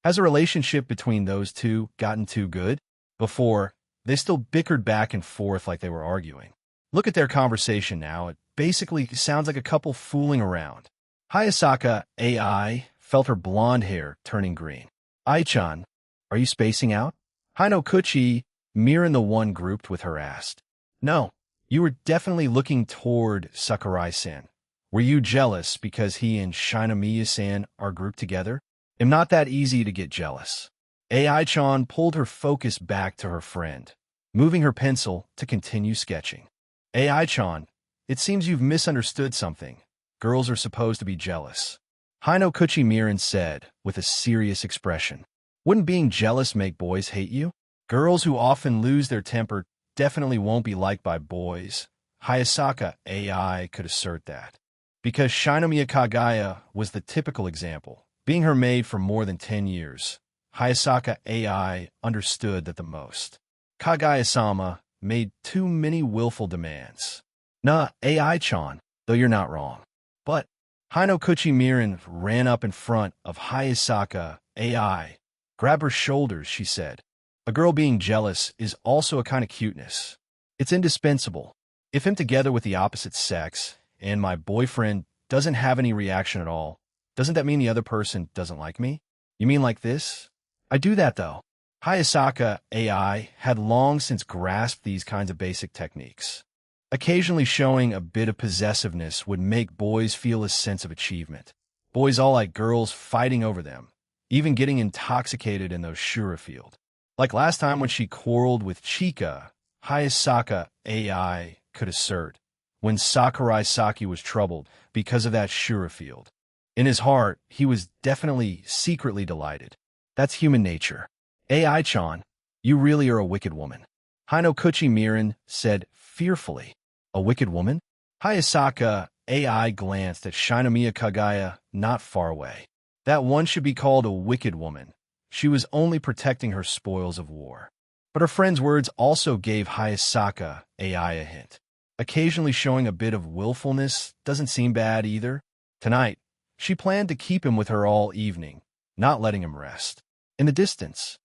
has a relationship between those two gotten too good? Before, they still bickered back and forth like they were arguing. Look at their conversation now. It basically sounds like a couple fooling around. Hayasaka AI felt her blonde hair turning green. Ai-chan, are you spacing out? Hino Kuchi, Miran the one grouped with her asked. No, you were definitely looking toward Sakurai-san. Were you jealous because he and Shinomiya-san are grouped together? I'm not that easy to get jealous. AI-chan pulled her focus back to her friend, moving her pencil to continue sketching. AI-chan, it seems you've misunderstood something. Girls are supposed to be jealous. Hino Kuchi Miran said, with a serious expression. Wouldn't being jealous make boys hate you? Girls who often lose their temper definitely won't be liked by boys. Hayasaka AI could assert that. Because Shinomiya Kagaya was the typical example, being her maid for more than 10 years. Hayasaka AI understood that the most. Kagaya-sama, made too many willful demands. Nah, AI-chan, though you're not wrong. But Hino Kuchi-miran ran up in front of Hayasaka AI. Grab her shoulders, she said. A girl being jealous is also a kind of cuteness. It's indispensable. If I'm together with the opposite sex, and my boyfriend doesn't have any reaction at all, doesn't that mean the other person doesn't like me? You mean like this? I do that, though. Hayasaka AI had long since grasped these kinds of basic techniques. Occasionally showing a bit of possessiveness would make boys feel a sense of achievement. Boys all like girls fighting over them, even getting intoxicated in those Shura field. Like last time when she quarreled with Chika, Hayasaka AI could assert, when Sakurai Saki was troubled because of that Shura field. In his heart, he was definitely secretly delighted. That's human nature. AI-chan, you really are a wicked woman. Hino Kuchi-miran said fearfully. A wicked woman? Hayasaka AI glanced at Shinomiya Kagaya not far away. That one should be called a wicked woman. She was only protecting her spoils of war. But her friend's words also gave Hayasaka AI a hint. Occasionally showing a bit of willfulness doesn't seem bad either. Tonight, she planned to keep him with her all evening, not letting him rest. In the distance,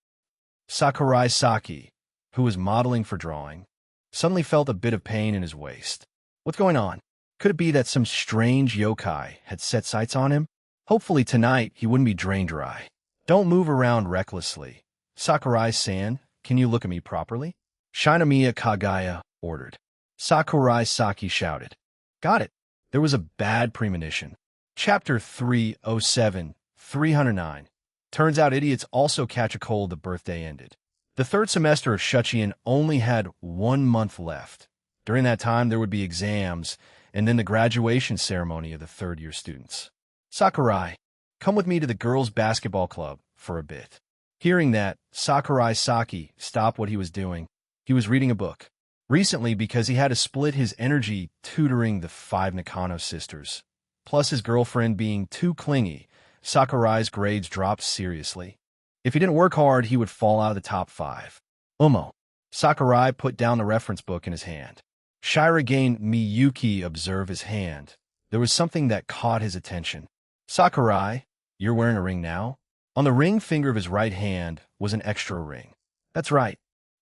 Sakurai Saki, who was modeling for drawing, suddenly felt a bit of pain in his waist. What's going on? Could it be that some strange yokai had set sights on him? Hopefully tonight he wouldn't be drained dry. Don't move around recklessly. Sakurai-san, can you look at me properly? Shinomiya Kagaya ordered. Sakurai Saki shouted. Got it. There was a bad premonition. Chapter 307, 309. Turns out idiots also catch a cold the birthday ended. The third semester of Shuchiin only had 1 month left. During that time, there would be exams, and then the graduation ceremony of the third-year students. Sakurai, come with me to the girls' basketball club for a bit. Hearing that, Sakurai Saki stopped what he was doing. He was reading a book. Recently, because he had to split his energy tutoring the 5 Nakano sisters, plus his girlfriend being too clingy, Sakurai's grades dropped seriously. If he didn't work hard, he would fall out of the top 5. Umo. Sakurai put down the reference book in his hand. Shirogane Miyuki observed his hand. There was something that caught his attention. Sakurai, you're wearing a ring now? On the ring finger of his right hand was an extra ring. That's right.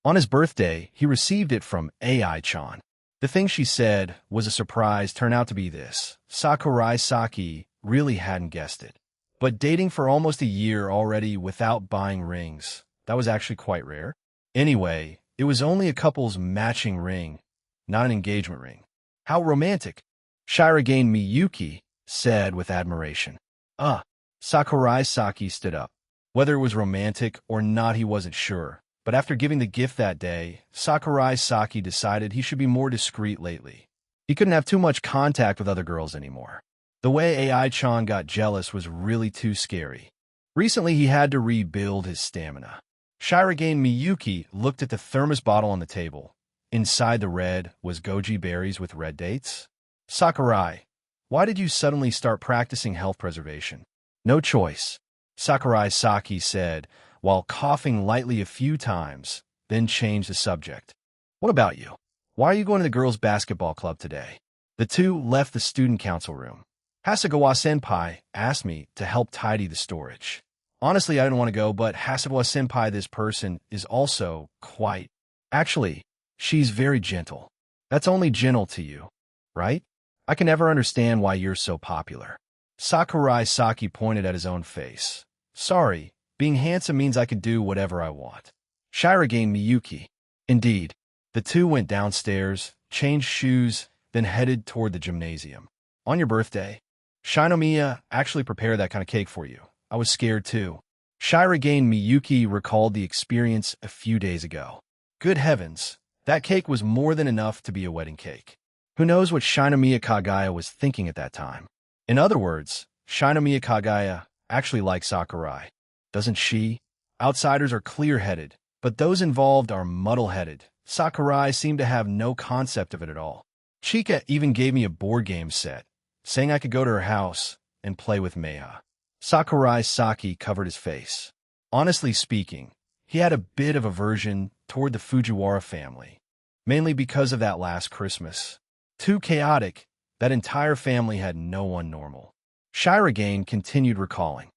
On his birthday, he received it from AI-chan. The thing she said was a surprise turned out to be this. Sakurai Saki really hadn't guessed it. But dating for almost a year already without buying rings, that was actually quite rare. Anyway, it was only a couple's matching ring, not an engagement ring. How romantic, Shirogane Miyuki said with admiration. Sakurai Saki stood up. Whether it was romantic or not, he wasn't sure. But after giving the gift that day, Sakurai Saki decided he should be more discreet lately. He couldn't have too much contact with other girls anymore. The way AI-chan got jealous was really too scary. Recently, he had to rebuild his stamina. Shirogane Miyuki looked at the thermos bottle on the table. Inside the red was goji berries with red dates. Sakurai, why did you suddenly start practicing health preservation? No choice, Sakurai Saki said, while coughing lightly a few times, then changed the subject. What about you? Why are you going to the girls' basketball club today? The two left the student council room. Hasegawa-senpai asked me to help tidy the storage. Honestly, I didn't want to go, but Hasegawa-senpai, this person, is also quite... Actually, she's very gentle. That's only gentle to you, right? I can never understand why you're so popular. Sakurai Saki pointed at his own face. Sorry, being handsome means I can do whatever I want. Shirogane Miyuki. Indeed. The two went downstairs, changed shoes, then headed toward the gymnasium. On your birthday, Shinomiya actually prepared that kind of cake for you. I was scared too. Shirogane Miyuki recalled the experience a few days ago. Good heavens, that cake was more than enough to be a wedding cake. Who knows what Shinomiya Kagaya was thinking at that time? In other words, Shinomiya Kagaya actually likes Sakurai. Doesn't she? Outsiders are clear-headed, but those involved are muddle-headed. Sakurai seemed to have no concept of it at all. Chika even gave me a board game set, saying I could go to her house and play with Meiha. Sakurai Saki covered his face. Honestly speaking, he had a bit of aversion toward the Fujiwara family. mainly because of that last Christmas. Too chaotic, that entire family had no one normal. Shirogane continued recalling.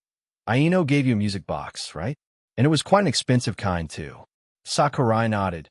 Aino gave you a music box, right? And it was quite an expensive kind, too. Sakurai nodded.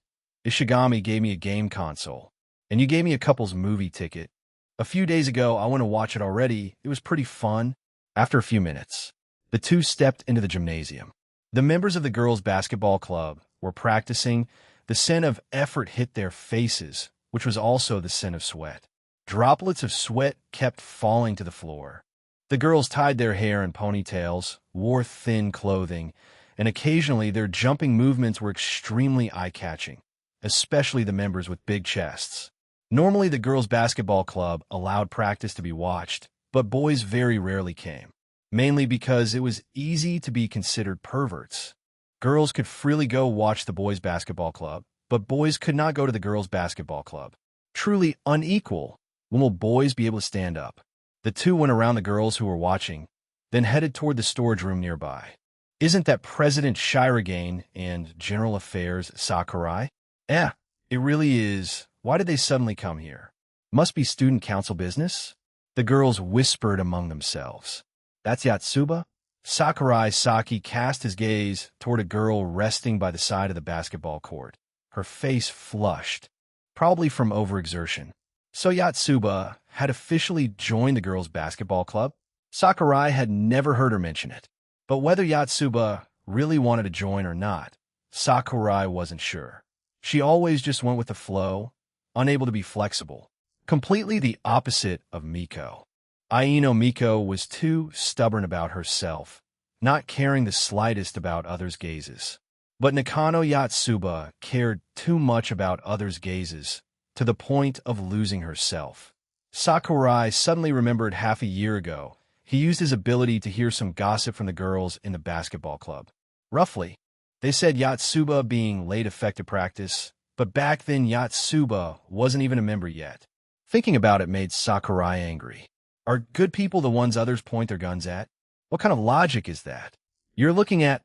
Ishigami gave me a game console. And you gave me a couple's movie ticket. A few days ago, I went to watch it already. It was pretty fun. After a few minutes, the two stepped into the gymnasium. The members of the girls' basketball club were practicing. The scent of effort hit their faces, which was also the scent of sweat. Droplets of sweat kept falling to the floor. The girls tied their hair in ponytails, wore thin clothing, and occasionally their jumping movements were extremely eye-catching, especially the members with big chests. Normally, the girls' basketball club allowed practice to be watched, but boys very rarely came, mainly because it was easy to be considered perverts. Girls could freely go watch the boys' basketball club, but boys could not go to the girls' basketball club. Truly unequal. When will boys be able to stand up? The two went around the girls who were watching, then headed toward the storage room nearby. Isn't that President Shirogane and General Affairs Sakurai? It really is. Why did they suddenly come here? Must be student council business? The girls whispered among themselves. That's Yatsuba? Sakurai Saki cast his gaze toward a girl resting by the side of the basketball court. Her face flushed, probably from overexertion. So Yatsuba had officially joined the girls' basketball club? Sakurai had never heard her mention it. But whether Yatsuba really wanted to join or not, Sakurai wasn't sure. She always just went with the flow, unable to be flexible. Completely the opposite of Miko. Aino Miko was too stubborn about herself, not caring the slightest about others' gazes. But Nakano Yatsuba cared too much about others' gazes, to the point of losing herself. Sakurai suddenly remembered half a year ago, he used his ability to hear some gossip from the girls in the basketball club. Roughly, they said Yatsuba being late affected practice, but back then Yatsuba wasn't even a member yet. Thinking about it made Sakurai angry. Are good people the ones others point their guns at? What kind of logic is that? You're looking at...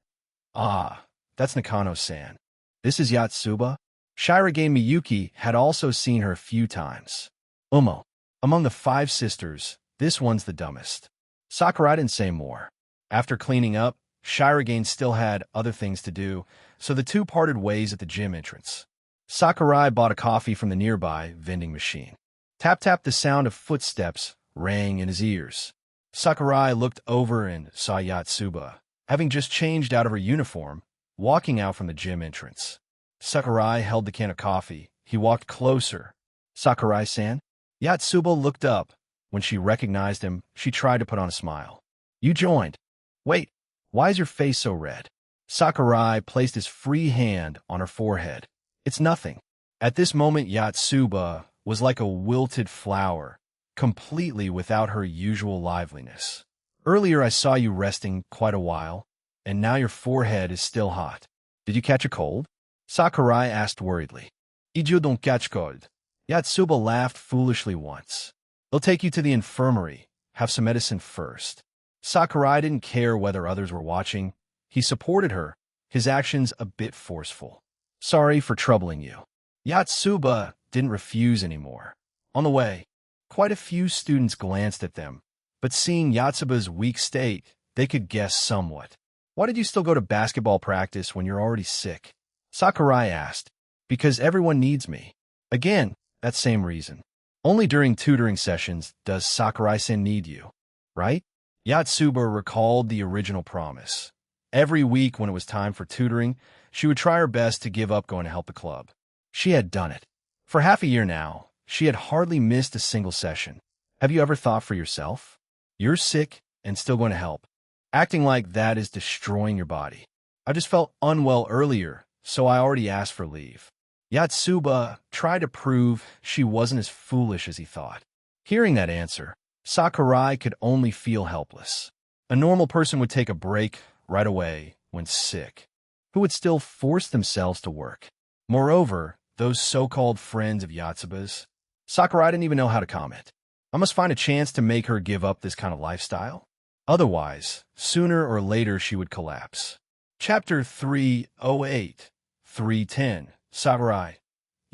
that's Nakano-san. This is Yatsuba? Shirogane Miyuki had also seen her a few times. Among the 5 sisters, this one's the dumbest. Sakurai didn't say more. After cleaning up, Shirogane still had other things to do, so the two parted ways at the gym entrance. Sakurai bought a coffee from the nearby vending machine. Tap-tap, the sound of footsteps rang in his ears. Sakurai looked over and saw Yatsuba, having just changed out of her uniform, walking out from the gym entrance. Sakurai held the can of coffee. He walked closer. Sakurai-san? Yatsuba looked up. When she recognized him, she tried to put on a smile. You joined. Wait, why is your face so red? Sakurai placed his free hand on her forehead. It's nothing. At this moment, Yatsuba was like a wilted flower, completely without her usual liveliness. Earlier I saw you resting quite a while, and now your forehead is still hot. Did you catch a cold? Sakurai asked worriedly. Ijo don't catch cold. Yatsuba laughed foolishly once. They'll take you to the infirmary. Have some medicine first. Sakurai didn't care whether others were watching. He supported her, his actions a bit forceful. Sorry for troubling you. Yatsuba didn't refuse anymore. On the way, quite a few students glanced at them, but seeing Yatsuba's weak state, they could guess somewhat. Why did you still go to basketball practice when you're already sick? Sakurai asked. Because everyone needs me. Again, that same reason. Only during tutoring sessions does Sakurai-san need you, right? Yatsuba recalled the original promise. Every week when it was time for tutoring, she would try her best to give up going to help the club. She had done it. For half a year now, she had hardly missed a single session. Have you ever thought for yourself? You're sick and still going to help. Acting like that is destroying your body. I just felt unwell earlier, so I already asked for leave. Yatsuba tried to prove she wasn't as foolish as he thought. Hearing that answer, Sakurai could only feel helpless. A normal person would take a break right away when sick, who would still force themselves to work. Moreover, those so-called friends of Yatsuba's, Sakurai didn't even know how to comment. I must find a chance to make her give up this kind of lifestyle. Otherwise, sooner or later she would collapse. Chapter 308, 310. Sakurai.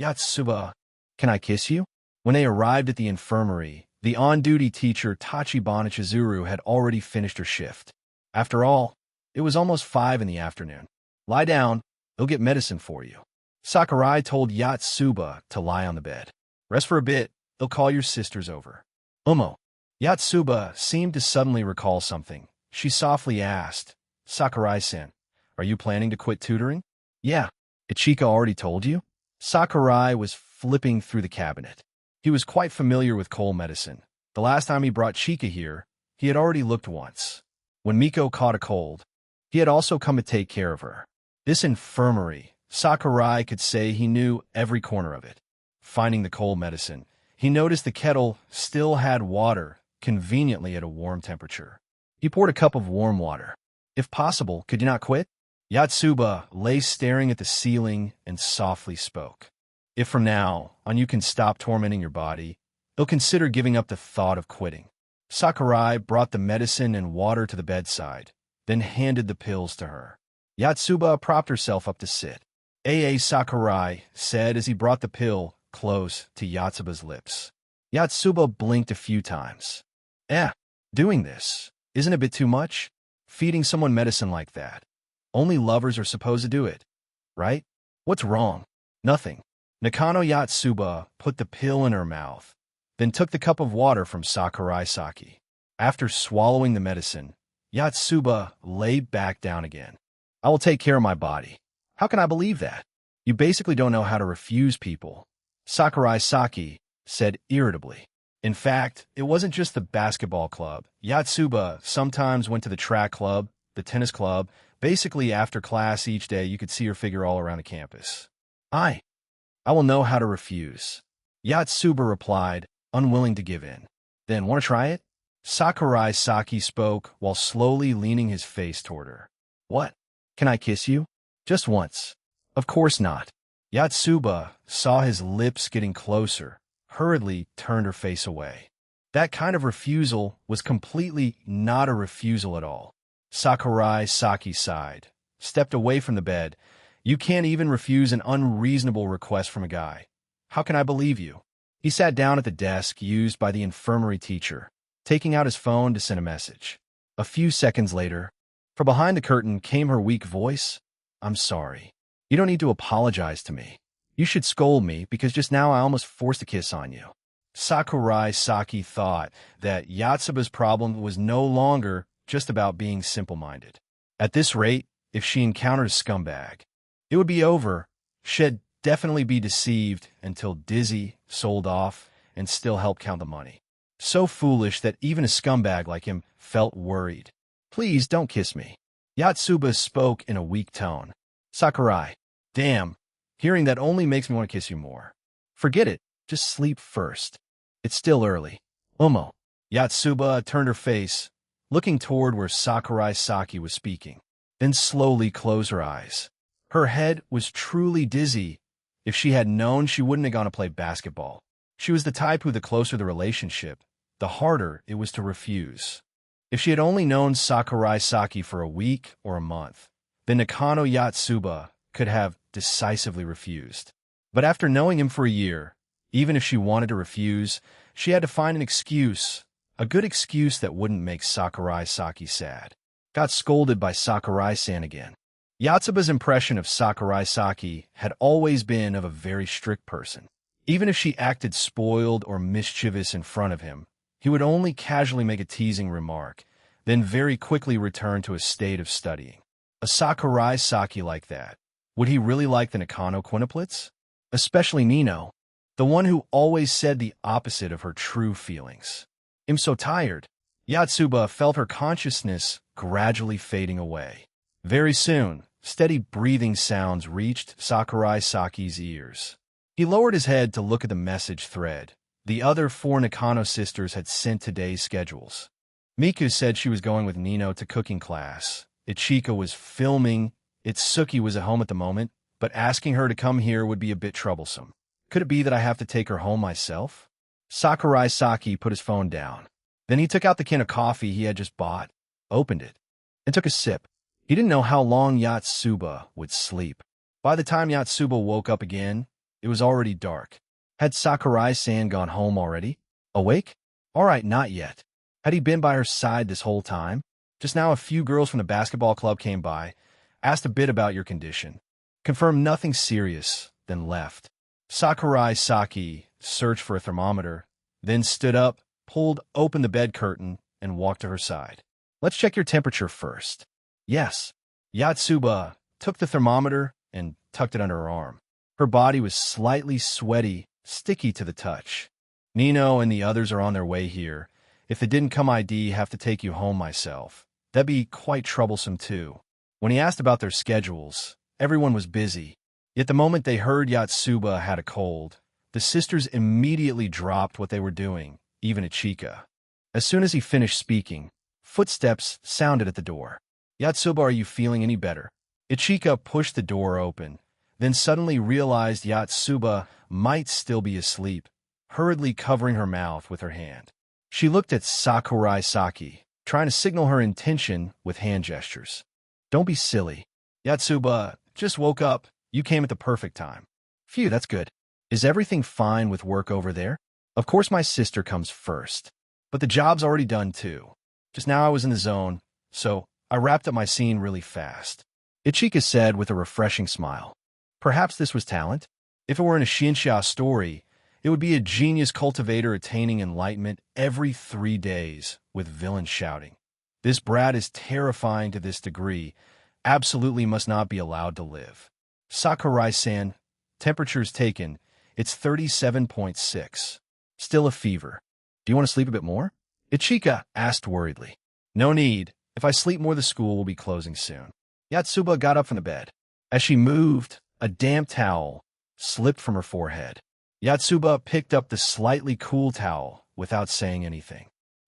Yatsuba, can I kiss you? When they arrived at the infirmary, the on-duty teacher Tachibana Chizuru had already finished her shift. After all, it was almost 5 in the afternoon. Lie down, they'll get medicine for you. Sakurai told Yatsuba to lie on the bed. Rest for a bit, they'll call your sisters over. Umo. Yatsuba seemed to suddenly recall something. She softly asked, Sakurai-san, are you planning to quit tutoring? Yeah. Ichika already told you? Sakurai was flipping through the cabinet. He was quite familiar with cold medicine. The last time he brought Chika here, he had already looked once. When Miko caught a cold, he had also come to take care of her. This infirmary, Sakurai could say he knew every corner of it. Finding the cold medicine, he noticed the kettle still had water, conveniently at a warm temperature. He poured a cup of warm water. If possible, could you not quit? Yatsuba lay staring at the ceiling and softly spoke. If from now on you can stop tormenting your body, you'll consider giving up the thought of quitting. Sakurai brought the medicine and water to the bedside, then handed the pills to her. Yatsuba propped herself up to sit. Sakurai said as he brought the pill close to Yatsuba's lips. Yatsuba blinked a few times. Doing this isn't a bit too much? Feeding someone medicine like that. Only lovers are supposed to do it, right? What's wrong? Nothing. Nakano Yatsuba put the pill in her mouth, then took the cup of water from Sakurai Saki. After swallowing the medicine, Yatsuba lay back down again. I will take care of my body. How can I believe that? You basically don't know how to refuse people, Sakurai Saki said irritably. In fact, it wasn't just the basketball club. Yatsuba sometimes went to the track club, the tennis club. Basically, after class each day, you could see her figure all around the campus. I will know how to refuse. Yatsuba replied, unwilling to give in. Then, want to try it? Sakurai Saki spoke while slowly leaning his face toward her. What? Can I kiss you? Just once. Of course not. Yatsuba saw his lips getting closer, hurriedly turned her face away. That kind of refusal was completely not a refusal at all. Sakurai Saki sighed, stepped away from the bed. You can't even refuse an unreasonable request from a guy. How can I believe you? He sat down at the desk used by the infirmary teacher, taking out his phone to send a message. A few seconds later, from behind the curtain came her weak voice. I'm sorry. You don't need to apologize to me. You should scold me because just now I almost forced a kiss on you. Sakurai Saki thought that Yatsuba's problem was no longer just about being simple-minded. At this rate, if she encountered a scumbag, it would be over. She'd definitely be deceived until dizzy, sold off, and still help count the money. So foolish that even a scumbag like him felt worried. Please don't kiss me. Yatsuba spoke in a weak tone. Sakurai, damn, hearing that only makes me want to kiss you more. Forget it, just sleep first. It's still early. Umo. Yatsuba turned her face, looking toward where Sakurai Saki was speaking, then slowly closed her eyes. Her head was truly dizzy. If she had known, she wouldn't have gone to play basketball. She was the type who the closer the relationship, the harder it was to refuse. If she had only known Sakurai Saki for a week or a month, then Nakano Yatsuba could have decisively refused. But after knowing him for a year, even if she wanted to refuse, she had to find an excuse, a good excuse that wouldn't make Sakurai Saki sad. Got scolded by Sakurai-san again. Yatsuba's impression of Sakurai Saki had always been of a very strict person. Even if she acted spoiled or mischievous in front of him, he would only casually make a teasing remark, then very quickly return to a state of studying. A Sakurai Saki like that, would he really like the Nakano quintuplets? Especially Nino, the one who always said the opposite of her true feelings. I'm so tired. Yatsuba felt her consciousness gradually fading away. Very soon, steady breathing sounds reached Sakurai Saki's ears. He lowered his head to look at the message thread. The other 4 Nakano sisters had sent today's schedules. Miku said she was going with Nino to cooking class. Ichika was filming. Itsuki was at home at the moment, but asking her to come here would be a bit troublesome. Could it be that I have to take her home myself? Sakurai Saki put his phone down. Then he took out the can of coffee he had just bought, opened it, and took a sip. He didn't know how long Yatsuba would sleep. By the time Yatsuba woke up again, It was already dark. Had Sakurai-san gone home already? Awake? All right, not yet. Had he been by her side this whole time? Just now a few girls from the basketball club came by, asked a bit about your condition, confirmed nothing serious, then left. Sakurai Saki searched for a thermometer, then stood up, pulled open the bed curtain, and walked to her side. Let's check your temperature first. Yes. Yatsuba took the thermometer and tucked it under her arm. Her body was slightly sweaty, sticky to the touch. Nino and the others are on their way here. If they didn't come, I'd have to take you home myself. That'd be quite troublesome, too. When he asked about their schedules, everyone was busy. Yet the moment they heard Yatsuba had a cold, the sisters immediately dropped what they were doing, even Ichika. As soon as he finished speaking, footsteps sounded at the door. Yatsuba, are you feeling any better? Ichika pushed the door open, then suddenly realized Yatsuba might still be asleep, hurriedly covering her mouth with her hand. She looked at Sakurai Saki, trying to signal her intention with hand gestures. Don't be silly. Yatsuba just woke up. You came at the perfect time. Phew, that's good. Is everything fine with work over there? Of course my sister comes first, but the job's already done too. Just now I was in the zone, so I wrapped up my scene really fast. Ichika said with a refreshing smile. Perhaps this was talent? If it were in a Shinsha story, it would be a genius cultivator attaining enlightenment every 3 days, with villains shouting. This brat is terrifying to this degree, absolutely must not be allowed to live. Sakurai-san, temperature's taken, it's 37.6. Still a fever. Do you want to sleep a bit more? Ichika asked worriedly. No need. If I sleep more, the school will be closing soon. Yatsuba got up from the bed. As she moved, a damp towel slipped from her forehead. Yatsuba picked up the slightly cool towel without saying anything.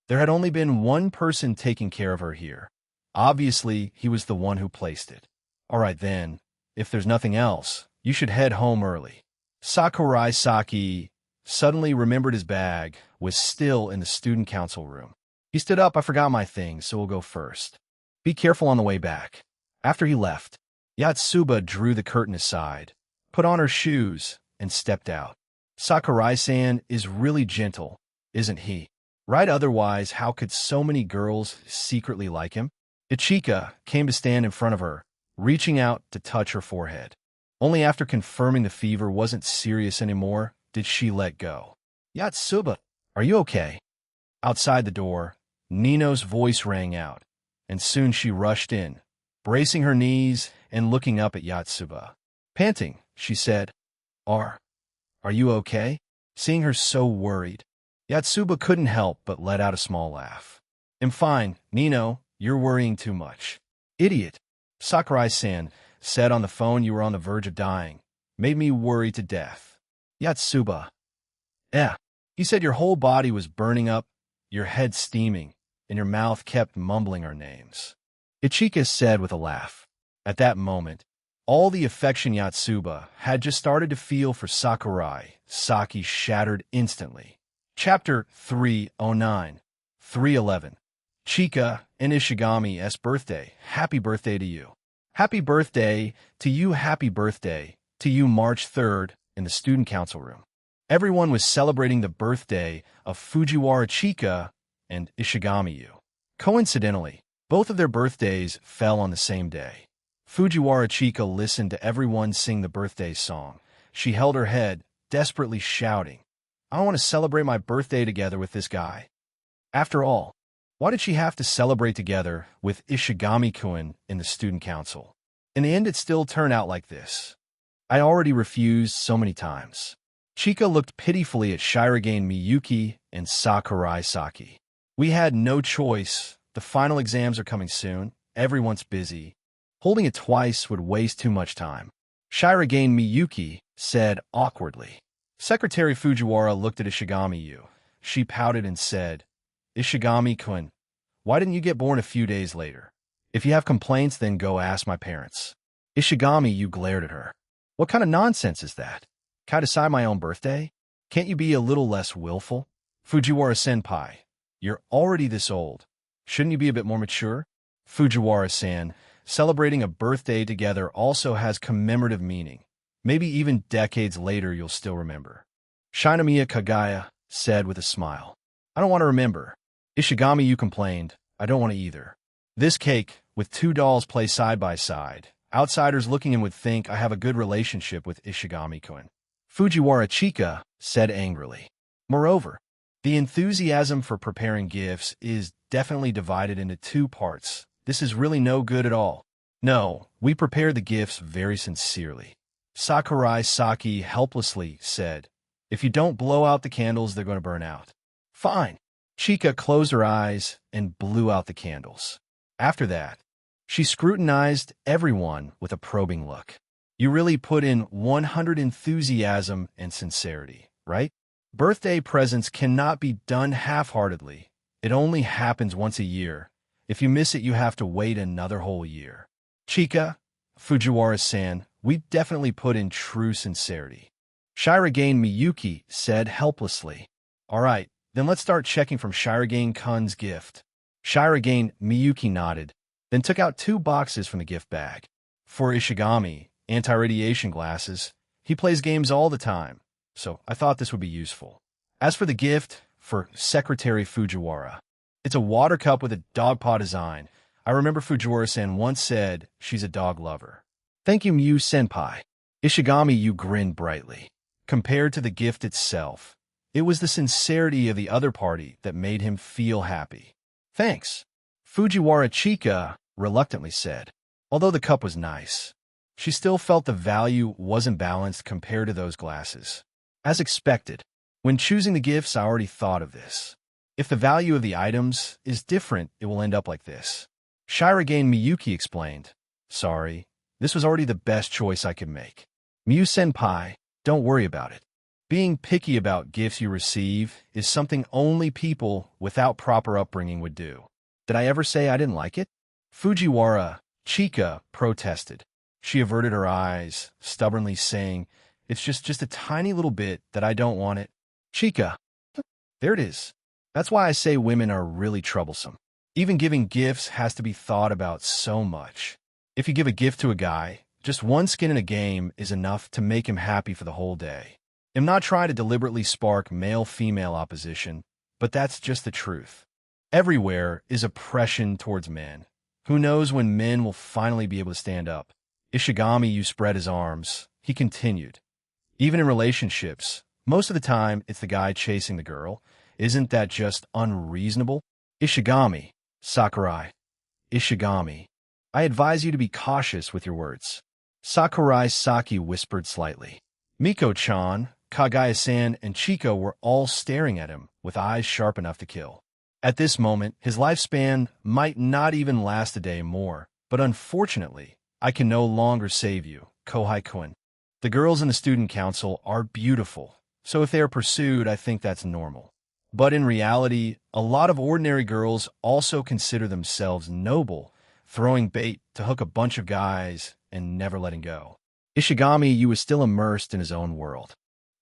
There had only been one person taking care of her here. Obviously, he was the one who placed it. All right then, if there's nothing else, you should head home early. Sakurai Saki suddenly remembered his bag was still in the student council room. He stood up. I forgot my things, so we'll go first. Be careful on the way back. After he left, Yatsuba drew the curtain aside, put on her shoes, and stepped out. Sakurai-san is really gentle, isn't he? Right, otherwise how could so many girls secretly like him? Ichika came to stand in front of her, reaching out to touch her forehead. Only after confirming the fever wasn't serious anymore did she let go. Yatsuba, are you okay? Outside the door, Nino's voice rang out, and soon she rushed in, bracing her knees and looking up at Yatsuba. Panting, she said, Are you okay? Seeing her so worried, Yatsuba couldn't help but let out a small laugh. I'm fine, Nino, you're worrying too much. Idiot. Sakurai-san said on the phone you were on the verge of dying. Made me worry to death. Yatsuba. He said your whole body was burning up, your head steaming, and your mouth kept mumbling our names. Ichika said with a laugh. At that moment, all the affection Yatsuba had just started to feel for Sakurai Saki shattered instantly. Chapter 309, 311. Chika and Ishigami's birthday. Happy birthday to you. Happy birthday to you. Happy birthday to you. March 3rd in the student council room. Everyone was celebrating the birthday of Fujiwara Chika and Ishigami. Coincidentally, both of their birthdays fell on the same day. Fujiwara Chika listened to everyone sing the birthday song. She held her head, desperately shouting, I want to celebrate my birthday together with this guy. After all, why did she have to celebrate together with Ishigami-kun in the student council? In the end, it still turned out like this. I already refused so many times. Chika looked pitifully at Shirogane Miyuki and Sakurai Saki. We had no choice. The final exams are coming soon. Everyone's busy. Holding it twice would waste too much time. Shirogane Miyuki said awkwardly. Secretary Fujiwara looked at Ishigami-yu. She pouted and said, Ishigami-kun, why didn't you get born a few days later? If you have complaints, then go ask my parents. Ishigami-yu glared at her. What kind of nonsense is that? Can I decide my own birthday? Can't you be a little less willful? Fujiwara-senpai, you're already this old. Shouldn't you be a bit more mature? Fujiwara-san, celebrating a birthday together also has commemorative meaning. Maybe even decades later you'll still remember. Shinomiya Kagaya said with a smile. I don't want to remember. Ishigami, you complained. I don't want to either. This cake, with two dolls placed side by side, outsiders looking in would think I have a good relationship with Ishigami-kun. Fujiwara Chika said angrily. Moreover, the enthusiasm for preparing gifts is definitely divided into two parts. This is really no good at all. No, we prepare the gifts very sincerely. Sakurai Saki helplessly said, if you don't blow out the candles, they're going to burn out. Fine. Chika closed her eyes and blew out the candles. After that, she scrutinized everyone with a probing look. You really put in 100 enthusiasm and sincerity, right? Birthday presents cannot be done half-heartedly. It only happens once a year. If you miss it, you have to wait another whole year. Chika, Fujiwara-san, we definitely put in true sincerity. Shirogane Miyuki said helplessly. All right, then let's start checking from Shirogane-kun's gift. Shirogane Miyuki nodded, then took out 2 boxes from the gift bag. For Ishigami, anti-radiation glasses. He plays games all the time, so I thought this would be useful. As for the gift, for Secretary Fujiwara, it's a water cup with a dog paw design. I remember Fujiwara-san once said she's a dog lover. Thank you, Miyu-senpai. Ishigami, you grinned brightly. Compared to the gift itself, it was the sincerity of the other party that made him feel happy. Thanks. Fujiwara Chika reluctantly said. Although the cup was nice, she still felt the value wasn't balanced compared to those glasses. As expected, when choosing the gifts, I already thought of this. If the value of the items is different, it will end up like this. Shirogane Miyuki explained. Sorry, this was already the best choice I could make. Miyu-senpai, don't worry about it. Being picky about gifts you receive is something only people without proper upbringing would do. Did I ever say I didn't like it? Fujiwara Chika protested. She averted her eyes, stubbornly saying, it's just a tiny little bit that I don't want it. Chika. There it is. That's why I say women are really troublesome. Even giving gifts has to be thought about so much. If you give a gift to a guy, just one skin in a game is enough to make him happy for the whole day. I'm not trying to deliberately spark male-female opposition, but that's just the truth. Everywhere is oppression towards men. Who knows when men will finally be able to stand up? Ishigami, you spread his arms. He continued. Even in relationships, most of the time it's the guy chasing the girl. Isn't that just unreasonable? Ishigami, Sakurai. Ishigami. I advise you to be cautious with your words. Sakurai Saki whispered slightly. Miko-chan, Kagaya-san, and Chiko were all staring at him with eyes sharp enough to kill. At this moment, his lifespan might not even last a day more, but unfortunately, I can no longer save you, Kohai-kun. The girls in the student council are beautiful, so if they are pursued, I think that's normal. But in reality, a lot of ordinary girls also consider themselves noble, throwing bait to hook a bunch of guys and never letting go. Ishigami, you was still immersed in his own world.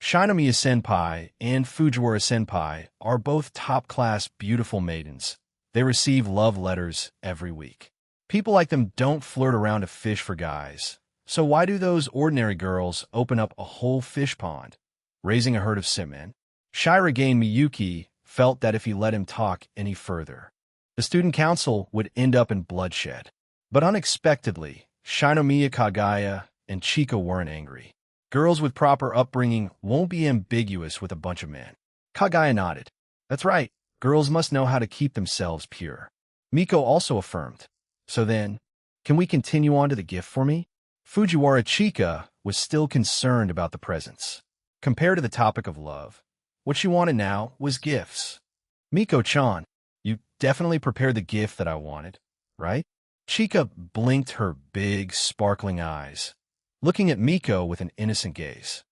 Shinomiya-senpai and Fujiwara-senpai are both top-class beautiful maidens. They receive love letters every week. People like them don't flirt around to fish for guys. So why do those ordinary girls open up a whole fish pond, raising a herd of seamen? Shirogane Miyuki felt that if he let him talk any further, the student council would end up in bloodshed. But unexpectedly, Shinomiya Kagaya and Chika weren't angry. Girls with proper upbringing won't be ambiguous with a bunch of men. Kagaya nodded. That's right, girls must know how to keep themselves pure. Miko also affirmed. So then, can we continue on to the gift for me? Fujiwara Chika was still concerned about the presents. Compared to the topic of love, what she wanted now was gifts. Miko-chan, you definitely prepared the gift that I wanted, right? Chika blinked her big, sparkling eyes, looking at Miko with an innocent gaze.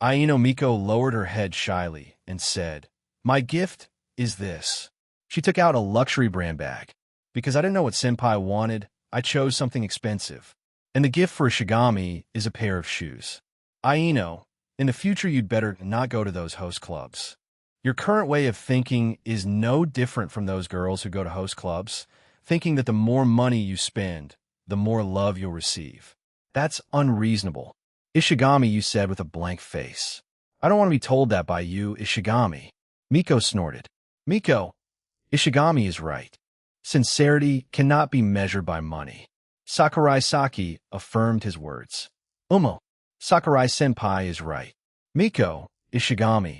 Aino Miko lowered her head shyly and said, my gift is this. She took out a luxury brand bag. Because I didn't know what senpai wanted, I chose something expensive. And the gift for Ishigami is a pair of shoes. Aino, in the future you'd better not go to those host clubs. Your current way of thinking is no different from those girls who go to host clubs, thinking that the more money you spend, the more love you'll receive. That's unreasonable. Ishigami, you said with a blank face. I don't want to be told that by you, Ishigami. Miko snorted. Miko, Ishigami is right. Sincerity cannot be measured by money. Sakurai Saki affirmed his words. Sakurai-senpai is right. Miko, Ishigami.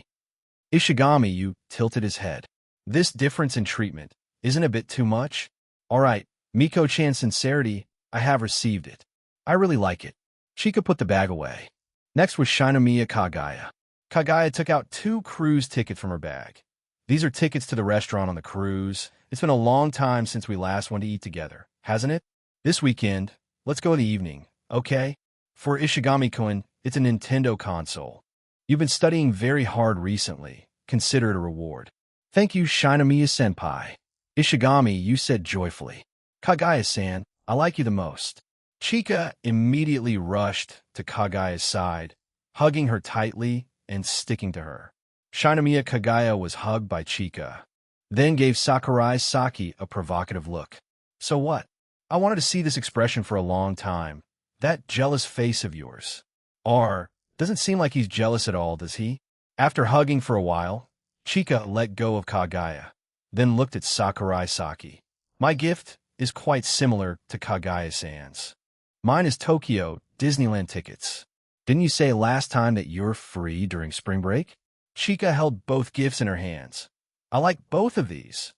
Ishigami, you tilted his head. This difference in treatment isn't a bit too much? All right, Miko-chan's sincerity, I have received it. I really like it. Chika put the bag away. Next was Shinomiya Kagaya. Kagaya took out 2 cruise tickets from her bag. These are tickets to the restaurant on the cruise. It's been a long time since we last went to eat together, hasn't it? This weekend, let's go in the evening, okay? For Ishigami-kun, it's a Nintendo console. You've been studying very hard recently. Consider it a reward. Thank you, Shinomiya-senpai. Ishigami, you said joyfully. Kagaya-san, I like you the most. Chika immediately rushed to Kagaya's side, hugging her tightly and sticking to her. Shinomiya Kagaya was hugged by Chika, then gave Sakurai Saki a provocative look. So what? I wanted to see this expression for a long time. That jealous face of yours. Doesn't seem like he's jealous at all, does he? After hugging for a while, Chika let go of Kagaya, then looked at Sakurai Saki. My gift is quite similar to Kagaya-san's. Mine is Tokyo Disneyland tickets. Didn't you say last time that you're free during spring break? Chika held both gifts in her hands. I like both of these.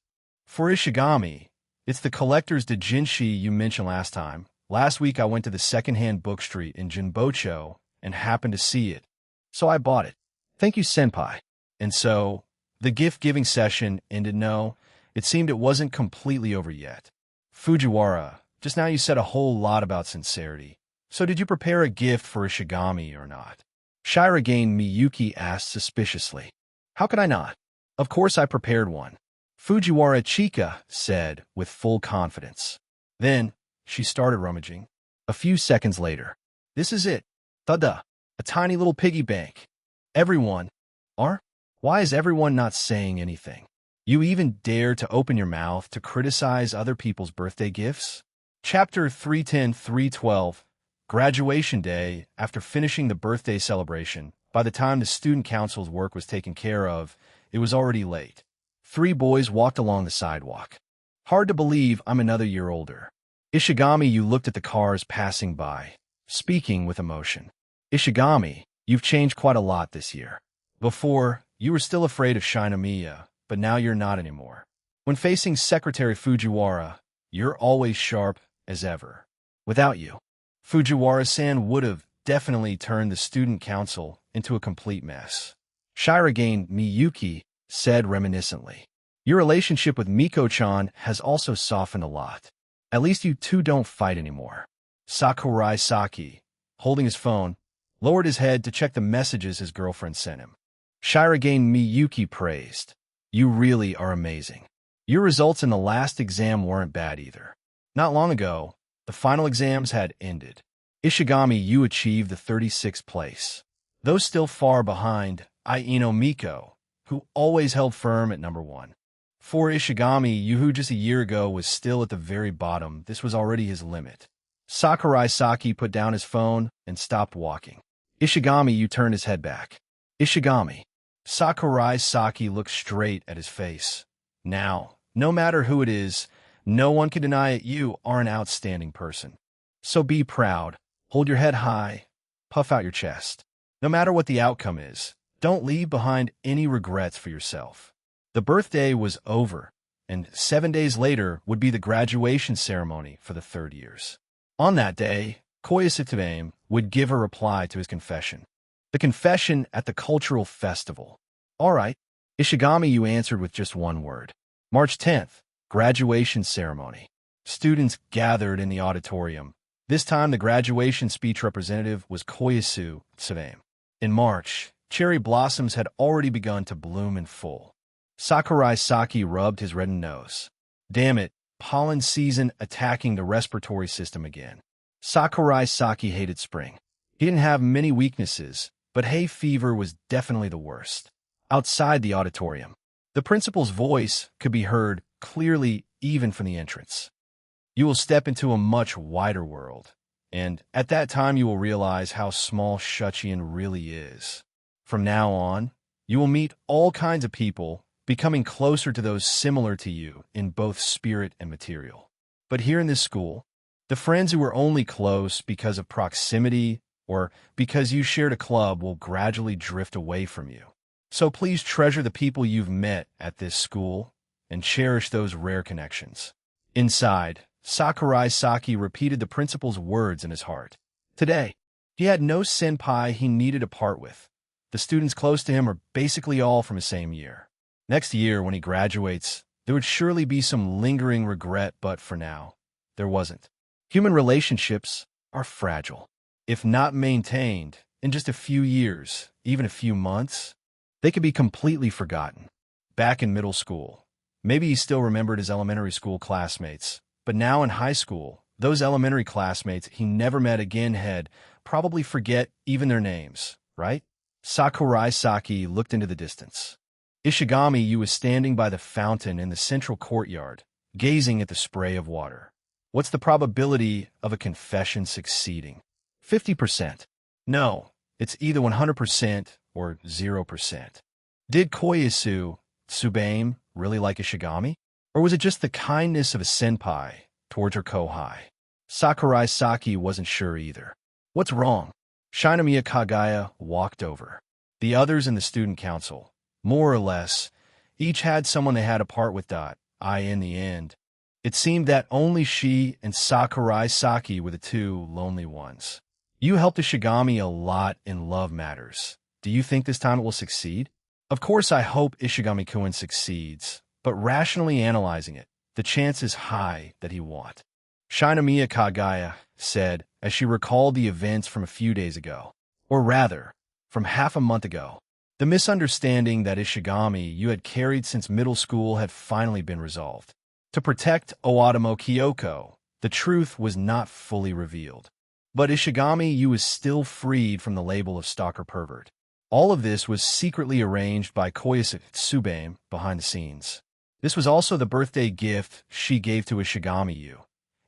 For Ishigami, it's the collector's doujinshi you mentioned last time. Last week I went to the second-hand book street in Jinbocho and happened to see it. So I bought it. Thank you, senpai. And so, the gift-giving session ended. No, it seemed it wasn't completely over yet. Fujiwara, just now you said a whole lot about sincerity. So did you prepare a gift for Ishigami or not? Shirogane Miyuki asked suspiciously. How could I not? Of course I prepared one. Fujiwara Chika said with full confidence. Then, she started rummaging. A few seconds later. This is it. Tada. A tiny little piggy bank. Everyone. Why is everyone not saying anything? You even dare to open your mouth to criticize other people's birthday gifts? Chapter 310-312. Graduation day. After finishing the birthday celebration, by the time the student council's work was taken care of, it was already late. 3 boys walked along the sidewalk. Hard to believe I'm another year older. Ishigami, you looked at the cars passing by, speaking with emotion. Ishigami, you've changed quite a lot this year. Before, you were still afraid of Shinomiya, but now you're not anymore. When facing Secretary Fujiwara, you're always sharp as ever. Without you, Fujiwara-san would have definitely turned the student council into a complete mess. Shirogane Miyuki said reminiscently. Your relationship with Miko-chan has also softened a lot. At least you two don't fight anymore. Sakurai Saki, holding his phone, lowered his head to check the messages his girlfriend sent him. Shirogane Miyuki praised. You really are amazing. Your results in the last exam weren't bad either. Not long ago, the final exams had ended. Ishigami, you achieved the 36th place. Though still far behind Aino Miko, who always held firm at number 1. For Ishigami, you who just a year ago was still at the very bottom, this was already his limit. Sakurai Saki put down his phone and stopped walking. Ishigami, you turned his head back. Ishigami. Sakurai Saki looked straight at his face. Now, no matter who it is, no one can deny it, you are an outstanding person. So be proud, hold your head high, puff out your chest. No matter what the outcome is, don't leave behind any regrets for yourself. The birthday was over, and 7 days later would be the graduation ceremony for the 3rd years. On that day, Koyasutame would give a reply to his confession. The confession at the cultural festival. All right, Ishigami, you answered with just one word. March 10th, graduation ceremony. Students gathered in the auditorium. This time the graduation speech representative was Koyasu-tsame. In March, cherry blossoms had already begun to bloom in full. Sakurai Saki rubbed his reddened nose. Damn it, pollen season attacking the respiratory system again. Sakurai Saki hated spring. He didn't have many weaknesses, but hay fever was definitely the worst. Outside the auditorium, the principal's voice could be heard clearly even from the entrance. You will step into a much wider world. And at that time, you will realize how small Shuchiin really is. From now on, you will meet all kinds of people, becoming closer to those similar to you in both spirit and material. But here in this school, the friends who were only close because of proximity or because you shared a club will gradually drift away from you. So please treasure the people you've met at this school and cherish those rare connections. Inside, Sakurai Saki repeated the principal's words in his heart. Today, he had no senpai he needed to part with. The students close to him are basically all from his same year. Next year, when he graduates, there would surely be some lingering regret, but for now, there wasn't. Human relationships are fragile. If not maintained, in just a few years, even a few months, they could be completely forgotten. Back in middle school, maybe he still remembered his elementary school classmates, but now in high school, those elementary classmates he never met again had probably forget even their names, right? Sakurai Saki looked into the distance. Ishigami Yu was standing by the fountain in the central courtyard, gazing at the spray of water. What's the probability of a confession succeeding? 50%. No, it's either 100% or 0%. Did Koyasu Tsubame really like Ishigami? Or was it just the kindness of a senpai towards her kohai? Sakurai Saki wasn't sure either. What's wrong? Shinomiya Kagaya walked over. The others in the student council, more or less, each had someone they had a part with. In the end, it seemed that only she and Sakurai Saki were the two lonely ones. You helped Ishigami a lot in love matters. Do you think this time it will succeed? Of course, I hope Ishigami-kun succeeds, but rationally analyzing it, the chance is high that he won't. Shinomiya Kagaya said as she recalled the events from a few days ago, or rather, from half a month ago. The misunderstanding that Ishigami you had carried since middle school had finally been resolved. To protect Owadamo Kyoko, the truth was not fully revealed. But Ishigami you was still freed from the label of stalker pervert. All of this was secretly arranged by Koyasu Tsubame behind the scenes. This was also the birthday gift she gave to Ishigami you,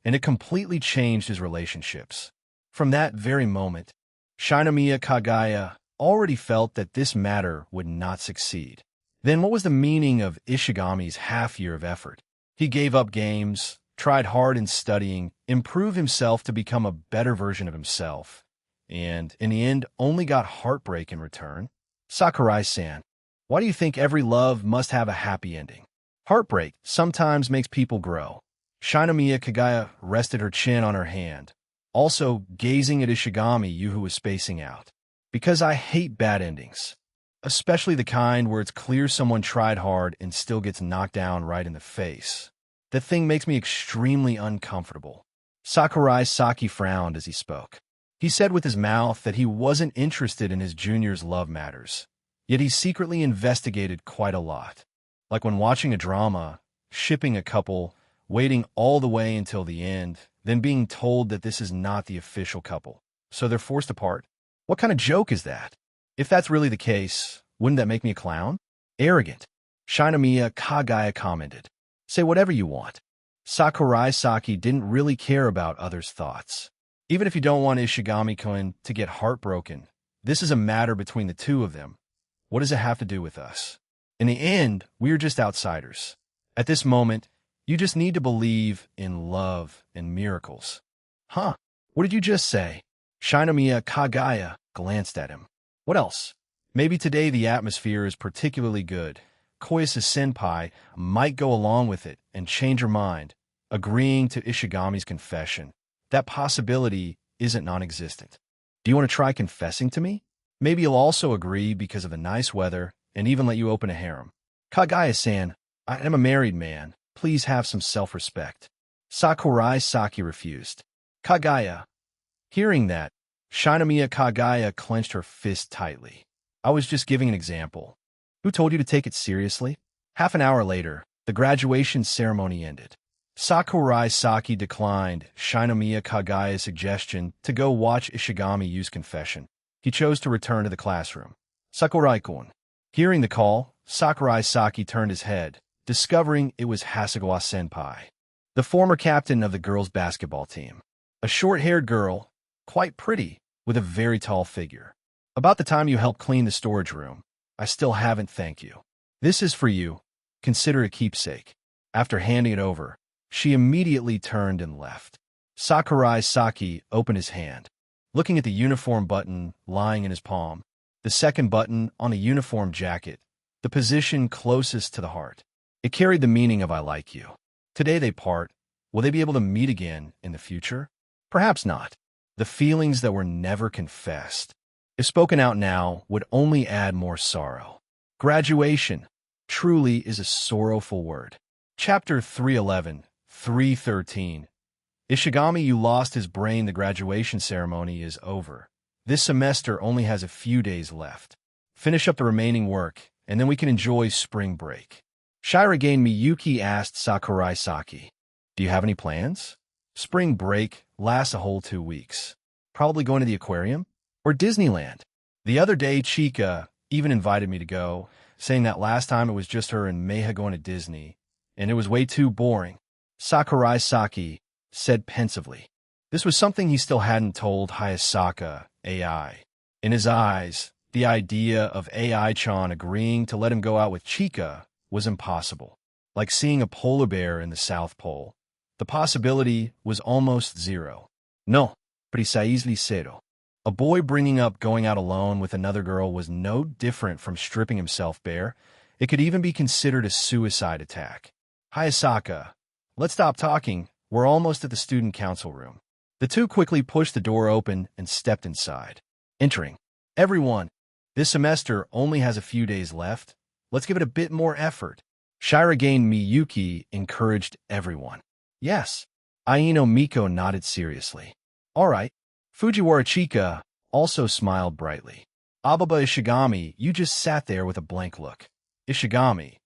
and it completely changed his relationships. From that very moment, Shinomiya Kagaya already felt that this matter would not succeed. Then what was the meaning of Ishigami's half-year of effort? He gave up games, tried hard in studying, improved himself to become a better version of himself, and in the end only got heartbreak in return. Sakurai-san, why do you think every love must have a happy ending? Heartbreak sometimes makes people grow. Shinomiya Kagaya rested her chin on her hand, also gazing at Ishigami you who was spacing out. Because I hate bad endings, especially the kind where it's clear someone tried hard and still gets knocked down right in the face. That thing makes me extremely uncomfortable. Sakurai Saki frowned as he spoke. He said with his mouth that he wasn't interested in his junior's love matters, yet he secretly investigated quite a lot. Like when watching a drama, shipping a couple, waiting all the way until the end, then being told that this is not the official couple, so they're forced apart. What kind of joke is that? If that's really the case, wouldn't that make me a clown? Arrogant. Shinomiya Kagaya commented. Say whatever you want. Sakurai Saki didn't really care about others' thoughts. Even if you don't want Ishigami-kun to get heartbroken, this is a matter between the two of them. What does it have to do with us? In the end, we're just outsiders. At this moment, you just need to believe in love and miracles. Huh? What did you just say? Shinomiya Kagaya glanced at him. What else? Maybe today the atmosphere is particularly good. Koyasu-senpai might go along with it and change her mind, agreeing to Ishigami's confession. That possibility isn't non-existent. Do you want to try confessing to me? Maybe you'll also agree because of the nice weather and even let you open a harem. Kagaya-san, I am a married man. Please have some self-respect. Sakurai Saki refused. Kagaya. Hearing that, Shinomiya Kagaya clenched her fist tightly. I was just giving an example. Who told you to take it seriously? Half an hour later, the graduation ceremony ended. Sakurai Saki declined Shinomiya Kagaya's suggestion to go watch Ishigami use confession. He chose to return to the classroom. Sakurai-kun. Hearing the call, Sakurai Saki turned his head, discovering it was Hasegawa-senpai, the former captain of the girls' basketball team. A short-haired girl, quite pretty, with a very tall figure. About the time you helped clean the storage room. I still haven't thanked you. This is for you. Consider a keepsake. After handing it over, she immediately turned and left. Sakurai Saki opened his hand, looking at the uniform button lying in his palm, the second button on a uniform jacket, the position closest to the heart. It carried the meaning of I like you. Today they part. Will they be able to meet again in the future? Perhaps not. The feelings that were never confessed, if spoken out now, would only add more sorrow. Graduation truly is a sorrowful word. Chapter 311, 313. Ishigami, you lost his brain. The graduation ceremony is over. This semester only has a few days left. Finish up the remaining work, and then we can enjoy spring break. Shirogane Miyuki asked Sakurai Saki, do you have any plans? Spring break lasts a whole 2 weeks. Probably going to the aquarium? Or Disneyland? The other day, Chika even invited me to go, saying that last time it was just her and Meha going to Disney, and it was way too boring. Sakurai Saki said pensively. This was something he still hadn't told Hayasaka AI. In his eyes, the idea of AI-chan agreeing to let him go out with Chika was impossible. Like seeing a polar bear in the South Pole. The possibility was almost zero. No, precisely cero. A boy bringing up going out alone with another girl was no different from stripping himself bare. It could even be considered a suicide attack. Hayasaka, let's stop talking. We're almost at the student council room. The two quickly pushed the door open and stepped inside. Entering. Everyone, this semester only has a few days left. Let's give it a bit more effort. Shirogane Miyuki encouraged everyone. Yes. Aino Miko nodded seriously. All right. Fujiwara Chika also smiled brightly. Ababa Ishigami, you just sat there with a blank look. Ishigami.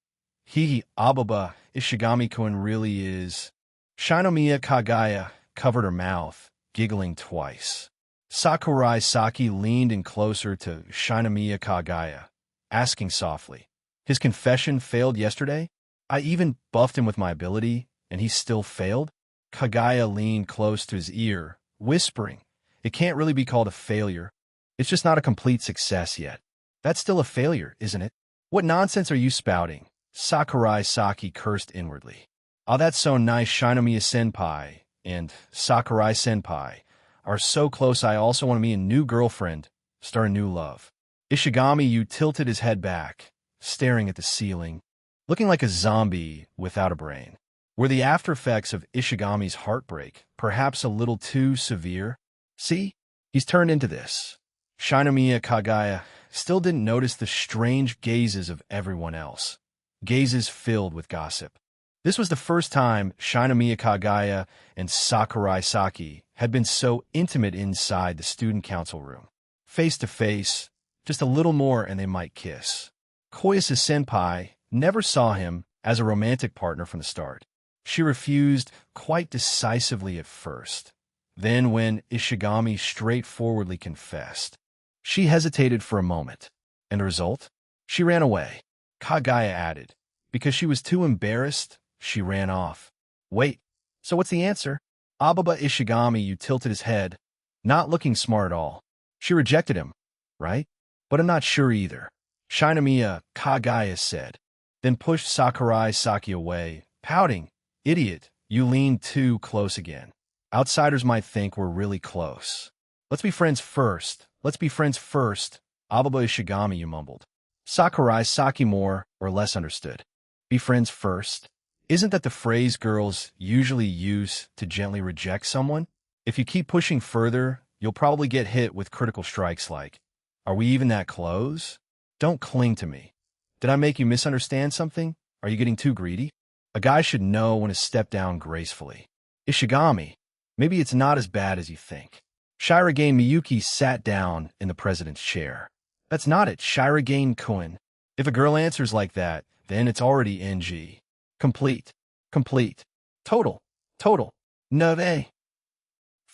Ababa Ishigami-kun really is... Shinomiya Kagaya covered her mouth, giggling twice. Sakurai Saki leaned in closer to Shinomiya Kagaya, asking softly, his confession failed yesterday? I even buffed him with my ability, and he still failed? Kagaya leaned close to his ear, whispering, it can't really be called a failure. It's just not a complete success yet. That's still a failure, isn't it? What nonsense are you spouting? Sakurai Saki cursed inwardly. Oh, that's so nice. Shinomiya-senpai and Sakurai-senpai are so close. I also want to meet a new girlfriend, start a new love. Ishigami, you tilted his head back, staring at the ceiling, looking like a zombie without a brain. Were the after effects of Ishigami's heartbreak perhaps a little too severe? See, he's turned into this. Shinomiya Kagaya still didn't notice the strange gazes of everyone else, gazes filled with gossip. This was the first time Shinomiya Kagaya and Sakurai Saki had been so intimate inside the student council room. Face to face, just a little more and they might kiss. Koyasu-senpai never saw him as a romantic partner from the start. She refused quite decisively at first. Then when Ishigami straightforwardly confessed, she hesitated for a moment. And the result? She ran away. Kagaya added, because she was too embarrassed, she ran off. Wait, so what's the answer? Ababa Ishigami, you tilted his head, not looking smart at all. She rejected him, right? But I'm not sure either. Shinomiya Kagaya said, then pushed Sakurai Saki away, pouting, idiot, you leaned too close again. Outsiders might think we're really close. Let's be friends first. Let's be friends first. Ababa Ishigami, you mumbled. Sakurai Saki more or less understood. Be friends first? Isn't that the phrase girls usually use to gently reject someone? If you keep pushing further, you'll probably get hit with critical strikes like, are we even that close? Don't cling to me. Did I make you misunderstand something? Are you getting too greedy? A guy should know when to step down gracefully. Ishigami, maybe it's not as bad as you think. Shirogane Miyuki sat down in the president's chair. That's not it, Shirogane-kun. If a girl answers like that, then it's already NG. Complete. Complete. Total. Total. Nove.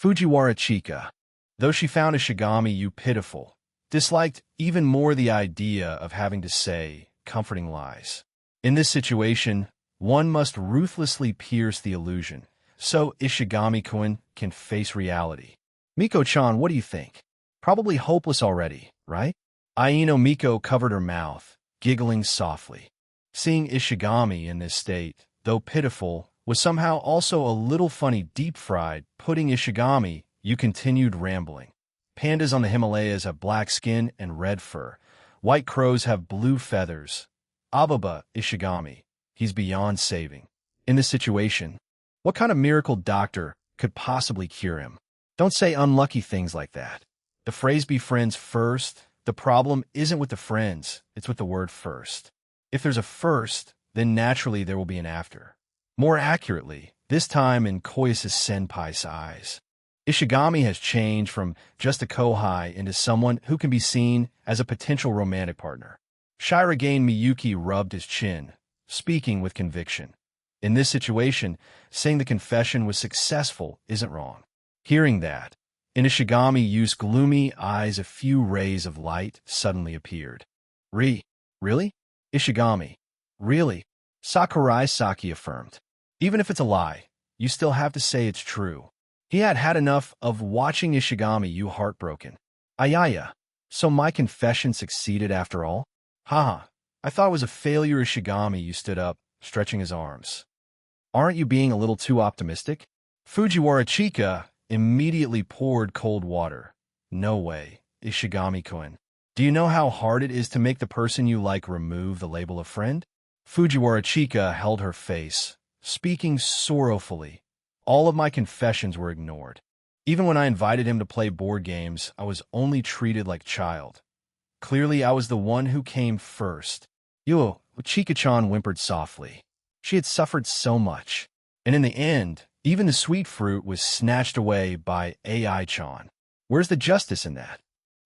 Fujiwara Chika, though she found Ishigami you pitiful, disliked even more the idea of having to say comforting lies. In this situation, one must ruthlessly pierce the illusion, so Ishigami-kun can face reality. Miko-chan, what do you think? Probably hopeless already, right? Aino Miko covered her mouth, giggling softly. Seeing Ishigami in this state, though pitiful, was somehow also a little funny. Deep-fried, putting Ishigami, you continued rambling. Pandas on the Himalayas have black skin and red fur. White crows have blue feathers. Ababa, Ishigami, he's beyond saving. In this situation, what kind of miracle doctor could possibly cure him? Don't say unlucky things like that. The phrase be friends first. The problem isn't with the friends, it's with the word first. If there's a first, then naturally there will be an after. More accurately, this time in Koyasu-senpai's eyes. Ishigami has changed from just a kohai into someone who can be seen as a potential romantic partner. Shirogane Miyuki rubbed his chin, speaking with conviction. In this situation, saying the confession was successful isn't wrong. Hearing that, in Ishigami Yu's gloomy eyes a few rays of light suddenly appeared. Really? Ishigami. Really? Sakurai Saki affirmed. Even if it's a lie, you still have to say it's true. He had had enough of watching Ishigami Yu heartbroken. Ayaya. So my confession succeeded after all? Haha. I thought it was a failure. Ishigami Yu stood up, stretching his arms. Aren't you being a little too optimistic? Fujiwara Chika immediately poured cold water. No way, Ishigami-kun. Do you know how hard it is to make the person you like remove the label of friend? Fujiwara Chika held her face, speaking sorrowfully. All of my confessions were ignored. Even when I invited him to play board games, I was only treated like child. Clearly, I was the one who came first. Yo, Chika-chan whimpered softly. She had suffered so much. And in the end, even the sweet fruit was snatched away by Ai-chan. Where's the justice in that?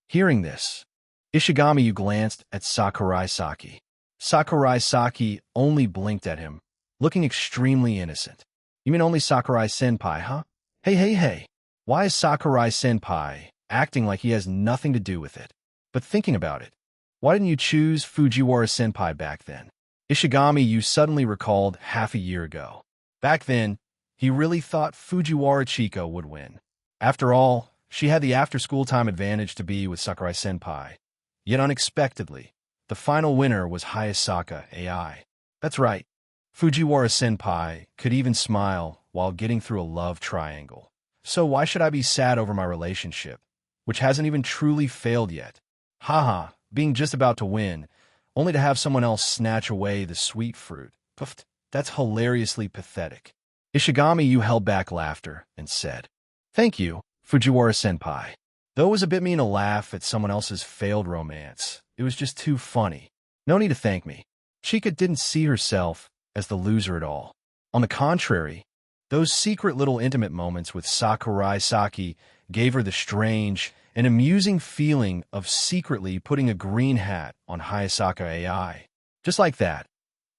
Hearing this, Ishigami Yu glanced at Sakurai Saki. Sakurai Saki only blinked at him, looking extremely innocent. You mean only Sakurai-senpai, huh? Hey. Why is Sakurai-senpai acting like he has nothing to do with it? But thinking about it, why didn't you choose Fujiwara-senpai back then? Ishigami Yu suddenly recalled half a year ago. Back then, he really thought Fujiwara Chika would win. After all, she had the after-school time advantage to be with Sakurai-senpai. Yet unexpectedly, the final winner was Hayasaka AI. That's right. Fujiwara-senpai could even smile while getting through a love triangle. So why should I be sad over my relationship, which hasn't even truly failed yet? Haha, being just about to win, only to have someone else snatch away the sweet fruit. Puffed. That's hilariously pathetic. Ishigami Yu held back laughter and said, Thank you, Fujiwara-senpai. Though it was a bit mean to laugh at someone else's failed romance, it was just too funny. No need to thank me. Chika didn't see herself as the loser at all. On the contrary, those secret little intimate moments with Sakurai Saki gave her the strange and amusing feeling of secretly putting a green hat on Hayasaka AI. Just like that,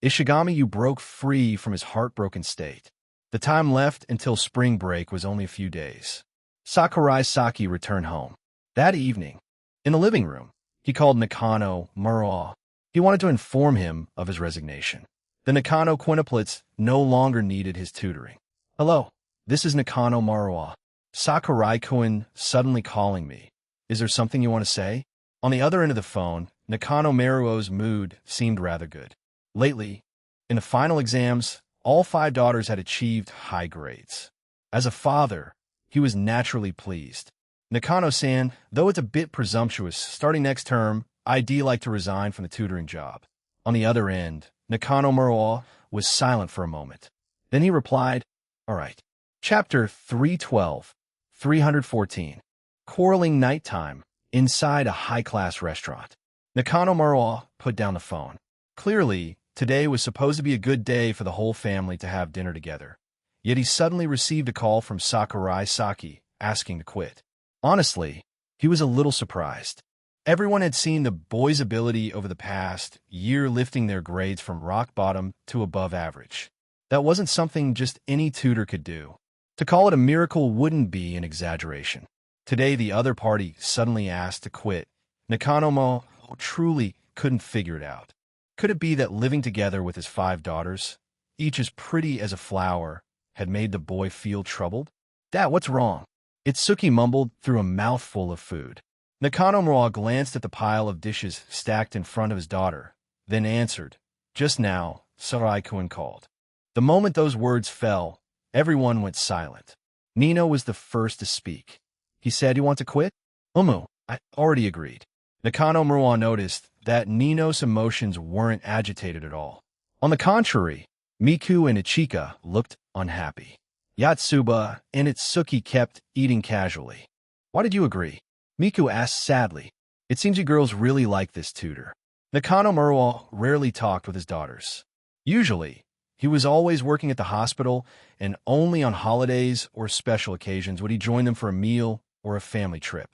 Ishigami Yu broke free from his heartbroken state. The time left until spring break was only a few days. Sakurai Saki returned home. That evening, in the living room, he called Nakano Muraw. He wanted to inform him of his resignation. The Nakano quintuplets no longer needed his tutoring. Hello, this is Nakano Muraw. Sakurai-kun suddenly calling me. Is there something you want to say? On the other end of the phone, Nakano Maruo's mood seemed rather good. Lately, in the final exams, all 5 daughters had achieved high grades. As a father, he was naturally pleased. Nakano-san, though it's a bit presumptuous, starting next term, I'd like to resign from the tutoring job. On the other end, Nakano Muraw was silent for a moment. Then he replied, All right. Chapter 312, 314. Quarreling nighttime, inside a high-class restaurant. Nakano Muraw put down the phone. Clearly, today was supposed to be a good day for the whole family to have dinner together. Yet he suddenly received a call from Sakurai Saki asking to quit. Honestly, he was a little surprised. Everyone had seen the boys' ability over the past year lifting their grades from rock bottom to above average. That wasn't something just any tutor could do. To call it a miracle wouldn't be an exaggeration. Today, the other party suddenly asked to quit. Nakano Mo truly couldn't figure it out. Could it be that living together with his 5 daughters, each as pretty as a flower, had made the boy feel troubled? Dad, what's wrong? Itsuki mumbled through a mouthful of food. Nakano Mura glanced at the pile of dishes stacked in front of his daughter, then answered, "Just now, Sarai-kun called." The moment those words fell, everyone went silent. Nino was the first to speak. He said, "You want to quit?" I already agreed." Nakano Mura noticed that Nino's emotions weren't agitated at all. On the contrary, Miku and Ichika looked unhappy. Yatsuba and Itsuki kept eating casually. "Why did you agree?" Miku asked sadly. "It seems you girls really like this tutor." Nakano Mura rarely talked with his daughters. Usually, he was always working at the hospital, and only on holidays or special occasions would he join them for a meal or a family trip.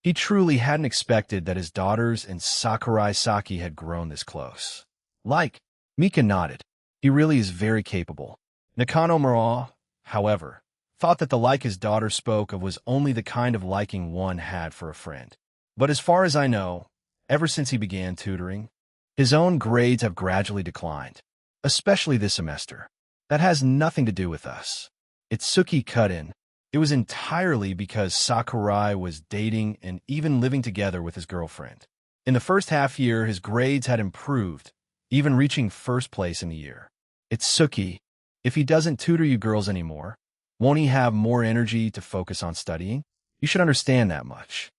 He truly hadn't expected that his daughters and Sakurai Saki had grown this close. Mika nodded. He really is very capable. Nakano Mura, however, thought that the like his daughter spoke of was only the kind of liking one had for a friend. But as far as I know, ever since he began tutoring, his own grades have gradually declined, especially this semester. That has nothing to do with us. Itsuki cut in. It was entirely because Sakurai was dating and even living together with his girlfriend. In the first half year, his grades had improved, even reaching first place in the year. Itsuki, if he doesn't tutor you girls anymore, won't he have more energy to focus on studying? You should understand that much.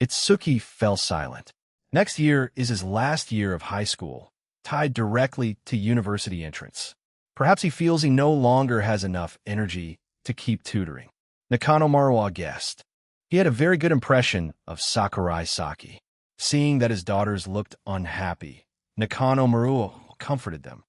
Itsuki fell silent. Next year is his last year of high school, tied directly to university entrance. Perhaps he feels he no longer has enough energy to keep tutoring. Nakano Mura guessed. He had a very good impression of Sakurai Saki. Seeing that his daughters looked unhappy, Nakano Mura comforted them.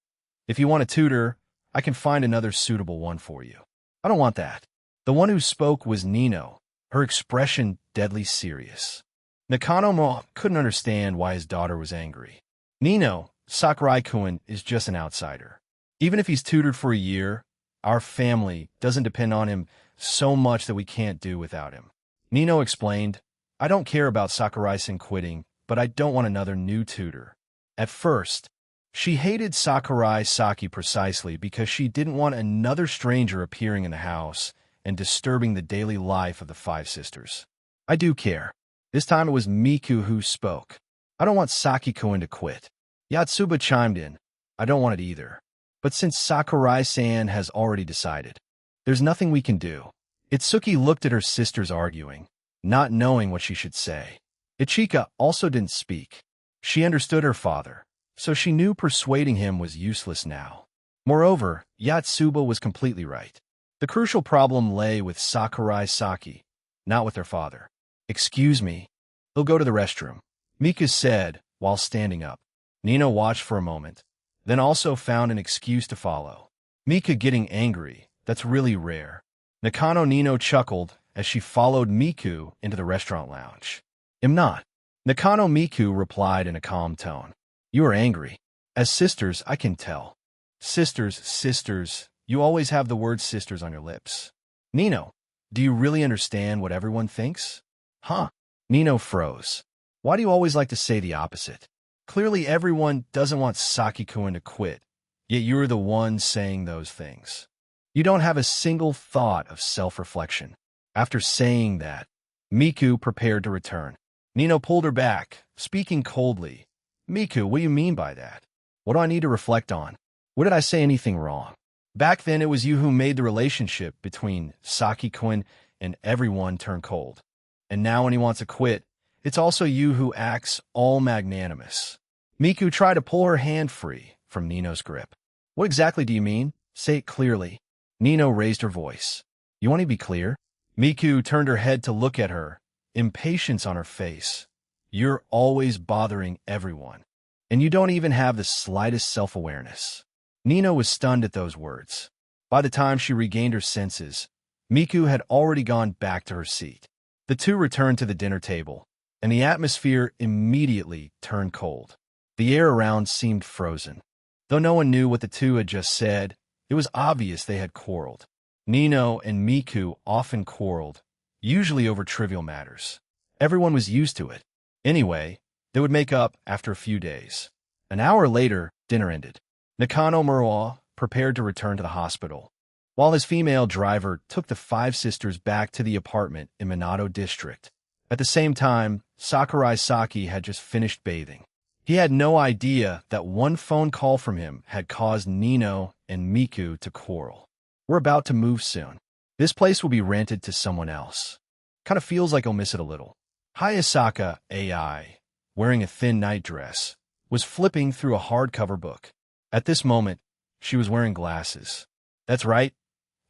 "If you want a tutor, I can find another suitable one for you." "I don't want that." The one who spoke was Nino, her expression deadly serious. Nakano Mura couldn't understand why his daughter was angry. "Nino, Sakurai-kun is just an outsider. Even if he's tutored for a year, our family doesn't depend on him so much that we can't do without him." Nino explained, "I don't care about Sakurai-san quitting, but I don't want another new tutor." At first, she hated Sakurai Saki precisely because she didn't want another stranger appearing in the house and disturbing the daily life of the five sisters. "I do care." This time it was Miku who spoke. "I don't want Saki-kun to quit." Yatsuba chimed in. "I don't want it either. But since Sakurai-san has already decided, there's nothing we can do." Itsuki looked at her sisters arguing, not knowing what she should say. Ichika also didn't speak. She understood her father, so she knew persuading him was useless now. Moreover, Yatsuba was completely right. The crucial problem lay with Sakurai Saki, not with her father. "Excuse me, he'll go to the restroom," Mika said while standing up. Nino watched for a moment, then also found an excuse to follow. Mika getting angry, that's really rare. Nakano Nino chuckled as she followed Miku into the restaurant lounge. "I'm not." Nakano Miku replied in a calm tone. "You are angry. As sisters, I can tell." Sisters, you always have the word sisters on your lips." "Nino, do you really understand what everyone thinks?" "Huh?" Nino froze. "Why do you always like to say the opposite? Clearly everyone doesn't want Saki-kun to quit, yet you're the one saying those things. You don't have a single thought of self-reflection." After saying that, Miku prepared to return. Nino pulled her back, speaking coldly. "Miku, what do you mean by that? What do I need to reflect on? Where did I say anything wrong? Back then it was you who made the relationship between Saki-kun and everyone turn cold. And now when he wants to quit, it's also you who acts all magnanimous." Miku tried to pull her hand free from Nino's grip. "What exactly do you mean? Say it clearly." Nino raised her voice. "You want to be clear?" Miku turned her head to look at her, impatience on her face. "You're always bothering everyone, and you don't even have the slightest self-awareness." Nino was stunned at those words. By the time she regained her senses, Miku had already gone back to her seat. The two returned to the dinner table, and the atmosphere immediately turned cold. The air around seemed frozen. Though no one knew what the two had just said, it was obvious they had quarreled. Nino and Miku often quarreled, usually over trivial matters. Everyone was used to it. Anyway, they would make up after a few days. An hour later, dinner ended. Nakano Mura prepared to return to the hospital. while his female driver took the five sisters back to the apartment in Minato District. At the same time, Sakurai Saki had just finished bathing. He had no idea that one phone call from him had caused Nino and Miku to quarrel. We're about to move soon. This place will be rented to someone else. Kind of feels like I'll miss it a little. Hayasaka AI, wearing a thin nightdress, was flipping through a hardcover book. At this moment, she was wearing glasses. That's right,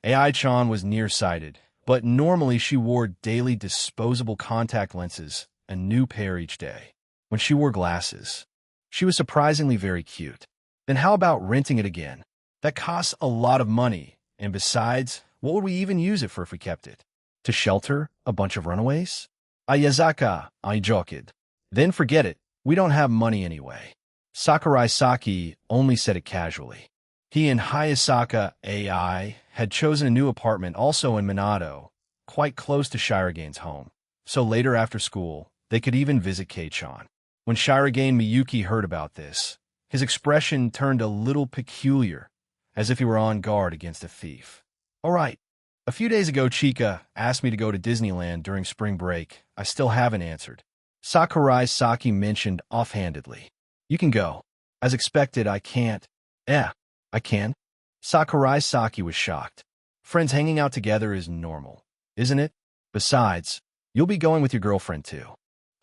AI-chan was nearsighted, but normally she wore daily disposable contact lenses, a new pair each day. When she wore glasses, she was surprisingly very cute. Then how about renting it again? That costs a lot of money, and besides, what would we even use it for if we kept it? To shelter a bunch of runaways? Ayazaka, I joked. Then forget it, we don't have money anyway. Sakurai Saki only said it casually. He and Hayasaka AI had chosen a new apartment also in Minato, quite close to Shiragene's home. So later after school, they could even visit Kei-chan. When Shiragane Miyuki heard about this, his expression turned a little peculiar, as if he were on guard against a thief. All right. A few days ago, Chika asked me to go to Disneyland during spring break. I still haven't answered. Sakurai Saki mentioned offhandedly. You can go. As expected, I can't. I can. Sakurai Saki was shocked. Friends hanging out together is normal, isn't it? Besides, you'll be going with your girlfriend too.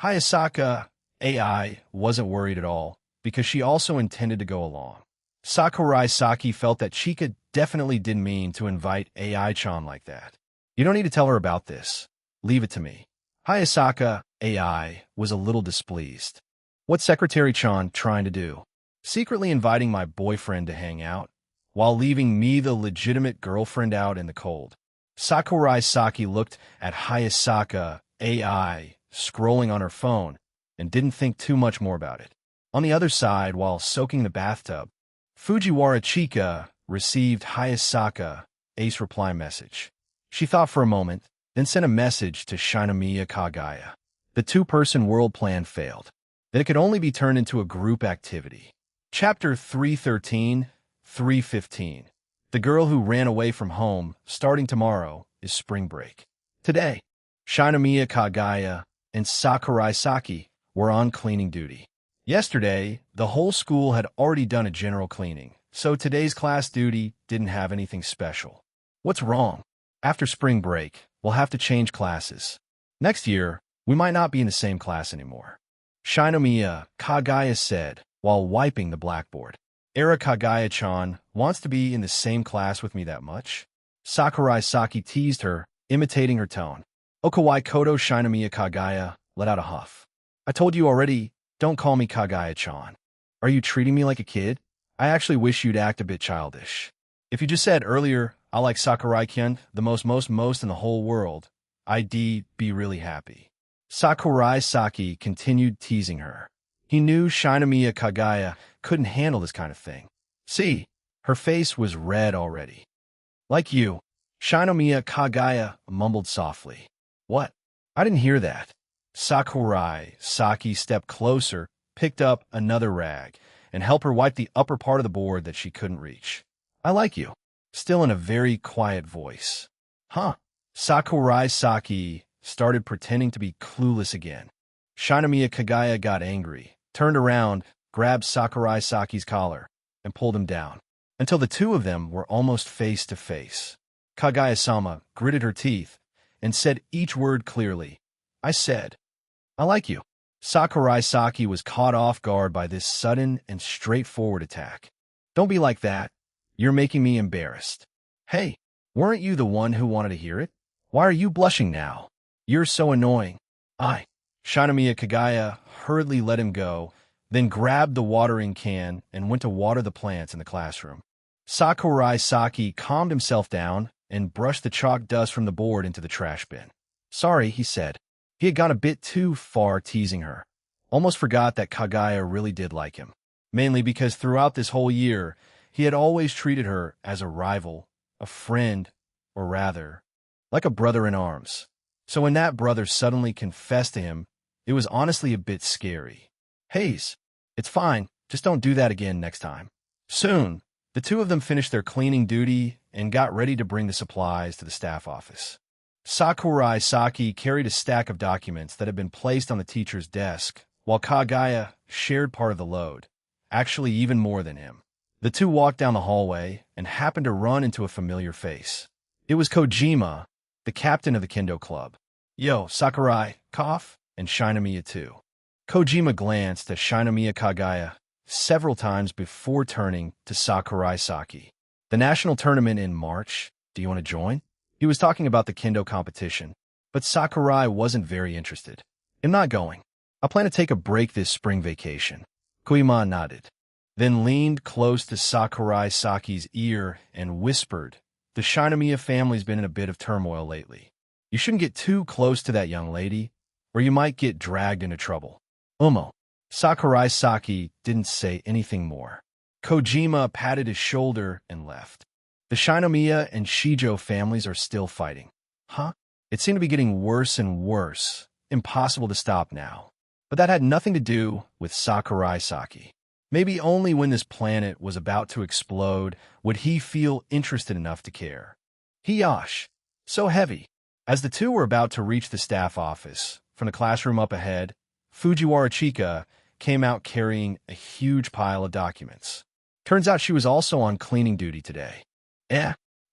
Hayasaka AI wasn't worried at all, because she also intended to go along. Sakurai Saki felt that Chika definitely didn't mean to invite AI-chan like that. You don't need to tell her about this. Leave it to me. Hayasaka AI was a little displeased. What's Secretary-chan trying to do? Secretly inviting my boyfriend to hang out, while leaving me, the legitimate girlfriend, out in the cold. Sakurai Saki looked at Hayasaka AI scrolling on her phone and didn't think too much more about it. On the other side, while soaking the bathtub, Fujiwara Chika received Hayasaka A's reply message. She thought for a moment, then sent a message to Shinomiya Kagaya. The two-person world plan failed. That it could only be turned into a group activity. Chapter 313, 315. The girl who ran away from home, starting tomorrow, is spring break. Today, Shinomiya Kagaya and Sakurai Saki were on cleaning duty. Yesterday, the whole school had already done a general cleaning, so today's class duty didn't have anything special. What's wrong? After spring break, we'll have to change classes. Next year, we might not be in the same class anymore. Shinomiya Kagaya said, while wiping the blackboard. Era Kagaya-chan wants to be in the same class with me that much? Sakurai Saki teased her, imitating her tone. Okawai Koto Shinomiya Kagaya let out a huff. I told you already, don't call me Kagaya-chan. Are you treating me like a kid? I actually wish you'd act a bit childish. If you just said earlier, I like Sakurai-kyan the most in the whole world, I'd be really happy. Sakurai Saki continued teasing her. He knew Shinomiya Kagaya couldn't handle this kind of thing. See, her face was red already. Like you, Shinomiya Kagaya mumbled softly. What? I didn't hear that. Sakurai Saki stepped closer, picked up another rag, and helped her wipe the upper part of the board that she couldn't reach. I like you. Still in a very quiet voice. Huh? Sakurai Saki started pretending to be clueless again. Shinomiya Kagaya got angry, turned around, grabbed Sakurai Saki's collar, and pulled him down, until the two of them were almost face to face. Kagaya-sama gritted her teeth and said each word clearly. I said, I like you. Sakurai Saki was caught off guard by this sudden and straightforward attack. Don't be like that. You're making me embarrassed. Hey, weren't you the one who wanted to hear it? Why are you blushing now? You're so annoying. Shinomiya Kagaya hurriedly let him go, then grabbed the watering can and went to water the plants in the classroom. Sakurai Saki calmed himself down and brushed the chalk dust from the board into the trash bin. Sorry, he said. He had gone a bit too far teasing her. Almost forgot that Kagaya really did like him. Mainly because throughout this whole year, he had always treated her as a rival, a friend, or rather, like a brother in arms. So when that brother suddenly confessed to him, it was honestly a bit scary. Hayes, it's fine, just don't do that again next time. Soon, The two of them finished their cleaning duty and got ready to bring the supplies to the staff office. Sakurai Saki carried a stack of documents that had been placed on the teacher's desk, while Kagaya shared part of the load, actually even more than him. The two walked down the hallway and happened to run into a familiar face. It was Kojima, the captain of the Kendo club. "Yo, Sakurai, cough," and Shinomiya too. Kojima glanced at Shinomiya Kagaya several times before turning to Sakurai Saki. "The national tournament in March, do you want to join?" He was talking about the Kendo competition, but Sakurai wasn't very interested. "I'm not going. I plan to take a break this spring vacation." Kojima nodded, then leaned close to Sakurai Saki's ear and whispered, "The Shinomiya family's been in a bit of turmoil lately. You shouldn't get too close to that young lady, or you might get dragged into trouble." Sakurai Saki didn't say anything more. Kojima patted his shoulder and left. "The Shinomiya and Shijo families are still fighting." Huh? It seemed to be getting worse and worse, impossible to stop now. But that had nothing to do with Sakurai Saki. Maybe only when this planet was about to explode would he feel interested enough to care. Hiyosh, so heavy. As the two were about to reach the staff office, from the classroom up ahead, Fujiwara Chika came out carrying a huge pile of documents. Turns out she was also on cleaning duty today.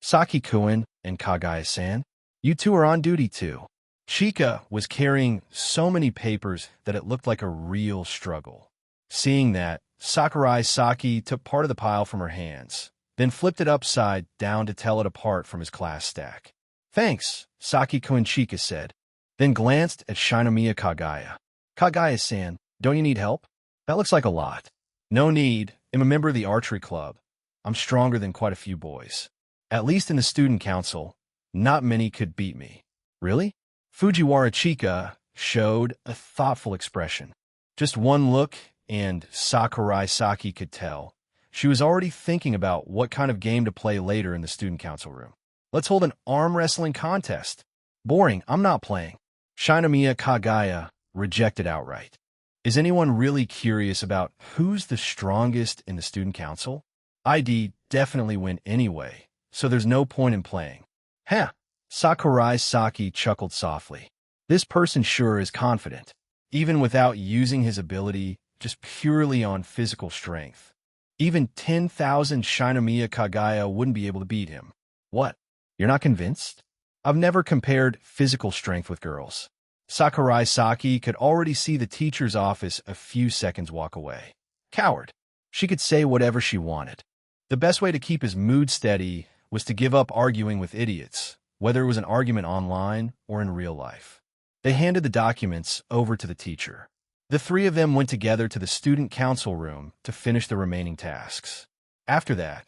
Saki-kun and Kagaya-san, you two are on duty too. Chika was carrying so many papers that it looked like a real struggle. Seeing that, Sakurai Saki took part of the pile from her hands, then flipped it upside down to tell it apart from his class stack. "Thanks," Saki-kun Chika said, then glanced at Shinomiya Kagaya. "Kagaya-san, don't you need help? That looks like a lot." "No need. I'm a member of the archery club. I'm stronger than quite a few boys. At least in the student council, not many could beat me." "Really?" Fujiwara Chika showed a thoughtful expression. Just one look, and Sakurai Saki could tell she was already thinking about what kind of game to play later in the student council room. "Let's hold an arm wrestling contest." "Boring, I'm not playing." Shinomiya Kagaya rejected outright. "Is anyone really curious about who's the strongest in the student council? I'd definitely win anyway, so there's no point in playing." "Huh." Sakurai Saki chuckled softly. "This person sure is confident, even without using his ability, just purely on physical strength. Even 10,000 Shinomiya Kagaya wouldn't be able to beat him." "What? You're not convinced?" "I've never compared physical strength with girls." Sakurai Saki could already see the teacher's office a few seconds walk away. Coward. She could say whatever she wanted. The best way to keep his mood steady was to give up arguing with idiots, whether it was an argument online or in real life. They handed the documents over to the teacher. The three of them went together to the student council room to finish the remaining tasks. After that,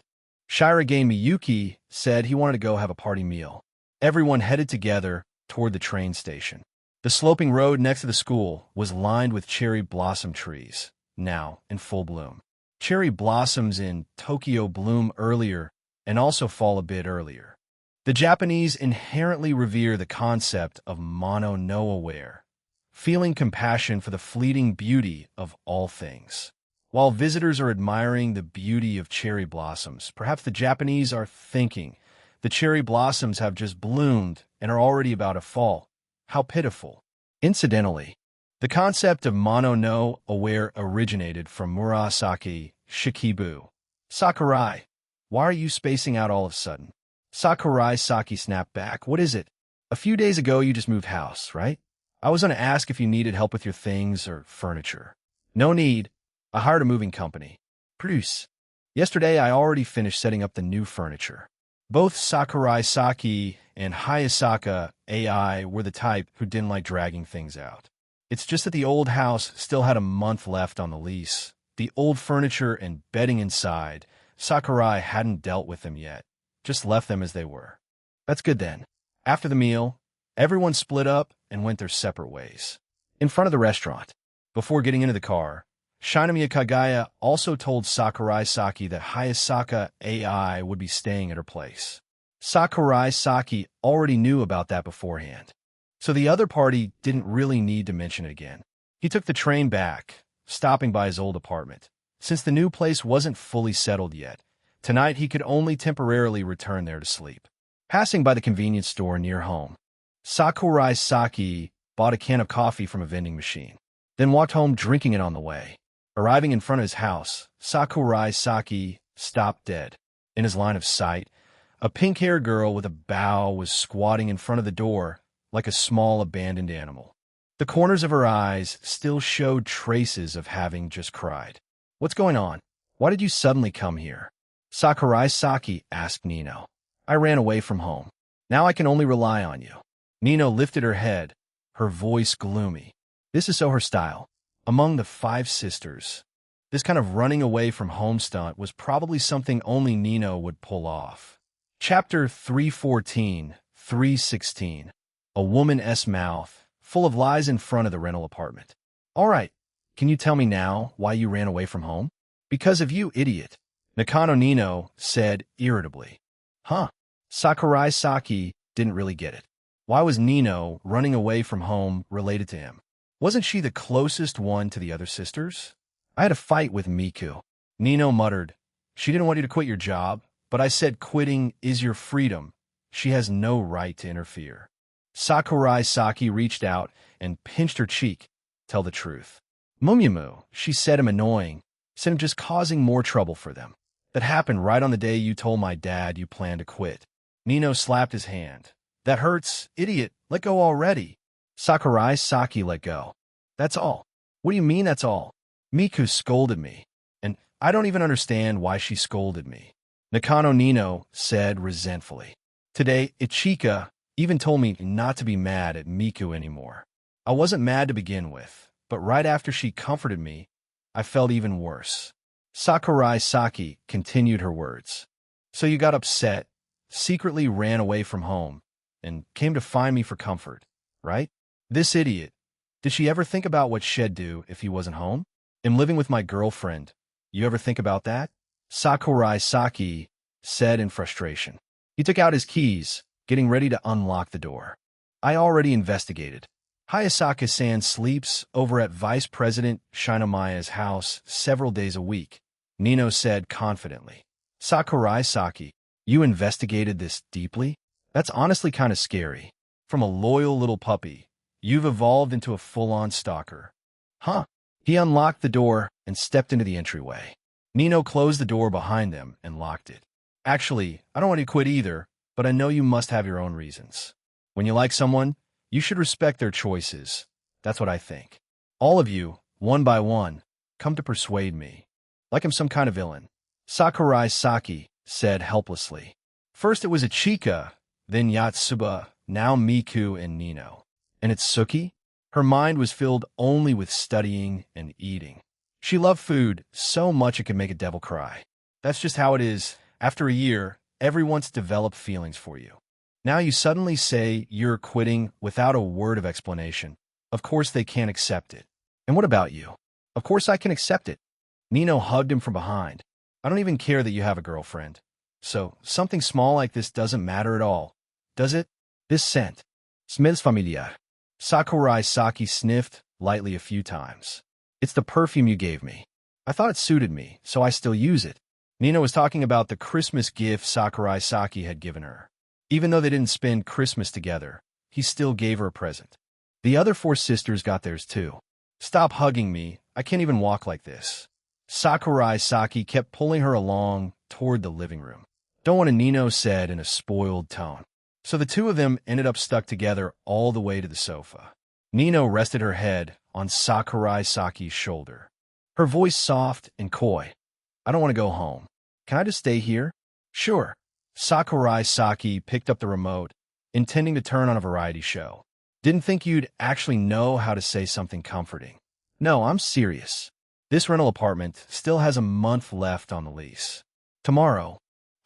Shirogane Miyuki said he wanted to go have a party meal. Everyone headed together toward the train station. The sloping road next to the school was lined with cherry blossom trees, now in full bloom. Cherry blossoms in Tokyo bloom earlier and also fall a bit earlier. The Japanese inherently revere the concept of mono no aware, feeling compassion for the fleeting beauty of all things. While visitors are admiring the beauty of cherry blossoms, perhaps the Japanese are thinking, the cherry blossoms have just bloomed and are already about to fall. How pitiful. Incidentally, the concept of mono no aware originated from Murasaki Shikibu. "Sakurai, why are you spacing out all of a sudden?" Sakurai Saki snapped back. "What is it? A few days ago you just moved house, right? I was going to ask if you needed help with your things or furniture." "No need. I hired a moving company." "Produce. Yesterday I already finished setting up the new furniture." Both Sakurai Saki and Hayasaka AI were the type who didn't like dragging things out. It's just that the old house still had a month left on the lease. The old furniture and bedding inside, Sakurai hadn't dealt with them yet, just left them as they were. That's good then. After the meal, everyone split up and went their separate ways. In front of the restaurant, before getting into the car, Shinomiya Kagaya also told Sakurai Saki that Hayasaka AI would be staying at her place. Sakurai Saki already knew about that beforehand, so the other party didn't really need to mention it again. He took the train back, stopping by his old apartment. Since the new place wasn't fully settled yet, Tonight, he could only temporarily return there to sleep. Passing by the convenience store near home, Sakurai Saki bought a can of coffee from a vending machine, then walked home drinking it on the way. Arriving in front of his house, Sakurai Saki stopped dead. In his line of sight, a pink-haired girl with a bow was squatting in front of the door like a small abandoned animal. The corners of her eyes still showed traces of having just cried. "What's going on? Why did you suddenly come here?" Sakurai Saki asked Nino. "I ran away from home. Now I can only rely on you." Nino lifted her head, her voice gloomy. This is so her style. Among the 5 sisters, this kind of running away from home stunt was probably something only Nino would pull off. Chapter 314, 316. A woman's mouth, full of lies in front of the rental apartment. "All right, can you tell me now why you ran away from home?" "Because of you, idiot," Nakano Nino said irritably. Huh? Sakurai Saki didn't really get it. Why was Nino running away from home related to him? Wasn't she the closest one to the other sisters? "I had a fight with Miku," Nino muttered. "She didn't want you to quit your job, but I said quitting is your freedom. She has no right to interfere." Sakurai Saki reached out and pinched her cheek. "Tell the truth." "Mumyamu," she said him annoying, said him just causing more trouble for them. "That happened right on the day you told my dad you planned to quit." Nino slapped his hand. "That hurts, idiot. Let go already." Sakurai Saki let go. "That's all." "What do you mean that's all?" "Miku scolded me, and I don't even understand why she scolded me," Nakano Nino said resentfully. "Today, Ichika even told me not to be mad at Miku anymore. I wasn't mad to begin with, but right after she comforted me, I felt even worse." Sakurai Saki continued her words. "So you got upset, secretly ran away from home, and came to find me for comfort, right? This idiot. Did she ever think about what she'd do if he wasn't home? I'm living with my girlfriend. You ever think about that?" Sakurai Saki said in frustration. He took out his keys, getting ready to unlock the door. "I already investigated. Hayasaka-san sleeps over at Vice President Shinomiya's house several days a week," Nino said confidently. "Sakurai Saki, you investigated this deeply? That's honestly kind of scary. From a loyal little puppy, you've evolved into a full-on stalker." "Huh?" He unlocked the door and stepped into the entryway. Nino closed the door behind them and locked it. "Actually, I don't want to quit either, but I know you must have your own reasons. When you like someone, you should respect their choices. That's what I think. All of you, one by one, come to persuade me. Like I'm some kind of villain." Sakurai Saki said helplessly. First it was Ichika, then Yatsuba, now Miku and Nino. And it's Suki? Her mind was filled only with studying and eating. She loved food so much it could make a devil cry. That's just how it is. After a year, everyone's developed feelings for you. Now you suddenly say you're quitting without a word of explanation. Of course they can't accept it. "And what about you?" "Of course I can accept it." Nino hugged him from behind. "I don't even care that you have a girlfriend. So something small like this doesn't matter at all, does it? This scent. Smells familiar." Sakurai Saki sniffed lightly a few times. "It's the perfume you gave me. I thought it suited me, so I still use it." Nino was talking about the Christmas gift Sakurai Saki had given her. Even though they didn't spend Christmas together, he still gave her a present. The other 4 sisters got theirs too. "Stop hugging me. I can't even walk like this." Sakurai Saki kept pulling her along toward the living room. "Don't want to," Nino said in a spoiled tone. So the 2 of them ended up stuck together all the way to the sofa. Nino rested her head on Sakurai Saki's shoulder. Her voice soft and coy. "I don't want to go home. Can I just stay here?" "Sure." Sakurai Saki picked up the remote, intending to turn on a variety show. "Didn't think you'd actually know how to say something comforting." "No, I'm serious. This rental apartment still has a month left on the lease. Tomorrow,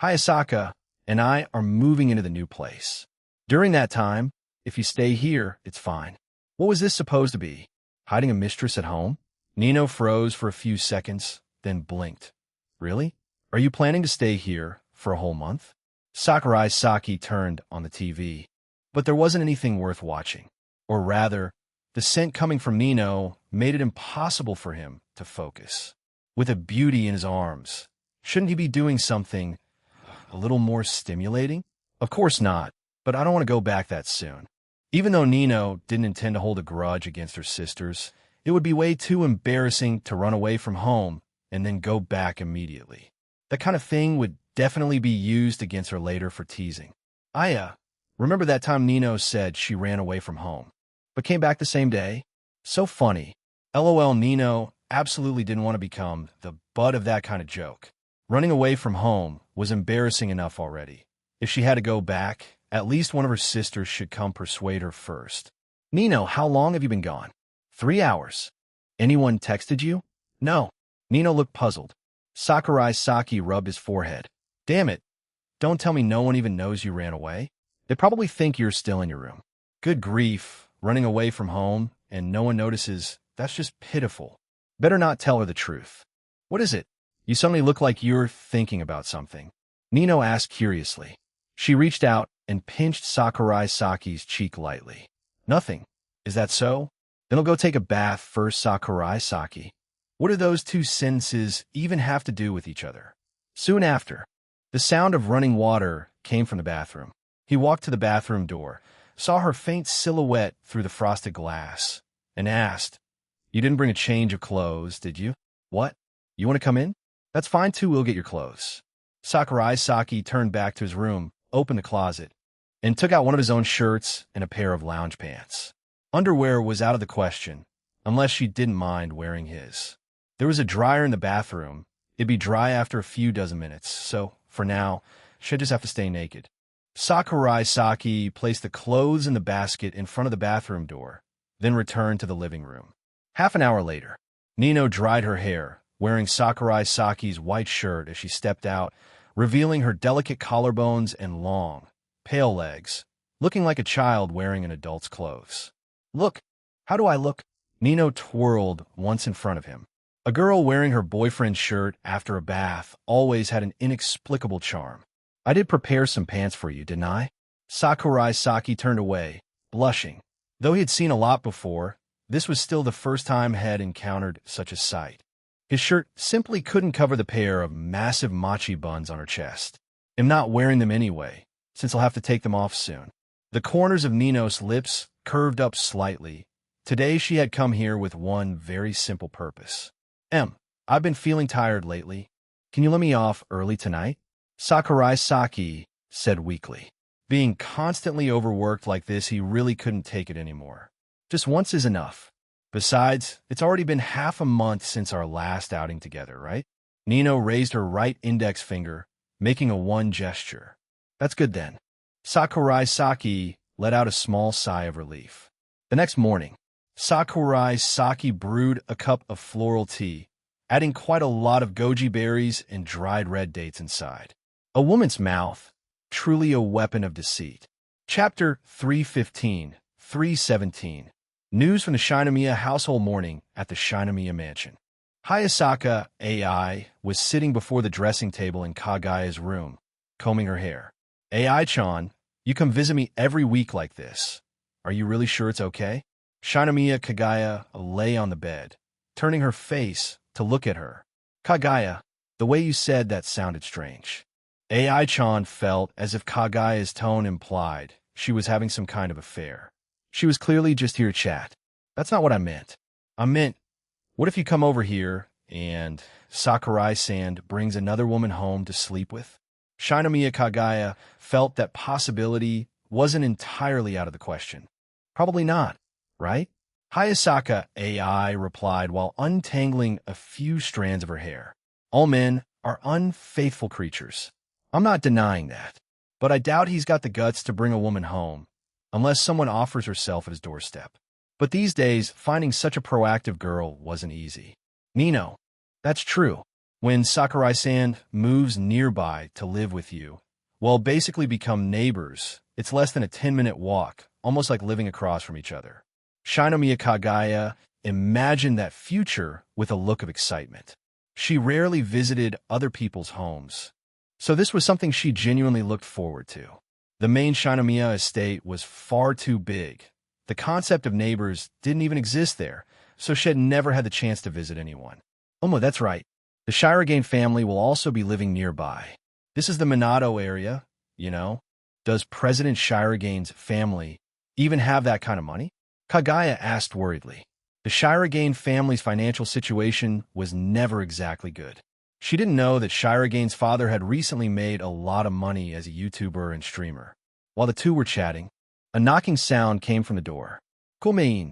Hayasaka and I are moving into the new place. During that time, if you stay here, it's fine." What was this supposed to be? Hiding a mistress at home? Nino froze for a few seconds, then blinked. "Really? Are you planning to stay here for a whole month?" Sakurai Saki turned on the TV, but there wasn't anything worth watching. Or rather, the scent coming from Nino made it impossible for him to focus. With a beauty in his arms, Shouldn't he be doing something a little more stimulating? Of course not, but I don't want to go back that soon. Even though Nino didn't intend to hold a grudge against her sisters, it would be way too embarrassing to run away from home and then go back immediately. That kind of thing would definitely be used against her later for teasing. Remember that time Nino said she ran away from home, but came back the same day? So funny. LOL, Nino absolutely didn't want to become the butt of that kind of joke. Running away from home was embarrassing enough already. If she had to go back, at least one of her sisters should come persuade her first. Nino, how long have you been gone? 3 hours. Anyone texted you? No. Nino looked puzzled. Sakurai Saki rubbed his forehead. Damn it. Don't tell me no one even knows you ran away. They probably think you're still in your room. Good grief, running away from home and no one notices, that's just pitiful. Better not tell her the truth. What is it? You suddenly look like you're thinking about something. Nino asked curiously. She reached out and pinched Sakurai Saki's cheek lightly. Nothing. Is that so? Then I'll go take a bath first, Sakurai Saki. What do those two sentences even have to do with each other? Soon after, the sound of running water came from the bathroom. He walked to the bathroom door, saw her faint silhouette through the frosted glass, and asked, You didn't bring a change of clothes, did you? What? You want to come in? That's fine too, we'll get your clothes. Sakurai Saki turned back to his room, opened the closet, and took out one of his own shirts and a pair of lounge pants. Underwear was out of the question, unless she didn't mind wearing his. There was a dryer in the bathroom. It'd be dry after a few dozen minutes, so, for now, she'd just have to stay naked. Sakurai Saki placed the clothes in the basket in front of the bathroom door, then returned to the living room. Half an hour later, Nino dried her hair, wearing Sakurai Saki's white shirt as she stepped out, revealing her delicate collarbones and long, pale legs, looking like a child wearing an adult's clothes. Look, how do I look? Nino twirled once in front of him. A girl wearing her boyfriend's shirt after a bath always had an inexplicable charm. I did prepare some pants for you, didn't I? Sakurai Saki turned away, blushing. Though he had seen a lot before, this was still the first time he had encountered such a sight. His shirt simply couldn't cover the pair of massive mochi buns on her chest. I'm not wearing them anyway, since I'll have to take them off soon. The corners of Nino's lips curved up slightly. Today she had come here with one very simple purpose. I've been feeling tired lately. Can you let me off early tonight? Sakurai Saki said weakly. Being constantly overworked like this, he really couldn't take it anymore. Just once is enough. Besides, it's already been half a month since our last outing together, right? Nino raised her right index finger, making a 1 gesture. That's good then. Sakurai Saki let out a small sigh of relief. The next morning, Sakurai Saki brewed a cup of floral tea, adding quite a lot of goji berries and dried red dates inside. A woman's mouth, truly a weapon of deceit. Chapter 315, 317. News from the Shinomiya household morning at the Shinomiya mansion. Hayasaka AI was sitting before the dressing table in Kagaya's room, combing her hair. AI-chan, you come visit me every week like this. Are you really sure it's okay? Shinomiya Kagaya lay on the bed, turning her face to look at her. Kagaya, the way you said that sounded strange. AI-chan felt as if Kagaya's tone implied she was having some kind of affair. She was clearly just here to chat. That's not what I meant. I meant, what if you come over here and Sakurai-san brings another woman home to sleep with? Shinomiya Kagaya felt that possibility wasn't entirely out of the question. Probably not, right? Hayasaka AI replied while untangling a few strands of her hair. All men are unfaithful creatures. I'm not denying that, but I doubt he's got the guts to bring a woman home, unless someone offers herself at his doorstep. But these days, finding such a proactive girl wasn't easy. Nino, that's true. When Sakurai-san moves nearby to live with you, well, basically become neighbors, it's less than a 10-minute walk, almost like living across from each other. Shinomiya Kagaya imagined that future with a look of excitement. She rarely visited other people's homes, so this was something she genuinely looked forward to. The main Shinomiya estate was far too big. The concept of neighbors didn't even exist there, so she had never had the chance to visit anyone. That's right. The Shirogane family will also be living nearby. This is the Minato area, you know? Does President Shirogane's family even have that kind of money? Kagaya asked worriedly. The Shirogane family's financial situation was never exactly good. She didn't know that Shirogane's father had recently made a lot of money as a YouTuber and streamer. While the two were chatting, a knocking sound came from the door. Kumein.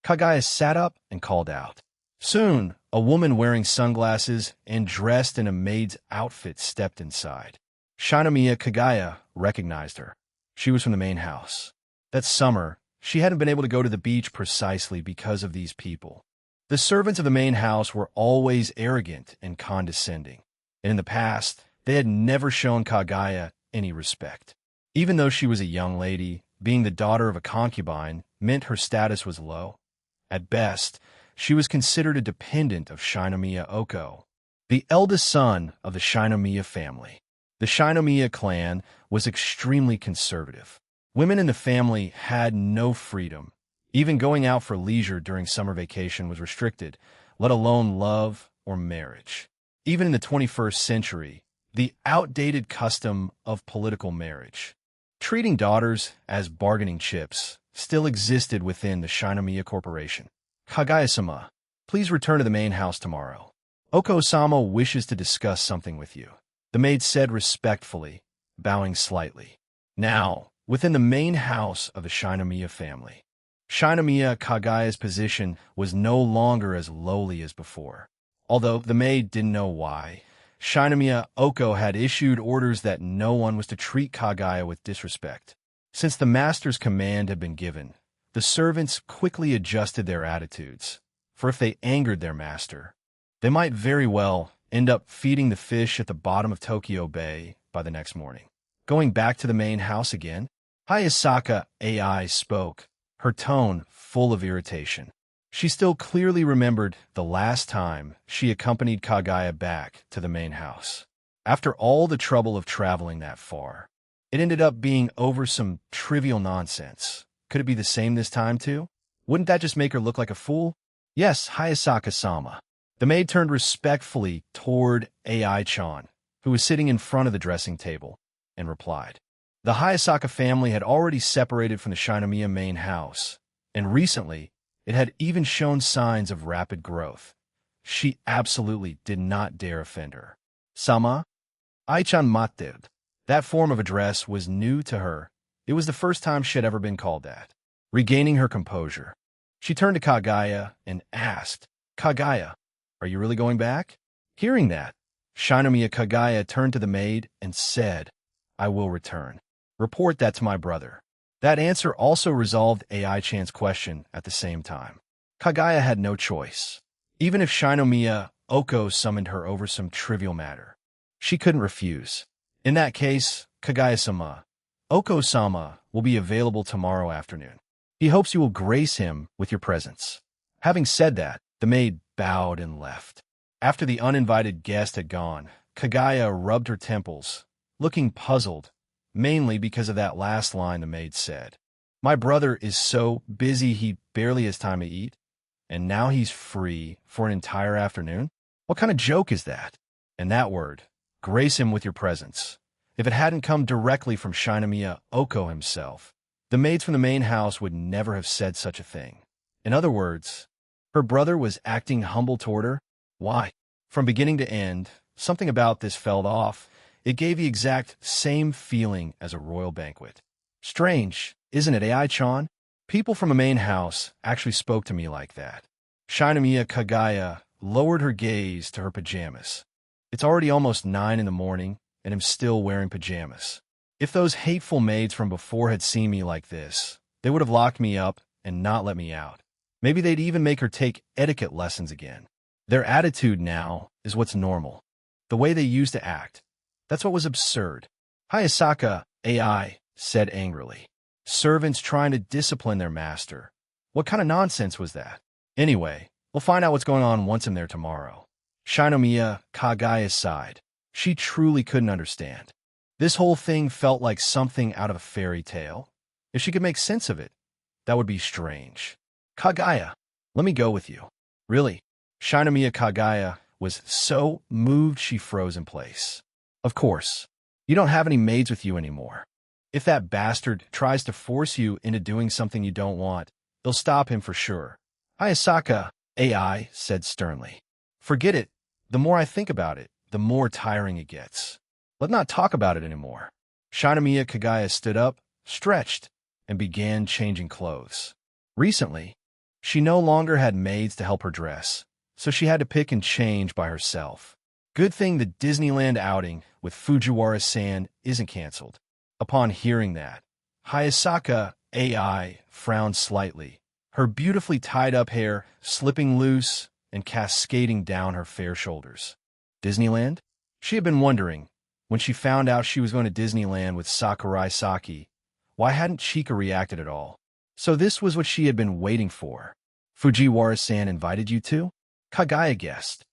Kagaya sat up and called out. Soon, a woman wearing sunglasses and dressed in a maid's outfit stepped inside. Shinomiya Kagaya recognized her. She was from the main house. That summer, she hadn't been able to go to the beach precisely because of these people. The servants of the main house were always arrogant and condescending, and in the past, they had never shown Kagaya any respect. Even though she was a young lady, being the daughter of a concubine meant her status was low. At best, she was considered a dependent of Shinomiya Oko, the eldest son of the Shinomiya family. The Shinomiya clan was extremely conservative. Women in the family had no freedom. Even going out for leisure during summer vacation was restricted, let alone love or marriage. Even in the 21st century, the outdated custom of political marriage, treating daughters as bargaining chips, still existed within the Shinomiya Corporation. Kagaya-sama, please return to the main house tomorrow. Oko-sama wishes to discuss something with you, the maid said respectfully, bowing slightly. Now, within the main house of the Shinomiya family, Shinomiya Kagaya's position was no longer as lowly as before. Although the maid didn't know why, Shinomiya Oko had issued orders that no one was to treat Kagaya with disrespect. Since the master's command had been given, the servants quickly adjusted their attitudes, for if they angered their master, they might very well end up feeding the fish at the bottom of Tokyo Bay by the next morning. Going back to the main house again, Hayasaka AI spoke, her tone full of irritation. She still clearly remembered the last time she accompanied Kagaya back to the main house. After all the trouble of traveling that far, it ended up being over some trivial nonsense. Could it be the same this time, too? Wouldn't that just make her look like a fool? Yes, Hayasaka-sama. The maid turned respectfully toward AI-chan, who was sitting in front of the dressing table, and replied. The Hayasaka family had already separated from the Shinomiya main house, and recently, it had even shown signs of rapid growth. She absolutely did not dare offend her. Sama? Ai-chan mattered. That form of address was new to her. It was the first time she had ever been called that. Regaining her composure, she turned to Kagaya and asked, Kagaya, are you really going back? Hearing that, Shinomiya Kagaya turned to the maid and said, I will return. Report that to my brother. That answer also resolved AI-chan's question at the same time. Kagaya had no choice. Even if Shinomiya Oko summoned her over some trivial matter, she couldn't refuse. In that case, Kagaya-sama, Oko-sama will be available tomorrow afternoon. He hopes you will grace him with your presence. Having said that, the maid bowed and left. After the uninvited guest had gone, Kagaya rubbed her temples, looking puzzled, mainly because of that last line the maid said. My brother is so busy he barely has time to eat, and now he's free for an entire afternoon? What kind of joke is that? And that word, grace him with your presence. If it hadn't come directly from Shinomiya Oko himself, the maids from the main house would never have said such a thing. In other words, her brother was acting humble toward her. Why? From beginning to end, something about this felt off. It gave the exact same feeling as a royal banquet. Strange, isn't it, AI-chan? People from a main house actually spoke to me like that. Shinomiya Kagaya lowered her gaze to her pajamas. It's already almost 9 in the morning, and I'm still wearing pajamas. If those hateful maids from before had seen me like this, they would have locked me up and not let me out. Maybe they'd even make her take etiquette lessons again. Their attitude now is what's normal. The way they used to act. That's what was absurd. Hayasaka AI said angrily. Servants trying to discipline their master. What kind of nonsense was that? Anyway, we'll find out what's going on once I'm there tomorrow. Shinomiya Kagaya sighed. She truly couldn't understand. This whole thing felt like something out of a fairy tale. If she could make sense of it, that would be strange. Kagaya, let me go with you. Really? Shinomiya Kagaya was so moved she froze in place. Of course, you don't have any maids with you anymore. If that bastard tries to force you into doing something you don't want, they'll stop him for sure. Hayasaka, AI, said sternly. Forget it. The more I think about it, the more tiring it gets. Let's not talk about it anymore. Shinomiya Kagaya stood up, stretched, and began changing clothes. Recently, she no longer had maids to help her dress, so she had to pick and change by herself. Good thing the Disneyland outing with Fujiwara-san isn't canceled. Upon hearing that, Hayasaka, AI, frowned slightly, her beautifully tied-up hair slipping loose and cascading down her fair shoulders. Disneyland? She had been wondering, when she found out she was going to Disneyland with Sakurai Saki, why hadn't Chika reacted at all? So this was what she had been waiting for. Fujiwara-san invited you to? Kagaya guessed.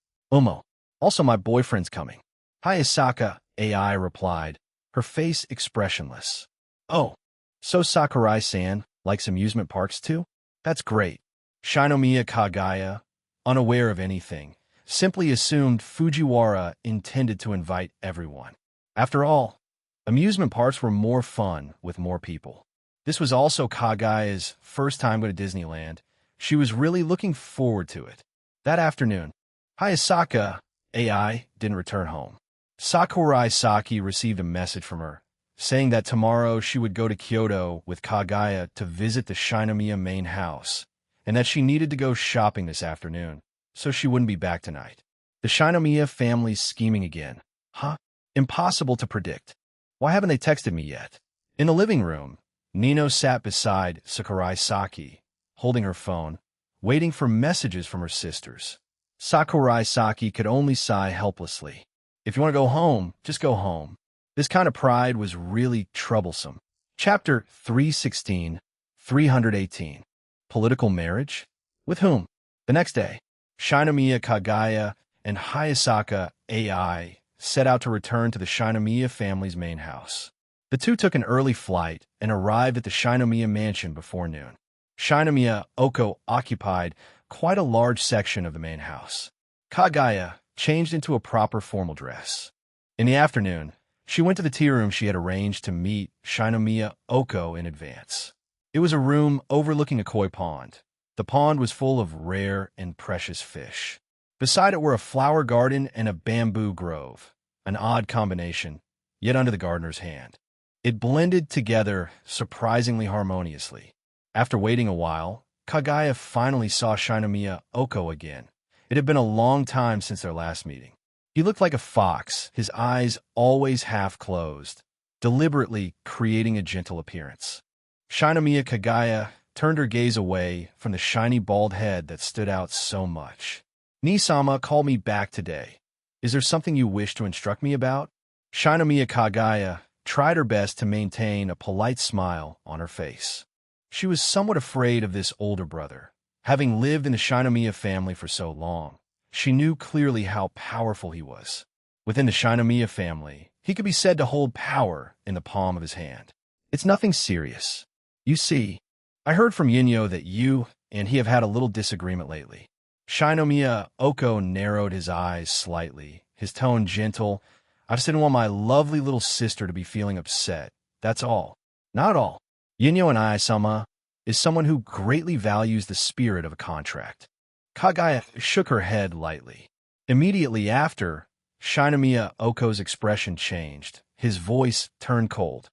Also my boyfriend's coming. Hayasaka, AI, replied, her face expressionless. Oh, so Sakurai-san likes amusement parks too? That's great. Shinomiya Kagaya, unaware of anything, simply assumed Fujiwara intended to invite everyone. After all, amusement parks were more fun with more people. This was also Kagaya's first time going to Disneyland. She was really looking forward to it. That afternoon, Hayasaka, AI, didn't return home. Sakurai Saki received a message from her, saying that tomorrow she would go to Kyoto with Kagaya to visit the Shinomiya main house, and that she needed to go shopping this afternoon, so she wouldn't be back tonight. The Shinomiya family's scheming again. Huh? Impossible to predict. Why haven't they texted me yet? In the living room, Nino sat beside Sakurai Saki, holding her phone, waiting for messages from her sisters. Sakurai Saki could only sigh helplessly. If you want to go home, just go home. This kind of pride was really troublesome. Chapter 316, 318. Political marriage? With whom? The next day, Shinomiya Kagaya and Hayasaka, AI, set out to return to the Shinomiya family's main house. The two took an early flight and arrived at the Shinomiya mansion before noon. Shinomiya Oko occupied quite a large section of the main house. Kagaya changed into a proper formal dress. In the afternoon, she went to the tea room she had arranged to meet Shinomiya Oko in advance. It was a room overlooking a koi pond. The pond was full of rare and precious fish. Beside it were a flower garden and a bamboo grove, an odd combination, yet under the gardener's hand. It blended together surprisingly harmoniously. After waiting a while, Kagaya finally saw Shinomiya Oko again. It had been a long time since their last meeting. He looked like a fox, his eyes always half closed, deliberately creating a gentle appearance. Shinomiya Kagaya turned her gaze away from the shiny bald head that stood out so much. Ni-sama called me back today. Is there something you wish to instruct me about? Shinomiya Kagaya tried her best to maintain a polite smile on her face. She was somewhat afraid of this older brother. Having lived in the Shinomiya family for so long, she knew clearly how powerful he was. Within the Shinomiya family, he could be said to hold power in the palm of his hand. It's nothing serious. You see, I heard from Yinyo that you and he have had a little disagreement lately. Shinomiya Oko narrowed his eyes slightly, his tone gentle. I just didn't want my lovely little sister to be feeling upset. That's all. Not all. Yinyo and I-sama is someone who greatly values the spirit of a contract. Kagaya shook her head lightly. Immediately after, Shinomiya Oko's expression changed. His voice turned cold.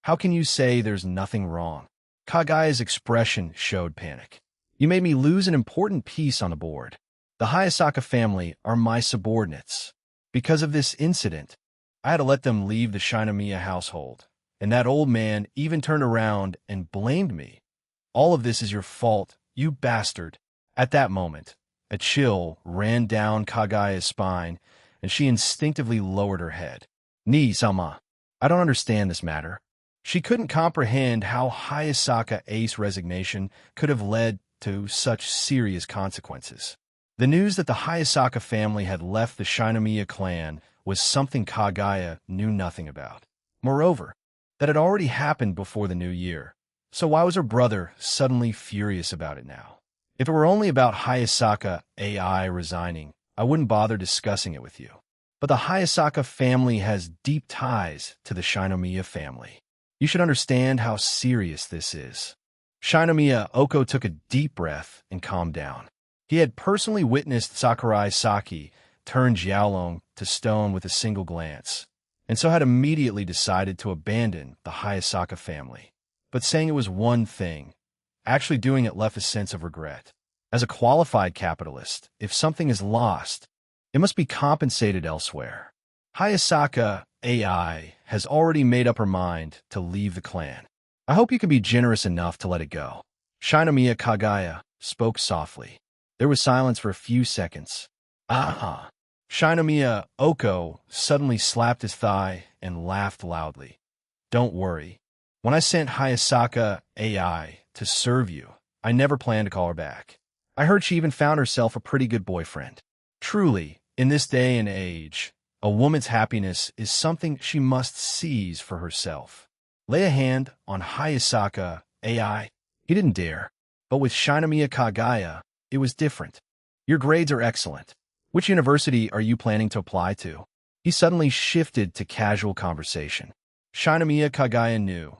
How can you say there's nothing wrong? Kagaya's expression showed panic. You made me lose an important piece on the board. The Hayasaka family are my subordinates. Because of this incident, I had to let them leave the Shinomiya household. And that old man even turned around and blamed me. All of this is your fault, you bastard. At that moment, a chill ran down Kagaya's spine, and she instinctively lowered her head. Ni-sama, I don't understand this matter. She couldn't comprehend how Hayasaka Ace's resignation could have led to such serious consequences. The news that the Hayasaka family had left the Shinomiya clan was something Kagaya knew nothing about. Moreover, that had already happened before the new year. So why was her brother suddenly furious about it now? If it were only about Hayasaka AI resigning, I wouldn't bother discussing it with you. But the Hayasaka family has deep ties to the Shinomiya family. You should understand how serious this is. Shinomiya Oko took a deep breath and calmed down. He had personally witnessed Sakurai Saki turn Jiaolong to stone with a single glance, and so had immediately decided to abandon the Hayasaka family. But saying it was one thing, actually doing it left a sense of regret. As a qualified capitalist, if something is lost, it must be compensated elsewhere. Hayasaka AI has already made up her mind to leave the clan. I hope you can be generous enough to let it go. Shinomiya Kagaya spoke softly. There was silence for a few seconds. Ah! Shinomiya Oko suddenly slapped his thigh and laughed loudly. Don't worry. When I sent Hayasaka AI to serve you, I never planned to call her back. I heard she even found herself a pretty good boyfriend. Truly, in this day and age, a woman's happiness is something she must seize for herself. Lay a hand on Hayasaka AI. He didn't dare. But with Shinomiya Kagaya, it was different. Your grades are excellent. Which university are you planning to apply to? He suddenly shifted to casual conversation. Shinomiya Kagaya knew.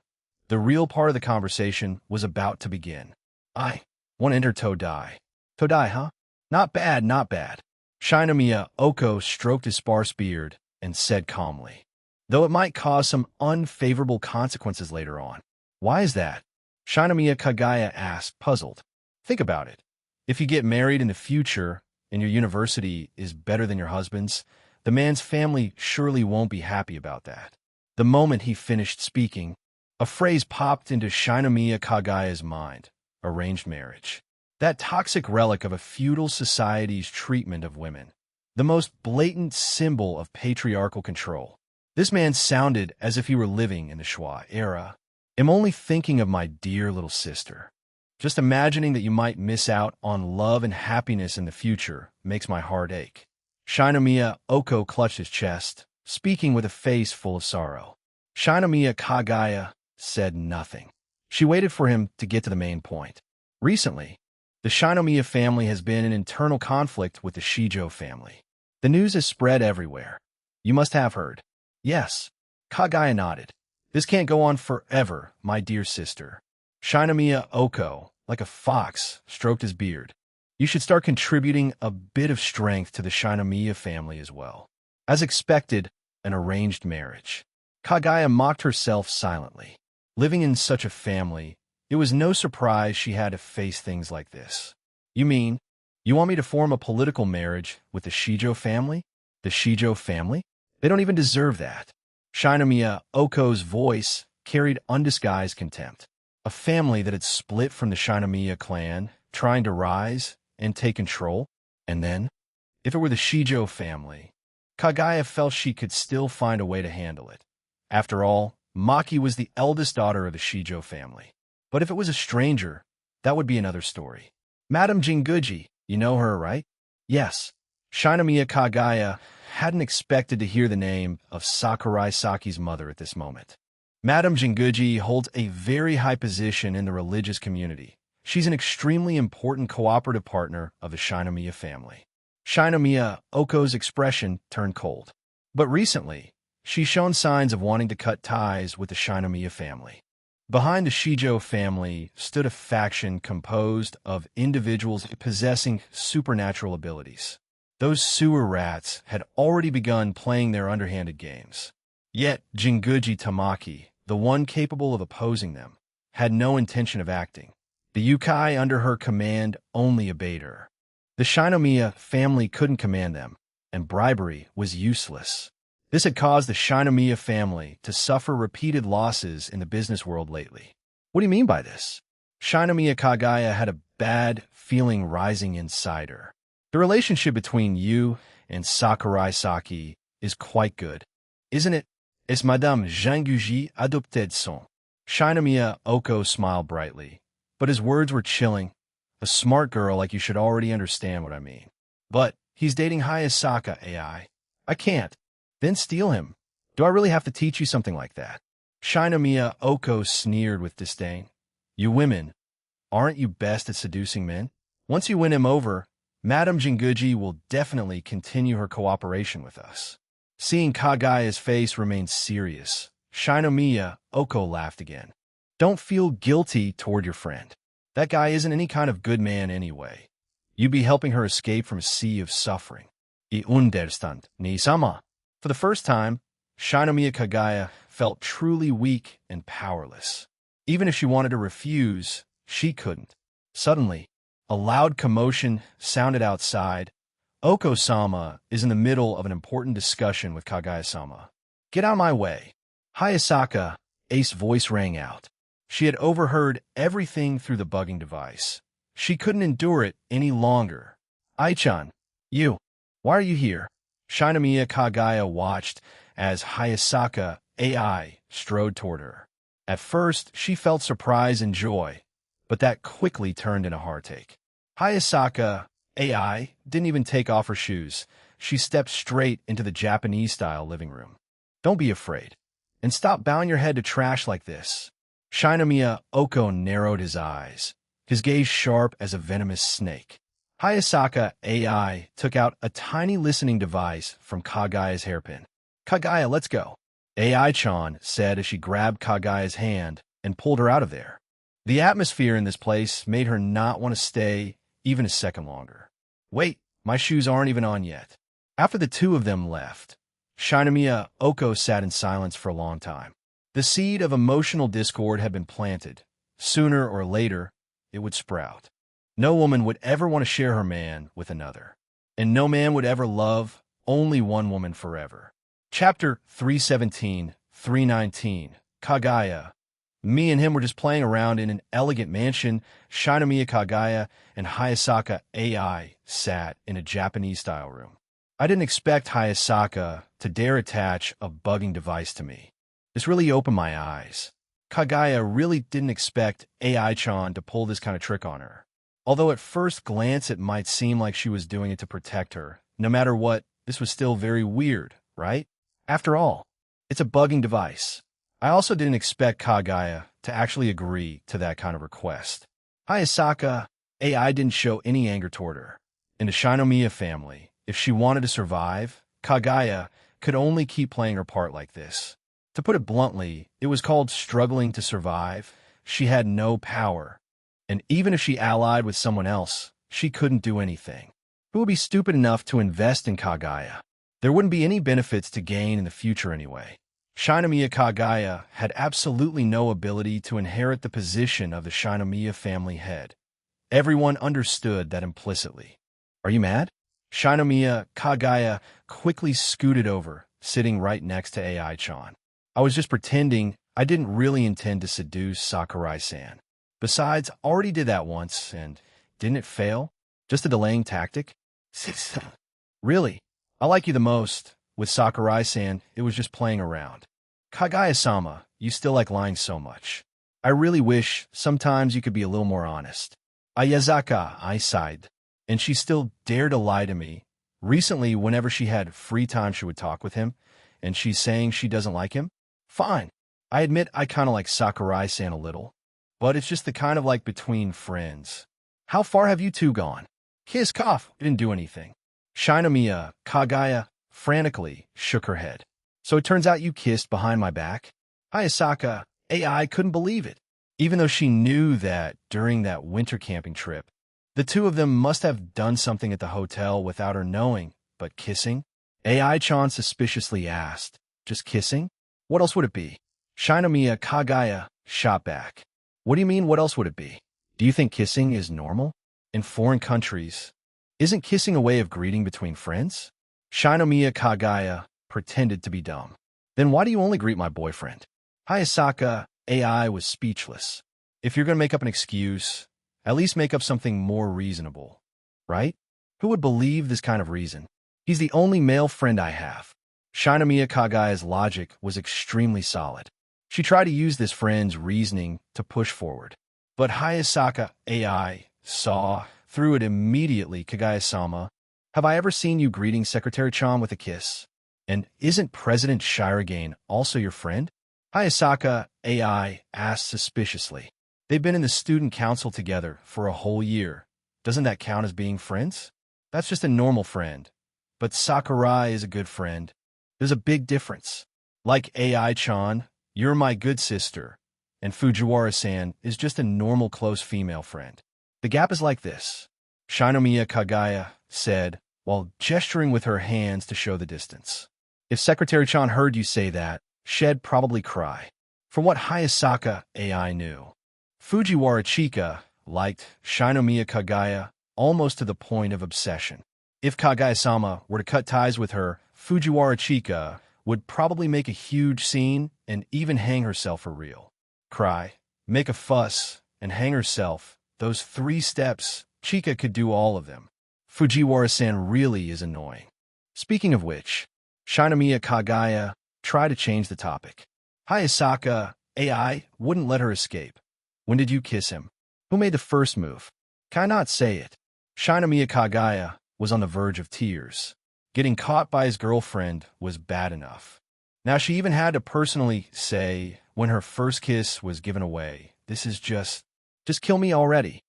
The real part of the conversation was about to begin. I want to enter Todai. Todai, huh? Not bad, not bad. Shinomiya Oko stroked his sparse beard and said calmly, though it might cause some unfavorable consequences later on. Why is that? Shinomiya Kagaya asked, puzzled. Think about it. If you get married in the future and your university is better than your husband's, the man's family surely won't be happy about that. The moment he finished speaking, a phrase popped into Shinomiya Kagaya's mind: arranged marriage. That toxic relic of a feudal society's treatment of women. The most blatant symbol of patriarchal control. This man sounded as if he were living in the Shuai era. I'm only thinking of my dear little sister. Just imagining that you might miss out on love and happiness in the future makes my heart ache. Shinomiya Oko clutched his chest, speaking with a face full of sorrow. Shinomiya Kagaya said nothing. She waited for him to get to the main point. Recently, the Shinomiya family has been in internal conflict with the Shijo family. The news has spread everywhere. You must have heard. Yes. Kagaya nodded. This can't go on forever, my dear sister. Shinomiya Oko, like a fox, stroked his beard. You should start contributing a bit of strength to the Shinomiya family as well. As expected, an arranged marriage. Kagaya mocked herself silently. Living in such a family, it was no surprise she had to face things like this. You mean, you want me to form a political marriage with the Shijo family? The Shijo family? They don't even deserve that. Shinomiya Oko's voice carried undisguised contempt. A family that had split from the Shinomiya clan, trying to rise and take control? And then, if it were the Shijo family, Kagaya felt she could still find a way to handle it. After all, Maki was the eldest daughter of the Shijo family. But if it was a stranger, that would be another story. Madame Jinguji, you know her, right? Yes. Shinomiya Kagaya hadn't expected to hear the name of Sakurai Saki's mother at this moment. Madame Jinguji holds a very high position in the religious community. She's an extremely important cooperative partner of the Shinomiya family. Shinomiya Oko's expression turned cold. But recently, she's shown signs of wanting to cut ties with the Shinomiya family. Behind the Shijo family stood a faction composed of individuals possessing supernatural abilities. Those sewer rats had already begun playing their underhanded games. Yet Jinguji Tamaki, the one capable of opposing them, had no intention of acting. The Yukai under her command only obeyed her. The Shinomiya family couldn't command them, and bribery was useless. This had caused the Shinomiya family to suffer repeated losses in the business world lately. What do you mean by this? Shinomiya Kagaya had a bad feeling rising inside her. The relationship between you and Sakurai Saki is quite good, isn't it? It's Madame Jinguji adopted son. Shinomiya Oko smiled brightly, but his words were chilling. A smart girl like you should already understand what I mean. But he's dating Hayasaka AI. I can't. Then steal him. Do I really have to teach you something like that? Shinomiya Oko sneered with disdain. You women, aren't you best at seducing men? Once you win him over, Madame Jinguji will definitely continue her cooperation with us. Seeing Kagaya's face remain serious, Shinomiya Oko laughed again. Don't feel guilty toward your friend. That guy isn't any kind of good man anyway. You'd be helping her escape from a sea of suffering. I understand, ni-sama. For the first time, Shinomiya Kagaya felt truly weak and powerless. Even if she wanted to refuse, she couldn't. Suddenly, a loud commotion sounded outside. Oko-sama is in the middle of an important discussion with Kagaya-sama. Get out of my way. Hayasaka, Ace's voice rang out. She had overheard everything through the bugging device. She couldn't endure it any longer. Ai-chan, why are you here? Shinomiya Kagaya watched as Hayasaka AI strode toward her. At first, she felt surprise and joy, but that quickly turned into heartache. Hayasaka AI didn't even take off her shoes. She stepped straight into the Japanese-style living room. Don't be afraid, and stop bowing your head to trash like this. Shinomiya Oko narrowed his eyes, his gaze sharp as a venomous snake. Hayasaka AI took out a tiny listening device from Kagaya's hairpin. Kagaya, let's go, AI-chan said as she grabbed Kagaya's hand and pulled her out of there. The atmosphere in this place made her not want to stay even a second longer. Wait, my shoes aren't even on yet. After the two of them left, Shinomiya Oko sat in silence for a long time. The seed of emotional discord had been planted. Sooner or later, it would sprout. No woman would ever want to share her man with another. And no man would ever love only one woman forever. Chapter 317, 319, Kagaya. Me and him were just playing around in an elegant mansion. Shinomiya Kagaya and Hayasaka AI sat in a Japanese-style room. I didn't expect Hayasaka to dare attach a bugging device to me. This really opened my eyes. Kagaya really didn't expect AI-chan to pull this kind of trick on her. Although at first glance it might seem like she was doing it to protect her, no matter what, this was still very weird, right? After all, it's a bugging device. I also didn't expect Kagaya to actually agree to that kind of request. Hayasaka AI didn't show any anger toward her. In the Shinomiya family, if she wanted to survive, Kagaya could only keep playing her part like this. To put it bluntly, it was called struggling to survive. She had no power. And even if she allied with someone else, she couldn't do anything. Who would be stupid enough to invest in Kagaya? There wouldn't be any benefits to gain in the future anyway. Shinomiya Kagaya had absolutely no ability to inherit the position of the Shinomiya family head. Everyone understood that implicitly. Are you mad? Shinomiya Kagaya quickly scooted over, sitting right next to AI-chan. I was just pretending. I didn't really intend to seduce Sakurai-san. Besides, I already did that once, and didn't it fail? Just a delaying tactic? Really? I like you the most. With Sakurai-san, it was just playing around. Kagaya-sama, you still like lying so much. I really wish sometimes you could be a little more honest. Ayazaka, I sighed. And she still dared to lie to me. Recently, whenever she had free time, she would talk with him, and she's saying she doesn't like him? Fine. I admit I kind of like Sakurai-san a little. But it's just the kind of like between friends. How far have you two gone? Kiss, cough, didn't do anything. Shinomiya Kagaya frantically shook her head. So it turns out you kissed behind my back? Hayasaka AI couldn't believe it. Even though she knew that during that winter camping trip, the two of them must have done something at the hotel without her knowing. But kissing? AI-chan suspiciously asked. Just kissing? What else would it be? Shinomiya Kagaya shot back. What do you mean, what else would it be? Do you think kissing is normal? In foreign countries, isn't kissing a way of greeting between friends? Shinomiya Kagaya pretended to be dumb. Then why do you only greet my boyfriend? Hayasaka AI was speechless. If you're going to make up an excuse, at least make up something more reasonable, right? Who would believe this kind of reason? He's the only male friend I have. Shinomiya Kagaya's logic was extremely solid. She tried to use this friend's reasoning to push forward. But Hayasaka AI saw through it immediately. Kagaya-sama, have I ever seen you greeting Secretary-chan with a kiss? And isn't President Shirogane also your friend? Hayasaka AI asked suspiciously. They've been in the student council together for a whole year. Doesn't that count as being friends? That's just a normal friend. But Sakurai is a good friend. There's a big difference. Like AI-chan, you're my good sister, and Fujiwara-san is just a normal close female friend. The gap is like this, Shinomiya Kagaya said, while gesturing with her hands to show the distance. If Secretary-chan heard you say that, she'd probably cry. From what Hayasaka AI knew, Fujiwara Chika liked Shinomiya Kagaya almost to the point of obsession. If Kagaya-sama were to cut ties with her, Fujiwara Chika would probably make a huge scene and even hang herself for real. Cry, make a fuss, and hang herself. Those 3 steps, Chika could do all of them. Fujiwara-san really is annoying. Speaking of which, Shinomiya Kagaya tried to change the topic. Hayasaka AI wouldn't let her escape. When did you kiss him? Who made the first move? Can I not say it? Shinomiya Kagaya was on the verge of tears. Getting caught by his girlfriend was bad enough. Now she even had to personally say when her first kiss was given away, this is just kill me already.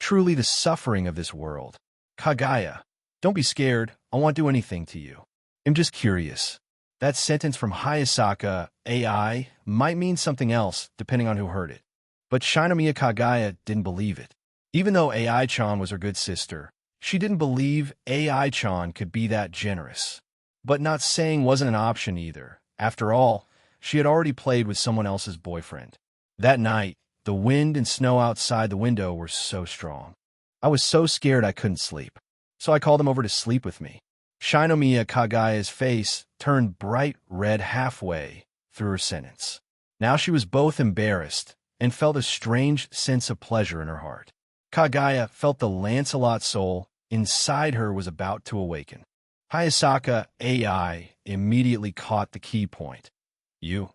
Truly the suffering of this world. Kagaya, don't be scared. I won't do anything to you. I'm just curious. That sentence from Hayasaka AI might mean something else depending on who heard it. But Shinomiya Kagaya didn't believe it. Even though AI-chan was her good sister, she didn't believe AI-chan could be that generous. But not saying wasn't an option either. After all, she had already played with someone else's boyfriend. That night, the wind and snow outside the window were so strong. I was so scared I couldn't sleep. So I called him over to sleep with me. Shinomiya Kagaya's face turned bright red halfway through her sentence. Now she was both embarrassed and felt a strange sense of pleasure in her heart. Kagaya felt the Lancelot soul inside her was about to awaken. Hayasaka AI immediately caught the key point. You?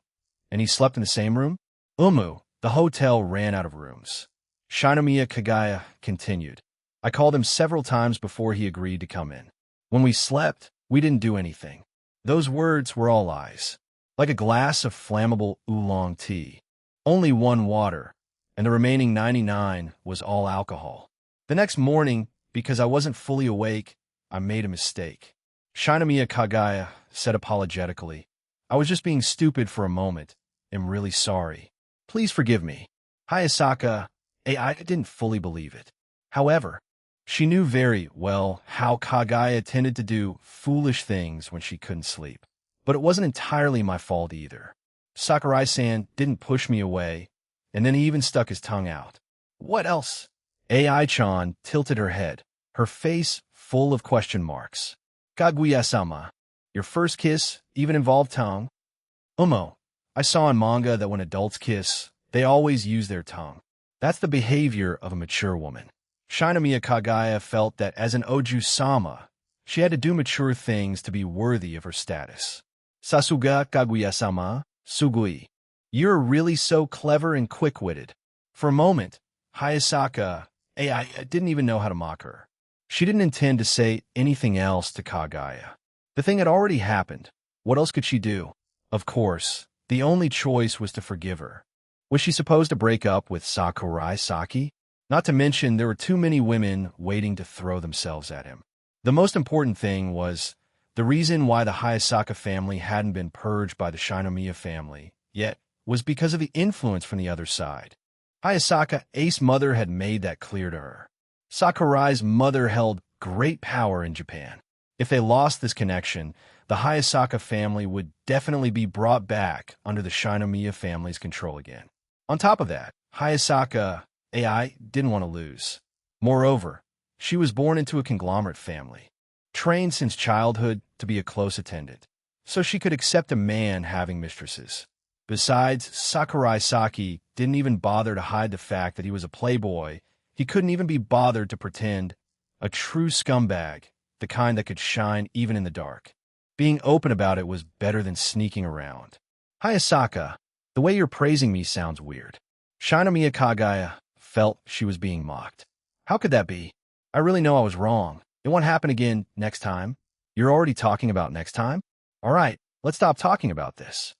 And he slept in the same room? The hotel ran out of rooms. Shinomiya Kagaya continued. I called him several times before he agreed to come in. When we slept, we didn't do anything. Those words were all lies. Like a glass of flammable oolong tea. Only 1 water, and the remaining 99 was all alcohol. The next morning, because I wasn't fully awake, I made a mistake. Shinomiya Kagaya said apologetically, I was just being stupid for a moment. I'm really sorry. Please forgive me. Hayasaka AI didn't fully believe it. However, she knew very well how Kagaya tended to do foolish things when she couldn't sleep. But it wasn't entirely my fault either. Sakurai-san didn't push me away, and then he even stuck his tongue out. What else? AI-chan tilted her head, her face full of question marks. Kaguya-sama, your first kiss even involved tongue? I saw in manga that when adults kiss, they always use their tongue. That's the behavior of a mature woman. Shinomiya Kagaya felt that as an Oju-sama, she had to do mature things to be worthy of her status. Sasuga Kaguya-sama, sugui. You're really so clever and quick-witted. For a moment, Hayasaka AI didn't even know how to mock her. She didn't intend to say anything else to Kagaya. The thing had already happened. What else could she do? Of course, the only choice was to forgive her. Was she supposed to break up with Sakurai Saki? Not to mention there were too many women waiting to throw themselves at him. The most important thing was the reason why the Hayasaka family hadn't been purged by the Shinomiya family yet was because of the influence from the other side. Hayasaka A's mother had made that clear to her. Sakurai's mother held great power in Japan. If they lost this connection, the Hayasaka family would definitely be brought back under the Shinomiya family's control again. On top of that, Hayasaka AI didn't want to lose. Moreover, she was born into a conglomerate family, trained since childhood to be a close attendant, so she could accept a man having mistresses. Besides, Sakurai Saki didn't even bother to hide the fact that he was a playboy. He couldn't even be bothered to pretend. A true scumbag, the kind that could shine even in the dark. Being open about it was better than sneaking around. Hayasaka, the way you're praising me sounds weird. Shinomiya Kagaya felt she was being mocked. How could that be? I really know I was wrong. It won't happen again next time. You're already talking about next time? All right, let's stop talking about this.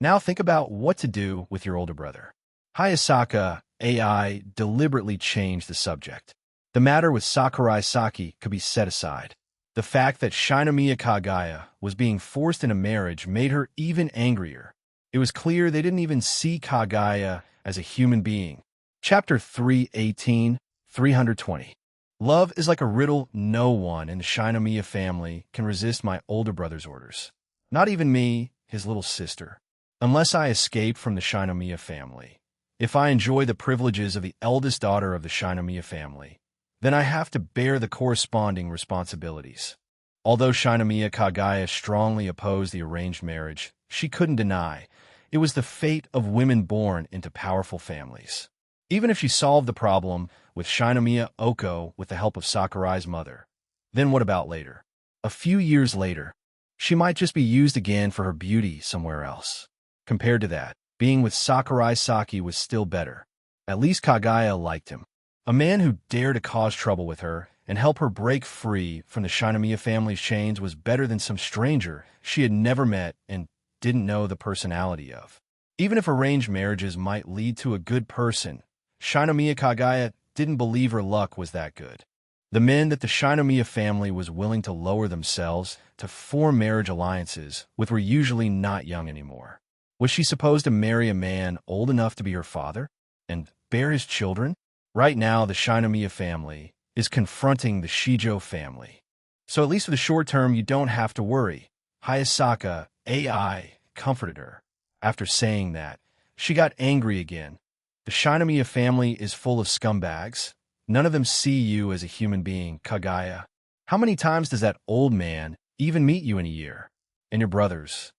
Now think about what to do with your older brother. Hayasaka AI deliberately changed the subject. The matter with Sakurai Saki could be set aside. The fact that Shinomiya Kagaya was being forced into marriage made her even angrier. It was clear they didn't even see Kagaya as a human being. Chapter 318, 320. Love is like a riddle no one in the Shinomiya family can resist my older brother's orders. Not even me, his little sister. Unless I escape from the Shinomiya family. If I enjoy the privileges of the eldest daughter of the Shinomiya family, then I have to bear the corresponding responsibilities. Although Shinomiya Kagaya strongly opposed the arranged marriage, she couldn't deny it was the fate of women born into powerful families. Even if she solved the problem with Shinomiya Oko with the help of Sakurai's mother, then what about later? A few years later, she might just be used again for her beauty somewhere else. Compared to that, being with Sakurai Saki was still better. At least Kagaya liked him. A man who dared to cause trouble with her and help her break free from the Shinomiya family's chains was better than some stranger she had never met and didn't know the personality of. Even if arranged marriages might lead to a good person, Shinomiya Kagaya didn't believe her luck was that good. The men that the Shinomiya family was willing to lower themselves to form marriage alliances with were usually not young anymore. Was she supposed to marry a man old enough to be her father and bear his children? Right now, the Shinomiya family is confronting the Shijo family. So at least for the short term, you don't have to worry. Hayasaka AI comforted her. After saying that, she got angry again. The Shinomiya family is full of scumbags. None of them see you as a human being, Kagaya. How many times does that old man even meet you in a year? And your brothers?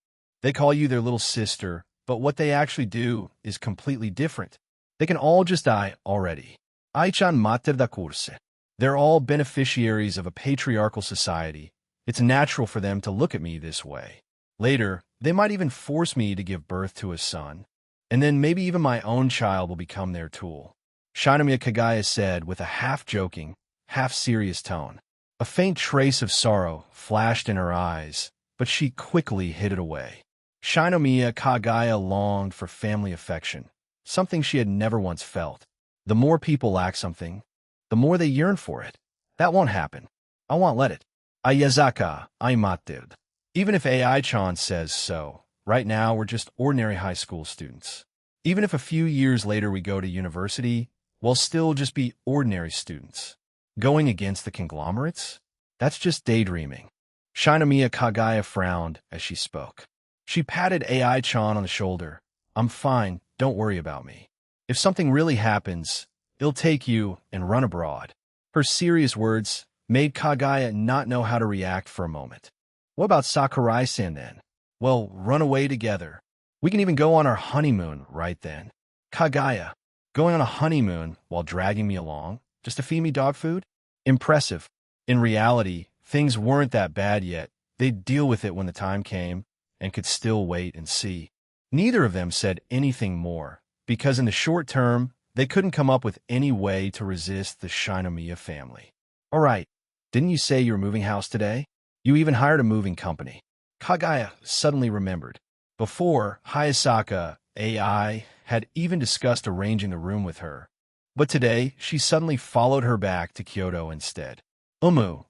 They call you their little sister, but what they actually do is completely different. They can all just die already. Aichan mater da curse. They're all beneficiaries of a patriarchal society. It's natural for them to look at me this way. Later, they might even force me to give birth to a son. And then maybe even my own child will become their tool. Shinomiya Kagaya said with a half-joking, half-serious tone. A faint trace of sorrow flashed in her eyes, but she quickly hid it away. Shinomiya Kagaya longed for family affection, something she had never once felt. The more people lack something, the more they yearn for it. That won't happen. I won't let it. Ayazaka, aimated. Even if AI-chan says so, right now we're just ordinary high school students. Even if a few years later we go to university, we'll still just be ordinary students. Going against the conglomerates? That's just daydreaming. Shinomiya Kagaya frowned as she spoke. She patted AI-chan on the shoulder. I'm fine, don't worry about me. If something really happens, it'll take you and run abroad. Her serious words made Kagaya not know how to react for a moment. What about Sakurai-san then? Well, run away together. We can even go on our honeymoon right then. Kagaya, going on a honeymoon while dragging me along, just to feed me dog food? Impressive. In reality, things weren't that bad yet. They'd deal with it when the time came and could still wait and see. Neither of them said anything more, because in the short term, they couldn't come up with any way to resist the Shinomiya family. All right, didn't you say you were moving house today? You even hired a moving company. Kagaya suddenly remembered. Before, Hayasaka AI had even discussed arranging the room with her. But today, she suddenly followed her back to Kyoto instead.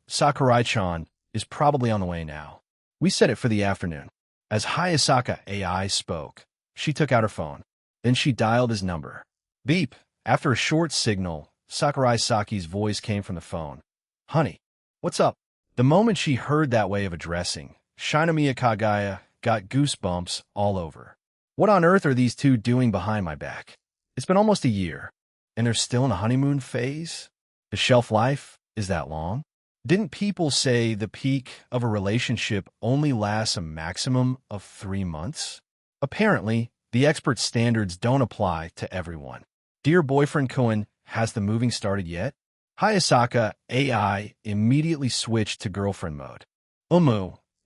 Sakurai-chan is probably on the way now. We set it for the afternoon. As Hayasaka AI spoke, she took out her phone. Then she dialed his number. Beep. After a short signal, Sakurai Saki's voice came from the phone. Honey, what's up? The moment she heard that way of addressing, Shinomiya Kagaya got goosebumps all over. What on earth are these two doing behind my back? It's been almost a year, and they're still in the honeymoon phase? The shelf life is that long? Didn't people say the peak of a relationship only lasts a maximum of 3 months? Apparently, the expert standards don't apply to everyone. Dear boyfriend Cohen, has the moving started yet? Hayasaka AI immediately switched to girlfriend mode. I'm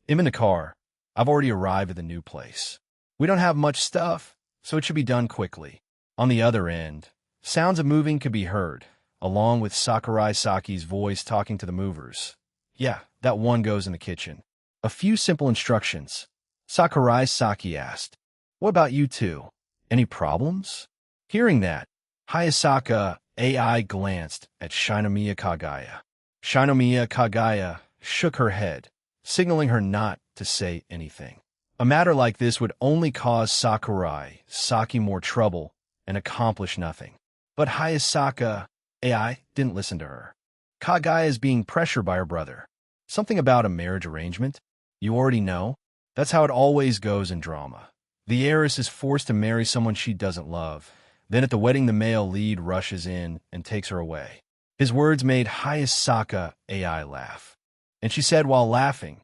in the car. I've already arrived at the new place. We don't have much stuff, so it should be done quickly. On the other end, sounds of moving could be heard, along with Sakurai Saki's voice talking to the movers. Yeah, that one goes in the kitchen. A few simple instructions. Sakurai Saki asked, What about you two? Any problems? Hearing that, Hayasaka AI glanced at Shinomiya Kagaya. Shinomiya Kagaya shook her head, signaling her not to say anything. A matter like this would only cause Sakurai Saki more trouble and accomplish nothing. But Hayasaka AI didn't listen to her. Kagaya is being pressured by her brother. Something about a marriage arrangement? You already know? That's how it always goes in drama. The heiress is forced to marry someone she doesn't love. Then at the wedding, the male lead rushes in and takes her away. His words made Hayasaka AI laugh. And she said while laughing,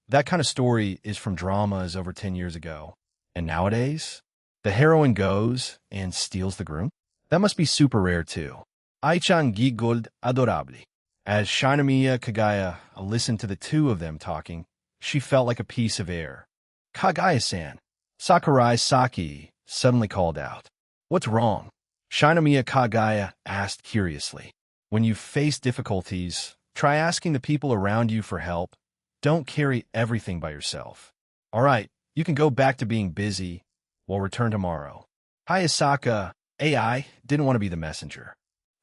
that kind of story is from dramas over 10 years ago. And nowadays, the heroine goes and steals the groom? That must be super rare too. Aichan giggled adorably. As Shinomiya Kagaya listened to the two of them talking, she felt like a piece of air. Kagaya-san, Sakurai Saki suddenly called out. What's wrong? Shinomiya Kagaya asked curiously. When you face difficulties, try asking the people around you for help. Don't carry everything by yourself. All right, you can go back to being busy. We'll return tomorrow. Hayasaka AI didn't want to be the messenger.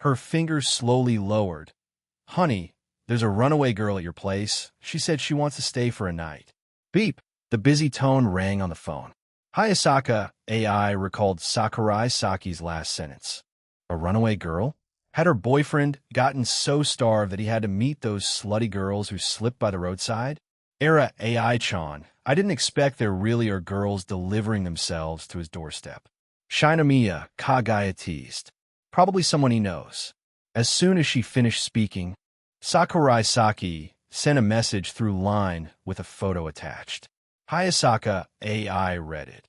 Her fingers slowly lowered. Honey, there's a runaway girl at your place. She said she wants to stay for a night. Beep. The busy tone rang on the phone. Hayasaka AI recalled Sakurai Saki's last sentence. A runaway girl? Had her boyfriend gotten so starved that he had to meet those slutty girls who slipped by the roadside? Era AI-chan, I didn't expect there really are girls delivering themselves to his doorstep. Shinomiya Kagaya teased. Probably someone he knows. As soon as she finished speaking, Sakurai Saki sent a message through Line with a photo attached. Hayasaka AI read it.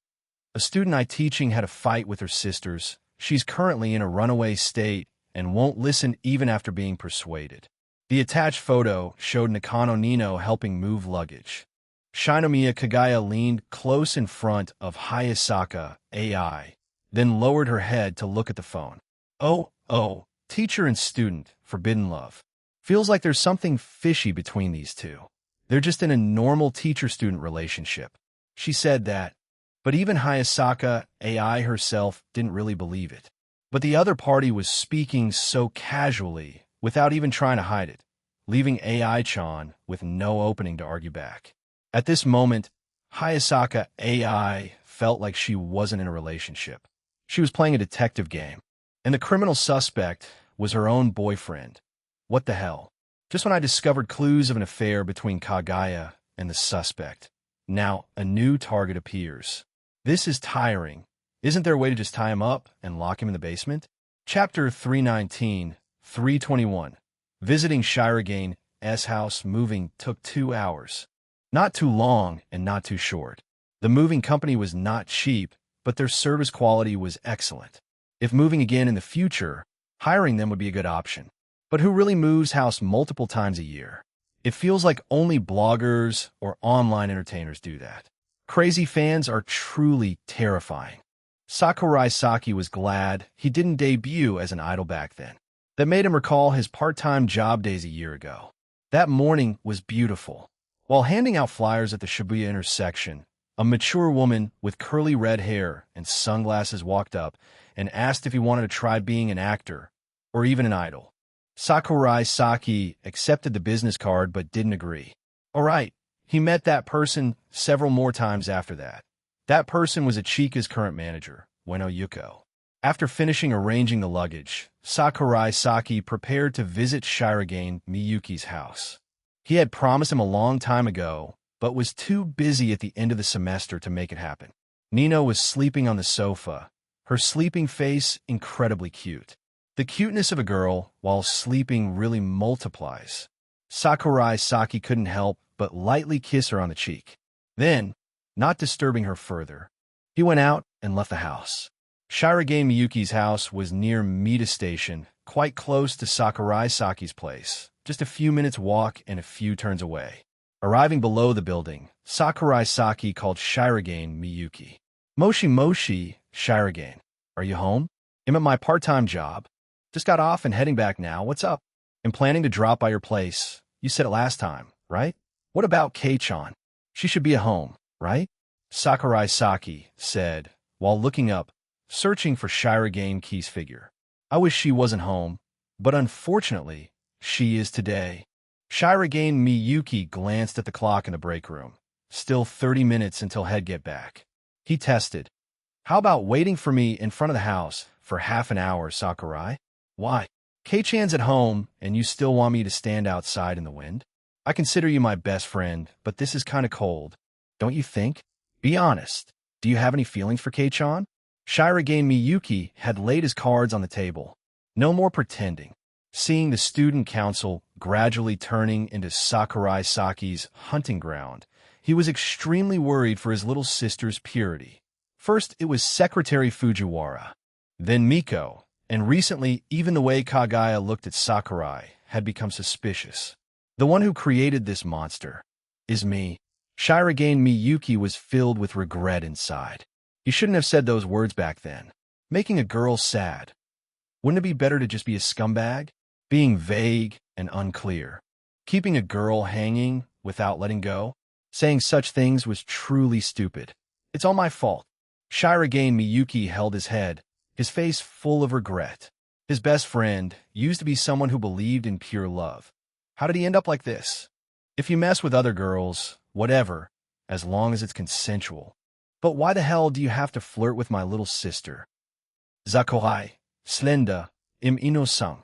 A student I teaching had a fight with her sisters. She's currently in a runaway state and won't listen even after being persuaded. The attached photo showed Nakano Nino helping move luggage. Shinomiya Kagaya leaned close in front of Hayasaka AI, then lowered her head to look at the phone. Oh, teacher and student, forbidden love. Feels like there's something fishy between these two. They're just in a normal teacher-student relationship. She said that, but even Hayasaka AI herself didn't really believe it. But the other party was speaking so casually, without even trying to hide it, leaving AI-chan with no opening to argue back. At this moment, Hayasaka AI felt like she wasn't in a relationship. She was playing a detective game, and the criminal suspect was her own boyfriend. What the hell? Just when I discovered clues of an affair between Kagaya and the suspect, now a new target appears. This is tiring. Isn't there a way to just tie him up and lock him in the basement? Chapter 319, 321. Visiting Shiragene's house moving took 2 hours. Not too long and not too short. The moving company was not cheap, but their service quality was excellent. If moving again in the future, hiring them would be a good option. But who really moves house multiple times a year? It feels like only bloggers or online entertainers do that. Crazy fans are truly terrifying. Sakurai Saki was glad he didn't debut as an idol back then. That made him recall his part-time job days a year ago. That morning was beautiful. While handing out flyers at the Shibuya intersection, a mature woman with curly red hair and sunglasses walked up and asked if he wanted to try being an actor or even an idol. Sakurai Saki accepted the business card but didn't agree. All right, he met that person several more times after that. That person was Ichika's current manager, Ueno Yuko. After finishing arranging the luggage, Sakurai Saki prepared to visit Shirogane Miyuki's house. He had promised him a long time ago, but was too busy at the end of the semester to make it happen. Nino was sleeping on the sofa, her sleeping face incredibly cute. The cuteness of a girl while sleeping really multiplies. Sakurai Saki couldn't help but lightly kiss her on the cheek. Then, not disturbing her further, he went out and left the house. Shirogane Miyuki's house was near Mita Station, quite close to Sakurai Saki's place, just a few minutes walk and a few turns away. Arriving below the building, Sakurai Saki called Shirogane Miyuki. Moshi, Shirogane. Are you home? I'm at my part-time job. Just got off and heading back now. What's up? I'm planning to drop by your place. You said it last time, right? What about Kei-chan? She should be at home, right? Sakurai Saki said, while looking up, searching for Shirogane Kei's figure. I wish she wasn't home, but unfortunately, she is today. Shirogane Miyuki glanced at the clock in the break room. Still 30 minutes until he'd get back. He tested. How about waiting for me in front of the house for half an hour, Sakurai? Why? Kei-chan's at home, and you still want me to stand outside in the wind? I consider you my best friend, but this is kind of cold. Don't you think? Be honest. Do you have any feelings for Kei-chan? Shirogane Miyuki had laid his cards on the table. No more pretending. Seeing the student council gradually turning into Sakurai Saki's hunting ground, he was extremely worried for his little sister's purity. First, it was Secretary Fujiwara, then Miko, and recently, even the way Kagaya looked at Sakurai had become suspicious. The one who created this monster is me. Shirogane Miyuki was filled with regret inside. He shouldn't have said those words back then, making a girl sad. Wouldn't it be better to just be a scumbag? Being vague and unclear. Keeping a girl hanging without letting go? Saying such things was truly stupid. It's all my fault. Shirogane Miyuki held his head, his face full of regret. His best friend used to be someone who believed in pure love. How did he end up like this? If you mess with other girls, whatever, as long as it's consensual. But why the hell do you have to flirt with my little sister? Sakurai, Slenda, im ino-san.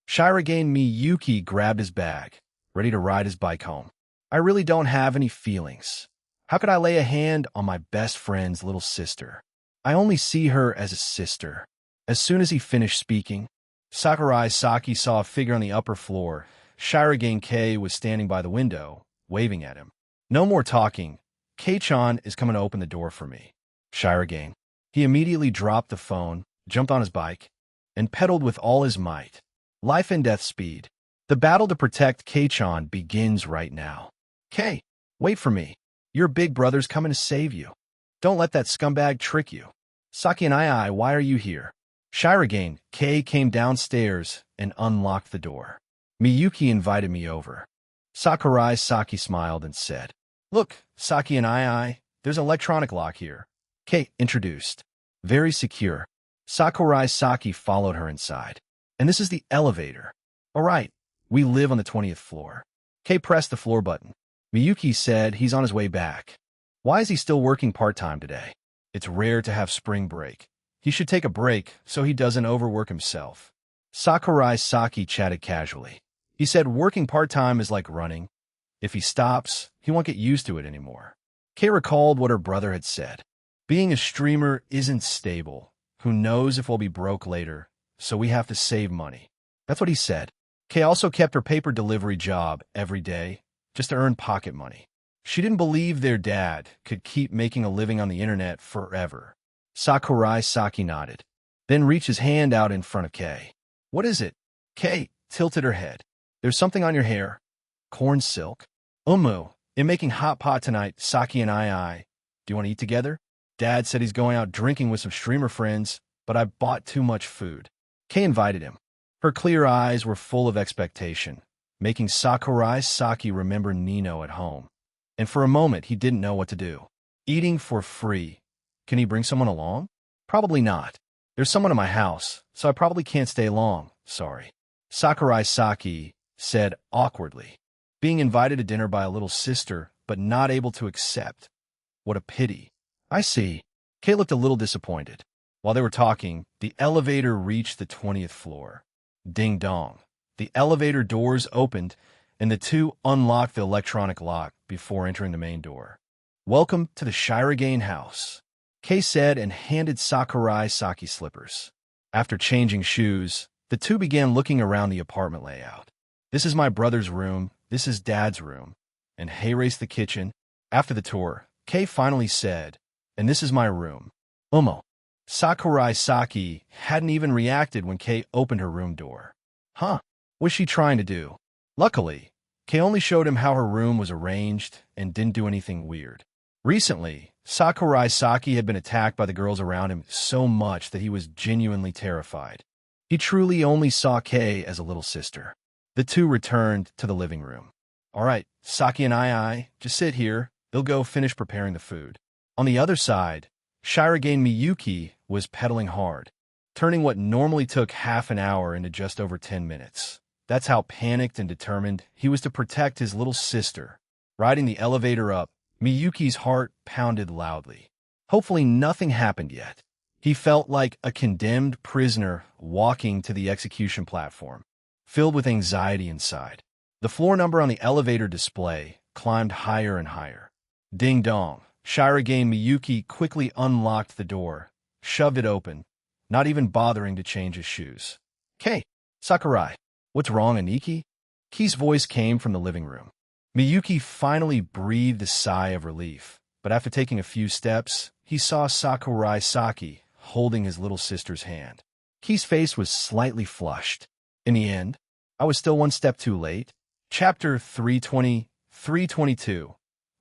Shirogane Miyuki grabbed his bag, ready to ride his bike home. I really don't have any feelings. How could I lay a hand on my best friend's little sister? I only see her as a sister. As soon as he finished speaking, Sakurai Saki saw a figure on the upper floor. Shirogane Kei was standing by the window, waving at him. No more talking. Kei-chan is coming to open the door for me. Shirogane. He immediately dropped the phone, jumped on his bike, and pedaled with all his might. Life and death speed. The battle to protect Kei-chan begins right now. Kei, wait for me. Your big brother's coming to save you. Don't let that scumbag trick you. Saki and I, why are you here? Shirogane Kei came downstairs and unlocked the door. Miyuki invited me over. Sakurai Saki smiled and said, Look, Saki and I, there's an electronic lock here. Kei introduced. Very secure. Sakurai Saki followed her inside. And this is the elevator. All right, we live on the 20th floor. Kei pressed the floor button. Miyuki said he's on his way back. Why is he still working part-time today? It's rare to have spring break. He should take a break so he doesn't overwork himself. Sakurai Saki chatted casually. He said working part-time is like running. If he stops, he won't get used to it anymore. Kei recalled what her brother had said. Being a streamer isn't stable. Who knows if we'll be broke later, so we have to save money. That's what he said. Kei also kept her paper delivery job every day, just to earn pocket money. She didn't believe their dad could keep making a living on the internet forever. Sakurai Saki nodded, then reached his hand out in front of Kei. What is it? Kei tilted her head. There's something on your hair. Corn silk? In making hot pot tonight, Saki and I. Do you want to eat together? Dad said he's going out drinking with some streamer friends, but I bought too much food. Kei invited him. Her clear eyes were full of expectation, making Sakurai Saki remember Nino at home. And for a moment, he didn't know what to do. Eating for free. Can he bring someone along? Probably not. There's someone in my house, so I probably can't stay long. Sorry. Sakurai Saki said awkwardly. Being invited to dinner by a little sister, but not able to accept. What a pity. I see. Kei looked a little disappointed. While they were talking, the elevator reached the 20th floor. Ding dong. The elevator doors opened, and the two unlocked the electronic lock before entering the main door. Welcome to the Shirogane house, Kei said and handed Sakurai Saki slippers. After changing shoes, the two began looking around the apartment layout. This is my brother's room, this is Dad's room, and hey-race the kitchen. After the tour, Kei finally said, and this is my room. Sakurai Saki hadn't even reacted when Kei opened her room door. Huh? What's she trying to do? Luckily, Kei only showed him how her room was arranged and didn't do anything weird. Recently, Sakurai Saki had been attacked by the girls around him so much that he was genuinely terrified. He truly only saw Kei as a little sister. The two returned to the living room. All right, Saki and I, just sit here. They'll go finish preparing the food. On the other side, Shirogane Miyuki was pedaling hard. turning what normally took half an hour into just over 10 minutes. That's how panicked and determined he was to protect his little sister. Riding the elevator up, Miyuki's heart pounded loudly. Hopefully nothing happened yet. He felt like a condemned prisoner walking to the execution platform, filled with anxiety inside. The floor number on the elevator display climbed higher and higher. Ding dong. Shirogane Miyuki quickly unlocked the door, shoved it open, not even bothering to change his shoes. "Hey, Sakurai, what's wrong, Aniki?" Ki's voice came from the living room. Miyuki finally breathed a sigh of relief, but after taking a few steps, he saw Sakurai Saki holding his little sister's hand. Ki's face was slightly flushed. In the end, I was still one step too late. Chapter 320, 322.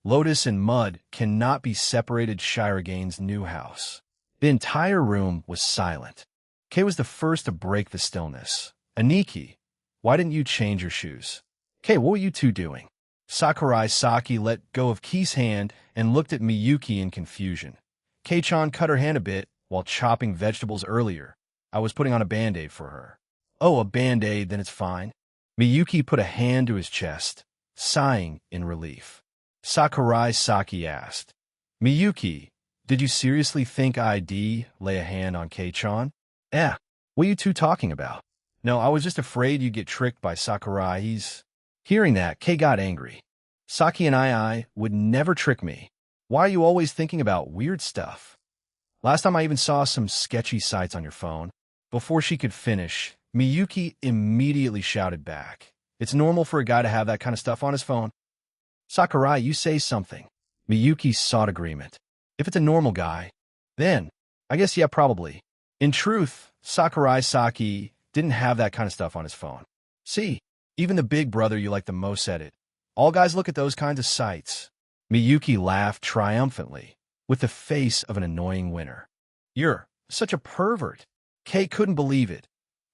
Lotus and Mud cannot be separated. Shirogane's new house. The entire room was silent. Kei was the first to break the stillness. "Aniki, why didn't you change your shoes?" "Kei, what were you two doing?" Sakurai Saki let go of Ki's hand and looked at Miyuki in confusion. "Kei-chan cut her hand a bit while chopping vegetables earlier. I was putting on a Band-Aid for her." "Oh, a Band-Aid, then it's fine." Miyuki put a hand to his chest, sighing in relief. Sakurai Saki asked, "Miyuki, did you seriously think I'd lay a hand on Kei-chan?" What are you two talking about?" "No, I was just afraid you'd get tricked by Sakurai. Hearing that, Kei got angry. "Saki and I would never trick me. Why are you always thinking about weird stuff? Last time I even saw some sketchy sites on your phone." Before she could finish, Miyuki immediately shouted back, "It's normal for a guy to have that kind of stuff on his phone." "Sakurai, you say something." Miyuki sought agreement. "If it's a normal guy, then I guess yeah, probably." In truth, Sakurai Saki didn't have that kind of stuff on his phone. "See, even the big brother you like the most said it. All guys look at those kinds of sites." Miyuki laughed triumphantly, with the face of an annoying winner. "You're such a pervert." Kei couldn't believe it.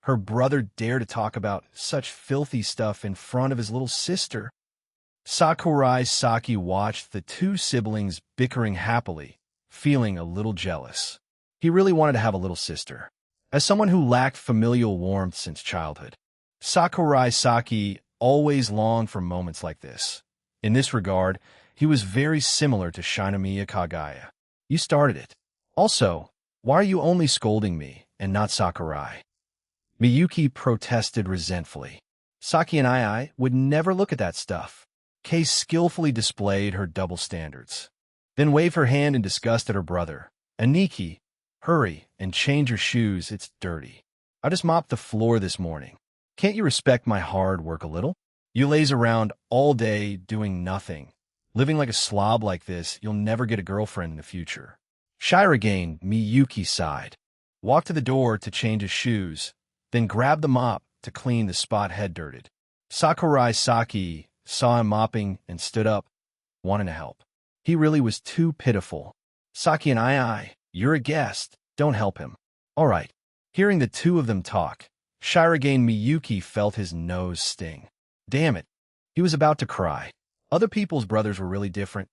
Her brother dared to talk about such filthy stuff in front of his little sister. Sakurai Saki watched the two siblings bickering happily, feeling a little jealous. He really wanted to have a little sister. As someone who lacked familial warmth since childhood, Sakurai Saki always longed for moments like this. In this regard, he was very similar to Shinomiya Kagaya. "You started it. Also, why are you only scolding me and not Sakurai?" Miyuki protested resentfully. "Saki and I would never look at that stuff." Kei skillfully displayed her double standards, then waved her hand in disgust at her brother. "Aniki, hurry and change your shoes, it's dirty. I just mopped the floor this morning. Can't you respect my hard work a little? You laze around all day doing nothing. Living like a slob like this, you'll never get a girlfriend in the future." Shirogane Miyuki sighed, walked to the door to change his shoes, then grabbed the mop to clean the spot head dirted. Sakurai Saki saw him mopping and stood up, wanting to help. He really was too pitiful. "Saki and you're a guest. Don't help him." "All right." Hearing the two of them talk, Shirogane Miyuki felt his nose sting. Damn it. He was about to cry. Other people's brothers were really different.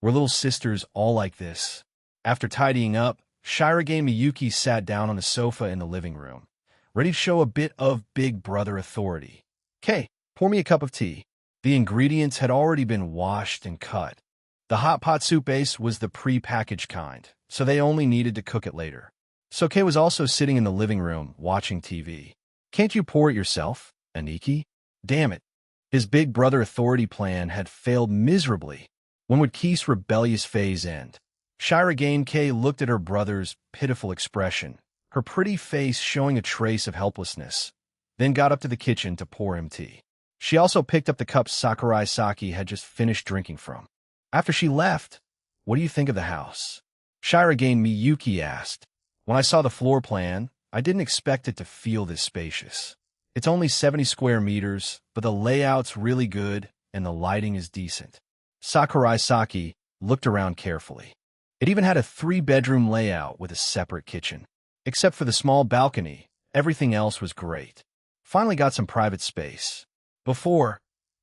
Were little sisters all like this? After tidying up, Shirogane Miyuki sat down on the sofa in the living room, ready to show a bit of big brother authority. "Kei, pour me a cup of tea." The ingredients had already been washed and cut. The hot pot soup base was the pre-packaged kind, so they only needed to cook it later. So Kei was also sitting in the living room, watching TV. "Can't you pour it yourself, Aniki?" Damn it. His big brother authority plan had failed miserably. When would Ki's rebellious phase end? Shirogane Kei looked at her brother's pitiful expression, her pretty face showing a trace of helplessness, then got up to the kitchen to pour him tea. She also picked up the cup Sakurai Saki had just finished drinking from. After she left, "What do you think of the house?" Shirogane Miyuki asked. "When I saw the floor plan, I didn't expect it to feel this spacious. It's only 70 square meters, but the layout's really good and the lighting is decent." Sakurai Saki looked around carefully. It even had a 3-bedroom layout with a separate kitchen. Except for the small balcony, everything else was great. Finally got some private space. Before,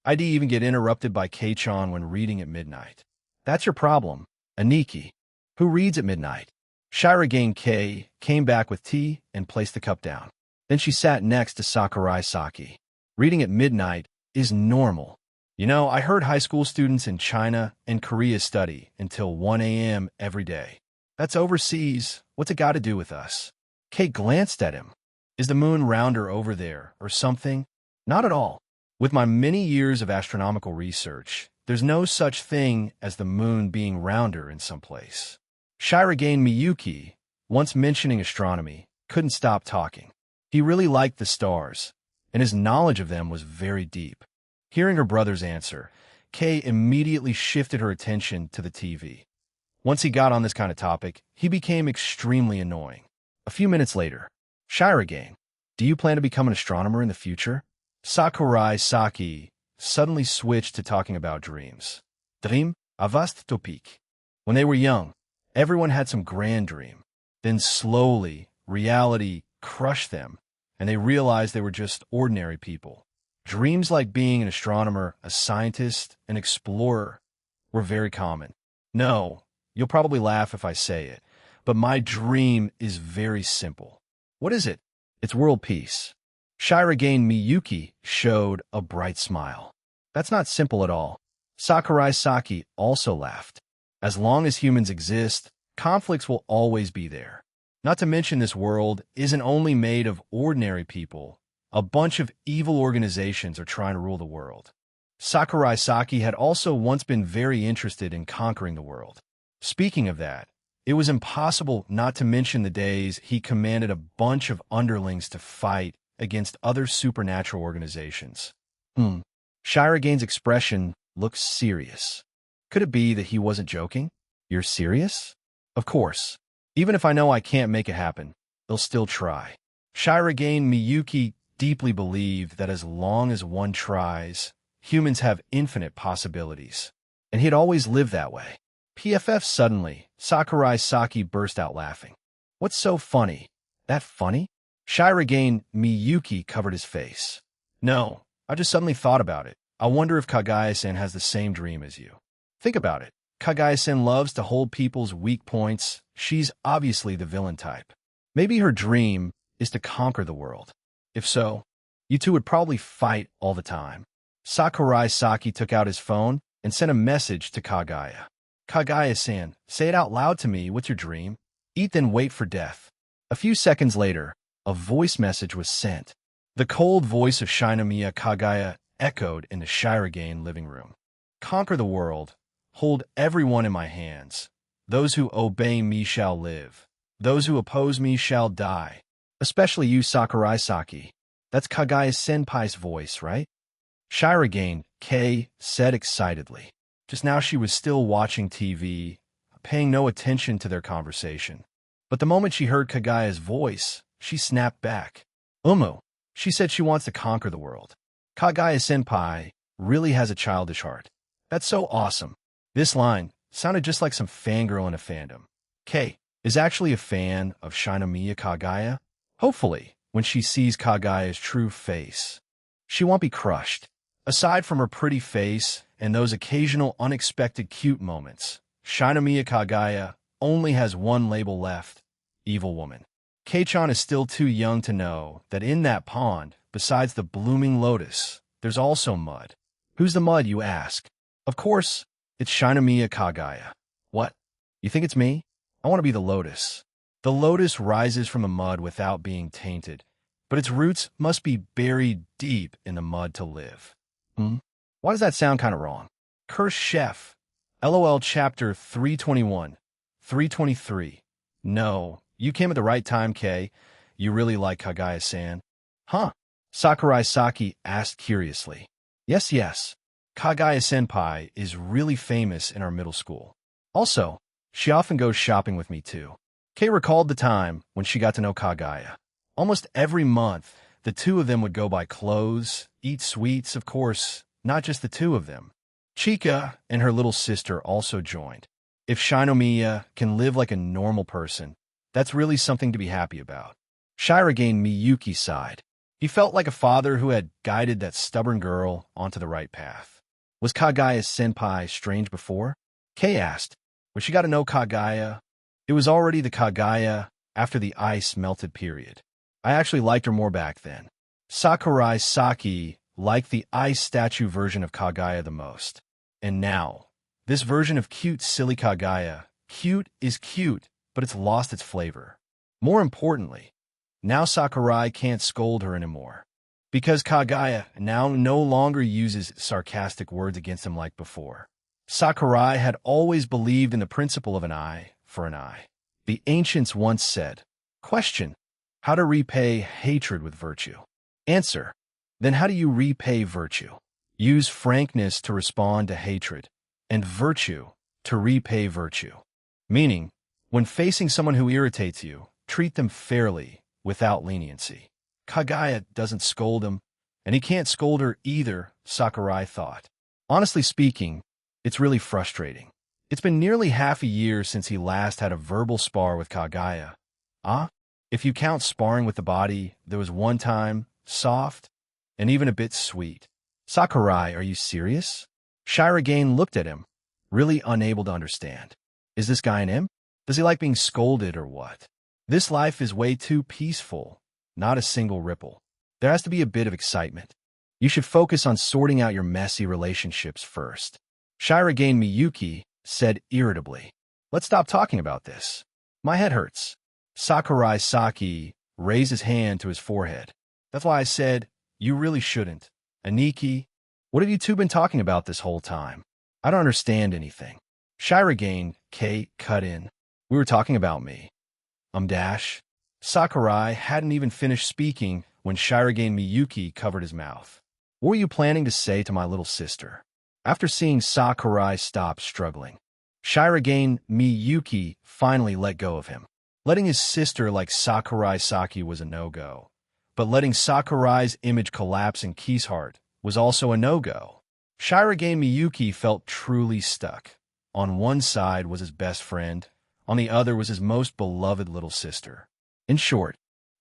I'd even get interrupted by Kei-chan when reading at midnight. "That's your problem, Aniki. Who reads at midnight?" Shirogane Kei came back with tea and placed the cup down. Then she sat next to Sakurai Saki. Reading at midnight is normal. You know, I heard high school students in China and Korea study until 1 a.m. every day. That's overseas. What's it got to do with us? Kei glanced at him. Is the moon rounder over there or something? Not at all. With my many years of astronomical research, there's no such thing as the moon being rounder in some place. Shirogane Miyuki, once mentioning astronomy, couldn't stop talking. He really liked the stars, and his knowledge of them was very deep. Hearing her brother's answer, Kei immediately shifted her attention to the TV. Once he got on this kind of topic, he became extremely annoying. A few minutes later, Shirogane, do you plan to become an astronomer in the future? Sakurai Saki suddenly switched to talking about dreams. Dream, avast topic. When they were young, everyone had some grand dream. Then slowly, reality crushed them, and they realized they were just ordinary people. Dreams like being an astronomer, a scientist, an explorer were very common. No, you'll probably laugh if I say it, but my dream is very simple. What is it? It's world peace. Shirogane Miyuki showed a bright smile. That's not simple at all. Sakurai Saki also laughed. As long as humans exist, conflicts will always be there. Not to mention this world isn't only made of ordinary people. A bunch of evil organizations are trying to rule the world. Sakurai Saki had also once been very interested in conquering the world. Speaking of that, it was impossible not to mention the days he commanded a bunch of underlings to fight against other supernatural organizations. Shirogane's expression looked serious. Could it be that he wasn't joking? You're serious? Of course. Even if I know I can't make it happen, they'll still try. Shirogane Miyuki deeply believed that as long as one tries, humans have infinite possibilities. And he'd always lived that way. PFF suddenly, Sakurai Saki burst out laughing. What's so funny? That funny? Shirogane Miyuki covered his face. No, I just suddenly thought about it. I wonder if Kagaya-san has the same dream as you. Think about it. Kagaya-san loves to hold people's weak points. She's obviously the villain type. Maybe her dream is to conquer the world. If so, you two would probably fight all the time. Sakurai Saki took out his phone and sent a message to Kagaya. Kagaya-san, say it out loud to me. What's your dream? Eat then wait for death. A few seconds later, a voice message was sent. The cold voice of Shinomiya Kagaya echoed in the Shirogane living room. Conquer the world. Hold everyone in my hands. Those who obey me shall live. Those who oppose me shall die. Especially you, Sakurai Saki. That's Kagaya-senpai's voice, right? Shirogane Kei said excitedly. Just now she was still watching TV, paying no attention to their conversation. But the moment she heard Kagaya's voice, she snapped back. She said she wants to conquer the world. Kagaya-senpai really has a childish heart. That's so awesome. This line sounded just like some fangirl in a fandom. Kei is actually a fan of Shinomiya Kagaya. Hopefully, when she sees Kagaya's true face, she won't be crushed. Aside from her pretty face and those occasional unexpected cute moments, Shinomiya Kagaya only has one label left: evil woman. Kei-chan is still too young to know that in that pond, besides the blooming lotus, there's also mud. Who's the mud, you ask? Of course, it's Shinomiya Kagaya. What? You think it's me? I want to be the lotus. The lotus rises from the mud without being tainted, but its roots must be buried deep in the mud to live. Why does that sound kind of wrong? Curse Chef. LOL Chapter 321. 323. No, you came at the right time, Kei. You really like Kagaya-san. Huh? Sakurai Saki asked curiously. Yes. Kagaya-senpai is really famous in our middle school. Also, she often goes shopping with me too. Kei recalled the time when she got to know Kagaya. Almost every month, the two of them would go buy clothes, eat sweets, of course, not just the two of them. Chika and her little sister also joined. If Shinomiya can live like a normal person, that's really something to be happy about. Shirogane Miyuki sighed. He felt like a father who had guided that stubborn girl onto the right path. Was Kagaya-senpai strange before? Kei asked. When she got to know Kagaya, It was already the Kagaya after the ice melted period. I actually liked her more back then. Sakurai Saki liked the ice statue version of Kagaya the most. And now, this version of cute, silly Kagaya, cute is cute, but it's lost its flavor. More importantly, now Sakurai can't scold her anymore. Because Kagaya now no longer uses sarcastic words against him like before. Sakurai had always believed in the principle of an eye for an eye. The ancients once said, question, how to repay hatred with virtue? Answer, then how do you repay virtue? Use frankness to respond to hatred, and virtue to repay virtue. Meaning, when facing someone who irritates you, treat them fairly, without leniency. Kagaya doesn't scold him, and he can't scold her either, Sakurai thought. Honestly speaking, it's really frustrating. It's been nearly half a year since he last had a verbal spar with Kagaya. If you count sparring with the body, there was one time, soft, and even a bit sweet. Sakurai, are you serious? Shirogane looked at him, really unable to understand. Is this guy an imp? Does he like being scolded or what? This life is way too peaceful, not a single ripple. There has to be a bit of excitement. You should focus on sorting out your messy relationships first. Shirogane Miyuki said irritably. Let's stop talking about this. My head hurts. Sakurai Saki raised his hand to his forehead. That's why I said, you really shouldn't. Aniki, what have you two been talking about this whole time? I don't understand anything. Shirogane K cut in. We were talking about me. Dash. Sakurai hadn't even finished speaking when Shirogane Miyuki covered his mouth. What were you planning to say to my little sister? After seeing Sakurai stop struggling, Shirogane Miyuki finally let go of him. Letting his sister like Sakurai Saki was a no-go, but letting Sakurai's image collapse in Ki's heart was also a no-go. Shirogane Miyuki felt truly stuck. On one side was his best friend, on the other was his most beloved little sister. In short,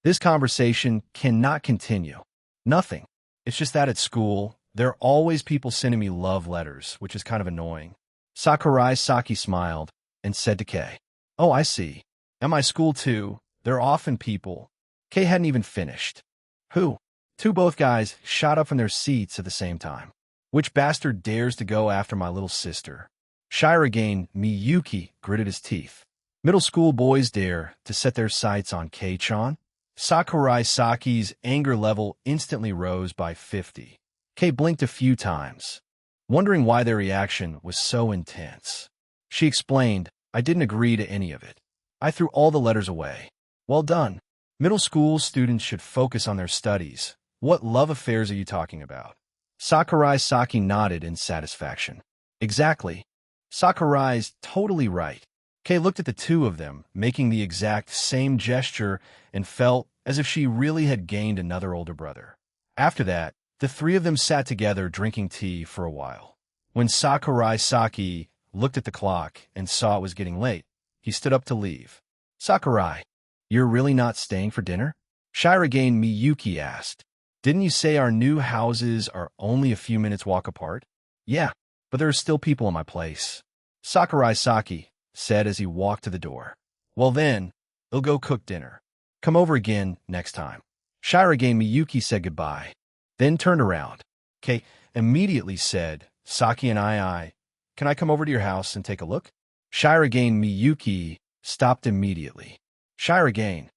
this conversation cannot continue. Nothing. It's just that at school, there are always people sending me love letters, which is kind of annoying. Sakurai Saki smiled and said to Kei, oh, I see. At my school, too, there are often people. Kei hadn't even finished. Who? Both guys shot up from their seats at the same time. Which bastard dares to go after my little sister? Shirogane Miyuki gritted his teeth. Middle school boys dare to set their sights on Kei-chan? Sakurai Saki's anger level instantly rose by 50. Kei blinked a few times, wondering why their reaction was so intense. She explained, I didn't agree to any of it. I threw all the letters away. Well done. Middle school students should focus on their studies. What love affairs are you talking about? Sakurai Saki nodded in satisfaction. Exactly. Sakurai's totally right. Kei looked at the two of them, making the exact same gesture, and felt as if she really had gained another older brother. After that, the three of them sat together drinking tea for a while. When Sakurai Saki looked at the clock and saw it was getting late, he stood up to leave. Sakurai, you're really not staying for dinner? Shirogane Miyuki asked. Didn't you say our new houses are only a few minutes walk apart? Yeah, but there are still people in my place. Sakurai Saki said as he walked to the door. Well then, they'll go cook dinner. Come over again next time. Shirogane Miyuki said goodbye, then turned around. Kei immediately said, Saki and I, can I come over to your house and take a look? Shirogane Miyuki stopped immediately. Shirogane.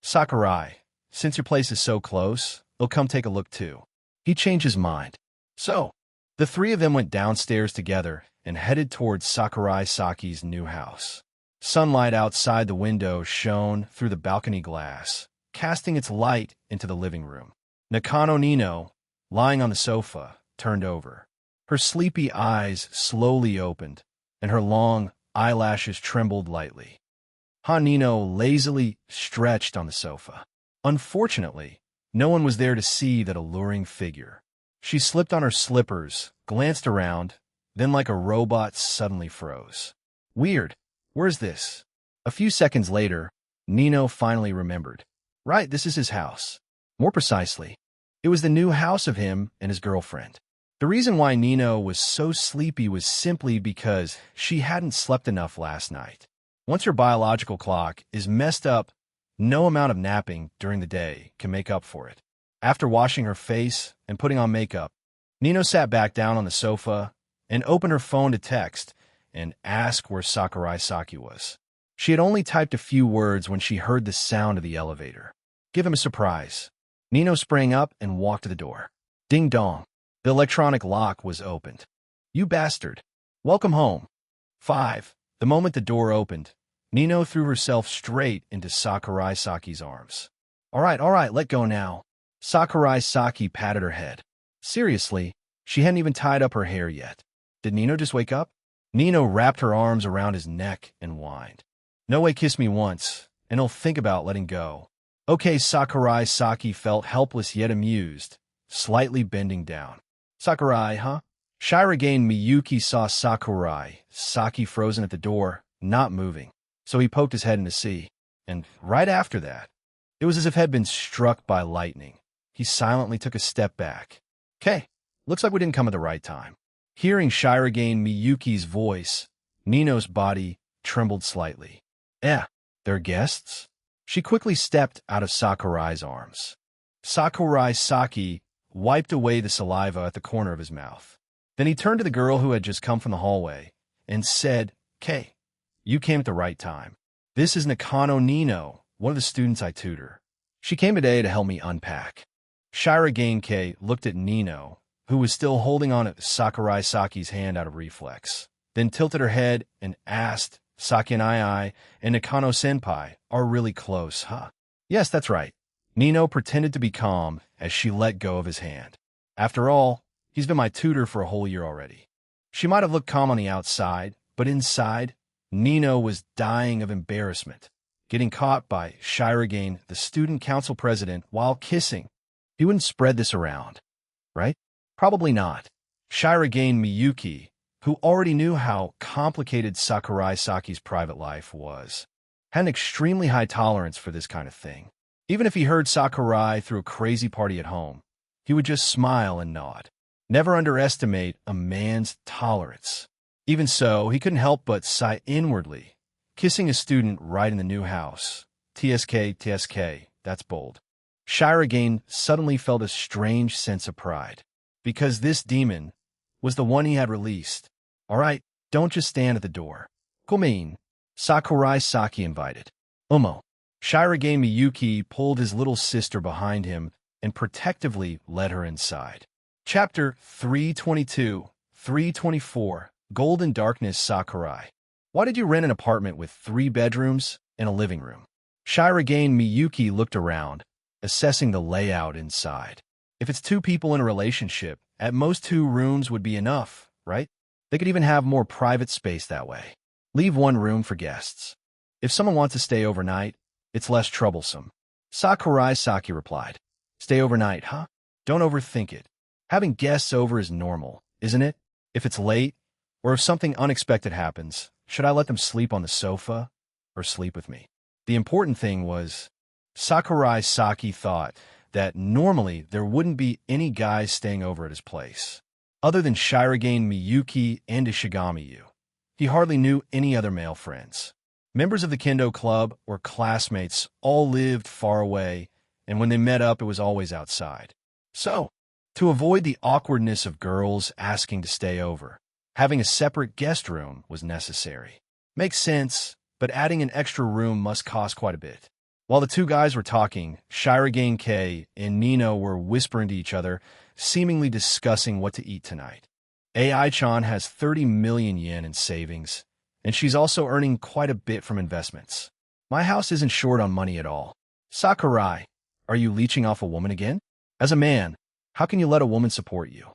Sakurai, since your place is so close, they'll come take a look too. He changed his mind. So, the three of them went downstairs together and headed towards Sakurai Saki's new house. Sunlight outside the window shone through the balcony glass, casting its light into the living room. Nakano Nino, lying on the sofa, turned over. Her sleepy eyes slowly opened, and her long eyelashes trembled lightly. Hanino lazily stretched on the sofa. Unfortunately, no one was there to see that alluring figure. She slipped on her slippers, glanced around, then like a robot suddenly froze. Weird. Where's this? A few seconds later, Nino finally remembered. Right, this is his house. More precisely, it was the new house of him and his girlfriend. The reason why Nino was so sleepy was simply because she hadn't slept enough last night. Once your biological clock is messed up, no amount of napping during the day can make up for it. After washing her face and putting on makeup, Nino sat back down on the sofa and opened her phone to text and ask where Sakurai Saki was. She had only typed a few words when she heard the sound of the elevator. Give him a surprise. Nino sprang up and walked to the door. Ding dong. The electronic lock was opened. You bastard. Welcome home. 5. The moment the door opened, Nino threw herself straight into Sakurai Saki's arms. All right, let go now. Sakurai Saki patted her head. Seriously, she hadn't even tied up her hair yet. Did Nino just wake up? Nino wrapped her arms around his neck and whined. No way, kiss me once, and he'll think about letting go. Okay, Sakurai Saki felt helpless yet amused, slightly bending down. Sakurai, huh? Shirogane Miyuki saw Sakurai Saki frozen at the door, not moving, so he poked his head in to see. And right after that, it was as if he had been struck by lightning. He silently took a step back. Okay, looks like we didn't come at the right time. Hearing Shirogane Miyuki's voice, Nino's body trembled slightly. They're guests? She quickly stepped out of Sakurai's arms. Sakurai Saki wiped away the saliva at the corner of his mouth. Then he turned to the girl who had just come from the hallway and said, Kei, you came at the right time. This is Nakano Nino, one of the students I tutor. She came today to help me unpack. Shirogane Kei looked at Nino, who was still holding on to Sakurai Saki's hand out of reflex, then tilted her head and asked, Saki and I and Nakano-senpai are really close, huh? Yes, that's right. Nino pretended to be calm as she let go of his hand. After all, he's been my tutor for a whole year already. She might have looked calm on the outside, but inside, Nino was dying of embarrassment, getting caught by Shirogane, the student council president, while kissing. He wouldn't spread this around, right? Probably not. Shirogane Miyuki, who already knew how complicated Sakurai Saki's private life was, had an extremely high tolerance for this kind of thing. Even if he heard Sakurai threw a crazy party at home, he would just smile and nod. Never underestimate a man's tolerance. Even so, he couldn't help but sigh inwardly, kissing a student right in the new house. TSK, that's bold. Shirogane suddenly felt a strange sense of pride, because this demon was the one he had released. All right, don't just stand at the door. Komein, Sakurai Saki invited. Umo. Shirogane Miyuki pulled his little sister behind him and protectively led her inside. Chapter 322, 324, Golden Darkness Sakurai. Why did you rent an apartment with 3 bedrooms and a living room? Shirogane Miyuki looked around, assessing the layout inside. If it's 2 people in a relationship, at most 2 rooms would be enough, right? They could even have more private space that way. Leave 1 room for guests. If someone wants to stay overnight, it's less troublesome. Sakurai Saki replied. Stay overnight, huh? Don't overthink it. Having guests over is normal, isn't it? If it's late, or if something unexpected happens, should I let them sleep on the sofa or sleep with me? The important thing was, Sakurai Saki thought that normally there wouldn't be any guys staying over at his place. Other than Shirogane Miyuki and Ishigami-yu, he hardly knew any other male friends. Members of the Kendo Club or classmates all lived far away, and when they met up, it was always outside. So, to avoid the awkwardness of girls asking to stay over, having a separate guest room was necessary. Makes sense, but adding an extra room must cost quite a bit. While the 2 guys were talking, Shirogane Kei and Nino were whispering to each other, seemingly discussing what to eat tonight. AI-chan has 30 million yen in savings, and she's also earning quite a bit from investments. My house isn't short on money at all. Sakurai, are you leeching off a woman again? As a man, how can you let a woman support you?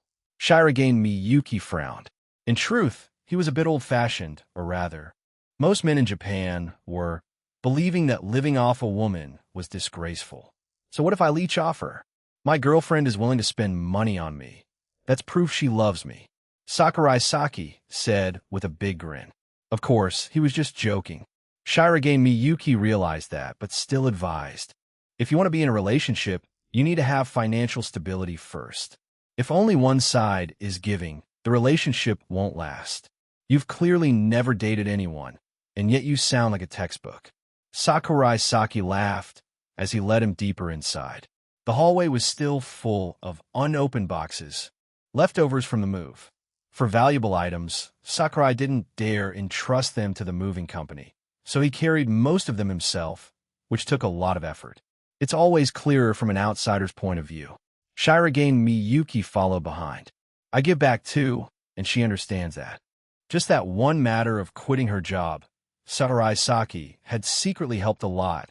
Shirogane Miyuki frowned. In truth, he was a bit old-fashioned, or rather, most men in Japan were believing that living off a woman was disgraceful. So what if I leech off her? My girlfriend is willing to spend money on me. That's proof she loves me. Sakurai Saki said with a big grin. Of course, he was just joking. Shirogane Miyuki realized that, but still advised. If you want to be in a relationship, you need to have financial stability first. If only one side is giving, the relationship won't last. You've clearly never dated anyone, and yet you sound like a textbook. Sakurai Saki laughed as he led him deeper inside. The hallway was still full of unopened boxes, leftovers from the move. For valuable items, Sakurai didn't dare entrust them to the moving company, so he carried most of them himself, which took a lot of effort. It's always clearer from an outsider's point of view. Shirogane and Miyuki follow behind. I give back too, and she understands that. Just that one matter of quitting her job, Sakurai Saki had secretly helped a lot,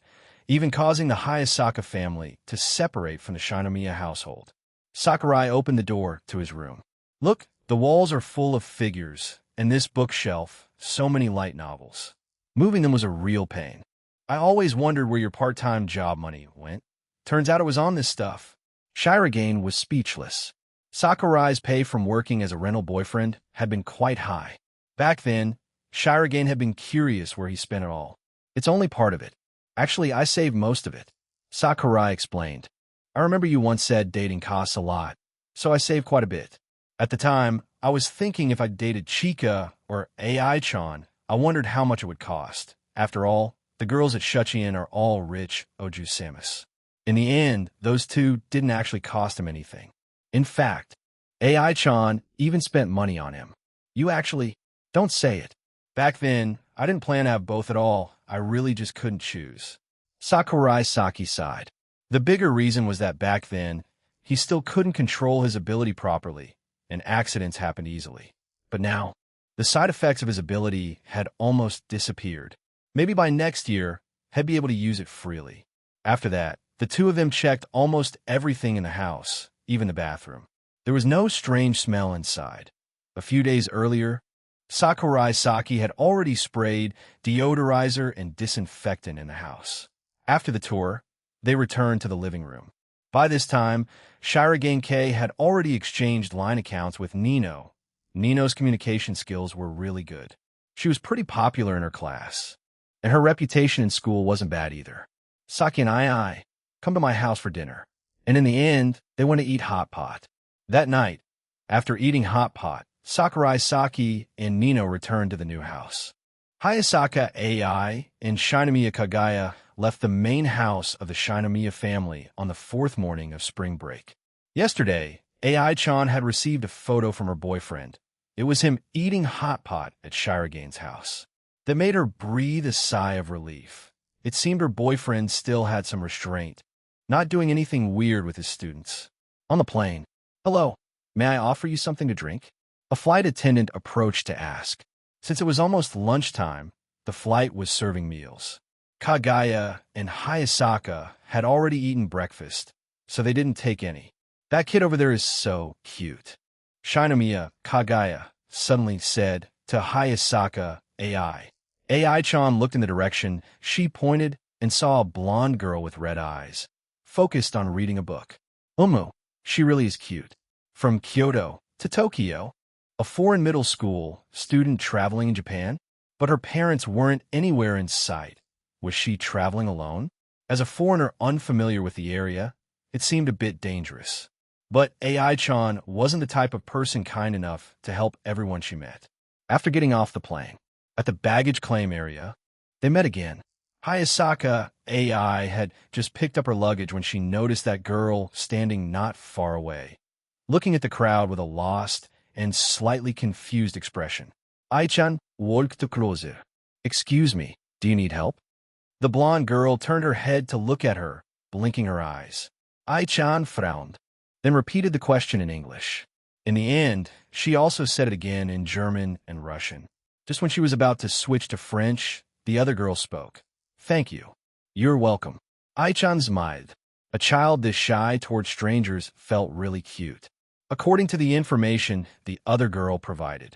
even causing the Hayasaka family to separate from the Shinomiya household. Sakurai opened the door to his room. Look, the walls are full of figures, and this bookshelf, so many light novels. Moving them was a real pain. I always wondered where your part-time job money went. Turns out it was on this stuff. Shirogane was speechless. Sakurai's pay from working as a rental boyfriend had been quite high. Back then, Shirogane had been curious where he spent it all. It's only part of it. Actually, I saved most of it. Sakurai explained. I remember you once said dating costs a lot, so I saved quite a bit. At the time, I was thinking if I dated Chika or AI-chan, I wondered how much it would cost. After all, the girls at Shuchiin are all rich ojusamas. In the end, those two didn't actually cost him anything. In fact, AI-chan even spent money on him. You actually, don't say it. Back then, I didn't plan to have both at all. I really just couldn't choose. Sakurai Saki sighed. The bigger reason was that back then, he still couldn't control his ability properly, and accidents happened easily. But now, the side effects of his ability had almost disappeared. Maybe by next year, he'd be able to use it freely. After that, the two of them checked almost everything in the house, even the bathroom. There was no strange smell inside. A few days earlier, Sakurai Saki had already sprayed deodorizer and disinfectant in the house. After the tour, they returned to the living room. By this time, Shirogane K had already exchanged line accounts with Nino. Nino's communication skills were really good. She was pretty popular in her class, and her reputation in school wasn't bad either. Saki and I come to my house for dinner, and in the end, they went to eat hot pot. That night, after eating hot pot, Sakurai Saki and Nino returned to the new house. Hayasaka AI and Shinomiya Kagaya left the main house of the Shinomiya family on the fourth morning of spring break. Yesterday, AI-chan had received a photo from her boyfriend. It was him eating hot pot at Shirogane's house. That made her breathe a sigh of relief. It seemed her boyfriend still had some restraint, not doing anything weird with his students. On the plane, hello, may I offer you something to drink? A flight attendant approached to ask. Since it was almost lunchtime, the flight was serving meals. Kagaya and Hayasaka had already eaten breakfast, so they didn't take any. That kid over there is so cute. Shinomiya Kagaya suddenly said to Hayasaka AI. AI-chan looked in the direction she pointed and saw a blonde girl with red eyes, focused on reading a book. She really is cute. From Kyoto to Tokyo, a foreign middle school student traveling in Japan, but her parents weren't anywhere in sight. Was she traveling alone? As a foreigner unfamiliar with the area, it seemed a bit dangerous. But AI-chan wasn't the type of person kind enough to help everyone she met. After getting off the plane, at the baggage claim area, they met again. Hayasaka AI had just picked up her luggage when she noticed that girl standing not far away, looking at the crowd with a lost and slightly confused expression. Ai-chan walked closer. Excuse me, do you need help? The blonde girl turned her head to look at her, blinking her eyes. Ai-chan frowned, then repeated the question in English. In the end, she also said it again in German and Russian. Just when she was about to switch to French, the other girl spoke. Thank you. You're welcome. Ai-chan smiled. A child this shy toward strangers felt really cute, according to the information the other girl provided.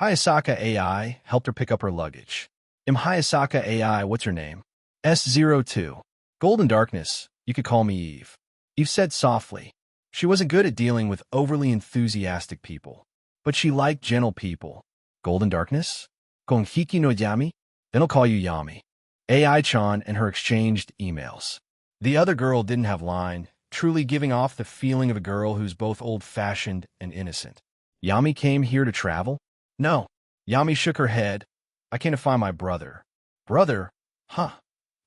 Hayasaka AI helped her pick up her luggage. Hayasaka AI, what's your name? S02. Golden Darkness, you could call me Eve. Eve said softly. She wasn't good at dealing with overly enthusiastic people, but she liked gentle people. Golden Darkness? Konhiki no Yami? Then I'll call you Yami. AI-chan and her exchanged emails. The other girl didn't have line, truly giving off the feeling of a girl who's both old-fashioned and innocent. Yami came here to travel? No. Yami shook her head. I came to find my brother. Brother? Huh.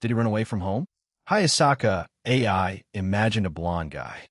Did he run away from home? Hayasaka AI imagined a blonde guy.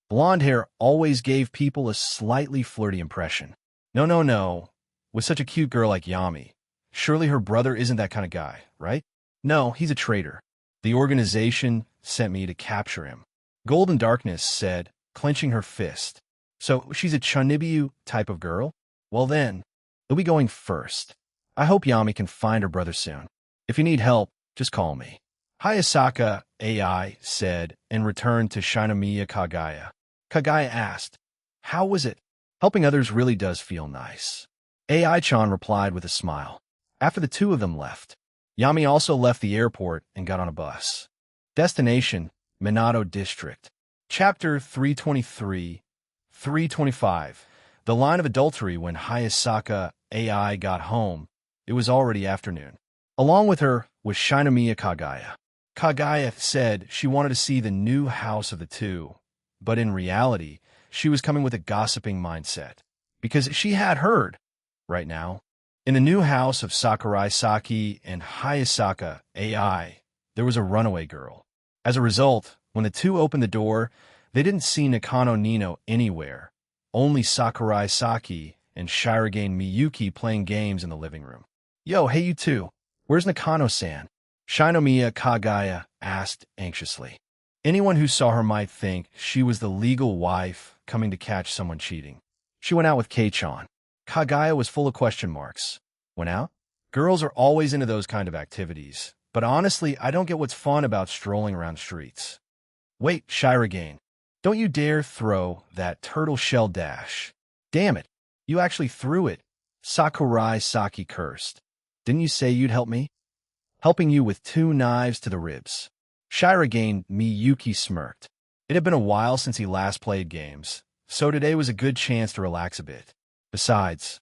Blonde hair always gave people a slightly flirty impression. No, no, no. With such a cute girl like Yami, surely her brother isn't that kind of guy, right? No, he's a traitor. The organization sent me to capture him. Golden Darkness said, clenching her fist. So she's a Chunibyu type of girl? Well then, they'll be going first. I hope Yami can find her brother soon. If you need help, just call me. Hayasaka AI said and returned to Shinomiya Kagaya. Kagaya asked, how was it? Helping others really does feel nice. AI-chan replied with a smile. After the two of them left, Yami also left the airport and got on a bus. Destination, Minato District. Chapter 323, 325. The line of adultery. When Hayasaka AI got home, it was already afternoon. Along with her was Shinomiya Kagaya. Kagaya said she wanted to see the new house of the two, but in reality, she was coming with a gossiping mindset, because she had heard, right now, in the new house of Sakurai Saki and Hayasaka AI, there was a runaway girl. As a result, when the two opened the door, they didn't see Nakano Nino anywhere, only Sakurai Saki and Shirogane Miyuki playing games in the living room. Yo, hey you two, where's Nakano-san? Shinomiya Kagaya asked anxiously. Anyone who saw her might think she was the legal wife coming to catch someone cheating. She went out with Kei-chan. Kagaya was full of question marks. Went out? Girls are always into those kind of activities, but honestly, I don't get what's fun about strolling around streets. Wait, Shirogane, don't you dare throw that turtle shell dash. Damn it, you actually threw it. Sakurai Saki cursed. Didn't you say you'd help me? Helping you with 2 knives to the ribs. Shirogane Miyuki smirked. It had been a while since he last played games, so today was a good chance to relax a bit. Besides,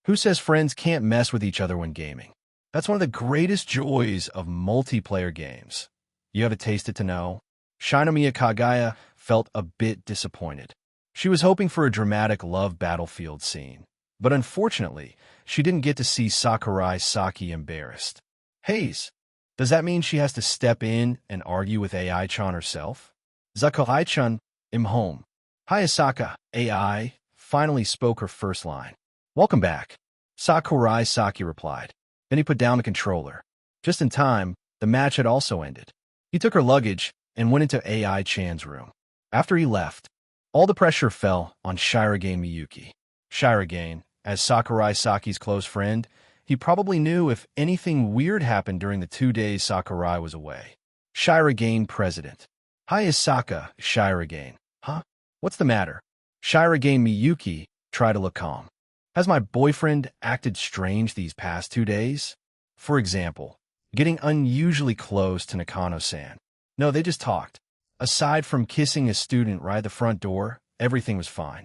who says friends can't mess with each other when gaming? That's one of the greatest joys of multiplayer games. You have tasted to know? Shinomiya Kagaya felt a bit disappointed. She was hoping for a dramatic love battlefield scene, but unfortunately, she didn't get to see Sakurai Saki embarrassed. Haze, does that mean she has to step in and argue with AI-chan herself? Sakurai-chan, I'm home. Hayasaka AI finally spoke her first line. Welcome back, Sakurai Saki replied. Then he put down the controller. Just in time, the match had also ended. He took her luggage and went into AI-chan's room. After he left, all the pressure fell on Shirogane Miyuki. Shirogane, as Sakurai Saki's close friend, he probably knew if anything weird happened during the 2 days Sakurai was away. Shirogane President. Hayasaka Shirogane. Huh? What's the matter? Shirogane Miyuki tried to look calm. Has my boyfriend acted strange these past 2 days? For example, getting unusually close to Nakano-san. No, they just talked. Aside from kissing a student right at the front door, everything was fine.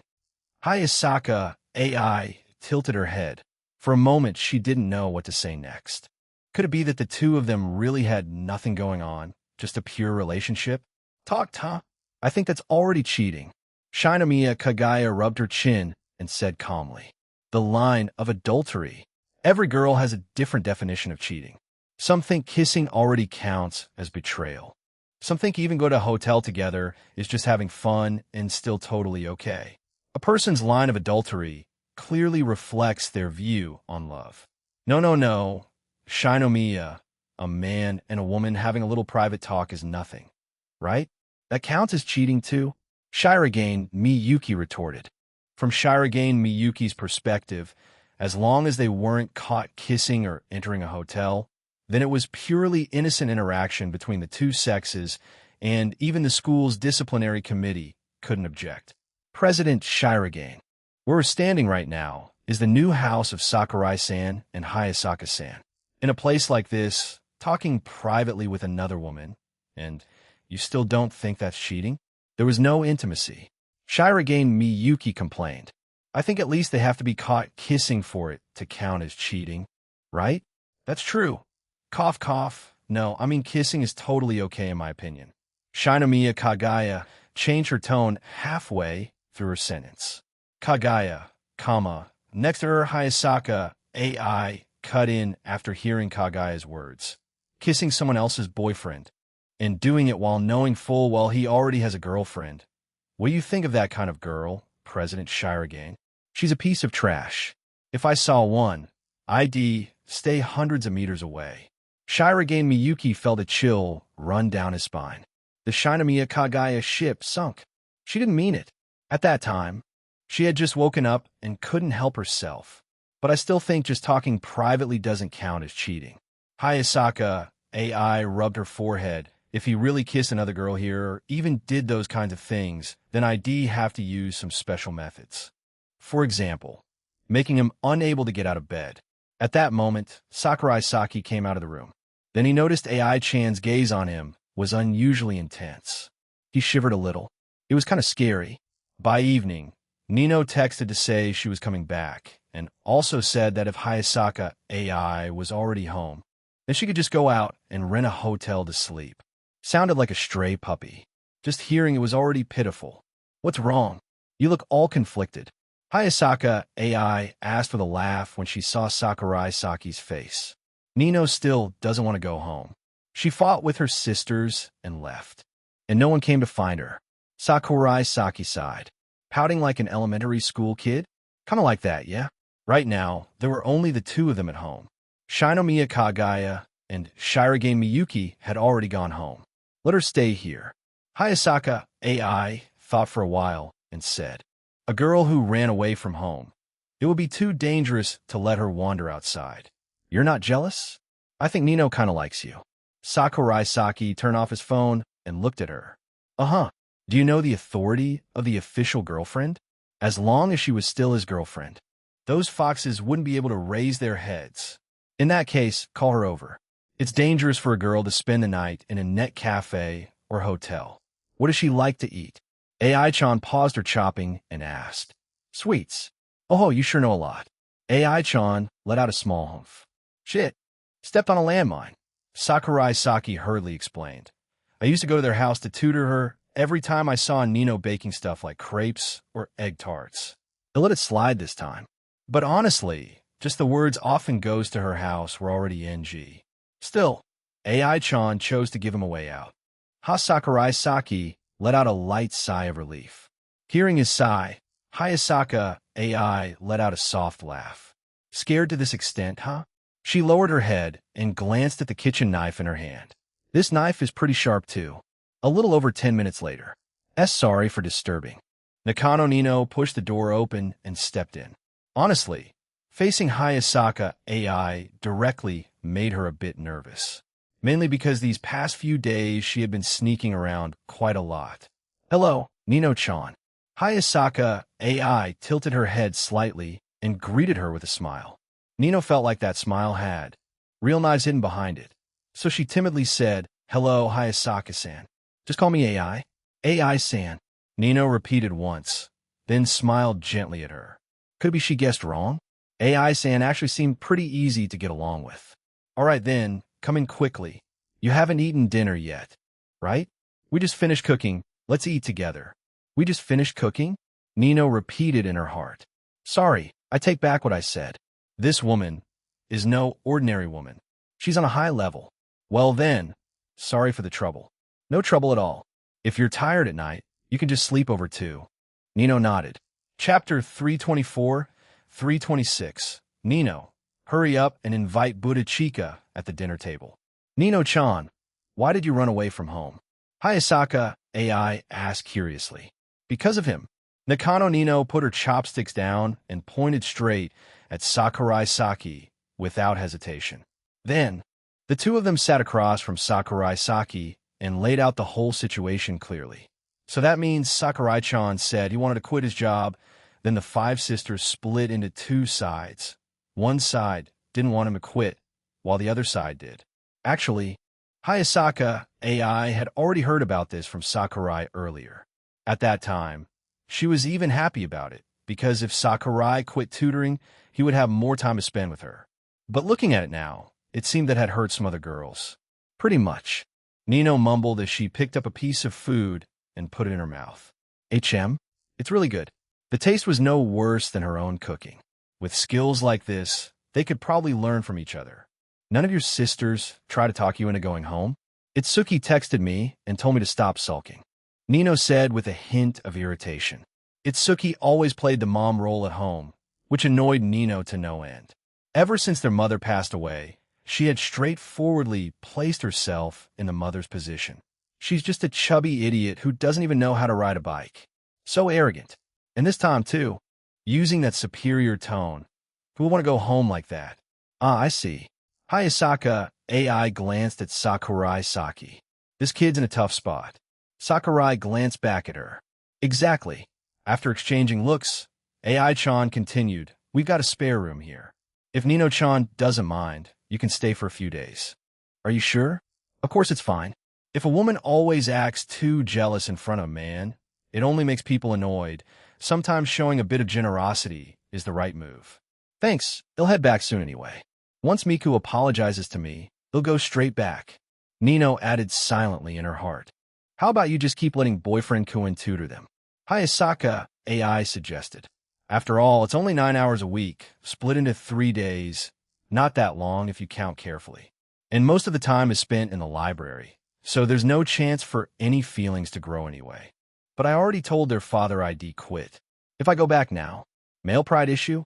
Hayasaka AI tilted her head. For a moment, she didn't know what to say next. Could it be that the two of them really had nothing going on, just a pure relationship? Talked, huh? I think that's already cheating. Shinomiya Kagaya rubbed her chin and said calmly. The line of adultery. Every girl has a different definition of cheating. Some think kissing already counts as betrayal. Some think even go to a hotel together is just having fun and still totally okay. A person's line of adultery clearly reflects their view on love. No, no, no. Shinomiya, a man and a woman having a little private talk is nothing, right? That counts as cheating too? Shirogane Miyuki retorted. From Shirogane Miyuki's perspective, as long as they weren't caught kissing or entering a hotel, then it was purely innocent interaction between the two sexes, and even the school's disciplinary committee couldn't object. President Shirogane. Where we're standing right now is the new house of Sakurai-san and Hayasaka-san. In a place like this, talking privately with another woman, and you still don't think that's cheating? There was no intimacy. Shirogane Miyuki complained. I think at least they have to be caught kissing for it to count as cheating, right? That's true. Cough, cough. No, I mean kissing is totally okay in my opinion. Shinomiya Kagaya changed her tone halfway through her sentence. Kagaya, comma, next to her Hayasaka AI cut in after hearing Kagaya's words. kissing someone else's boyfriend, and doing it while knowing full well he already has a girlfriend. What do you think of that kind of girl, President Shiragain? She's a piece of trash. If I saw one, I'd stay hundreds of meters away. Shiragain Miyuki felt a chill run down his spine. The Shinomiya Kagaya ship sunk. She didn't mean it. At that time, she had just woken up and couldn't help herself. But I still think just talking privately doesn't count as cheating. Hayasaka AI rubbed her forehead. If he really kissed another girl here or even did those kinds of things, then I'd have to use some special methods. For example, making him unable to get out of bed. At that moment, Sakurai Saki came out of the room. Then he noticed AI-chan's gaze on him was unusually intense. He shivered a little. It was kind of scary. By evening, Nino texted to say she was coming back, and also said that if Hayasaka AI was already home, then she could just go out and rent a hotel to sleep. Sounded like a stray puppy. Just hearing it was already pitiful. What's wrong? You look all conflicted. Hayasaka AI asked with a laugh when she saw Sakurai Saki's face. Nino still doesn't want to go home. She fought with her sisters and left. And no one came to find her. Sakurai Saki sighed, pouting like an elementary school kid. Kinda like that, yeah? Right now, there were only the two of them at home. Shinomiya Kagaya and Shiragain Miyuki had already gone home. Let her stay here. Hayasaka AI thought for a while and said, a girl who ran away from home. It would be too dangerous to let her wander outside. You're not jealous? I think Nino kinda likes you. Sakurai Saki turned off his phone and looked at her. Uh-huh. Do you know the authority of the official girlfriend? As long as she was still his girlfriend, those foxes wouldn't be able to raise their heads. In that case, call her over. It's dangerous for a girl to spend the night in a net cafe or hotel. What does she like to eat? AI-chan paused her chopping and asked. Sweets. Oh, you sure know a lot. AI-chan let out a small humph. Shit. Stepped on a landmine. Sakurai Saki hurriedly explained. I used to go to their house to tutor her every time I saw Nino baking stuff like crepes or egg tarts. I let it slide this time. But honestly, just the words often goes to her house were already NG. Still, AI-chan chose to give him a way out. Sakurai Saki let out a light sigh of relief. Hearing his sigh, Hayasaka AI let out a soft laugh. Scared to this extent, huh? She lowered her head and glanced at the kitchen knife in her hand. This knife is pretty sharp too. A little over 10 minutes later. Sorry for disturbing. Nakano Nino pushed the door open and stepped in. Honestly, facing Hayasaka AI directly made her a bit nervous. Mainly because these past few days she had been sneaking around quite a lot. Hello, Nino-chan. Hayasaka AI tilted her head slightly and greeted her with a smile. Nino felt like that smile had real knives hidden behind it. So she timidly said, Hello, Hayasaka-san. Just call me AI. AI-san. Nino repeated once, then smiled gently at her. Could be she guessed wrong? AI-san actually seemed pretty easy to get along with. All right then, come in quickly. You haven't eaten dinner yet, right? We just finished cooking. Let's eat together. We just finished cooking? Nino repeated in her heart. Sorry, I take back what I said. This woman is no ordinary woman. She's on a high level. Well then, sorry for the trouble. No trouble at all. If you're tired at night, you can just sleep over too. Nino nodded. Chapter 324, 326. Nino, hurry up and invite Buddha Chika at the dinner table. Nino-chan, why did you run away from home? Hayasaka AI asked curiously. Because of him. Nakano Nino put her chopsticks down and pointed straight at Sakurai Saki without hesitation. Then, the two of them sat across from Sakurai Saki and laid out the whole situation clearly. So that means Sakurai-chan said he wanted to quit his job, then the five sisters split into two sides. One side didn't want him to quit, while the other side did. Actually, Hayasaka AI had already heard about this from Sakurai earlier. At that time, she was even happy about it, because if Sakurai quit tutoring, he would have more time to spend with her. But looking at it now, it seemed that had hurt some other girls. Pretty much. Nino mumbled as she picked up a piece of food and put it in her mouth. It's really good. The taste was no worse than her own cooking. With skills like this, they could probably learn from each other. None of your sisters try to talk you into going home? Itsuki texted me and told me to stop sulking. Nino said with a hint of irritation. Itsuki always played the mom role at home, which annoyed Nino to no end. Ever since their mother passed away, she had straightforwardly placed herself in the mother's position. She's just a chubby idiot who doesn't even know how to ride a bike. So arrogant. And this time, too, using that superior tone. Who would want to go home like that? Ah, I see. Hayasaka AI glanced at Sakurai Saki. This kid's in a tough spot. Sakurai glanced back at her. Exactly. After exchanging looks, AI-chan continued, we've got a spare room here. If Nino-chan doesn't mind, you can stay for a few days. Are you sure? Of course it's fine. If a woman always acts too jealous in front of a man, it only makes people annoyed. Sometimes showing a bit of generosity is the right move. Thanks, they'll head back soon anyway. Once Miku apologizes to me, they'll go straight back. Nino added silently in her heart. How about you just keep letting boyfriend Kuin tutor them? Hayasaka AI suggested. After all, it's only 9 hours a week, split into 3 days. Not that long if you count carefully. And most of the time is spent in the library, so there's no chance for any feelings to grow anyway. But I already told their father I'd quit. If I go back now, male pride issue?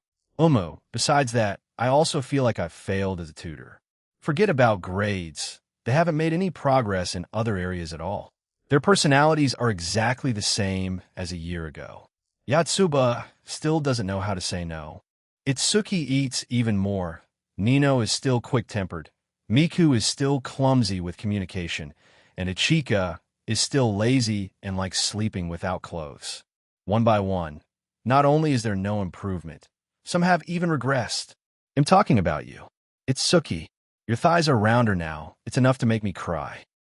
Besides that, I also feel like I've failed as a tutor. Forget about grades. They haven't made any progress in other areas at all. Their personalities are exactly the same as a year ago. Yatsuba still doesn't know how to say no. Itsuki eats even more. Nino is still quick-tempered. Miku is still clumsy with communication. And Ichika is still lazy and likes sleeping without clothes. One by one, not only is there no improvement, some have even regressed. I'm talking about you. Itsuki. Your thighs are rounder now. It's enough to make me cry.